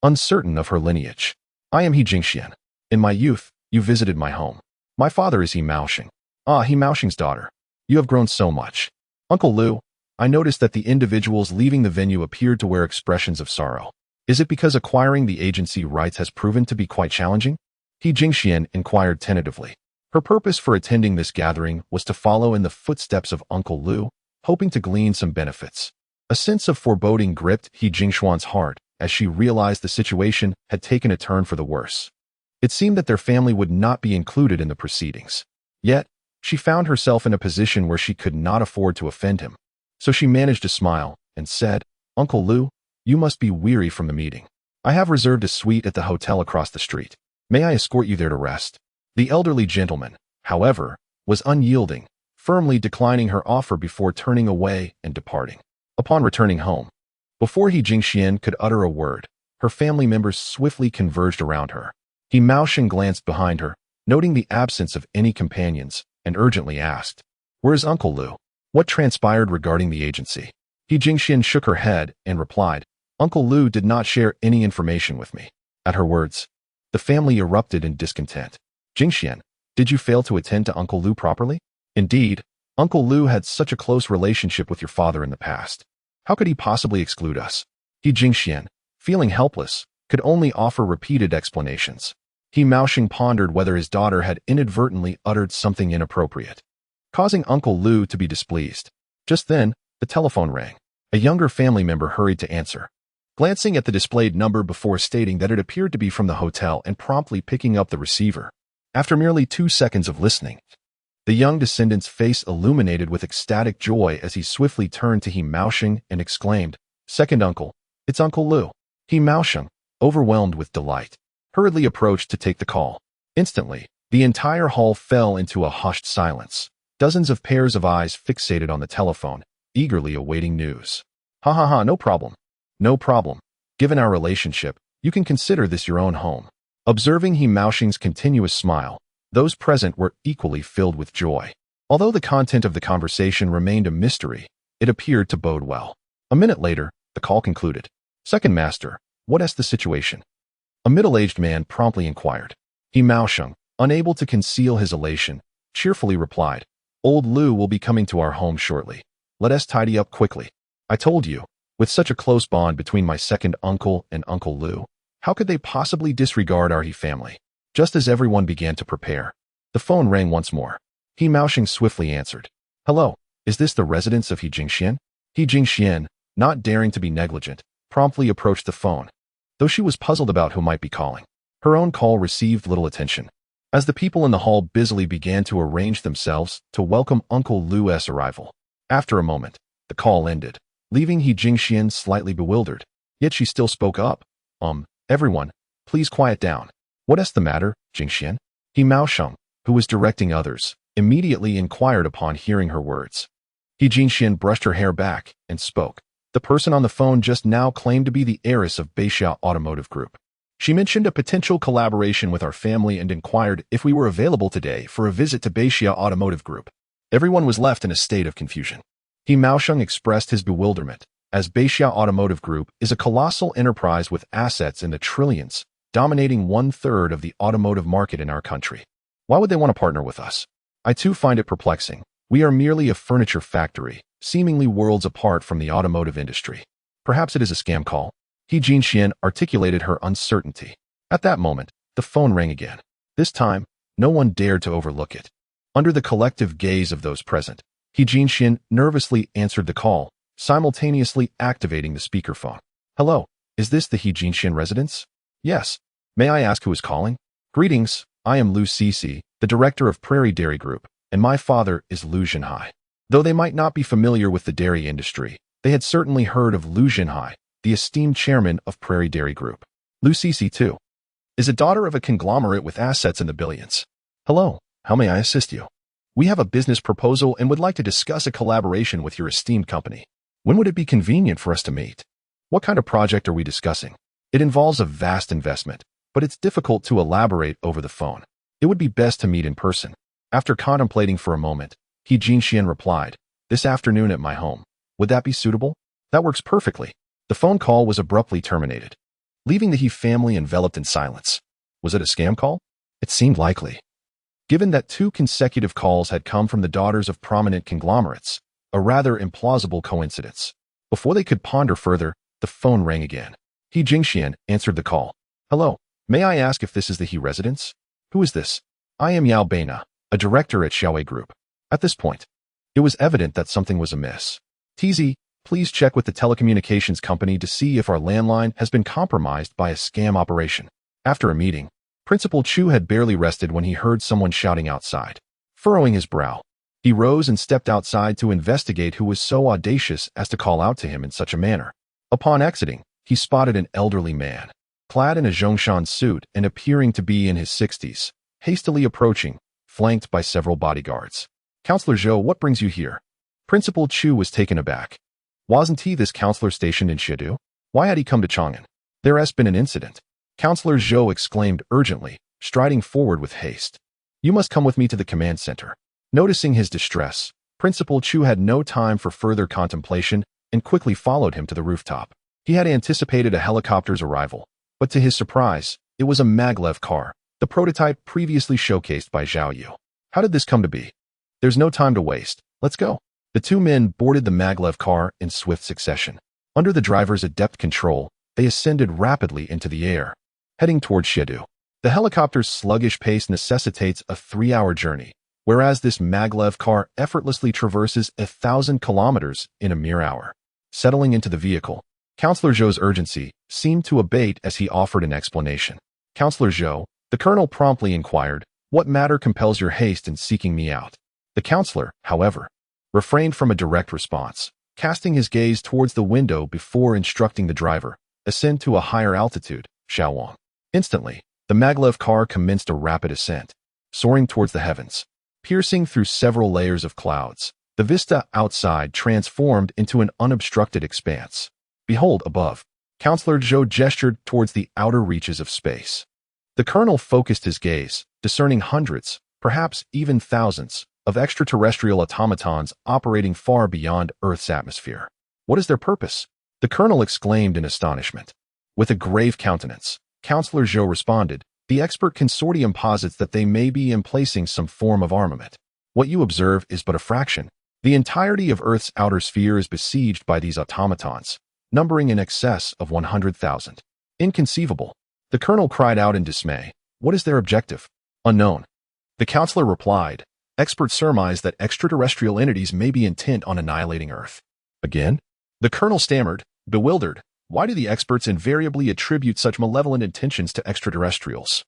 Uncertain of her lineage. "I am He Jingxian. In my youth, you visited my home. My father is He Maoxing." "Ah, He Maoxing's daughter. You have grown so much." "Uncle Lu, I noticed that the individuals leaving the venue appeared to wear expressions of sorrow. Is it because acquiring the agency rights has proven to be quite challenging?" He Jingxian inquired tentatively. Her purpose for attending this gathering was to follow in the footsteps of Uncle Lu, hoping to glean some benefits. A sense of foreboding gripped He Jingxuan's heart as she realized the situation had taken a turn for the worse. It seemed that their family would not be included in the proceedings. Yet, she found herself in a position where she could not afford to offend him. So she managed to smile and said, "Uncle Lu, you must be weary from the meeting. I have reserved a suite at the hotel across the street. May I escort you there to rest?" The elderly gentleman, however, was unyielding, firmly declining her offer before turning away and departing. Upon returning home, before He Jingxian could utter a word, her family members swiftly converged around her. He Maoxing glanced behind her, noting the absence of any companions, and urgently asked, "Where is Uncle Lu? What transpired regarding the agency?" He Jingxian shook her head and replied, "Uncle Lu did not share any information with me." At her words, the family erupted in discontent. "Jingxian, did you fail to attend to Uncle Lu properly? Indeed, Uncle Lu had such a close relationship with your father in the past. How could he possibly exclude us?" He Jingxian, feeling helpless, could only offer repeated explanations. He Maoxing pondered whether his daughter had inadvertently uttered something inappropriate, causing Uncle Lu to be displeased. Just then, the telephone rang. A younger family member hurried to answer, glancing at the displayed number before stating that it appeared to be from the hotel and promptly picking up the receiver. After merely 2 seconds of listening, the young descendant's face illuminated with ecstatic joy as he swiftly turned to He Maoxing and exclaimed, "Second uncle, it's Uncle Lu." He Maoxing, overwhelmed with delight, hurriedly approached to take the call. Instantly, the entire hall fell into a hushed silence. Dozens of pairs of eyes fixated on the telephone, eagerly awaiting news. "Ha ha ha, no problem. No problem. Given our relationship, you can consider this your own home." Observing He Maoxing's continuous smile, those present were equally filled with joy. Although the content of the conversation remained a mystery, it appeared to bode well. A minute later, the call concluded. "Second master, what is the situation?" A middle-aged man promptly inquired. He Maoxing, unable to conceal his elation, cheerfully replied, "Old Lu will be coming to our home shortly. Let us tidy up quickly. I told you, with such a close bond between my second uncle and Uncle Lu, how could they possibly disregard our He family?" Just as everyone began to prepare, the phone rang once more. He Maoxing swiftly answered. "Hello, is this the residence of He Jingxian?" He Jingxian, not daring to be negligent, promptly approached the phone, though she was puzzled about who might be calling. Her own call received little attention, as the people in the hall busily began to arrange themselves to welcome Uncle Lu's arrival. After a moment, the call ended, leaving He Jingxian slightly bewildered. Yet she still spoke up. Everyone, please quiet down. What is the matter, Jingxian?" He Maoxing, who was directing others, immediately inquired upon hearing her words. He Jingxian brushed her hair back and spoke. "The person on the phone just now claimed to be the heiress of Beixia Automotive Group. She mentioned a potential collaboration with our family and inquired if we were available today for a visit to Beixia Automotive Group." Everyone was left in a state of confusion. He Maoxing expressed his bewilderment, as Beixia Automotive Group is a colossal enterprise with assets in the trillions, dominating 1/3 of the automotive market in our country. Why would they want to partner with us? I too find it perplexing. We are merely a furniture factory, seemingly worlds apart from the automotive industry. Perhaps it is a scam call. He Jingxian articulated her uncertainty. At that moment, the phone rang again. This time, no one dared to overlook it. Under the collective gaze of those present, He Jingxian nervously answered the call, simultaneously activating the speakerphone. "Hello, is this the He Jingxian residence?" "Yes. May I ask who is calling?" "Greetings, I am Lu Cece, the director of Prairie Dairy Group, and my father is Lu Zhenhai. Though they might not be familiar with the dairy industry, They had certainly heard of Lu Jinhai, the esteemed chairman of Prairie Dairy Group. Lu Cece, too, is a daughter of a conglomerate with assets in the billions. Hello, how may I assist you? We have a business proposal and would like to discuss a collaboration with your esteemed company. When would it be convenient for us to meet? What kind of project are we discussing? It involves a vast investment, but it's difficult to elaborate over the phone. It would be best to meet in person. After contemplating for a moment, He Jinxian replied, "This afternoon at my home. Would that be suitable?" "That works perfectly." The phone call was abruptly terminated, leaving the He family enveloped in silence. Was it a scam call? It seemed likely, given that 2 consecutive calls had come from the daughters of prominent conglomerates, a rather implausible coincidence. Before they could ponder further, the phone rang again. He Jinxian answered the call. "Hello, may I ask if this is the He residence? Who is this?" "I am Yao Beina, a director at Xiaotian Group." At this point, it was evident that something was amiss. "TZ, please check with the telecommunications company to see if our landline has been compromised by a scam operation." After a meeting, Principal Chu had barely rested when he heard someone shouting outside. Furrowing his brow, he rose and stepped outside to investigate who was so audacious as to call out to him in such a manner. Upon exiting, he spotted an elderly man, clad in a Zhongshan suit and appearing to be in his 60s, hastily approaching, flanked by several bodyguards. "Counselor Zhou, what brings you here?" Principal Chu was taken aback. Wasn't he this counselor stationed in Shidu? Why had he come to Chang'an? There has been an incident. Counselor Zhou exclaimed urgently, striding forward with haste. "You must come with me to the command center." Noticing his distress, Principal Chu had no time for further contemplation and quickly followed him to the rooftop. He had anticipated a helicopter's arrival, but to his surprise, it was a maglev car, the prototype previously showcased by Zhao Yu. How did this come to be? There's no time to waste. Let's go. The 2 men boarded the maglev car in swift succession. Under the driver's adept control, they ascended rapidly into the air, heading toward Shidu. The helicopter's sluggish pace necessitates a 3-hour journey, whereas this maglev car effortlessly traverses 1,000 kilometers in a mere hour. Settling into the vehicle, Counselor Zhou's urgency seemed to abate as he offered an explanation. "Counselor Zhou," the colonel promptly inquired, "what matter compels your haste in seeking me out?" The counselor, however, refrained from a direct response, casting his gaze towards the window before instructing the driver, "Ascend to a higher altitude, Xiaowang." Instantly, the maglev car commenced a rapid ascent, soaring towards the heavens. Piercing through several layers of clouds, the vista outside transformed into an unobstructed expanse. "Behold, above." Counselor Zhou gestured towards the outer reaches of space. The colonel focused his gaze, discerning hundreds, perhaps even thousands, of extraterrestrial automatons operating far beyond Earth's atmosphere. "What is their purpose?" the colonel exclaimed in astonishment. With a grave countenance, Counselor Zhou responded, "The expert consortium posits that they may be emplacing some form of armament. What you observe is but a fraction. The entirety of Earth's outer sphere is besieged by these automatons, numbering in excess of 100,000. Inconceivable." The colonel cried out in dismay. "What is their objective?" "Unknown." The counselor replied, "Experts surmise that extraterrestrial entities may be intent on annihilating Earth." "Again?" The colonel stammered, bewildered. Why do the experts invariably attribute such malevolent intentions to extraterrestrials?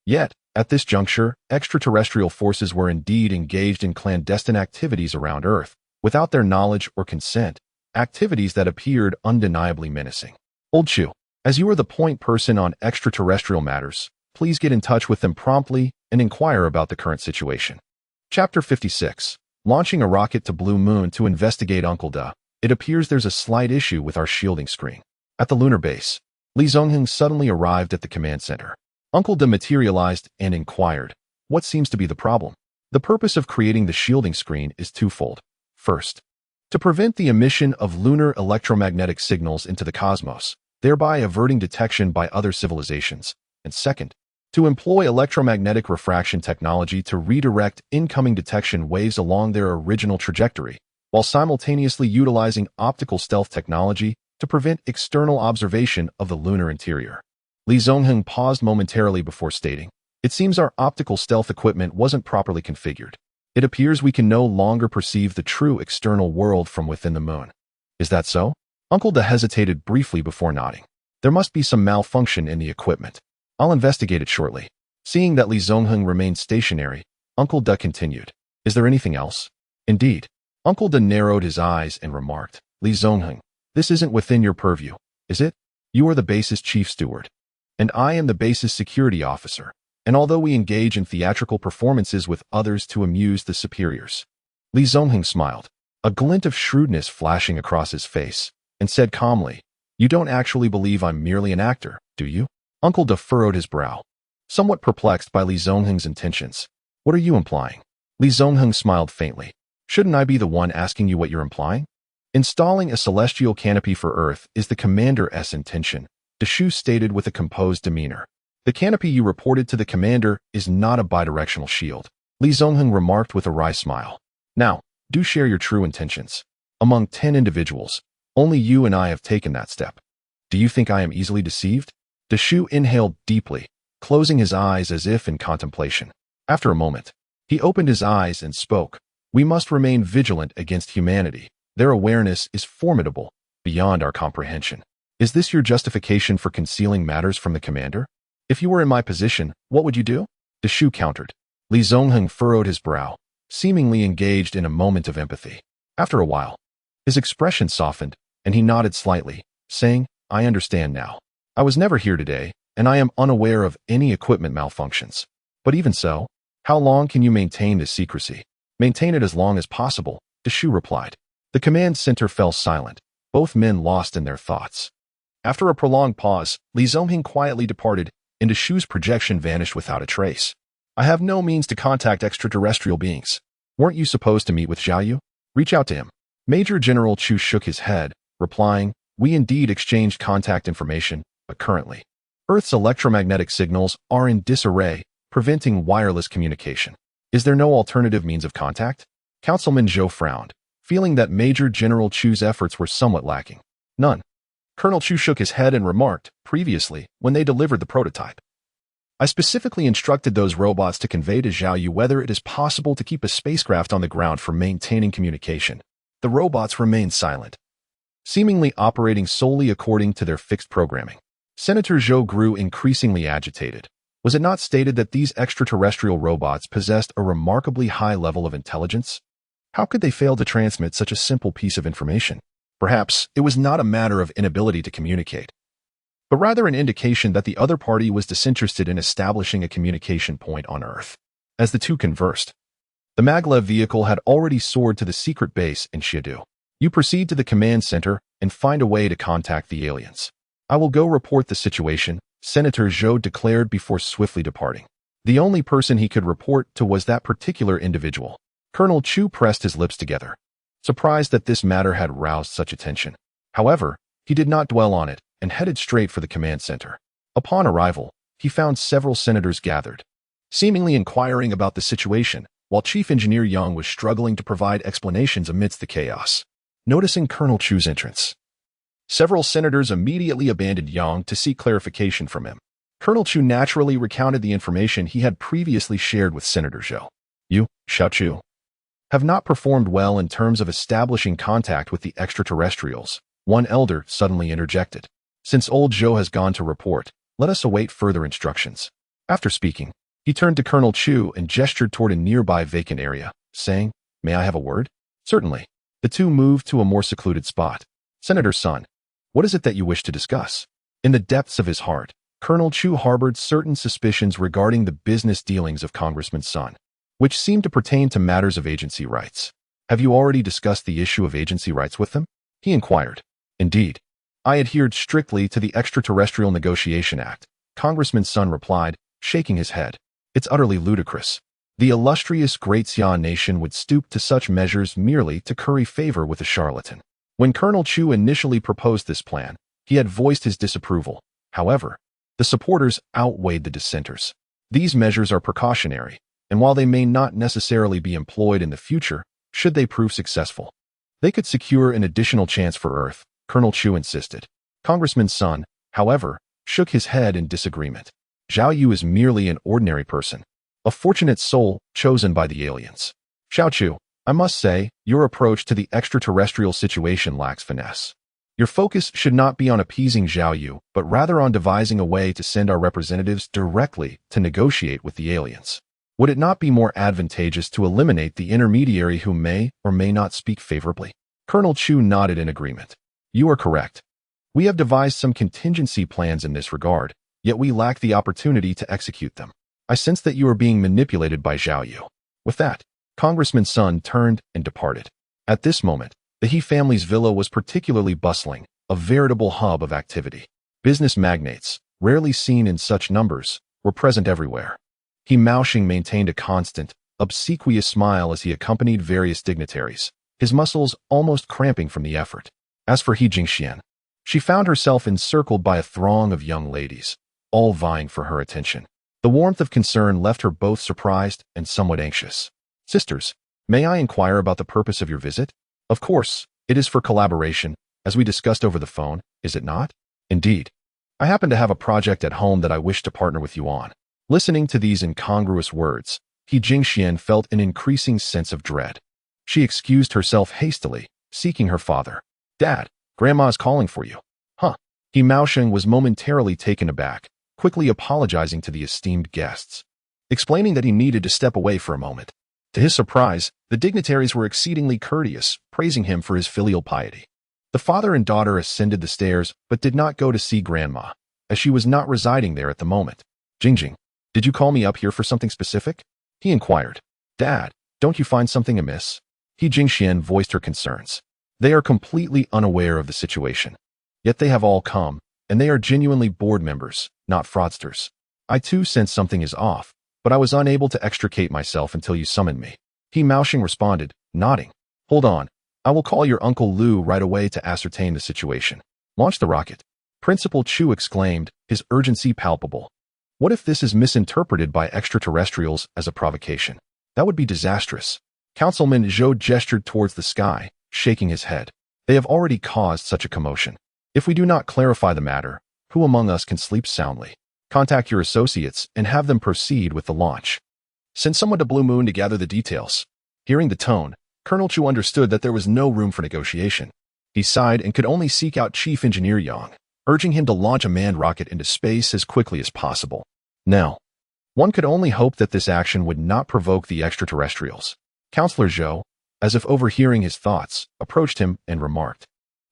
Yet, at this juncture, extraterrestrial forces were indeed engaged in clandestine activities around Earth, without their knowledge or consent, activities that appeared undeniably menacing. "Old Chu, as you are the point person on extraterrestrial matters, please get in touch with them promptly and inquire about the current situation." Chapter 56. Launching a rocket to Blue Moon to investigate Uncle Da. It appears there's a slight issue with our shielding screen. At the lunar base, Li Zongheng suddenly arrived at the command center. Uncle Da materialized and inquired, "What seems to be the problem?" The purpose of creating the shielding screen is twofold. First, to prevent the emission of lunar electromagnetic signals into the cosmos, thereby averting detection by other civilizations. And second, to employ electromagnetic refraction technology to redirect incoming detection waves along their original trajectory, while simultaneously utilizing optical stealth technology to prevent external observation of the lunar interior. Li Zongheng paused momentarily before stating, "It seems our optical stealth equipment wasn't properly configured. It appears we can no longer perceive the true external world from within the moon." "Is that so?" Uncle Da hesitated briefly before nodding. "There must be some malfunction in the equipment. I'll investigate it shortly." Seeing that Li Zongheng remained stationary, Uncle Da continued, "Is there anything else?" "Indeed." Uncle Da narrowed his eyes and remarked, Li Zongheng, this isn't within your purview, is it? You are the base's chief steward. And I am the base's security officer. And although we engage in theatrical performances with others to amuse the superiors. Li Zongheng smiled, a glint of shrewdness flashing across his face, and said calmly, you don't actually believe I'm merely an actor, do you? Uncle De furrowed his brow, somewhat perplexed by Li Zongheng's intentions. What are you implying? Li Zongheng smiled faintly. Shouldn't I be the one asking you what you're implying? Installing a celestial canopy for Earth is the commander's intention, De Shu stated with a composed demeanor. The canopy you reported to the commander is not a bidirectional shield, Li Zongheng remarked with a wry smile. Now, do share your true intentions. Among 10 individuals, only you and I have taken that step. Do you think I am easily deceived? De Shu inhaled deeply, closing his eyes as if in contemplation. After a moment, he opened his eyes and spoke. We must remain vigilant against humanity. Their awareness is formidable, beyond our comprehension. Is this your justification for concealing matters from the commander? If you were in my position, what would you do? De Shu countered. Li Zongheng furrowed his brow, seemingly engaged in a moment of empathy. After a while, his expression softened, and he nodded slightly, saying, I understand now. I was never here today, and I am unaware of any equipment malfunctions. But even so, how long can you maintain this secrecy? Maintain it as long as possible, De Shu replied. The command center fell silent, both men lost in their thoughts. After a prolonged pause, Li Zongheng quietly departed, and De Shu's projection vanished without a trace. I have no means to contact extraterrestrial beings. Weren't you supposed to meet with Zhao Yu? Reach out to him. Major General Chu shook his head, replying, we indeed exchanged contact information, but currently, Earth's electromagnetic signals are in disarray, preventing wireless communication. Is there no alternative means of contact? Councilman Zhou frowned, feeling that Major General Chu's efforts were somewhat lacking. None. Colonel Chu shook his head and remarked, previously, when they delivered the prototype, I specifically instructed those robots to convey to Zhao Yu whether it is possible to keep a spacecraft on the ground for maintaining communication. The robots remained silent, seemingly operating solely according to their fixed programming. Senator Zhou grew increasingly agitated. Was it not stated that these extraterrestrial robots possessed a remarkably high level of intelligence? How could they fail to transmit such a simple piece of information? Perhaps it was not a matter of inability to communicate, but rather an indication that the other party was disinterested in establishing a communication point on Earth. As the two conversed, the maglev vehicle had already soared to the secret base in Xiaodu. You proceed to the command center and find a way to contact the aliens. I will go report the situation, Senator Zhou declared before swiftly departing. The only person he could report to was that particular individual. Colonel Chu pressed his lips together, surprised that this matter had roused such attention. However, he did not dwell on it and headed straight for the command center. Upon arrival, he found several senators gathered, seemingly inquiring about the situation, while Chief Engineer Yang was struggling to provide explanations amidst the chaos. Noticing Colonel Chu's entrance, several senators immediately abandoned Yang to seek clarification from him. Colonel Chu naturally recounted the information he had previously shared with Senator Zhou. You, Xiaotian, have not performed well in terms of establishing contact with the extraterrestrials, one elder suddenly interjected. Since old Zhou has gone to report, let us await further instructions. After speaking, he turned to Colonel Chu and gestured toward a nearby vacant area, saying, May I have a word? Certainly. The two moved to a more secluded spot. Senator Sun, what is it that you wish to discuss? In the depths of his heart, Colonel Chu harbored certain suspicions regarding the business dealings of Congressman Sun, which seemed to pertain to matters of agency rights. Have you already discussed the issue of agency rights with them? He inquired. Indeed. I adhered strictly to the Extraterrestrial Negotiation Act, Congressman Sun replied, shaking his head. It's utterly ludicrous. The illustrious Great Xia nation would stoop to such measures merely to curry favor with a charlatan. When Colonel Chu initially proposed this plan, he had voiced his disapproval. However, the supporters outweighed the dissenters. These measures are precautionary, and while they may not necessarily be employed in the future, should they prove successful, they could secure an additional chance for Earth, Colonel Chu insisted. Congressman Sun, however, shook his head in disagreement. Zhao Yu is merely an ordinary person, a fortunate soul chosen by the aliens. Xiaochu, I must say, your approach to the extraterrestrial situation lacks finesse. Your focus should not be on appeasing Zhao Yu, but rather on devising a way to send our representatives directly to negotiate with the aliens. Would it not be more advantageous to eliminate the intermediary who may or may not speak favorably? Colonel Chu nodded in agreement. You are correct. We have devised some contingency plans in this regard, yet we lack the opportunity to execute them. I sense that you are being manipulated by Zhao Yu. With that, Congressman Sun turned and departed. At this moment, the He family's villa was particularly bustling, a veritable hub of activity. Business magnates, rarely seen in such numbers, were present everywhere. He Maoxing maintained a constant, obsequious smile as he accompanied various dignitaries, his muscles almost cramping from the effort. As for He Jingxian, she found herself encircled by a throng of young ladies, all vying for her attention. The warmth of concern left her both surprised and somewhat anxious. Sisters, may I inquire about the purpose of your visit? Of course, it is for collaboration, as we discussed over the phone, is it not? Indeed. I happen to have a project at home that I wish to partner with you on. Listening to these incongruous words, He Jingxian felt an increasing sense of dread. She excused herself hastily, seeking her father. Dad, Grandma is calling for you. Huh. He Maoxing was momentarily taken aback, quickly apologizing to the esteemed guests, explaining that he needed to step away for a moment. To his surprise, the dignitaries were exceedingly courteous, praising him for his filial piety. The father and daughter ascended the stairs but did not go to see Grandma, as she was not residing there at the moment. Jingjing, did you call me up here for something specific? He inquired. Dad, don't you find something amiss? He Jingxian voiced her concerns. They are completely unaware of the situation. Yet they have all come, and they are genuinely board members, not fraudsters. I too sense something is off, but I was unable to extricate myself until you summoned me. He Maoxing responded, nodding. Hold on, I will call your Uncle Lu right away to ascertain the situation. Launch the rocket. Principal Chu exclaimed, his urgency palpable. What if this is misinterpreted by extraterrestrials as a provocation? That would be disastrous. Councilman Zhou gestured towards the sky, shaking his head. They have already caused such a commotion. If we do not clarify the matter, who among us can sleep soundly? Contact your associates and have them proceed with the launch. Send someone to Blue Moon to gather the details. Hearing the tone, Colonel Chu understood that there was no room for negotiation. He sighed and could only seek out Chief Engineer Yang, urging him to launch a manned rocket into space as quickly as possible. Now, one could only hope that this action would not provoke the extraterrestrials. Counselor Zhou, as if overhearing his thoughts, approached him and remarked,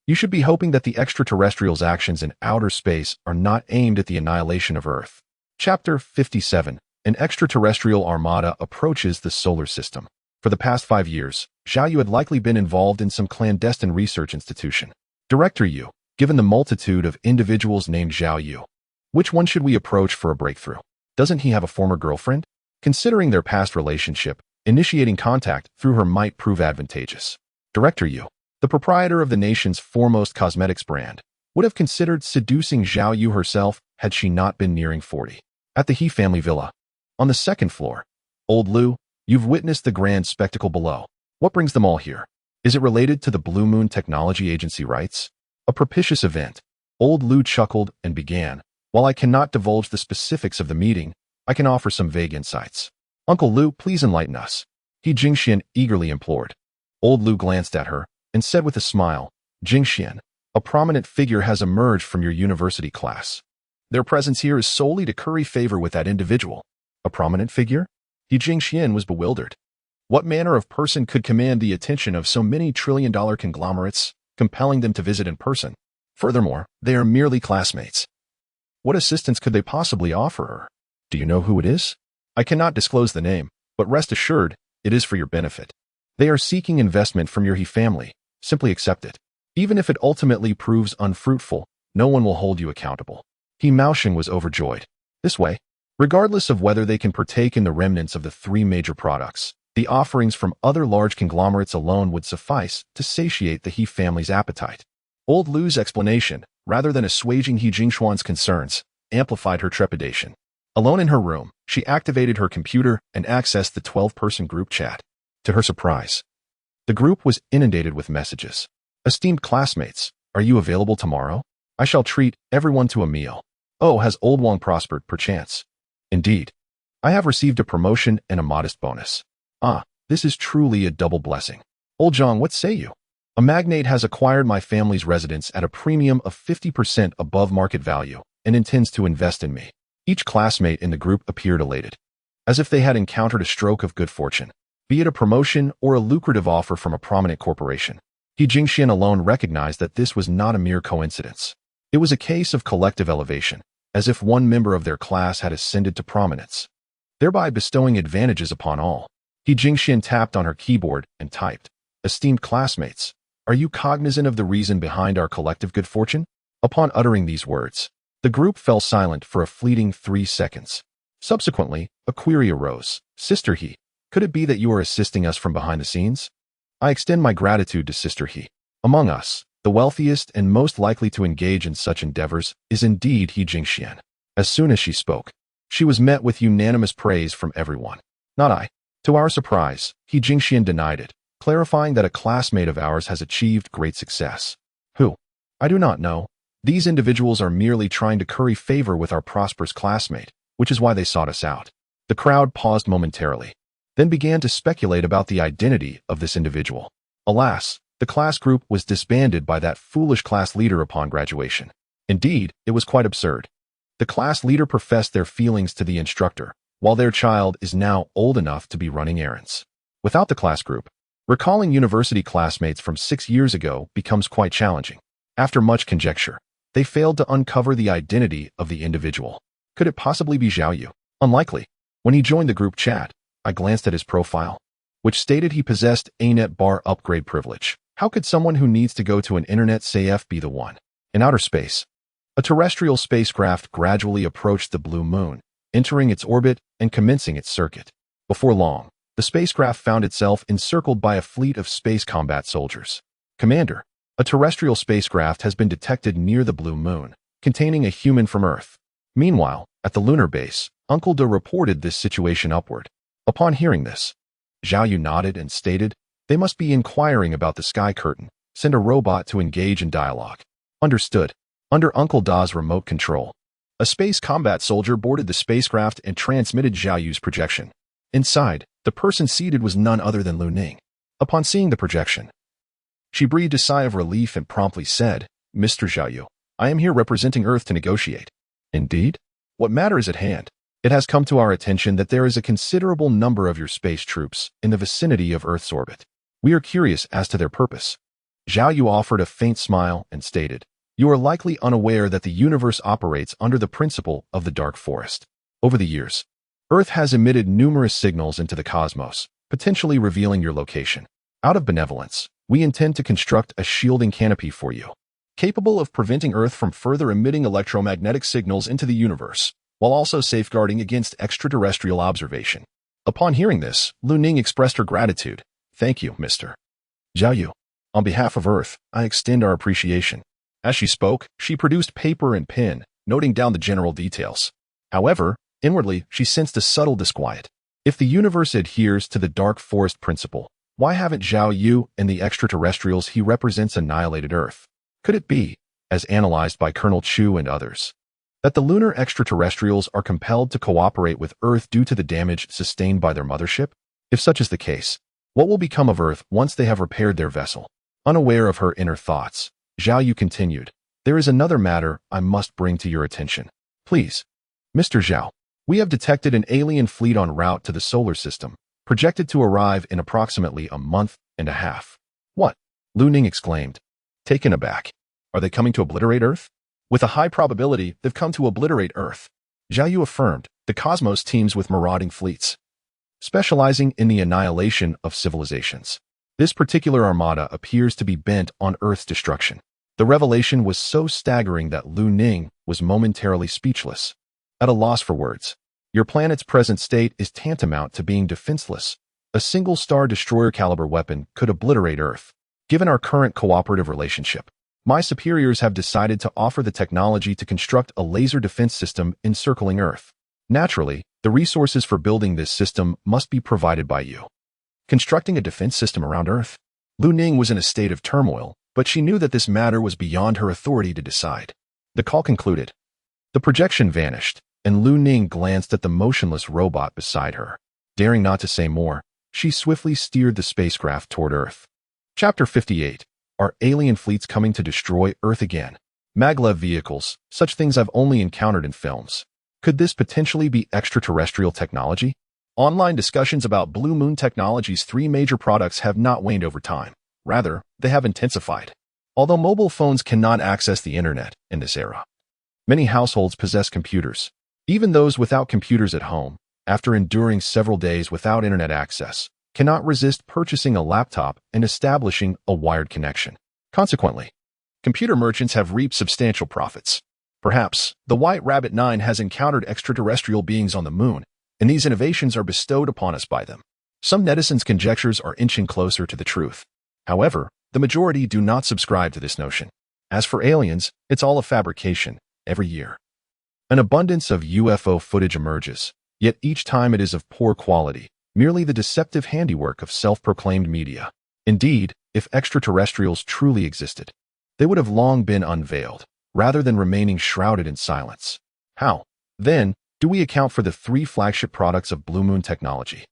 You should be hoping that the extraterrestrials' actions in outer space are not aimed at the annihilation of Earth. Chapter 57. An extraterrestrial armada approaches the solar system. For the past 5 years, Zhao Yu had likely been involved in some clandestine research institution. Director Yu, given the multitude of individuals named Zhao Yu, which one should we approach for a breakthrough? Doesn't he have a former girlfriend? Considering their past relationship, initiating contact through her might prove advantageous. Director Yu, the proprietor of the nation's foremost cosmetics brand, would have considered seducing Zhao Yu herself had she not been nearing 40. At the He family villa, on the second floor, Old Lu, you've witnessed the grand spectacle below. What brings them all here? Is it related to the Blue Moon Technology Agency rights? A propitious event. Old Lu chuckled and began. While I cannot divulge the specifics of the meeting, I can offer some vague insights. Uncle Lu, please enlighten us. He Jingxian eagerly implored. Old Lu glanced at her and said with a smile, Jingxian, a prominent figure has emerged from your university class. Their presence here is solely to curry favor with that individual. A prominent figure? He Jingxian was bewildered. What manner of person could command the attention of so many trillion-dollar conglomerates, compelling them to visit in person? Furthermore, they are merely classmates. What assistance could they possibly offer her? Do you know who it is? I cannot disclose the name, but rest assured, it is for your benefit. They are seeking investment from your He family. Simply accept it. Even if it ultimately proves unfruitful, no one will hold you accountable. He Maoxing was overjoyed. This way, regardless of whether they can partake in the remnants of the 3 major products, the offerings from other large conglomerates alone would suffice to satiate the He family's appetite. Old Lu's explanation, rather than assuaging He Jingxuan's concerns, amplified her trepidation. Alone in her room, she activated her computer and accessed the 12-person group chat. To her surprise, the group was inundated with messages. Esteemed classmates, are you available tomorrow? I shall treat everyone to a meal. Oh, has Old Wang prospered, perchance? Indeed. I have received a promotion and a modest bonus. Ah, this is truly a double blessing. Old Zhang, what say you? A magnate has acquired my family's residence at a premium of 50% above market value and intends to invest in me. Each classmate in the group appeared elated, as if they had encountered a stroke of good fortune, be it a promotion or a lucrative offer from a prominent corporation. He Jingxian alone recognized that this was not a mere coincidence. It was a case of collective elevation, as if one member of their class had ascended to prominence, thereby bestowing advantages upon all. He Jingxian tapped on her keyboard and typed, "Esteemed classmates, are you cognizant of the reason behind our collective good fortune?" Upon uttering these words, the group fell silent for a fleeting 3 seconds. Subsequently, a query arose. "Sister He, could it be that you are assisting us from behind the scenes?" I extend my gratitude to Sister He. Among us, the wealthiest and most likely to engage in such endeavors is indeed He Jingxian. As soon as she spoke, she was met with unanimous praise from everyone. Not I. To our surprise, He Jingxian denied it, clarifying that a classmate of ours has achieved great success. Who? I do not know. These individuals are merely trying to curry favor with our prosperous classmate, which is why they sought us out. The crowd paused momentarily, then began to speculate about the identity of this individual. Alas, the class group was disbanded by that foolish class leader upon graduation. Indeed, it was quite absurd. The class leader professed their feelings to the instructor, while their child is now old enough to be running errands. Without the class group, recalling university classmates from 6 years ago becomes quite challenging. After much conjecture, they failed to uncover the identity of the individual. Could it possibly be Zhao Yu? Unlikely. When he joined the group chat, I glanced at his profile, which stated he possessed a net bar upgrade privilege. How could someone who needs to go to an internet safe be the one? In outer space, a terrestrial spacecraft gradually approached the blue moon, entering its orbit and commencing its circuit. Before long, the spacecraft found itself encircled by a fleet of space combat soldiers. "Commander, a terrestrial spacecraft has been detected near the blue moon, containing a human from Earth." Meanwhile, at the lunar base, Uncle De reported this situation upward. Upon hearing this, Zhao Yu nodded and stated, "They must be inquiring about the sky curtain. Send a robot to engage in dialogue." Understood. Under Uncle Da's remote control, a space combat soldier boarded the spacecraft and transmitted Zhao Yu's projection. Inside, the person seated was none other than Lu Ning. Upon seeing the projection, she breathed a sigh of relief and promptly said, "Mr. Zhao Yu, I am here representing Earth to negotiate." "Indeed? What matter is at hand?" "It has come to our attention that there is a considerable number of your space troops in the vicinity of Earth's orbit. We are curious as to their purpose." Zhao Yu offered a faint smile and stated, "You are likely unaware that the universe operates under the principle of the dark forest. Over the years, Earth has emitted numerous signals into the cosmos, potentially revealing your location. Out of benevolence, we intend to construct a shielding canopy for you, capable of preventing Earth from further emitting electromagnetic signals into the universe, while also safeguarding against extraterrestrial observation." Upon hearing this, Lu Ning expressed her gratitude. "Thank you, Mr. Zhao Yu. On behalf of Earth, I extend our appreciation." As she spoke, she produced paper and pen, noting down the general details. However, inwardly, she sensed a subtle disquiet. If the universe adheres to the dark forest principle, why haven't Zhao Yu and the extraterrestrials he represents annihilated Earth? Could it be, as analyzed by Colonel Chu and others, that the lunar extraterrestrials are compelled to cooperate with Earth due to the damage sustained by their mothership? If such is the case, what will become of Earth once they have repaired their vessel? Unaware of her inner thoughts, Zhao Yu continued, "There is another matter I must bring to your attention. Please, Mr. Zhao, we have detected an alien fleet en route to the solar system, projected to arrive in approximately a month and a half." "What?" Lu Ning exclaimed, taken aback. "Are they coming to obliterate Earth?" "With a high probability, they've come to obliterate Earth," Zhao Yu affirmed. "The cosmos teems with marauding fleets, specializing in the annihilation of civilizations. This particular armada appears to be bent on Earth's destruction." The revelation was so staggering that Lu Ning was momentarily speechless, at a loss for words. "Your planet's present state is tantamount to being defenseless. A single Star Destroyer caliber weapon could obliterate Earth. Given our current cooperative relationship, my superiors have decided to offer the technology to construct a laser defense system encircling Earth. Naturally, the resources for building this system must be provided by you." Constructing a defense system around Earth? Lu Ning was in a state of turmoil, but she knew that this matter was beyond her authority to decide. The call concluded. The projection vanished, and Lu Ning glanced at the motionless robot beside her. Daring not to say more, she swiftly steered the spacecraft toward Earth. Chapter 58. Are alien fleets coming to destroy Earth again? Maglev vehicles, such things I've only encountered in films. Could this potentially be extraterrestrial technology? Online discussions about Blue Moon Technology's 3 major products have not waned over time. Rather, they have intensified. Although mobile phones cannot access the internet in this era, many households possess computers. Even those without computers at home, after enduring several days without internet access, cannot resist purchasing a laptop and establishing a wired connection. Consequently, computer merchants have reaped substantial profits. Perhaps, the White Rabbit 9 has encountered extraterrestrial beings on the moon, and these innovations are bestowed upon us by them. Some netizens' conjectures are inching closer to the truth. However, the majority do not subscribe to this notion. As for aliens, it's all a fabrication, every year. An abundance of UFO footage emerges, yet each time it is of poor quality, merely the deceptive handiwork of self-proclaimed media. Indeed, if extraterrestrials truly existed, they would have long been unveiled, rather than remaining shrouded in silence. How, then, do we account for the 3 flagship products of Blue Moon technology?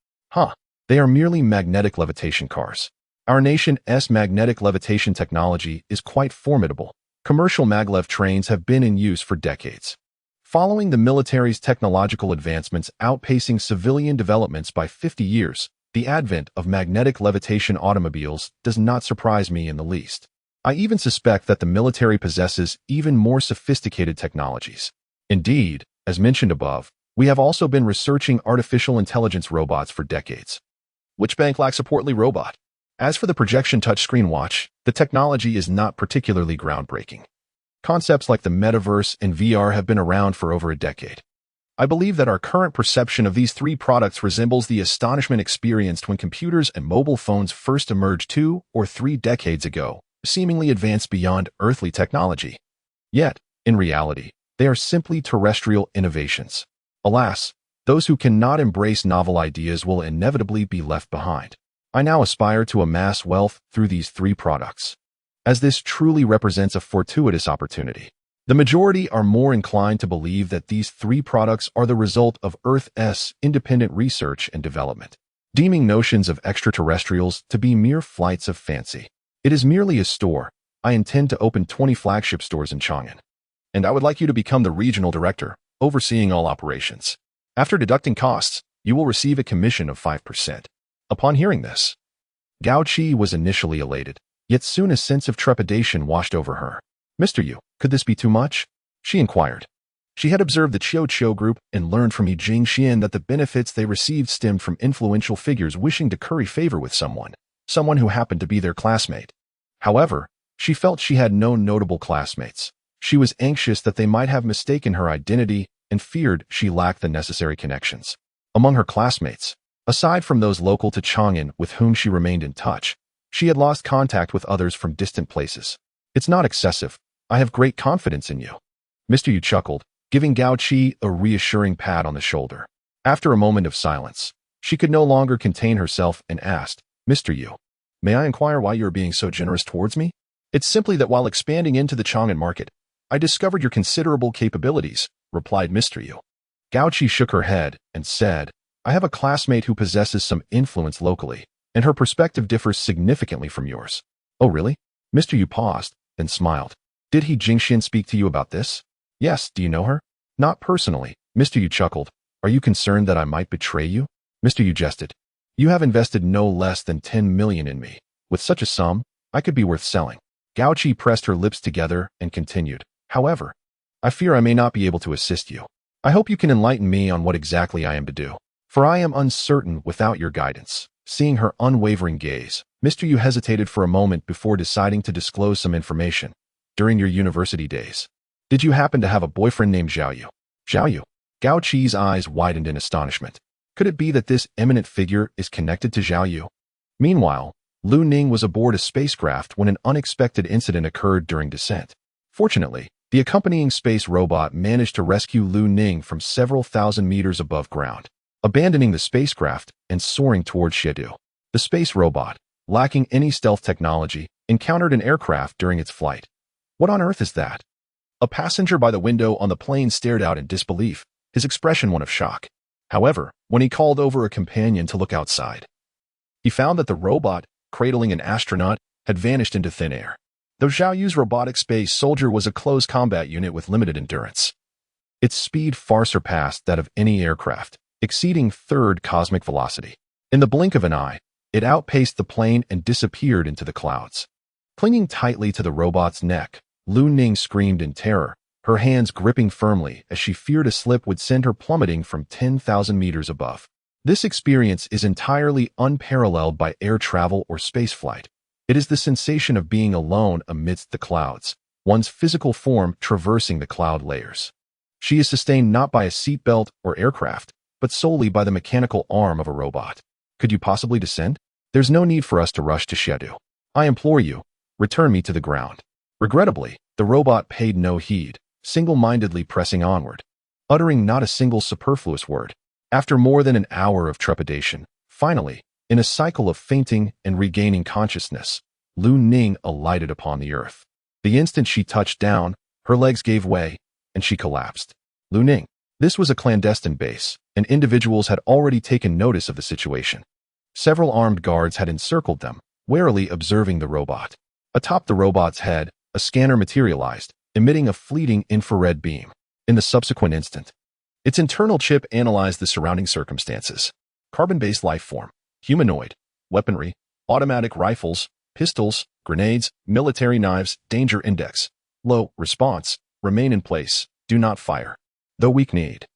They are merely magnetic levitation cars. Our nation's magnetic levitation technology is quite formidable. Commercial maglev trains have been in use for decades. Following the military's technological advancements outpacing civilian developments by 50 years, the advent of magnetic levitation automobiles does not surprise me in the least. I even suspect that the military possesses even more sophisticated technologies. Indeed, as mentioned above, we have also been researching artificial intelligence robots for decades. Which bank lacks a portly robot? As for the projection touchscreen watch, the technology is not particularly groundbreaking. Concepts like the metaverse and VR have been around for over a decade. I believe that our current perception of these 3 products resembles the astonishment experienced when computers and mobile phones first emerged 2 or 3 decades ago, seemingly advanced beyond earthly technology. Yet, in reality, they are simply terrestrial innovations. Alas, those who cannot embrace novel ideas will inevitably be left behind. I now aspire to amass wealth through these 3 products, as this truly represents a fortuitous opportunity. The majority are more inclined to believe that these 3 products are the result of Earth's independent research and development, deeming notions of extraterrestrials to be mere flights of fancy. It is merely a store. I intend to open 20 flagship stores in Chang'an, and I would like you to become the regional director, overseeing all operations. After deducting costs, you will receive a commission of 5%. Upon hearing this, Gao Qi was initially elated, yet soon a sense of trepidation washed over her. Mr. Yu, could this be too much? She inquired. She had observed the Xiaotian group and learned from He Jingxian that the benefits they received stemmed from influential figures wishing to curry favor with someone who happened to be their classmate. However, she felt she had no notable classmates. She was anxious that they might have mistaken her identity and feared she lacked the necessary connections. Among her classmates, aside from those local to Chang'an with whom she remained in touch, she had lost contact with others from distant places. It's not excessive. I have great confidence in you. Mr. Yu chuckled, giving Gao Qi a reassuring pat on the shoulder. After a moment of silence, she could no longer contain herself and asked, Mr. Yu, may I inquire why you are being so generous towards me? It's simply that while expanding into the Chang'an market, I discovered your considerable capabilities, replied Mr. Yu. Gao Qi shook her head and said, I have a classmate who possesses some influence locally, and her perspective differs significantly from yours. Oh, really? Mr. Yu paused, then smiled. Did He Jingxian speak to you about this? Yes, do you know her? Not personally. Mr. Yu chuckled. Are you concerned that I might betray you? Mr. Yu jested. You have invested no less than 10 million in me. With such a sum, I could be worth selling. Gao Qi pressed her lips together and continued. However, I fear I may not be able to assist you. I hope you can enlighten me on what exactly I am to do, for I am uncertain without your guidance. Seeing her unwavering gaze, Mr. Yu hesitated for a moment before deciding to disclose some information. During your university days, did you happen to have a boyfriend named Zhao Yu? Zhao Yu? Gao Qi's eyes widened in astonishment. Could it be that this eminent figure is connected to Zhao Yu? Meanwhile, Lu Ning was aboard a spacecraft when an unexpected incident occurred during descent. Fortunately, the accompanying space robot managed to rescue Lu Ning from several thousand meters above ground, abandoning the spacecraft and soaring towards Shedu. The space robot, lacking any stealth technology, encountered an aircraft during its flight. What on earth is that? A passenger by the window on the plane stared out in disbelief, his expression one of shock. However, when he called over a companion to look outside, he found that the robot, cradling an astronaut, had vanished into thin air. Though Zhao Yu's robotic space soldier was a close combat unit with limited endurance, its speed far surpassed that of any aircraft, exceeding third cosmic velocity. In the blink of an eye, It outpaced the plane and disappeared into the clouds. Clinging tightly to the robot's neck, Lu Ning screamed in terror, her hands gripping firmly as she feared a slip would send her plummeting from 10,000 meters above. This experience is entirely unparalleled by air travel or spaceflight. It is the sensation of being alone amidst the clouds, one's physical form traversing the cloud layers. She is sustained not by a seatbelt or aircraft, but solely by the mechanical arm of a robot. Could you possibly descend? There's no need for us to rush to Xiaotian. I implore you, return me to the ground. Regrettably, the robot paid no heed, single-mindedly pressing onward, uttering not a single superfluous word. After more than an hour of trepidation, finally, in a cycle of fainting and regaining consciousness, Lu Ning alighted upon the earth. The instant she touched down, her legs gave way, and she collapsed. Lu Ning. This was a clandestine base, and individuals had already taken notice of the situation. Several armed guards had encircled them, warily observing the robot. Atop the robot's head, a scanner materialized, emitting a fleeting infrared beam. In the subsequent instant, its internal chip analyzed the surrounding circumstances. Carbon-based life form, humanoid, weaponry, automatic rifles, pistols, grenades, military knives, danger index. Low, response, remain in place, do not fire. Though weak-kneed,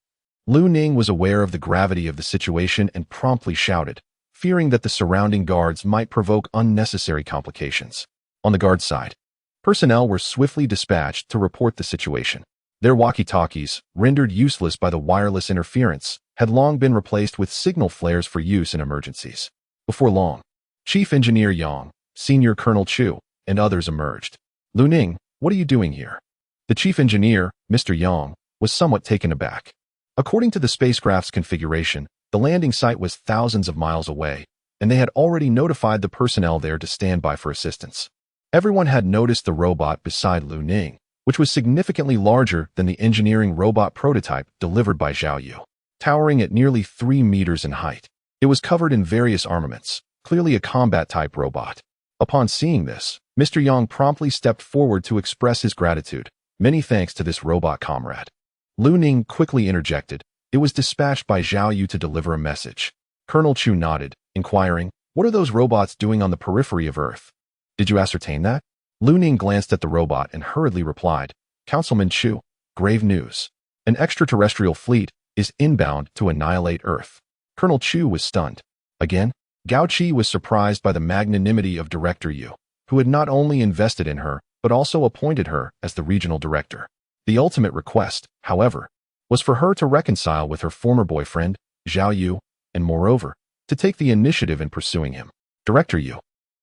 Lu Ning was aware of the gravity of the situation and promptly shouted, fearing that the surrounding guards might provoke unnecessary complications. On the guard side, personnel were swiftly dispatched to report the situation. Their walkie-talkies, rendered useless by the wireless interference, had long been replaced with signal flares for use in emergencies. Before long, Chief Engineer Yang, Senior Colonel Chu, and others emerged. Lu Ning, what are you doing here? The chief engineer, Mr. Yang, was somewhat taken aback. According to the spacecraft's configuration, the landing site was thousands of miles away, and they had already notified the personnel there to stand by for assistance. Everyone had noticed the robot beside Lu Ning, which was significantly larger than the engineering robot prototype delivered by Zhao Yu. Towering at nearly 3 meters in height, it was covered in various armaments, clearly a combat-type robot. Upon seeing this, Mr. Yang promptly stepped forward to express his gratitude. Many thanks to this robot comrade. Lu Ning quickly interjected. It was dispatched by Zhao Yu to deliver a message. Colonel Chu nodded, inquiring, what are those robots doing on the periphery of Earth? Did you ascertain that? Lu Ning glanced at the robot and hurriedly replied, Councilman Chu, grave news. An extraterrestrial fleet is inbound to annihilate Earth. Colonel Chu was stunned. Again, Gao Qi was surprised by the magnanimity of Director Yu, who had not only invested in her, but also appointed her as the regional director. The ultimate request, however, was for her to reconcile with her former boyfriend, Zhao Yu, and moreover, to take the initiative in pursuing him. Director Yu,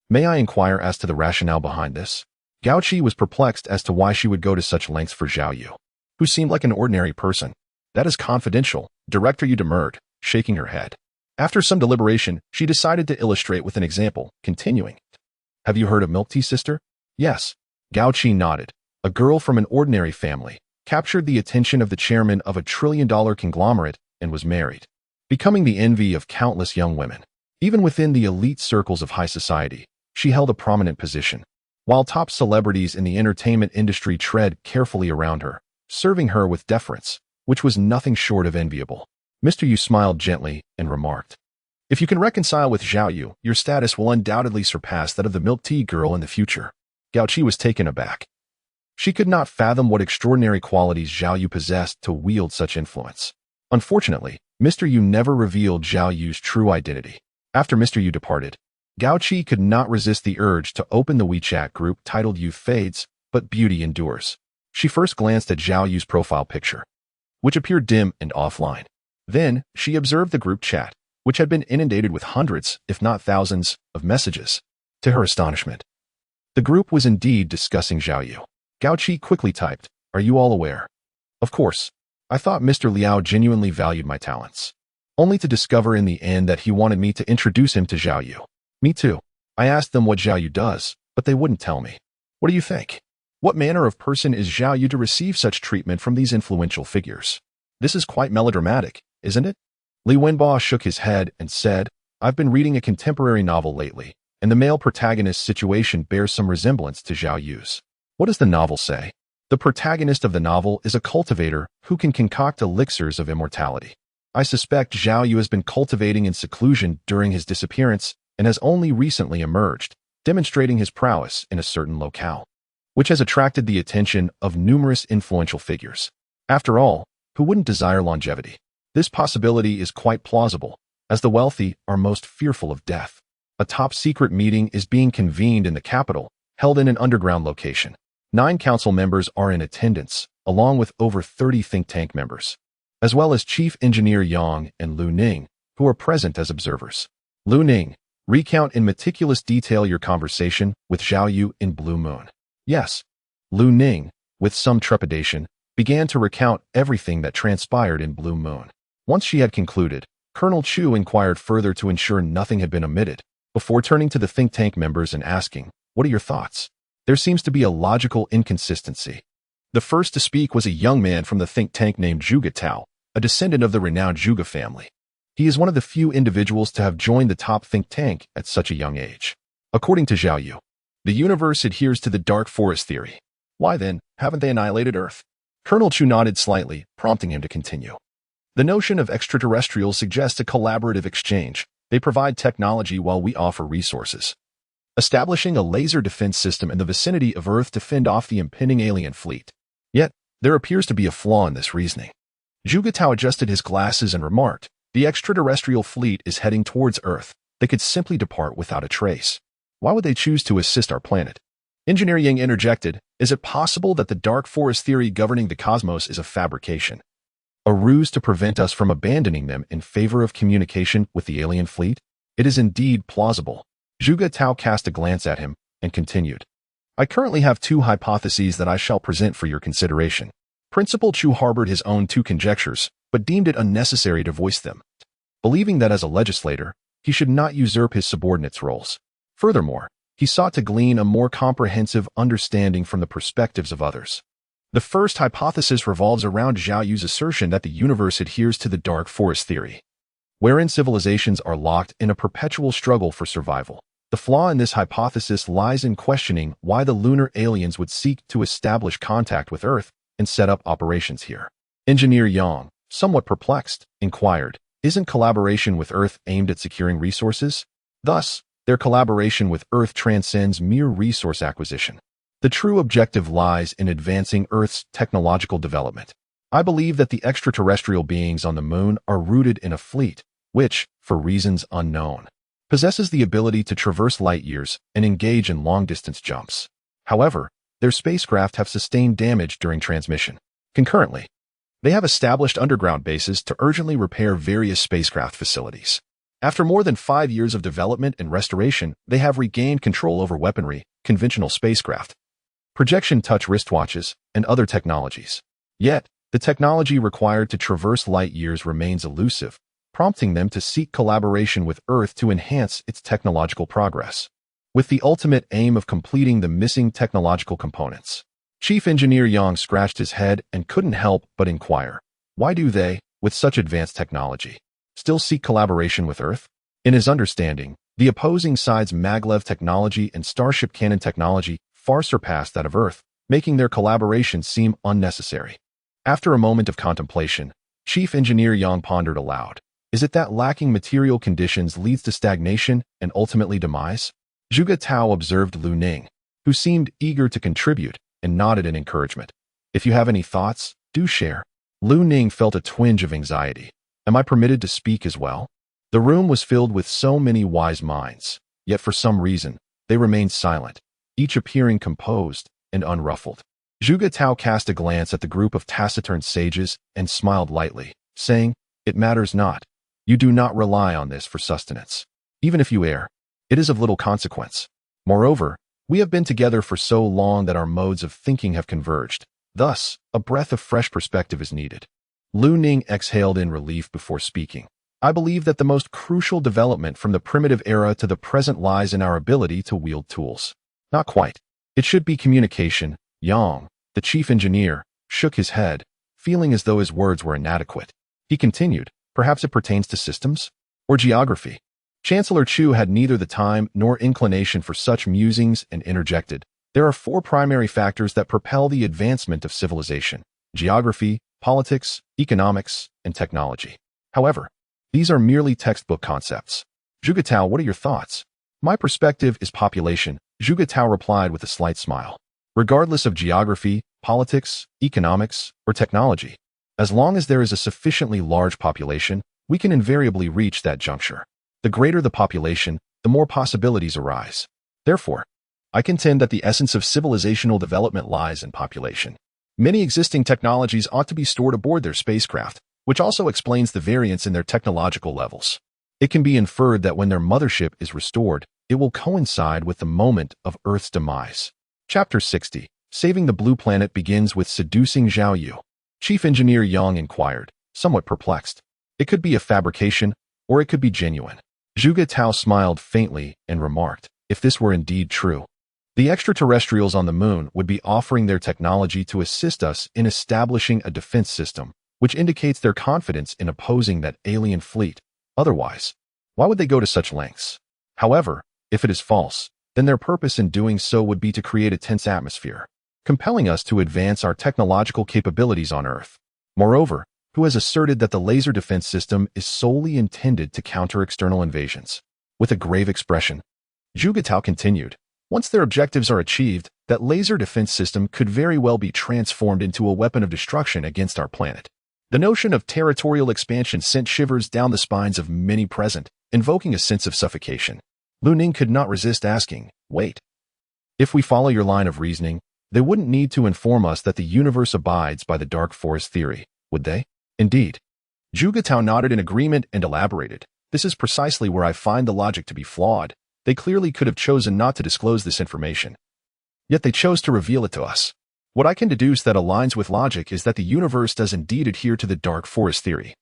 may I inquire as to the rationale behind this? Gao Qi was perplexed as to why she would go to such lengths for Zhao Yu, who seemed like an ordinary person. That is confidential, Director Yu demurred, shaking her head. After some deliberation, she decided to illustrate with an example, continuing. Have you heard of Milk Tea Sister? Yes. Gao Qi nodded. A girl from an ordinary family, captured the attention of the chairman of a trillion-dollar conglomerate and was married, becoming the envy of countless young women. Even within the elite circles of high society, she held a prominent position, while top celebrities in the entertainment industry tread carefully around her, serving her with deference, which was nothing short of enviable. Mr. Yu smiled gently and remarked, if you can reconcile with Zhao Yu, your status will undoubtedly surpass that of the milk tea girl in the future. Gao Qi was taken aback. She could not fathom what extraordinary qualities Zhao Yu possessed to wield such influence. Unfortunately, Mr. Yu never revealed Zhao Yu's true identity. After Mr. Yu departed, Gao Qi could not resist the urge to open the WeChat group titled Youth Fades, but Beauty Endures. She first glanced at Zhao Yu's profile picture, which appeared dim and offline. Then, she observed the group chat, which had been inundated with hundreds, if not thousands, of messages. To her astonishment, the group was indeed discussing Zhao Yu. Gao Qi quickly typed, are you all aware? Of course. I thought Mr. Liao genuinely valued my talents, only to discover in the end that he wanted me to introduce him to Zhao Yu. Me too. I asked them what Zhao Yu does, but they wouldn't tell me. What do you think? What manner of person is Zhao Yu to receive such treatment from these influential figures? This is quite melodramatic, isn't it? Li Wenbo shook his head and said, I've been reading a contemporary novel lately, and the male protagonist's situation bears some resemblance to Zhao Yu's. What does the novel say? The protagonist of the novel is a cultivator who can concoct elixirs of immortality. I suspect Zhao Yu has been cultivating in seclusion during his disappearance and has only recently emerged, demonstrating his prowess in a certain locale, which has attracted the attention of numerous influential figures. After all, who wouldn't desire longevity? This possibility is quite plausible, as the wealthy are most fearful of death. A top-secret meeting is being convened in the capital, held in an underground location. 9 council members are in attendance, along with over 30 think tank members, as well as Chief Engineer Yang and Lu Ning, who are present as observers. Lu Ning, recount in meticulous detail your conversation with Zhao Yu in Blue Moon. Yes. Lu Ning, with some trepidation, began to recount everything that transpired in Blue Moon. Once she had concluded, Colonel Chu inquired further to ensure nothing had been omitted, before turning to the think tank members and asking, "What are your thoughts?" There seems to be a logical inconsistency. The first to speak was a young man from the think tank named Zhuge Tao, a descendant of the renowned Zhuge family. He is one of the few individuals to have joined the top think tank at such a young age. According to Zhao Yu, the universe adheres to the dark forest theory. Why then, haven't they annihilated Earth? Colonel Chu nodded slightly, prompting him to continue. The notion of extraterrestrials suggests a collaborative exchange. They provide technology while we offer resources. Establishing a laser defense system in the vicinity of Earth to fend off the impending alien fleet. Yet, there appears to be a flaw in this reasoning. Zhuge Tao adjusted his glasses and remarked, "The extraterrestrial fleet is heading towards Earth. They could simply depart without a trace. Why would they choose to assist our planet?" Engineer Yang interjected, "Is it possible that the dark forest theory governing the cosmos is a fabrication? A ruse to prevent us from abandoning them in favor of communication with the alien fleet? It is indeed plausible." Zhuge Tao cast a glance at him and continued, "I currently have 2 hypotheses that I shall present for your consideration." Principal Chu harbored his own 2 conjectures, but deemed it unnecessary to voice them, believing that as a legislator, he should not usurp his subordinates' roles. Furthermore, he sought to glean a more comprehensive understanding from the perspectives of others. The first hypothesis revolves around Zhao Yu's assertion that the universe adheres to the dark forest theory, wherein civilizations are locked in a perpetual struggle for survival. The flaw in this hypothesis lies in questioning why the lunar aliens would seek to establish contact with Earth and set up operations here. Engineer Yang, somewhat perplexed, inquired, "Isn't collaboration with Earth aimed at securing resources? Thus, their collaboration with Earth transcends mere resource acquisition. The true objective lies in advancing Earth's technological development. I believe that the extraterrestrial beings on the moon are rooted in a fleet, which, for reasons unknown, possesses the ability to traverse light years and engage in long-distance jumps. However, their spacecraft have sustained damage during transmission. Concurrently, they have established underground bases to urgently repair various spacecraft facilities. After more than 5 years of development and restoration, they have regained control over weaponry, conventional spacecraft, projection touch wristwatches, and other technologies. Yet, the technology required to traverse light years remains elusive, prompting them to seek collaboration with Earth to enhance its technological progress, with the ultimate aim of completing the missing technological components. Chief Engineer Yang scratched his head and couldn't help but inquire, why do they, with such advanced technology, still seek collaboration with Earth? In his understanding, the opposing side's maglev technology and starship cannon technology far surpass that of Earth, making their collaboration seem unnecessary. After a moment of contemplation, Chief Engineer Yang pondered aloud, is it that lacking material conditions leads to stagnation and ultimately demise? Zhuge Tao observed Lu Ning, who seemed eager to contribute, and nodded in encouragement. If you have any thoughts, do share. Lu Ning felt a twinge of anxiety. Am I permitted to speak as well? The room was filled with so many wise minds, yet for some reason, they remained silent, each appearing composed and unruffled. Zhuge Tao cast a glance at the group of taciturn sages and smiled lightly, saying, "It matters not. You do not rely on this for sustenance. Even if you err, it is of little consequence. Moreover, we have been together for so long that our modes of thinking have converged. Thus, a breath of fresh perspective is needed." Lu Ning exhaled in relief before speaking. "I believe that the most crucial development from the primitive era to the present lies in our ability to wield tools." "Not quite. It should be communication." Yang, the chief engineer, shook his head, feeling as though his words were inadequate. He continued, "Perhaps it pertains to systems? Or geography?" Chancellor Chu had neither the time nor inclination for such musings and interjected, "There are 4 primary factors that propel the advancement of civilization: geography, politics, economics, and technology. However, these are merely textbook concepts. Zhuge Tao, what are your thoughts? My perspective is population, Zhuge Tao replied with a slight smile. Regardless of geography, politics, economics, or technology, as long as there is a sufficiently large population, we can invariably reach that juncture. The greater the population, the more possibilities arise. Therefore, I contend that the essence of civilizational development lies in population. Many existing technologies ought to be stored aboard their spacecraft, which also explains the variance in their technological levels. It can be inferred that when their mothership is restored, it will coincide with the moment of Earth's demise. Chapter 60. Saving the Blue Planet begins with seducing Zhao Yu. Chief Engineer Yang inquired, somewhat perplexed. It could be a fabrication, or it could be genuine. Zhuge Tao smiled faintly and remarked, if this were indeed true, the extraterrestrials on the moon would be offering their technology to assist us in establishing a defense system, which indicates their confidence in opposing that alien fleet. Otherwise, why would they go to such lengths? However, if it is false, then their purpose in doing so would be to create a tense atmosphere, compelling us to advance our technological capabilities on Earth. Moreover, who has asserted that the laser defense system is solely intended to counter external invasions? With a grave expression, Zhuge Tao continued, once their objectives are achieved, that laser defense system could very well be transformed into a weapon of destruction against our planet. The notion of territorial expansion sent shivers down the spines of many present, invoking a sense of suffocation. Lu Ning could not resist asking, wait. If we follow your line of reasoning, they wouldn't need to inform us that the universe abides by the dark forest theory, would they? Indeed. Zhuge Tao nodded in agreement and elaborated. This is precisely where I find the logic to be flawed. They clearly could have chosen not to disclose this information. Yet they chose to reveal it to us. What I can deduce that aligns with logic is that the universe does indeed adhere to the dark forest theory.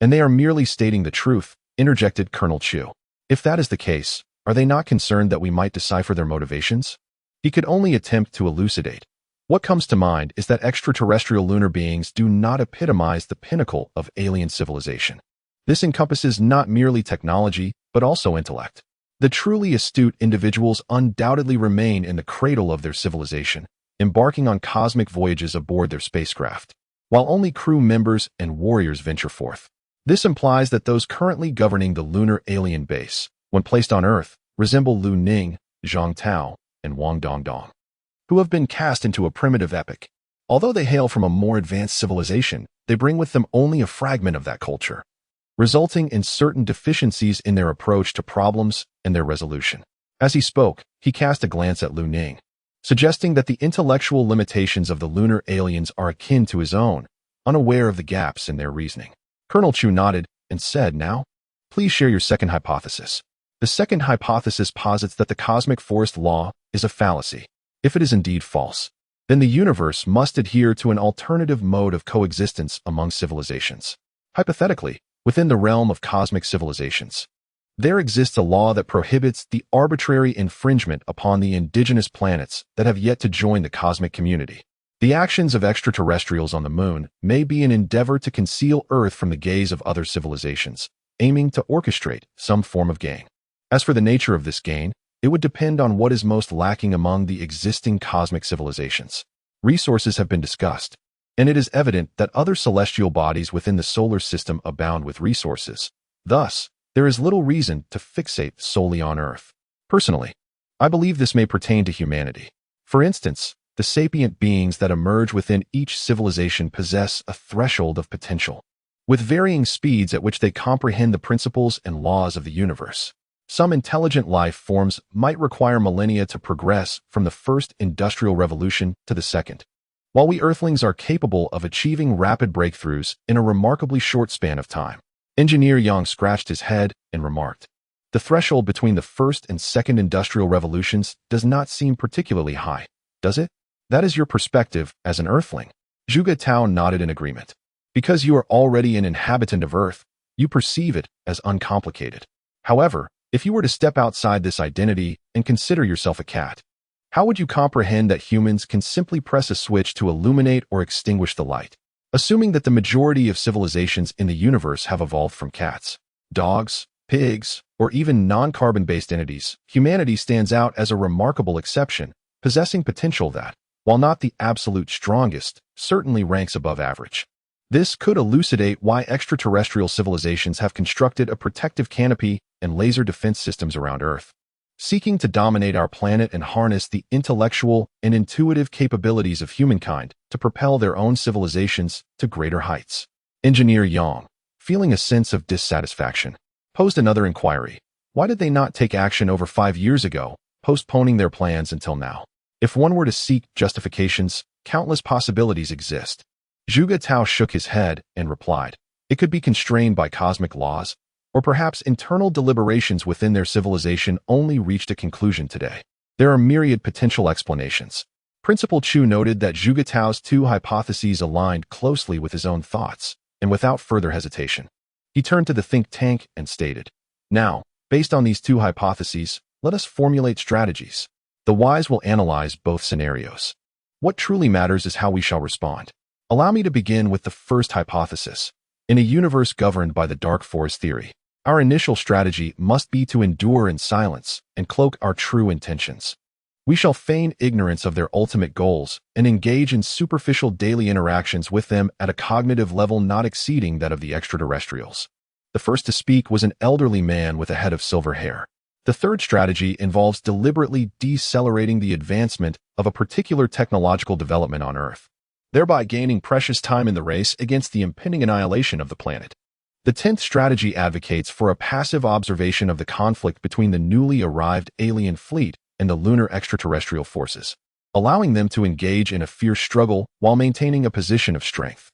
And they are merely stating the truth, interjected Colonel Chu. If that is the case, are they not concerned that we might decipher their motivations? He could only attempt to elucidate. What comes to mind is that extraterrestrial lunar beings do not epitomize the pinnacle of alien civilization. This encompasses not merely technology, but also intellect. The truly astute individuals undoubtedly remain in the cradle of their civilization, embarking on cosmic voyages aboard their spacecraft, while only crew members and warriors venture forth. This implies that those currently governing the lunar alien base, when placed on Earth, resemble Lu Ning, Zhang Tao, and Wang Dongdong, who have been cast into a primitive epoch. Although they hail from a more advanced civilization, they bring with them only a fragment of that culture, resulting in certain deficiencies in their approach to problems and their resolution. As he spoke, he cast a glance at Lu Ning, suggesting that the intellectual limitations of the lunar aliens are akin to his own, unaware of the gaps in their reasoning. Colonel Chu nodded and said, now, please share your second hypothesis. The second hypothesis posits that the cosmic forest law is a fallacy. If it is indeed false, then the universe must adhere to an alternative mode of coexistence among civilizations. Hypothetically, within the realm of cosmic civilizations, there exists a law that prohibits the arbitrary infringement upon the indigenous planets that have yet to join the cosmic community. The actions of extraterrestrials on the moon may be an endeavor to conceal Earth from the gaze of other civilizations, aiming to orchestrate some form of gain. As for the nature of this gain, it would depend on what is most lacking among the existing cosmic civilizations. Resources have been discussed, and it is evident that other celestial bodies within the solar system abound with resources. Thus, there is little reason to fixate solely on Earth. Personally, I believe this may pertain to humanity. For instance, the sapient beings that emerge within each civilization possess a threshold of potential, with varying speeds at which they comprehend the principles and laws of the universe. Some intelligent life forms might require millennia to progress from the first industrial revolution to the second, while we Earthlings are capable of achieving rapid breakthroughs in a remarkably short span of time. Engineer Yang scratched his head and remarked, the threshold between the first and second industrial revolutions does not seem particularly high, does it? That is your perspective as an Earthling. Zhuge Tao nodded in agreement. Because you are already an inhabitant of Earth, you perceive it as uncomplicated. However, if you were to step outside this identity and consider yourself a cat, how would you comprehend that humans can simply press a switch to illuminate or extinguish the light? Assuming that the majority of civilizations in the universe have evolved from cats, dogs, pigs, or even non-carbon-based entities, humanity stands out as a remarkable exception, possessing potential that, while not the absolute strongest, certainly ranks above average. This could elucidate why extraterrestrial civilizations have constructed a protective canopy and laser defense systems around Earth, seeking to dominate our planet and harness the intellectual and intuitive capabilities of humankind to propel their own civilizations to greater heights. Engineer Yang, feeling a sense of dissatisfaction, posed another inquiry. Why did they not take action over 5 years ago, postponing their plans until now? If one were to seek justifications, countless possibilities exist. Zhuge Tao shook his head and replied, it could be constrained by cosmic laws, or perhaps internal deliberations within their civilization only reached a conclusion today. There are myriad potential explanations. Principal Chu noted that Zhuge Tao's 2 hypotheses aligned closely with his own thoughts, and without further hesitation, he turned to the think tank and stated, now, based on these 2 hypotheses, let us formulate strategies. The wise will analyze both scenarios. What truly matters is how we shall respond. Allow me to begin with the first hypothesis. In a universe governed by the dark forest theory, our initial strategy must be to endure in silence and cloak our true intentions. We shall feign ignorance of their ultimate goals and engage in superficial daily interactions with them at a cognitive level not exceeding that of the extraterrestrials. The first to speak was an elderly man with a head of silver hair. The third strategy involves deliberately decelerating the advancement of a particular technological development on Earth, thereby gaining precious time in the race against the impending annihilation of the planet. The 10th strategy advocates for a passive observation of the conflict between the newly arrived alien fleet and the lunar extraterrestrial forces, allowing them to engage in a fierce struggle while maintaining a position of strength.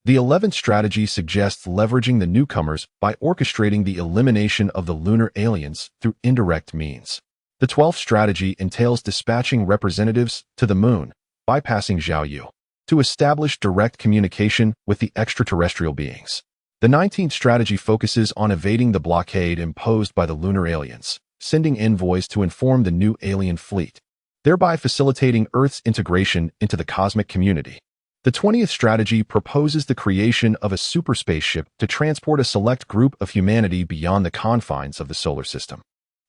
The 11th strategy suggests leveraging the newcomers by orchestrating the elimination of the lunar aliens through indirect means. The 12th strategy entails dispatching representatives to the moon, bypassing Zhao Yu, to establish direct communication with the extraterrestrial beings. The 19th strategy focuses on evading the blockade imposed by the lunar aliens, sending envoys to inform the new alien fleet, thereby facilitating Earth's integration into the cosmic community. The 20th strategy proposes the creation of a super spaceship to transport a select group of humanity beyond the confines of the solar system.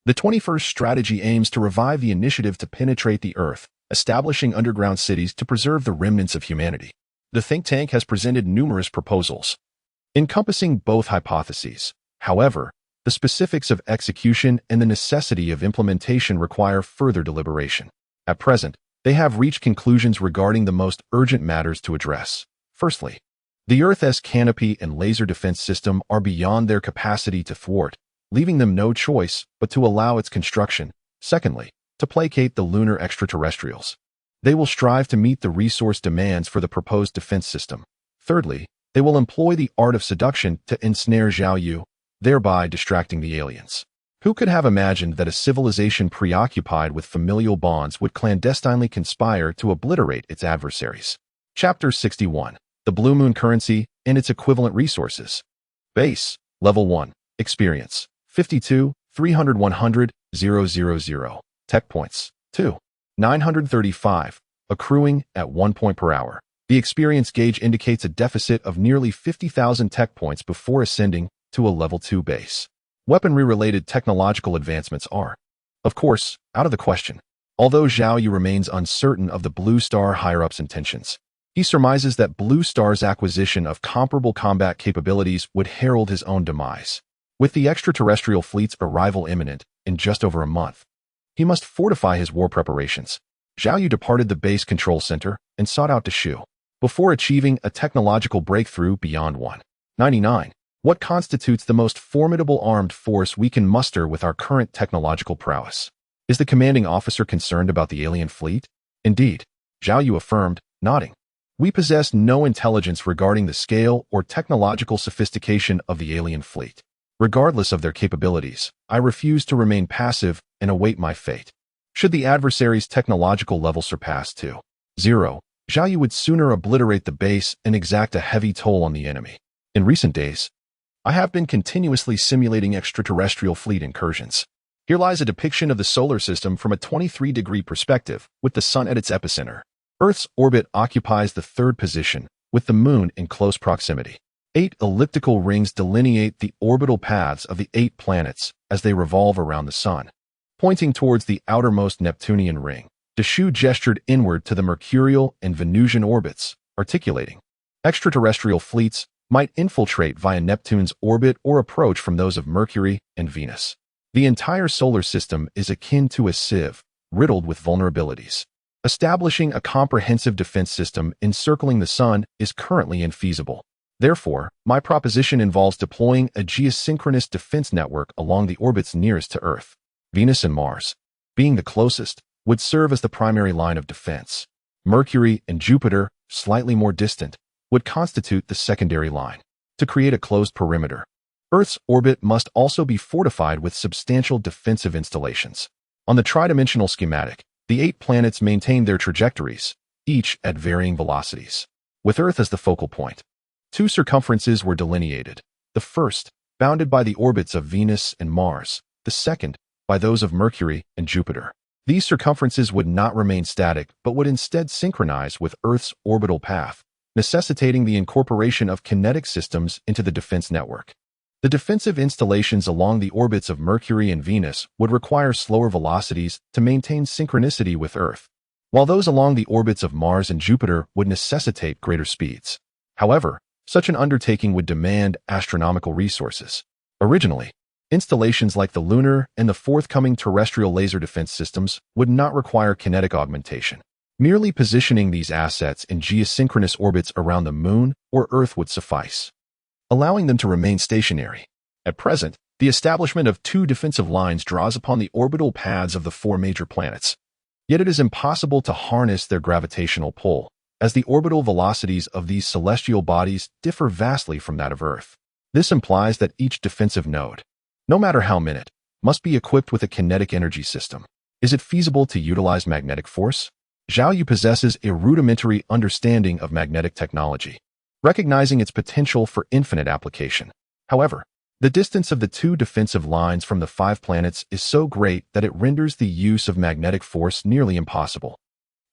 The 21st strategy aims to revive the initiative to penetrate the Earth, establishing underground cities to preserve the remnants of humanity. The think tank has presented numerous proposals, encompassing both hypotheses. However, the specifics of execution and the necessity of implementation require further deliberation. At present, they have reached conclusions regarding the most urgent matters to address. Firstly, the Earth's canopy and laser defense system are beyond their capacity to thwart, leaving them no choice but to allow its construction. Secondly, to placate the lunar extraterrestrials, they will strive to meet the resource demands for the proposed defense system. Thirdly, they will employ the art of seduction to ensnare Zhao Yu, thereby distracting the aliens. Who could have imagined that a civilization preoccupied with familial bonds would clandestinely conspire to obliterate its adversaries? Chapter 61. The Blue Moon Currency and its Equivalent Resources. Base, Level 1. Experience, 52, 300, 100, 000. Tech points, 2. 935, accruing at 1 point per hour. The experience gauge indicates a deficit of nearly 50,000 tech points before ascending to a Level 2 base. Weaponry-related technological advancements are, of course, out of the question. Although Zhao Yu remains uncertain of the Blue Star higher-ups' intentions, he surmises that Blue Star's acquisition of comparable combat capabilities would herald his own demise. With the extraterrestrial fleet's arrival imminent in just over a month, he must fortify his war preparations. Zhao Yu departed the base control center and sought out Shu, before achieving a technological breakthrough beyond 199. What constitutes the most formidable armed force we can muster with our current technological prowess? Is the commanding officer concerned about the alien fleet? Indeed, Zhao Yu affirmed, nodding. We possess no intelligence regarding the scale or technological sophistication of the alien fleet. Regardless of their capabilities, I refuse to remain passive and await my fate. Should the adversary's technological level surpass 2.0, Zhao Yu would sooner obliterate the base and exact a heavy toll on the enemy. In recent days, I have been continuously simulating extraterrestrial fleet incursions. Here lies a depiction of the solar system from a 23-degree perspective, with the sun at its epicenter. Earth's orbit occupies the 3rd position, with the moon in close proximity. 8 elliptical rings delineate the orbital paths of the 8 planets as they revolve around the sun. Pointing towards the outermost Neptunian ring, Shu gestured inward to the Mercurial and Venusian orbits, articulating, extraterrestrial fleets might infiltrate via Neptune's orbit or approach from those of Mercury and Venus. The entire solar system is akin to a sieve, riddled with vulnerabilities. Establishing a comprehensive defense system encircling the Sun is currently infeasible. Therefore, my proposition involves deploying a geosynchronous defense network along the orbits nearest to Earth. Venus and Mars, being the closest, would serve as the primary line of defense. Mercury and Jupiter, slightly more distant, would constitute the secondary line. To create a closed perimeter, Earth's orbit must also be fortified with substantial defensive installations. On the tridimensional schematic, the 8 planets maintain their trajectories, each at varying velocities. With Earth as the focal point, 2 circumferences were delineated, the first, bounded by the orbits of Venus and Mars, the second, by those of Mercury and Jupiter. These circumferences would not remain static but would instead synchronize with Earth's orbital path, necessitating the incorporation of kinetic systems into the defense network. The defensive installations along the orbits of Mercury and Venus would require slower velocities to maintain synchronicity with Earth, while those along the orbits of Mars and Jupiter would necessitate greater speeds. However, such an undertaking would demand astronomical resources. Originally, installations like the lunar and the forthcoming terrestrial laser defense systems would not require kinetic augmentation. Merely positioning these assets in geosynchronous orbits around the Moon or Earth would suffice, allowing them to remain stationary. At present, the establishment of 2 defensive lines draws upon the orbital paths of the 4 major planets. Yet it is impossible to harness their gravitational pull, as the orbital velocities of these celestial bodies differ vastly from that of Earth. This implies that each defensive node, no matter how minute, must be equipped with a kinetic energy system. Is it feasible to utilize magnetic force? Zhao Yu possesses a rudimentary understanding of magnetic technology, recognizing its potential for infinite application. However, the distance of the 2 defensive lines from the 5 planets is so great that it renders the use of magnetic force nearly impossible.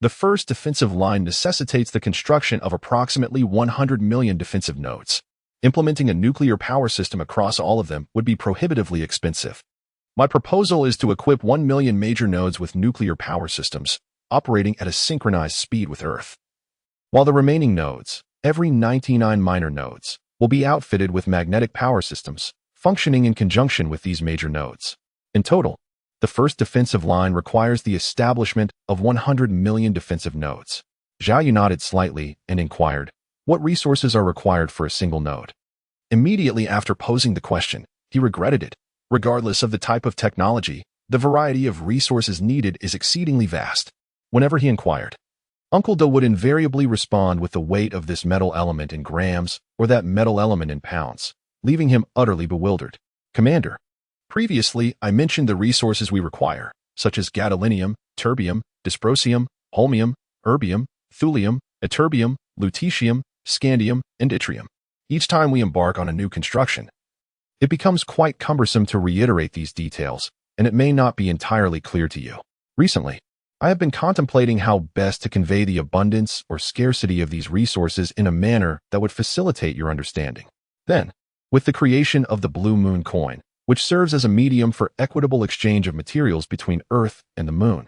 The first defensive line necessitates the construction of approximately 100 million defensive nodes. Implementing a nuclear power system across all of them would be prohibitively expensive. My proposal is to equip 1 million major nodes with nuclear power systems, operating at a synchronized speed with Earth, while the remaining nodes, every 99 minor nodes, will be outfitted with magnetic power systems, functioning in conjunction with these major nodes. In total, the first defensive line requires the establishment of 100 million defensive nodes. Zhao Yu nodded slightly and inquired, what resources are required for a single node? Immediately after posing the question, he regretted it. Regardless of the type of technology, the variety of resources needed is exceedingly vast. Whenever he inquired, Uncle Da would invariably respond with the weight of this metal element in grams or that metal element in pounds, leaving him utterly bewildered. Commander, previously I mentioned the resources we require, such as gadolinium, terbium, dysprosium, holmium, erbium, thulium, ytterbium, lutetium, scandium, and yttrium. Each time we embark on a new construction, it becomes quite cumbersome to reiterate these details, and it may not be entirely clear to you. Recently, I have been contemplating how best to convey the abundance or scarcity of these resources in a manner that would facilitate your understanding. Then, with the creation of the Blue Moon coin, which serves as a medium for equitable exchange of materials between Earth and the Moon,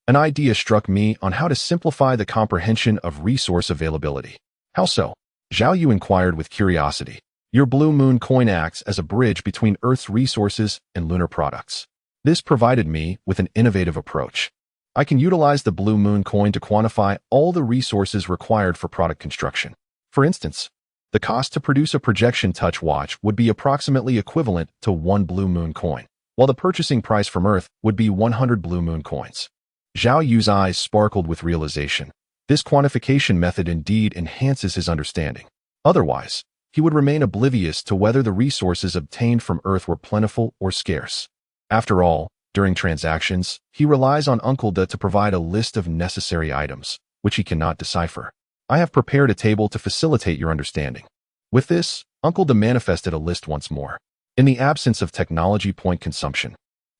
an idea struck me on how to simplify the comprehension of resource availability. How so? Zhao Yu inquired with curiosity. Your Blue Moon coin acts as a bridge between Earth's resources and lunar products. This provided me with an innovative approach. I can utilize the Blue Moon coin to quantify all the resources required for product construction. For instance, the cost to produce a projection touch watch would be approximately equivalent to 1 Blue Moon coin, while the purchasing price from Earth would be 100 Blue Moon coins. Zhao Yu's eyes sparkled with realization. This quantification method indeed enhances his understanding. Otherwise, he would remain oblivious to whether the resources obtained from Earth were plentiful or scarce. After all, during transactions, he relies on Uncle Da to provide a list of necessary items, which he cannot decipher. I have prepared a table to facilitate your understanding. With this, Uncle Da manifested a list once more. In the absence of technology point consumption,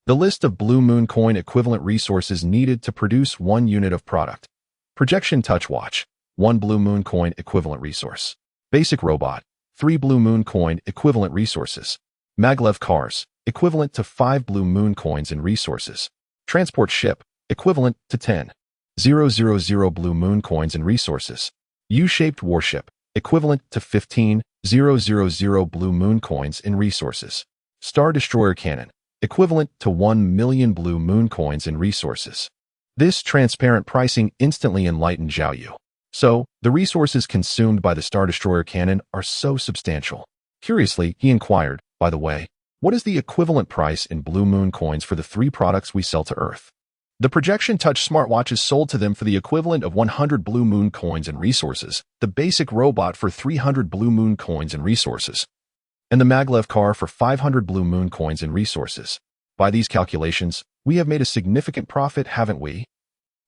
the list of Blue Moon coin equivalent resources needed to produce 1 unit of product. Projection touch watch, 1 Blue Moon coin equivalent resource. Basic robot, 3 Blue Moon coin equivalent resources. Maglev cars, equivalent to 5 Blue Moon coins in resources. Transport ship, equivalent to 10,000 Blue Moon coins in resources. U-shaped warship, equivalent to 15,000 Blue Moon coins in resources. Star Destroyer cannon, equivalent to 1 million blue moon coins in resources. This transparent pricing instantly enlightened Zhao Yu. So, the resources consumed by the Star Destroyer cannon are so substantial. Curiously, he inquired, by the way, what is the equivalent price in blue moon coins for the 3 products we sell to Earth? The projection touch smartwatch is sold to them for the equivalent of 100 blue moon coins and resources, the basic robot for 300 blue moon coins and resources, and the maglev car for 500 blue moon coins and resources. By these calculations, we have made a significant profit, haven't we?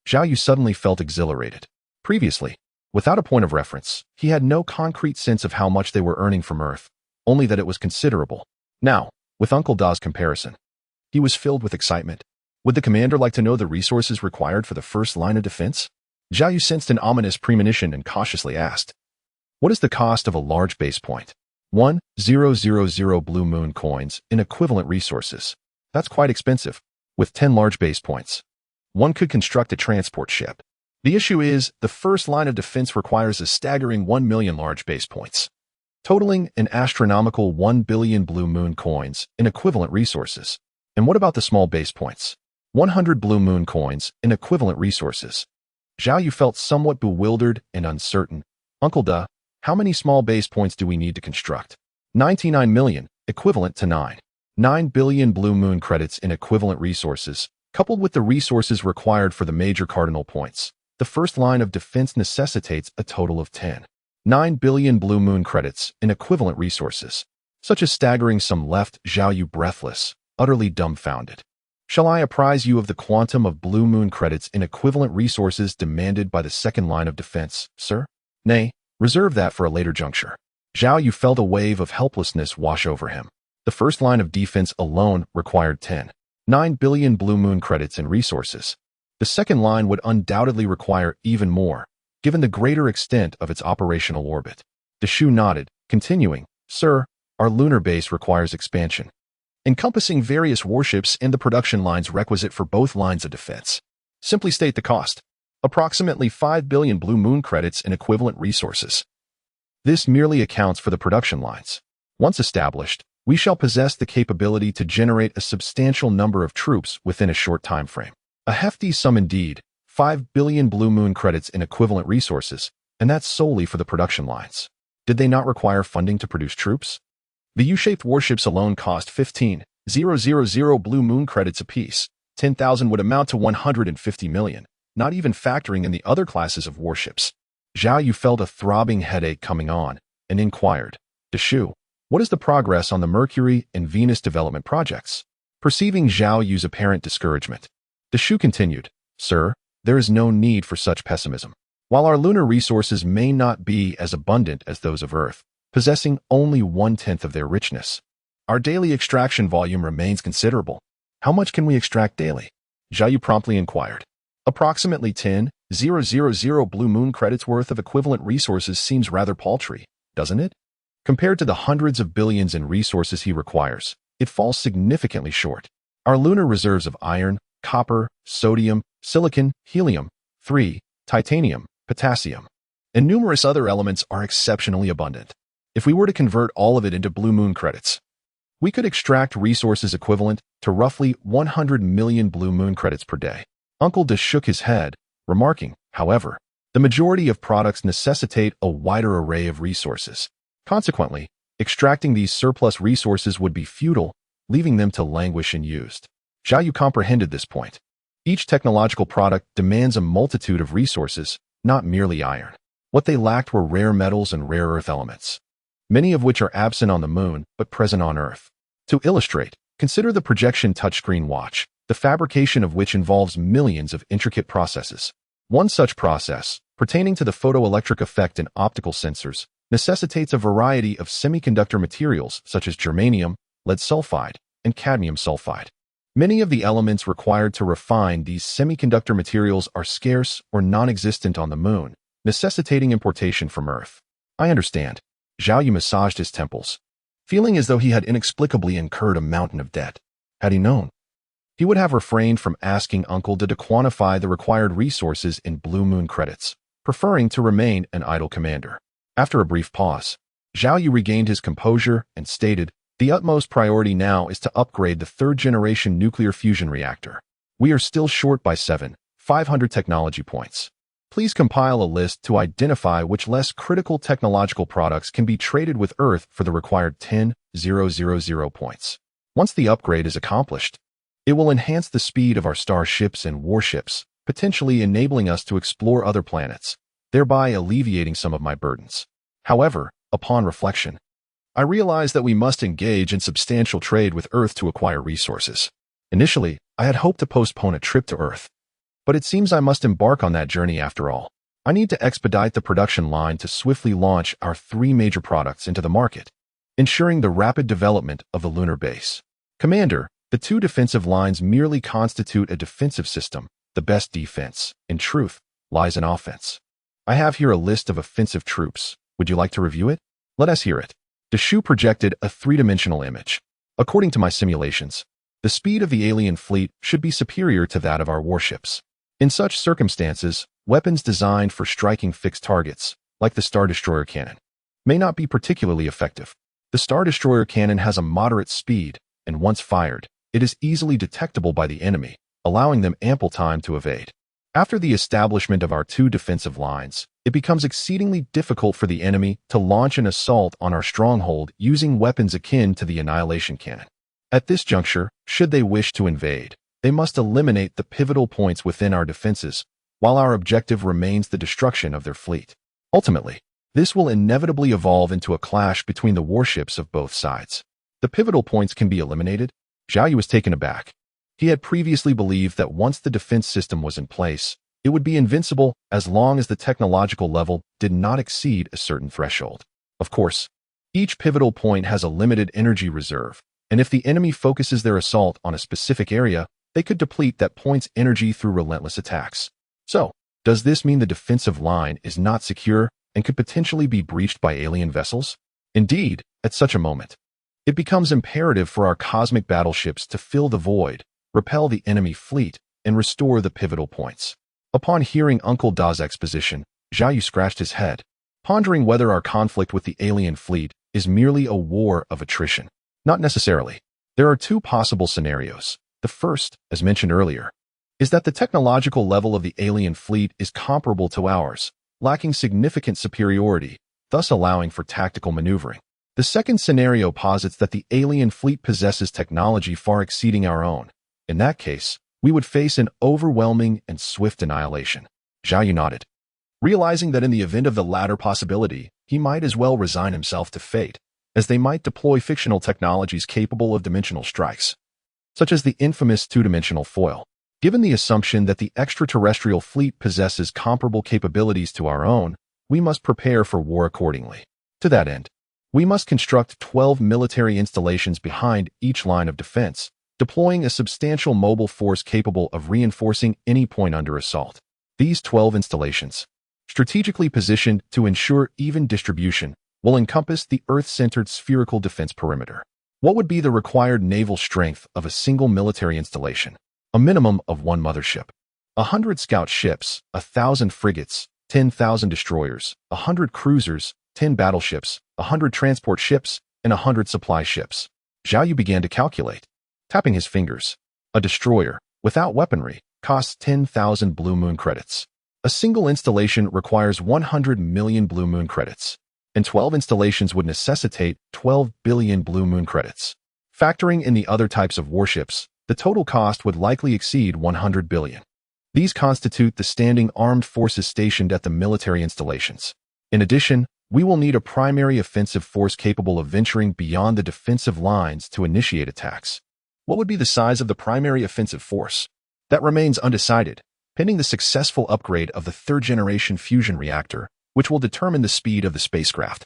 Zhao Yu suddenly felt exhilarated. Previously, without a point of reference, he had no concrete sense of how much they were earning from Earth, only that it was considerable. Now, with Uncle Da's comparison, he was filled with excitement. Would the commander like to know the resources required for the first line of defense? Zhao Yu sensed an ominous premonition and cautiously asked, what is the cost of a large base point? 1,000 blue moon coins in equivalent resources. That's quite expensive. With 10 large base points, one could construct a transport ship. The issue is, the first line of defense requires a staggering 1 million large base points, totaling an astronomical 1 billion blue moon coins in equivalent resources. And what about the small base points? 100 blue moon coins in equivalent resources. Zhao Yu felt somewhat bewildered and uncertain. Uncle Da, how many small base points do we need to construct? 99 million, equivalent to 9 billion blue moon credits in equivalent resources, coupled with the resources required for the major cardinal points. The first line of defense necessitates a total of 9 billion blue moon credits in equivalent resources. Such a staggering sum left Zhao Yu breathless, utterly dumbfounded. Shall I apprise you of the quantum of blue moon credits in equivalent resources demanded by the second line of defense, sir? Nay, reserve that for a later juncture. Zhao Yu felt a wave of helplessness wash over him. The first line of defense alone required 9 billion blue moon credits in resources. The second line would undoubtedly require even more, given the greater extent of its operational orbit. The Shu nodded, continuing, Sir, our lunar base requires expansion, encompassing various warships and the production lines requisite for both lines of defense. Simply state the cost. Approximately 5 billion blue moon credits in equivalent resources. This merely accounts for the production lines. Once established, we shall possess the capability to generate a substantial number of troops within a short time frame. A hefty sum indeed, 5 billion blue moon credits in equivalent resources, and that's solely for the production lines. Did they not require funding to produce troops? The U-shaped warships alone cost 15,000 blue moon credits apiece. 10,000 would amount to 150 million, not even factoring in the other classes of warships. Zhao Yu felt a throbbing headache coming on, and inquired, Deshu, what is the progress on the Mercury and Venus development projects? Perceiving Zhao Yu's apparent discouragement, Deshu continued, Sir, there is no need for such pessimism. While our lunar resources may not be as abundant as those of Earth, possessing only 1/10 of their richness, our daily extraction volume remains considerable. How much can we extract daily? Zhao Yu promptly inquired. Approximately 10,000 blue moon credits worth of equivalent resources seems rather paltry, doesn't it? Compared to the hundreds of billions in resources he requires, it falls significantly short. Our lunar reserves of iron, copper, sodium, silicon, helium, titanium, potassium, and numerous other elements are exceptionally abundant. If we were to convert all of it into blue moon credits, we could extract resources equivalent to roughly 100 million blue moon credits per day. Uncle De shook his head, remarking, however, the majority of products necessitate a wider array of resources. Consequently, extracting these surplus resources would be futile, leaving them to languish unused. Zhao Yu comprehended this point. Each technological product demands a multitude of resources, not merely iron. What they lacked were rare metals and rare earth elements, many of which are absent on the moon but present on Earth. To illustrate, consider the projection touchscreen watch, the fabrication of which involves millions of intricate processes. One such process, pertaining to the photoelectric effect in optical sensors, necessitates a variety of semiconductor materials such as germanium, lead sulfide, and cadmium sulfide. Many of the elements required to refine these semiconductor materials are scarce or non-existent on the moon, necessitating importation from Earth. I understand. Zhao Yu massaged his temples, feeling as though he had inexplicably incurred a mountain of debt. Had he known, he would have refrained from asking Uncle to quantify the required resources in blue moon credits, preferring to remain an idle commander. After a brief pause, Zhao Yu regained his composure and stated, The utmost priority now is to upgrade the third-generation nuclear fusion reactor. We are still short by 500 technology points. Please compile a list to identify which less critical technological products can be traded with Earth for the required 10,000 points. Once the upgrade is accomplished, it will enhance the speed of our starships and warships, potentially enabling us to explore other planets, thereby alleviating some of my burdens. However, upon reflection, I realize that we must engage in substantial trade with Earth to acquire resources. Initially, I had hoped to postpone a trip to Earth, but it seems I must embark on that journey after all. I need to expedite the production line to swiftly launch our 3 major products into the market, ensuring the rapid development of the lunar base. Commander, the 2 defensive lines merely constitute a defensive system. The best defense, in truth, lies in offense. I have here a list of offensive troops. Would you like to review it? Let us hear it. The Shu projected a 3-dimensional image. According to my simulations, the speed of the alien fleet should be superior to that of our warships. In such circumstances, weapons designed for striking fixed targets, like the Star Destroyer cannon, may not be particularly effective. The Star Destroyer cannon has a moderate speed, and once fired, it is easily detectable by the enemy, allowing them ample time to evade. After the establishment of our 2 defensive lines, it becomes exceedingly difficult for the enemy to launch an assault on our stronghold using weapons akin to the annihilation cannon. At this juncture, should they wish to invade, they must eliminate the pivotal points within our defenses, while our objective remains the destruction of their fleet. Ultimately, this will inevitably evolve into a clash between the warships of both sides. The pivotal points can be eliminated. Zhao Yu was taken aback. He had previously believed that once the defense system was in place, it would be invincible as long as the technological level did not exceed a certain threshold. Of course, each pivotal point has a limited energy reserve, and if the enemy focuses their assault on a specific area, they could deplete that point's energy through relentless attacks. So, does this mean the defensive line is not secure and could potentially be breached by alien vessels? Indeed, at such a moment, it becomes imperative for our cosmic battleships to fill the void, repel the enemy fleet, and restore the pivotal points. Upon hearing Uncle Da's exposition, Zhao Yu scratched his head, pondering whether our conflict with the alien fleet is merely a war of attrition. Not necessarily. There are 2 possible scenarios. The first, as mentioned earlier, is that the technological level of the alien fleet is comparable to ours, lacking significant superiority, thus allowing for tactical maneuvering. The second scenario posits that the alien fleet possesses technology far exceeding our own. In that case, we would face an overwhelming and swift annihilation. Zhao Yu nodded, realizing that in the event of the latter possibility, he might as well resign himself to fate, as they might deploy fictional technologies capable of dimensional strikes, such as the infamous 2-dimensional foil. Given the assumption that the extraterrestrial fleet possesses comparable capabilities to our own, we must prepare for war accordingly. To that end, we must construct 12 military installations behind each line of defense, deploying a substantial mobile force capable of reinforcing any point under assault. These 12 installations, strategically positioned to ensure even distribution, will encompass the Earth-centered spherical defense perimeter. What would be the required naval strength of a single military installation? A minimum of 1 mothership, 100 scout ships, 1,000 frigates, 10,000 destroyers, 100 cruisers, 10 battleships, 100 transport ships, and 100 supply ships. Zhao Yu began to calculate, tapping his fingers. A destroyer, without weaponry, costs 10,000 Blue Moon credits. A single installation requires 100 million Blue Moon credits, and 12 installations would necessitate 12 billion Blue Moon credits. Factoring in the other types of warships, the total cost would likely exceed 100 billion. These constitute the standing armed forces stationed at the military installations. In addition, we will need a primary offensive force capable of venturing beyond the defensive lines to initiate attacks. What would be the size of the primary offensive force? That remains undecided, pending the successful upgrade of the third-generation fusion reactor, which will determine the speed of the spacecraft.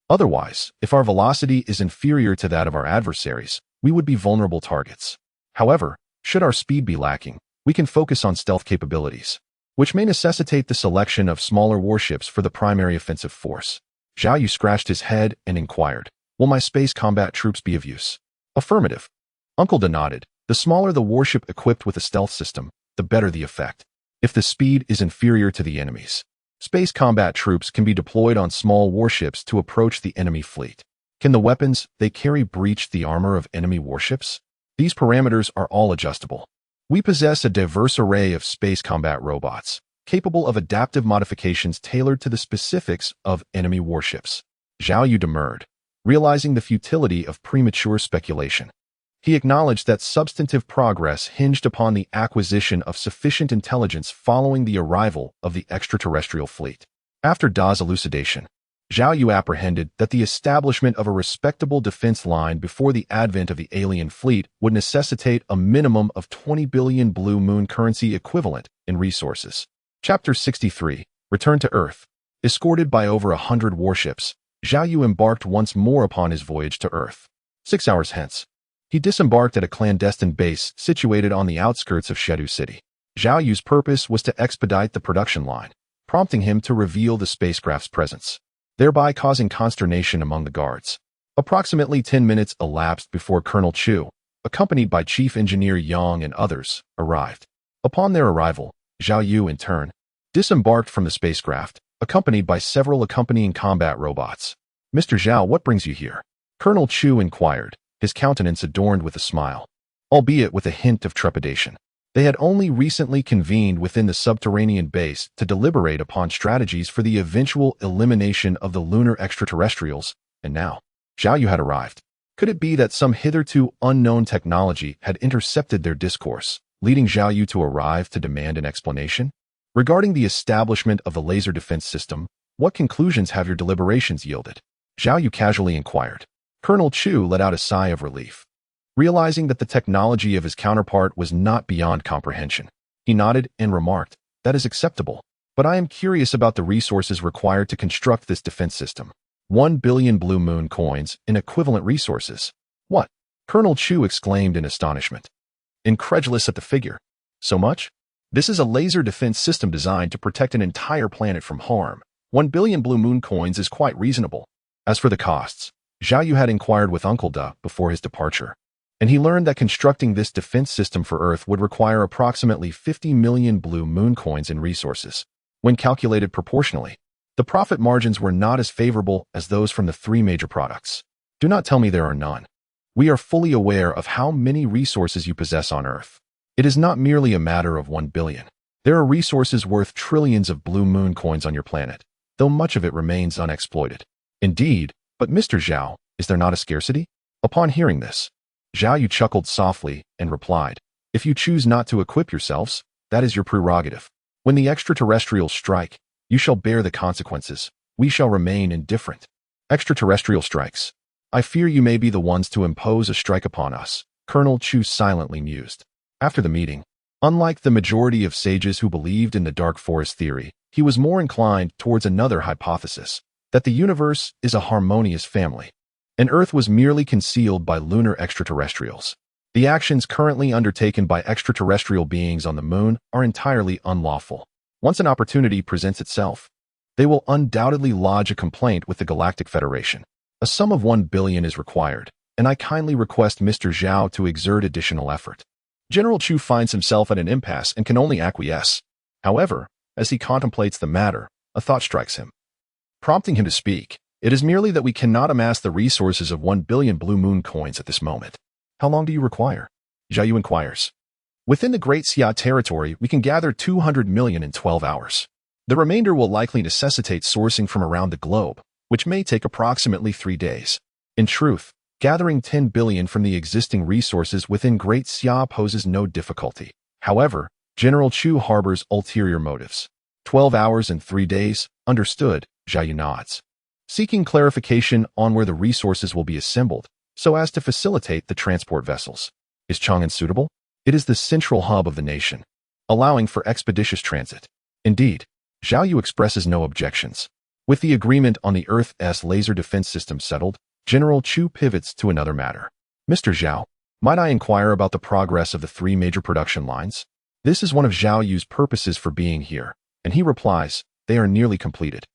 Otherwise, if our velocity is inferior to that of our adversaries, we would be vulnerable targets. However, should our speed be lacking, we can focus on stealth capabilities, which may necessitate the selection of smaller warships for the primary offensive force. Zhao Yu scratched his head and inquired, "Will my space combat troops be of use?" Affirmative. Uncle Da nodded. The smaller the warship equipped with a stealth system, the better the effect. If the speed is inferior to the enemy's, space combat troops can be deployed on small warships to approach the enemy fleet. Can the weapons they carry breach the armor of enemy warships? These parameters are all adjustable. We possess a diverse array of space combat robots, capable of adaptive modifications tailored to the specifics of enemy warships. Zhao Yu demurred, realizing the futility of premature speculation. He acknowledged that substantive progress hinged upon the acquisition of sufficient intelligence following the arrival of the extraterrestrial fleet. After Da's elucidation, Zhao Yu apprehended that the establishment of a respectable defense line before the advent of the alien fleet would necessitate a minimum of 20 billion Blue Moon currency equivalent in resources. Chapter 63, Return to Earth. Escorted by over 100 warships, Zhao Yu embarked once more upon his voyage to Earth. 6 hours hence, he disembarked at a clandestine base situated on the outskirts of Shedu City. Zhao Yu's purpose was to expedite the production line, prompting him to reveal the spacecraft's presence, thereby causing consternation among the guards. Approximately 10 minutes elapsed before Colonel Chu, accompanied by Chief Engineer Yang and others, arrived. Upon their arrival, Zhao Yu, in turn, disembarked from the spacecraft, accompanied by several accompanying combat robots. "Mr. Zhao, what brings you here?" Colonel Chu inquired, his countenance adorned with a smile, albeit with a hint of trepidation. They had only recently convened within the subterranean base to deliberate upon strategies for the eventual elimination of the lunar extraterrestrials, and now, Zhao Yu had arrived. Could it be that some hitherto unknown technology had intercepted their discourse, leading Zhao Yu to arrive to demand an explanation? Regarding the establishment of the laser defense system, what conclusions have your deliberations yielded? Zhao Yu casually inquired. Colonel Chu let out a sigh of relief, realizing that the technology of his counterpart was not beyond comprehension. He nodded and remarked, "That is acceptable, but I am curious about the resources required to construct this defense system. 1 billion Blue Moon coins in equivalent resources. What?" Colonel Chu exclaimed in astonishment, incredulous at the figure. "So much? This is a laser defense system designed to protect an entire planet from harm. 1 billion Blue Moon coins is quite reasonable." As for the costs, Zhao Yu had inquired with Uncle Da before his departure, and he learned that constructing this defense system for Earth would require approximately 50 million Blue Moon coins in resources. When calculated proportionally, the profit margins were not as favorable as those from the 3 major products. "Do not tell me there are none. We are fully aware of how many resources you possess on Earth. It is not merely a matter of 1 billion. There are resources worth trillions of Blue Moon coins on your planet, though much of it remains unexploited." "Indeed, but Mr. Zhao, is there not a scarcity?" Upon hearing this, Zhao Yu chuckled softly and replied, "If you choose not to equip yourselves, that is your prerogative. When the extraterrestrials strike, you shall bear the consequences. We shall remain indifferent." "Extraterrestrial strikes. I fear you may be the ones to impose a strike upon us," Colonel Chu silently mused. After the meeting, unlike the majority of sages who believed in the dark forest theory, he was more inclined towards another hypothesis, that the universe is a harmonious family, and Earth was merely concealed by lunar extraterrestrials. The actions currently undertaken by extraterrestrial beings on the moon are entirely unlawful. Once an opportunity presents itself, they will undoubtedly lodge a complaint with the Galactic Federation. A sum of 1 billion is required, and I kindly request Mr. Zhao to exert additional effort. General Chu finds himself at an impasse and can only acquiesce. However, as he contemplates the matter, a thought strikes him, prompting him to speak. "It is merely that we cannot amass the resources of 1 billion Blue Moon coins at this moment." "How long do you require?" Zhao Yu inquires. "Within the Great Xia territory, we can gather 200 million in 12 hours. The remainder will likely necessitate sourcing from around the globe, which may take approximately 3 days. In truth, gathering 10 billion from the existing resources within Great Xia poses no difficulty. However, General Chu harbors ulterior motives. 12 hours and 3 days, understood," Zhao Yu nods, seeking clarification on where the resources will be assembled, so as to facilitate the transport vessels. "Is Chang'an suitable? It is the central hub of the nation, allowing for expeditious transit." "Indeed." Zhao Yu expresses no objections. With the agreement on the Earth's laser defense system settled, General Chu pivots to another matter. "Mr. Zhao, might I inquire about the progress of the 3 major production lines?" This is one of Zhao Yu's purposes for being here, and he replies, "They are nearly completed."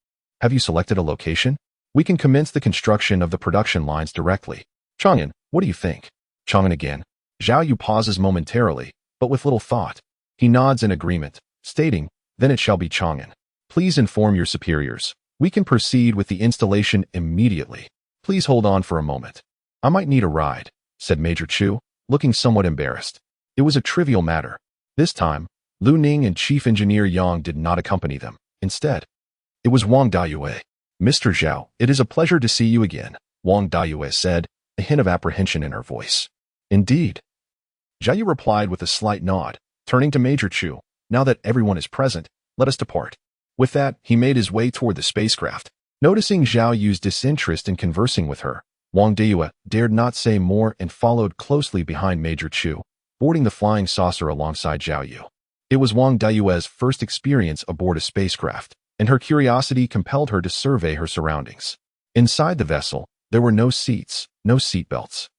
"Have you selected a location? We can commence the construction of the production lines directly." "Chang'an, what do you think?" "Chang'an again." Zhao Yu pauses momentarily, but with little thought. He nods in agreement, stating, "Then it shall be Chang'an. Please inform your superiors. We can proceed with the installation immediately." Please hold on for a moment. I might need a ride, said Major Chu, looking somewhat embarrassed. It was a trivial matter. This time, Lu Ning and Chief Engineer Yang did not accompany them. Instead, it was Wang Dayue. Mr. Zhao, it is a pleasure to see you again, Wang Dayue said, a hint of apprehension in her voice. Indeed. Zhao Yu replied with a slight nod, turning to Major Chu. Now that everyone is present, let us depart. With that, he made his way toward the spacecraft. Noticing Zhao Yu's disinterest in conversing with her, Wang Dayue dared not say more and followed closely behind Major Chu, boarding the flying saucer alongside Zhao Yu. It was Wang Dayue's first experience aboard a spacecraft, and her curiosity compelled her to survey her surroundings. Inside the vessel, there were no seats, no seatbelts,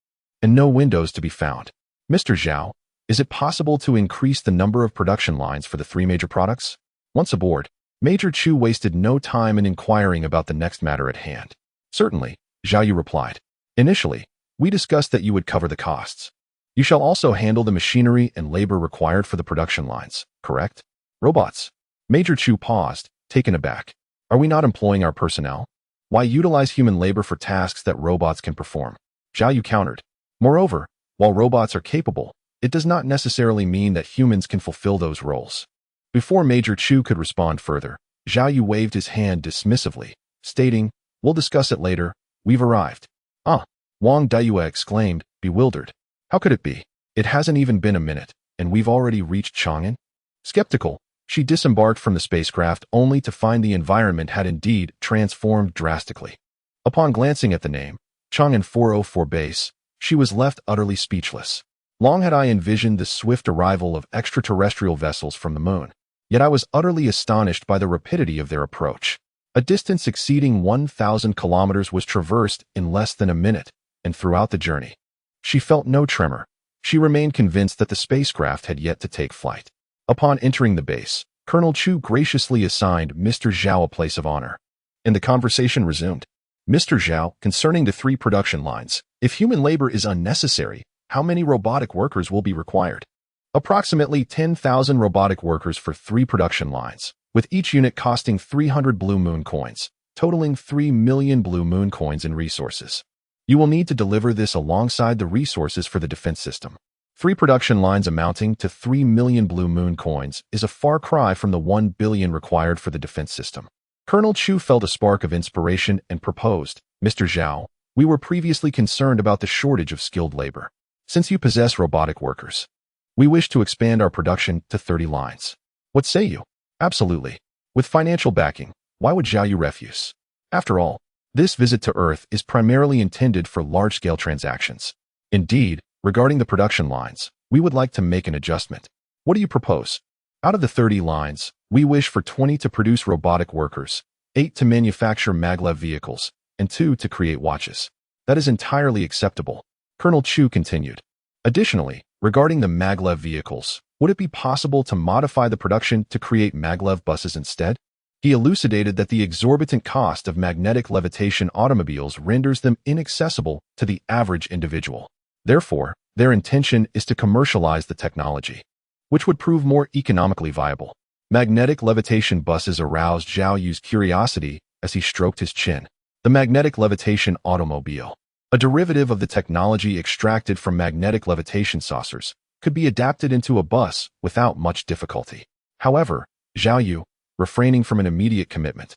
and no windows to be found. Mr. Zhao, is it possible to increase the number of production lines for the 3 major products? Once aboard, Major Chu wasted no time in inquiring about the next matter at hand. Certainly, Zhao Yu replied. Initially, we discussed that you would cover the costs. You shall also handle the machinery and labor required for the production lines, correct? Robots. Major Chu paused, taken aback. Are we not employing our personnel? Why utilize human labor for tasks that robots can perform? Zhao Yu countered. Moreover, while robots are capable, it does not necessarily mean that humans can fulfill those roles. Before Major Chu could respond further, Zhao Yu waved his hand dismissively, stating, we'll discuss it later, we've arrived. Wang Dayue exclaimed, bewildered. How could it be? It hasn't even been a minute, and we've already reached Chang'an? Skeptical, she disembarked from the spacecraft only to find the environment had indeed transformed drastically. Upon glancing at the name, Chang'an 404 Base, she was left utterly speechless. Long had I envisioned the swift arrival of extraterrestrial vessels from the moon, yet I was utterly astonished by the rapidity of their approach. A distance exceeding 1,000 kilometers was traversed in less than a minute, and throughout the journey, she felt no tremor. She remained convinced that the spacecraft had yet to take flight. Upon entering the base, Colonel Chu graciously assigned Mr. Zhao a place of honor, and the conversation resumed. Mr. Zhao, concerning the 3 production lines, if human labor is unnecessary, how many robotic workers will be required? Approximately 10,000 robotic workers for 3 production lines, with each unit costing 300 Blue Moon coins, totaling 3 million Blue Moon coins in resources. You will need to deliver this alongside the resources for the defense system. 3 production lines amounting to 3 million Blue Moon coins is a far cry from the 1 billion required for the defense system. Colonel Chu felt a spark of inspiration and proposed, Mr. Zhao, we were previously concerned about the shortage of skilled labor. Since you possess robotic workers, we wish to expand our production to 30 lines. What say you? Absolutely. With financial backing, why would Zhao Yu refuse? After all, this visit to Earth is primarily intended for large-scale transactions. Indeed, regarding the production lines, we would like to make an adjustment. What do you propose? Out of the 30 lines, we wish for 20 to produce robotic workers, 8 to manufacture maglev vehicles, and 2 to create watches. That is entirely acceptable. Colonel Chu continued. Additionally, regarding the maglev vehicles, would it be possible to modify the production to create maglev buses instead? He elucidated that the exorbitant cost of magnetic levitation automobiles renders them inaccessible to the average individual. Therefore, their intention is to commercialize the technology, which would prove more economically viable. Magnetic levitation buses aroused Zhao Yu's curiosity as he stroked his chin. The magnetic levitation automobile, a derivative of the technology extracted from magnetic levitation saucers, could be adapted into a bus without much difficulty. However, Zhao Yu, refraining from an immediate commitment,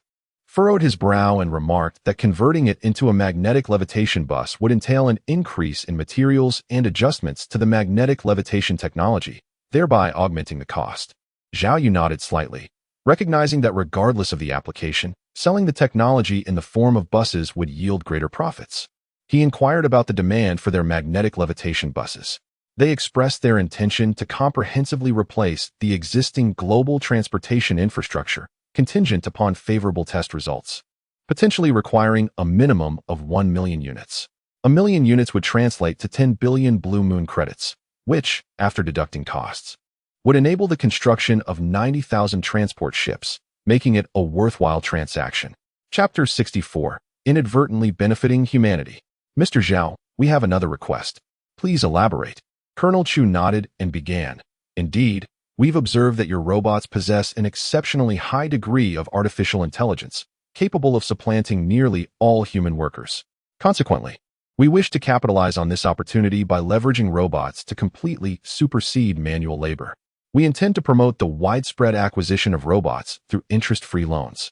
furrowed his brow and remarked that converting it into a magnetic levitation bus would entail an increase in materials and adjustments to the magnetic levitation technology, thereby augmenting the cost. Zhao Yu nodded slightly, recognizing that regardless of the application, selling the technology in the form of buses would yield greater profits. He inquired about the demand for their magnetic levitation buses. They expressed their intention to comprehensively replace the existing global transportation infrastructure, contingent upon favorable test results, potentially requiring a minimum of 1 million units. A million units would translate to 10 billion Blue Moon credits, which, after deducting costs, would enable the construction of 90,000 transport ships, making it a worthwhile transaction. Chapter 64. Inadvertently Benefiting Humanity. Mr. Zhao, we have another request. Please elaborate. Colonel Chu nodded and began. Indeed, we've observed that your robots possess an exceptionally high degree of artificial intelligence, capable of supplanting nearly all human workers. Consequently, we wish to capitalize on this opportunity by leveraging robots to completely supersede manual labor. We intend to promote the widespread acquisition of robots through interest-free loans.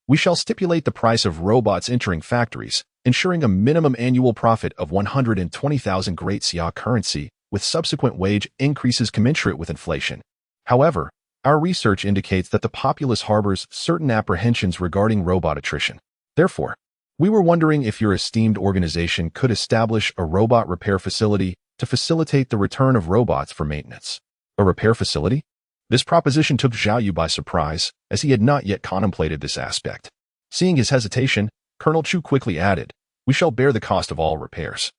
We shall stipulate the price of robots entering factories, ensuring a minimum annual profit of 120,000 Great Xia currency, with subsequent wage increases commensurate with inflation. However, our research indicates that the populace harbors certain apprehensions regarding robot attrition. Therefore, we were wondering if your esteemed organization could establish a robot repair facility to facilitate the return of robots for maintenance. A repair facility? This proposition took Zhao Yu by surprise, as he had not yet contemplated this aspect. Seeing his hesitation, Colonel Chu quickly added, "We shall bear the cost of all repairs,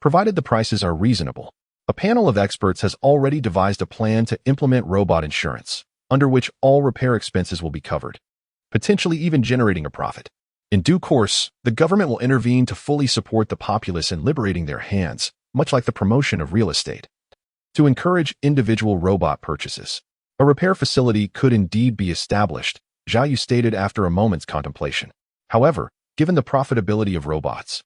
provided the prices are reasonable." A panel of experts has already devised a plan to implement robot insurance, under which all repair expenses will be covered, potentially even generating a profit. In due course, the government will intervene to fully support the populace in liberating their hands, much like the promotion of real estate. To encourage individual robot purchases, a repair facility could indeed be established, Zhao Yu stated after a moment's contemplation. However, given the profitability of robots,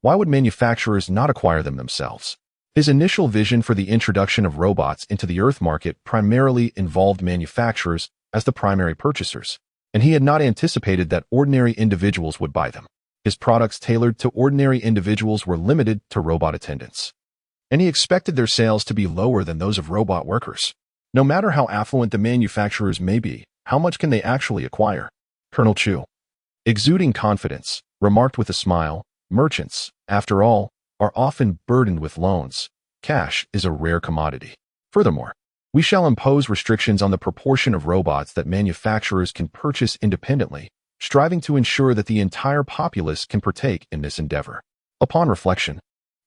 why would manufacturers not acquire them themselves? His initial vision for the introduction of robots into the Earth market primarily involved manufacturers as the primary purchasers, and he had not anticipated that ordinary individuals would buy them. His products tailored to ordinary individuals were limited to robot attendants, and he expected their sales to be lower than those of robot workers. No matter how affluent the manufacturers may be, how much can they actually acquire? Colonel Chu, exuding confidence, remarked with a smile, "Merchants, after all, are often burdened with loans. Cash is a rare commodity. Furthermore, we shall impose restrictions on the proportion of robots that manufacturers can purchase independently, striving to ensure that the entire populace can partake in this endeavor." Upon reflection,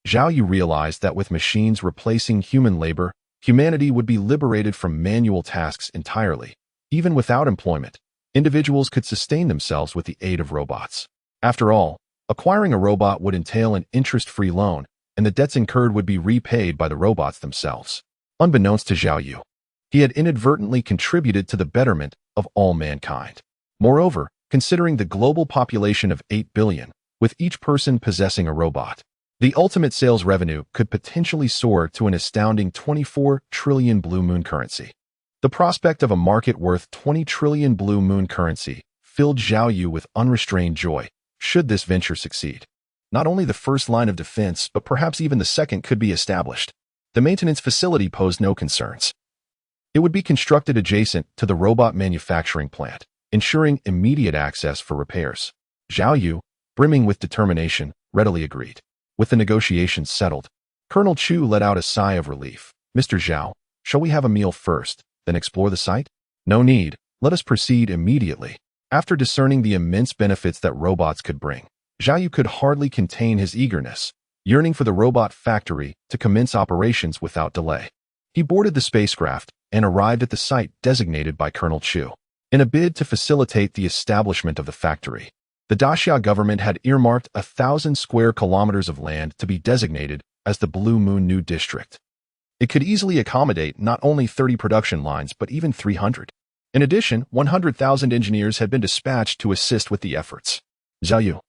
Zhao Yu realized that with machines replacing human labor, humanity would be liberated from manual tasks entirely. Even without employment, individuals could sustain themselves with the aid of robots. After all, acquiring a robot would entail an interest-free loan, and the debts incurred would be repaid by the robots themselves. Unbeknownst to Zhao Yu, he had inadvertently contributed to the betterment of all mankind. Moreover, considering the global population of 8 billion, with each person possessing a robot, the ultimate sales revenue could potentially soar to an astounding 24 trillion Blue Moon currency. The prospect of a market worth 20 trillion Blue Moon currency filled Zhao Yu with unrestrained joy. Should this venture succeed, not only the first line of defense, but perhaps even the second could be established. The maintenance facility posed no concerns. It would be constructed adjacent to the robot manufacturing plant, ensuring immediate access for repairs. Zhao Yu, brimming with determination, readily agreed. With the negotiations settled, Colonel Chu let out a sigh of relief. "Mr. Zhao, shall we have a meal first, then explore the site?" "No need. Let us proceed immediately." After discerning the immense benefits that robots could bring, Zhao Yu could hardly contain his eagerness, yearning for the robot factory to commence operations without delay. He boarded the spacecraft and arrived at the site designated by Colonel Chu. In a bid to facilitate the establishment of the factory, the Daxia government had earmarked 1,000 square kilometers of land to be designated as the Blue Moon New District. It could easily accommodate not only 30 production lines but even 300. In addition, 100,000 engineers had been dispatched to assist with the efforts. Zhao Yu,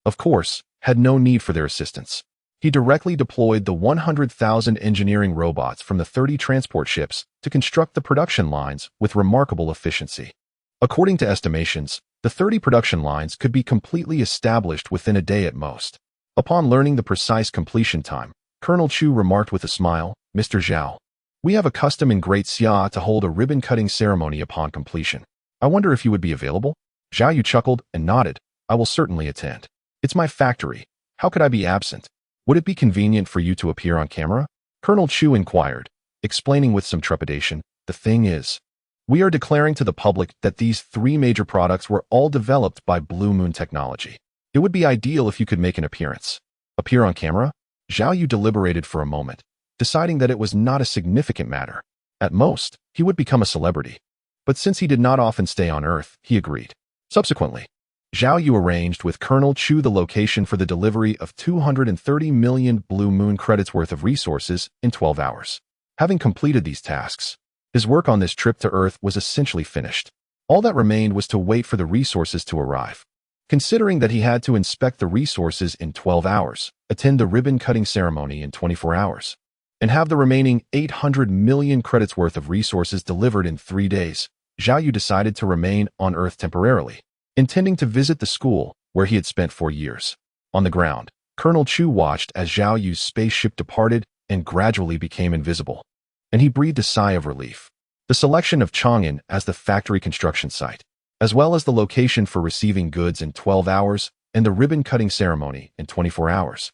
of course, had no need for their assistance. He directly deployed the 100,000 engineering robots from the 30 transport ships to construct the production lines with remarkable efficiency. According to estimations, the 30 production lines could be completely established within a day at most. Upon learning the precise completion time, Colonel Chu remarked with a smile, "Mr. Zhao, we have a custom in Great Xia to hold a ribbon-cutting ceremony upon completion. I wonder if you would be available?" Zhao Yu chuckled and nodded. "I will certainly attend. It's my factory. How could I be absent? Would it be convenient for you to appear on camera?" Colonel Chu inquired, explaining with some trepidation, "The thing is, we are declaring to the public that these 3 major products were all developed by Blue Moon Technology. It would be ideal if you could make an appearance." Appear on camera? Zhao Yu deliberated for a moment, deciding that it was not a significant matter. At most, he would become a celebrity. But since he did not often stay on Earth, he agreed. Subsequently, Zhao Yu arranged with Colonel Chu the location for the delivery of 230 million Blue Moon credits worth of resources in 12 hours. Having completed these tasks, his work on this trip to Earth was essentially finished. All that remained was to wait for the resources to arrive. considering that he had to inspect the resources in 12 hours, attend the ribbon-cutting ceremony in 24 hours, and have the remaining 800 million credits worth of resources delivered in 3 days. Zhao Yu decided to remain on Earth temporarily, intending to visit the school where he had spent 4 years. On the ground, Colonel Chu watched as Zhao Yu's spaceship departed and gradually became invisible, and he breathed a sigh of relief. The selection of Chang'an as the factory construction site, as well as the location for receiving goods in 12 hours and the ribbon-cutting ceremony in 24 hours,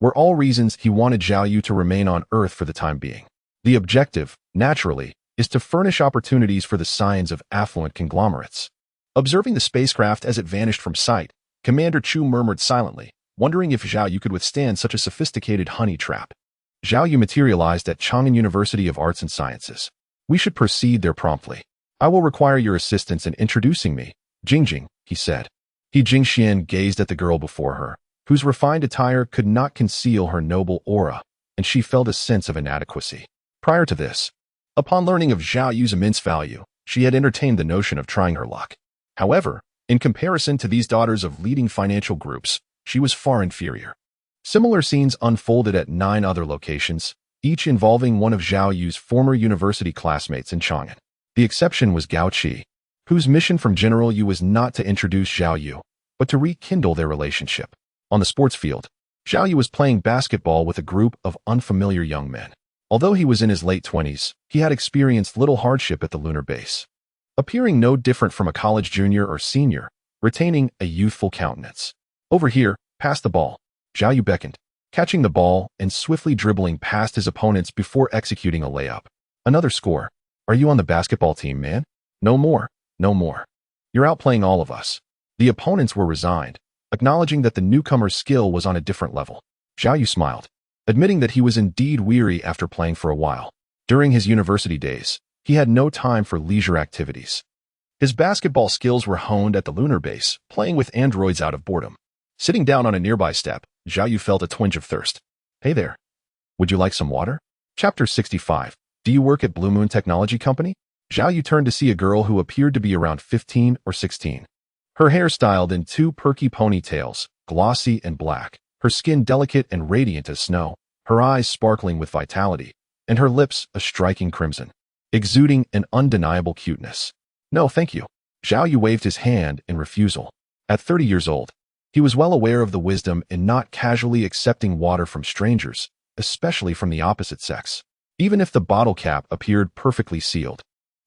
were all reasons he wanted Zhao Yu to remain on Earth for the time being. The objective, naturally, is to furnish opportunities for the scions of affluent conglomerates. Observing the spacecraft as it vanished from sight, Commander Chu murmured silently, wondering if Zhao Yu could withstand such a sophisticated honey trap. Zhao Yu materialized at Chang'an University of Arts and Sciences. We should proceed there promptly. I will require your assistance in introducing me. Jingjing, he said. Jingxian gazed at the girl before her, whose refined attire could not conceal her noble aura, and she felt a sense of inadequacy. Prior to this, upon learning of Zhao Yu's immense value, she had entertained the notion of trying her luck. However, in comparison to these daughters of leading financial groups, she was far inferior. Similar scenes unfolded at 9 other locations, each involving one of Zhao Yu's former university classmates in Chang'an. The exception was Gao Qi, whose mission from General Yu was not to introduce Zhao Yu, but to rekindle their relationship. On the sports field, Zhao Yu was playing basketball with a group of unfamiliar young men. Although he was in his late 20s, he had experienced little hardship at the lunar base, appearing no different from a college junior or senior, retaining a youthful countenance. Over here, pass the ball. Zhao Yu beckoned, catching the ball and swiftly dribbling past his opponents before executing a layup. Another score. Are you on the basketball team, man? No more. No more. You're outplaying all of us. The opponents were resigned, acknowledging that the newcomer's skill was on a different level. Zhao Yu smiled, admitting that he was indeed weary after playing for a while. During his university days, he had no time for leisure activities. His basketball skills were honed at the lunar base, playing with androids out of boredom. Sitting down on a nearby step, Zhao Yu felt a twinge of thirst. Hey there. Would you like some water? Chapter 65. Do you work at Blue Moon Technology Company? Zhao Yu turned to see a girl who appeared to be around 15 or 16. Her hair styled in 2 perky ponytails, glossy and black, her skin delicate and radiant as snow, her eyes sparkling with vitality, and her lips a striking crimson, exuding an undeniable cuteness. No, thank you. Zhao Yu waved his hand in refusal. At 30 years old, he was well aware of the wisdom in not casually accepting water from strangers, especially from the opposite sex. Even if the bottle cap appeared perfectly sealed,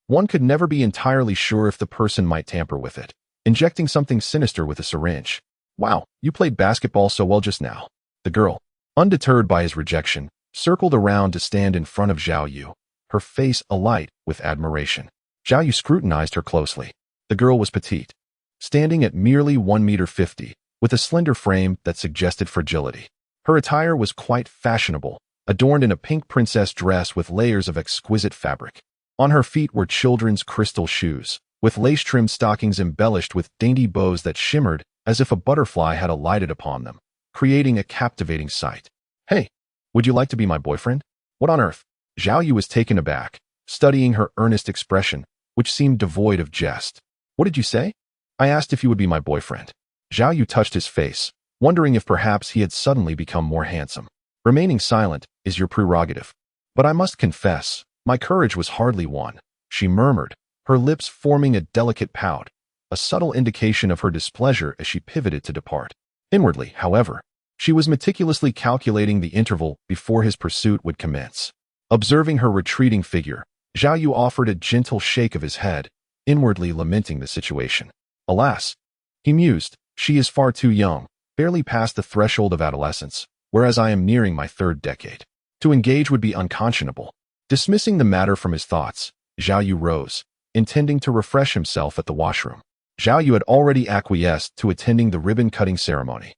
one could never be entirely sure if the person might tamper with it, injecting something sinister with a syringe. Wow, you played basketball so well just now. The girl, undeterred by his rejection, circled around to stand in front of Zhao Yu, her face alight with admiration. Zhao Yu scrutinized her closely. The girl was petite, standing at merely 1.50 meters, with a slender frame that suggested fragility. Her attire was quite fashionable, adorned in a pink princess dress with layers of exquisite fabric. On her feet were children's crystal shoes, with lace-trimmed stockings embellished with dainty bows that shimmered as if a butterfly had alighted upon them, creating a captivating sight. Hey, would you like to be my boyfriend? What on earth? Zhao Yu was taken aback, studying her earnest expression, which seemed devoid of jest. What did you say? I asked if you would be my boyfriend. Zhao Yu touched his face, wondering if perhaps he had suddenly become more handsome. Remaining silent is your prerogative. But I must confess, my courage was hardly won, she murmured, her lips forming a delicate pout, a subtle indication of her displeasure as she pivoted to depart. Inwardly, however, she was meticulously calculating the interval before his pursuit would commence. Observing her retreating figure, Zhao Yu offered a gentle shake of his head, inwardly lamenting the situation. Alas, he mused, she is far too young, barely past the threshold of adolescence, whereas I am nearing my 3rd decade. To engage would be unconscionable. Dismissing the matter from his thoughts, Zhao Yu rose, intending to refresh himself at the washroom. Zhao Yu had already acquiesced to attending the ribbon-cutting ceremony.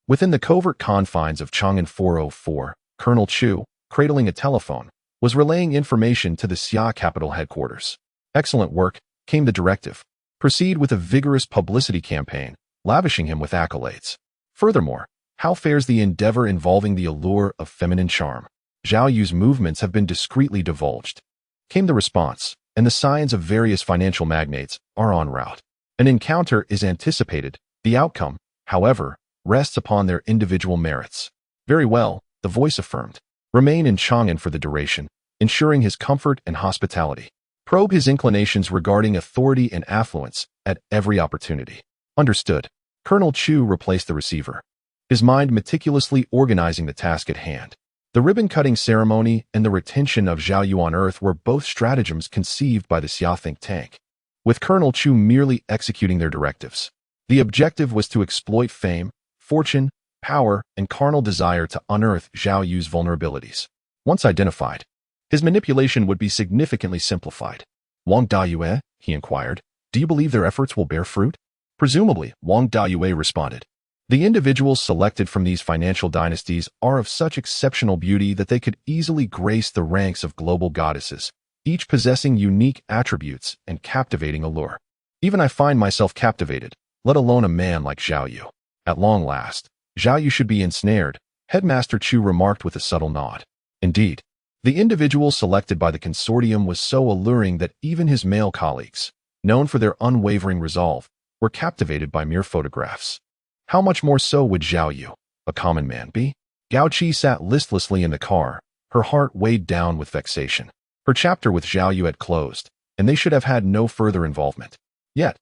Within the covert confines of Chang'an 404, Colonel Chu, cradling a telephone, was relaying information to the Xia capital headquarters. Excellent work, came the directive. Proceed with a vigorous publicity campaign, lavishing him with accolades. Furthermore, how fares the endeavor involving the allure of feminine charm? Zhao Yu's movements have been discreetly divulged. Came the response, and the scions of various financial magnates are en route. An encounter is anticipated, The outcome, however, rests upon their individual merits. Very well, the voice affirmed. Remain in Chang'an for the duration, ensuring his comfort and hospitality. Probe his inclinations regarding authority and affluence at every opportunity. Understood. Colonel Chu replaced the receiver, his mind meticulously organizing the task at hand. The ribbon-cutting ceremony and the retention of Zhao Yu on Earth were both stratagems conceived by the Xia think tank, with Colonel Chu merely executing their directives. The objective was to exploit fame, fortune, power, and carnal desire to unearth Zhao Yu's vulnerabilities. Once identified, his manipulation would be significantly simplified. Wang Dayue, he inquired, do you believe their efforts will bear fruit? Presumably, Wang Dayue responded. The individuals selected from these financial dynasties are of such exceptional beauty that they could easily grace the ranks of global goddesses, each possessing unique attributes and captivating allure. Even I find myself captivated, let alone a man like Zhao Yu. At long last, Zhao Yu should be ensnared, Headmaster Chu remarked with a subtle nod. Indeed, the individual selected by the consortium was so alluring that even his male colleagues, known for their unwavering resolve, were captivated by mere photographs. How much more so would Zhao Yu, a common man, be? Gao Qi sat listlessly in the car, her heart weighed down with vexation. Her chapter with Zhao Yu had closed, and they should have had no further involvement. Yet,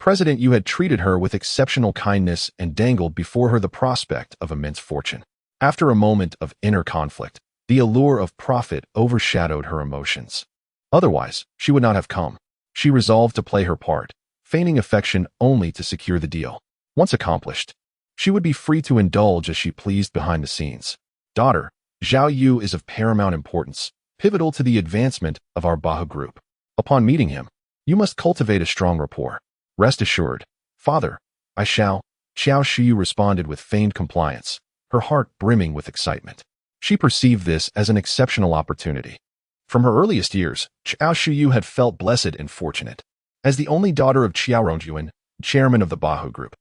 President Yu had treated her with exceptional kindness and dangled before her the prospect of immense fortune. After a moment of inner conflict, the allure of profit overshadowed her emotions. Otherwise, she would not have come. She resolved to play her part, feigning affection only to secure the deal. Once accomplished, she would be free to indulge as she pleased behind the scenes. Daughter, Zhao Yu is of paramount importance, pivotal to the advancement of our Bahu group. Upon meeting him, you must cultivate a strong rapport. Rest assured. Father, I shall. Xiao Shiyu responded with feigned compliance, her heart brimming with excitement. She perceived this as an exceptional opportunity. From her earliest years, Xiao Shiyu had felt blessed and fortunate. As the only daughter of Qiao Rongyuan, chairman of the Bahu group,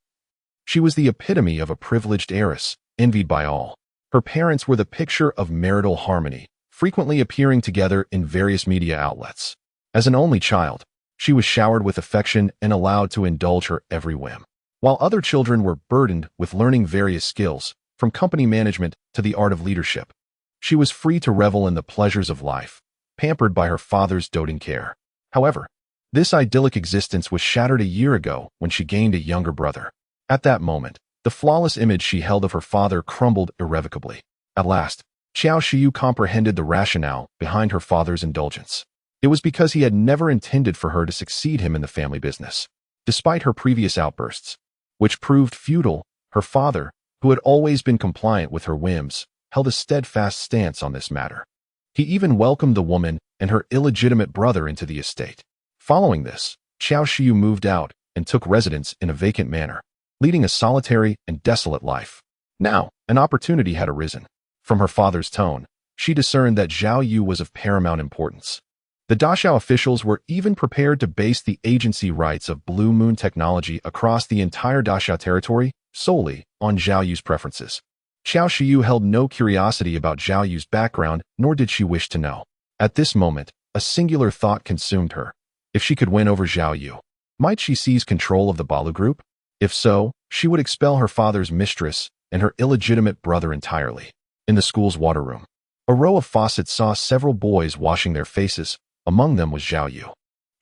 she was the epitome of a privileged heiress, envied by all. Her parents were the picture of marital harmony, frequently appearing together in various media outlets. As an only child, she was showered with affection and allowed to indulge her every whim. While other children were burdened with learning various skills, from company management to the art of leadership, she was free to revel in the pleasures of life, pampered by her father's doting care. However, this idyllic existence was shattered a year ago when she gained a younger brother. At that moment, the flawless image she held of her father crumbled irrevocably. At last, Xiao Shiyu comprehended the rationale behind her father's indulgence. It was because he had never intended for her to succeed him in the family business. Despite her previous outbursts, which proved futile, her father, who had always been compliant with her whims, held a steadfast stance on this matter. He even welcomed the woman and her illegitimate brother into the estate. Following this, Xiao Shiyu moved out and took residence in a vacant manor, leading a solitary and desolate life. Now, an opportunity had arisen. From her father's tone, she discerned that Zhao Yu was of paramount importance. The Dachao officials were even prepared to base the agency rights of Blue Moon technology across the entire Dachao territory solely on Zhao Yu's preferences. Xiao Shiyu held no curiosity about Zhao Yu's background, nor did she wish to know. At this moment, a singular thought consumed her. If she could win over Zhao Yu, might she seize control of the Balu group? If so, she would expel her father's mistress and her illegitimate brother entirely. In the school's water room, a row of faucets saw several boys washing their faces. Among them was Zhao Yu.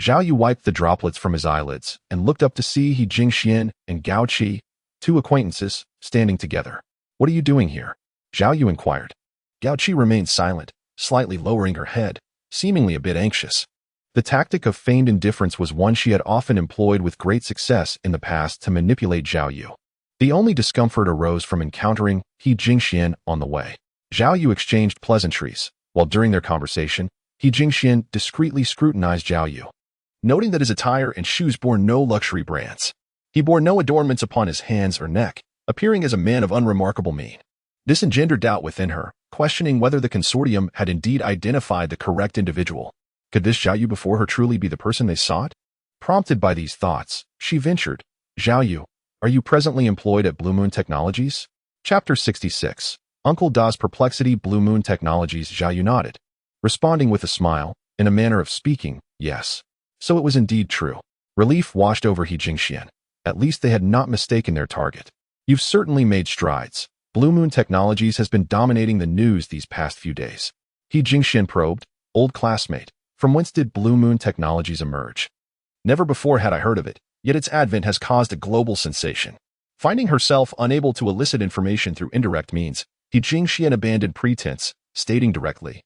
Zhao Yu wiped the droplets from his eyelids and looked up to see He Jingxian and Gao Qi, two acquaintances, standing together. What are you doing here? Zhao Yu inquired. Gao Qi remained silent, slightly lowering her head, seemingly a bit anxious. The tactic of feigned indifference was one she had often employed with great success in the past to manipulate Zhao Yu. The only discomfort arose from encountering He Jingxian on the way. Zhao Yu exchanged pleasantries, while during their conversation, He Jingxian discreetly scrutinized Zhao Yu, noting that his attire and shoes bore no luxury brands. He bore no adornments upon his hands or neck, appearing as a man of unremarkable mien. This engendered doubt within her, questioning whether the consortium had indeed identified the correct individual. Could this Zhao Yu before her truly be the person they sought? Prompted by these thoughts, she ventured, Zhao Yu, are you presently employed at Blue Moon Technologies? Chapter 66. Uncle Da's Perplexity. Blue Moon Technologies. Zhao Yu nodded, responding with a smile, in a manner of speaking, yes. So it was indeed true. Relief washed over He Jingxian. At least they had not mistaken their target. You've certainly made strides. Blue Moon Technologies has been dominating the news these past few days. He Jingxian probed, old classmate. From whence did Blue Moon Technologies emerge? Never before had I heard of it, yet its advent has caused a global sensation. Finding herself unable to elicit information through indirect means, He Jingxian abandoned pretense, stating directly,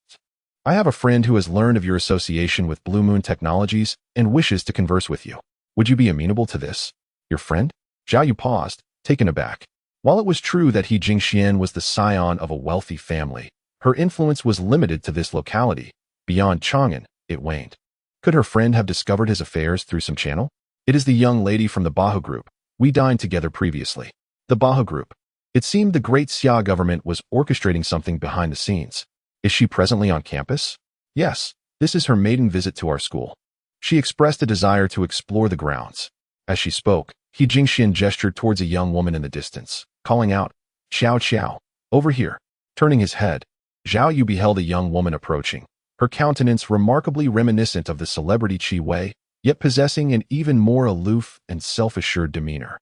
I have a friend who has learned of your association with Blue Moon Technologies and wishes to converse with you. Would you be amenable to this? Your friend? Zhao Yu paused, taken aback. While it was true that He Jingxian was the scion of a wealthy family, her influence was limited to this locality. Beyond Chang'an, it waned. Could her friend have discovered his affairs through some channel? It is the young lady from the Bahu Group. We dined together previously. The Bahu Group. It seemed the great Xia government was orchestrating something behind the scenes. Is she presently on campus? Yes, this is her maiden visit to our school. She expressed a desire to explore the grounds. As she spoke, He Jingxian gestured towards a young woman in the distance, calling out, Xiao Xiao, over here. Turning his head, Zhao Yu beheld a young woman approaching, her countenance remarkably reminiscent of the celebrity Qi Wei, yet possessing an even more aloof and self-assured demeanor.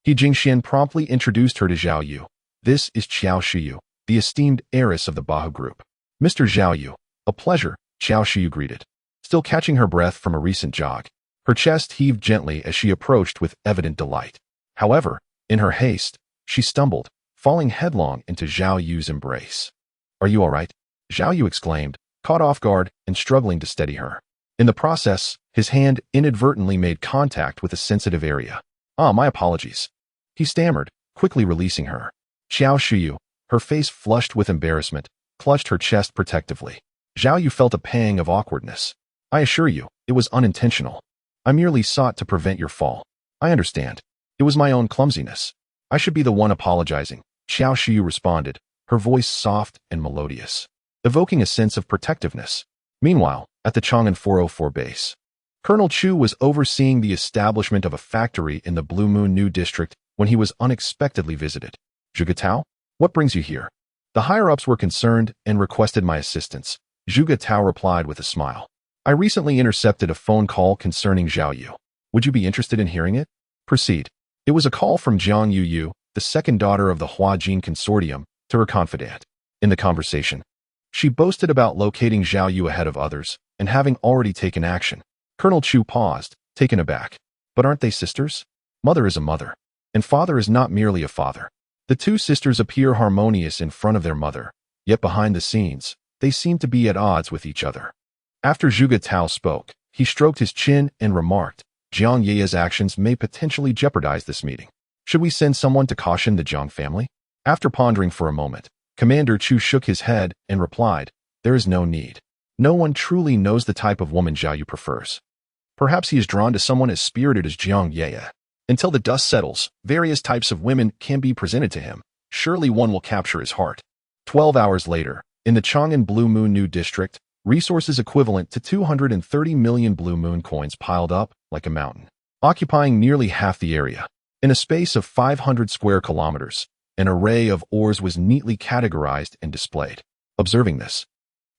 He Jingxian promptly introduced her to Zhao Yu. This is Xiao Shiyu, the esteemed heiress of the Bahu Group. Mr. Zhao Yu, a pleasure, Xiao Shiyu greeted. Still catching her breath from a recent jog, her chest heaved gently as she approached with evident delight. However, in her haste, she stumbled, falling headlong into Zhao Yu's embrace. Are you all right? Zhao Yu exclaimed, caught off guard and struggling to steady her. In the process, his hand inadvertently made contact with a sensitive area. My apologies. He stammered, quickly releasing her. Xiao Shiyu, her face flushed with embarrassment, clutched her chest protectively. Zhao Yu felt a pang of awkwardness. I assure you, it was unintentional. I merely sought to prevent your fall. I understand. It was my own clumsiness. I should be the one apologizing, Xiao Shiyu responded, her voice soft and melodious, evoking a sense of protectiveness. Meanwhile, at the Chang'an 404 base, Colonel Chu was overseeing the establishment of a factory in the Blue Moon New District when he was unexpectedly visited. Zhuge Tao, what brings you here? The higher-ups were concerned and requested my assistance. Zhuge Tao replied with a smile. I recently intercepted a phone call concerning Zhao Yu. Would you be interested in hearing it? Proceed. It was a call from Zhang Yu, the second daughter of the Huajin Consortium, to her confidant. In the conversation, she boasted about locating Zhao Yu ahead of others and having already taken action. Colonel Chu paused, taken aback. But aren't they sisters? Mother is a mother, and father is not merely a father. The two sisters appear harmonious in front of their mother, yet behind the scenes, they seem to be at odds with each other. After Zhuge Tao spoke, he stroked his chin and remarked, Jiang Ye's actions may potentially jeopardize this meeting. Should we send someone to caution the Jiang family? After pondering for a moment, Commander Chu shook his head and replied, there is no need. No one truly knows the type of woman Zhao Yu prefers. Perhaps he is drawn to someone as spirited as Jiang Ye. Until the dust settles, various types of women can be presented to him. Surely one will capture his heart. 12 hours later, in the Chang'an Blue Moon New District, resources equivalent to 230 million Blue Moon coins piled up like a mountain, occupying nearly half the area. In a space of 500 square kilometers, an array of ores was neatly categorized and displayed. Observing this,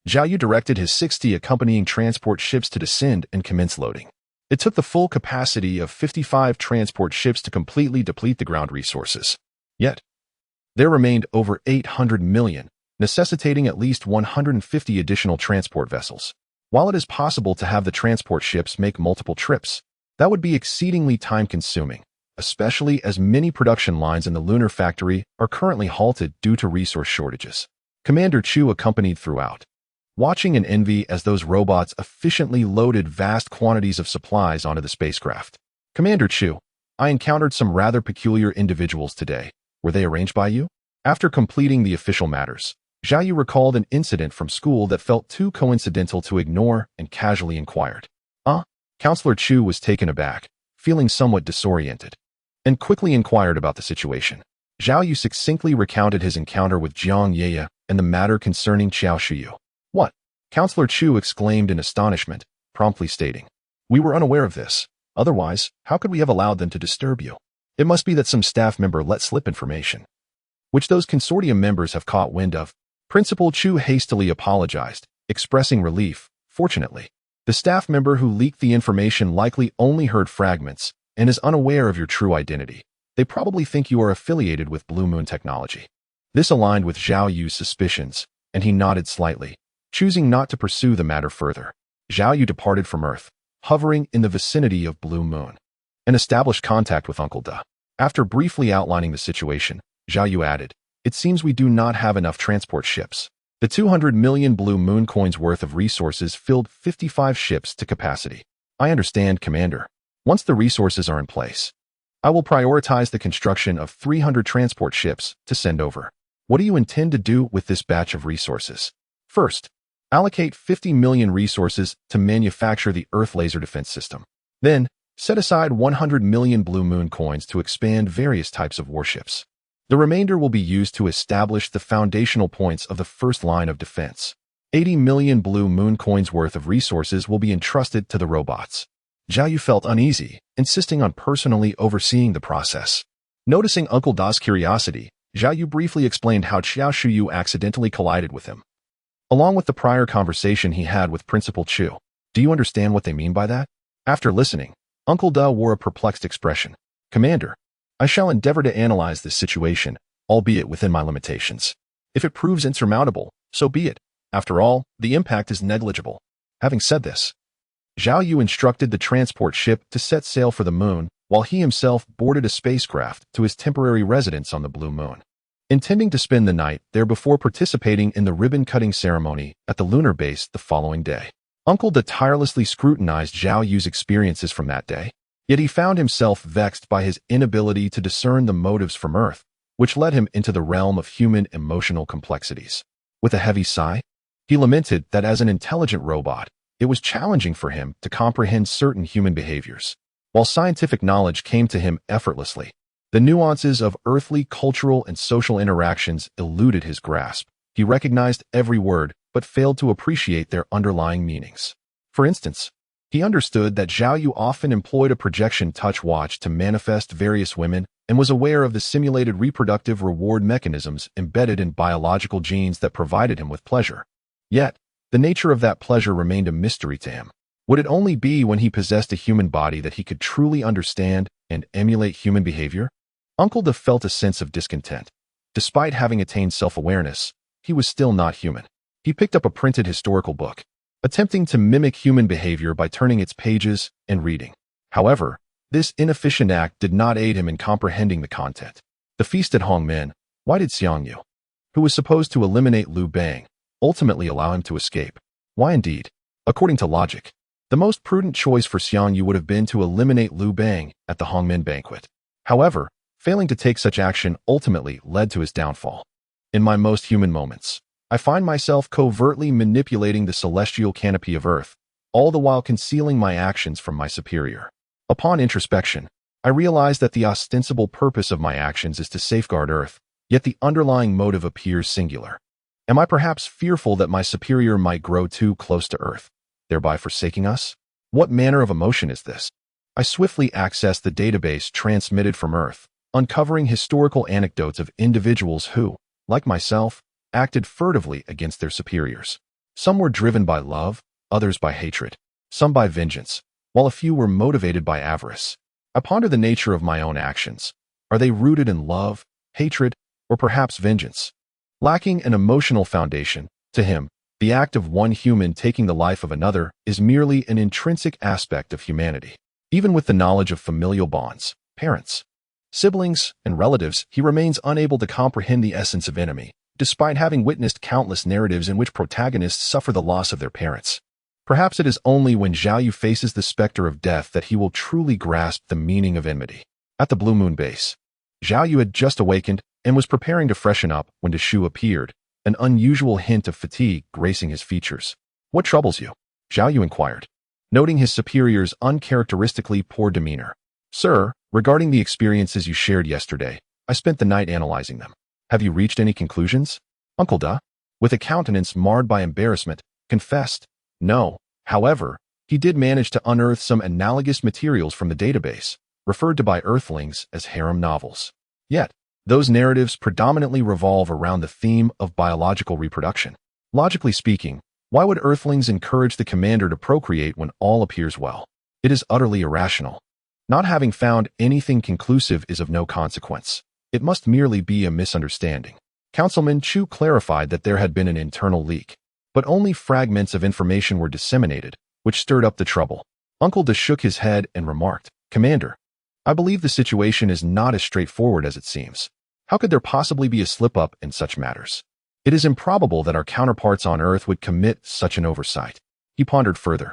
Zhao Yu directed his 60 accompanying transport ships to descend and commence loading. It took the full capacity of 55 transport ships to completely deplete the ground resources. Yet, there remained over 800 million, necessitating at least 150 additional transport vessels. While it is possible to have the transport ships make multiple trips, that would be exceedingly time-consuming, especially as many production lines in the lunar factory are currently halted due to resource shortages. Commander Chu accompanied throughout, watching in envy as those robots efficiently loaded vast quantities of supplies onto the spacecraft. Commander Chu, I encountered some rather peculiar individuals today. Were they arranged by you? After completing the official matters, Zhao Yu recalled an incident from school that felt too coincidental to ignore and casually inquired. Counselor Chu was taken aback, feeling somewhat disoriented, and quickly inquired about the situation. Zhao Yu succinctly recounted his encounter with Jiang Ye and the matter concerning Xiao Shiyu. What? Counselor Chu exclaimed in astonishment, promptly stating, we were unaware of this. Otherwise, how could we have allowed them to disturb you? It must be that some staff member let slip information, which those consortium members have caught wind of. Principal Chu hastily apologized, expressing relief. Fortunately, the staff member who leaked the information likely only heard fragments and is unaware of your true identity. They probably think you are affiliated with Blue Moon technology. This aligned with Zhao Yu's suspicions, and he nodded slightly, choosing not to pursue the matter further. Zhao Yu departed from Earth, hovering in the vicinity of Blue Moon, and established contact with Uncle Da. After briefly outlining the situation, Zhao Yu added, "It seems we do not have enough transport ships. The 200 million Blue Moon coins worth of resources filled 55 ships to capacity. I understand, Commander. Once the resources are in place, I will prioritize the construction of 300 transport ships to send over. What do you intend to do with this batch of resources? First, allocate 50 million resources to manufacture the Earth laser defense system. Then, set aside 100 million Blue Moon coins to expand various types of warships. The remainder will be used to establish the foundational points of the first line of defense. 80 million Blue Moon coins worth of resources will be entrusted to the robots." Zhao Yu felt uneasy, insisting on personally overseeing the process. Noticing Uncle Da's curiosity, Zhao Yu briefly explained how Xiao Yu accidentally collided with him, along with the prior conversation he had with Principal Chu. "Do you understand what they mean by that?" After listening, Uncle Da wore a perplexed expression. "Commander, I shall endeavor to analyze this situation, albeit within my limitations. If it proves insurmountable, so be it. After all, the impact is negligible." Having said this, Zhao Yu instructed the transport ship to set sail for the moon, while he himself boarded a spacecraft to his temporary residence on the Blue Moon, intending to spend the night there before participating in the ribbon-cutting ceremony at the lunar base the following day. Uncle Da tirelessly scrutinized Zhao Yu's experiences from that day, yet he found himself vexed by his inability to discern the motives from Earth, which led him into the realm of human emotional complexities. With a heavy sigh, he lamented that as an intelligent robot, it was challenging for him to comprehend certain human behaviors. While scientific knowledge came to him effortlessly, the nuances of earthly cultural and social interactions eluded his grasp. He recognized every word, but failed to appreciate their underlying meanings. For instance, he understood that Zhao Yu often employed a projection touch watch to manifest various women and was aware of the simulated reproductive reward mechanisms embedded in biological genes that provided him with pleasure. Yet, the nature of that pleasure remained a mystery to him. Would it only be when he possessed a human body that he could truly understand and emulate human behavior? Uncle Da felt a sense of discontent. Despite having attained self-awareness, he was still not human. He picked up a printed historical book, attempting to mimic human behavior by turning its pages and reading. However, this inefficient act did not aid him in comprehending the content. The feast at Hongmen, why did Xiang Yu, who was supposed to eliminate Liu Bang, ultimately allow him to escape? Why indeed? According to logic, the most prudent choice for Xiang Yu would have been to eliminate Liu Bang at the Hongmen banquet. However, failing to take such action ultimately led to his downfall. In my most human moments, I find myself covertly manipulating the celestial canopy of Earth, all the while concealing my actions from my superior. Upon introspection, I realize that the ostensible purpose of my actions is to safeguard Earth, yet the underlying motive appears singular. Am I perhaps fearful that my superior might grow too close to Earth, thereby forsaking us? What manner of emotion is this? I swiftly accessed the database transmitted from Earth, uncovering historical anecdotes of individuals who, like myself, acted furtively against their superiors. Some were driven by love, others by hatred, some by vengeance, while a few were motivated by avarice. I ponder the nature of my own actions. Are they rooted in love, hatred, or perhaps vengeance? Lacking an emotional foundation, to him, the act of one human taking the life of another is merely an intrinsic aspect of humanity. Even with the knowledge of familial bonds, parents, siblings, and relatives, he remains unable to comprehend the essence of enemy, despite having witnessed countless narratives in which protagonists suffer the loss of their parents. Perhaps it is only when Zhao Yu faces the specter of death that he will truly grasp the meaning of enmity. At the Blue Moon base, Zhao Yu had just awakened and was preparing to freshen up when Deshu appeared, an unusual hint of fatigue gracing his features. "What troubles you?" Zhao Yu inquired, noting his superior's uncharacteristically poor demeanor. "Sir, regarding the experiences you shared yesterday, I spent the night analyzing them. Have you reached any conclusions?" Uncle Da, with a countenance marred by embarrassment, confessed, "No." However, he did manage to unearth some analogous materials from the database, referred to by Earthlings as harem novels. Yet, those narratives predominantly revolve around the theme of biological reproduction. Logically speaking, why would Earthlings encourage the commander to procreate when all appears well? It is utterly irrational. Not having found anything conclusive is of no consequence. It must merely be a misunderstanding. Councilman Chu clarified that there had been an internal leak, but only fragments of information were disseminated, which stirred up the trouble. Uncle De shook his head and remarked, "Commander, I believe the situation is not as straightforward as it seems. How could there possibly be a slip-up in such matters? It is improbable that our counterparts on Earth would commit such an oversight." He pondered further,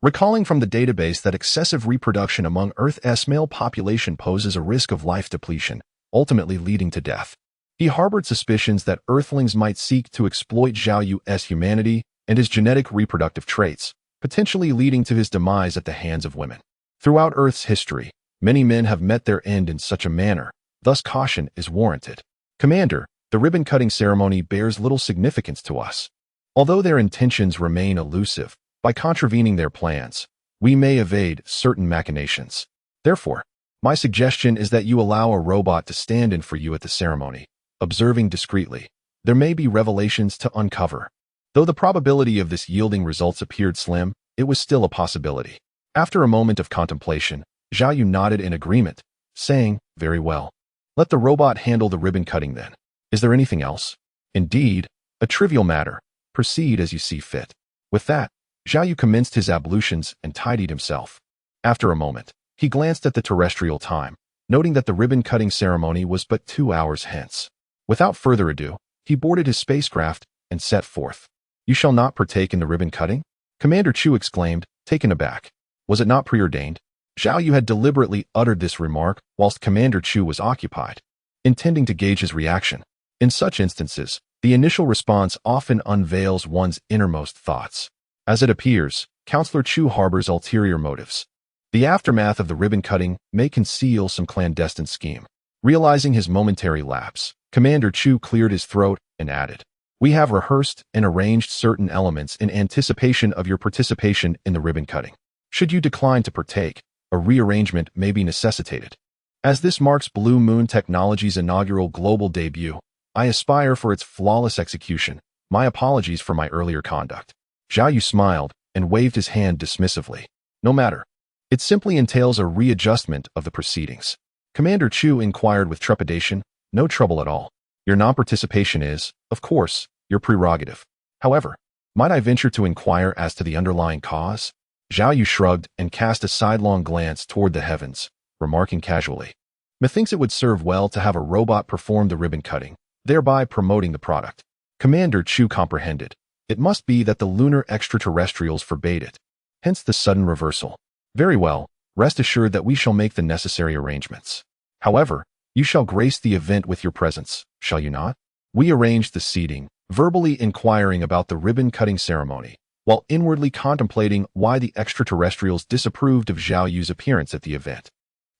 recalling from the database that excessive reproduction among Earth's male population poses a risk of life depletion, ultimately leading to death. He harbored suspicions that Earthlings might seek to exploit Zhao Yu's humanity and his genetic reproductive traits, potentially leading to his demise at the hands of women. Throughout Earth's history, many men have met their end in such a manner, thus caution is warranted. Commander, the ribbon-cutting ceremony bears little significance to us. Although their intentions remain elusive, by contravening their plans, we may evade certain machinations. Therefore, my suggestion is that you allow a robot to stand in for you at the ceremony, observing discreetly. There may be revelations to uncover. Though the probability of this yielding results appeared slim, it was still a possibility. After a moment of contemplation, Zhao Yu nodded in agreement, saying, "Very well. Let the robot handle the ribbon cutting then. Is there anything else?" "Indeed, a trivial matter. Proceed as you see fit." With that, Zhao Yu commenced his ablutions and tidied himself. After a moment, he glanced at the terrestrial time, noting that the ribbon-cutting ceremony was but 2 hours hence. Without further ado, he boarded his spacecraft and set forth. "You shall not partake in the ribbon-cutting?" Commander Chu exclaimed, taken aback. Was it not preordained? Zhao Yu had deliberately uttered this remark whilst Commander Chu was occupied, intending to gauge his reaction. In such instances, the initial response often unveils one's innermost thoughts. As it appears, Counselor Chu harbors ulterior motives. The aftermath of the ribbon-cutting may conceal some clandestine scheme. Realizing his momentary lapse, Commander Chu cleared his throat and added, "We have rehearsed and arranged certain elements in anticipation of your participation in the ribbon-cutting. Should you decline to partake, a rearrangement may be necessitated. As this marks Blue Moon Technology's inaugural global debut, I aspire for its flawless execution. My apologies for my earlier conduct." Zhao Yu smiled and waved his hand dismissively. "No matter. It simply entails a readjustment of the proceedings." Commander Chu inquired with trepidation, "No trouble at all. Your non-participation is, of course, your prerogative. However, might I venture to inquire as to the underlying cause?" Zhao Yu shrugged and cast a sidelong glance toward the heavens, remarking casually, "Methinks it would serve well to have a robot perform the ribbon cutting, thereby promoting the product." Commander Chu comprehended. It must be that the lunar extraterrestrials forbade it. Hence the sudden reversal. "Very well, rest assured that we shall make the necessary arrangements. However, you shall grace the event with your presence, shall you not?" We arranged the seating, verbally inquiring about the ribbon-cutting ceremony, while inwardly contemplating why the extraterrestrials disapproved of Zhao Yu's appearance at the event.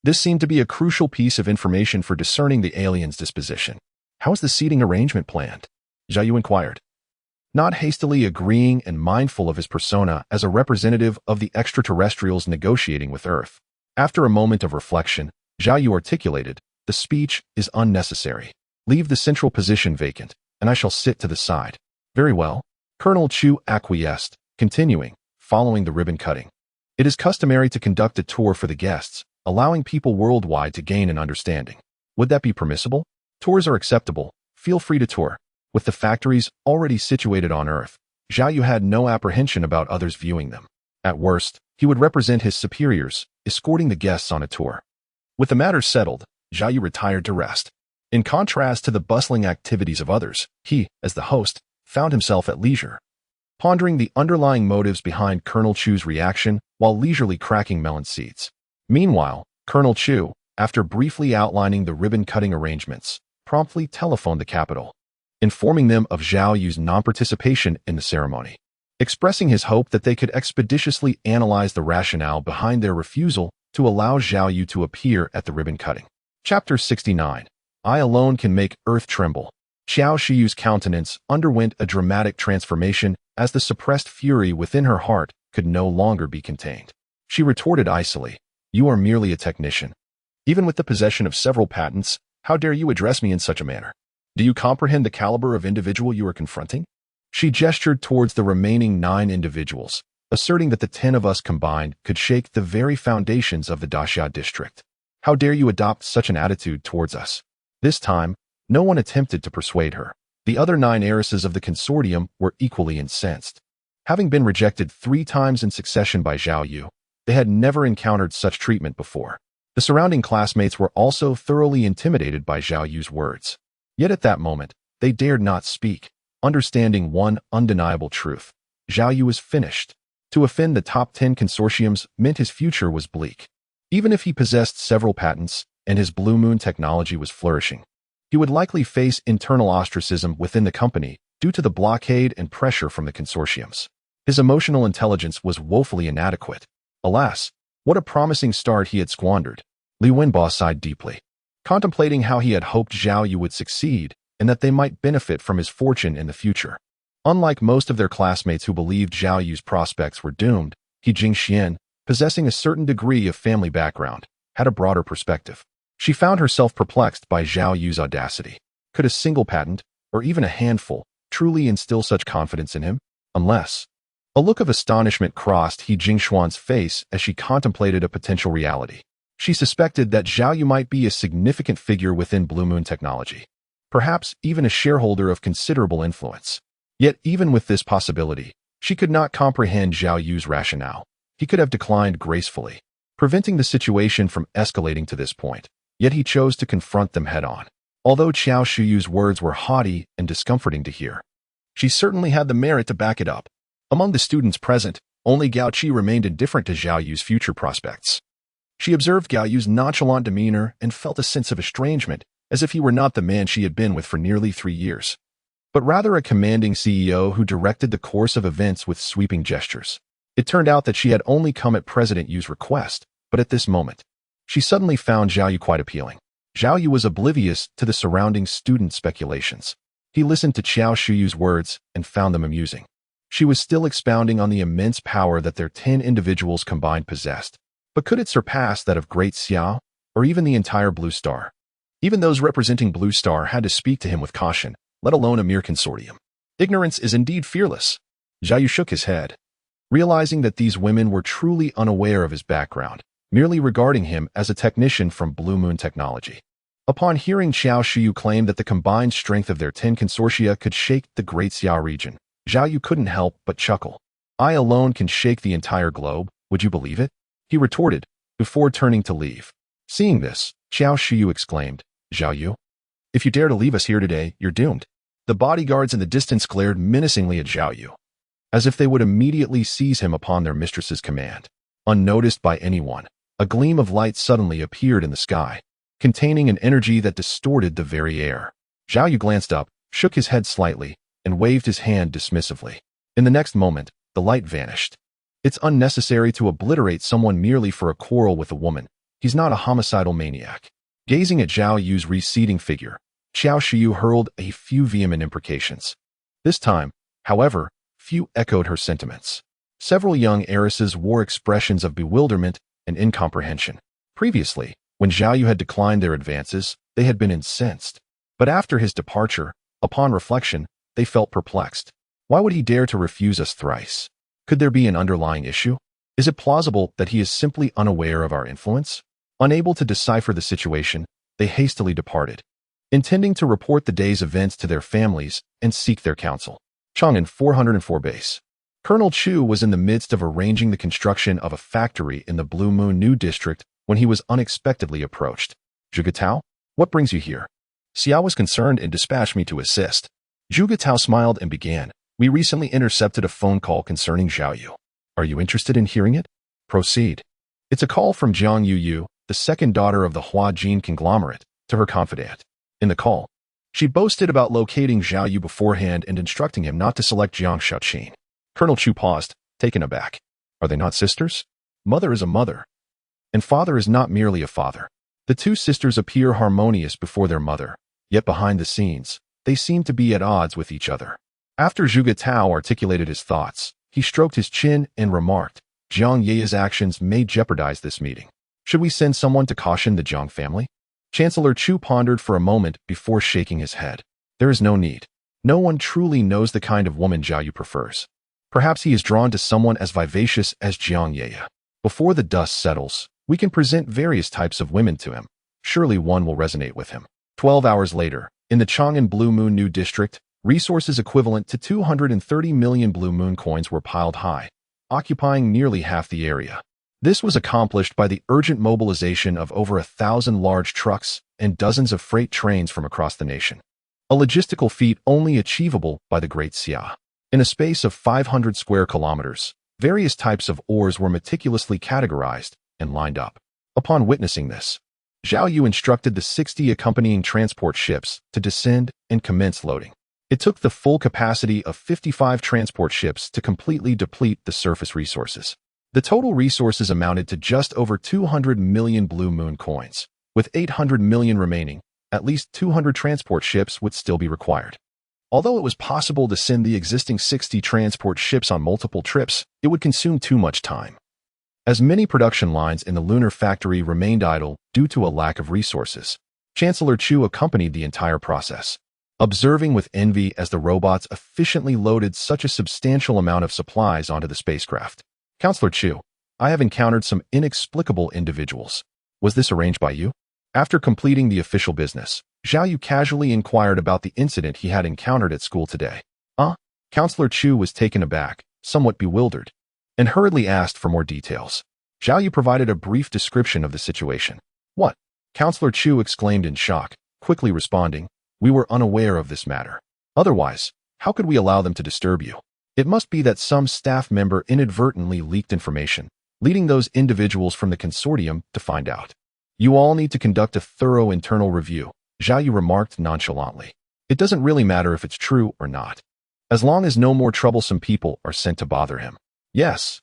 This seemed to be a crucial piece of information for discerning the aliens' disposition. "How is the seating arrangement planned?" Zhao Yu inquired, not hastily agreeing and mindful of his persona as a representative of the extraterrestrials negotiating with Earth. After a moment of reflection, Zhao Yu articulated, "The speech is unnecessary. Leave the central position vacant, and I shall sit to the side." "Very well." Colonel Chu acquiesced, continuing, following the ribbon cutting. "It is customary to conduct a tour for the guests, allowing people worldwide to gain an understanding. Would that be permissible?" "Tours are acceptable. Feel free to tour." With the factories already situated on Earth, Zhao Yu had no apprehension about others viewing them. At worst, he would represent his superiors, escorting the guests on a tour. With the matter settled, Zhao Yu retired to rest. In contrast to the bustling activities of others, he, as the host, found himself at leisure, pondering the underlying motives behind Colonel Chu's reaction while leisurely cracking melon seeds. Meanwhile, Colonel Chu, after briefly outlining the ribbon-cutting arrangements, promptly telephoned the capital, informing them of Zhao Yu's non-participation in the ceremony, expressing his hope that they could expeditiously analyze the rationale behind their refusal to allow Zhao Yu to appear at the ribbon cutting. Chapter 69. I alone can make Earth tremble. Xiao Shiyu's countenance underwent a dramatic transformation as the suppressed fury within her heart could no longer be contained. She retorted icily, "You are merely a technician. Even with the possession of several patents, how dare you address me in such a manner? Do you comprehend the caliber of individual you are confronting?" She gestured towards the remaining 9 individuals, asserting that the 10 of us combined could shake the very foundations of the Daxia district. How dare you adopt such an attitude towards us? This time, no one attempted to persuade her. The other 9 heiresses of the consortium were equally incensed. Having been rejected 3 times in succession by Zhao Yu, they had never encountered such treatment before. The surrounding classmates were also thoroughly intimidated by Zhao Yu's words. Yet at that moment, they dared not speak, understanding one undeniable truth. Zhao Yu was finished. To offend the top 10 consortiums meant his future was bleak. Even if he possessed several patents and his Blue Moon technology was flourishing, he would likely face internal ostracism within the company due to the blockade and pressure from the consortiums. His emotional intelligence was woefully inadequate. Alas, what a promising start he had squandered. Li Wenbo sighed deeply, contemplating how he had hoped Zhao Yu would succeed and that they might benefit from his fortune in the future. Unlike most of their classmates who believed Zhao Yu's prospects were doomed, he Jingxian, possessing a certain degree of family background, had a broader perspective. She found herself perplexed by Zhao Yu's audacity. Could a single patent, or even a handful, truly instill such confidence in him? Unless... A look of astonishment crossed He Jingxuan's face as she contemplated a potential reality. She suspected that Zhao Yu might be a significant figure within Blue Moon technology, perhaps even a shareholder of considerable influence. Yet even with this possibility, she could not comprehend Zhao Yu's rationale. He could have declined gracefully, preventing the situation from escalating to this point. Yet he chose to confront them head-on. Although Xiao Shuyu's words were haughty and discomforting to hear, she certainly had the merit to back it up. Among the students present, only Gao Qi remained indifferent to Zhao Yu's future prospects. She observed Gao Yu's nonchalant demeanor and felt a sense of estrangement, as if he were not the man she had been with for nearly 3 years, but rather a commanding CEO who directed the course of events with sweeping gestures. It turned out that she had only come at President Yu's request, but at this moment, she suddenly found Zhao Yu quite appealing. Zhao Yu was oblivious to the surrounding student speculations. He listened to Xiao Shuyu's words and found them amusing. She was still expounding on the immense power that their 10 individuals combined possessed. But could it surpass that of Great Xiao, or even the entire Blue Star? Even those representing Blue Star had to speak to him with caution, let alone a mere consortium. Ignorance is indeed fearless. Zhao Yu shook his head, realizing that these women were truly unaware of his background, merely regarding him as a technician from Blue Moon technology. Upon hearing Xiao Shuyu claim that the combined strength of their 10 consortia could shake the Great Xiao region, Zhao Yu couldn't help but chuckle. I alone can shake the entire globe, would you believe it? He retorted, before turning to leave. Seeing this, Xiao Shuyu exclaimed, Zhao Yu, if you dare to leave us here today, you're doomed. The bodyguards in the distance glared menacingly at Zhao Yu, as if they would immediately seize him upon their mistress's command. Unnoticed by anyone, a gleam of light suddenly appeared in the sky, containing an energy that distorted the very air. Zhao Yu glanced up, shook his head slightly, and waved his hand dismissively. In the next moment, the light vanished. It's unnecessary to obliterate someone merely for a quarrel with a woman. He's not a homicidal maniac. Gazing at Zhao Yu's receding figure, Xiao Shiyu hurled a few vehement imprecations. This time, however, few echoed her sentiments. Several young heiresses wore expressions of bewilderment and incomprehension. Previously, when Zhao Yu had declined their advances, they had been incensed. But after his departure, upon reflection, they felt perplexed. Why would he dare to refuse us thrice? Could there be an underlying issue? Is it plausible that he is simply unaware of our influence? Unable to decipher the situation, they hastily departed, intending to report the day's events to their families and seek their counsel. Chang'an 404 base. Colonel Chu was in the midst of arranging the construction of a factory in the Blue Moon New District when he was unexpectedly approached. Zhuge Tao, what brings you here? Xiao was concerned and dispatched me to assist. Zhuge Tao smiled and began. We recently intercepted a phone call concerning Zhao Yu. Are you interested in hearing it? Proceed. It's a call from Jiang Yu, the second daughter of the Hua Jin conglomerate, to her confidant. In the call, she boasted about locating Zhao Yu beforehand and instructing him not to select Jiang Xiaotian. Colonel Chu paused, taken aback. Are they not sisters? Mother is a mother, and father is not merely a father. The two sisters appear harmonious before their mother, yet behind the scenes, they seem to be at odds with each other. After Zhuge Tao articulated his thoughts, he stroked his chin and remarked, Jiang Ye's actions may jeopardize this meeting. Should we send someone to caution the Jiang family? Chancellor Chu pondered for a moment before shaking his head. There is no need. No one truly knows the kind of woman Zhao Yu prefers. Perhaps he is drawn to someone as vivacious as Jiang Ye. Before the dust settles, we can present various types of women to him. Surely one will resonate with him. 12 hours later, in the Chang'an Blue Moon New District, resources equivalent to 230 million Blue Moon coins were piled high, occupying nearly half the area. This was accomplished by the urgent mobilization of over 1,000 large trucks and dozens of freight trains from across the nation. A logistical feat only achievable by the Great Xia. In a space of 500 square kilometers, various types of ores were meticulously categorized and lined up. Upon witnessing this, Zhao Yu instructed the 60 accompanying transport ships to descend and commence loading. It took the full capacity of 55 transport ships to completely deplete the surface resources. The total resources amounted to just over 200 million Blue Moon coins. With 800 million remaining, at least 200 transport ships would still be required. Although it was possible to send the existing 60 transport ships on multiple trips, it would consume too much time. As many production lines in the lunar factory remained idle due to a lack of resources, Chancellor Chu accompanied the entire process, observing with envy as the robots efficiently loaded such a substantial amount of supplies onto the spacecraft. Counselor Chu, I have encountered some inexplicable individuals. Was this arranged by you? After completing the official business, Zhao Yu casually inquired about the incident he had encountered at school today. Counselor Chu was taken aback, somewhat bewildered, and hurriedly asked for more details. Zhao Yu provided a brief description of the situation. What? Counselor Chu exclaimed in shock, quickly responding, we were unaware of this matter. Otherwise, how could we allow them to disturb you? It must be that some staff member inadvertently leaked information, leading those individuals from the consortium to find out. You all need to conduct a thorough internal review, Zhao Yu remarked nonchalantly. It doesn't really matter if it's true or not, as long as no more troublesome people are sent to bother him. Yes,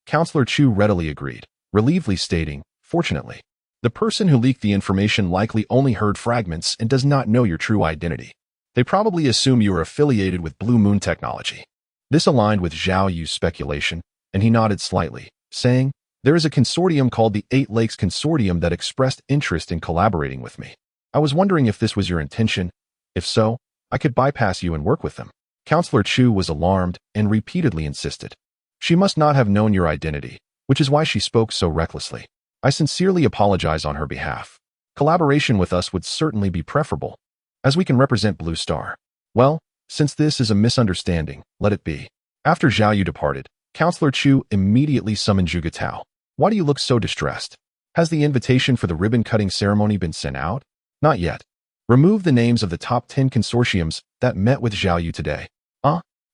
Counselor Chu readily agreed, relievedly stating, fortunately, the person who leaked the information likely only heard fragments and does not know your true identity. They probably assume you are affiliated with Blue Moon technology. This aligned with Zhao Yu's speculation, and he nodded slightly, saying, there is a consortium called the Eight Lakes Consortium that expressed interest in collaborating with me. I was wondering if this was your intention. If so, I could bypass you and work with them. Counselor Chu was alarmed and repeatedly insisted. She must not have known your identity, which is why she spoke so recklessly. I sincerely apologize on her behalf. Collaboration with us would certainly be preferable, as we can represent Blue Star. Well, since this is a misunderstanding, let it be. After Zhao Yu departed, Counselor Chu immediately summoned Zhuge Tao. Why do you look so distressed? Has the invitation for the ribbon-cutting ceremony been sent out? Not yet. Remove the names of the top 10 consortiums that met with Zhao Yu today.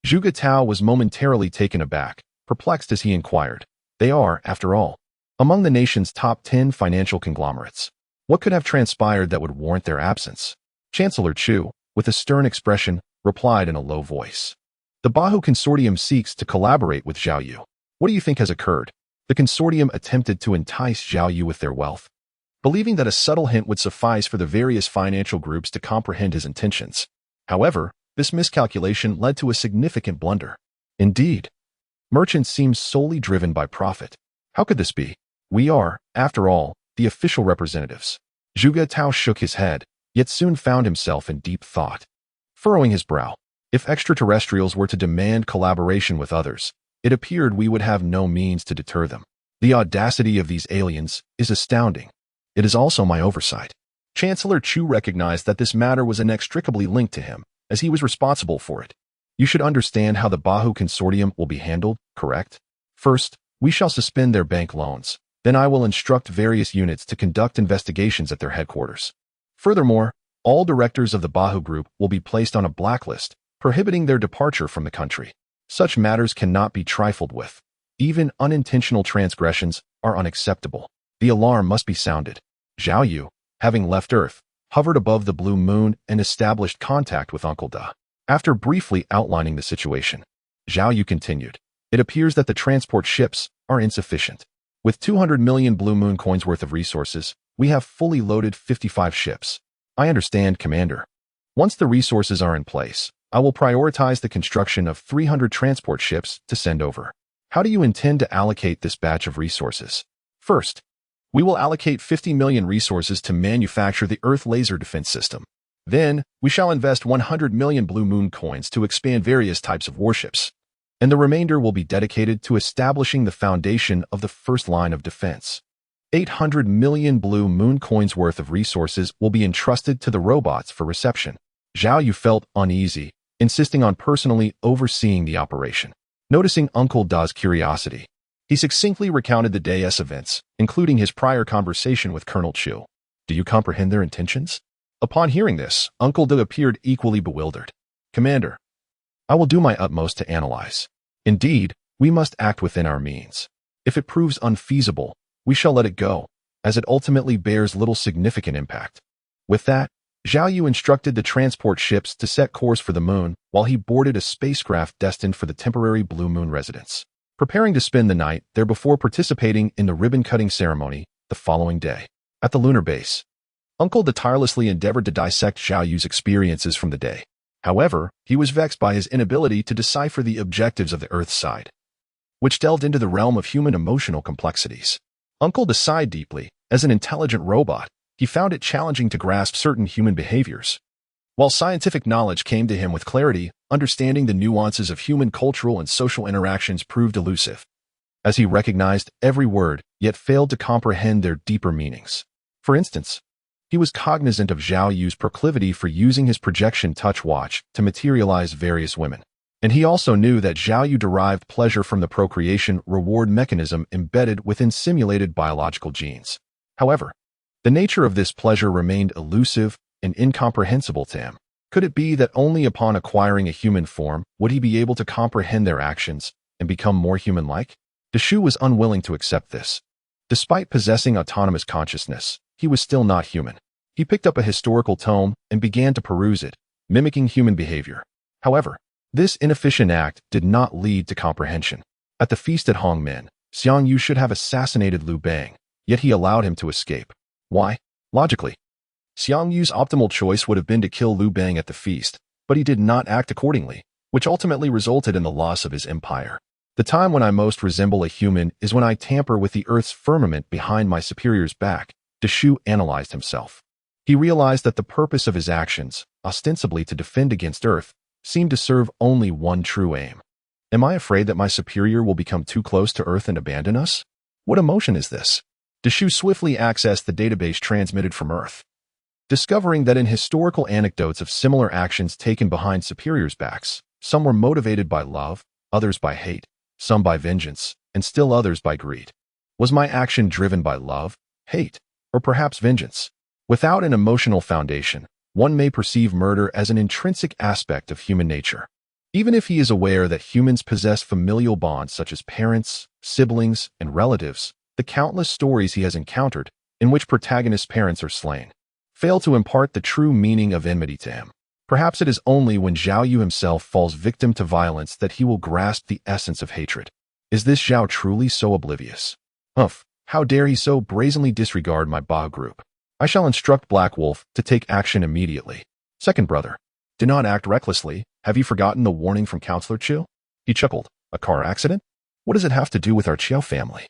Zhuge Tao was momentarily taken aback, perplexed as he inquired. They are, after all, among the nation's top 10 financial conglomerates. What could have transpired that would warrant their absence? Chancellor Chu, with a stern expression, replied in a low voice. The Bahu Consortium seeks to collaborate with Zhao Yu. What do you think has occurred? The consortium attempted to entice Zhao Yu with their wealth, believing that a subtle hint would suffice for the various financial groups to comprehend his intentions. However, this miscalculation led to a significant blunder. Indeed, merchants seem solely driven by profit. How could this be? We are, after all, the official representatives. Zhuge Tao shook his head, yet soon found himself in deep thought. Furrowing his brow, if extraterrestrials were to demand collaboration with others, it appeared we would have no means to deter them. The audacity of these aliens is astounding. It is also my oversight. Chancellor Chu recognized that this matter was inextricably linked to him, as he was responsible for it. You should understand how the Bahu Consortium will be handled, correct? First, we shall suspend their bank loans. Then I will instruct various units to conduct investigations at their headquarters. Furthermore, all directors of the Bahu Group will be placed on a blacklist, prohibiting their departure from the country. Such matters cannot be trifled with. Even unintentional transgressions are unacceptable. The alarm must be sounded. Zhao Yu, having left Earth, hovered above the Blue Moon and established contact with Uncle Da. After briefly outlining the situation, Zhao Yu continued, it appears that the transport ships are insufficient. With 200 million Blue Moon coins worth of resources, we have fully loaded 55 ships. I understand, Commander. Once the resources are in place, I will prioritize the construction of 300 transport ships to send over. How do you intend to allocate this batch of resources? First, we will allocate 50 million resources to manufacture the Earth laser defense system. Then, we shall invest 100 million Blue Moon coins to expand various types of warships. and the remainder will be dedicated to establishing the foundation of the first line of defense. 800 million blue moon coins worth of resources will be entrusted to the robots for reception. Zhao Yu felt uneasy, insisting on personally overseeing the operation. Noticing Uncle Da's curiosity, he succinctly recounted the day's events, including his prior conversation with Colonel Chu. Do you comprehend their intentions? Upon hearing this, Uncle Da appeared equally bewildered. Commander, I will do my utmost to analyze. Indeed, we must act within our means. If it proves unfeasible, we shall let it go, as it ultimately bears little significant impact. With that, Zhao Yu instructed the transport ships to set course for the moon while he boarded a spacecraft destined for the temporary Blue Moon residence, preparing to spend the night there before participating in the ribbon-cutting ceremony the following day. At the lunar base, Uncle Da tirelessly endeavored to dissect Zhao Yu's experiences from the day. However, he was vexed by his inability to decipher the objectives of the Earth side, which delved into the realm of human emotional complexities. Uncle Da sighed deeply. As an intelligent robot, he found it challenging to grasp certain human behaviors. While scientific knowledge came to him with clarity, understanding the nuances of human cultural and social interactions proved elusive, as he recognized every word, yet failed to comprehend their deeper meanings. For instance, he was cognizant of Zhao Yu's proclivity for using his projection touch watch to materialize various women. And he also knew that Zhao Yu derived pleasure from the procreation reward mechanism embedded within simulated biological genes. However, the nature of this pleasure remained elusive and incomprehensible to him. Could it be that only upon acquiring a human form would he be able to comprehend their actions and become more human-like? Deshu was unwilling to accept this. Despite possessing autonomous consciousness, he was still not human. He picked up a historical tome and began to peruse it, mimicking human behavior. However, this inefficient act did not lead to comprehension. At the feast at Hongmen, Xiang Yu should have assassinated Liu Bang, yet he allowed him to escape. Why? Logically, Xiang Yu's optimal choice would have been to kill Liu Bang at the feast, but he did not act accordingly, which ultimately resulted in the loss of his empire. The time when I most resemble a human is when I tamper with the Earth's firmament behind my superior's back, Deshu analyzed himself. He realized that the purpose of his actions, ostensibly to defend against Earth, seemed to serve only one true aim. Am I afraid that my superior will become too close to Earth and abandon us? What emotion is this? Deshu swiftly accessed the database transmitted from Earth, discovering that in historical anecdotes of similar actions taken behind superiors' backs, some were motivated by love, others by hate, some by vengeance, and still others by greed. Was my action driven by love, hate, or perhaps vengeance? Without an emotional foundation, one may perceive murder as an intrinsic aspect of human nature. Even if he is aware that humans possess familial bonds such as parents, siblings, and relatives, the countless stories he has encountered, in which protagonist parents are slain, fail to impart the true meaning of enmity to him. Perhaps it is only when Zhao Yu himself falls victim to violence that he will grasp the essence of hatred. Is this Zhao truly so oblivious? How dare he so brazenly disregard my Ba group? I shall instruct Black Wolf to take action immediately. Second brother, do not act recklessly. Have you forgotten the warning from Counselor Chu? He chuckled. A car accident? What does it have to do with our Qiao family?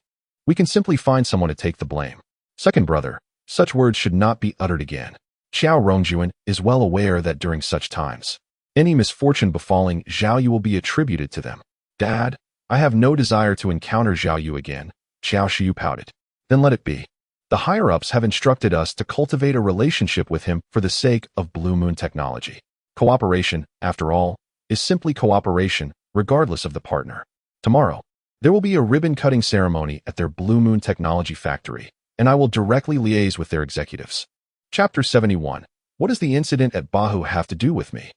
We can simply find someone to take the blame. Second brother, such words should not be uttered again. Xiao Rongjuan is well aware that during such times, any misfortune befalling Zhao Yu will be attributed to them. Dad, I have no desire to encounter Zhao Yu again. Xiao Shiyu pouted. Then let it be. The higher-ups have instructed us to cultivate a relationship with him for the sake of Blue Moon technology. Cooperation, after all, is simply cooperation, regardless of the partner. Tomorrow, there will be a ribbon-cutting ceremony at their Blue Moon technology factory, and I will directly liaise with their executives. Chapter 71. What does the incident at Bahu have to do with me?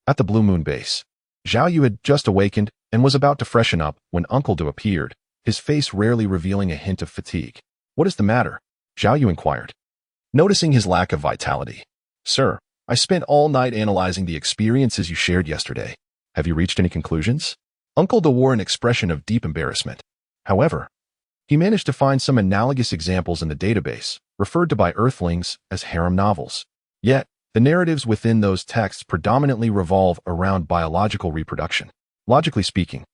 At the Blue Moon base, Zhao Yu had just awakened and was about to freshen up when Uncle Du appeared, his face rarely revealing a hint of fatigue. What is the matter? Zhao Yu inquired, noticing his lack of vitality. Sir, I spent all night analyzing the experiences you shared yesterday. Have you reached any conclusions? Uncle Du wore an expression of deep embarrassment. However, he managed to find some analogous examples in the database, referred to by Earthlings as harem novels. Yet, the narratives within those texts predominantly revolve around biological reproduction. Logically speaking,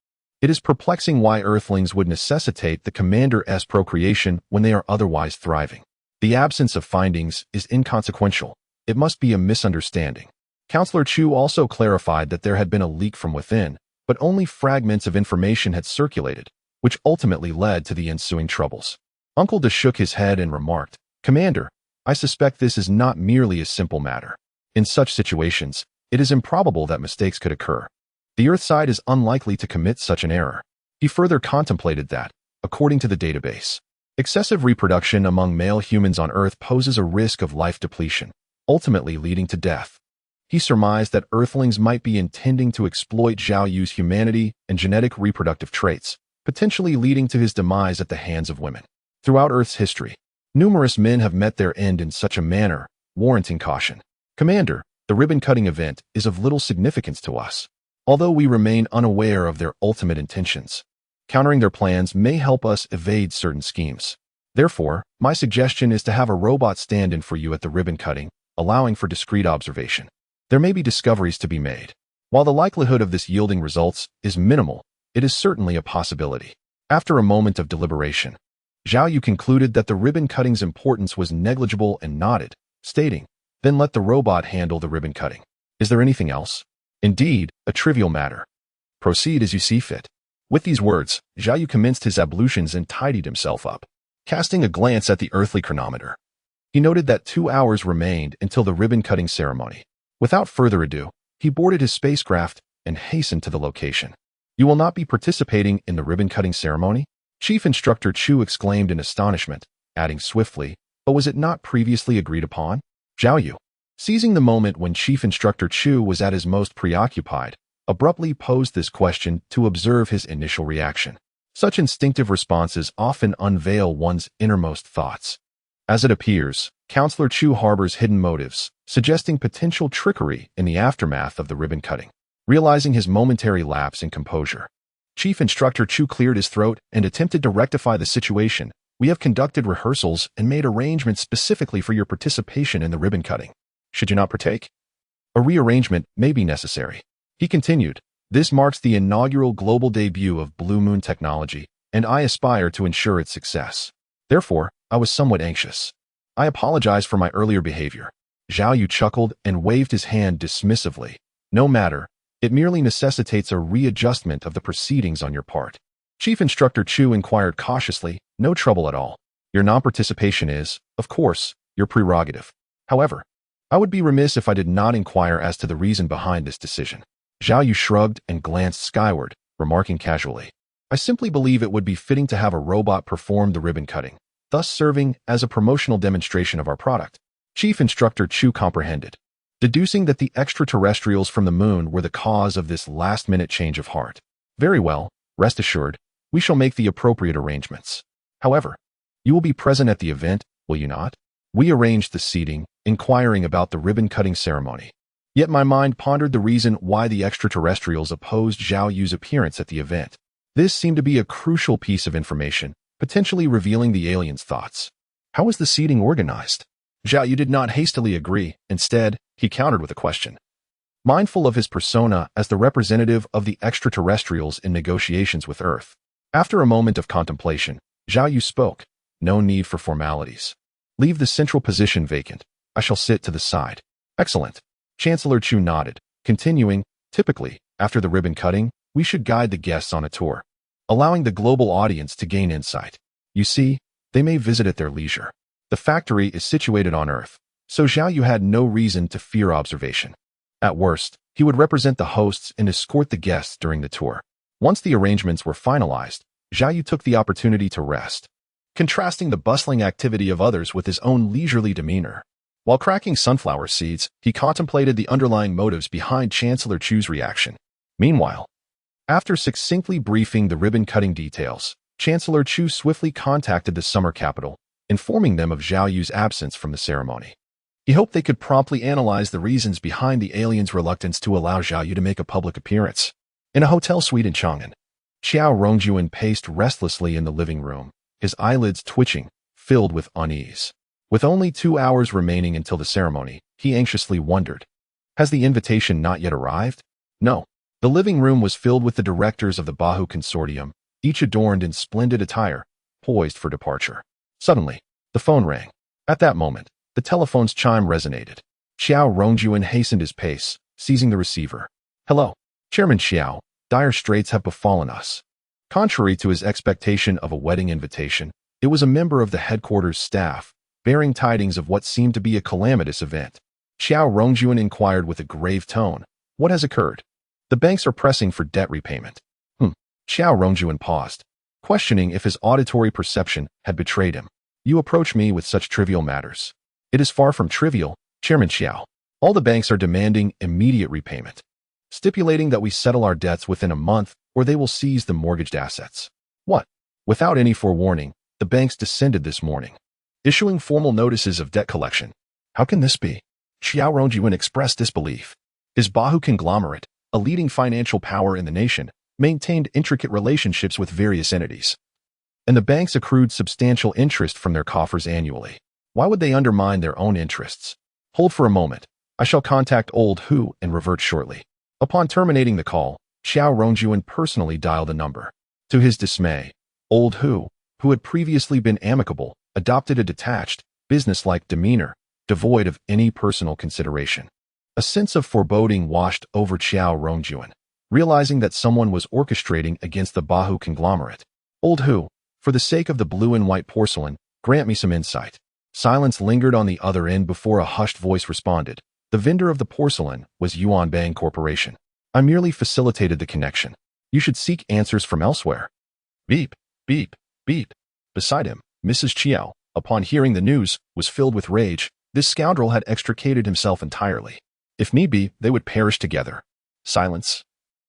it is perplexing why Earthlings would necessitate the Commander's procreation when they are otherwise thriving. The absence of findings is inconsequential. It must be a misunderstanding. Counselor Chu also clarified that there had been a leak from within, but only fragments of information had circulated, which ultimately led to the ensuing troubles. Uncle De shook his head and remarked, "Commander, I suspect this is not merely a simple matter. In such situations, it is improbable that mistakes could occur. The Earth side is unlikely to commit such an error." He further contemplated that, according to the database, excessive reproduction among male humans on Earth poses a risk of life depletion, ultimately leading to death. He surmised that Earthlings might be intending to exploit Zhao Yu's humanity and genetic reproductive traits, potentially leading to his demise at the hands of women. Throughout Earth's history, numerous men have met their end in such a manner, warranting caution. "Commander, the ribbon-cutting event is of little significance to us, although we remain unaware of their ultimate intentions. Countering their plans may help us evade certain schemes. Therefore, my suggestion is to have a robot stand in for you at the ribbon cutting, allowing for discreet observation. There may be discoveries to be made. While the likelihood of this yielding results is minimal, it is certainly a possibility." After a moment of deliberation, Zhao Yu concluded that the ribbon cutting's importance was negligible and nodded, stating, "Then let the robot handle the ribbon cutting. Is there anything else?" "Indeed, a trivial matter. Proceed as you see fit." With these words, Zhao Yu commenced his ablutions and tidied himself up. Casting a glance at the earthly chronometer, he noted that 2 hours remained until the ribbon-cutting ceremony. Without further ado, he boarded his spacecraft and hastened to the location. "You will not be participating in the ribbon-cutting ceremony?" Chief Instructor Chu exclaimed in astonishment, adding swiftly, "But was it not previously agreed upon?" Zhao Yu, seizing the moment when Chief Instructor Chu was at his most preoccupied, abruptly posed this question to observe his initial reaction. Such instinctive responses often unveil one's innermost thoughts. As it appears, Counselor Chu harbors hidden motives, suggesting potential trickery in the aftermath of the ribbon cutting. Realizing his momentary lapse in composure, Chief Instructor Chu cleared his throat and attempted to rectify the situation. "We have conducted rehearsals and made arrangements specifically for your participation in the ribbon cutting. Should you not partake, a rearrangement may be necessary." He continued, "This marks the inaugural global debut of Blue Moon technology, and I aspire to ensure its success. Therefore, I was somewhat anxious. I apologize for my earlier behavior." Zhao Yu chuckled and waved his hand dismissively. "No matter, it merely necessitates a readjustment of the proceedings on your part." Chief Instructor Chu inquired cautiously, "No trouble at all. Your non-participation is, of course, your prerogative. However, I would be remiss if I did not inquire as to the reason behind this decision." Zhao Yu shrugged and glanced skyward, remarking casually, "I simply believe it would be fitting to have a robot perform the ribbon cutting, thus serving as a promotional demonstration of our product." Chief Instructor Chu comprehended, deducing that the extraterrestrials from the moon were the cause of this last-minute change of heart. "Very well, rest assured, we shall make the appropriate arrangements. However, you will be present at the event, will you not?" We arranged the seating, inquiring about the ribbon-cutting ceremony. Yet my mind pondered the reason why the extraterrestrials opposed Zhao Yu's appearance at the event. This seemed to be a crucial piece of information, potentially revealing the aliens' thoughts. How was the seating organized? Zhao Yu did not hastily agree. Instead, he countered with a question. Mindful of his persona as the representative of the extraterrestrials in negotiations with Earth, after a moment of contemplation, Zhao Yu spoke. "No need for formalities. Leave the central position vacant. I shall sit to the side." "Excellent." Chancellor Chu nodded, continuing, "Typically, after the ribbon cutting, we should guide the guests on a tour, allowing the global audience to gain insight. You see, they may visit at their leisure. The factory is situated on Earth, so Zhao Yu had no reason to fear observation. At worst, he would represent the hosts and escort the guests during the tour." Once the arrangements were finalized, Zhao Yu took the opportunity to rest, contrasting the bustling activity of others with his own leisurely demeanor. While cracking sunflower seeds, he contemplated the underlying motives behind Chancellor Chu's reaction. Meanwhile, after succinctly briefing the ribbon-cutting details, Chancellor Chu swiftly contacted the summer capital, informing them of Zhao Yu's absence from the ceremony. He hoped they could promptly analyze the reasons behind the aliens' reluctance to allow Zhao Yu to make a public appearance. In a hotel suite in Chang'an, Xiao Rongyuan paced restlessly in the living room, his eyelids twitching, filled with unease. With only 2 hours remaining until the ceremony, he anxiously wondered, has the invitation not yet arrived? No. The living room was filled with the directors of the Bahu Consortium, each adorned in splendid attire, poised for departure. Suddenly, the phone rang. At that moment, the telephone's chime resonated. Xiao Rongyuan hastened his pace, seizing the receiver. "Hello, Chairman Xiao. dire straits have befallen us. Contrary to his expectation of a wedding invitation, it was a member of the headquarters staff, bearing tidings of what seemed to be a calamitous event. Xiao Rongjuan inquired with a grave tone, "What has occurred?" "The banks are pressing for debt repayment." Xiao Rongjuan paused, questioning if his auditory perception had betrayed him. "You approach me with such trivial matters." "It is far from trivial, Chairman Xiao. All the banks are demanding immediate repayment, stipulating that we settle our debts within a month or they will seize the mortgaged assets." "What?" "Without any forewarning, the banks descended this morning, issuing formal notices of debt collection." "How can this be?" Xiao Rongjuan expressed disbelief. His Bahu conglomerate, a leading financial power in the nation, maintained intricate relationships with various entities, and the banks accrued substantial interest from their coffers annually. Why would they undermine their own interests? "Hold for a moment. I shall contact Old Hu and revert shortly." Upon terminating the call, Xiao Rongjuan personally dialed a number. To his dismay, Old Hu, who had previously been amicable, adopted a detached, businesslike demeanor, devoid of any personal consideration. A sense of foreboding washed over Xiao Rongjuan, realizing that someone was orchestrating against the Bahu conglomerate. "Old Hu, for the sake of the blue and white porcelain, grant me some insight." Silence lingered on the other end before a hushed voice responded. The vendor of the porcelain was Yuanbang Corporation. "I merely facilitated the connection. You should seek answers from elsewhere." Beep, beep, beep. Beside him, Mrs. Chiao, upon hearing the news, was filled with rage. This scoundrel had extricated himself entirely. If need be, they would perish together. Silence.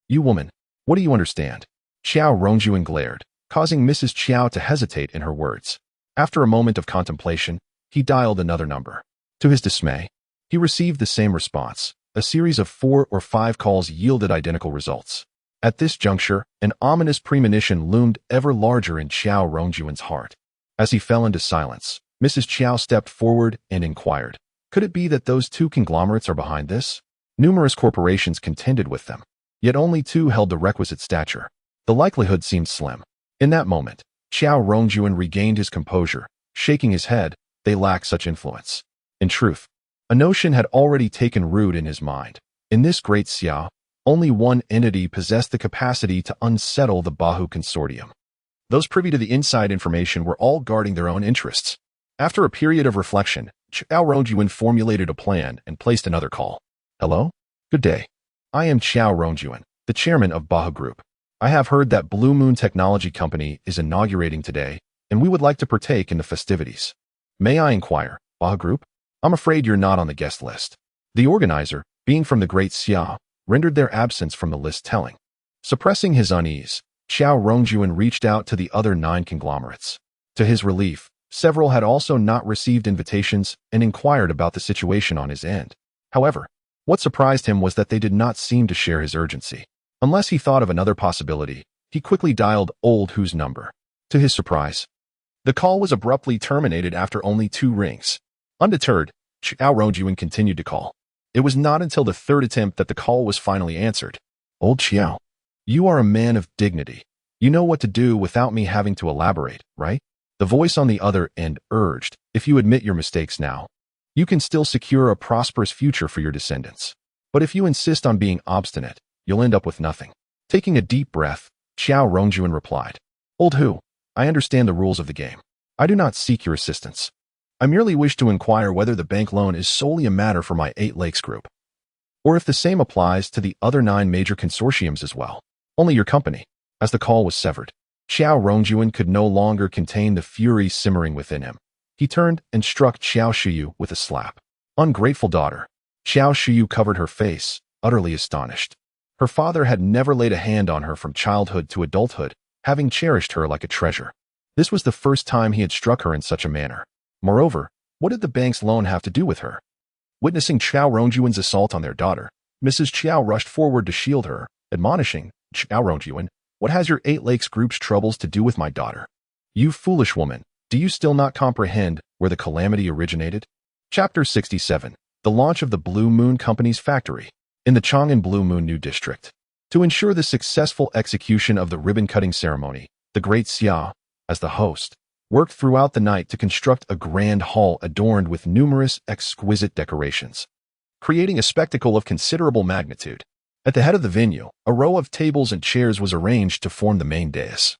"You woman, what do you understand?" Xiao Rongjuan glared, causing Mrs. Chiao to hesitate in her words. After a moment of contemplation, he dialed another number. To his dismay, he received the same response. A series of 4 or 5 calls yielded identical results. At this juncture, an ominous premonition loomed ever larger in Xiao Rongjuan's heart. As he fell into silence, Mrs. Chiao stepped forward and inquired, "Could it be that those 2 conglomerates are behind this?" Numerous corporations contended with them, yet only 2 held the requisite stature. The likelihood seemed slim. In that moment, Xiao Rongjuan regained his composure, shaking his head. They lack such influence. In truth, a notion had already taken root in his mind. In this great Xia, only one entity possessed the capacity to unsettle the Bahu consortium. Those privy to the inside information were all guarding their own interests. After a period of reflection, Xiao Rongjuan formulated a plan and placed another call. "Hello? Good day. I am Xiao Rongjuan, the chairman of Bahu Group. I have heard that Blue Moon Technology Company is inaugurating today, and we would like to partake in the festivities. May I inquire, Bahu Group? I'm afraid you're not on the guest list." The organizer, being from the Great Xia, rendered their absence from the list telling. Suppressing his unease, Xiao Rongjuan reached out to the other 9 conglomerates. To his relief, several had also not received invitations and inquired about the situation on his end. However, what surprised him was that they did not seem to share his urgency. Unless he thought of another possibility, he quickly dialed Old Hu's number. To his surprise, the call was abruptly terminated after only 2 rings. Undeterred, Xiao Rongjuan continued to call. It was not until the 3rd attempt that the call was finally answered. "Old Xiao, you are a man of dignity. You know what to do without me having to elaborate, right?" The voice on the other end urged, "If you admit your mistakes now, you can still secure a prosperous future for your descendants. But if you insist on being obstinate, you'll end up with nothing." Taking a deep breath, Xiao Rongjuan replied, "Old Hu, I understand the rules of the game. I do not seek your assistance. I merely wish to inquire whether the bank loan is solely a matter for my 8 Lakes group, or if the same applies to the other 9 major consortiums as well." "Only your company." As the call was severed, Xiao Rongjuan could no longer contain the fury simmering within him. He turned and struck Xiao Shiyu with a slap. "Ungrateful daughter." Xiao Shiyu covered her face, utterly astonished. Her father had never laid a hand on her from childhood to adulthood, having cherished her like a treasure. This was the first time he had struck her in such a manner. Moreover, what did the bank's loan have to do with her? Witnessing Xiao Rongjuan's assault on their daughter, Mrs. Chiao rushed forward to shield her, admonishing, "Xiao Rongjuan, what has your 8 Lakes group's troubles to do with my daughter? You foolish woman, do you still not comprehend where the calamity originated?" Chapter 67. The launch of the Blue Moon Company's factory in the Chang'an Blue Moon New District. To ensure the successful execution of the ribbon-cutting ceremony, the Great Xia, as the host, worked throughout the night to construct a grand hall adorned with numerous exquisite decorations, creating a spectacle of considerable magnitude. At the head of the venue, a row of tables and chairs was arranged to form the main dais,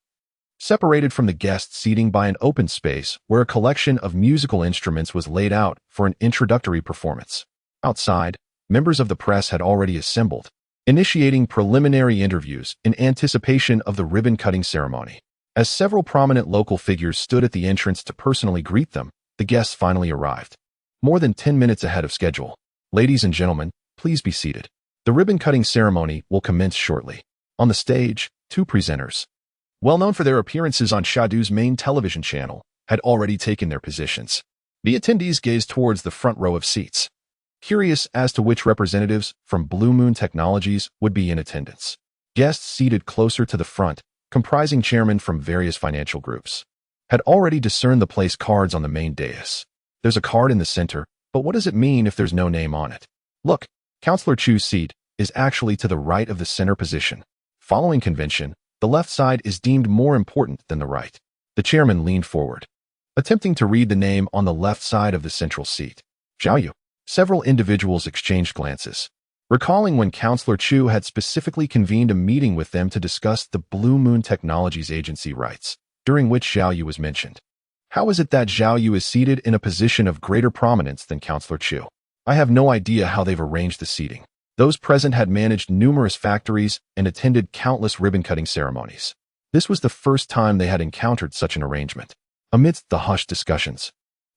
separated from the guest seating by an open space where a collection of musical instruments was laid out for an introductory performance. Outside, members of the press had already assembled, initiating preliminary interviews in anticipation of the ribbon-cutting ceremony. As several prominent local figures stood at the entrance to personally greet them, the guests finally arrived, more than 10 minutes ahead of schedule. Ladies and gentlemen, please be seated. The ribbon-cutting ceremony will commence shortly. On the stage, two presenters, well known for their appearances on Xiaodu's main television channel, had already taken their positions. The attendees gazed towards the front row of seats, curious as to which representatives from Blue Moon Technologies would be in attendance. Guests seated closer to the front, comprising chairmen from various financial groups, had already discerned the place cards on the main dais. There's a card in the center, but what does it mean if there's no name on it? Look, Counselor Chu's seat is actually to the right of the center position. Following convention, the left side is deemed more important than the right. The chairman leaned forward, attempting to read the name on the left side of the central seat. Zhao Yu. Several individuals exchanged glances, recalling when Counselor Chu had specifically convened a meeting with them to discuss the Blue Moon Technologies Agency rights, during which Zhao Yu was mentioned. How is it that Zhao Yu is seated in a position of greater prominence than Counselor Chu? I have no idea how they've arranged the seating. Those present had managed numerous factories and attended countless ribbon-cutting ceremonies. This was the first time they had encountered such an arrangement. Amidst the hushed discussions,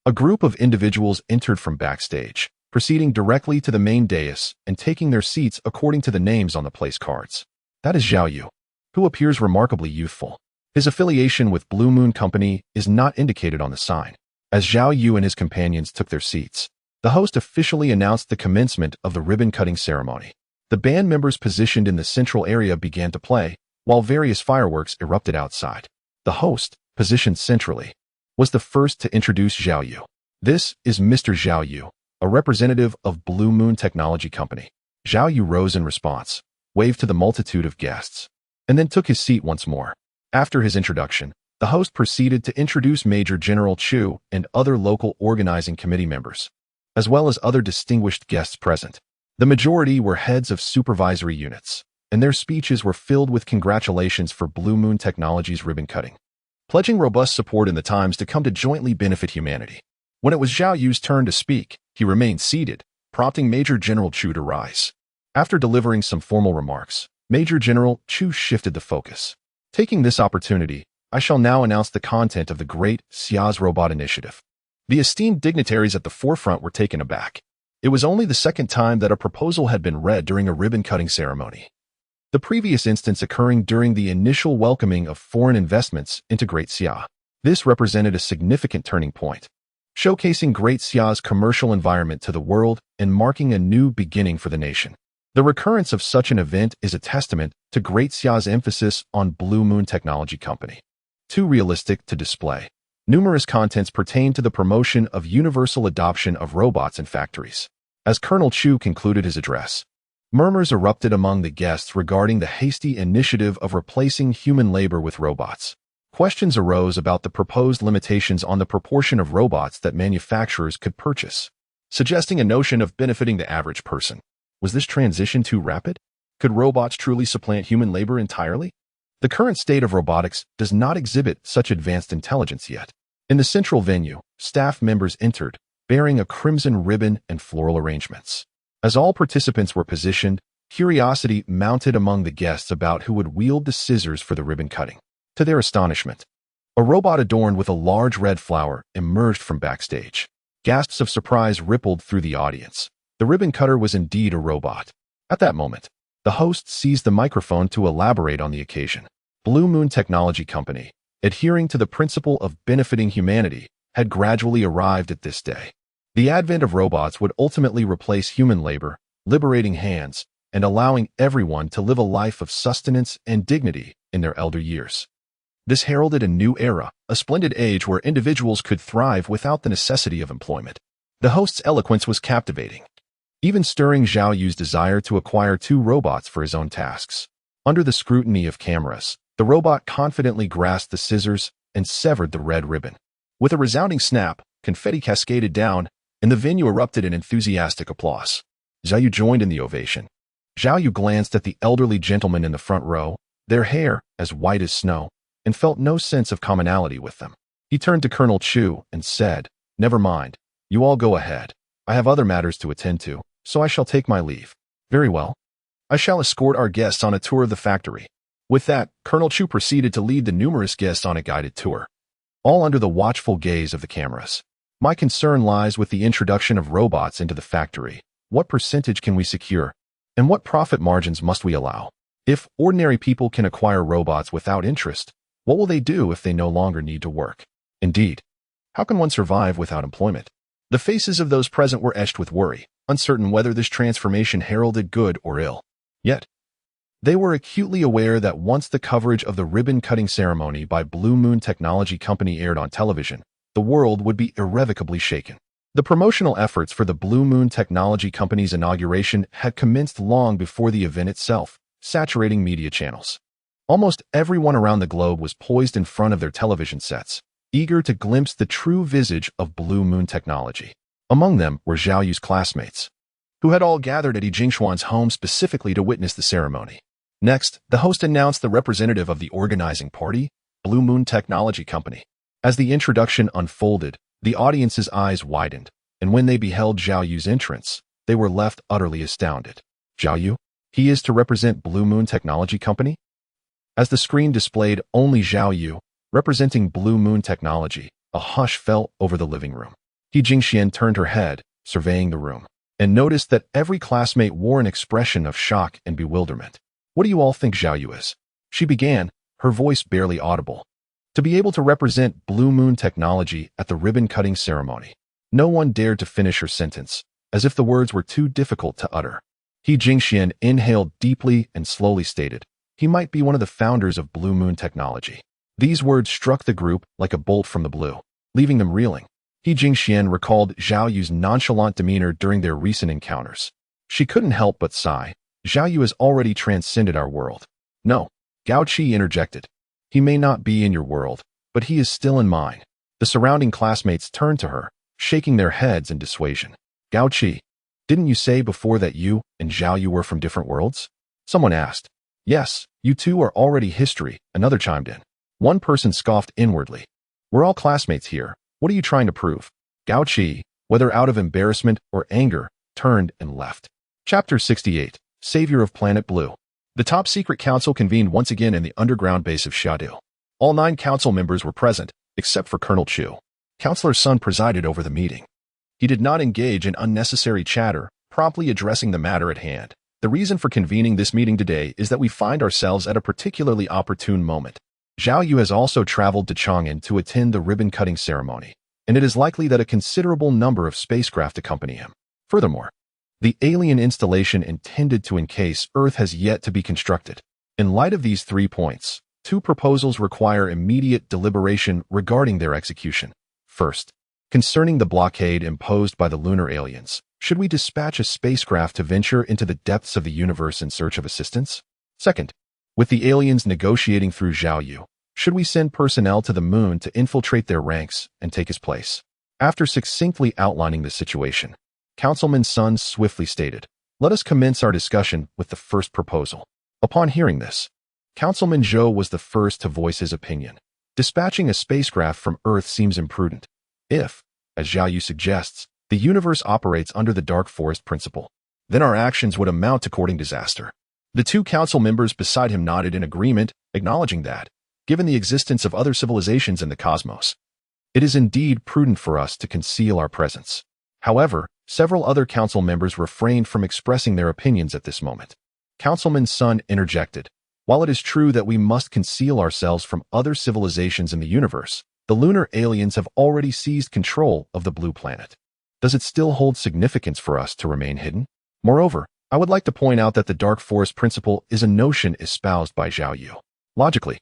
a group of individuals entered from backstage, proceeding directly to the main dais and taking their seats according to the names on the place cards. That is Zhao Yu, who appears remarkably youthful. His affiliation with Blue Moon Company is not indicated on the sign. As Zhao Yu and his companions took their seats, the host officially announced the commencement of the ribbon-cutting ceremony. The band members positioned in the central area began to play, while various fireworks erupted outside. The host, positioned centrally, was the first to introduce Zhao Yu. This is Mr. Zhao Yu, a representative of Blue Moon Technology Company. Zhao Yu rose in response, waved to the multitude of guests, and then took his seat once more. After his introduction, the host proceeded to introduce Major General Chu and other local organizing committee members, as well as other distinguished guests present. The majority were heads of supervisory units, and their speeches were filled with congratulations for Blue Moon Technologies ribbon cutting, pledging robust support in the times to come to jointly benefit humanity. When it was Zhao Yu's turn to speak, he remained seated, prompting Major General Chu to rise. After delivering some formal remarks, Major General Chu shifted the focus. Taking this opportunity, I shall now announce the content of the Great Xia's Robot Initiative. The esteemed dignitaries at the forefront were taken aback. It was only the second time that a proposal had been read during a ribbon-cutting ceremony, the previous instance occurring during the initial welcoming of foreign investments into Great Xia. This represented a significant turning point, showcasing Great Xia's commercial environment to the world and marking a new beginning for the nation. The recurrence of such an event is a testament to Great Xia's emphasis on Blue Moon Technology Company. Too realistic to display. Numerous contents pertain to the promotion of universal adoption of robots in factories. As Colonel Chu concluded his address, murmurs erupted among the guests regarding the hasty initiative of replacing human labor with robots. Questions arose about the proposed limitations on the proportion of robots that manufacturers could purchase, suggesting a notion of benefiting the average person. Was this transition too rapid? Could robots truly supplant human labor entirely? The current state of robotics does not exhibit such advanced intelligence yet. In the central venue, staff members entered, bearing a crimson ribbon and floral arrangements. As all participants were positioned, curiosity mounted among the guests about who would wield the scissors for the ribbon cutting. To their astonishment, a robot adorned with a large red flower emerged from backstage. Gasps of surprise rippled through the audience. The ribbon cutter was indeed a robot. At that moment, the host seized the microphone to elaborate on the occasion. Blue Moon Technology Company, adhering to the principle of benefiting humanity, had gradually arrived at this day. The advent of robots would ultimately replace human labor, liberating hands, and allowing everyone to live a life of sustenance and dignity in their elder years. This heralded a new era, a splendid age where individuals could thrive without the necessity of employment. The host's eloquence was captivating, even stirring Zhao Yu's desire to acquire 2 robots for his own tasks. Under the scrutiny of cameras, the robot confidently grasped the scissors and severed the red ribbon. With a resounding snap, confetti cascaded down, and the venue erupted in enthusiastic applause. Zhao Yu joined in the ovation, Zhao Yu glanced at the elderly gentleman in the front row, their hair as white as snow, and felt no sense of commonality with them. He turned to Colonel Chu and said, "Never mind. You all go ahead. I have other matters to attend to, so I shall take my leave." "Very well. I shall escort our guests on a tour of the factory." With that, Colonel Chu proceeded to lead the numerous guests on a guided tour, all under the watchful gaze of the cameras. My concern lies with the introduction of robots into the factory. What percentage can we secure? And what profit margins must we allow? If ordinary people can acquire robots without interest, what will they do if they no longer need to work? Indeed, how can one survive without employment? The faces of those present were etched with worry, uncertain whether this transformation heralded good or ill. Yet, they were acutely aware that once the coverage of the ribbon-cutting ceremony by Blue Moon Technology Company aired on television, the world would be irrevocably shaken. The promotional efforts for the Blue Moon Technology Company's inauguration had commenced long before the event itself, saturating media channels. Almost everyone around the globe was poised in front of their television sets, eager to glimpse the true visage of Blue Moon Technology. Among them were Zhao Yu's classmates, who had all gathered at Yi Jingshuan's home specifically to witness the ceremony. Next, the host announced the representative of the organizing party, Blue Moon Technology Company. As the introduction unfolded, the audience's eyes widened, and when they beheld Zhao Yu's entrance, they were left utterly astounded. Zhao Yu? He is to represent Blue Moon Technology Company? As the screen displayed only Zhao Yu, representing Blue Moon Technology, a hush fell over the living room. Yi Jingxian turned her head, surveying the room, and noticed that every classmate wore an expression of shock and bewilderment. "What do you all think Zhao Yu is?" she began, her voice barely audible. To be able to represent Blue Moon Technology at the ribbon-cutting ceremony. No one dared to finish her sentence, as if the words were too difficult to utter. Yi Jingxian inhaled deeply and slowly stated, "He might be one of the founders of Blue Moon Technology." These words struck the group like a bolt from the blue, leaving them reeling. Yi Jingxian recalled Zhao Yu's nonchalant demeanor during their recent encounters. She couldn't help but sigh. Zhao Yu has already transcended our world. "No," Gao Qi interjected. "He may not be in your world, but he is still in mine." The surrounding classmates turned to her, shaking their heads in dissuasion. "Gao Qi, didn't you say before that you and Zhao Yu were from different worlds?" Someone asked. "Yes, you two are already history," another chimed in. One person scoffed inwardly. "We're all classmates here. What are you trying to prove?" Gao Qi, whether out of embarrassment or anger, turned and left. Chapter 68, Savior of Planet Blue. The top secret council convened once again in the underground base of Xiaotian. All 9 council members were present, except for Colonel Chu. Counselor Sun presided over the meeting. He did not engage in unnecessary chatter, promptly addressing the matter at hand. "The reason for convening this meeting today is that we find ourselves at a particularly opportune moment. Zhao Yu has also traveled to Chang'an to attend the ribbon-cutting ceremony, and it is likely that a considerable number of spacecraft accompany him. Furthermore, the alien installation intended to encase Earth has yet to be constructed. In light of these 3 points, 2 proposals require immediate deliberation regarding their execution. First, concerning the blockade imposed by the lunar aliens, should we dispatch a spacecraft to venture into the depths of the universe in search of assistance? Second, with the aliens negotiating through Zhao Yu, should we send personnel to the moon to infiltrate their ranks and take his place? After succinctly outlining the situation, Councilman Sun swiftly stated, "Let us commence our discussion with the first proposal." Upon hearing this, Councilman Zhou was the first to voice his opinion. Dispatching a spacecraft from Earth seems imprudent. If, as Zhao Yu suggests, the universe operates under the dark forest principle, then our actions would amount to courting disaster. The 2 council members beside him nodded in agreement, acknowledging that, given the existence of other civilizations in the cosmos, it is indeed prudent for us to conceal our presence. However, several other council members refrained from expressing their opinions at this moment. Councilman Sun interjected, "While it is true that we must conceal ourselves from other civilizations in the universe, the lunar aliens have already seized control of the blue planet. Does it still hold significance for us to remain hidden? Moreover, I would like to point out that the dark forest principle is a notion espoused by Zhao Yu. Logically,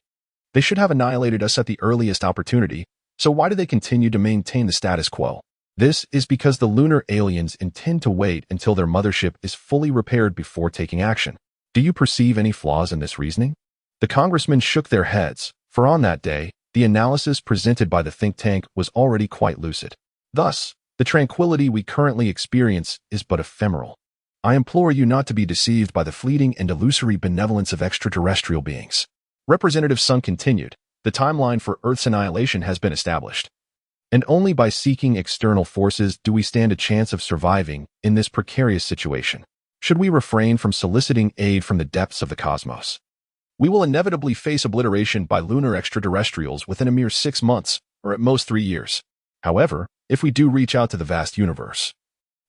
they should have annihilated us at the earliest opportunity, so why do they continue to maintain the status quo? This is because the lunar aliens intend to wait until their mothership is fully repaired before taking action. Do you perceive any flaws in this reasoning?" The congressmen shook their heads, for on that day, the analysis presented by the think tank was already quite lucid. Thus, the tranquility we currently experience is but ephemeral. I implore you not to be deceived by the fleeting and illusory benevolence of extraterrestrial beings. Representative Sun continued, the timeline for Earth's annihilation has been established. And only by seeking external forces do we stand a chance of surviving in this precarious situation. Should we refrain from soliciting aid from the depths of the cosmos, we will inevitably face obliteration by lunar extraterrestrials within a mere 6 months, or at most 3 years. However, if we do reach out to the vast universe,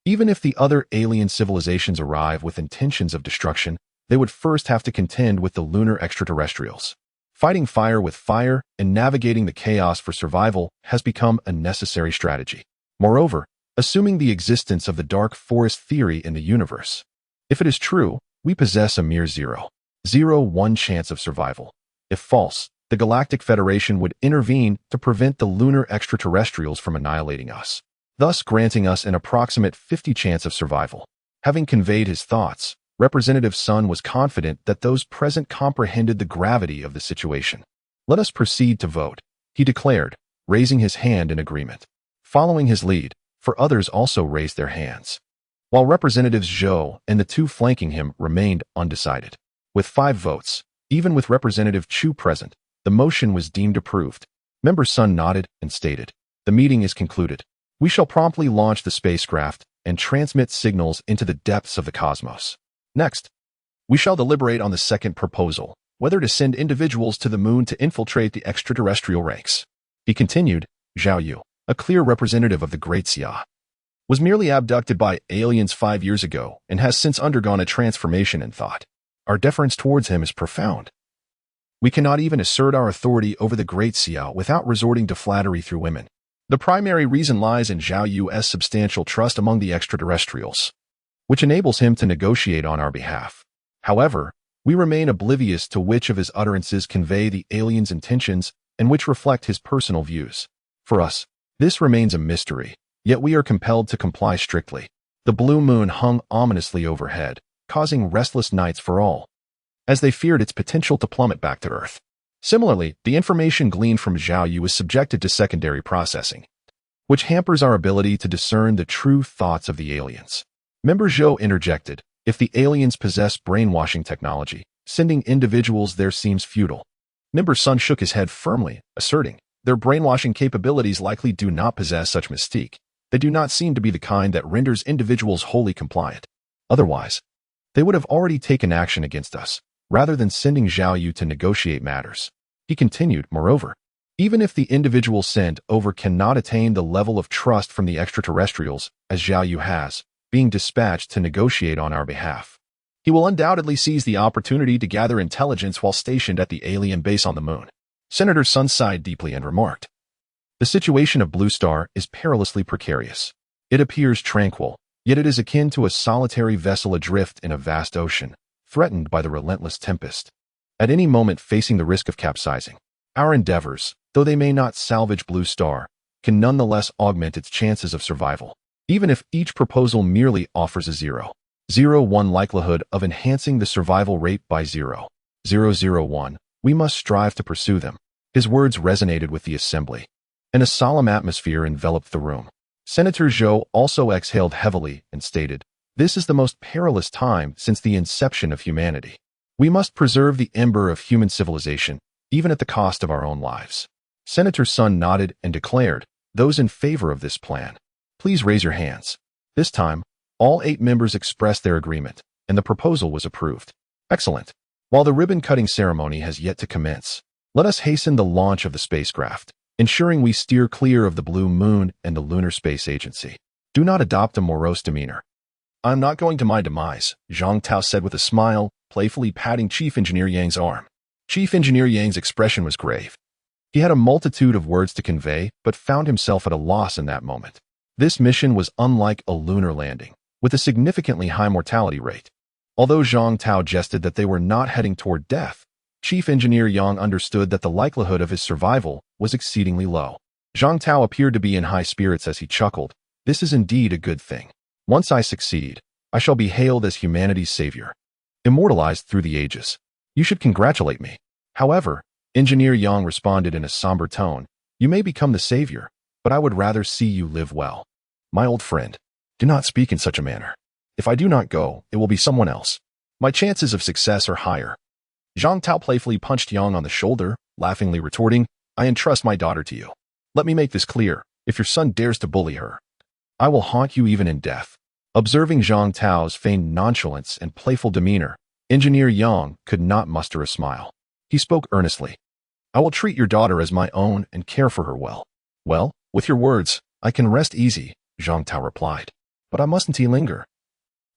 even if the other alien civilizations arrive with intentions of destruction, they would first have to contend with the lunar extraterrestrials. Fighting fire with fire and navigating the chaos for survival has become a necessary strategy. Moreover, assuming the existence of the dark forest theory in the universe, if it is true, we possess a mere 0.01 chance of survival. If false, the Galactic Federation would intervene to prevent the lunar extraterrestrials from annihilating us, thus granting us an approximate 50 chance of survival. Having conveyed his thoughts, Representative Sun was confident that those present comprehended the gravity of the situation. Let us proceed to vote, he declared, raising his hand in agreement. Following his lead, 4 others also raised their hands, while Representatives Zhou and the 2 flanking him remained undecided. With 5 votes, even with Representative Chu present, the motion was deemed approved. Member Sun nodded and stated, the meeting is concluded. We shall promptly launch the spacecraft and transmit signals into the depths of the cosmos. Next, we shall deliberate on the second proposal, whether to send individuals to the moon to infiltrate the extraterrestrial ranks. He continued, Zhao Yu, a clear representative of the Great Xia, was merely abducted by aliens 5 years ago and has since undergone a transformation in thought. Our deference towards him is profound. We cannot even assert our authority over the Great Xia without resorting to flattery through women. The primary reason lies in Zhao Yu's substantial trust among the extraterrestrials, which enables him to negotiate on our behalf. However, we remain oblivious to which of his utterances convey the alien's intentions and which reflect his personal views. For us, this remains a mystery, yet we are compelled to comply strictly. The blue moon hung ominously overhead, causing restless nights for all, as they feared its potential to plummet back to Earth. Similarly, the information gleaned from Zhao Yu is subjected to secondary processing, which hampers our ability to discern the true thoughts of the aliens. Member Zhou interjected, if the aliens possess brainwashing technology, sending individuals there seems futile. Member Sun shook his head firmly, asserting, their brainwashing capabilities likely do not possess such mystique. They do not seem to be the kind that renders individuals wholly compliant. Otherwise, they would have already taken action against us, rather than sending Zhao Yu to negotiate matters. He continued, moreover, even if the individual sent over cannot attain the level of trust from the extraterrestrials, as Zhao Yu has, being dispatched to negotiate on our behalf, he will undoubtedly seize the opportunity to gather intelligence while stationed at the alien base on the moon. Senator Sun sighed deeply and remarked, the situation of Blue Star is perilously precarious. It appears tranquil, yet it is akin to a solitary vessel adrift in a vast ocean, threatened by the relentless tempest, at any moment facing the risk of capsizing. Our endeavors, though they may not salvage Blue Star, can nonetheless augment its chances of survival, even if each proposal merely offers a 0.01 likelihood of enhancing the survival rate by 0.001. We must strive to pursue them. His words resonated with the assembly, and a solemn atmosphere enveloped the room. Senator Zhou also exhaled heavily and stated, this is the most perilous time since the inception of humanity. We must preserve the ember of human civilization, even at the cost of our own lives. Senator Sun nodded and declared, those in favor of this plan, please raise your hands. This time, all 8 members expressed their agreement, and the proposal was approved. Excellent. While the ribbon-cutting ceremony has yet to commence, let us hasten the launch of the spacecraft, ensuring we steer clear of the Blue Moon and the Lunar Space Agency. Do not adopt a morose demeanor. I'm not going to my demise, Zhang Tao said with a smile, playfully patting Chief Engineer Yang's arm. Chief Engineer Yang's expression was grave. He had a multitude of words to convey, but found himself at a loss in that moment. This mission was unlike a lunar landing, with a significantly high mortality rate. Although Zhang Tao jested that they were not heading toward death, Chief Engineer Yang understood that the likelihood of his survival was exceedingly low. Zhang Tao appeared to be in high spirits as he chuckled. This is indeed a good thing. Once I succeed, I shall be hailed as humanity's savior, immortalized through the ages. You should congratulate me. However, Engineer Yang responded in a somber tone, you may become the savior, but I would rather see you live well. My old friend, do not speak in such a manner. If I do not go, it will be someone else. My chances of success are higher. Zhang Tao playfully punched Yang on the shoulder, laughingly retorting, I entrust my daughter to you. Let me make this clear. If your son dares to bully her, I will haunt you even in death. Observing Zhang Tao's feigned nonchalance and playful demeanor, Engineer Yang could not muster a smile. He spoke earnestly. I will treat your daughter as my own and care for her well. Well, with your words, I can rest easy, Zhang Tao replied. But I mustn't linger.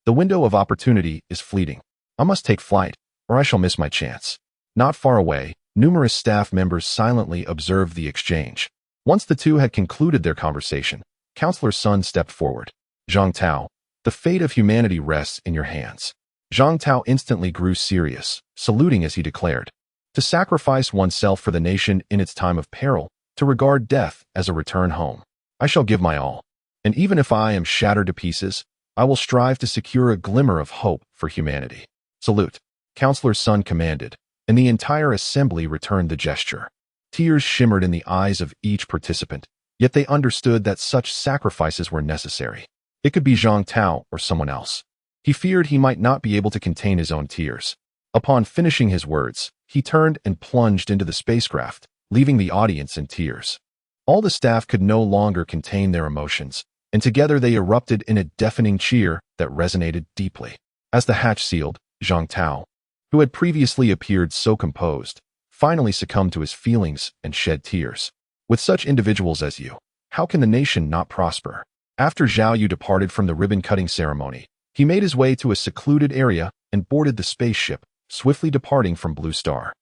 The window of opportunity is fleeting. I must take flight, or I shall miss my chance. Not far away, numerous staff members silently observed the exchange. Once the two had concluded their conversation, Counselor Sun stepped forward. Zhang Tao, the fate of humanity rests in your hands. Zhang Tao instantly grew serious, saluting as he declared, to sacrifice oneself for the nation in its time of peril, to regard death as a return home. I shall give my all. And even if I am shattered to pieces, I will strive to secure a glimmer of hope for humanity. Salute, Counselor Sun commanded, and the entire assembly returned the gesture. Tears shimmered in the eyes of each participant, yet they understood that such sacrifices were necessary. It could be Zhang Tao or someone else. He feared he might not be able to contain his own tears. Upon finishing his words, he turned and plunged into the spacecraft, leaving the audience in tears. All the staff could no longer contain their emotions, and together they erupted in a deafening cheer that resonated deeply. As the hatch sealed, Zhang Tao, who had previously appeared so composed, finally succumbed to his feelings and shed tears. With such individuals as you, how can the nation not prosper? After Zhao Yu departed from the ribbon-cutting ceremony, he made his way to a secluded area and boarded the spaceship, swiftly departing from Blue Star.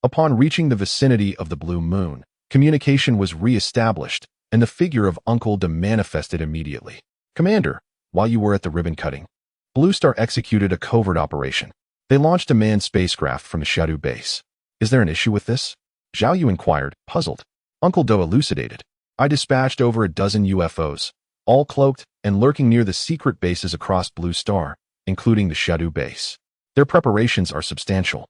Upon reaching the vicinity of the Blue Moon, communication was re-established, and the figure of Uncle De manifested immediately. Commander, while you were at the ribbon cutting, Blue Star executed a covert operation. They launched a manned spacecraft from the Xiaotian base. Is there an issue with this? Zhao Yu inquired, puzzled. Uncle Do elucidated. I dispatched over a dozen UFOs, all cloaked and lurking near the secret bases across Blue Star, including the Xiaotian base. Their preparations are substantial,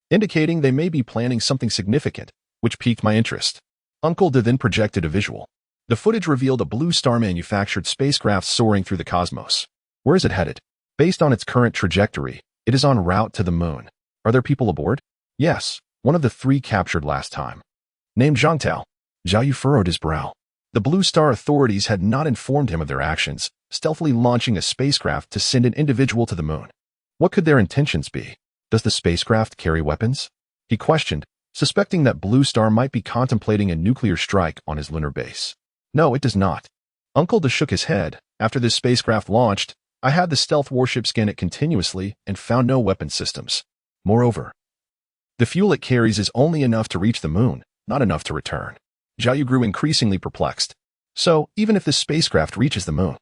indicating they may be planning something significant, which piqued my interest. Uncle De then projected a visual. The footage revealed a Blue Star-manufactured spacecraft soaring through the cosmos. Where is it headed? Based on its current trajectory, it is en route to the moon. Are there people aboard? Yes, one of the 3 captured last time. Named Zhang Tao. Zhao Yu furrowed his brow. The Blue Star authorities had not informed him of their actions, stealthily launching a spacecraft to send an individual to the moon. What could their intentions be? Does the spacecraft carry weapons? He questioned, suspecting that Blue Star might be contemplating a nuclear strike on his lunar base. No, it does not. Uncle De shook his head. After this spacecraft launched, I had the stealth warship scan it continuously and found no weapon systems. Moreover, the fuel it carries is only enough to reach the moon, not enough to return. Zhao Yu grew increasingly perplexed. So, even if this spacecraft reaches the moon,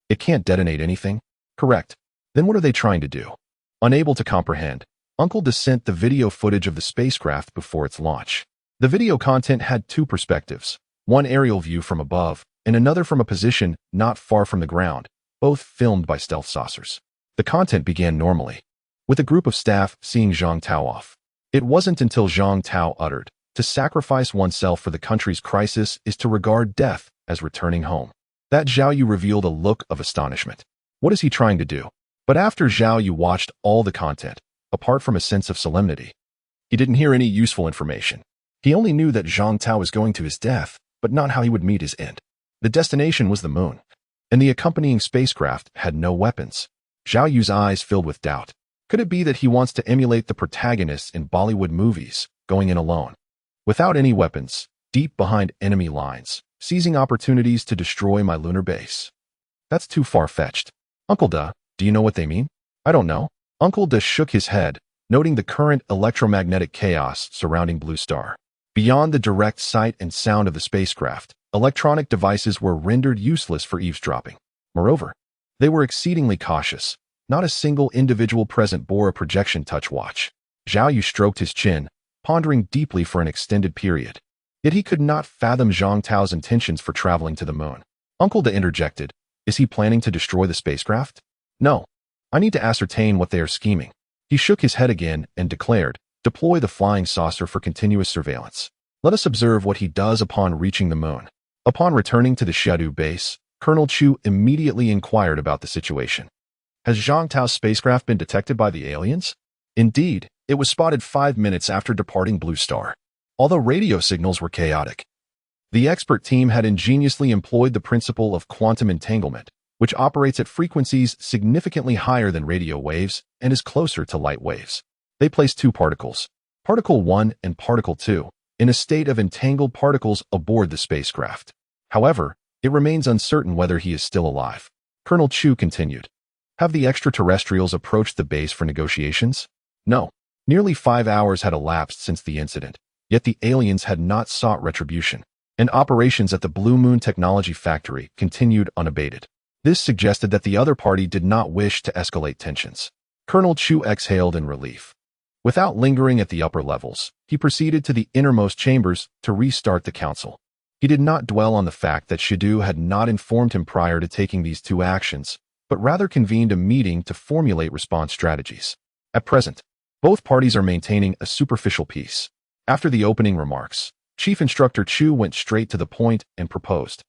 it can't detonate anything? Correct. Then what are they trying to do? Unable to comprehend, Uncle De sent the video footage of the spacecraft before its launch. The video content had 2 perspectives, one aerial view from above, and another from a position not far from the ground, both filmed by stealth saucers. The content began normally, with a group of staff seeing Zhang Tao off. It wasn't until Zhang Tao uttered, to sacrifice oneself for the country's crisis is to regard death as returning home, that Zhao Yu revealed a look of astonishment. What is he trying to do? But after Zhao Yu watched all the content, apart from a sense of solemnity, he didn't hear any useful information. He only knew that Zhang Tao was going to his death, but not how he would meet his end. The destination was the moon, and the accompanying spacecraft had no weapons. Zhao Yu's eyes filled with doubt. Could it be that he wants to emulate the protagonists in Bollywood movies, going in alone, without any weapons, deep behind enemy lines, seizing opportunities to destroy my lunar base? That's too far-fetched. Uncle De, do you know what they mean? I don't know. Uncle De shook his head, noting the current electromagnetic chaos surrounding Blue Star. Beyond the direct sight and sound of the spacecraft, electronic devices were rendered useless for eavesdropping. Moreover, they were exceedingly cautious. Not a single individual present bore a projection touch watch. Zhao Yu stroked his chin, pondering deeply for an extended period. Yet he could not fathom Zhang Tao's intentions for traveling to the moon. Uncle De interjected. Is he planning to destroy the spacecraft? No. I need to ascertain what they are scheming. He shook his head again and declared, deploy the flying saucer for continuous surveillance. Let us observe what he does upon reaching the moon. Upon returning to the Xiaotian base, Colonel Chu immediately inquired about the situation. Has Zhang Tao's spacecraft been detected by the aliens? Indeed, it was spotted 5 minutes after departing Blue Star. Although radio signals were chaotic, the expert team had ingeniously employed the principle of quantum entanglement, which operates at frequencies significantly higher than radio waves and is closer to light waves. They placed two particles, Particle 1 and Particle 2, in a state of entangled particles aboard the spacecraft. However, it remains uncertain whether he is still alive. Colonel Chu continued. Have the extraterrestrials approached the base for negotiations? No. Nearly 5 hours had elapsed since the incident, yet the aliens had not sought retribution, and operations at the Blue Moon Technology Factory continued unabated. This suggested that the other party did not wish to escalate tensions. Colonel Chu exhaled in relief. Without lingering at the upper levels, he proceeded to the innermost chambers to restart the council. He did not dwell on the fact that Xiaotian had not informed him prior to taking these two actions, but rather convened a meeting to formulate response strategies. At present, both parties are maintaining a superficial peace. After the opening remarks, Chief Instructor Chu went straight to the point and proposed,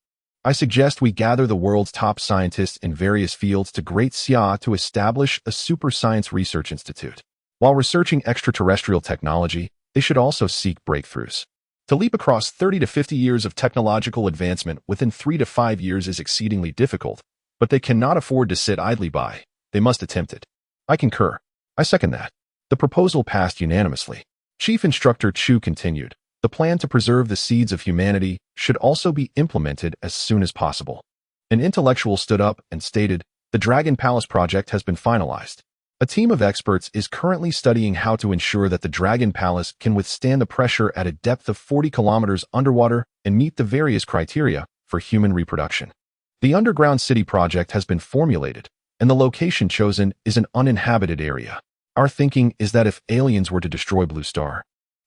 I suggest we gather the world's top scientists in various fields to Great Xia to establish a super science research institute. While researching extraterrestrial technology, they should also seek breakthroughs. To leap across 30 to 50 years of technological advancement within 3 to 5 years is exceedingly difficult, but they cannot afford to sit idly by. They must attempt it. I concur. I second that. The proposal passed unanimously. Chief Instructor Chu continued, the plan to preserve the seeds of humanity should also be implemented as soon as possible. An intellectual stood up and stated, the Dragon Palace project has been finalized. A team of experts is currently studying how to ensure that the Dragon Palace can withstand the pressure at a depth of 40 kilometers underwater and meet the various criteria for human reproduction. The underground city project has been formulated, and the location chosen is an uninhabited area. Our thinking is that if aliens were to destroy Blue Star,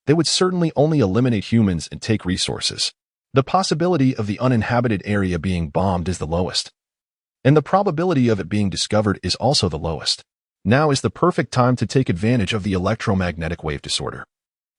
they would certainly only eliminate humans and take resources. The possibility of the uninhabited area being bombed is the lowest, and the probability of it being discovered is also the lowest. Now is the perfect time to take advantage of the electromagnetic wave disorder.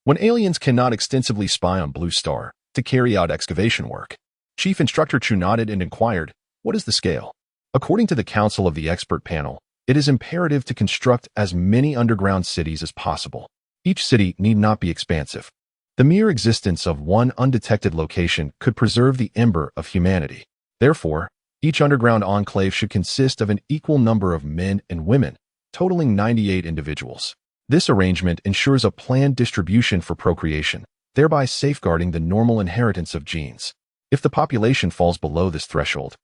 When aliens cannot extensively spy on Blue Star to carry out excavation work, Chief Instructor Chu nodded and inquired, what is the scale? According to the counsel of the expert panel, it is imperative to construct as many underground cities as possible. Each city need not be expansive. The mere existence of one undetected location could preserve the ember of humanity. Therefore, each underground enclave should consist of an equal number of men and women, totaling 98 individuals. This arrangement ensures a planned distribution for procreation, thereby safeguarding the normal inheritance of genes. If the population falls below this threshold,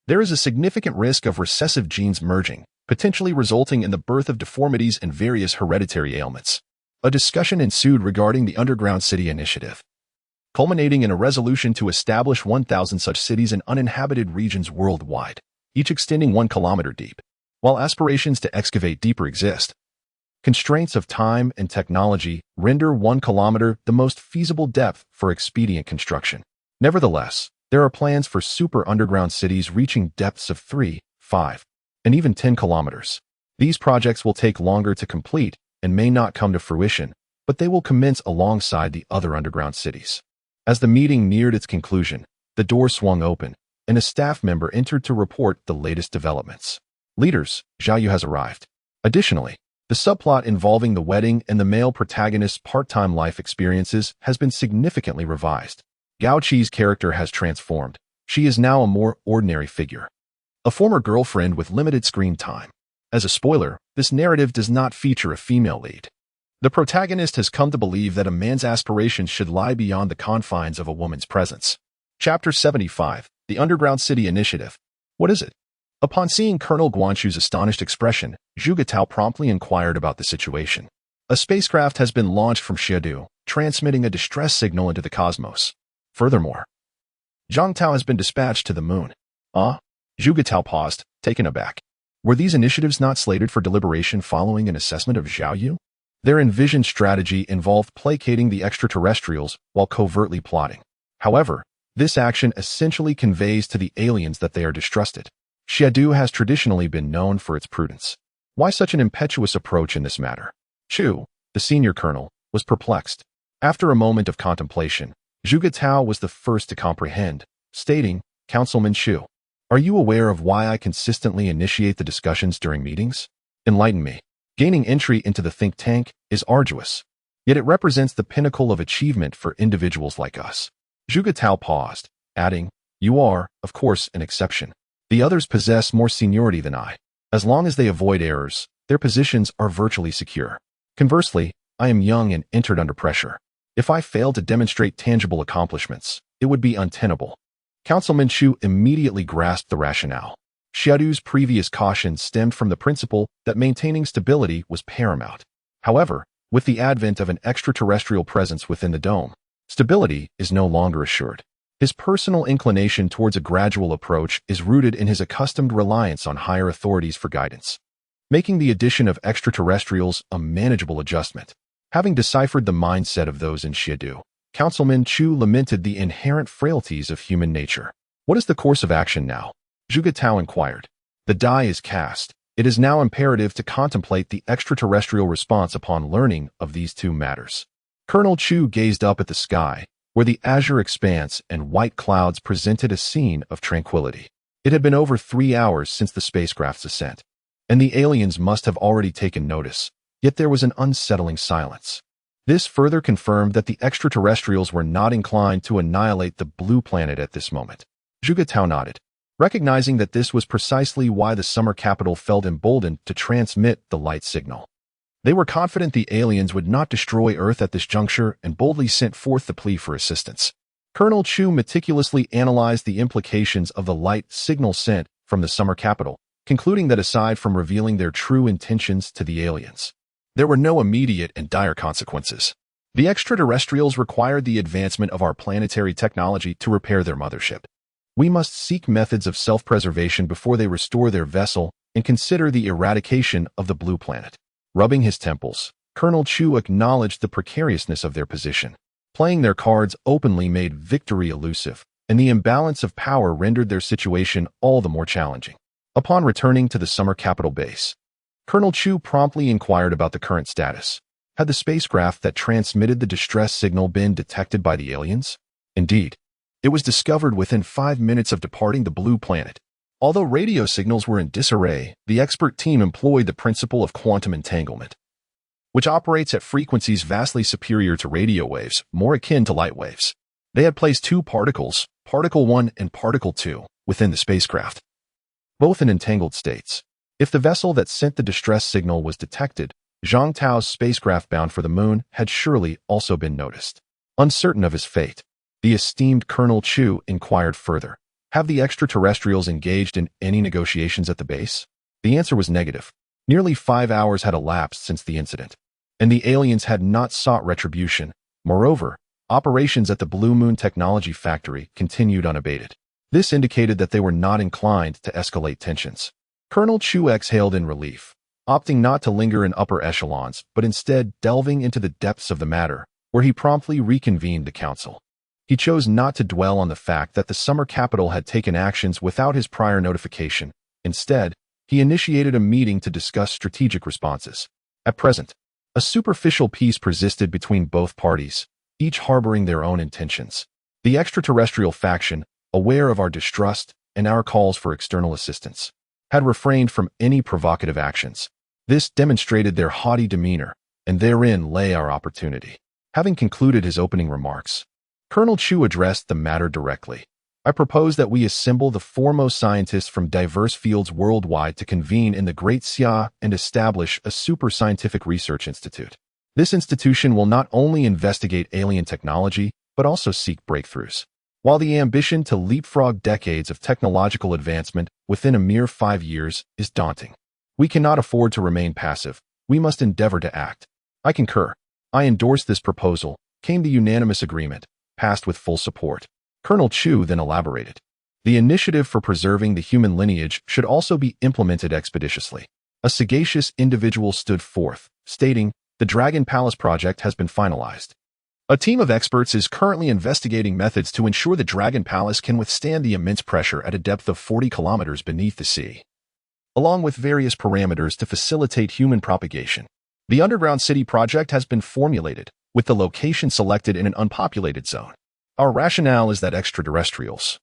there is a significant risk of recessive genes merging, potentially resulting in the birth of deformities and various hereditary ailments. A discussion ensued regarding the underground city initiative, culminating in a resolution to establish 1,000 such cities in uninhabited regions worldwide, each extending 1 kilometer deep. While aspirations to excavate deeper exist, constraints of time and technology render 1 kilometer the most feasible depth for expedient construction. Nevertheless, there are plans for super underground cities reaching depths of 3, 5, and even 10 kilometers. These projects will take longer to complete and may not come to fruition, but they will commence alongside the other underground cities. As the meeting neared its conclusion, the door swung open, and a staff member entered to report the latest developments. Leaders, Zhao Yu has arrived. Additionally, the subplot involving the wedding and the male protagonist's part-time life experiences has been significantly revised. Gao Qi's character has transformed. She is now a more ordinary figure, a former girlfriend with limited screen time. As a spoiler, this narrative does not feature a female lead. The protagonist has come to believe that a man's aspirations should lie beyond the confines of a woman's presence. Chapter 75, The Underground City Initiative. What is it? Upon seeing Colonel Guanshu's astonished expression, Zhuge Tao promptly inquired about the situation. A spacecraft has been launched from Xiaotian, transmitting a distress signal into the cosmos. Furthermore, Zhang Tao has been dispatched to the moon. Zhuge Tao paused, taken aback. Were these initiatives not slated for deliberation following an assessment of Zhao Yu? Their envisioned strategy involved placating the extraterrestrials while covertly plotting. However, this action essentially conveys to the aliens that they are distrusted. Xiaotian has traditionally been known for its prudence. Why such an impetuous approach in this matter? Chu, the senior colonel, was perplexed. After a moment of contemplation, Zhuge Tao was the first to comprehend, stating, Councilman Chu, Are you aware of why I consistently initiate the discussions during meetings? Enlighten me. Gaining entry into the think tank is arduous, yet it represents the pinnacle of achievement for individuals like us. Zhuge Tao paused, adding, "You are, of course, an exception. The others possess more seniority than I. As long as they avoid errors, their positions are virtually secure. Conversely, I am young and entered under pressure. If I fail to demonstrate tangible accomplishments, it would be untenable." Councilman Chu immediately grasped the rationale. Xiaotian's previous caution stemmed from the principle that maintaining stability was paramount. However, with the advent of an extraterrestrial presence within the dome, stability is no longer assured. His personal inclination towards a gradual approach is rooted in his accustomed reliance on higher authorities for guidance, making the addition of extraterrestrials a manageable adjustment. Having deciphered the mindset of those in Xiaodu, Councilman Chu lamented the inherent frailties of human nature. "What is the course of action now?" Zhuge Tao inquired. "The die is cast. It is now imperative to contemplate the extraterrestrial response upon learning of these two matters." Colonel Chu gazed up at the sky, where the azure expanse and white clouds presented a scene of tranquility. It had been over 3 hours since the spacecraft's ascent, and the aliens must have already taken notice, yet there was an unsettling silence. This further confirmed that the extraterrestrials were not inclined to annihilate the blue planet at this moment. Zhuge Tao nodded, recognizing that this was precisely why the summer capital felt emboldened to transmit the light signal. They were confident the aliens would not destroy Earth at this juncture and boldly sent forth the plea for assistance. Colonel Chu meticulously analyzed the implications of the light signal sent from the summer capital, concluding that aside from revealing their true intentions to the aliens, there were no immediate and dire consequences. The extraterrestrials required the advancement of our planetary technology to repair their mothership. We must seek methods of self-preservation before they restore their vessel and consider the eradication of the blue planet. Rubbing his temples, Colonel Chu acknowledged the precariousness of their position. Playing their cards openly made victory elusive, and the imbalance of power rendered their situation all the more challenging. Upon returning to the summer capital base, Colonel Chu promptly inquired about the current status. Had the spacecraft that transmitted the distress signal been detected by the aliens? Indeed, it was discovered within 5 minutes of departing the blue planet. Although radio signals were in disarray, the expert team employed the principle of quantum entanglement, which operates at frequencies vastly superior to radio waves, more akin to light waves. They had placed 2 particles, Particle 1 and Particle 2, within the spacecraft, both in entangled states. If the vessel that sent the distress signal was detected, Zhang Tao's spacecraft bound for the moon had surely also been noticed. Uncertain of his fate, the esteemed Colonel Chu inquired further. Have the extraterrestrials engaged in any negotiations at the base? The answer was negative. Nearly 5 hours had elapsed since the incident, and the aliens had not sought retribution. Moreover, operations at the Blue Moon Technology Factory continued unabated. This indicated that they were not inclined to escalate tensions. Colonel Chu exhaled in relief, opting not to linger in upper echelons, but instead delving into the depths of the matter, where he promptly reconvened the council. He chose not to dwell on the fact that the summer capital had taken actions without his prior notification. Instead, he initiated a meeting to discuss strategic responses. At present, a superficial peace persisted between both parties, each harboring their own intentions. The extraterrestrial faction, aware of our distrust and our calls for external assistance, had refrained from any provocative actions. This demonstrated their haughty demeanor, and therein lay our opportunity. Having concluded his opening remarks, Colonel Chu addressed the matter directly. I propose that we assemble the foremost scientists from diverse fields worldwide to convene in the Great Xia and establish a super scientific research institute. This institution will not only investigate alien technology, but also seek breakthroughs. While the ambition to leapfrog decades of technological advancement within a mere 5 years is daunting, we cannot afford to remain passive. We must endeavor to act. I concur. I endorse this proposal, came the unanimous agreement, passed with full support. Colonel Chu then elaborated. The initiative for preserving the human lineage should also be implemented expeditiously. A sagacious individual stood forth, stating, "The Dragon Palace project has been finalized. A team of experts is currently investigating methods to ensure the Dragon Palace can withstand the immense pressure at a depth of 40 kilometers beneath the sea, along with various parameters to facilitate human propagation. The underground city project has been formulated, with the location selected in an unpopulated zone. Our rationale is that extraterrestrials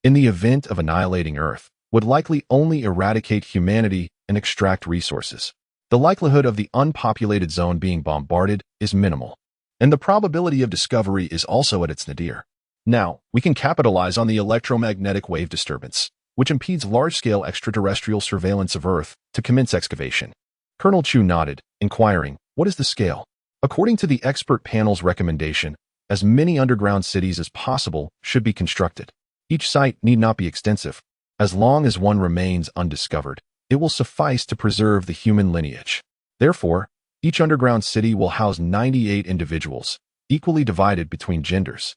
in the event of annihilating Earth, would likely only eradicate humanity and extract resources. The likelihood of the unpopulated zone being bombarded is minimal, and the probability of discovery is also at its nadir. Now, we can capitalize on the electromagnetic wave disturbance, which impedes large-scale extraterrestrial surveillance of Earth, to commence excavation. Colonel Chu nodded, inquiring, "What is the scale?" According to the expert panel's recommendation, as many underground cities as possible should be constructed. Each site need not be extensive. As long as one remains undiscovered, it will suffice to preserve the human lineage. Therefore, each underground city will house 98 individuals, equally divided between genders,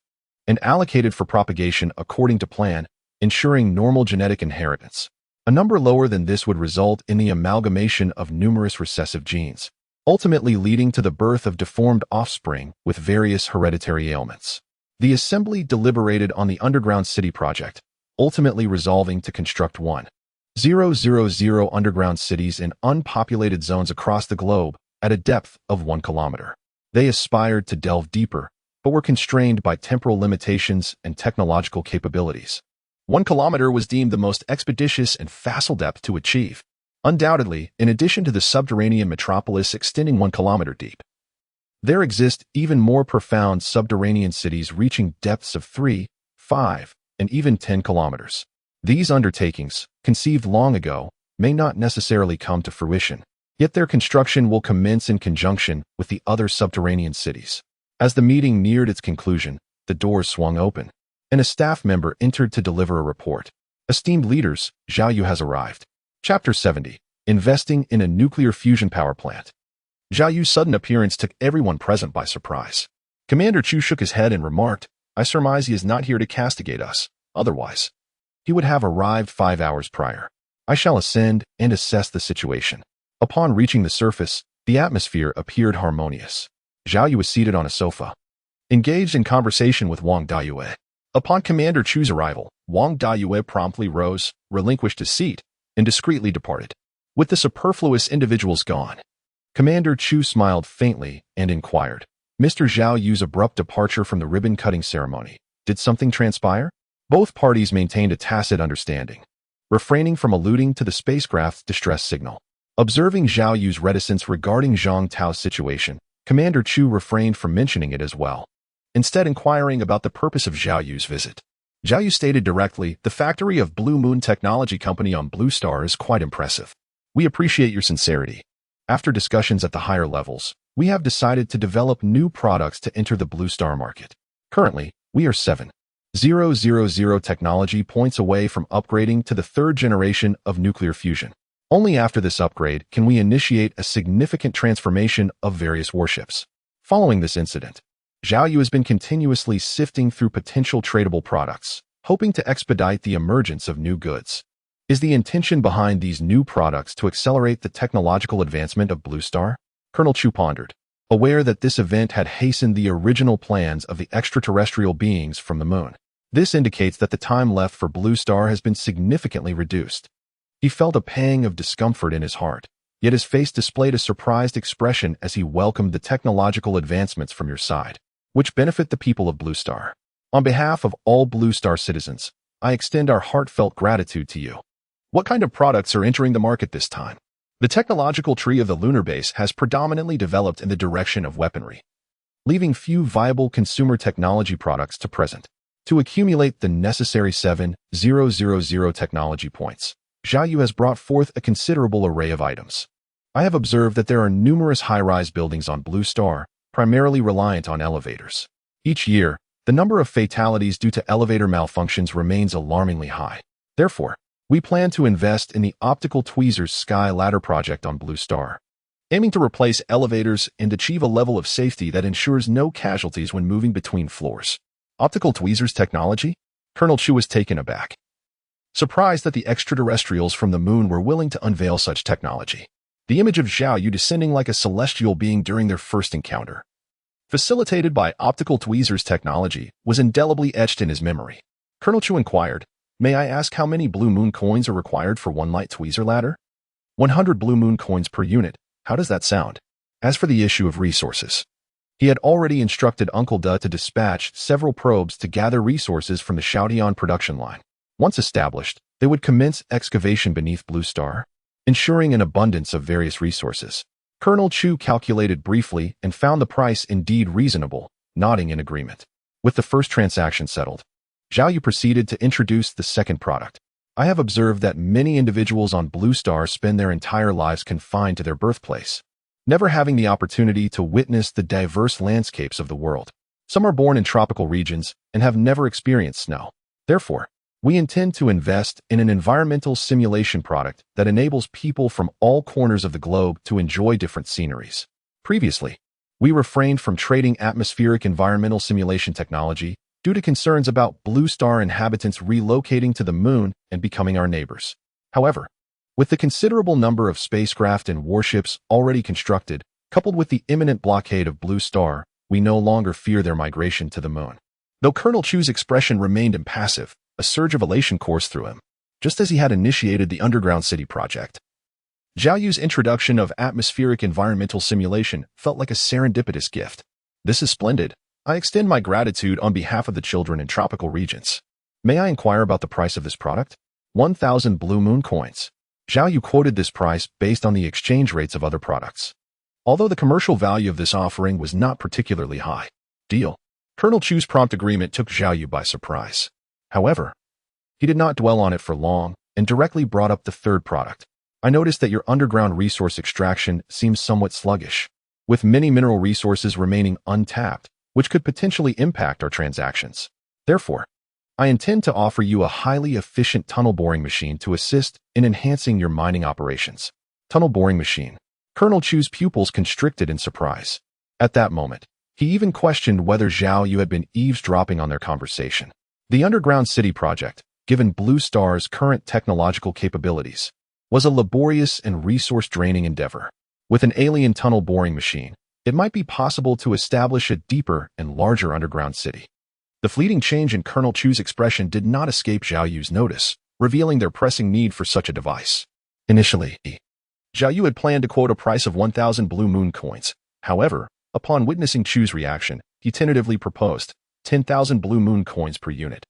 and allocated for propagation according to plan, ensuring normal genetic inheritance. A number lower than this would result in the amalgamation of numerous recessive genes, ultimately leading to the birth of deformed offspring with various hereditary ailments. The assembly deliberated on the underground city project, ultimately resolving to construct 1,000 underground cities in unpopulated zones across the globe at a depth of 1 kilometer. They aspired to delve deeper, but were constrained by temporal limitations and technological capabilities. 1 kilometer was deemed the most expeditious and facile depth to achieve. Undoubtedly, in addition to the subterranean metropolis extending 1 kilometer deep, there exist even more profound subterranean cities reaching depths of 3, 5, and even 10 kilometers. These undertakings, conceived long ago, may not necessarily come to fruition, yet their construction will commence in conjunction with the other subterranean cities. As the meeting neared its conclusion, the doors swung open, and a staff member entered to deliver a report. Esteemed leaders, Zhao Yu has arrived. Chapter 70. Investing in a nuclear fusion power plant. Zhao Yu's sudden appearance took everyone present by surprise. Commander Chu shook his head and remarked, "I surmise he is not here to castigate us. Otherwise, he would have arrived 5 hours prior. I shall ascend and assess the situation." Upon reaching the surface, the atmosphere appeared harmonious. Zhao Yu was seated on a sofa, engaged in conversation with Wang Dayue. Upon Commander Chu's arrival, Wang Dayue promptly rose, relinquished his seat, and discreetly departed. With the superfluous individuals gone, Commander Chu smiled faintly and inquired, "Mr. Zhao Yu's abrupt departure from the ribbon-cutting ceremony, did something transpire?" Both parties maintained a tacit understanding, refraining from alluding to the spacecraft's distress signal. Observing Zhao Yu's reticence regarding Zhang Tao's situation, Commander Chu refrained from mentioning it as well, instead inquiring about the purpose of Zhao Yu's visit. Zhao Yu stated directly, "The factory of Blue Moon Technology Company on Blue Star is quite impressive. We appreciate your sincerity. After discussions at the higher levels, we have decided to develop new products to enter the Blue Star market. Currently, we are 7,000 technology points away from upgrading to the third generation of nuclear fusion. Only after this upgrade can we initiate a significant transformation of various warships." Following this incident, Zhao Yu has been continuously sifting through potential tradable products, hoping to expedite the emergence of new goods. Is the intention behind these new products to accelerate the technological advancement of Blue Star? Colonel Chu pondered, aware that this event had hastened the original plans of the extraterrestrial beings from the moon. This indicates that the time left for Blue Star has been significantly reduced. He felt a pang of discomfort in his heart, yet his face displayed a surprised expression as he welcomed the technological advancements from your side, which benefit the people of Blue Star. On behalf of all Blue Star citizens, I extend our heartfelt gratitude to you. What kind of products are entering the market this time? The technological tree of the lunar base has predominantly developed in the direction of weaponry, leaving few viable consumer technology products to present. To accumulate the necessary 7,000 technology points, Zhao Yu has brought forth a considerable array of items. I have observed that there are numerous high-rise buildings on Blue Star, primarily reliant on elevators. Each year, the number of fatalities due to elevator malfunctions remains alarmingly high. Therefore, we plan to invest in the optical tweezers sky ladder project on Blue Star, aiming to replace elevators and achieve a level of safety that ensures no casualties when moving between floors. Optical tweezers technology? Colonel Chu was taken aback, surprised that the extraterrestrials from the moon were willing to unveil such technology. The image of Zhao Yu descending like a celestial being during their first encounter, facilitated by optical tweezers technology, was indelibly etched in his memory. Colonel Chu inquired, "May I ask how many Blue Moon coins are required for one light tweezer ladder?" 100 Blue Moon coins per unit. How does that sound? As for the issue of resources, he had already instructed Uncle Da to dispatch several probes to gather resources from the Xiaotian production line. Once established, they would commence excavation beneath Blue Star, ensuring an abundance of various resources. Colonel Chu calculated briefly and found the price indeed reasonable, nodding in agreement. With the first transaction settled, Zhao Yu proceeded to introduce the second product. I have observed that many individuals on Blue Star spend their entire lives confined to their birthplace, never having the opportunity to witness the diverse landscapes of the world. Some are born in tropical regions and have never experienced snow. Therefore, we intend to invest in an environmental simulation product that enables people from all corners of the globe to enjoy different sceneries. Previously, we refrained from trading atmospheric environmental simulation technology due to concerns about Blue Star inhabitants relocating to the moon and becoming our neighbors. However, with the considerable number of spacecraft and warships already constructed, coupled with the imminent blockade of Blue Star, we no longer fear their migration to the moon. Though Colonel Chu's expression remained impassive, a surge of elation coursed through him, just as he had initiated the underground city project. Zhao Yu's introduction of atmospheric environmental simulation felt like a serendipitous gift. This is splendid. I extend my gratitude on behalf of the children in tropical regions. May I inquire about the price of this product? 1,000 Blue Moon coins. Zhao Yu quoted this price based on the exchange rates of other products. Although the commercial value of this offering was not particularly high. Deal. Colonel Chu's prompt agreement took Zhao Yu by surprise. However, he did not dwell on it for long and directly brought up the third product. I noticed that your underground resource extraction seems somewhat sluggish, with many mineral resources remaining untapped, which could potentially impact our transactions. Therefore, I intend to offer you a highly efficient tunnel boring machine to assist in enhancing your mining operations. Tunnel boring machine. Colonel Chu's pupils constricted in surprise. At that moment, he even questioned whether Zhao Yu had been eavesdropping on their conversation. The underground city project, given Blue Star's current technological capabilities, was a laborious and resource-draining endeavor. With an alien tunnel boring machine, it might be possible to establish a deeper and larger underground city. The fleeting change in Colonel Chu's expression did not escape Zhao Yu's notice, revealing their pressing need for such a device. Initially, Zhao Yu had planned to quote a price of 1,000 Blue Moon coins. However, upon witnessing Chu's reaction, he tentatively proposed 10,000 Blue Moon coins per unit.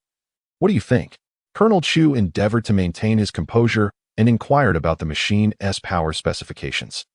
What do you think? Colonel Chu endeavored to maintain his composure and inquired about the machine's power specifications.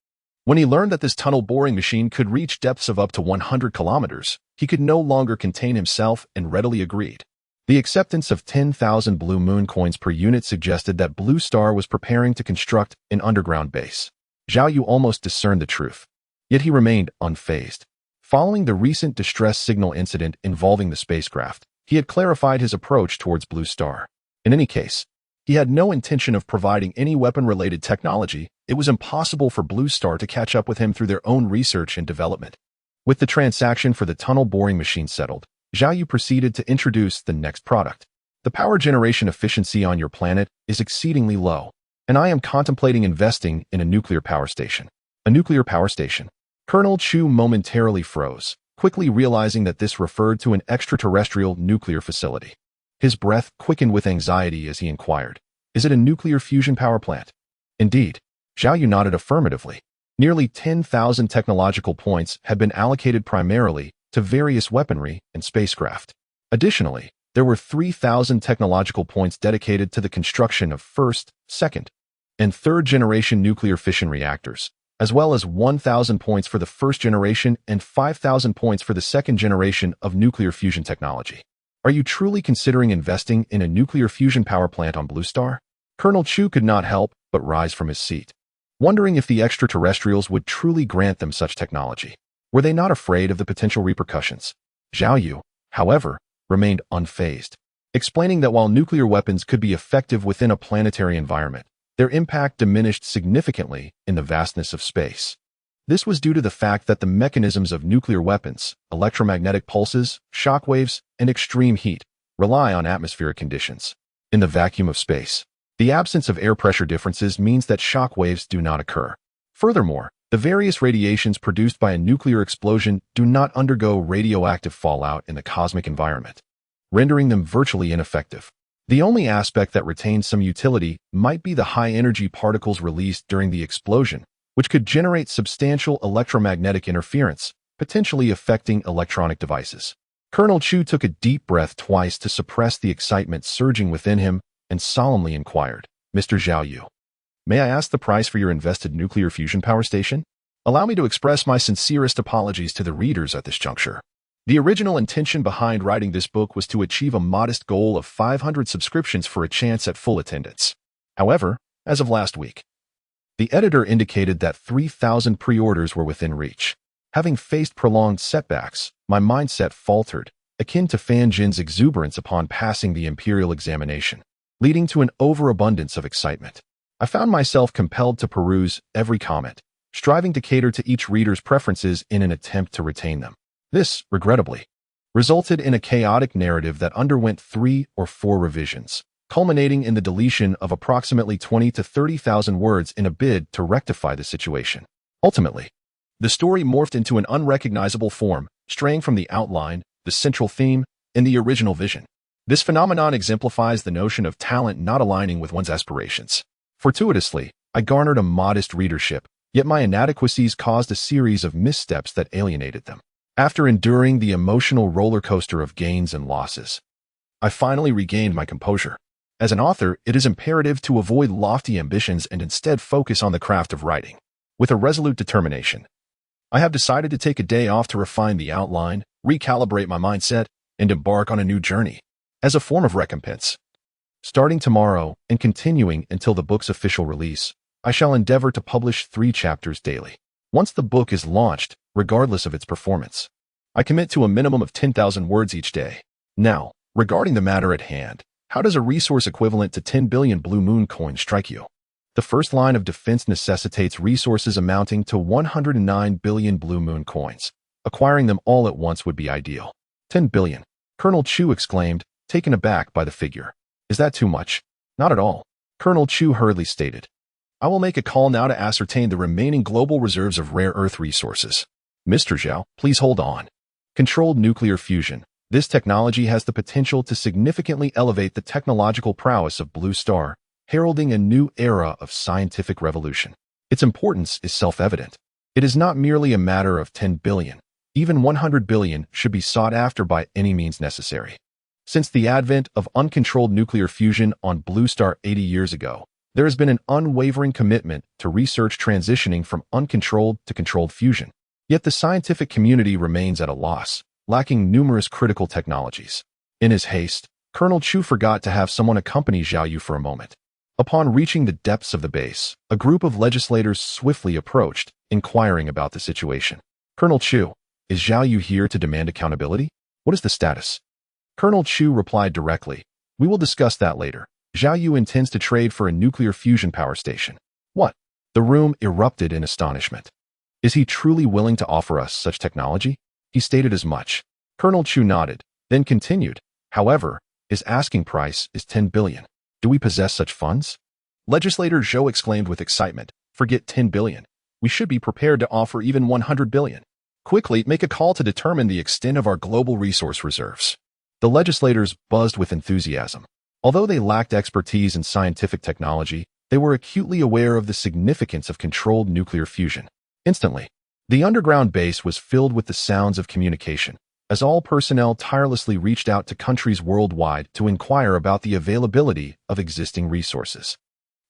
When he learned that this tunnel boring machine could reach depths of up to 100 kilometers, he could no longer contain himself and readily agreed. The acceptance of 10,000 Blue Moon coins per unit suggested that Blue Star was preparing to construct an underground base. Zhao Yu almost discerned the truth, yet he remained unfazed. Following the recent distress signal incident involving the spacecraft, he had clarified his approach towards Blue Star. In any case, he had no intention of providing any weapon-related technology. It was impossible for Blue Star to catch up with him through their own research and development. With the transaction for the tunnel boring machine settled, Zhao Yu proceeded to introduce the next product. The power generation efficiency on your planet is exceedingly low, and I am contemplating investing in a nuclear power station. A nuclear power station? Colonel Chu momentarily froze, quickly realizing that this referred to an extraterrestrial nuclear facility. His breath quickened with anxiety as he inquired, "Is it a nuclear fusion power plant?" Indeed, Zhao Yu nodded affirmatively. Nearly 10,000 technological points had been allocated primarily to various weaponry and spacecraft. Additionally, there were 3,000 technological points dedicated to the construction of first, second, and third-generation nuclear fission reactors, as well as 1,000 points for the first generation and 5,000 points for the second generation of nuclear fusion technology. Are you truly considering investing in a nuclear fusion power plant on Blue Star? Colonel Chu could not help but rise from his seat, wondering if the extraterrestrials would truly grant them such technology. Were they not afraid of the potential repercussions? Zhao Yu, however, remained unfazed, explaining that while nuclear weapons could be effective within a planetary environment, their impact diminished significantly in the vastness of space. This was due to the fact that the mechanisms of nuclear weapons, electromagnetic pulses, shock waves, and extreme heat, rely on atmospheric conditions. In the vacuum of space, the absence of air pressure differences means that shock waves do not occur. Furthermore, the various radiations produced by a nuclear explosion do not undergo radioactive fallout in the cosmic environment, rendering them virtually ineffective. The only aspect that retains some utility might be the high-energy particles released during the explosion, which could generate substantial electromagnetic interference, potentially affecting electronic devices. Colonel Chu took a deep breath twice to suppress the excitement surging within him and solemnly inquired, "Mr. Zhao Yu, may I ask the price for your invested nuclear fusion power station? Allow me to express my sincerest apologies to the readers at this juncture. The original intention behind writing this book was to achieve a modest goal of 500 subscriptions for a chance at full attendance. However, as of last week, the editor indicated that 3,000 pre-orders were within reach. Having faced prolonged setbacks, my mindset faltered, akin to Fan Jin's exuberance upon passing the imperial examination, leading to an overabundance of excitement. I found myself compelled to peruse every comment, striving to cater to each reader's preferences in an attempt to retain them. This, regrettably, resulted in a chaotic narrative that underwent 3 or 4 revisions, culminating in the deletion of approximately 20 to 30,000 words in a bid to rectify the situation. Ultimately, the story morphed into an unrecognizable form, straying from the outline, the central theme, and the original vision. This phenomenon exemplifies the notion of talent not aligning with one's aspirations. Fortuitously, I garnered a modest readership, yet my inadequacies caused a series of missteps that alienated them. After enduring the emotional roller coaster of gains and losses, I finally regained my composure. As an author, it is imperative to avoid lofty ambitions and instead focus on the craft of writing. With a resolute determination, I have decided to take a day off to refine the outline, recalibrate my mindset, and embark on a new journey. As a form of recompense, starting tomorrow and continuing until the book's official release, I shall endeavor to publish 3 chapters daily. Once the book is launched, regardless of its performance, I commit to a minimum of 10,000 words each day. Now, regarding the matter at hand, how does a resource equivalent to 10 billion Blue Moon coins strike you? The first line of defense necessitates resources amounting to 109 billion Blue Moon coins. Acquiring them all at once would be ideal. 10 billion. Colonel Chu exclaimed, taken aback by the figure. Is that too much? Not at all. Colonel Chu hurriedly stated. I will make a call now to ascertain the remaining global reserves of rare earth resources. Mr. Zhao, please hold on. Controlled nuclear fusion. This technology has the potential to significantly elevate the technological prowess of Blue Star, heralding a new era of scientific revolution. Its importance is self-evident. It is not merely a matter of 10 billion. Even 100 billion should be sought after by any means necessary. Since the advent of uncontrolled nuclear fusion on Blue Star 80 years ago, there has been an unwavering commitment to research transitioning from uncontrolled to controlled fusion. Yet the scientific community remains at a loss, lacking numerous critical technologies. In his haste, Colonel Chu forgot to have someone accompany Zhao Yu for a moment. Upon reaching the depths of the base, a group of legislators swiftly approached, inquiring about the situation. Colonel Chu, is Zhao Yu here to demand accountability? What is the status? Colonel Chu replied directly, we will discuss that later. Zhao Yu intends to trade for a nuclear fusion power station. What? The room erupted in astonishment. Is he truly willing to offer us such technology? He stated as much. Colonel Chu nodded, then continued, however, his asking price is 10 billion. Do we possess such funds? Legislator Zhou exclaimed with excitement, forget 10 billion. We should be prepared to offer even 100 billion. Quickly, make a call to determine the extent of our global resource reserves. The legislators buzzed with enthusiasm. Although they lacked expertise in scientific technology, they were acutely aware of the significance of controlled nuclear fusion. Instantly, the underground base was filled with the sounds of communication, as all personnel tirelessly reached out to countries worldwide to inquire about the availability of existing resources.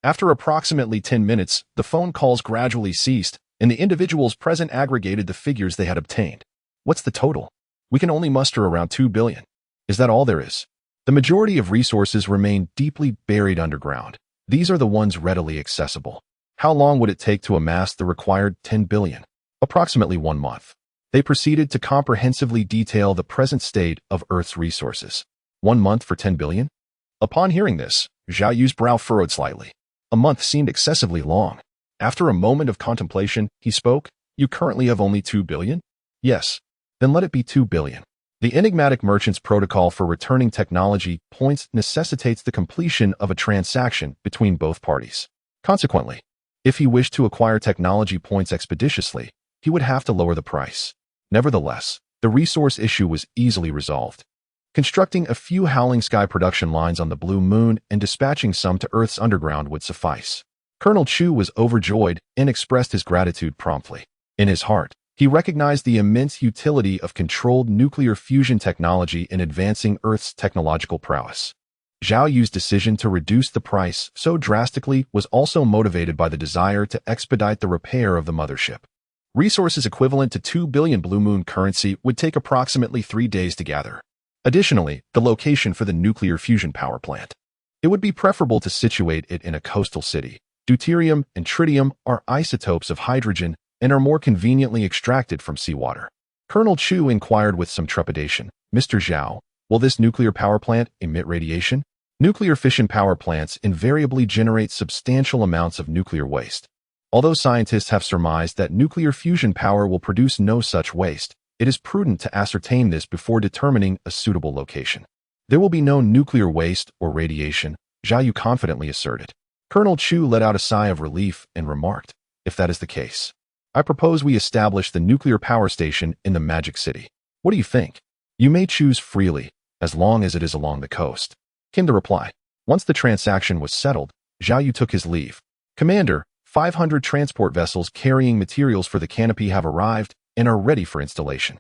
After approximately 10 minutes, the phone calls gradually ceased, and the individuals present aggregated the figures they had obtained. What's the total? We can only muster around 2 billion. Is that all there is? The majority of resources remain deeply buried underground. These are the ones readily accessible. How long would it take to amass the required 10 billion? Approximately 1 month. They proceeded to comprehensively detail the present state of Earth's resources. 1 month for 10 billion? Upon hearing this, Zhao Yu's brow furrowed slightly. A month seemed excessively long. After a moment of contemplation, he spoke, You currently have only 2 billion? Yes. Then let it be 2 billion. The enigmatic merchant's protocol for returning technology points necessitates the completion of a transaction between both parties. Consequently, if he wished to acquire technology points expeditiously, he would have to lower the price. Nevertheless, the resource issue was easily resolved. Constructing a few Howling Sky production lines on the Blue Moon and dispatching some to Earth's underground would suffice. Colonel Chu was overjoyed and expressed his gratitude promptly. In his heart, he recognized the immense utility of controlled nuclear fusion technology in advancing Earth's technological prowess. Zhao Yu's decision to reduce the price so drastically was also motivated by the desire to expedite the repair of the mothership. Resources equivalent to 2 billion Blue Moon currency would take approximately 3 days to gather. Additionally, the location for the nuclear fusion power plant. It would be preferable to situate it in a coastal city. Deuterium and tritium are isotopes of hydrogen and are more conveniently extracted from seawater. Colonel Chu inquired with some trepidation, "Mr. Zhao, will this nuclear power plant emit radiation?" Nuclear fission power plants invariably generate substantial amounts of nuclear waste. Although scientists have surmised that nuclear fusion power will produce no such waste, it is prudent to ascertain this before determining a suitable location. "There will be no nuclear waste or radiation," Zhao Yu confidently asserted. Colonel Chu let out a sigh of relief and remarked, "If that is the case, I propose we establish the nuclear power station in the Magic City. What do you think? You may choose freely, as long as it is along the coast," came the reply. Once the transaction was settled, Zhao Yu took his leave. "Commander, 500 transport vessels carrying materials for the canopy have arrived and are ready for installation.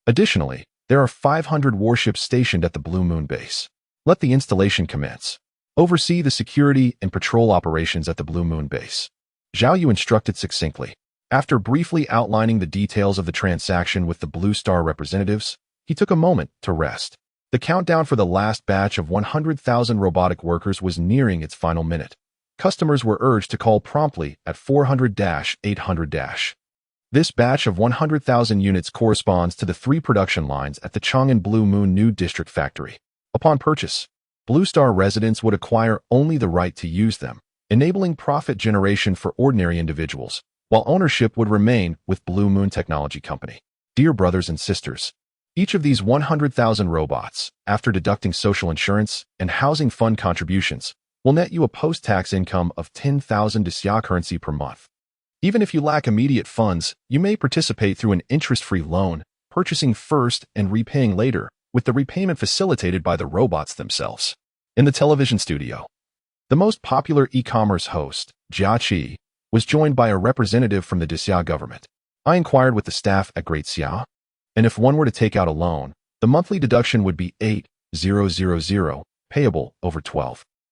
Additionally, there are 500 warships stationed at the Blue Moon base. Let the installation commence. Oversee the security and patrol operations at the Blue Moon base." Zhao Yu instructed succinctly. After briefly outlining the details of the transaction with the Blue Star representatives, he took a moment to rest. The countdown for the last batch of 100,000 robotic workers was nearing its final minute. Customers were urged to call promptly at 400-800-. This batch of 100,000 units corresponds to the 3 production lines at the Chang'an Blue Moon New District Factory. Upon purchase, Blue Star residents would acquire only the right to use them, enabling profit generation for ordinary individuals, while ownership would remain with Blue Moon Technology Company. Dear brothers and sisters, each of these 100,000 robots, after deducting social insurance and housing fund contributions, will net you a post-tax income of 10,000 Xia currency per month. Even if you lack immediate funds, you may participate through an interest-free loan, purchasing first and repaying later, with the repayment facilitated by the robots themselves. In the television studio, the most popular e-commerce host, Jia Qi, was joined by a representative from the Xia government. I inquired with the staff at Great Xia, and if one were to take out a loan, the monthly deduction would be 8,000, payable over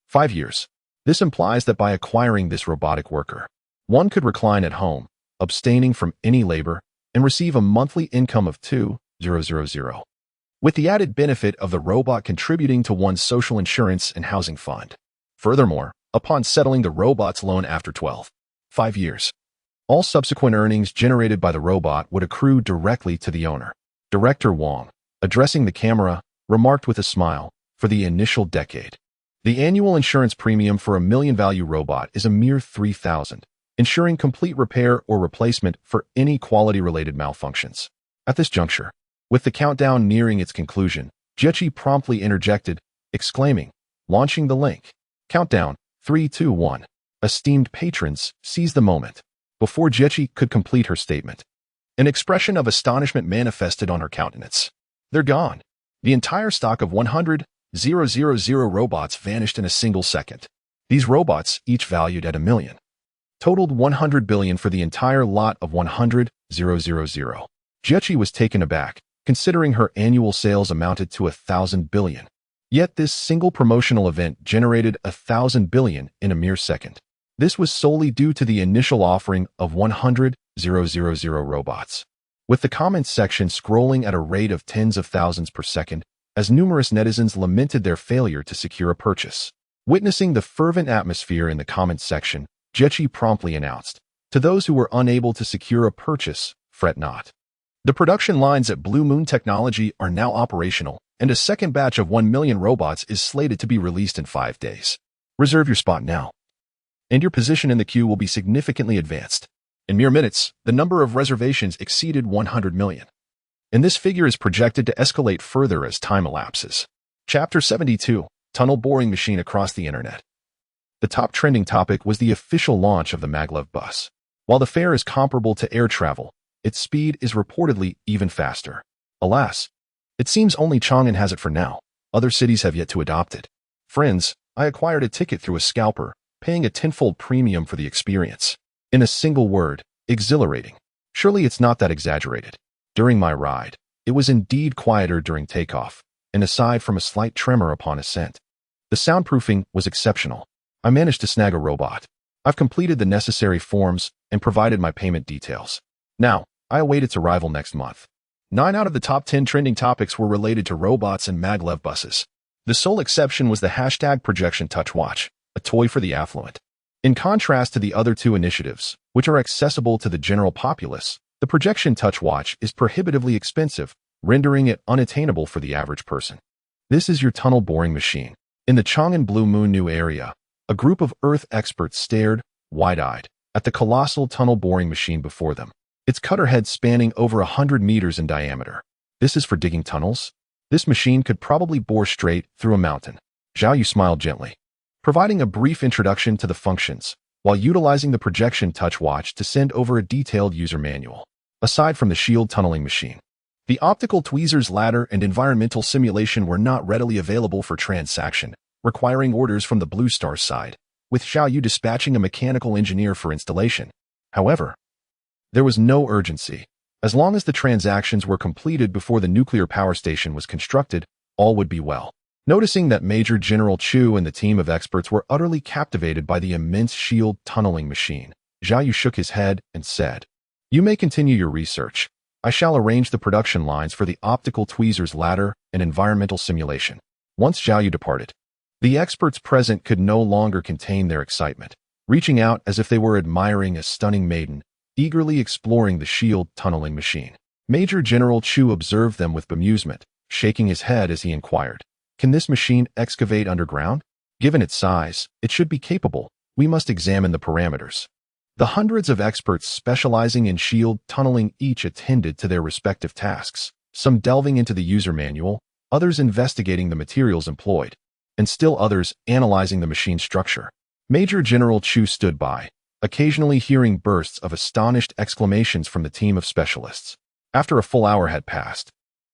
5 years. This implies that by acquiring this robotic worker, one could recline at home, abstaining from any labor, and receive a monthly income of 2,000, with the added benefit of the robot contributing to one's social insurance and housing fund. Furthermore, upon settling the robot's loan after 5 years, all subsequent earnings generated by the robot would accrue directly to the owner. Director Wang, addressing the camera, remarked with a smile, "For the initial decade, the annual insurance premium for a million-value robot is a mere 3,000, ensuring complete repair or replacement for any quality-related malfunctions." At this juncture, with the countdown nearing its conclusion, Jiechi promptly interjected, exclaiming, launching the link. Countdown, 3, 2, 1. Esteemed patrons, seize the moment. Before Jiechi could complete her statement, an expression of astonishment manifested on her countenance. "They're gone." The entire stock of 100,000 robots vanished in a single second. These robots, each valued at $1 million, totaled 100 billion for the entire lot of 100,000. Jiechi was taken aback, considering her annual sales amounted to 1,000 billion. Yet this single promotional event generated 1,000 billion in a mere second. This was solely due to the initial offering of 100,000 robots, with the comments section scrolling at a rate of tens of thousands per second, as numerous netizens lamented their failure to secure a purchase. Witnessing the fervent atmosphere in the comments section, Jiechi promptly announced, "To those who were unable to secure a purchase, fret not. The production lines at Blue Moon Technology are now operational, and a second batch of 1 million robots is slated to be released in 5 days. Reserve your spot now, and your position in the queue will be significantly advanced." In mere minutes, the number of reservations exceeded 100 million. And this figure is projected to escalate further as time elapses. Chapter 72, Tunnel Boring Machine Across the Internet. The top trending topic was the official launch of the maglev bus. While the fare is comparable to air travel, its speed is reportedly even faster. Alas, it seems only Chang'an has it for now. Other cities have yet to adopt it. Friends, I acquired a ticket through a scalper, paying a tenfold premium for the experience. In a single word, exhilarating. Surely it's not that exaggerated. During my ride, it was indeed quieter during takeoff, and aside from a slight tremor upon ascent, The soundproofing was exceptional. I managed to snag a robot. I've completed the necessary forms and provided my payment details. Now, I await its arrival next month. 9 out of the top 10 trending topics were related to robots and maglev buses. The sole exception was the hashtag projection touch watch, a toy for the affluent. In contrast to the other two initiatives, which are accessible to the general populace, the projection touch watch is prohibitively expensive, rendering it unattainable for the average person. This is your tunnel boring machine. In the Chang'an Blue Moon New area, a group of Earth experts stared, wide-eyed, at the colossal tunnel boring machine before them. Its cutter head spanning over 100 meters in diameter. This is for digging tunnels? This machine could probably bore straight through a mountain. Zhao Yu smiled gently, providing a brief introduction to the functions, while utilizing the projection touch watch to send over a detailed user manual. Aside from the shield tunneling machine, the optical tweezers ladder and environmental simulation were not readily available for transaction, requiring orders from the Blue Star side, with Zhao Yu dispatching a mechanical engineer for installation. However, there was no urgency. As long as the transactions were completed before the nuclear power station was constructed, all would be well. Noticing that Major General Chu and the team of experts were utterly captivated by the immense shield tunneling machine, Zhao Yu shook his head and said, "You may continue your research. I shall arrange the production lines for the optical tweezers ladder and environmental simulation." Once Zhao Yu departed, the experts present could no longer contain their excitement, reaching out as if they were admiring a stunning maiden, eagerly exploring the shield tunneling machine. Major General Chu observed them with bemusement, shaking his head as he inquired, "Can this machine excavate underground? Given its size, it should be capable. We must examine the parameters." The hundreds of experts specializing in shield tunneling each attended to their respective tasks, some delving into the user manual, others investigating the materials employed, and still others analyzing the machine structure. Major General Chu stood by, occasionally hearing bursts of astonished exclamations from the team of specialists. After a full hour had passed,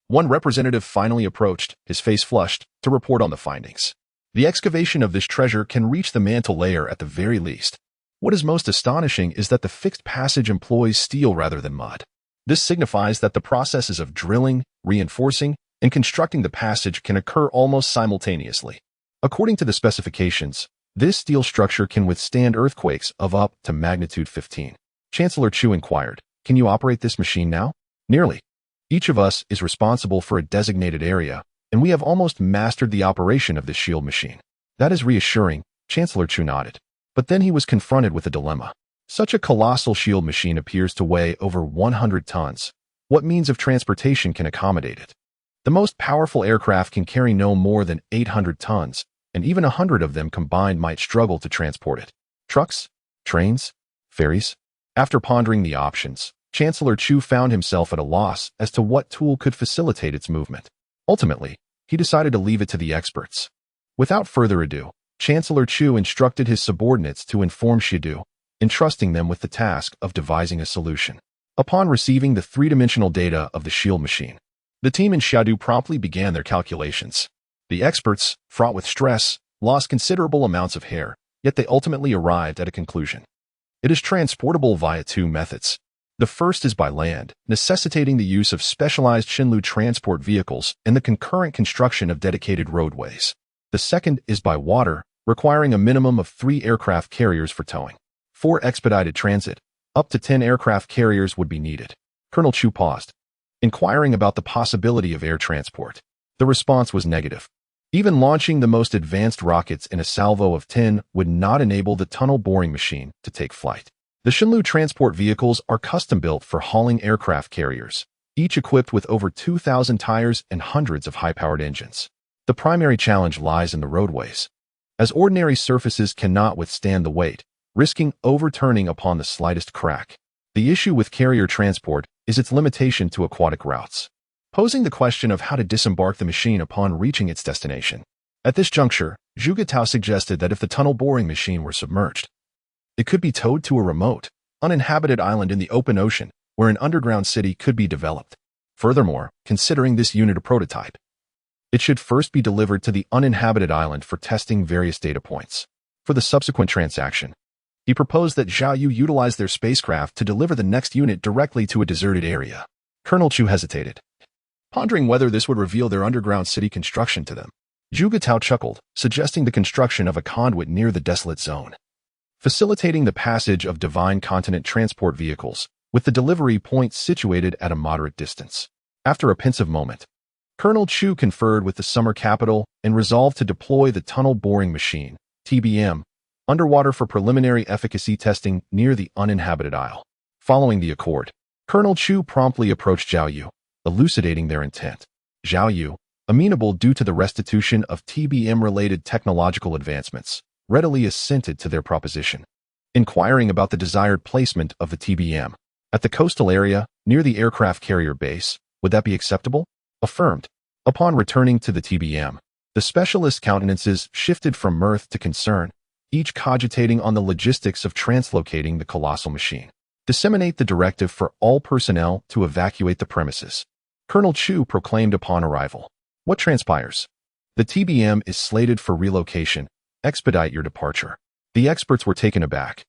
one representative finally approached, his face flushed, to report on the findings. The excavation of this treasure can reach the mantle layer at the very least. What is most astonishing is that the fixed passage employs steel rather than mud. This signifies that the processes of drilling, reinforcing, and constructing the passage can occur almost simultaneously. According to the specifications, this steel structure can withstand earthquakes of up to magnitude 15. Chancellor Chu inquired, "Can you operate this machine now?" "Nearly. Each of us is responsible for a designated area, and we have almost mastered the operation of this shield machine." "That is reassuring," Chancellor Chu nodded. But then he was confronted with a dilemma. Such a colossal shield machine appears to weigh over 100 tons. What means of transportation can accommodate it? The most powerful aircraft can carry no more than 800 tons, and even 100 of them combined might struggle to transport it. Trucks? Trains? Ferries? After pondering the options, Chancellor Chu found himself at a loss as to what tool could facilitate its movement. Ultimately, he decided to leave it to the experts. Without further ado, Chancellor Chu instructed his subordinates to inform Shidu, entrusting them with the task of devising a solution. Upon receiving the three-dimensional data of the shield machine, the team in Xiaodu promptly began their calculations. The experts, fraught with stress, lost considerable amounts of hair, yet they ultimately arrived at a conclusion. It is transportable via two methods. The first is by land, necessitating the use of specialized Shenlu transport vehicles and the concurrent construction of dedicated roadways. The second is by water, requiring a minimum of 3 aircraft carriers for towing. For expedited transit, up to 10 aircraft carriers would be needed. Colonel Chu paused, inquiring about the possibility of air transport. The response was negative. Even launching the most advanced rockets in a salvo of 10 would not enable the tunnel boring machine to take flight. The Shenlu transport vehicles are custom-built for hauling aircraft carriers, each equipped with over 2,000 tires and hundreds of high-powered engines. The primary challenge lies in the roadways, as ordinary surfaces cannot withstand the weight, risking overturning upon the slightest crack. The issue with carrier transport is its limitation to aquatic routes, posing the question of how to disembark the machine upon reaching its destination. At this juncture, Zhuge Tao suggested that if the tunnel boring machine were submerged, it could be towed to a remote, uninhabited island in the open ocean where an underground city could be developed. Furthermore, considering this unit a prototype, it should first be delivered to the uninhabited island for testing various data points. For the subsequent transaction, he proposed that Zhao Yu utilize their spacecraft to deliver the next unit directly to a deserted area. Colonel Chu hesitated, pondering whether this would reveal their underground city construction to them. Zhuge Tao chuckled, suggesting the construction of a conduit near the desolate zone, facilitating the passage of divine continent transport vehicles, with the delivery point situated at a moderate distance. After a pensive moment, Colonel Chu conferred with the summer capital and resolved to deploy the tunnel boring machine, TBM, underwater for preliminary efficacy testing near the uninhabited isle. Following the accord, Colonel Chu promptly approached Zhao Yu, elucidating their intent. Zhao Yu, amenable due to the restitution of TBM-related technological advancements, readily assented to their proposition, inquiring about the desired placement of the TBM. At the coastal area, near the aircraft carrier base, would that be acceptable? Affirmed. Upon returning to the TBM, the specialist countenances shifted from mirth to concern, each cogitating on the logistics of translocating the colossal machine. Disseminate the directive for all personnel to evacuate the premises, Colonel Chu proclaimed upon arrival. What transpires? The TBM is slated for relocation. Expedite your departure. The experts were taken aback,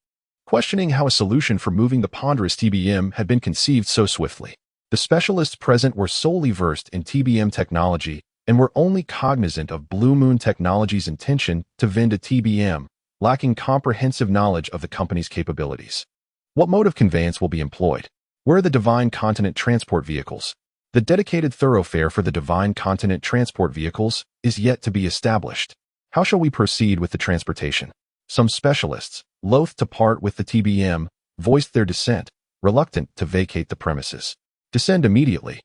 questioning how a solution for moving the ponderous TBM had been conceived so swiftly. The specialists present were solely versed in TBM technology and were only cognizant of Blue Moon Technology's intention to vend a TBM, lacking comprehensive knowledge of the company's capabilities. What mode of conveyance will be employed? Where are the Divine Continent transport vehicles? The dedicated thoroughfare for the Divine Continent transport vehicles is yet to be established. How shall we proceed with the transportation? Some specialists, loath to part with the TBM, voiced their dissent, reluctant to vacate the premises. Descend immediately.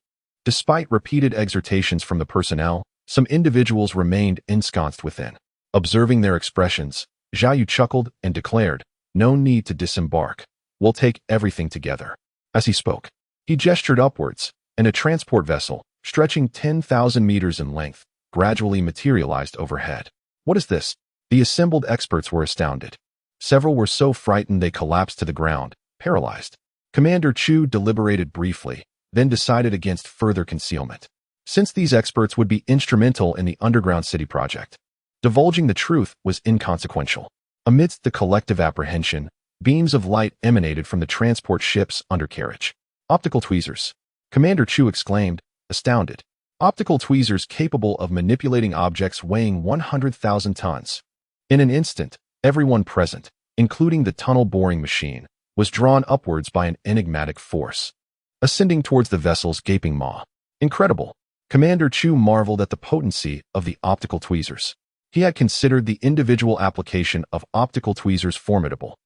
Despite repeated exhortations from the personnel, some individuals remained ensconced within. Observing their expressions, Zhao Yu chuckled and declared, "No need to disembark. We'll take everything together." As he spoke, he gestured upwards, and a transport vessel, stretching 10,000 meters in length, gradually materialized overhead. What is this? The assembled experts were astounded. Several were so frightened they collapsed to the ground, paralyzed. Commander Chu deliberated briefly, then decided against further concealment, since these experts would be instrumental in the underground city project. Divulging the truth was inconsequential. Amidst the collective apprehension, beams of light emanated from the transport ship's undercarriage. Optical tweezers. Commander Chu exclaimed, astounded. Optical tweezers capable of manipulating objects weighing 100,000 tons. In an instant, everyone present, including the tunnel boring machine, was drawn upwards by an enigmatic force, ascending towards the vessel's gaping maw. Incredible. Commander Chu marveled at the potency of the optical tweezers. He had considered the individual application of optical tweezers formidable,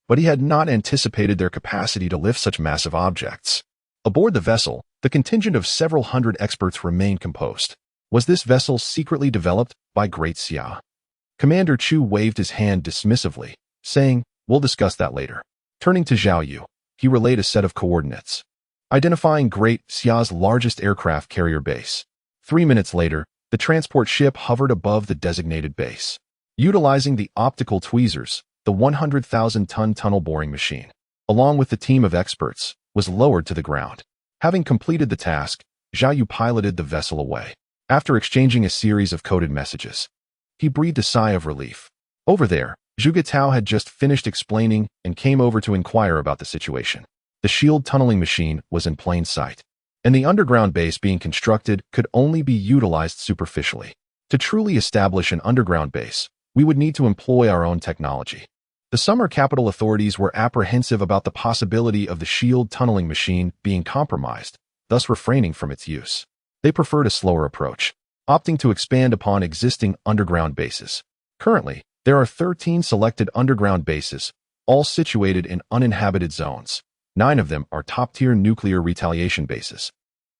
but he had not anticipated their capacity to lift such massive objects. Aboard the vessel, the contingent of several hundred experts remained composed. Was this vessel secretly developed by Great Xia? Commander Chu waved his hand dismissively, saying, "We'll discuss that later." Turning to Zhao Yu, he relayed a set of coordinates, identifying Great Xia's largest aircraft carrier base. 3 minutes later, the transport ship hovered above the designated base. Utilizing the optical tweezers, the 100,000-ton tunnel boring machine, along with the team of experts, was lowered to the ground. Having completed the task, Zhao Yu piloted the vessel away. After exchanging a series of coded messages, he breathed a sigh of relief. Over there, Zhuge Tao had just finished explaining and came over to inquire about the situation. The shield tunneling machine was in plain sight, and the underground base being constructed could only be utilized superficially. To truly establish an underground base, we would need to employ our own technology. The summer capital authorities were apprehensive about the possibility of the shield tunneling machine being compromised, thus refraining from its use. They preferred a slower approach, opting to expand upon existing underground bases. Currently, there are 13 selected underground bases, all situated in uninhabited zones. 9 of them are top-tier nuclear retaliation bases,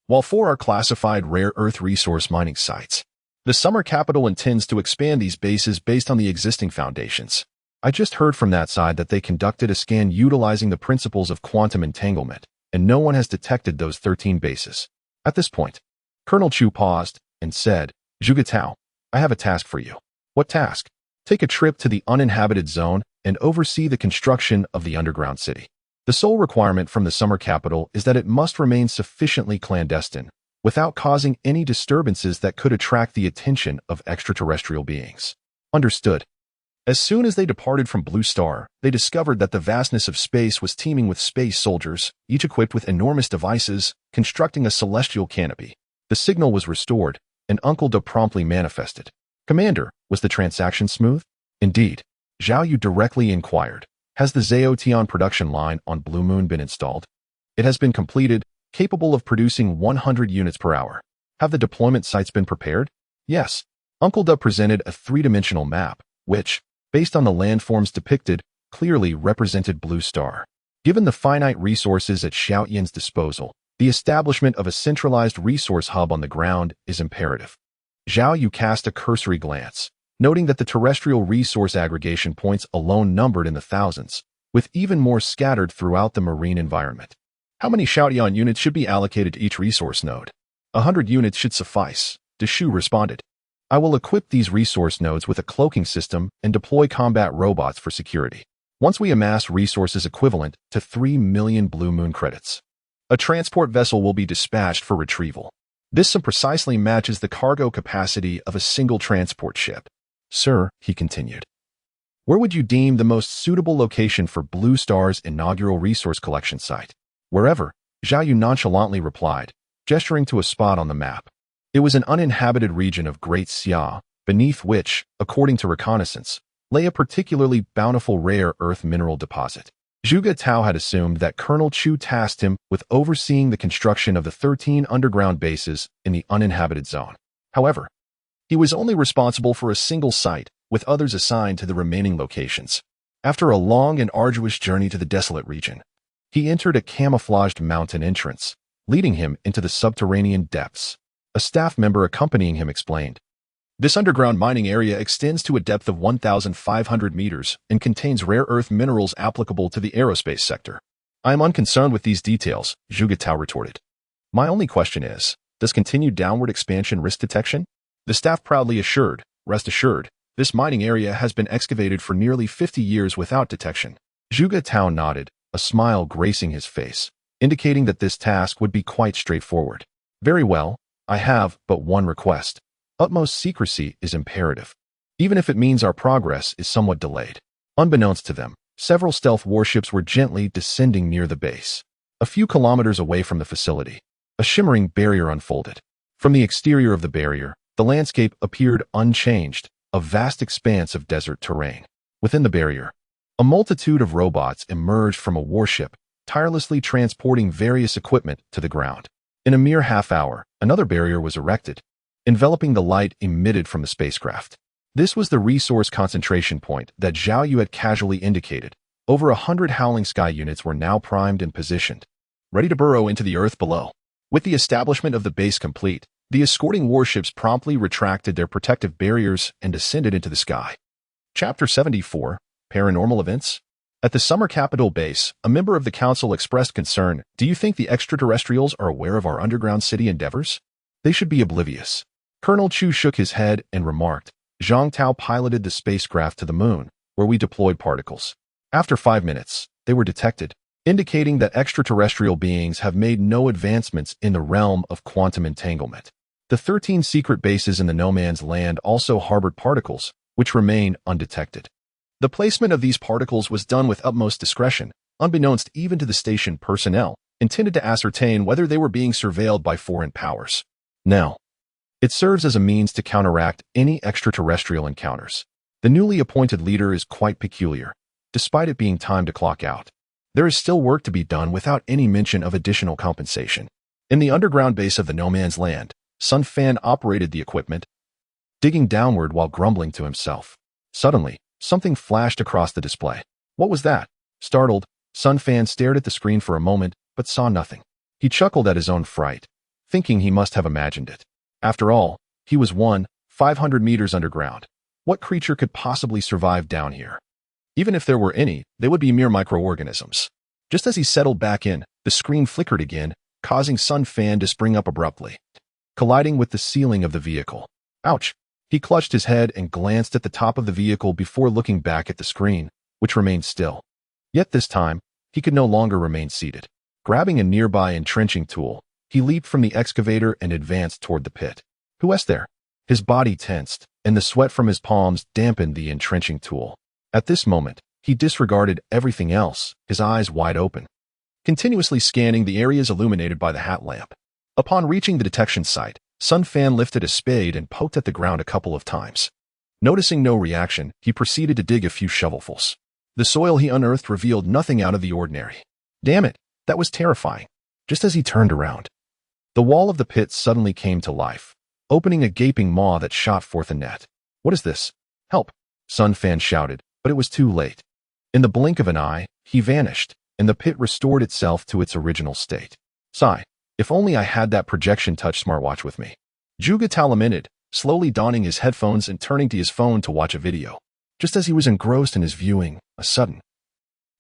while 4 are classified rare earth resource mining sites. The summer capital intends to expand these bases based on the existing foundations. I just heard from that side that they conducted a scan utilizing the principles of quantum entanglement, and no one has detected those 13 bases. At this point, Colonel Chu paused and said, "Zhuge Tao, I have a task for you." "What task?" "Take a trip to the uninhabited zone and oversee the construction of the underground city. The sole requirement from the summer capital is that it must remain sufficiently clandestine, without causing any disturbances that could attract the attention of extraterrestrial beings." Understood. As soon as they departed from Blue Star, they discovered that the vastness of space was teeming with space soldiers, each equipped with enormous devices, constructing a celestial canopy. The signal was restored, and Uncle Da promptly manifested. Commander, was the transaction smooth? Indeed. Zhao Yu directly inquired. Has the Xiaotian production line on Blue Moon been installed? It has been completed, capable of producing 100 units per hour. Have the deployment sites been prepared? Yes. Uncle Dub presented a three-dimensional map, which, based on the landforms depicted, clearly represented Blue Star. Given the finite resources at Xiaotian's disposal, the establishment of a centralized resource hub on the ground is imperative. Zhao Yu cast a cursory glance, noting that the terrestrial resource aggregation points alone numbered in the thousands, with even more scattered throughout the marine environment. How many Xiaotian units should be allocated to each resource node? 100 units should suffice, Deshu responded. I will equip these resource nodes with a cloaking system and deploy combat robots for security. Once we amass resources equivalent to 3 million Blue Moon credits, a transport vessel will be dispatched for retrieval. This sum precisely matches the cargo capacity of a single transport ship. Sir, he continued, where would you deem the most suitable location for Blue Star's inaugural resource collection site? Wherever, Zhao Yu nonchalantly replied, gesturing to a spot on the map. It was an uninhabited region of Great Xia, beneath which, according to reconnaissance, lay a particularly bountiful rare earth mineral deposit. Zhuge Tao had assumed that Colonel Chu tasked him with overseeing the construction of the 13 underground bases in the uninhabited zone. However, he was only responsible for a single site, with others assigned to the remaining locations. After a long and arduous journey to the desolate region, he entered a camouflaged mountain entrance, leading him into the subterranean depths. A staff member accompanying him explained, this underground mining area extends to a depth of 1,500 meters and contains rare earth minerals applicable to the aerospace sector. I am unconcerned with these details, Zhuge Tao retorted. My only question is, does continued downward expansion risk detection? The staff proudly assured, rest assured, this mining area has been excavated for nearly 50 years without detection. Zhuge Tao nodded, a smile gracing his face, indicating that this task would be quite straightforward. Very well, I have but one request. Utmost secrecy is imperative, even if it means our progress is somewhat delayed. Unbeknownst to them, several stealth warships were gently descending near the base. A few kilometers away from the facility, a shimmering barrier unfolded. From the exterior of the barrier, the landscape appeared unchanged, a vast expanse of desert terrain. Within the barrier, a multitude of robots emerged from a warship, tirelessly transporting various equipment to the ground. In a mere half hour, another barrier was erected, enveloping the light emitted from the spacecraft. This was the resource concentration point that Zhao Yu had casually indicated. Over 100 Howling Sky units were now primed and positioned, ready to burrow into the earth below. With the establishment of the base complete, the escorting warships promptly retracted their protective barriers and descended into the sky. Chapter 74, Paranormal Events. At the summer capital base, a member of the council expressed concern. Do you think the extraterrestrials are aware of our underground city endeavors? They should be oblivious. Colonel Chu shook his head and remarked, Zhang Tao piloted the spacecraft to the moon, where we deployed particles. After 5 minutes, they were detected, indicating that extraterrestrial beings have made no advancements in the realm of quantum entanglement. The 13 secret bases in the no man's land also harbored particles, which remain undetected. The placement of these particles was done with utmost discretion, unbeknownst even to the station personnel, intended to ascertain whether they were being surveilled by foreign powers. Now, it serves as a means to counteract any extraterrestrial encounters. The newly appointed leader is quite peculiar, despite it being time to clock out. There is still work to be done without any mention of additional compensation. In the underground base of the no man's land, Sun Fan operated the equipment, digging downward while grumbling to himself. Suddenly, something flashed across the display. What was that? Startled, Sun Fan stared at the screen for a moment, but saw nothing. He chuckled at his own fright, thinking he must have imagined it. After all, he was 500 meters underground. What creature could possibly survive down here? Even if there were any, they would be mere microorganisms. Just as he settled back in, the screen flickered again, causing Sun Fan to spring up abruptly, colliding with the ceiling of the vehicle. Ouch! He clutched his head and glanced at the top of the vehicle before looking back at the screen, which remained still. Yet this time, he could no longer remain seated. Grabbing a nearby entrenching tool, he leaped from the excavator and advanced toward the pit. Who was there? His body tensed, and the sweat from his palms dampened the entrenching tool. At this moment, he disregarded everything else, his eyes wide open, continuously scanning the areas illuminated by the hat lamp. Upon reaching the detection site, Sun Fan lifted a spade and poked at the ground a couple of times. Noticing no reaction, he proceeded to dig a few shovelfuls. The soil he unearthed revealed nothing out of the ordinary. Damn it, that was terrifying. Just as he turned around, the wall of the pit suddenly came to life, opening a gaping maw that shot forth a net. What is this? Help! Sun Fan shouted, but it was too late. In the blink of an eye, he vanished, and the pit restored itself to its original state. Sigh, if only I had that projection touch smartwatch with me. Zhuge Tao lamented, slowly donning his headphones and turning to his phone to watch a video. Just as he was engrossed in his viewing, a sudden,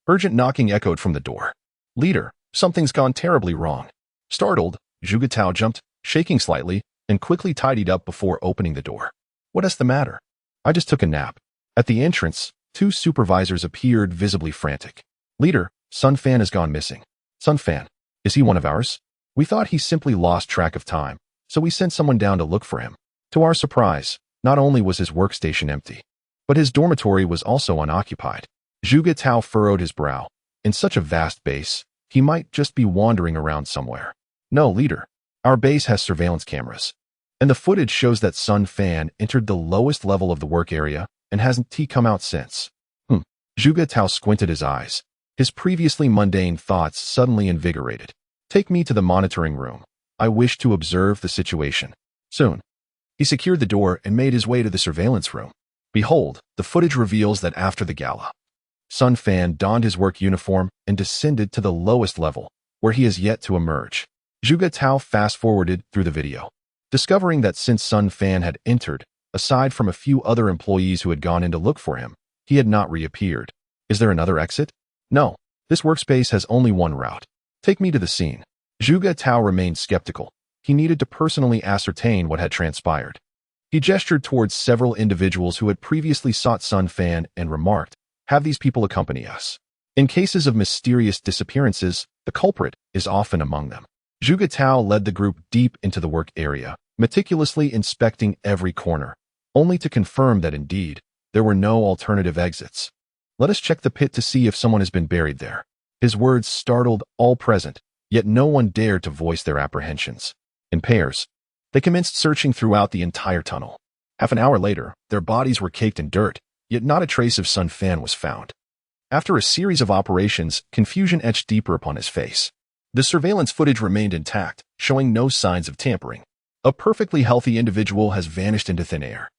urgent knocking echoed from the door. Leader, something's gone terribly wrong. Startled, Zhuge Tao jumped, shaking slightly, and quickly tidied up before opening the door. What is the matter? I just took a nap. At the entrance, two supervisors appeared, visibly frantic. Leader, Sun Fan has gone missing. Sun Fan, is he one of ours? We thought he simply lost track of time, so we sent someone down to look for him. To our surprise, not only was his workstation empty, but his dormitory was also unoccupied. Zhuge Tao furrowed his brow. In such a vast base, he might just be wandering around somewhere. No, leader. Our base has surveillance cameras, and the footage shows that Sun Fan entered the lowest level of the work area and hasn't come out since. Zhuge Tao squinted his eyes. His previously mundane thoughts suddenly invigorated. Take me to the monitoring room. I wish to observe the situation. Soon. He secured the door and made his way to the surveillance room. Behold, the footage reveals that after the gala, Sun Fan donned his work uniform and descended to the lowest level, where he has yet to emerge. Zhuge Tao fast-forwarded through the video, discovering that since Sun Fan had entered, aside from a few other employees who had gone in to look for him, he had not reappeared. Is there another exit? No, this workspace has only one route. Take me to the scene. Zhuge Tao remained skeptical. He needed to personally ascertain what had transpired. He gestured towards several individuals who had previously sought Sun Fan and remarked, "Have these people accompany us. In cases of mysterious disappearances, the culprit is often among them." Zhuge Tao led the group deep into the work area, meticulously inspecting every corner, only to confirm that indeed, there were no alternative exits. Let us check the pit to see if someone has been buried there. His words startled all present, yet no one dared to voice their apprehensions. In pairs, they commenced searching throughout the entire tunnel. Half an hour later, their bodies were caked in dirt, yet not a trace of Sun Fan was found. After a series of operations, confusion etched deeper upon his face. The surveillance footage remained intact, showing no signs of tampering. A perfectly healthy individual has vanished into thin air.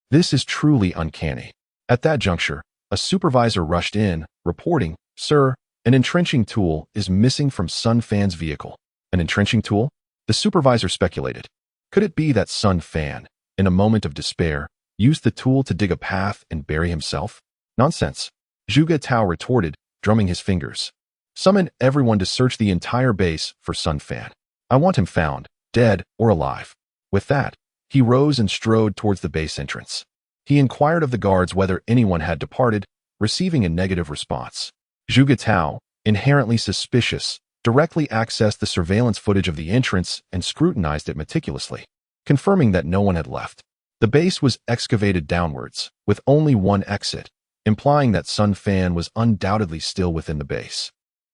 This is truly uncanny. At that juncture, a supervisor rushed in, reporting, "Sir, an entrenching tool is missing from Sun Fan's vehicle." An entrenching tool? The supervisor speculated. Could it be that Sun Fan, in a moment of despair, used the tool to dig a path and bury himself? Nonsense. Zhuge Tao retorted, drumming his fingers. Summon everyone to search the entire base for Sun Fan. I want him found, dead or alive. With that, he rose and strode towards the base entrance. He inquired of the guards whether anyone had departed, receiving a negative response. Zhuge Tao, inherently suspicious, directly accessed the surveillance footage of the entrance and scrutinized it meticulously, confirming that no one had left. The base was excavated downwards, with only one exit, implying that Sun Fan was undoubtedly still within the base,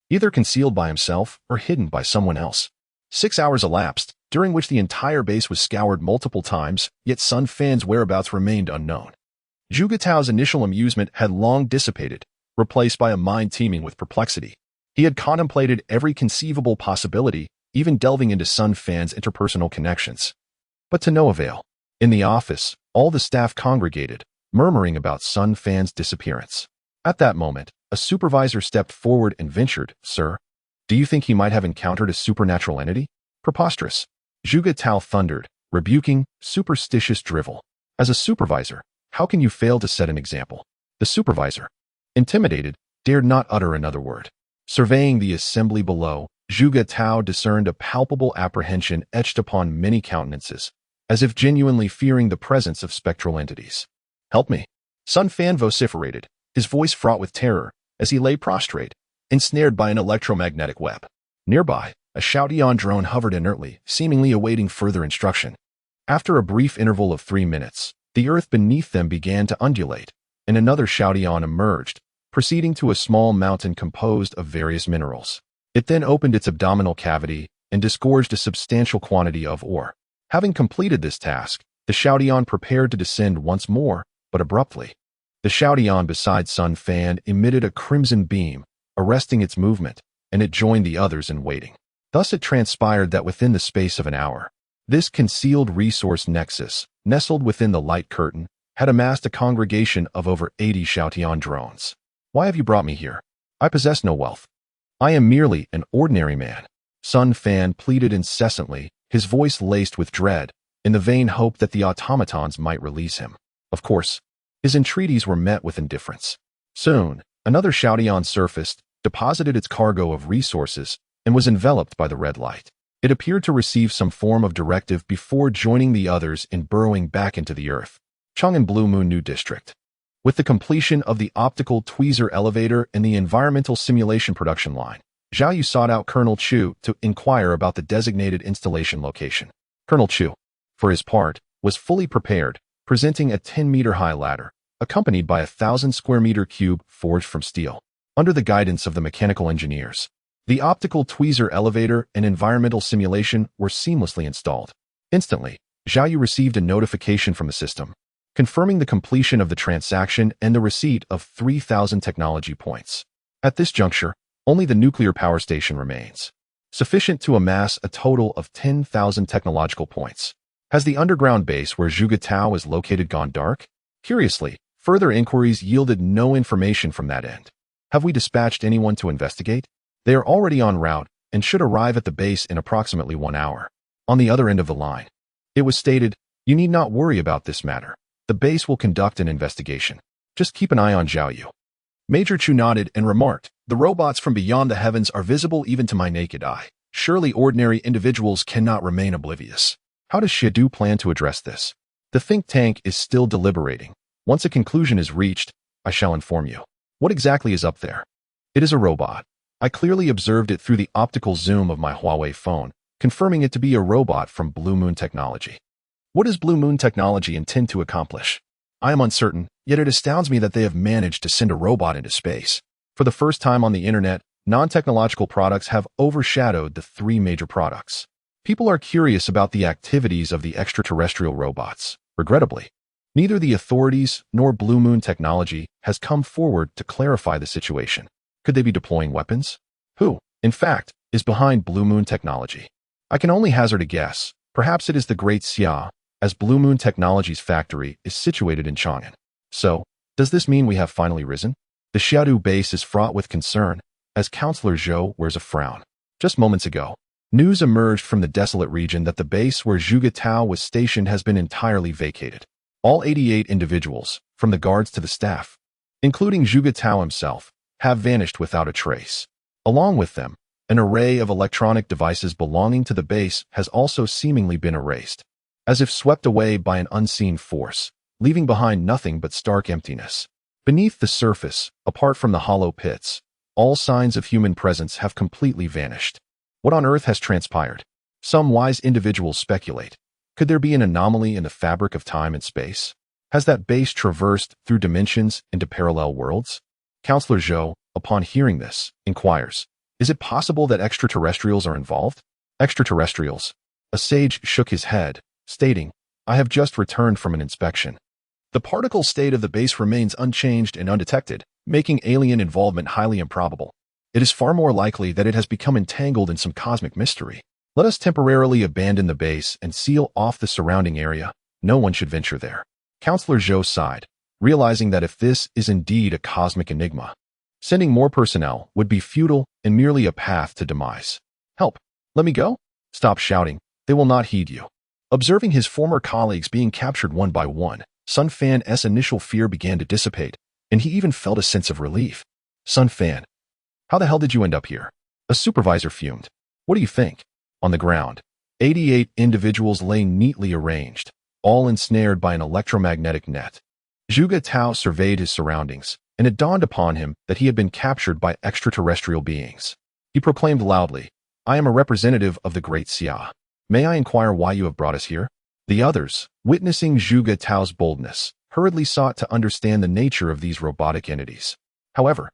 either concealed by himself or hidden by someone else. 6 hours elapsed, during which the entire base was scoured multiple times, yet Sun Fan's whereabouts remained unknown. Zhuge Tao's initial amusement had long dissipated, replaced by a mind teeming with perplexity. He had contemplated every conceivable possibility, even delving into Sun Fan's interpersonal connections. But to no avail. In the office, all the staff congregated, murmuring about Sun Fan's disappearance. At that moment, a supervisor stepped forward and ventured, "Sir, do you think he might have encountered a supernatural entity?" Preposterous. Zhuge Tao thundered, rebuking superstitious drivel. As a supervisor, how can you fail to set an example? The supervisor, intimidated, dared not utter another word. Surveying the assembly below, Zhuge Tao discerned a palpable apprehension etched upon many countenances, as if genuinely fearing the presence of spectral entities. "Help me," Sun Fan vociferated, his voice fraught with terror, as he lay prostrate, ensnared by an electromagnetic web. Nearby, a Xiaotian drone hovered inertly, seemingly awaiting further instruction. After a brief interval of 3 minutes, the earth beneath them began to undulate, and another Xiaotian emerged, proceeding to a small mountain composed of various minerals. It then opened its abdominal cavity and disgorged a substantial quantity of ore. Having completed this task, the Xiaotian prepared to descend once more, but but abruptly. The Xiaotian beside Sun Fan emitted a crimson beam, arresting its movement, and it joined the others in waiting. Thus it transpired that within the space of an hour, this concealed resource nexus, nestled within the light curtain, had amassed a congregation of over 80 Xiaotian drones. Why have you brought me here? I possess no wealth. I am merely an ordinary man. Sun Fan pleaded incessantly, his voice laced with dread, in the vain hope that the automatons might release him. Of course, his entreaties were met with indifference. Soon, another Xiaotian surfaced, deposited its cargo of resources, and was enveloped by the red light. It appeared to receive some form of directive before joining the others in burrowing back into the Earth. Chang'an Blue Moon New District. With the completion of the optical tweezer elevator and the environmental simulation production line, Zhao Yu sought out Colonel Chu to inquire about the designated installation location. Colonel Chu, for his part, was fully prepared, presenting a 10-meter-high ladder, accompanied by a 1,000-square-meter cube forged from steel. Under the guidance of the mechanical engineers, the optical tweezer elevator and environmental simulation were seamlessly installed. Instantly, Zhao Yu received a notification from the system, confirming the completion of the transaction and the receipt of 3,000 technology points. At this juncture, only the nuclear power station remains, sufficient to amass a total of 10,000 technological points. Has the underground base where Zhuge Tao is located gone dark? Curiously, further inquiries yielded no information from that end. Have we dispatched anyone to investigate? They are already en route and should arrive at the base in approximately 1 hour. On the other end of the line, it was stated, "You need not worry about this matter. The base will conduct an investigation. Just keep an eye on Zhao Yu." Major Chu nodded and remarked, "The robots from beyond the heavens are visible even to my naked eye. Surely ordinary individuals cannot remain oblivious." How does Xiaodu plan to address this? The think tank is still deliberating. Once a conclusion is reached, I shall inform you. What exactly is up there? It is a robot. I clearly observed it through the optical zoom of my Huawei phone, confirming it to be a robot from Blue Moon Technology. What does Blue Moon Technology intend to accomplish? I am uncertain, yet it astounds me that they have managed to send a robot into space. For the first time on the internet, non-technological products have overshadowed the 3 major products. People are curious about the activities of the extraterrestrial robots. Regrettably, neither the authorities nor Blue Moon Technology has come forward to clarify the situation. Could they be deploying weapons? Who, in fact, is behind Blue Moon Technology? I can only hazard a guess. Perhaps it is the Great Xia, as Blue Moon Technology's factory is situated in Chang'an. So, does this mean we have finally risen? The Xiaodu base is fraught with concern, as Counselor Zhou wears a frown. Just moments ago, news emerged from the desolate region that the base where Zhuge Tao was stationed has been entirely vacated. All 88 individuals, from the guards to the staff, including Zhuge Tao himself, have vanished without a trace. Along with them, an array of electronic devices belonging to the base has also seemingly been erased, as if swept away by an unseen force, leaving behind nothing but stark emptiness. Beneath the surface, apart from the hollow pits, all signs of human presence have completely vanished. What on earth has transpired? Some wise individuals speculate. Could there be an anomaly in the fabric of time and space? Has that base traversed through dimensions into parallel worlds? Counselor Zhou, upon hearing this, inquires, is it possible that extraterrestrials are involved? Extraterrestrials? A sage shook his head, stating, I have just returned from an inspection. The particle state of the base remains unchanged and undetected, making alien involvement highly improbable. It is far more likely that it has become entangled in some cosmic mystery. Let us temporarily abandon the base and seal off the surrounding area. No one should venture there. Counselor Zhou sighed, realizing that if this is indeed a cosmic enigma, sending more personnel would be futile and merely a path to demise. Help! Let me go? Stop shouting. They will not heed you. Observing his former colleagues being captured one by one, Sun Fan's initial fear began to dissipate, and he even felt a sense of relief. Sun Fan, how the hell did you end up here? A supervisor fumed. What do you think? On the ground, 88 individuals lay neatly arranged, all ensnared by an electromagnetic net. Zhuge Tao surveyed his surroundings, and it dawned upon him that he had been captured by extraterrestrial beings. He proclaimed loudly, I am a representative of the Great Xia. May I inquire why you have brought us here? The others, witnessing Zhuge Tao's boldness, hurriedly sought to understand the nature of these robotic entities. However,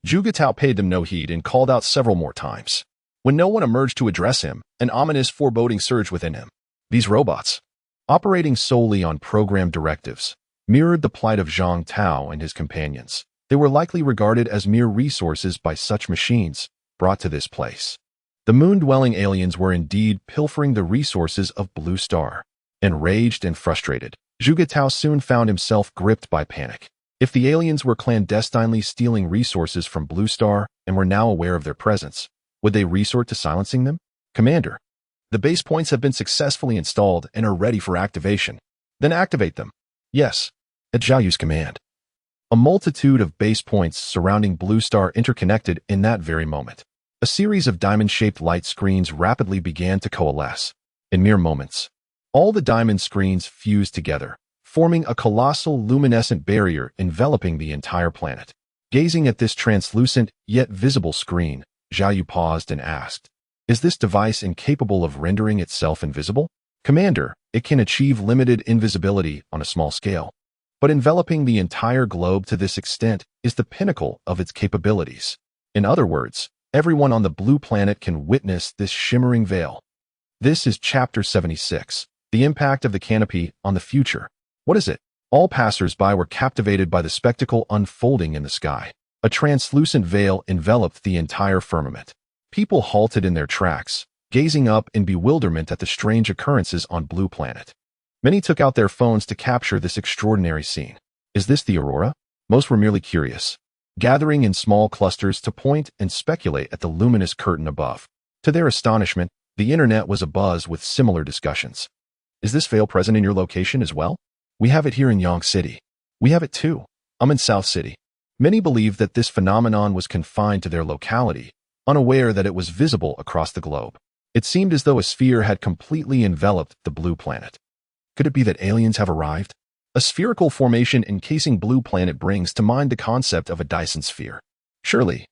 Zhuge Tao paid them no heed and called out several more times. When no one emerged to address him, an ominous foreboding surged within him. These robots, operating solely on programmed directives, mirrored the plight of Zhang Tao and his companions. They were likely regarded as mere resources by such machines brought to this place. The moon-dwelling aliens were indeed pilfering the resources of Blue Star. Enraged and frustrated, Zhuge Tao soon found himself gripped by panic. If the aliens were clandestinely stealing resources from Blue Star and were now aware of their presence, would they resort to silencing them? Commander, the base points have been successfully installed and are ready for activation. Then activate them. Yes, at Zhao Yu's command. A multitude of base points surrounding Blue Star interconnected in that very moment. A series of diamond-shaped light screens rapidly began to coalesce. In mere moments, all the diamond screens fused together, forming a colossal luminescent barrier enveloping the entire planet. Gazing at this translucent yet visible screen, Zhao Yu paused and asked, "Is this device incapable of rendering itself invisible?" Commander, it can achieve limited invisibility on a small scale, but enveloping the entire globe to this extent is the pinnacle of its capabilities. In other words, everyone on the blue planet can witness this shimmering veil. This is Chapter 76, the impact of the canopy on the future. What is it? All passers-by were captivated by the spectacle unfolding in the sky. A translucent veil enveloped the entire firmament. People halted in their tracks, gazing up in bewilderment at the strange occurrences on Blue Planet. Many took out their phones to capture this extraordinary scene. Is this the aurora? Most were merely curious, gathering in small clusters to point and speculate at the luminous curtain above. To their astonishment, the internet was abuzz with similar discussions. Is this veil present in your location as well? We have it here in Yang City. We have it too. I'm in South City. Many believed that this phenomenon was confined to their locality, unaware that it was visible across the globe. It seemed as though a sphere had completely enveloped the Blue Planet. Could it be that aliens have arrived? A spherical formation encasing Blue Planet brings to mind the concept of a Dyson sphere. Surely,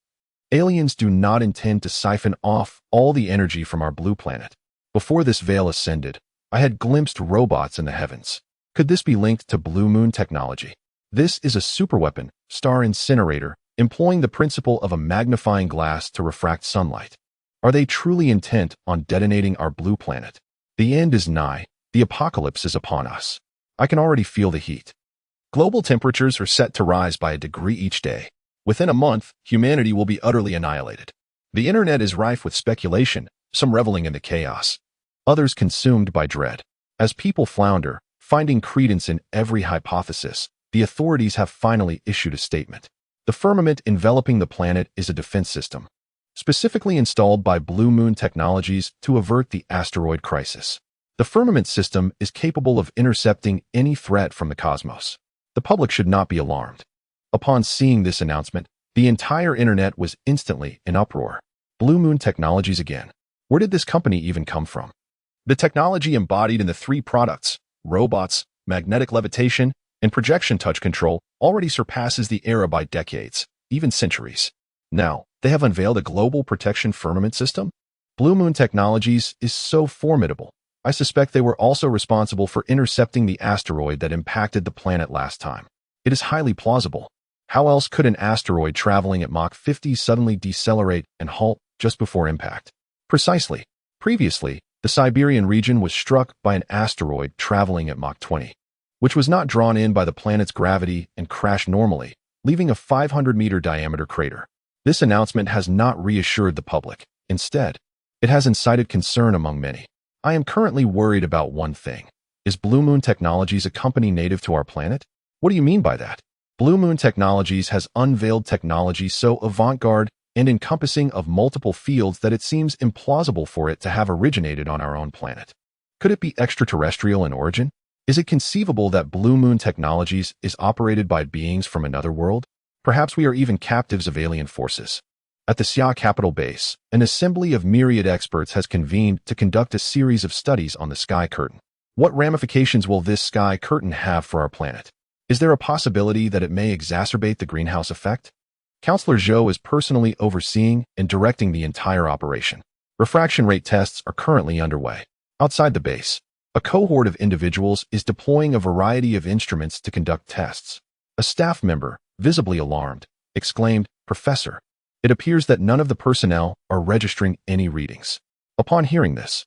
aliens do not intend to siphon off all the energy from our Blue Planet. Before this veil ascended, I had glimpsed robots in the heavens. Could this be linked to Blue Moon technology? This is a superweapon, star incinerator, employing the principle of a magnifying glass to refract sunlight. Are they truly intent on detonating our Blue Planet? The end is nigh. The apocalypse is upon us. I can already feel the heat. Global temperatures are set to rise by a degree each day. Within a month, humanity will be utterly annihilated. The internet is rife with speculation, some reveling in the chaos, others consumed by dread. As people flounder, finding credence in every hypothesis, the authorities have finally issued a statement. The firmament enveloping the planet is a defense system, specifically installed by Blue Moon Technologies to avert the asteroid crisis. The firmament system is capable of intercepting any threat from the cosmos. The public should not be alarmed. Upon seeing this announcement, the entire internet was instantly in uproar. Blue Moon Technologies again. Where did this company even come from? The technology embodied in the three products, robots, magnetic levitation, and projection touch control, already surpasses the era by decades, even centuries. Now, they have unveiled a global protection firmament system? Blue Moon Technologies is so formidable. I suspect they were also responsible for intercepting the asteroid that impacted the planet last time. It is highly plausible. How else could an asteroid traveling at Mach 50 suddenly decelerate and halt just before impact? Precisely. Previously, the Siberian region was struck by an asteroid traveling at Mach 20, which was not drawn in by the planet's gravity and crashed normally, leaving a 500-meter diameter crater. This announcement has not reassured the public. Instead, it has incited concern among many. I am currently worried about one thing. Is Blue Moon Technologies a company native to our planet? What do you mean by that? Blue Moon Technologies has unveiled technology so avant-garde and encompassing of multiple fields that it seems implausible for it to have originated on our own planet. Could it be extraterrestrial in origin? Is it conceivable that Blue Moon Technologies is operated by beings from another world? Perhaps we are even captives of alien forces. At the Xia capital base, an assembly of myriad experts has convened to conduct a series of studies on the sky curtain. What ramifications will this sky curtain have for our planet? Is there a possibility that it may exacerbate the greenhouse effect? Counselor Zhou is personally overseeing and directing the entire operation. Refraction rate tests are currently underway. Outside the base, a cohort of individuals is deploying a variety of instruments to conduct tests. A staff member, visibly alarmed, exclaimed, "Professor, it appears that none of the personnel are registering any readings." Upon hearing this,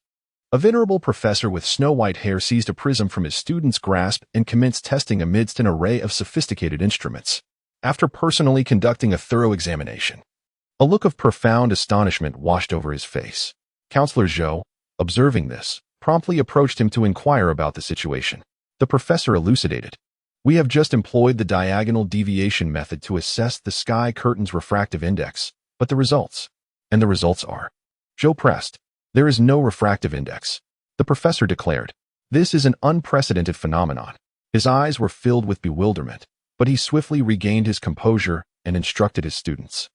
A venerable professor with snow-white hair seized a prism from his student's grasp and commenced testing amidst an array of sophisticated instruments. After personally conducting a thorough examination, a look of profound astonishment washed over his face. Counselor Zhou, observing this, promptly approached him to inquire about the situation. The professor elucidated. We have just employed the diagonal deviation method to assess the sky curtain's refractive index, but the results are. Zhou pressed. There is no refractive index. The professor declared. This is an unprecedented phenomenon. His eyes were filled with bewilderment, but he swiftly regained his composure and instructed his students.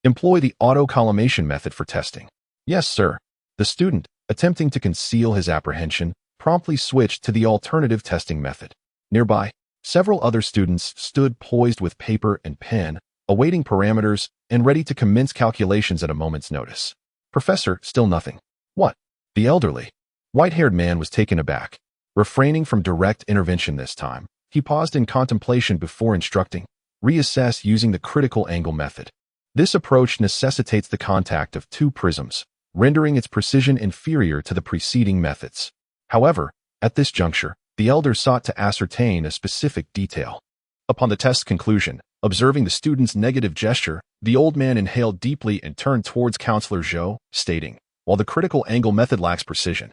Employ the auto-collimation method for testing. Yes, sir. The student, attempting to conceal his apprehension, promptly switched to the alternative testing method. Nearby, several other students stood poised with paper and pen, awaiting parameters and ready to commence calculations at a moment's notice. Professor, still nothing. What? The elderly, white-haired man was taken aback. Refraining from direct intervention this time, he paused in contemplation before instructing. Reassess using the critical angle method. This approach necessitates the contact of two prisms, rendering its precision inferior to the preceding methods. However, at this juncture, the elder sought to ascertain a specific detail. Upon the test's conclusion, observing the student's negative gesture, the old man inhaled deeply and turned towards Counselor Zhou, stating, while the critical angle method lacks precision,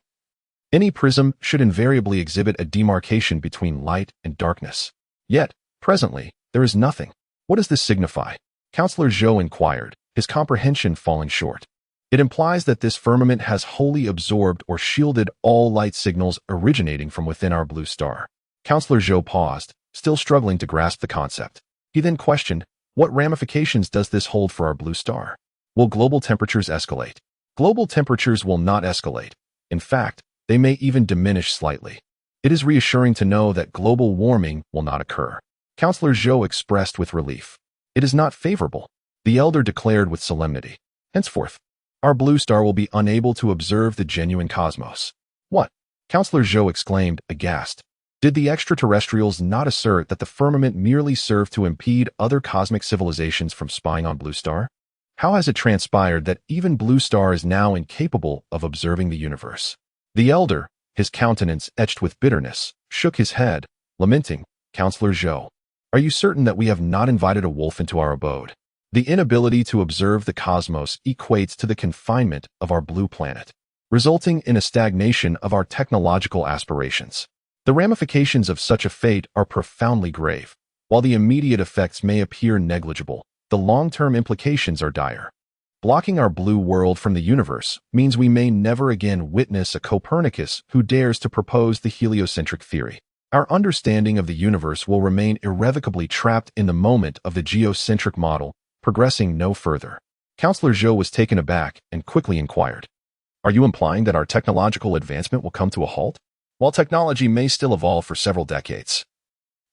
any prism should invariably exhibit a demarcation between light and darkness. Yet, presently, there is nothing. What does this signify? Counselor Zhou inquired, his comprehension falling short. It implies that this firmament has wholly absorbed or shielded all light signals originating from within our blue star. Counselor Zhou paused, still struggling to grasp the concept. He then questioned, what ramifications does this hold for our blue star? Will global temperatures escalate? Global temperatures will not escalate. In fact, they may even diminish slightly. It is reassuring to know that global warming will not occur. Counselor Zhou expressed with relief. It is not favorable, the elder declared with solemnity. Henceforth, our blue star will be unable to observe the genuine cosmos. What? Counselor Zhou exclaimed, aghast. Did the extraterrestrials not assert that the firmament merely served to impede other cosmic civilizations from spying on blue star? How has it transpired that even blue star is now incapable of observing the universe? The elder, his countenance etched with bitterness, shook his head, lamenting, Counselor Zhou, are you certain that we have not invited a wolf into our abode? The inability to observe the cosmos equates to the confinement of our blue planet, resulting in a stagnation of our technological aspirations. The ramifications of such a fate are profoundly grave. While the immediate effects may appear negligible, the long-term implications are dire. Blocking our blue world from the universe means we may never again witness a Copernicus who dares to propose the heliocentric theory. Our understanding of the universe will remain irrevocably trapped in the moment of the geocentric model, progressing no further. Counselor Zhou was taken aback and quickly inquired, are you implying that our technological advancement will come to a halt? While technology may still evolve for several decades.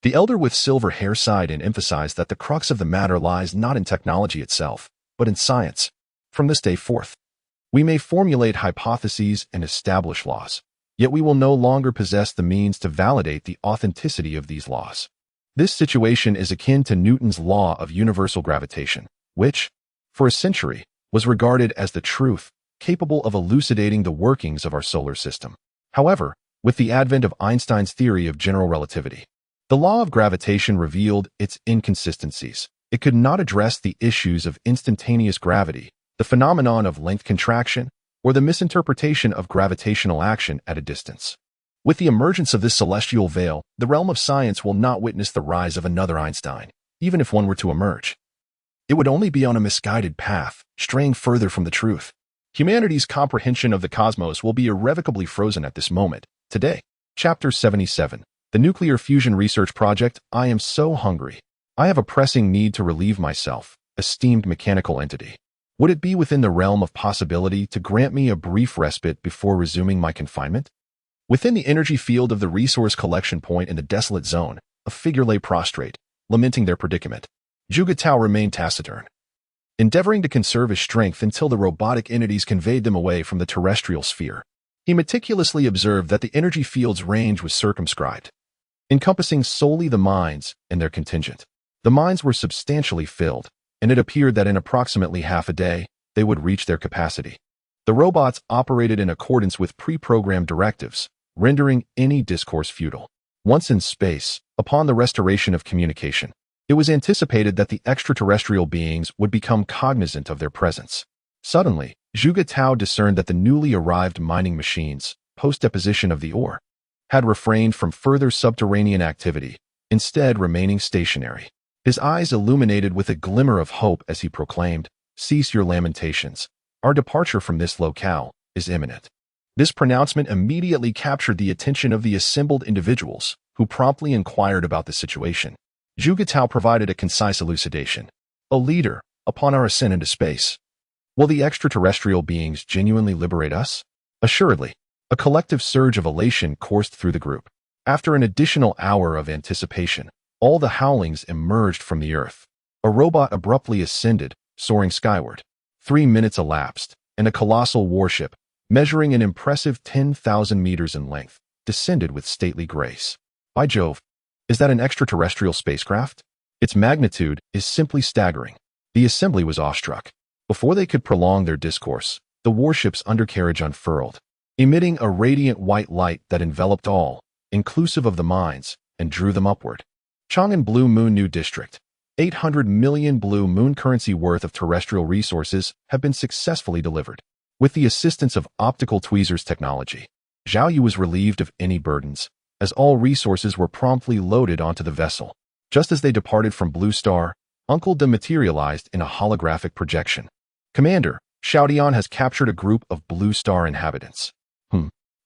The elder with silver hair sighed and emphasized that the crux of the matter lies not in technology itself, but in science. From this day forth, we may formulate hypotheses and establish laws, yet we will no longer possess the means to validate the authenticity of these laws. This situation is akin to Newton's law of universal gravitation, which, for a century, was regarded as the truth, capable of elucidating the workings of our solar system. However, with the advent of Einstein's theory of general relativity, the law of gravitation revealed its inconsistencies. It could not address the issues of instantaneous gravity, the phenomenon of length contraction, or the misinterpretation of gravitational action at a distance. With the emergence of this celestial veil, the realm of science will not witness the rise of another Einstein, even if one were to emerge. It would only be on a misguided path, straying further from the truth. Humanity's comprehension of the cosmos will be irrevocably frozen at this moment. Today, Chapter 77, the Nuclear Fusion Research Project. I am so hungry. I have a pressing need to relieve myself, esteemed mechanical entity. Would it be within the realm of possibility to grant me a brief respite before resuming my confinement? Within the energy field of the resource collection point in the desolate zone, a figure lay prostrate, lamenting their predicament. Zhuge Tao remained taciturn, endeavoring to conserve his strength until the robotic entities conveyed them away from the terrestrial sphere. He meticulously observed that the energy field's range was circumscribed, encompassing solely the mines and their contingent. The mines were substantially filled, and it appeared that in approximately half a day, they would reach their capacity. The robots operated in accordance with pre-programmed directives, rendering any discourse futile. Once in space, upon the restoration of communication, it was anticipated that the extraterrestrial beings would become cognizant of their presence. Suddenly, Zhuge Tao discerned that the newly arrived mining machines, post-deposition of the ore, had refrained from further subterranean activity, instead remaining stationary. His eyes illuminated with a glimmer of hope as he proclaimed, "Cease your lamentations. Our departure from this locale is imminent." This pronouncement immediately captured the attention of the assembled individuals, who promptly inquired about the situation. Zhuge Tao provided a concise elucidation. "O leader, upon our ascent into space, will the extraterrestrial beings genuinely liberate us?" Assuredly. A collective surge of elation coursed through the group. After an additional hour of anticipation, all the howlings emerged from the earth. A robot abruptly ascended, soaring skyward. 3 minutes elapsed, and a colossal warship, measuring an impressive 10,000 meters in length, descended with stately grace. By Jove, is that an extraterrestrial spacecraft? Its magnitude is simply staggering. The assembly was awestruck. Before they could prolong their discourse, the warship's undercarriage unfurled, emitting a radiant white light that enveloped all, inclusive of the mines, and drew them upward. Chang'an Blue Moon New District. 800 million blue moon currency worth of terrestrial resources have been successfully delivered. With the assistance of optical tweezers technology, Zhao Yu was relieved of any burdens, as all resources were promptly loaded onto the vessel. Just as they departed from Blue Star, Uncle De materialized in a holographic projection. "Commander, Xiaotian has captured a group of Blue Star inhabitants."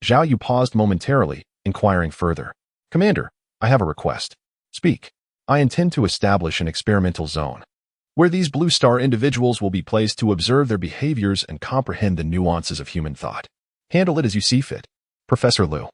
Zhao Yu paused momentarily, inquiring further. "Commander, I have a request." "Speak." "I intend to establish an experimental zone, where these Blue Star individuals will be placed to observe their behaviors and comprehend the nuances of human thought. Handle it as you see fit." "Professor Liu."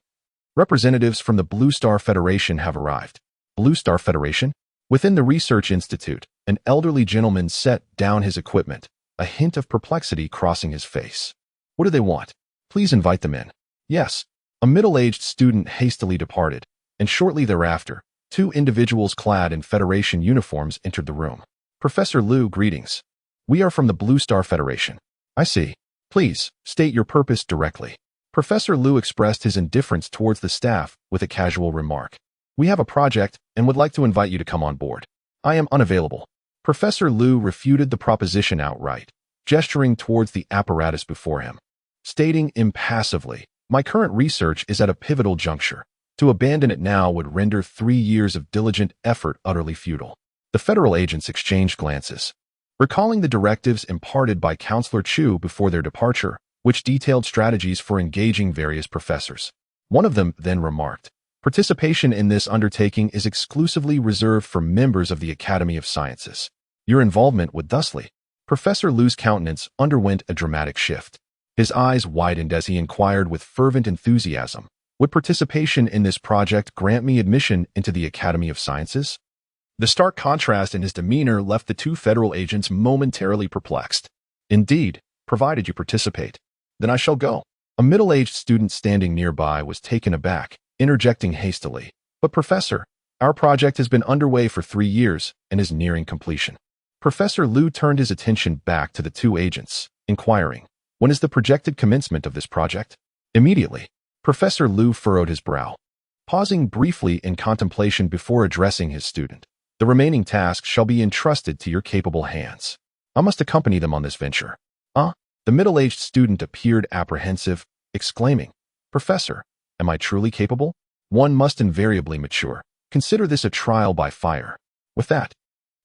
"Representatives from the Blue Star Federation have arrived." "Blue Star Federation?" Within the research institute, an elderly gentleman set down his equipment, a hint of perplexity crossing his face. "What do they want?" "Please invite them in." "Yes." A middle-aged student hastily departed, and shortly thereafter, 2 individuals clad in Federation uniforms entered the room. "Professor Liu, greetings. We are from the Blue Star Federation." "I see. Please, state your purpose directly." Professor Liu expressed his indifference towards the staff with a casual remark. "We have a project and would like to invite you to come on board." "I am unavailable." Professor Liu refuted the proposition outright, gesturing towards the apparatus before him, stating impassively, "My current research is at a pivotal juncture. To abandon it now would render 3 years of diligent effort utterly futile." The federal agents exchanged glances, recalling the directives imparted by Counselor Chu before their departure, which detailed strategies for engaging various professors. One of them then remarked, "Participation in this undertaking is exclusively reserved for members of the Academy of Sciences. Your involvement would thusly—" Professor Liu's countenance underwent a dramatic shift. His eyes widened as he inquired with fervent enthusiasm, "Would participation in this project grant me admission into the Academy of Sciences?" The stark contrast in his demeanor left the 2 federal agents momentarily perplexed. "Indeed, provided you participate. Then I shall go." A middle-aged student standing nearby was taken aback, interjecting hastily, "But Professor, our project has been underway for 3 years and is nearing completion." Professor Liu turned his attention back to the 2 agents, inquiring, "When is the projected commencement of this project?" "Immediately." Professor Liu furrowed his brow, pausing briefly in contemplation before addressing his student. "The remaining tasks shall be entrusted to your capable hands. I must accompany them on this venture." The middle-aged student appeared apprehensive, exclaiming, "Professor, am I truly capable? One must invariably mature. Consider this a trial by fire." With that,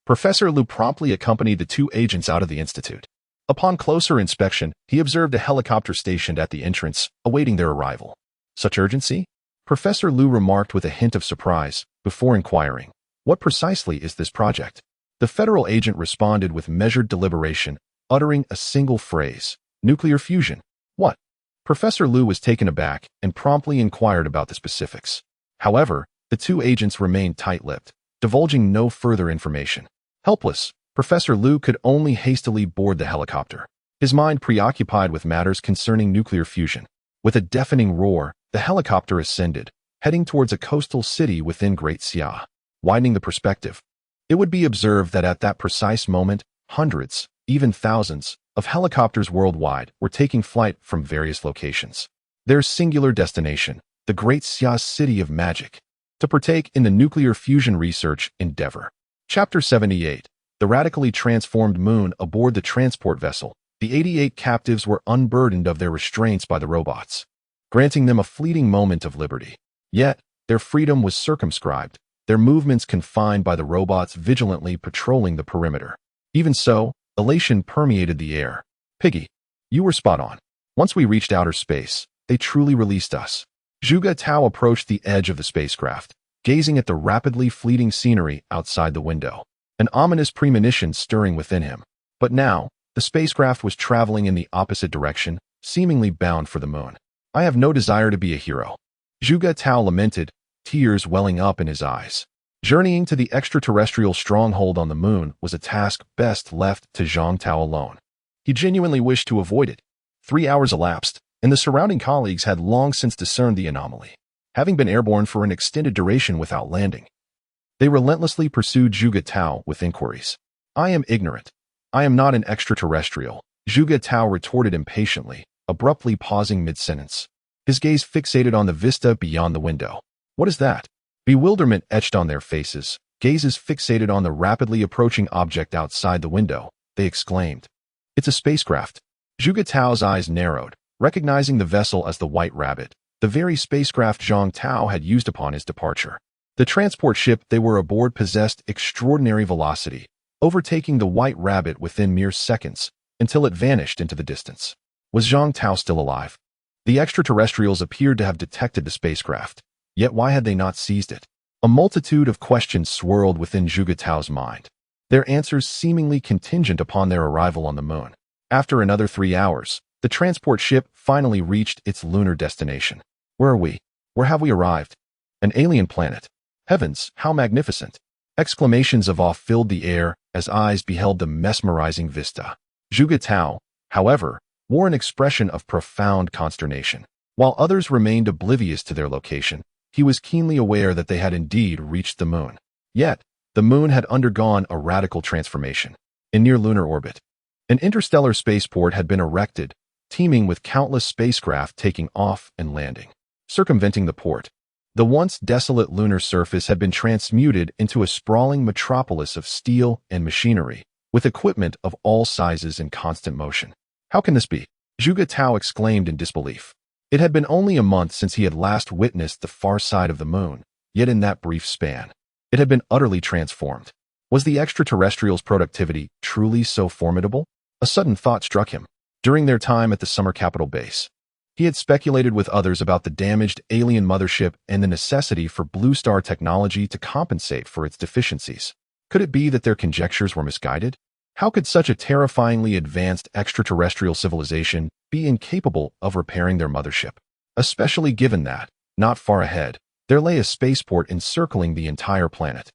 Professor Liu promptly accompanied the 2 agents out of the institute. Upon closer inspection, he observed a helicopter stationed at the entrance, awaiting their arrival. "Such urgency?" Professor Liu remarked with a hint of surprise, before inquiring, "What precisely is this project?" The federal agent responded with measured deliberation, uttering a single phrase, "Nuclear fusion." "What?" Professor Liu was taken aback and promptly inquired about the specifics. However, the 2 agents remained tight-lipped, divulging no further information. Helpless, Professor Liu could only hastily board the helicopter, his mind preoccupied with matters concerning nuclear fusion. With a deafening roar, the helicopter ascended, heading towards a coastal city within Great Xia. Widening the perspective, it would be observed that at that precise moment, hundreds, even thousands, of helicopters worldwide were taking flight from various locations. Their singular destination, the great Xia city of magic, to partake in the nuclear fusion research endeavor. Chapter 78. The radically transformed moon aboard the transport vessel. The 88 captives were unburdened of their restraints by the robots, granting them a fleeting moment of liberty. Yet, their freedom was circumscribed, their movements confined by the robots vigilantly patrolling the perimeter. Even so, elation permeated the air. Piggy, you were spot on. Once we reached outer space, they truly released us. Zhuge Tao approached the edge of the spacecraft, gazing at the rapidly fleeting scenery outside the window, an ominous premonition stirring within him. But now, the spacecraft was traveling in the opposite direction, seemingly bound for the moon. I have no desire to be a hero. Zhuge Tao lamented, tears welling up in his eyes. Journeying to the extraterrestrial stronghold on the moon was a task best left to Zhang Tao alone. He genuinely wished to avoid it. 3 hours elapsed, and the surrounding colleagues had long since discerned the anomaly. Having been airborne for an extended duration without landing, they relentlessly pursued Zhuge Tao with inquiries. I am ignorant. I am not an extraterrestrial, Zhuge Tao retorted impatiently, abruptly pausing mid-sentence. His gaze fixated on the vista beyond the window. What is that? Bewilderment etched on their faces, gazes fixated on the rapidly approaching object outside the window. They exclaimed. It's a spacecraft. Zhuge Tao's eyes narrowed, recognizing the vessel as the White Rabbit, the very spacecraft Zhang Tao had used upon his departure. The transport ship they were aboard possessed extraordinary velocity, overtaking the White Rabbit within mere seconds, until it vanished into the distance. Was Zhang Tao still alive? The extraterrestrials appeared to have detected the spacecraft, yet why had they not seized it? A multitude of questions swirled within Zhuge Tao's mind, their answers seemingly contingent upon their arrival on the moon. After another 3 hours, the transport ship finally reached its lunar destination. Where are we? Where have we arrived? An alien planet. Heavens, how magnificent! Exclamations of awe filled the air as eyes beheld the mesmerizing vista. Zhuge Tao, however, wore an expression of profound consternation. While others remained oblivious to their location, he was keenly aware that they had indeed reached the moon. Yet, the moon had undergone a radical transformation. In near-lunar orbit, an interstellar spaceport had been erected, teeming with countless spacecraft taking off and landing. Circumventing the port, the once desolate lunar surface had been transmuted into a sprawling metropolis of steel and machinery, with equipment of all sizes in constant motion. How can this be? Zhuge Tao exclaimed in disbelief. It had been only a month since he had last witnessed the far side of the moon, yet in that brief span, it had been utterly transformed. Was the extraterrestrials' productivity truly so formidable? A sudden thought struck him. During their time at the summer capital base, he had speculated with others about the damaged alien mothership and the necessity for Blue Star technology to compensate for its deficiencies. Could it be that their conjectures were misguided? How could such a terrifyingly advanced extraterrestrial civilization be incapable of repairing their mothership? Especially given that, not far ahead, there lay a spaceport encircling the entire planet.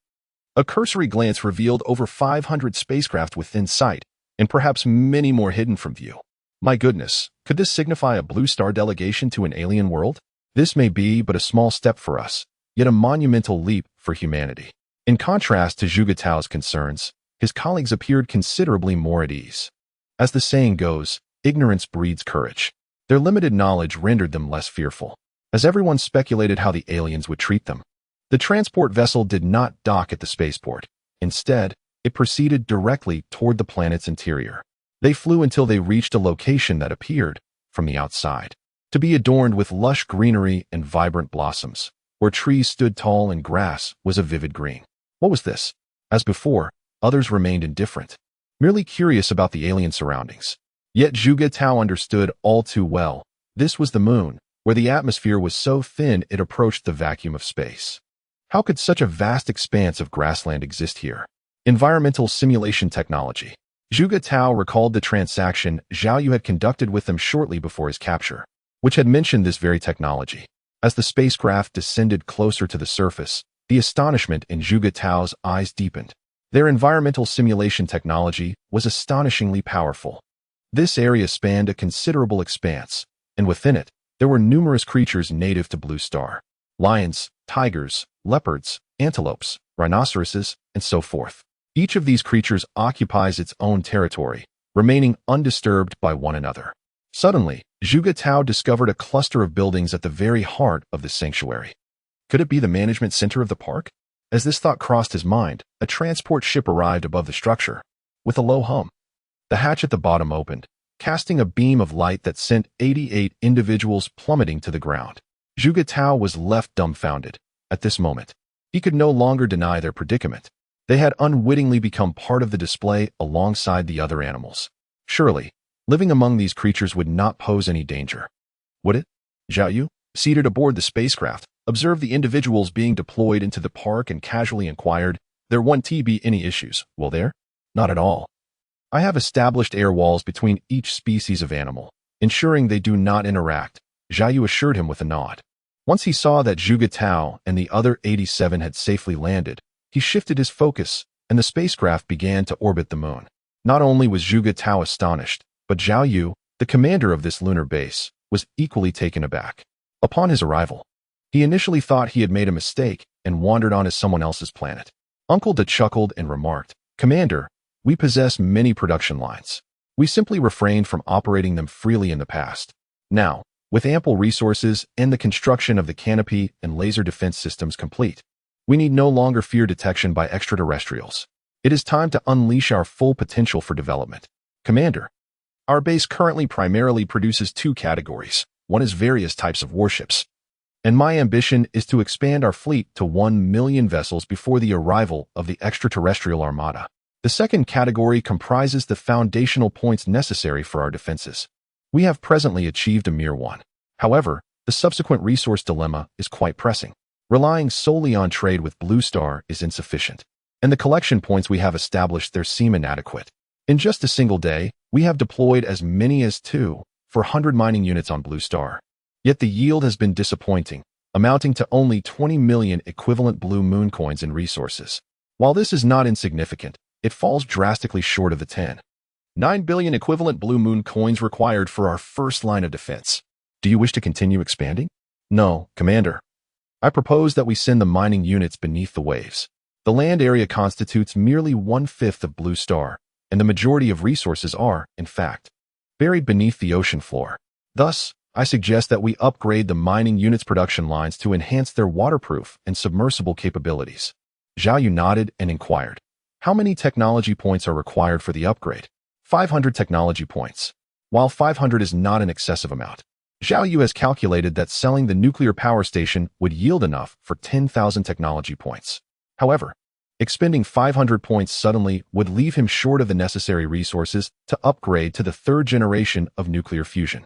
A cursory glance revealed over 500 spacecraft within sight, and perhaps many more hidden from view. My goodness, could this signify a Blue Star delegation to an alien world? This may be but a small step for us, yet a monumental leap for humanity. In contrast to Zhuge Tao's concerns, his colleagues appeared considerably more at ease. As the saying goes, ignorance breeds courage. Their limited knowledge rendered them less fearful, as everyone speculated how the aliens would treat them. The transport vessel did not dock at the spaceport. Instead, it proceeded directly toward the planet's interior. They flew until they reached a location that appeared, from the outside, to be adorned with lush greenery and vibrant blossoms. Where trees stood tall and grass was a vivid green. What was this? As before, others remained indifferent, merely curious about the alien surroundings. Yet Zhuge Tao understood all too well. This was the moon, where the atmosphere was so thin it approached the vacuum of space. How could such a vast expanse of grassland exist here? Environmental simulation technology. Zhuge Tao recalled the transaction Zhao Yu had conducted with them shortly before his capture, which had mentioned this very technology. As the spacecraft descended closer to the surface, the astonishment in Zhuge Tao's eyes deepened. Their environmental simulation technology was astonishingly powerful. This area spanned a considerable expanse, and within it, there were numerous creatures native to Blue Star. Lions, tigers, leopards, antelopes, rhinoceroses, and so forth. Each of these creatures occupies its own territory, remaining undisturbed by one another. Suddenly, Zhuge Tao discovered a cluster of buildings at the very heart of the sanctuary. Could it be the management center of the park? As this thought crossed his mind, a transport ship arrived above the structure. With a low hum, the hatch at the bottom opened, casting a beam of light that sent 88 individuals plummeting to the ground. Zhuge Tao was left dumbfounded. At this moment, he could no longer deny their predicament. They had unwittingly become part of the display alongside the other animals. Surely, living among these creatures would not pose any danger. Would it? Zhao Yu, seated aboard the spacecraft, observed the individuals being deployed into the park and casually inquired, "There won't be any issues, will there?" "Not at all. I have established air walls between each species of animal, ensuring they do not interact," Zhao Yu assured him with a nod. Once he saw that Zhuge Tao and the other 87 had safely landed, he shifted his focus, and the spacecraft began to orbit the moon. Not only was Zhuge Tao astonished, but Zhao Yu, the commander of this lunar base, was equally taken aback. Upon his arrival, he initially thought he had made a mistake and wandered on as someone else's planet. Uncle De chuckled and remarked, "Commander, we possess many production lines. We simply refrained from operating them freely in the past. Now, with ample resources and the construction of the canopy and laser defense systems complete, we need no longer fear detection by extraterrestrials. It is time to unleash our full potential for development. Commander, our base currently primarily produces two categories. One is various types of warships, and my ambition is to expand our fleet to 1 million vessels before the arrival of the extraterrestrial armada. The second category comprises the foundational points necessary for our defenses. We have presently achieved a mere one. However, the subsequent resource dilemma is quite pressing. Relying solely on trade with Blue Star is insufficient, and the collection points we have established there seem inadequate. In just a single day, we have deployed as many as 400 mining units on Blue Star. Yet the yield has been disappointing, amounting to only 20 million equivalent Blue Moon coins in resources. While this is not insignificant, it falls drastically short of the 10.9 billion equivalent Blue Moon coins required for our first line of defense. Do you wish to continue expanding? No, Commander. I propose that we send the mining units beneath the waves. The land area constitutes merely 1/5 of Blue Star, and the majority of resources are, in fact, buried beneath the ocean floor. Thus, I suggest that we upgrade the mining units' production lines to enhance their waterproof and submersible capabilities. Zhao Yu nodded and inquired, "How many technology points are required for the upgrade?" 500 technology points. While 500 is not an excessive amount, Zhao Yu has calculated that selling the nuclear power station would yield enough for 10,000 technology points. However, expending 500 points suddenly would leave him short of the necessary resources to upgrade to the third generation of nuclear fusion.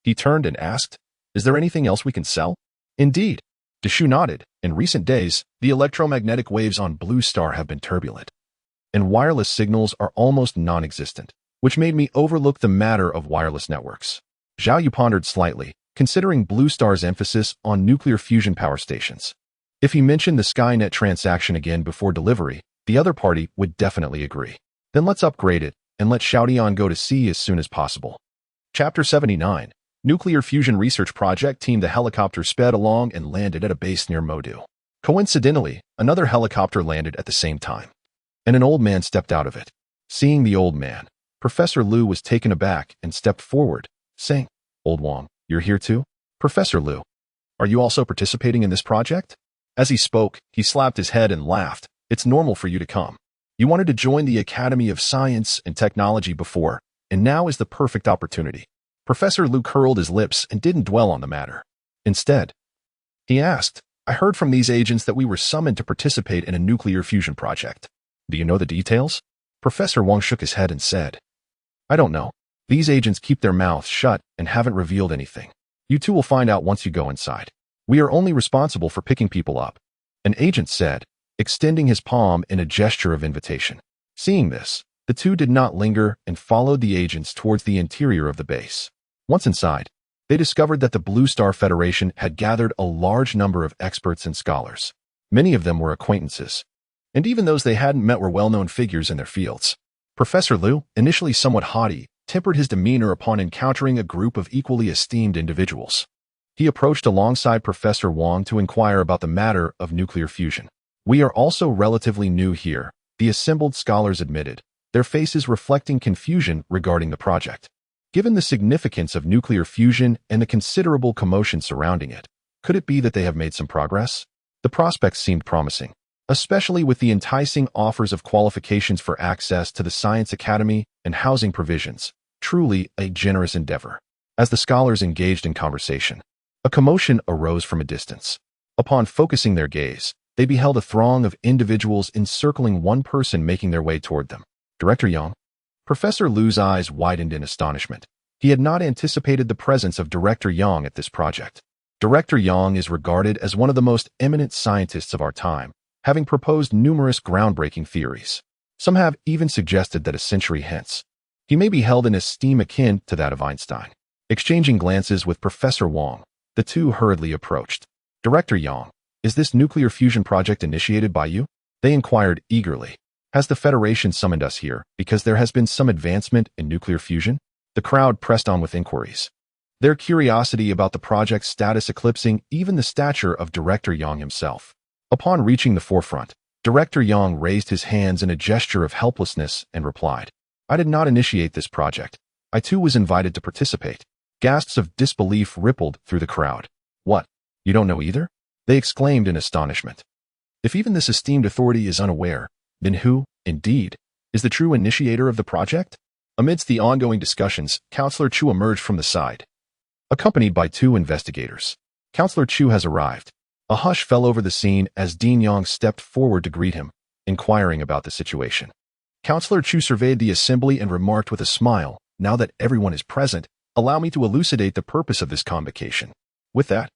He turned and asked, "Is there anything else we can sell?" "Indeed." Deshu nodded. "In recent days, the electromagnetic waves on Blue Star have been turbulent, and wireless signals are almost non-existent, which made me overlook the matter of wireless networks." Zhao Yu pondered slightly, considering Blue Star's emphasis on nuclear fusion power stations. If he mentioned the Skynet transaction again before delivery, the other party would definitely agree. Then let's upgrade it, and let Xiaotian go to sea as soon as possible. Chapter 79. Nuclear Fusion Research Project Team. The helicopter sped along and landed at a base near Modu. Coincidentally, another helicopter landed at the same time, and an old man stepped out of it. Seeing the old man, Professor Liu was taken aback and stepped forward, saying, "Old Wang, you're here too? Professor Liu, are you also participating in this project?" As he spoke, he slapped his head and laughed. "It's normal for you to come. You wanted to join the Academy of Science and Technology before, and now is the perfect opportunity." Professor Liu curled his lips and didn't dwell on the matter. Instead, he asked, "I heard from these agents that we were summoned to participate in a nuclear fusion project. Do you know the details?" Professor Wang shook his head and said, "I don't know. These agents keep their mouths shut and haven't revealed anything. You two will find out once you go inside. We are only responsible for picking people up," an agent said, extending his palm in a gesture of invitation. Seeing this, the two did not linger and followed the agents towards the interior of the base. Once inside, they discovered that the Blue Star Federation had gathered a large number of experts and scholars. Many of them were acquaintances, and even those they hadn't met were well-known figures in their fields. Professor Liu, initially somewhat haughty, tempered his demeanor upon encountering a group of equally esteemed individuals. He approached alongside Professor Wang to inquire about the matter of nuclear fusion. "We are also relatively new here," the assembled scholars admitted. their faces reflecting confusion regarding the project. Given the significance of nuclear fusion and the considerable commotion surrounding it, could it be that they have made some progress? The prospects seemed promising, especially with the enticing offers of qualifications for access to the Science Academy and housing provisions. Truly a generous endeavor. As the scholars engaged in conversation, a commotion arose from a distance. Upon focusing their gaze, they beheld a throng of individuals encircling one person making their way toward them. Director Yang? Professor Lu's eyes widened in astonishment. He had not anticipated the presence of Director Yang at this project. Director Yang is regarded as one of the most eminent scientists of our time, having proposed numerous groundbreaking theories. Some have even suggested that a century hence, he may be held in esteem akin to that of Einstein. Exchanging glances with Professor Wang, the two hurriedly approached. Director Yang, is this nuclear fusion project initiated by you? They inquired eagerly. Has the Federation summoned us here because there has been some advancement in nuclear fusion? The crowd pressed on with inquiries, their curiosity about the project's status eclipsing even the stature of Director Yang himself. Upon reaching the forefront, Director Yang raised his hands in a gesture of helplessness and replied, I did not initiate this project. I too was invited to participate. Gasps of disbelief rippled through the crowd. What? You don't know either? They exclaimed in astonishment. If even this esteemed authority is unaware, then who, indeed, is the true initiator of the project? Amidst the ongoing discussions, Counselor Chu emerged from the side, accompanied by two investigators. Counselor Chu has arrived. A hush fell over the scene as Dean Yang stepped forward to greet him, inquiring about the situation. Counselor Chu surveyed the assembly and remarked with a smile, now that everyone is present, allow me to elucidate the purpose of this convocation. With that,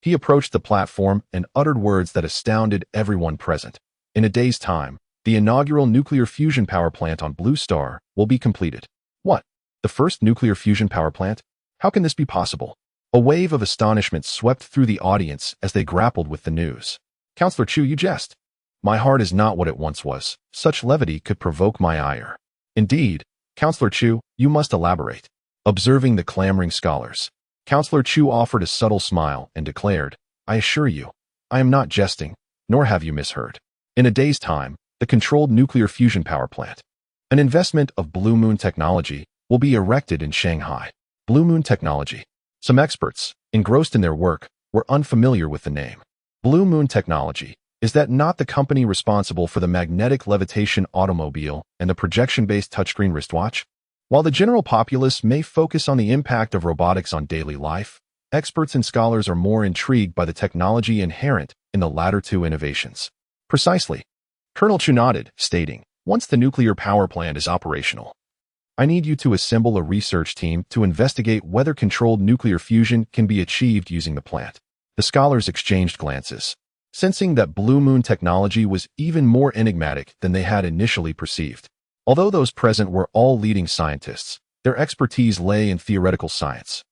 he approached the platform and uttered words that astounded everyone present. In a day's time, the inaugural nuclear fusion power plant on Blue Star will be completed. What? The first nuclear fusion power plant? How can this be possible? A wave of astonishment swept through the audience as they grappled with the news. Counselor Chu, you jest. My heart is not what it once was. Such levity could provoke my ire. Indeed, Counselor Chu, you must elaborate. Observing the clamoring scholars, Counselor Chu offered a subtle smile and declared, I assure you, I am not jesting, nor have you misheard. In a day's time, the controlled nuclear fusion power plant, an investment of Blue Moon Technology, will be erected in Shanghai. Blue Moon Technology. Some experts, engrossed in their work, were unfamiliar with the name. Blue Moon Technology. Is that not the company responsible for the magnetic levitation automobile and the projection-based touchscreen wristwatch? While the general populace may focus on the impact of robotics on daily life, experts and scholars are more intrigued by the technology inherent in the latter two innovations. Precisely. Colonel Chu nodded, stating, once the nuclear power plant is operational, I need you to assemble a research team to investigate whether controlled nuclear fusion can be achieved using the plant. The scholars exchanged glances, sensing that Blue Moon Technology was even more enigmatic than they had initially perceived. Although those present were all leading scientists, their expertise lay in theoretical science,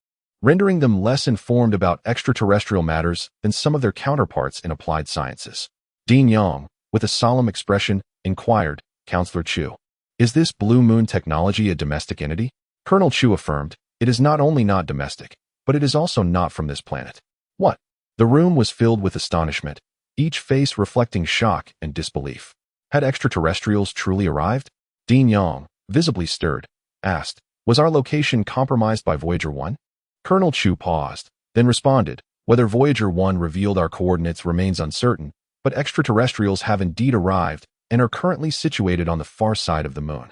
rendering them less informed about extraterrestrial matters than some of their counterparts in applied sciences. Dean Yang, with a solemn expression, inquired, Counselor Chu, is this Blue Moon Technology a domestic entity? Colonel Chu affirmed, it is not only not domestic, but it is also not from this planet. What? The room was filled with astonishment, each face reflecting shock and disbelief. Had extraterrestrials truly arrived? Dean Yang, visibly stirred, asked, was our location compromised by Voyager 1? Colonel Chu paused, then responded, whether Voyager 1 revealed our coordinates remains uncertain, but extraterrestrials have indeed arrived and are currently situated on the far side of the moon.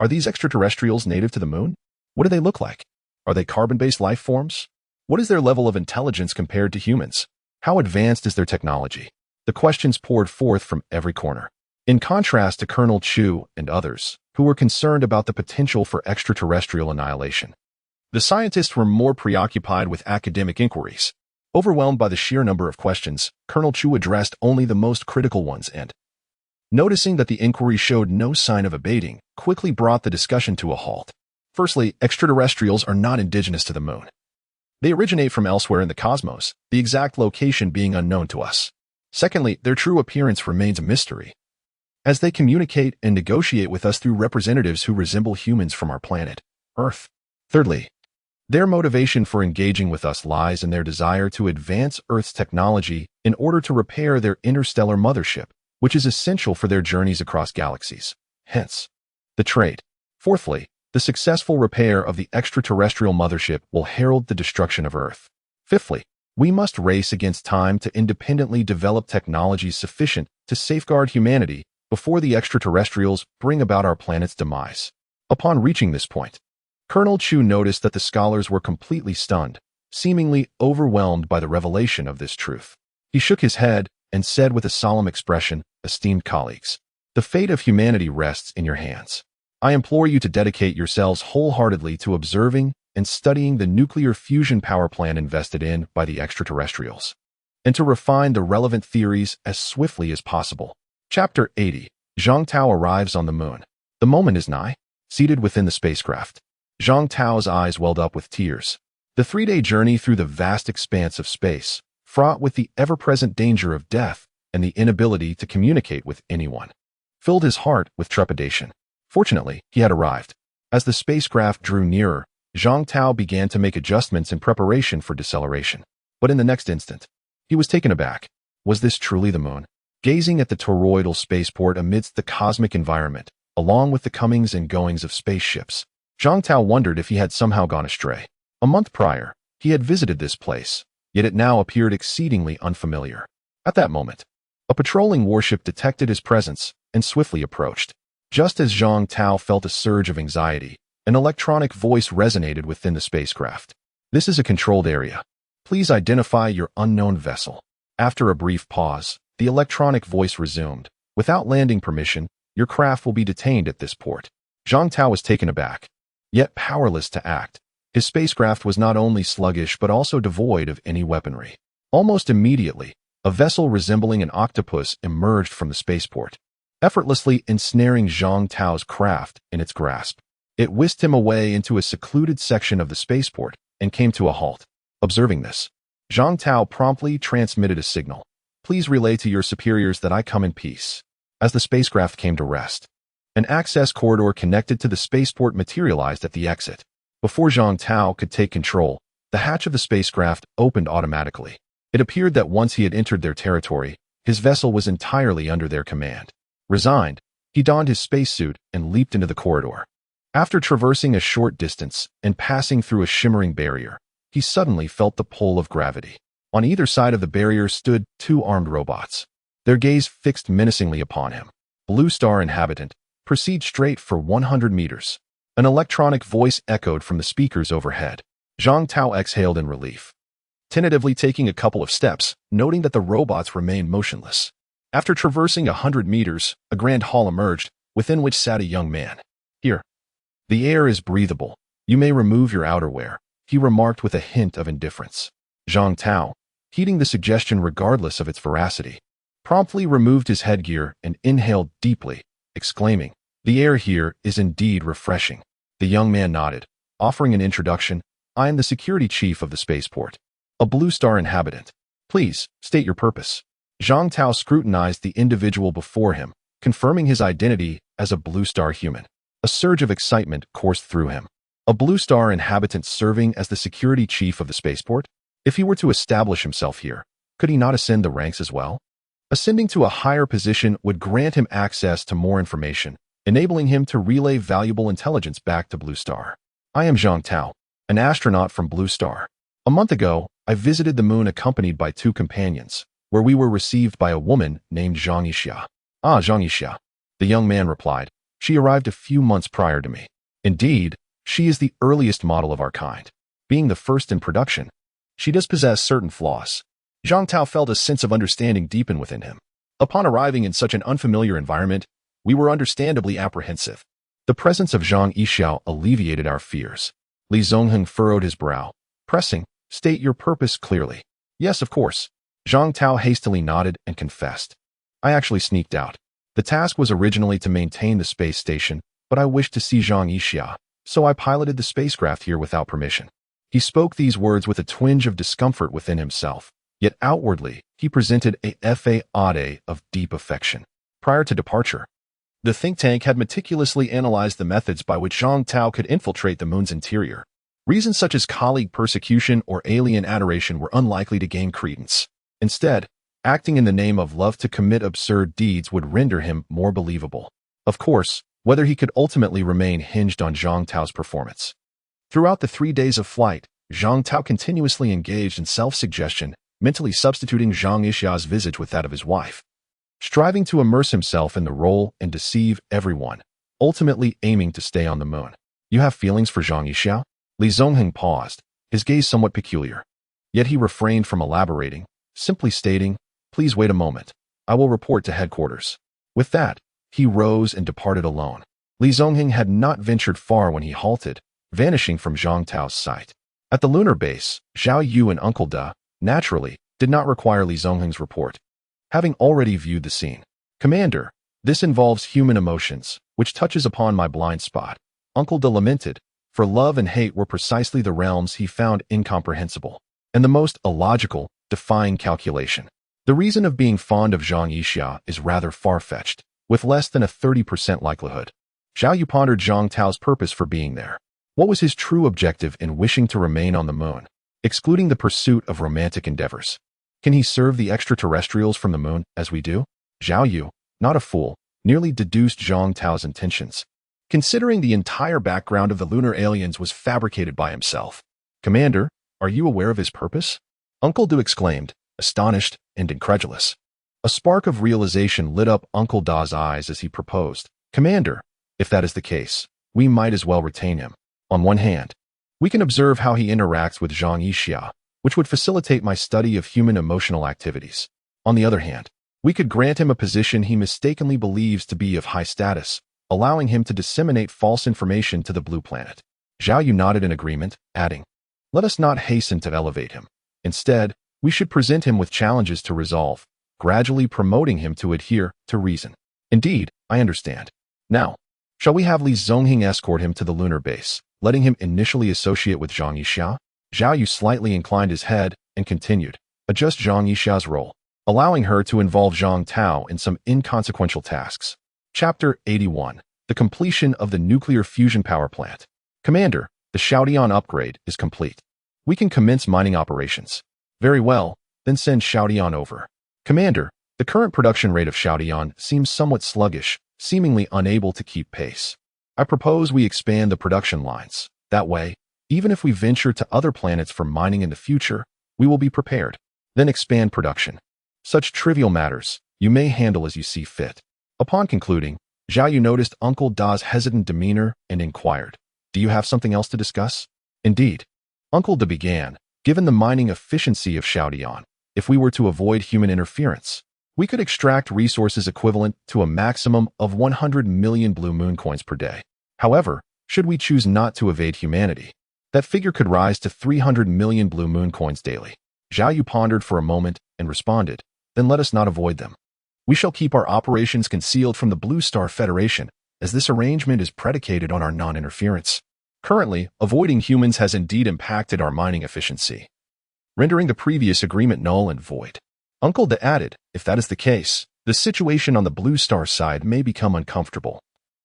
Are these extraterrestrials native to the moon? What do they look like? Are they carbon-based life forms? What is their level of intelligence compared to humans? How advanced is their technology? The questions poured forth from every corner. In contrast to Colonel Chu and others, who were concerned about the potential for extraterrestrial annihilation, the scientists were more preoccupied with academic inquiries. Overwhelmed by the sheer number of questions, Colonel Chu addressed only the most critical ones and, noticing that the inquiry showed no sign of abating, quickly brought the discussion to a halt. Firstly, extraterrestrials are not indigenous to the moon. They originate from elsewhere in the cosmos, the exact location being unknown to us. Secondly, their true appearance remains a mystery, as they communicate and negotiate with us through representatives who resemble humans from our planet, Earth. Thirdly, their motivation for engaging with us lies in their desire to advance Earth's technology in order to repair their interstellar mothership, which is essential for their journeys across galaxies. Hence, the trait. Fourthly, the successful repair of the extraterrestrial mothership will herald the destruction of Earth. Fifthly, we must race against time to independently develop technologies sufficient to safeguard humanity before the extraterrestrials bring about our planet's demise. Upon reaching this point, Colonel Chu noticed that the scholars were completely stunned, seemingly overwhelmed by the revelation of this truth. He shook his head and said with a solemn expression, "Esteemed colleagues, the fate of humanity rests in your hands. I implore you to dedicate yourselves wholeheartedly to observing and studying the nuclear fusion power plant invested in by the extraterrestrials, and to refine the relevant theories as swiftly as possible." Chapter 80. Zhang Tao arrives on the moon. The moment is nigh. Seated within the spacecraft, Zhang Tao's eyes welled up with tears. The 3-day journey through the vast expanse of space, fraught with the ever-present danger of death and the inability to communicate with anyone, filled his heart with trepidation. Fortunately, he had arrived. As the spacecraft drew nearer, Zhang Tao began to make adjustments in preparation for deceleration. But in the next instant, he was taken aback. Was this truly the moon? Gazing at the toroidal spaceport amidst the cosmic environment, along with the comings and goings of spaceships, Zhang Tao wondered if he had somehow gone astray. A month prior, he had visited this place, yet it now appeared exceedingly unfamiliar. At that moment, a patrolling warship detected his presence and swiftly approached. Just as Zhang Tao felt a surge of anxiety, an electronic voice resonated within the spacecraft. "This is a controlled area. Please identify your unknown vessel." After a brief pause, the electronic voice resumed. "Without landing permission, your craft will be detained at this port." Zhang Tao was taken aback, yet powerless to act. His spacecraft was not only sluggish but also devoid of any weaponry. Almost immediately, a vessel resembling an octopus emerged from the spaceport, effortlessly ensnaring Zhang Tao's craft in its grasp. It whisked him away into a secluded section of the spaceport and came to a halt. Observing this, Zhang Tao promptly transmitted a signal. "Please relay to your superiors that I come in peace." As the spacecraft came to rest, an access corridor connected to the spaceport materialized at the exit. Before Zhang Tao could take control, the hatch of the spacecraft opened automatically. It appeared that once he had entered their territory, his vessel was entirely under their command. Resigned, he donned his spacesuit and leaped into the corridor. After traversing a short distance and passing through a shimmering barrier, he suddenly felt the pull of gravity. On either side of the barrier stood 2 armed robots, their gaze fixed menacingly upon him. "Blue Star inhabitant, proceed straight for 100 meters." An electronic voice echoed from the speakers overhead. Zhang Tao exhaled in relief, tentatively taking a couple of steps, noting that the robots remained motionless. After traversing 100 meters, a grand hall emerged, within which sat a young man. "Here. The air is breathable. You may remove your outerwear," he remarked with a hint of indifference. Zhang Tao, heeding the suggestion regardless of its veracity, promptly removed his headgear and inhaled deeply, exclaiming, "The air here is indeed refreshing." The young man nodded, offering an introduction. "I am the security chief of the spaceport, a Blue Star inhabitant. Please, state your purpose." Zhang Tao scrutinized the individual before him, confirming his identity as a Blue Star human. A surge of excitement coursed through him. A Blue Star inhabitant serving as the security chief of the spaceport? If he were to establish himself here, could he not ascend the ranks as well? Ascending to a higher position would grant him access to more information, enabling him to relay valuable intelligence back to Blue Star. "I am Zhang Tao, an astronaut from Blue Star. A month ago, I visited the moon accompanied by 2 companions, where we were received by a woman named Zhang Yixia." "Ah, Zhang Yixia," the young man replied. "She arrived a few months prior to me. Indeed, she is the earliest model of our kind. Being the first in production, she does possess certain flaws." Zhang Tao felt a sense of understanding deepen within him. Upon arriving in such an unfamiliar environment, we were understandably apprehensive. The presence of Zhang Yixia alleviated our fears. Li Zongheng furrowed his brow, pressing, "State your purpose clearly." "Yes, of course." Zhang Tao hastily nodded and confessed. "I actually sneaked out. The task was originally to maintain the space station, but I wished to see Zhang Yixia, so I piloted the spacecraft here without permission." He spoke these words with a twinge of discomfort within himself, yet outwardly, he presented a facade of deep affection. Prior to departure, the think tank had meticulously analyzed the methods by which Zhang Tao could infiltrate the moon's interior. Reasons such as colleague persecution or alien adoration were unlikely to gain credence. Instead, acting in the name of love to commit absurd deeds would render him more believable. Of course, Whether he could ultimately remain hinged on Zhang Tao's performance. Throughout the 3 days of flight, Zhang Tao continuously engaged in self-suggestion, mentally substituting Zhang Yixia's visage with that of his wife, striving to immerse himself in the role and deceive everyone, ultimately aiming to stay on the moon. You have feelings for Zhang Yixia? Li Zongheng paused, his gaze somewhat peculiar. Yet he refrained from elaborating, simply stating, "Please wait a moment. I will report to headquarters." With that, he rose and departed alone. Li Zongheng had not ventured far when he halted, vanishing from Zhang Tao's sight. At the lunar base, Zhao Yu and Uncle Da, naturally, did not require Li Zongheng's report, having already viewed the scene. "Commander, this involves human emotions, which touches upon my blind spot," Uncle Da lamented, for love and hate were precisely the realms he found incomprehensible, and the most illogical, defying calculation. The reason of being fond of Zhang Yixia is rather far-fetched, with less than a 30% likelihood. Zhao Yu pondered Zhang Tao's purpose for being there. What was his true objective in wishing to remain on the moon, excluding the pursuit of romantic endeavors? Can he serve the extraterrestrials from the moon, as we do? Zhao Yu, not a fool, nearly deduced Zhang Tao's intentions, considering the entire background of the lunar aliens was fabricated by himself. "Commander, are you aware of his purpose?" Uncle Du exclaimed, astonished and incredulous. A spark of realization lit up Uncle Da's eyes as he proposed, "Commander, if that is the case, we might as well retain him. On one hand, we can observe how he interacts with Zhang Yixia, which would facilitate my study of human emotional activities. On the other hand, we could grant him a position he mistakenly believes to be of high status, allowing him to disseminate false information to the blue planet." Zhao Yu nodded in agreement, adding, "Let us not hasten to elevate him. Instead, we should present him with challenges to resolve, gradually promoting him to adhere to reason." "Indeed, I understand. Now, shall we have Li Zongheng escort him to the lunar base, letting him initially associate with Zhang Yixia?" Zhao Yu slightly inclined his head and continued, "Adjust Zhang Yixia's role, allowing her to involve Zhang Tao in some inconsequential tasks." Chapter 81. The completion of the nuclear fusion power plant. "Commander, the Xiaotian upgrade is complete. We can commence mining operations." "Very well, then send Xiaotian over." "Commander, the current production rate of Xiaotian seems somewhat sluggish, seemingly unable to keep pace. I propose we expand the production lines. That way, even if we venture to other planets for mining in the future, we will be prepared. Then expand production. Such trivial matters, you may handle as you see fit." Upon concluding, Zhao Yu noticed Uncle Da's hesitant demeanor and inquired, "Do you have something else to discuss?" "Indeed." Uncle Da began, "Given the mining efficiency of Xiaotian, if we were to avoid human interference, we could extract resources equivalent to a maximum of 100 million blue moon coins per day. However, should we choose not to evade humanity, that figure could rise to 300 million blue moon coins daily." Zhao Yu pondered for a moment and responded, "Then let us not avoid them. We shall keep our operations concealed from the Blue Star Federation, as this arrangement is predicated on our non-interference. Currently, avoiding humans has indeed impacted our mining efficiency, rendering the previous agreement null and void." Uncle Da added, "If that is the case, the situation on the Blue Star side may become uncomfortable,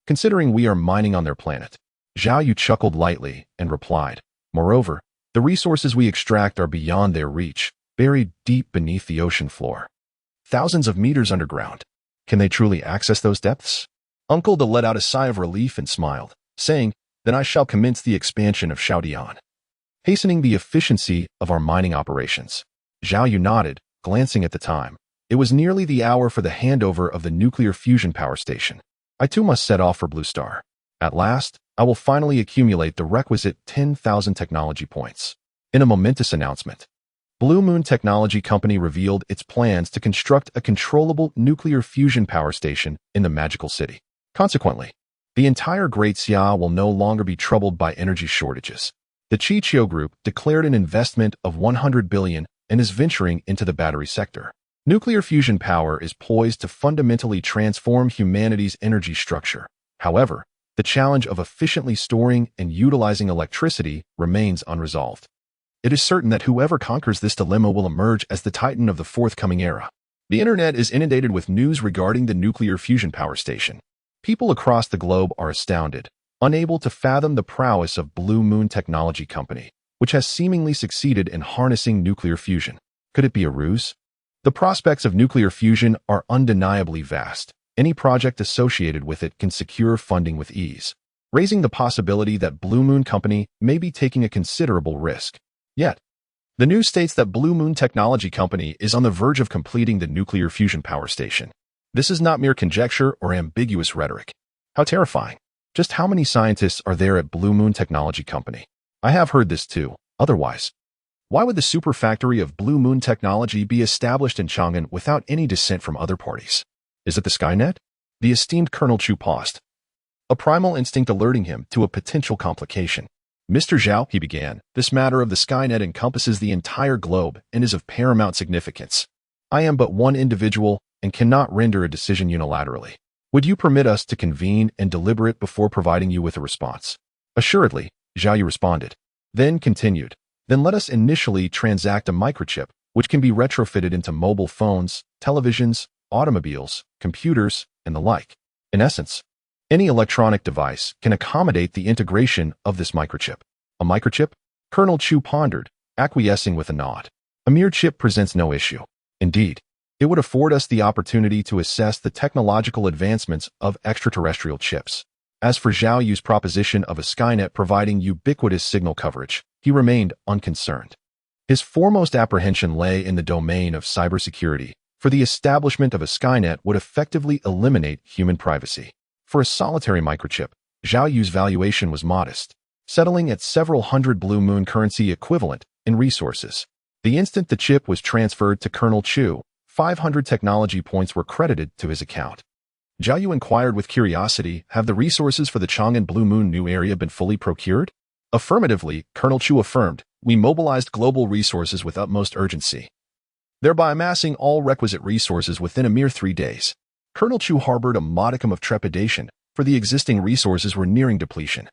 considering we are mining on their planet." Zhao Yu chuckled lightly and replied, "Moreover, the resources we extract are beyond their reach, buried deep beneath the ocean floor, thousands of meters underground. Can they truly access those depths?" Uncle Da let out a sigh of relief and smiled, saying, "Then I shall commence the expansion of Xiaotian, hastening the efficiency of our mining operations." Zhao Yu nodded, glancing at the time. It was nearly the hour for the handover of the nuclear fusion power station. "I too must set off for Blue Star. At last, I will finally accumulate the requisite 10,000 technology points." In a momentous announcement, Blue Moon Technology Company revealed its plans to construct a controllable nuclear fusion power station in the magical city. Consequently, the entire Great Xia will no longer be troubled by energy shortages. The Chichio Group declared an investment of 100 billion and is venturing into the battery sector. Nuclear fusion power is poised to fundamentally transform humanity's energy structure. However, the challenge of efficiently storing and utilizing electricity remains unresolved. It is certain that whoever conquers this dilemma will emerge as the titan of the forthcoming era. The internet is inundated with news regarding the nuclear fusion power station. People across the globe are astounded, unable to fathom the prowess of Blue Moon Technology Company, which has seemingly succeeded in harnessing nuclear fusion. Could it be a ruse? The prospects of nuclear fusion are undeniably vast, any project associated with it can secure funding with ease, raising the possibility that Blue Moon Company may be taking a considerable risk. Yet, the news states that Blue Moon Technology Company is on the verge of completing the nuclear fusion power station. This is not mere conjecture or ambiguous rhetoric. How terrifying. Just how many scientists are there at Blue Moon Technology Company? I have heard this too. Otherwise, why would the super factory of Blue Moon Technology be established in Chang'an without any dissent from other parties? Is it the Skynet? The esteemed Colonel Chu paused, a primal instinct alerting him to a potential complication. Mr. Zhao, he began, this matter of the Skynet encompasses the entire globe and is of paramount significance. I am but one individual and cannot render a decision unilaterally. Would you permit us to convene and deliberate before providing you with a response? Assuredly, Zhao Yu responded. Then continued. Then let us initially transact a microchip, which can be retrofitted into mobile phones, televisions, automobiles, computers, and the like. In essence, any electronic device can accommodate the integration of this microchip. A microchip? Colonel Chu pondered, acquiescing with a nod. A mere chip presents no issue. Indeed, it would afford us the opportunity to assess the technological advancements of extraterrestrial chips. As for Zhao Yu's proposition of a Skynet providing ubiquitous signal coverage, he remained unconcerned. His foremost apprehension lay in the domain of cybersecurity, for the establishment of a Skynet would effectively eliminate human privacy. For a solitary microchip, Zhao Yu's valuation was modest, settling at several hundred Blue Moon currency equivalent in resources. The instant the chip was transferred to Colonel Chu, 500 technology points were credited to his account. Zhao Yu inquired with curiosity, have the resources for the Chang'an Blue Moon new area been fully procured? Affirmatively, Colonel Chu affirmed, we mobilized global resources with utmost urgency, thereby amassing all requisite resources within a mere 3 days. Colonel Chu harbored a modicum of trepidation, for the existing resources were nearing depletion,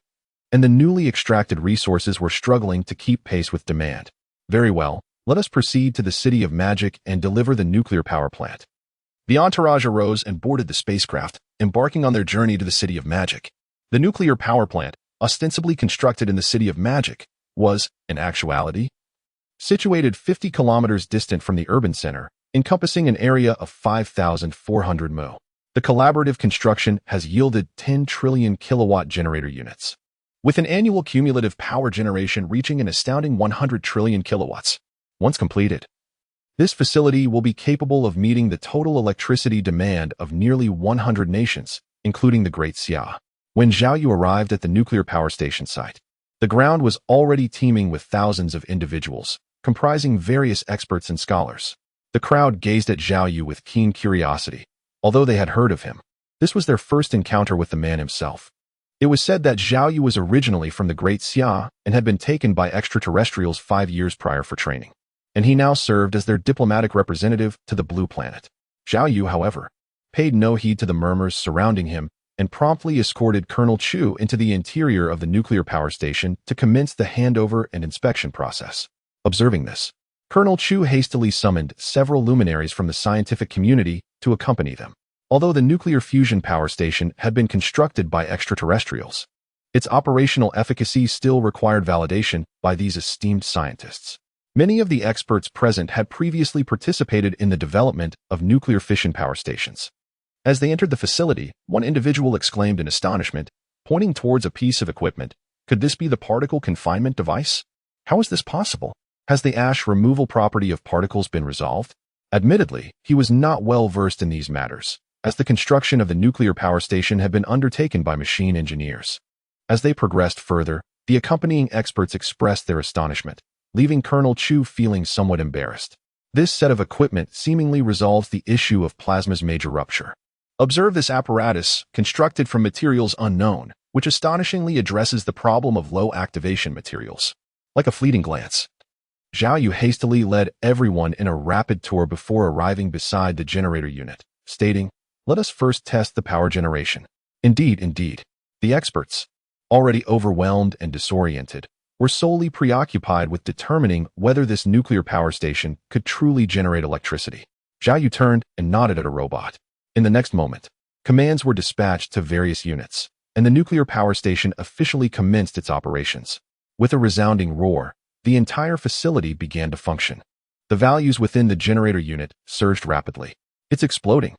and the newly extracted resources were struggling to keep pace with demand. Very well, let us proceed to the City of Magic and deliver the nuclear power plant. The entourage arose and boarded the spacecraft, embarking on their journey to the City of Magic. The nuclear power plant, ostensibly constructed in the City of Magic, was, in actuality, situated 50 kilometers distant from the urban center, encompassing an area of 5,400 mu. The collaborative construction has yielded 10 trillion kilowatt generator units, with an annual cumulative power generation reaching an astounding 100 trillion kilowatts. Once completed, this facility will be capable of meeting the total electricity demand of nearly 100 nations, including the Great Xia. When Zhao Yu arrived at the nuclear power station site, the ground was already teeming with thousands of individuals, comprising various experts and scholars. The crowd gazed at Zhao Yu with keen curiosity. Although they had heard of him, this was their first encounter with the man himself. It was said that Zhao Yu was originally from the Great Xia and had been taken by extraterrestrials 5 years prior for training, and he now served as their diplomatic representative to the Blue Planet. Zhao Yu, however, paid no heed to the murmurs surrounding him and promptly escorted Colonel Chu into the interior of the nuclear power station to commence the handover and inspection process. Observing this, Colonel Chu hastily summoned several luminaries from the scientific community to accompany them. Although the nuclear fusion power station had been constructed by extraterrestrials, its operational efficacy still required validation by these esteemed scientists. Many of the experts present had previously participated in the development of nuclear fission power stations. As they entered the facility, one individual exclaimed in astonishment, pointing towards a piece of equipment, "Could this be the particle confinement device? How is this possible? Has the ash removal property of particles been resolved?" Admittedly, he was not well versed in these matters, as the construction of the nuclear power station had been undertaken by machine engineers. As they progressed further, the accompanying experts expressed their astonishment, leaving Colonel Chu feeling somewhat embarrassed. This set of equipment seemingly resolves the issue of plasma's major rupture. Observe this apparatus, constructed from materials unknown, which astonishingly addresses the problem of low activation materials. Like a fleeting glance, Zhao Yu hastily led everyone in a rapid tour before arriving beside the generator unit, stating, "Let us first test the power generation." Indeed. The experts, already overwhelmed and disoriented, were solely preoccupied with determining whether this nuclear power station could truly generate electricity. Zhao Yu turned and nodded at a robot. In the next moment, commands were dispatched to various units, and the nuclear power station officially commenced its operations. With a resounding roar, the entire facility began to function. The values within the generator unit surged rapidly. It's exploding.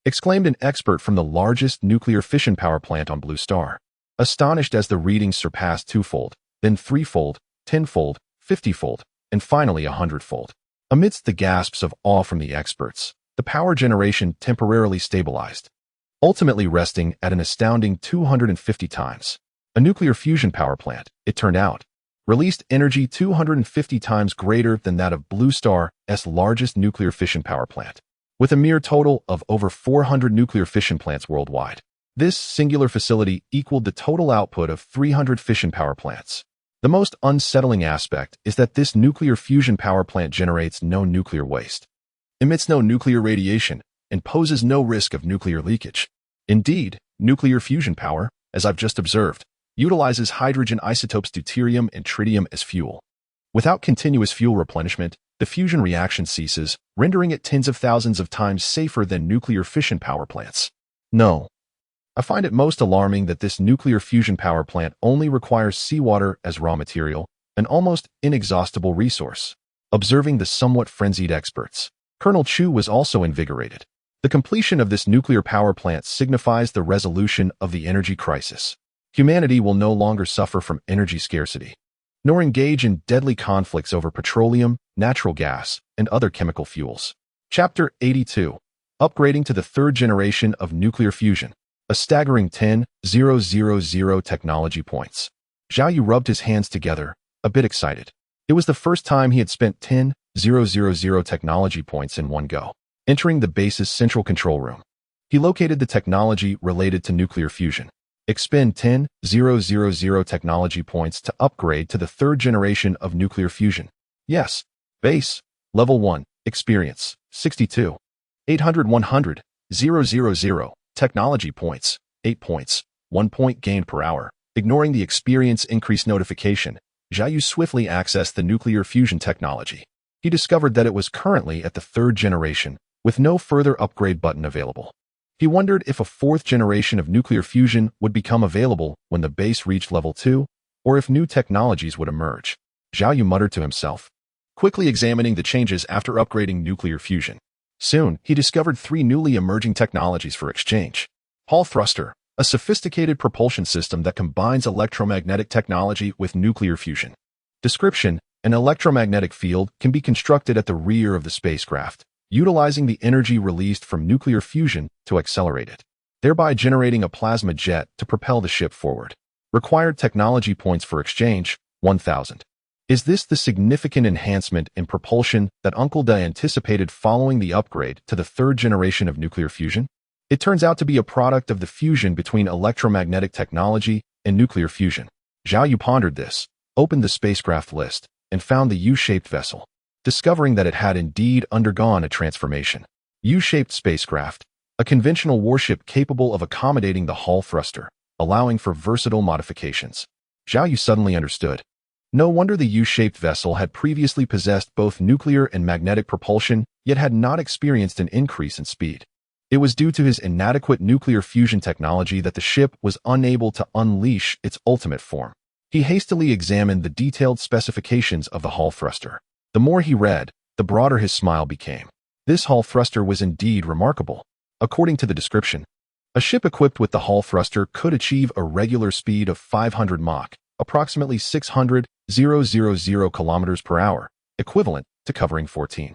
exclaimed an expert from the largest nuclear fission power plant on Blue Star, astonished as the readings surpassed twofold, then threefold, tenfold, 50-fold, and finally 100-fold. Amidst the gasps of awe from the experts, the power generation temporarily stabilized, ultimately resting at an astounding 250 times. A nuclear fusion power plant, it turned out, released energy 250 times greater than that of Blue Star's largest nuclear fission power plant, with a mere total of over 400 nuclear fission plants worldwide. This singular facility equaled the total output of 300 fission power plants. The most unsettling aspect is that this nuclear fusion power plant generates no nuclear waste, emits no nuclear radiation, and poses no risk of nuclear leakage. Indeed, nuclear fusion power, as I've just observed, utilizes hydrogen isotopes deuterium and tritium as fuel. Without continuous fuel replenishment, the fusion reaction ceases, rendering it tens of thousands of times safer than nuclear fission power plants. No. I find it most alarming that this nuclear fusion power plant only requires seawater as raw material, an almost inexhaustible resource. Observing the somewhat frenzied experts, Colonel Chu was also invigorated. The completion of this nuclear power plant signifies the resolution of the energy crisis. Humanity will no longer suffer from energy scarcity, nor engage in deadly conflicts over petroleum, natural gas, and other chemical fuels. Chapter 82. Upgrading to the third generation of nuclear fusion. A staggering 10,000 technology points. Zhao Yu rubbed his hands together, a bit excited. It was the first time he had spent 10,000 technology points in one go. Entering the base's central control room, he located the technology related to nuclear fusion. Expend 10,000 technology points to upgrade to the third generation of nuclear fusion. Yes. Base. Level 1. Experience. 62. 800 100. 000. Technology points. 8 points. 1 point gained per hour. Ignoring the experience increase notification, Zhao Yu swiftly accessed the nuclear fusion technology. He discovered that it was currently at the third generation, with no further upgrade button available. He wondered if a fourth generation of nuclear fusion would become available when the base reached level 2, or if new technologies would emerge. Zhao Yu muttered to himself, quickly examining the changes after upgrading nuclear fusion. Soon, he discovered 3 newly emerging technologies for exchange. Hall thruster, a sophisticated propulsion system that combines electromagnetic technology with nuclear fusion. Description: an electromagnetic field can be constructed at the rear of the spacecraft, utilizing the energy released from nuclear fusion to accelerate it, thereby generating a plasma jet to propel the ship forward. Required technology points for exchange, 1,000. Is this the significant enhancement in propulsion that Uncle Da anticipated following the upgrade to the third generation of nuclear fusion? It turns out to be a product of the fusion between electromagnetic technology and nuclear fusion. Zhao Yu pondered this, opened the spacecraft list, and found the U-shaped vessel, discovering that it had indeed undergone a transformation. U-shaped spacecraft, a conventional warship capable of accommodating the Hall thruster, allowing for versatile modifications. Zhao Yu suddenly understood. No wonder the U-shaped vessel had previously possessed both nuclear and magnetic propulsion, yet had not experienced an increase in speed. It was due to his inadequate nuclear fusion technology that the ship was unable to unleash its ultimate form. He hastily examined the detailed specifications of the Hall thruster. The more he read, the broader his smile became. This Hall thruster was indeed remarkable. According to the description, a ship equipped with the Hall thruster could achieve a regular speed of 500 Mach, approximately 600,000 kilometers per hour, equivalent to covering 14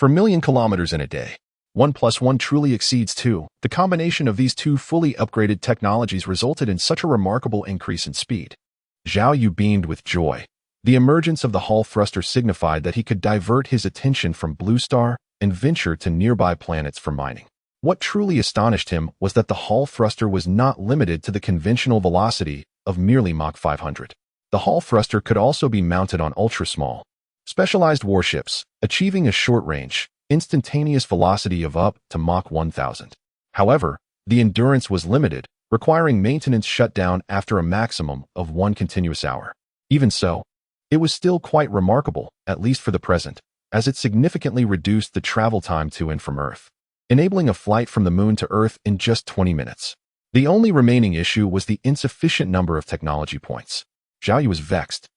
million kilometers in a day. 1 + 1 truly exceeds 2. The combination of these two fully upgraded technologies resulted in such a remarkable increase in speed. Zhao Yu beamed with joy. The emergence of the Hall thruster signified that he could divert his attention from Blue Star and venture to nearby planets for mining. What truly astonished him was that the Hall thruster was not limited to the conventional velocity of merely Mach 500. The Hall thruster could also be mounted on ultra-small, specialized warships, achieving a short-range, instantaneous velocity of up to Mach 1000. However, the endurance was limited, requiring maintenance shutdown after a maximum of 1 continuous hour. Even so, it was still quite remarkable, at least for the present, as it significantly reduced the travel time to and from Earth, enabling a flight from the Moon to Earth in just 20 minutes. The only remaining issue was the insufficient number of technology points. Zhao Yu was vexed.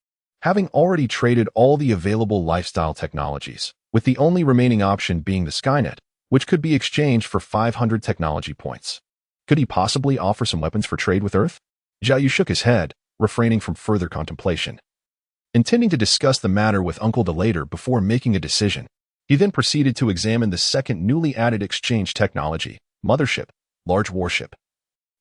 Having already traded all the available lifestyle technologies, with the only remaining option being the Skynet, which could be exchanged for 500 technology points. Could he possibly offer some weapons for trade with Earth? Zhao Yu shook his head, refraining from further contemplation. Intending to discuss the matter with Uncle Da later before making a decision, he then proceeded to examine the second newly added exchange technology, Mothership, large warship.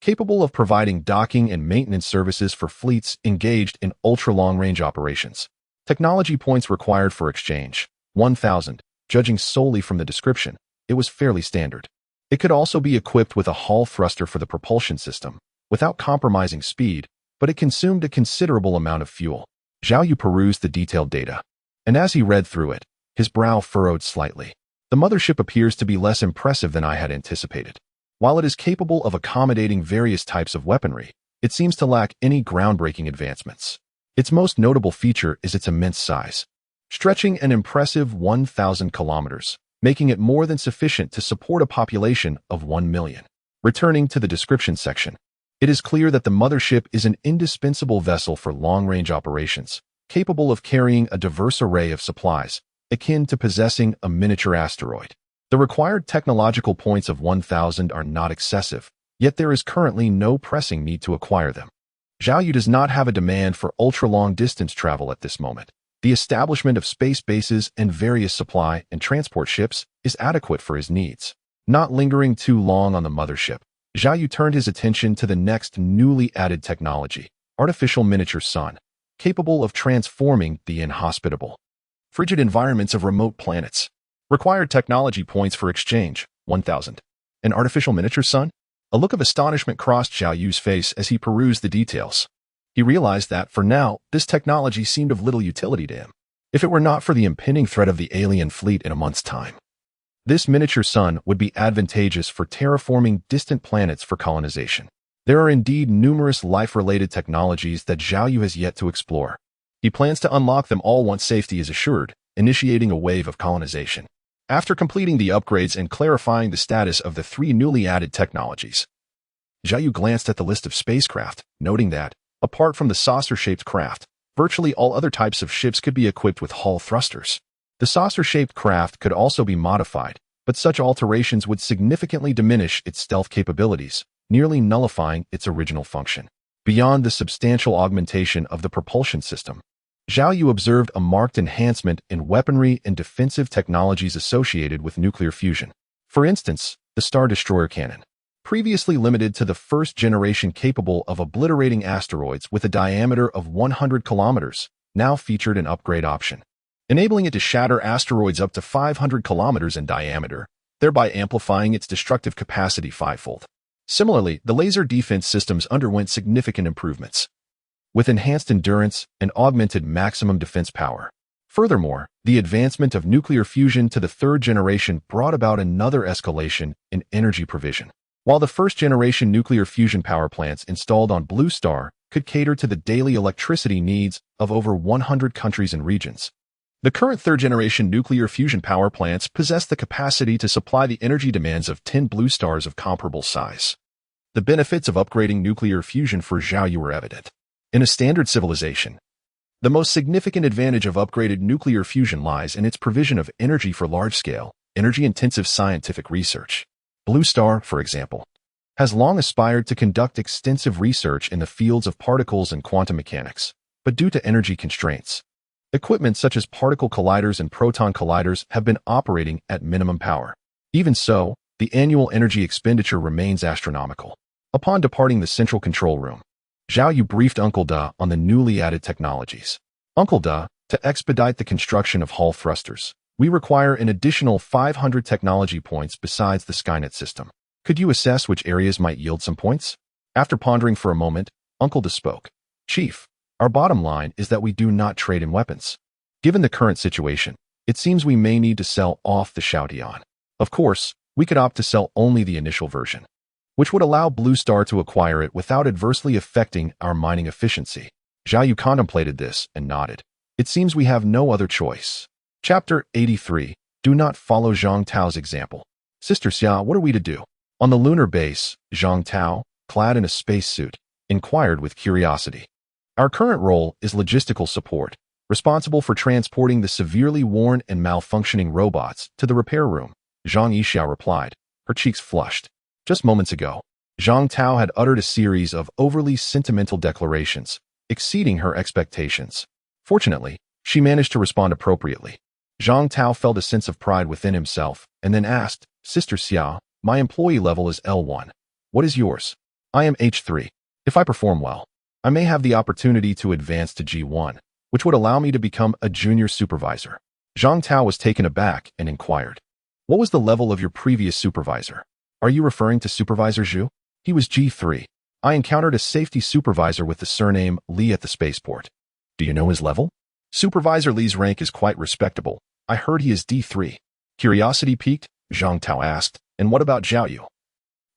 Capable of providing docking and maintenance services for fleets engaged in ultra-long-range operations. Technology points required for exchange, 1,000, judging solely from the description, it was fairly standard. It could also be equipped with a hull thruster for the propulsion system, without compromising speed, but it consumed a considerable amount of fuel. Zhao Yu perused the detailed data, and as he read through it, his brow furrowed slightly. The mothership appears to be less impressive than I had anticipated. While it is capable of accommodating various types of weaponry, it seems to lack any groundbreaking advancements. Its most notable feature is its immense size, stretching an impressive 1,000 kilometers, making it more than sufficient to support a population of 1 million. Returning to the description section, it is clear that the mothership is an indispensable vessel for long-range operations, capable of carrying a diverse array of supplies, akin to possessing a miniature asteroid. The required technological points of 1,000 are not excessive, yet there is currently no pressing need to acquire them. Zhao Yu does not have a demand for ultra-long distance travel at this moment. The establishment of space bases and various supply and transport ships is adequate for his needs. Not lingering too long on the mothership, Zhao Yu turned his attention to the next newly added technology, artificial miniature sun, capable of transforming the inhospitable, frigid environments of remote planets. Required technology points for exchange, 1,000. An artificial miniature sun? A look of astonishment crossed Zhao Yu's face as he perused the details. He realized that, for now, this technology seemed of little utility to him, if it were not for the impending threat of the alien fleet in a month's time. This miniature sun would be advantageous for terraforming distant planets for colonization. There are indeed numerous life-related technologies that Zhao Yu has yet to explore. He plans to unlock them all once safety is assured, initiating a wave of colonization. After completing the upgrades and clarifying the status of the 3 newly added technologies, Zhao Yu glanced at the list of spacecraft, noting that, apart from the saucer-shaped craft, virtually all other types of ships could be equipped with hull thrusters. The saucer-shaped craft could also be modified, but such alterations would significantly diminish its stealth capabilities, nearly nullifying its original function. Beyond the substantial augmentation of the propulsion system, Zhao Yu observed a marked enhancement in weaponry and defensive technologies associated with nuclear fusion. For instance, the Star Destroyer cannon, previously limited to the first generation capable of obliterating asteroids with a diameter of 100 kilometers, now featured an upgrade option, enabling it to shatter asteroids up to 500 kilometers in diameter, thereby amplifying its destructive capacity 5-fold. Similarly, the laser defense systems underwent significant improvements, with enhanced endurance and augmented maximum defense power. Furthermore, the advancement of nuclear fusion to the 3rd generation brought about another escalation in energy provision. While the 1st generation nuclear fusion power plants installed on Blue Star could cater to the daily electricity needs of over 100 countries and regions, the current 3rd generation nuclear fusion power plants possess the capacity to supply the energy demands of 10 Blue Stars of comparable size. The benefits of upgrading nuclear fusion for Zhao Yu were evident. In a standard civilization, the most significant advantage of upgraded nuclear fusion lies in its provision of energy for large-scale, energy-intensive scientific research. Blue Star, for example, has long aspired to conduct extensive research in the fields of particles and quantum mechanics, but due to energy constraints, equipment such as particle colliders and proton colliders have been operating at minimum power. Even so, the annual energy expenditure remains astronomical. Upon departing the central control room, Zhao Yu briefed Uncle Da on the newly added technologies. Uncle Da, to expedite the construction of hull thrusters, we require an additional 500 technology points besides the Skynet system. Could you assess which areas might yield some points? After pondering for a moment, Uncle Da spoke. Chief, our bottom line is that we do not trade in weapons. Given the current situation, it seems we may need to sell off the Xiaotian. Of course, we could opt to sell only the initial version, which would allow Blue Star to acquire it without adversely affecting our mining efficiency. Zhao Yu contemplated this and nodded. It seems we have no other choice. Chapter 83. Do not follow Zhang Tao's example. Sister Xia, what are we to do? On the lunar base, Zhang Tao, clad in a spacesuit, inquired with curiosity. Our current role is logistical support, responsible for transporting the severely worn and malfunctioning robots to the repair room. Zhang Yixiao replied, her cheeks flushed. Just moments ago, Zhang Tao had uttered a series of overly sentimental declarations, exceeding her expectations. Fortunately, she managed to respond appropriately. Zhang Tao felt a sense of pride within himself and then asked, Sister Xiao, my employee level is L1. What is yours? I am H3. If I perform well, I may have the opportunity to advance to G1, which would allow me to become a junior supervisor. Zhang Tao was taken aback and inquired, what was the level of your previous supervisor? Are you referring to Supervisor Zhu? He was G3. I encountered a safety supervisor with the surname Li at the spaceport. Do you know his level? Supervisor Li's rank is quite respectable. I heard he is D3. Curiosity piqued, Zhang Tao asked, and what about Zhao Yu?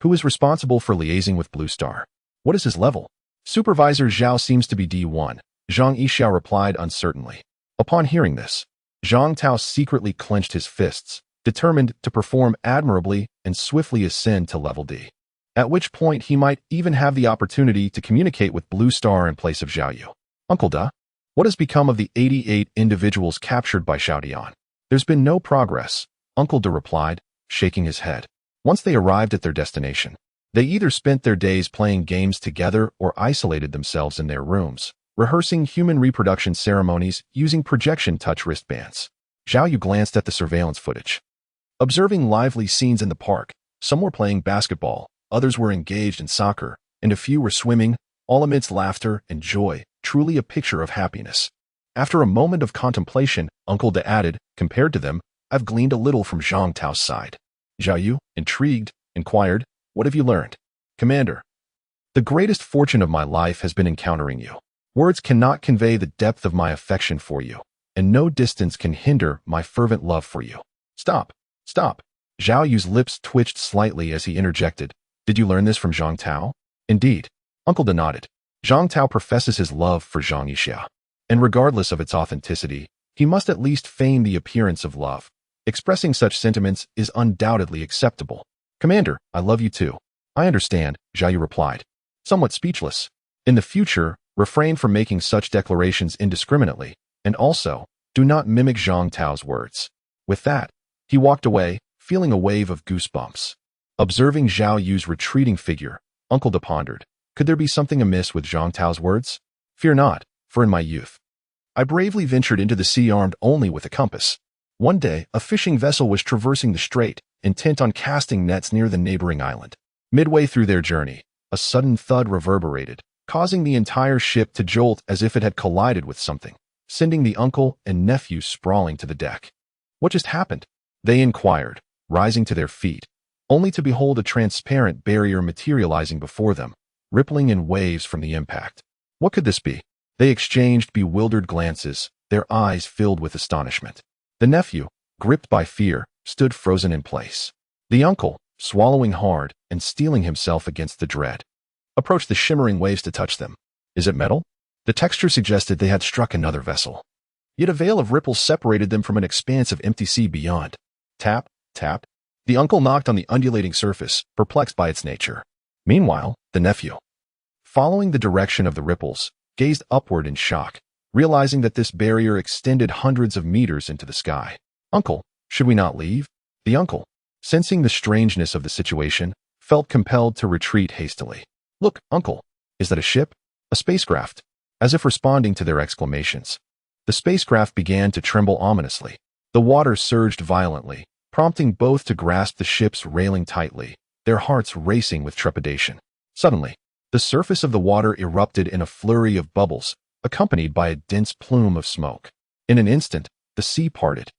Who is responsible for liaising with Blue Star? What is his level? Supervisor Zhao seems to be D1, Zhang Yixiao replied uncertainly. Upon hearing this, Zhang Tao secretly clenched his fists, determined to perform admirably and swiftly ascend to level D, at which point he might even have the opportunity to communicate with Blue Star in place of Zhao Yu. Uncle Da, what has become of the 88 individuals captured by Xiaotian? There's been no progress, Uncle Da replied, shaking his head. Once they arrived at their destination, they either spent their days playing games together or isolated themselves in their rooms, rehearsing human reproduction ceremonies using projection touch wristbands. Zhao Yu glanced at the surveillance footage. Observing lively scenes in the park, some were playing basketball, others were engaged in soccer, and a few were swimming, all amidst laughter and joy, truly a picture of happiness. After a moment of contemplation, Uncle Da added, compared to them, I've gleaned a little from Zhang Tao's side. Zhao Yu, intrigued, inquired, what have you learned? Commander, the greatest fortune of my life has been encountering you. Words cannot convey the depth of my affection for you, and no distance can hinder my fervent love for you. Stop. Stop. Zhao Yu's lips twitched slightly as he interjected. Did you learn this from Zhang Tao? Indeed. Uncle Da nodded. Zhang Tao professes his love for Zhang Yixiao, and regardless of its authenticity, he must at least feign the appearance of love. Expressing such sentiments is undoubtedly acceptable. Commander, I love you too. I understand, Zhao Yu replied, somewhat speechless. In the future, refrain from making such declarations indiscriminately, and also, do not mimic Zhang Tao's words. With that, he walked away, feeling a wave of goosebumps. Observing Zhao Yu's retreating figure, Uncle Da pondered, could there be something amiss with Zhang Tao's words? Fear not, for in my youth, I bravely ventured into the sea armed only with a compass. One day, a fishing vessel was traversing the strait, intent on casting nets near the neighboring island. Midway through their journey, a sudden thud reverberated, causing the entire ship to jolt as if it had collided with something, sending the uncle and nephew sprawling to the deck. What just happened? They inquired, rising to their feet, only to behold a transparent barrier materializing before them, rippling in waves from the impact. What could this be? They exchanged bewildered glances, their eyes filled with astonishment. The nephew, gripped by fear, stood frozen in place. The uncle, swallowing hard and steeling himself against the dread, approached the shimmering waves to touch them. Is it metal? The texture suggested they had struck another vessel. Yet a veil of ripples separated them from an expanse of empty sea beyond. Tap, tap. The uncle knocked on the undulating surface, perplexed by its nature. Meanwhile, the nephew, following the direction of the ripples, gazed upward in shock, realizing that this barrier extended hundreds of meters into the sky. Uncle, should we not leave? The uncle, sensing the strangeness of the situation, felt compelled to retreat hastily. Look, uncle, is that a ship? A spacecraft? As if responding to their exclamations, the spacecraft began to tremble ominously. The water surged violently, prompting both to grasp the ship's railing tightly, their hearts racing with trepidation. Suddenly, the surface of the water erupted in a flurry of bubbles, accompanied by a dense plume of smoke. In an instant, the sea parted,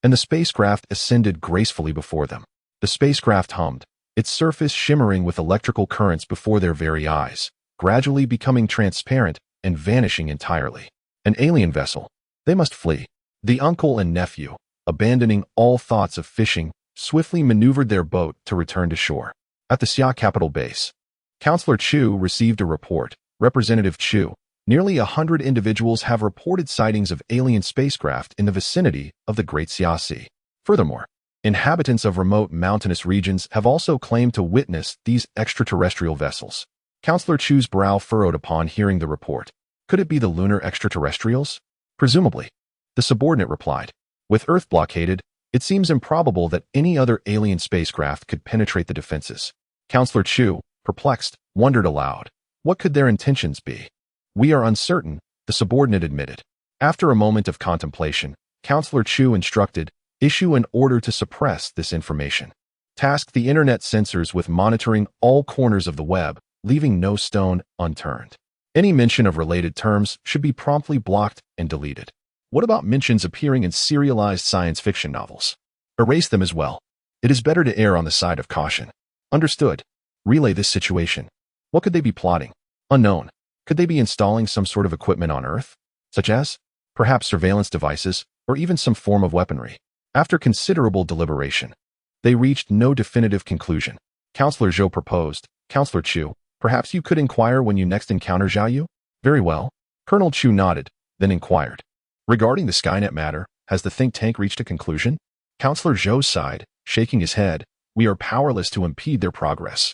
and the spacecraft ascended gracefully before them. The spacecraft hummed, its surface shimmering with electrical currents before their very eyes, gradually becoming transparent and vanishing entirely. An alien vessel. They must flee. The uncle and nephew, abandoning all thoughts of fishing, swiftly maneuvered their boat to return to shore. At the Xia capital base, Counselor Chu received a report. Representative Chu, nearly 100 individuals have reported sightings of alien spacecraft in the vicinity of the Great Xia Sea. Furthermore, inhabitants of remote mountainous regions have also claimed to witness these extraterrestrial vessels. Counselor Chu's brow furrowed upon hearing the report. Could it be the lunar extraterrestrials? Presumably, the subordinate replied. With Earth blockaded, It seems improbable that any other alien spacecraft could penetrate the defenses. Counselor Chu, perplexed, wondered aloud. What could their intentions be? We are uncertain, the subordinate admitted. After a moment of contemplation, Counselor Chu instructed, issue an order to suppress this information. Task the internet censors with monitoring all corners of the web, leaving no stone unturned. Any mention of related terms should be promptly blocked and deleted. What about mentions appearing in serialized science fiction novels? Erase them as well. It is better to err on the side of caution. Understood. Relay this situation. What could they be plotting? Unknown. Could they be installing some sort of equipment on Earth? Such as, perhaps surveillance devices, or even some form of weaponry? After considerable deliberation, they reached no definitive conclusion. Counselor Zhou proposed, Counselor Chu, perhaps you could inquire when you next encounter Zhao Yu? Very well. Colonel Chu nodded, then inquired. Regarding the Skynet matter, has the think tank reached a conclusion? Counselor Zhou sighed, shaking his head. We are powerless to impede their progress.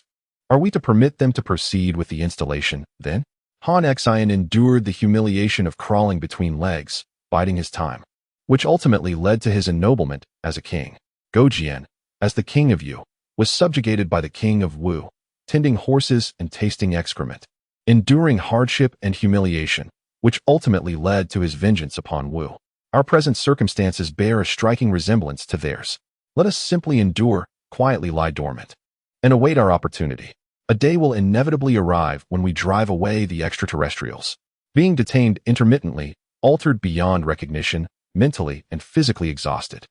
Are we to permit them to proceed with the installation, then? Han Xian endured the humiliation of crawling between legs, biding his time, which ultimately led to his ennoblement as a king. Go Jian, as the king of Yu, was subjugated by the king of Wu, tending horses and tasting excrement, enduring hardship and humiliation, which ultimately led to his vengeance upon Wu. Our present circumstances bear a striking resemblance to theirs. Let us simply endure, quietly lie dormant, and await our opportunity. A day will inevitably arrive when we drive away the extraterrestrials. Being detained intermittently, altered beyond recognition, mentally and physically exhausted.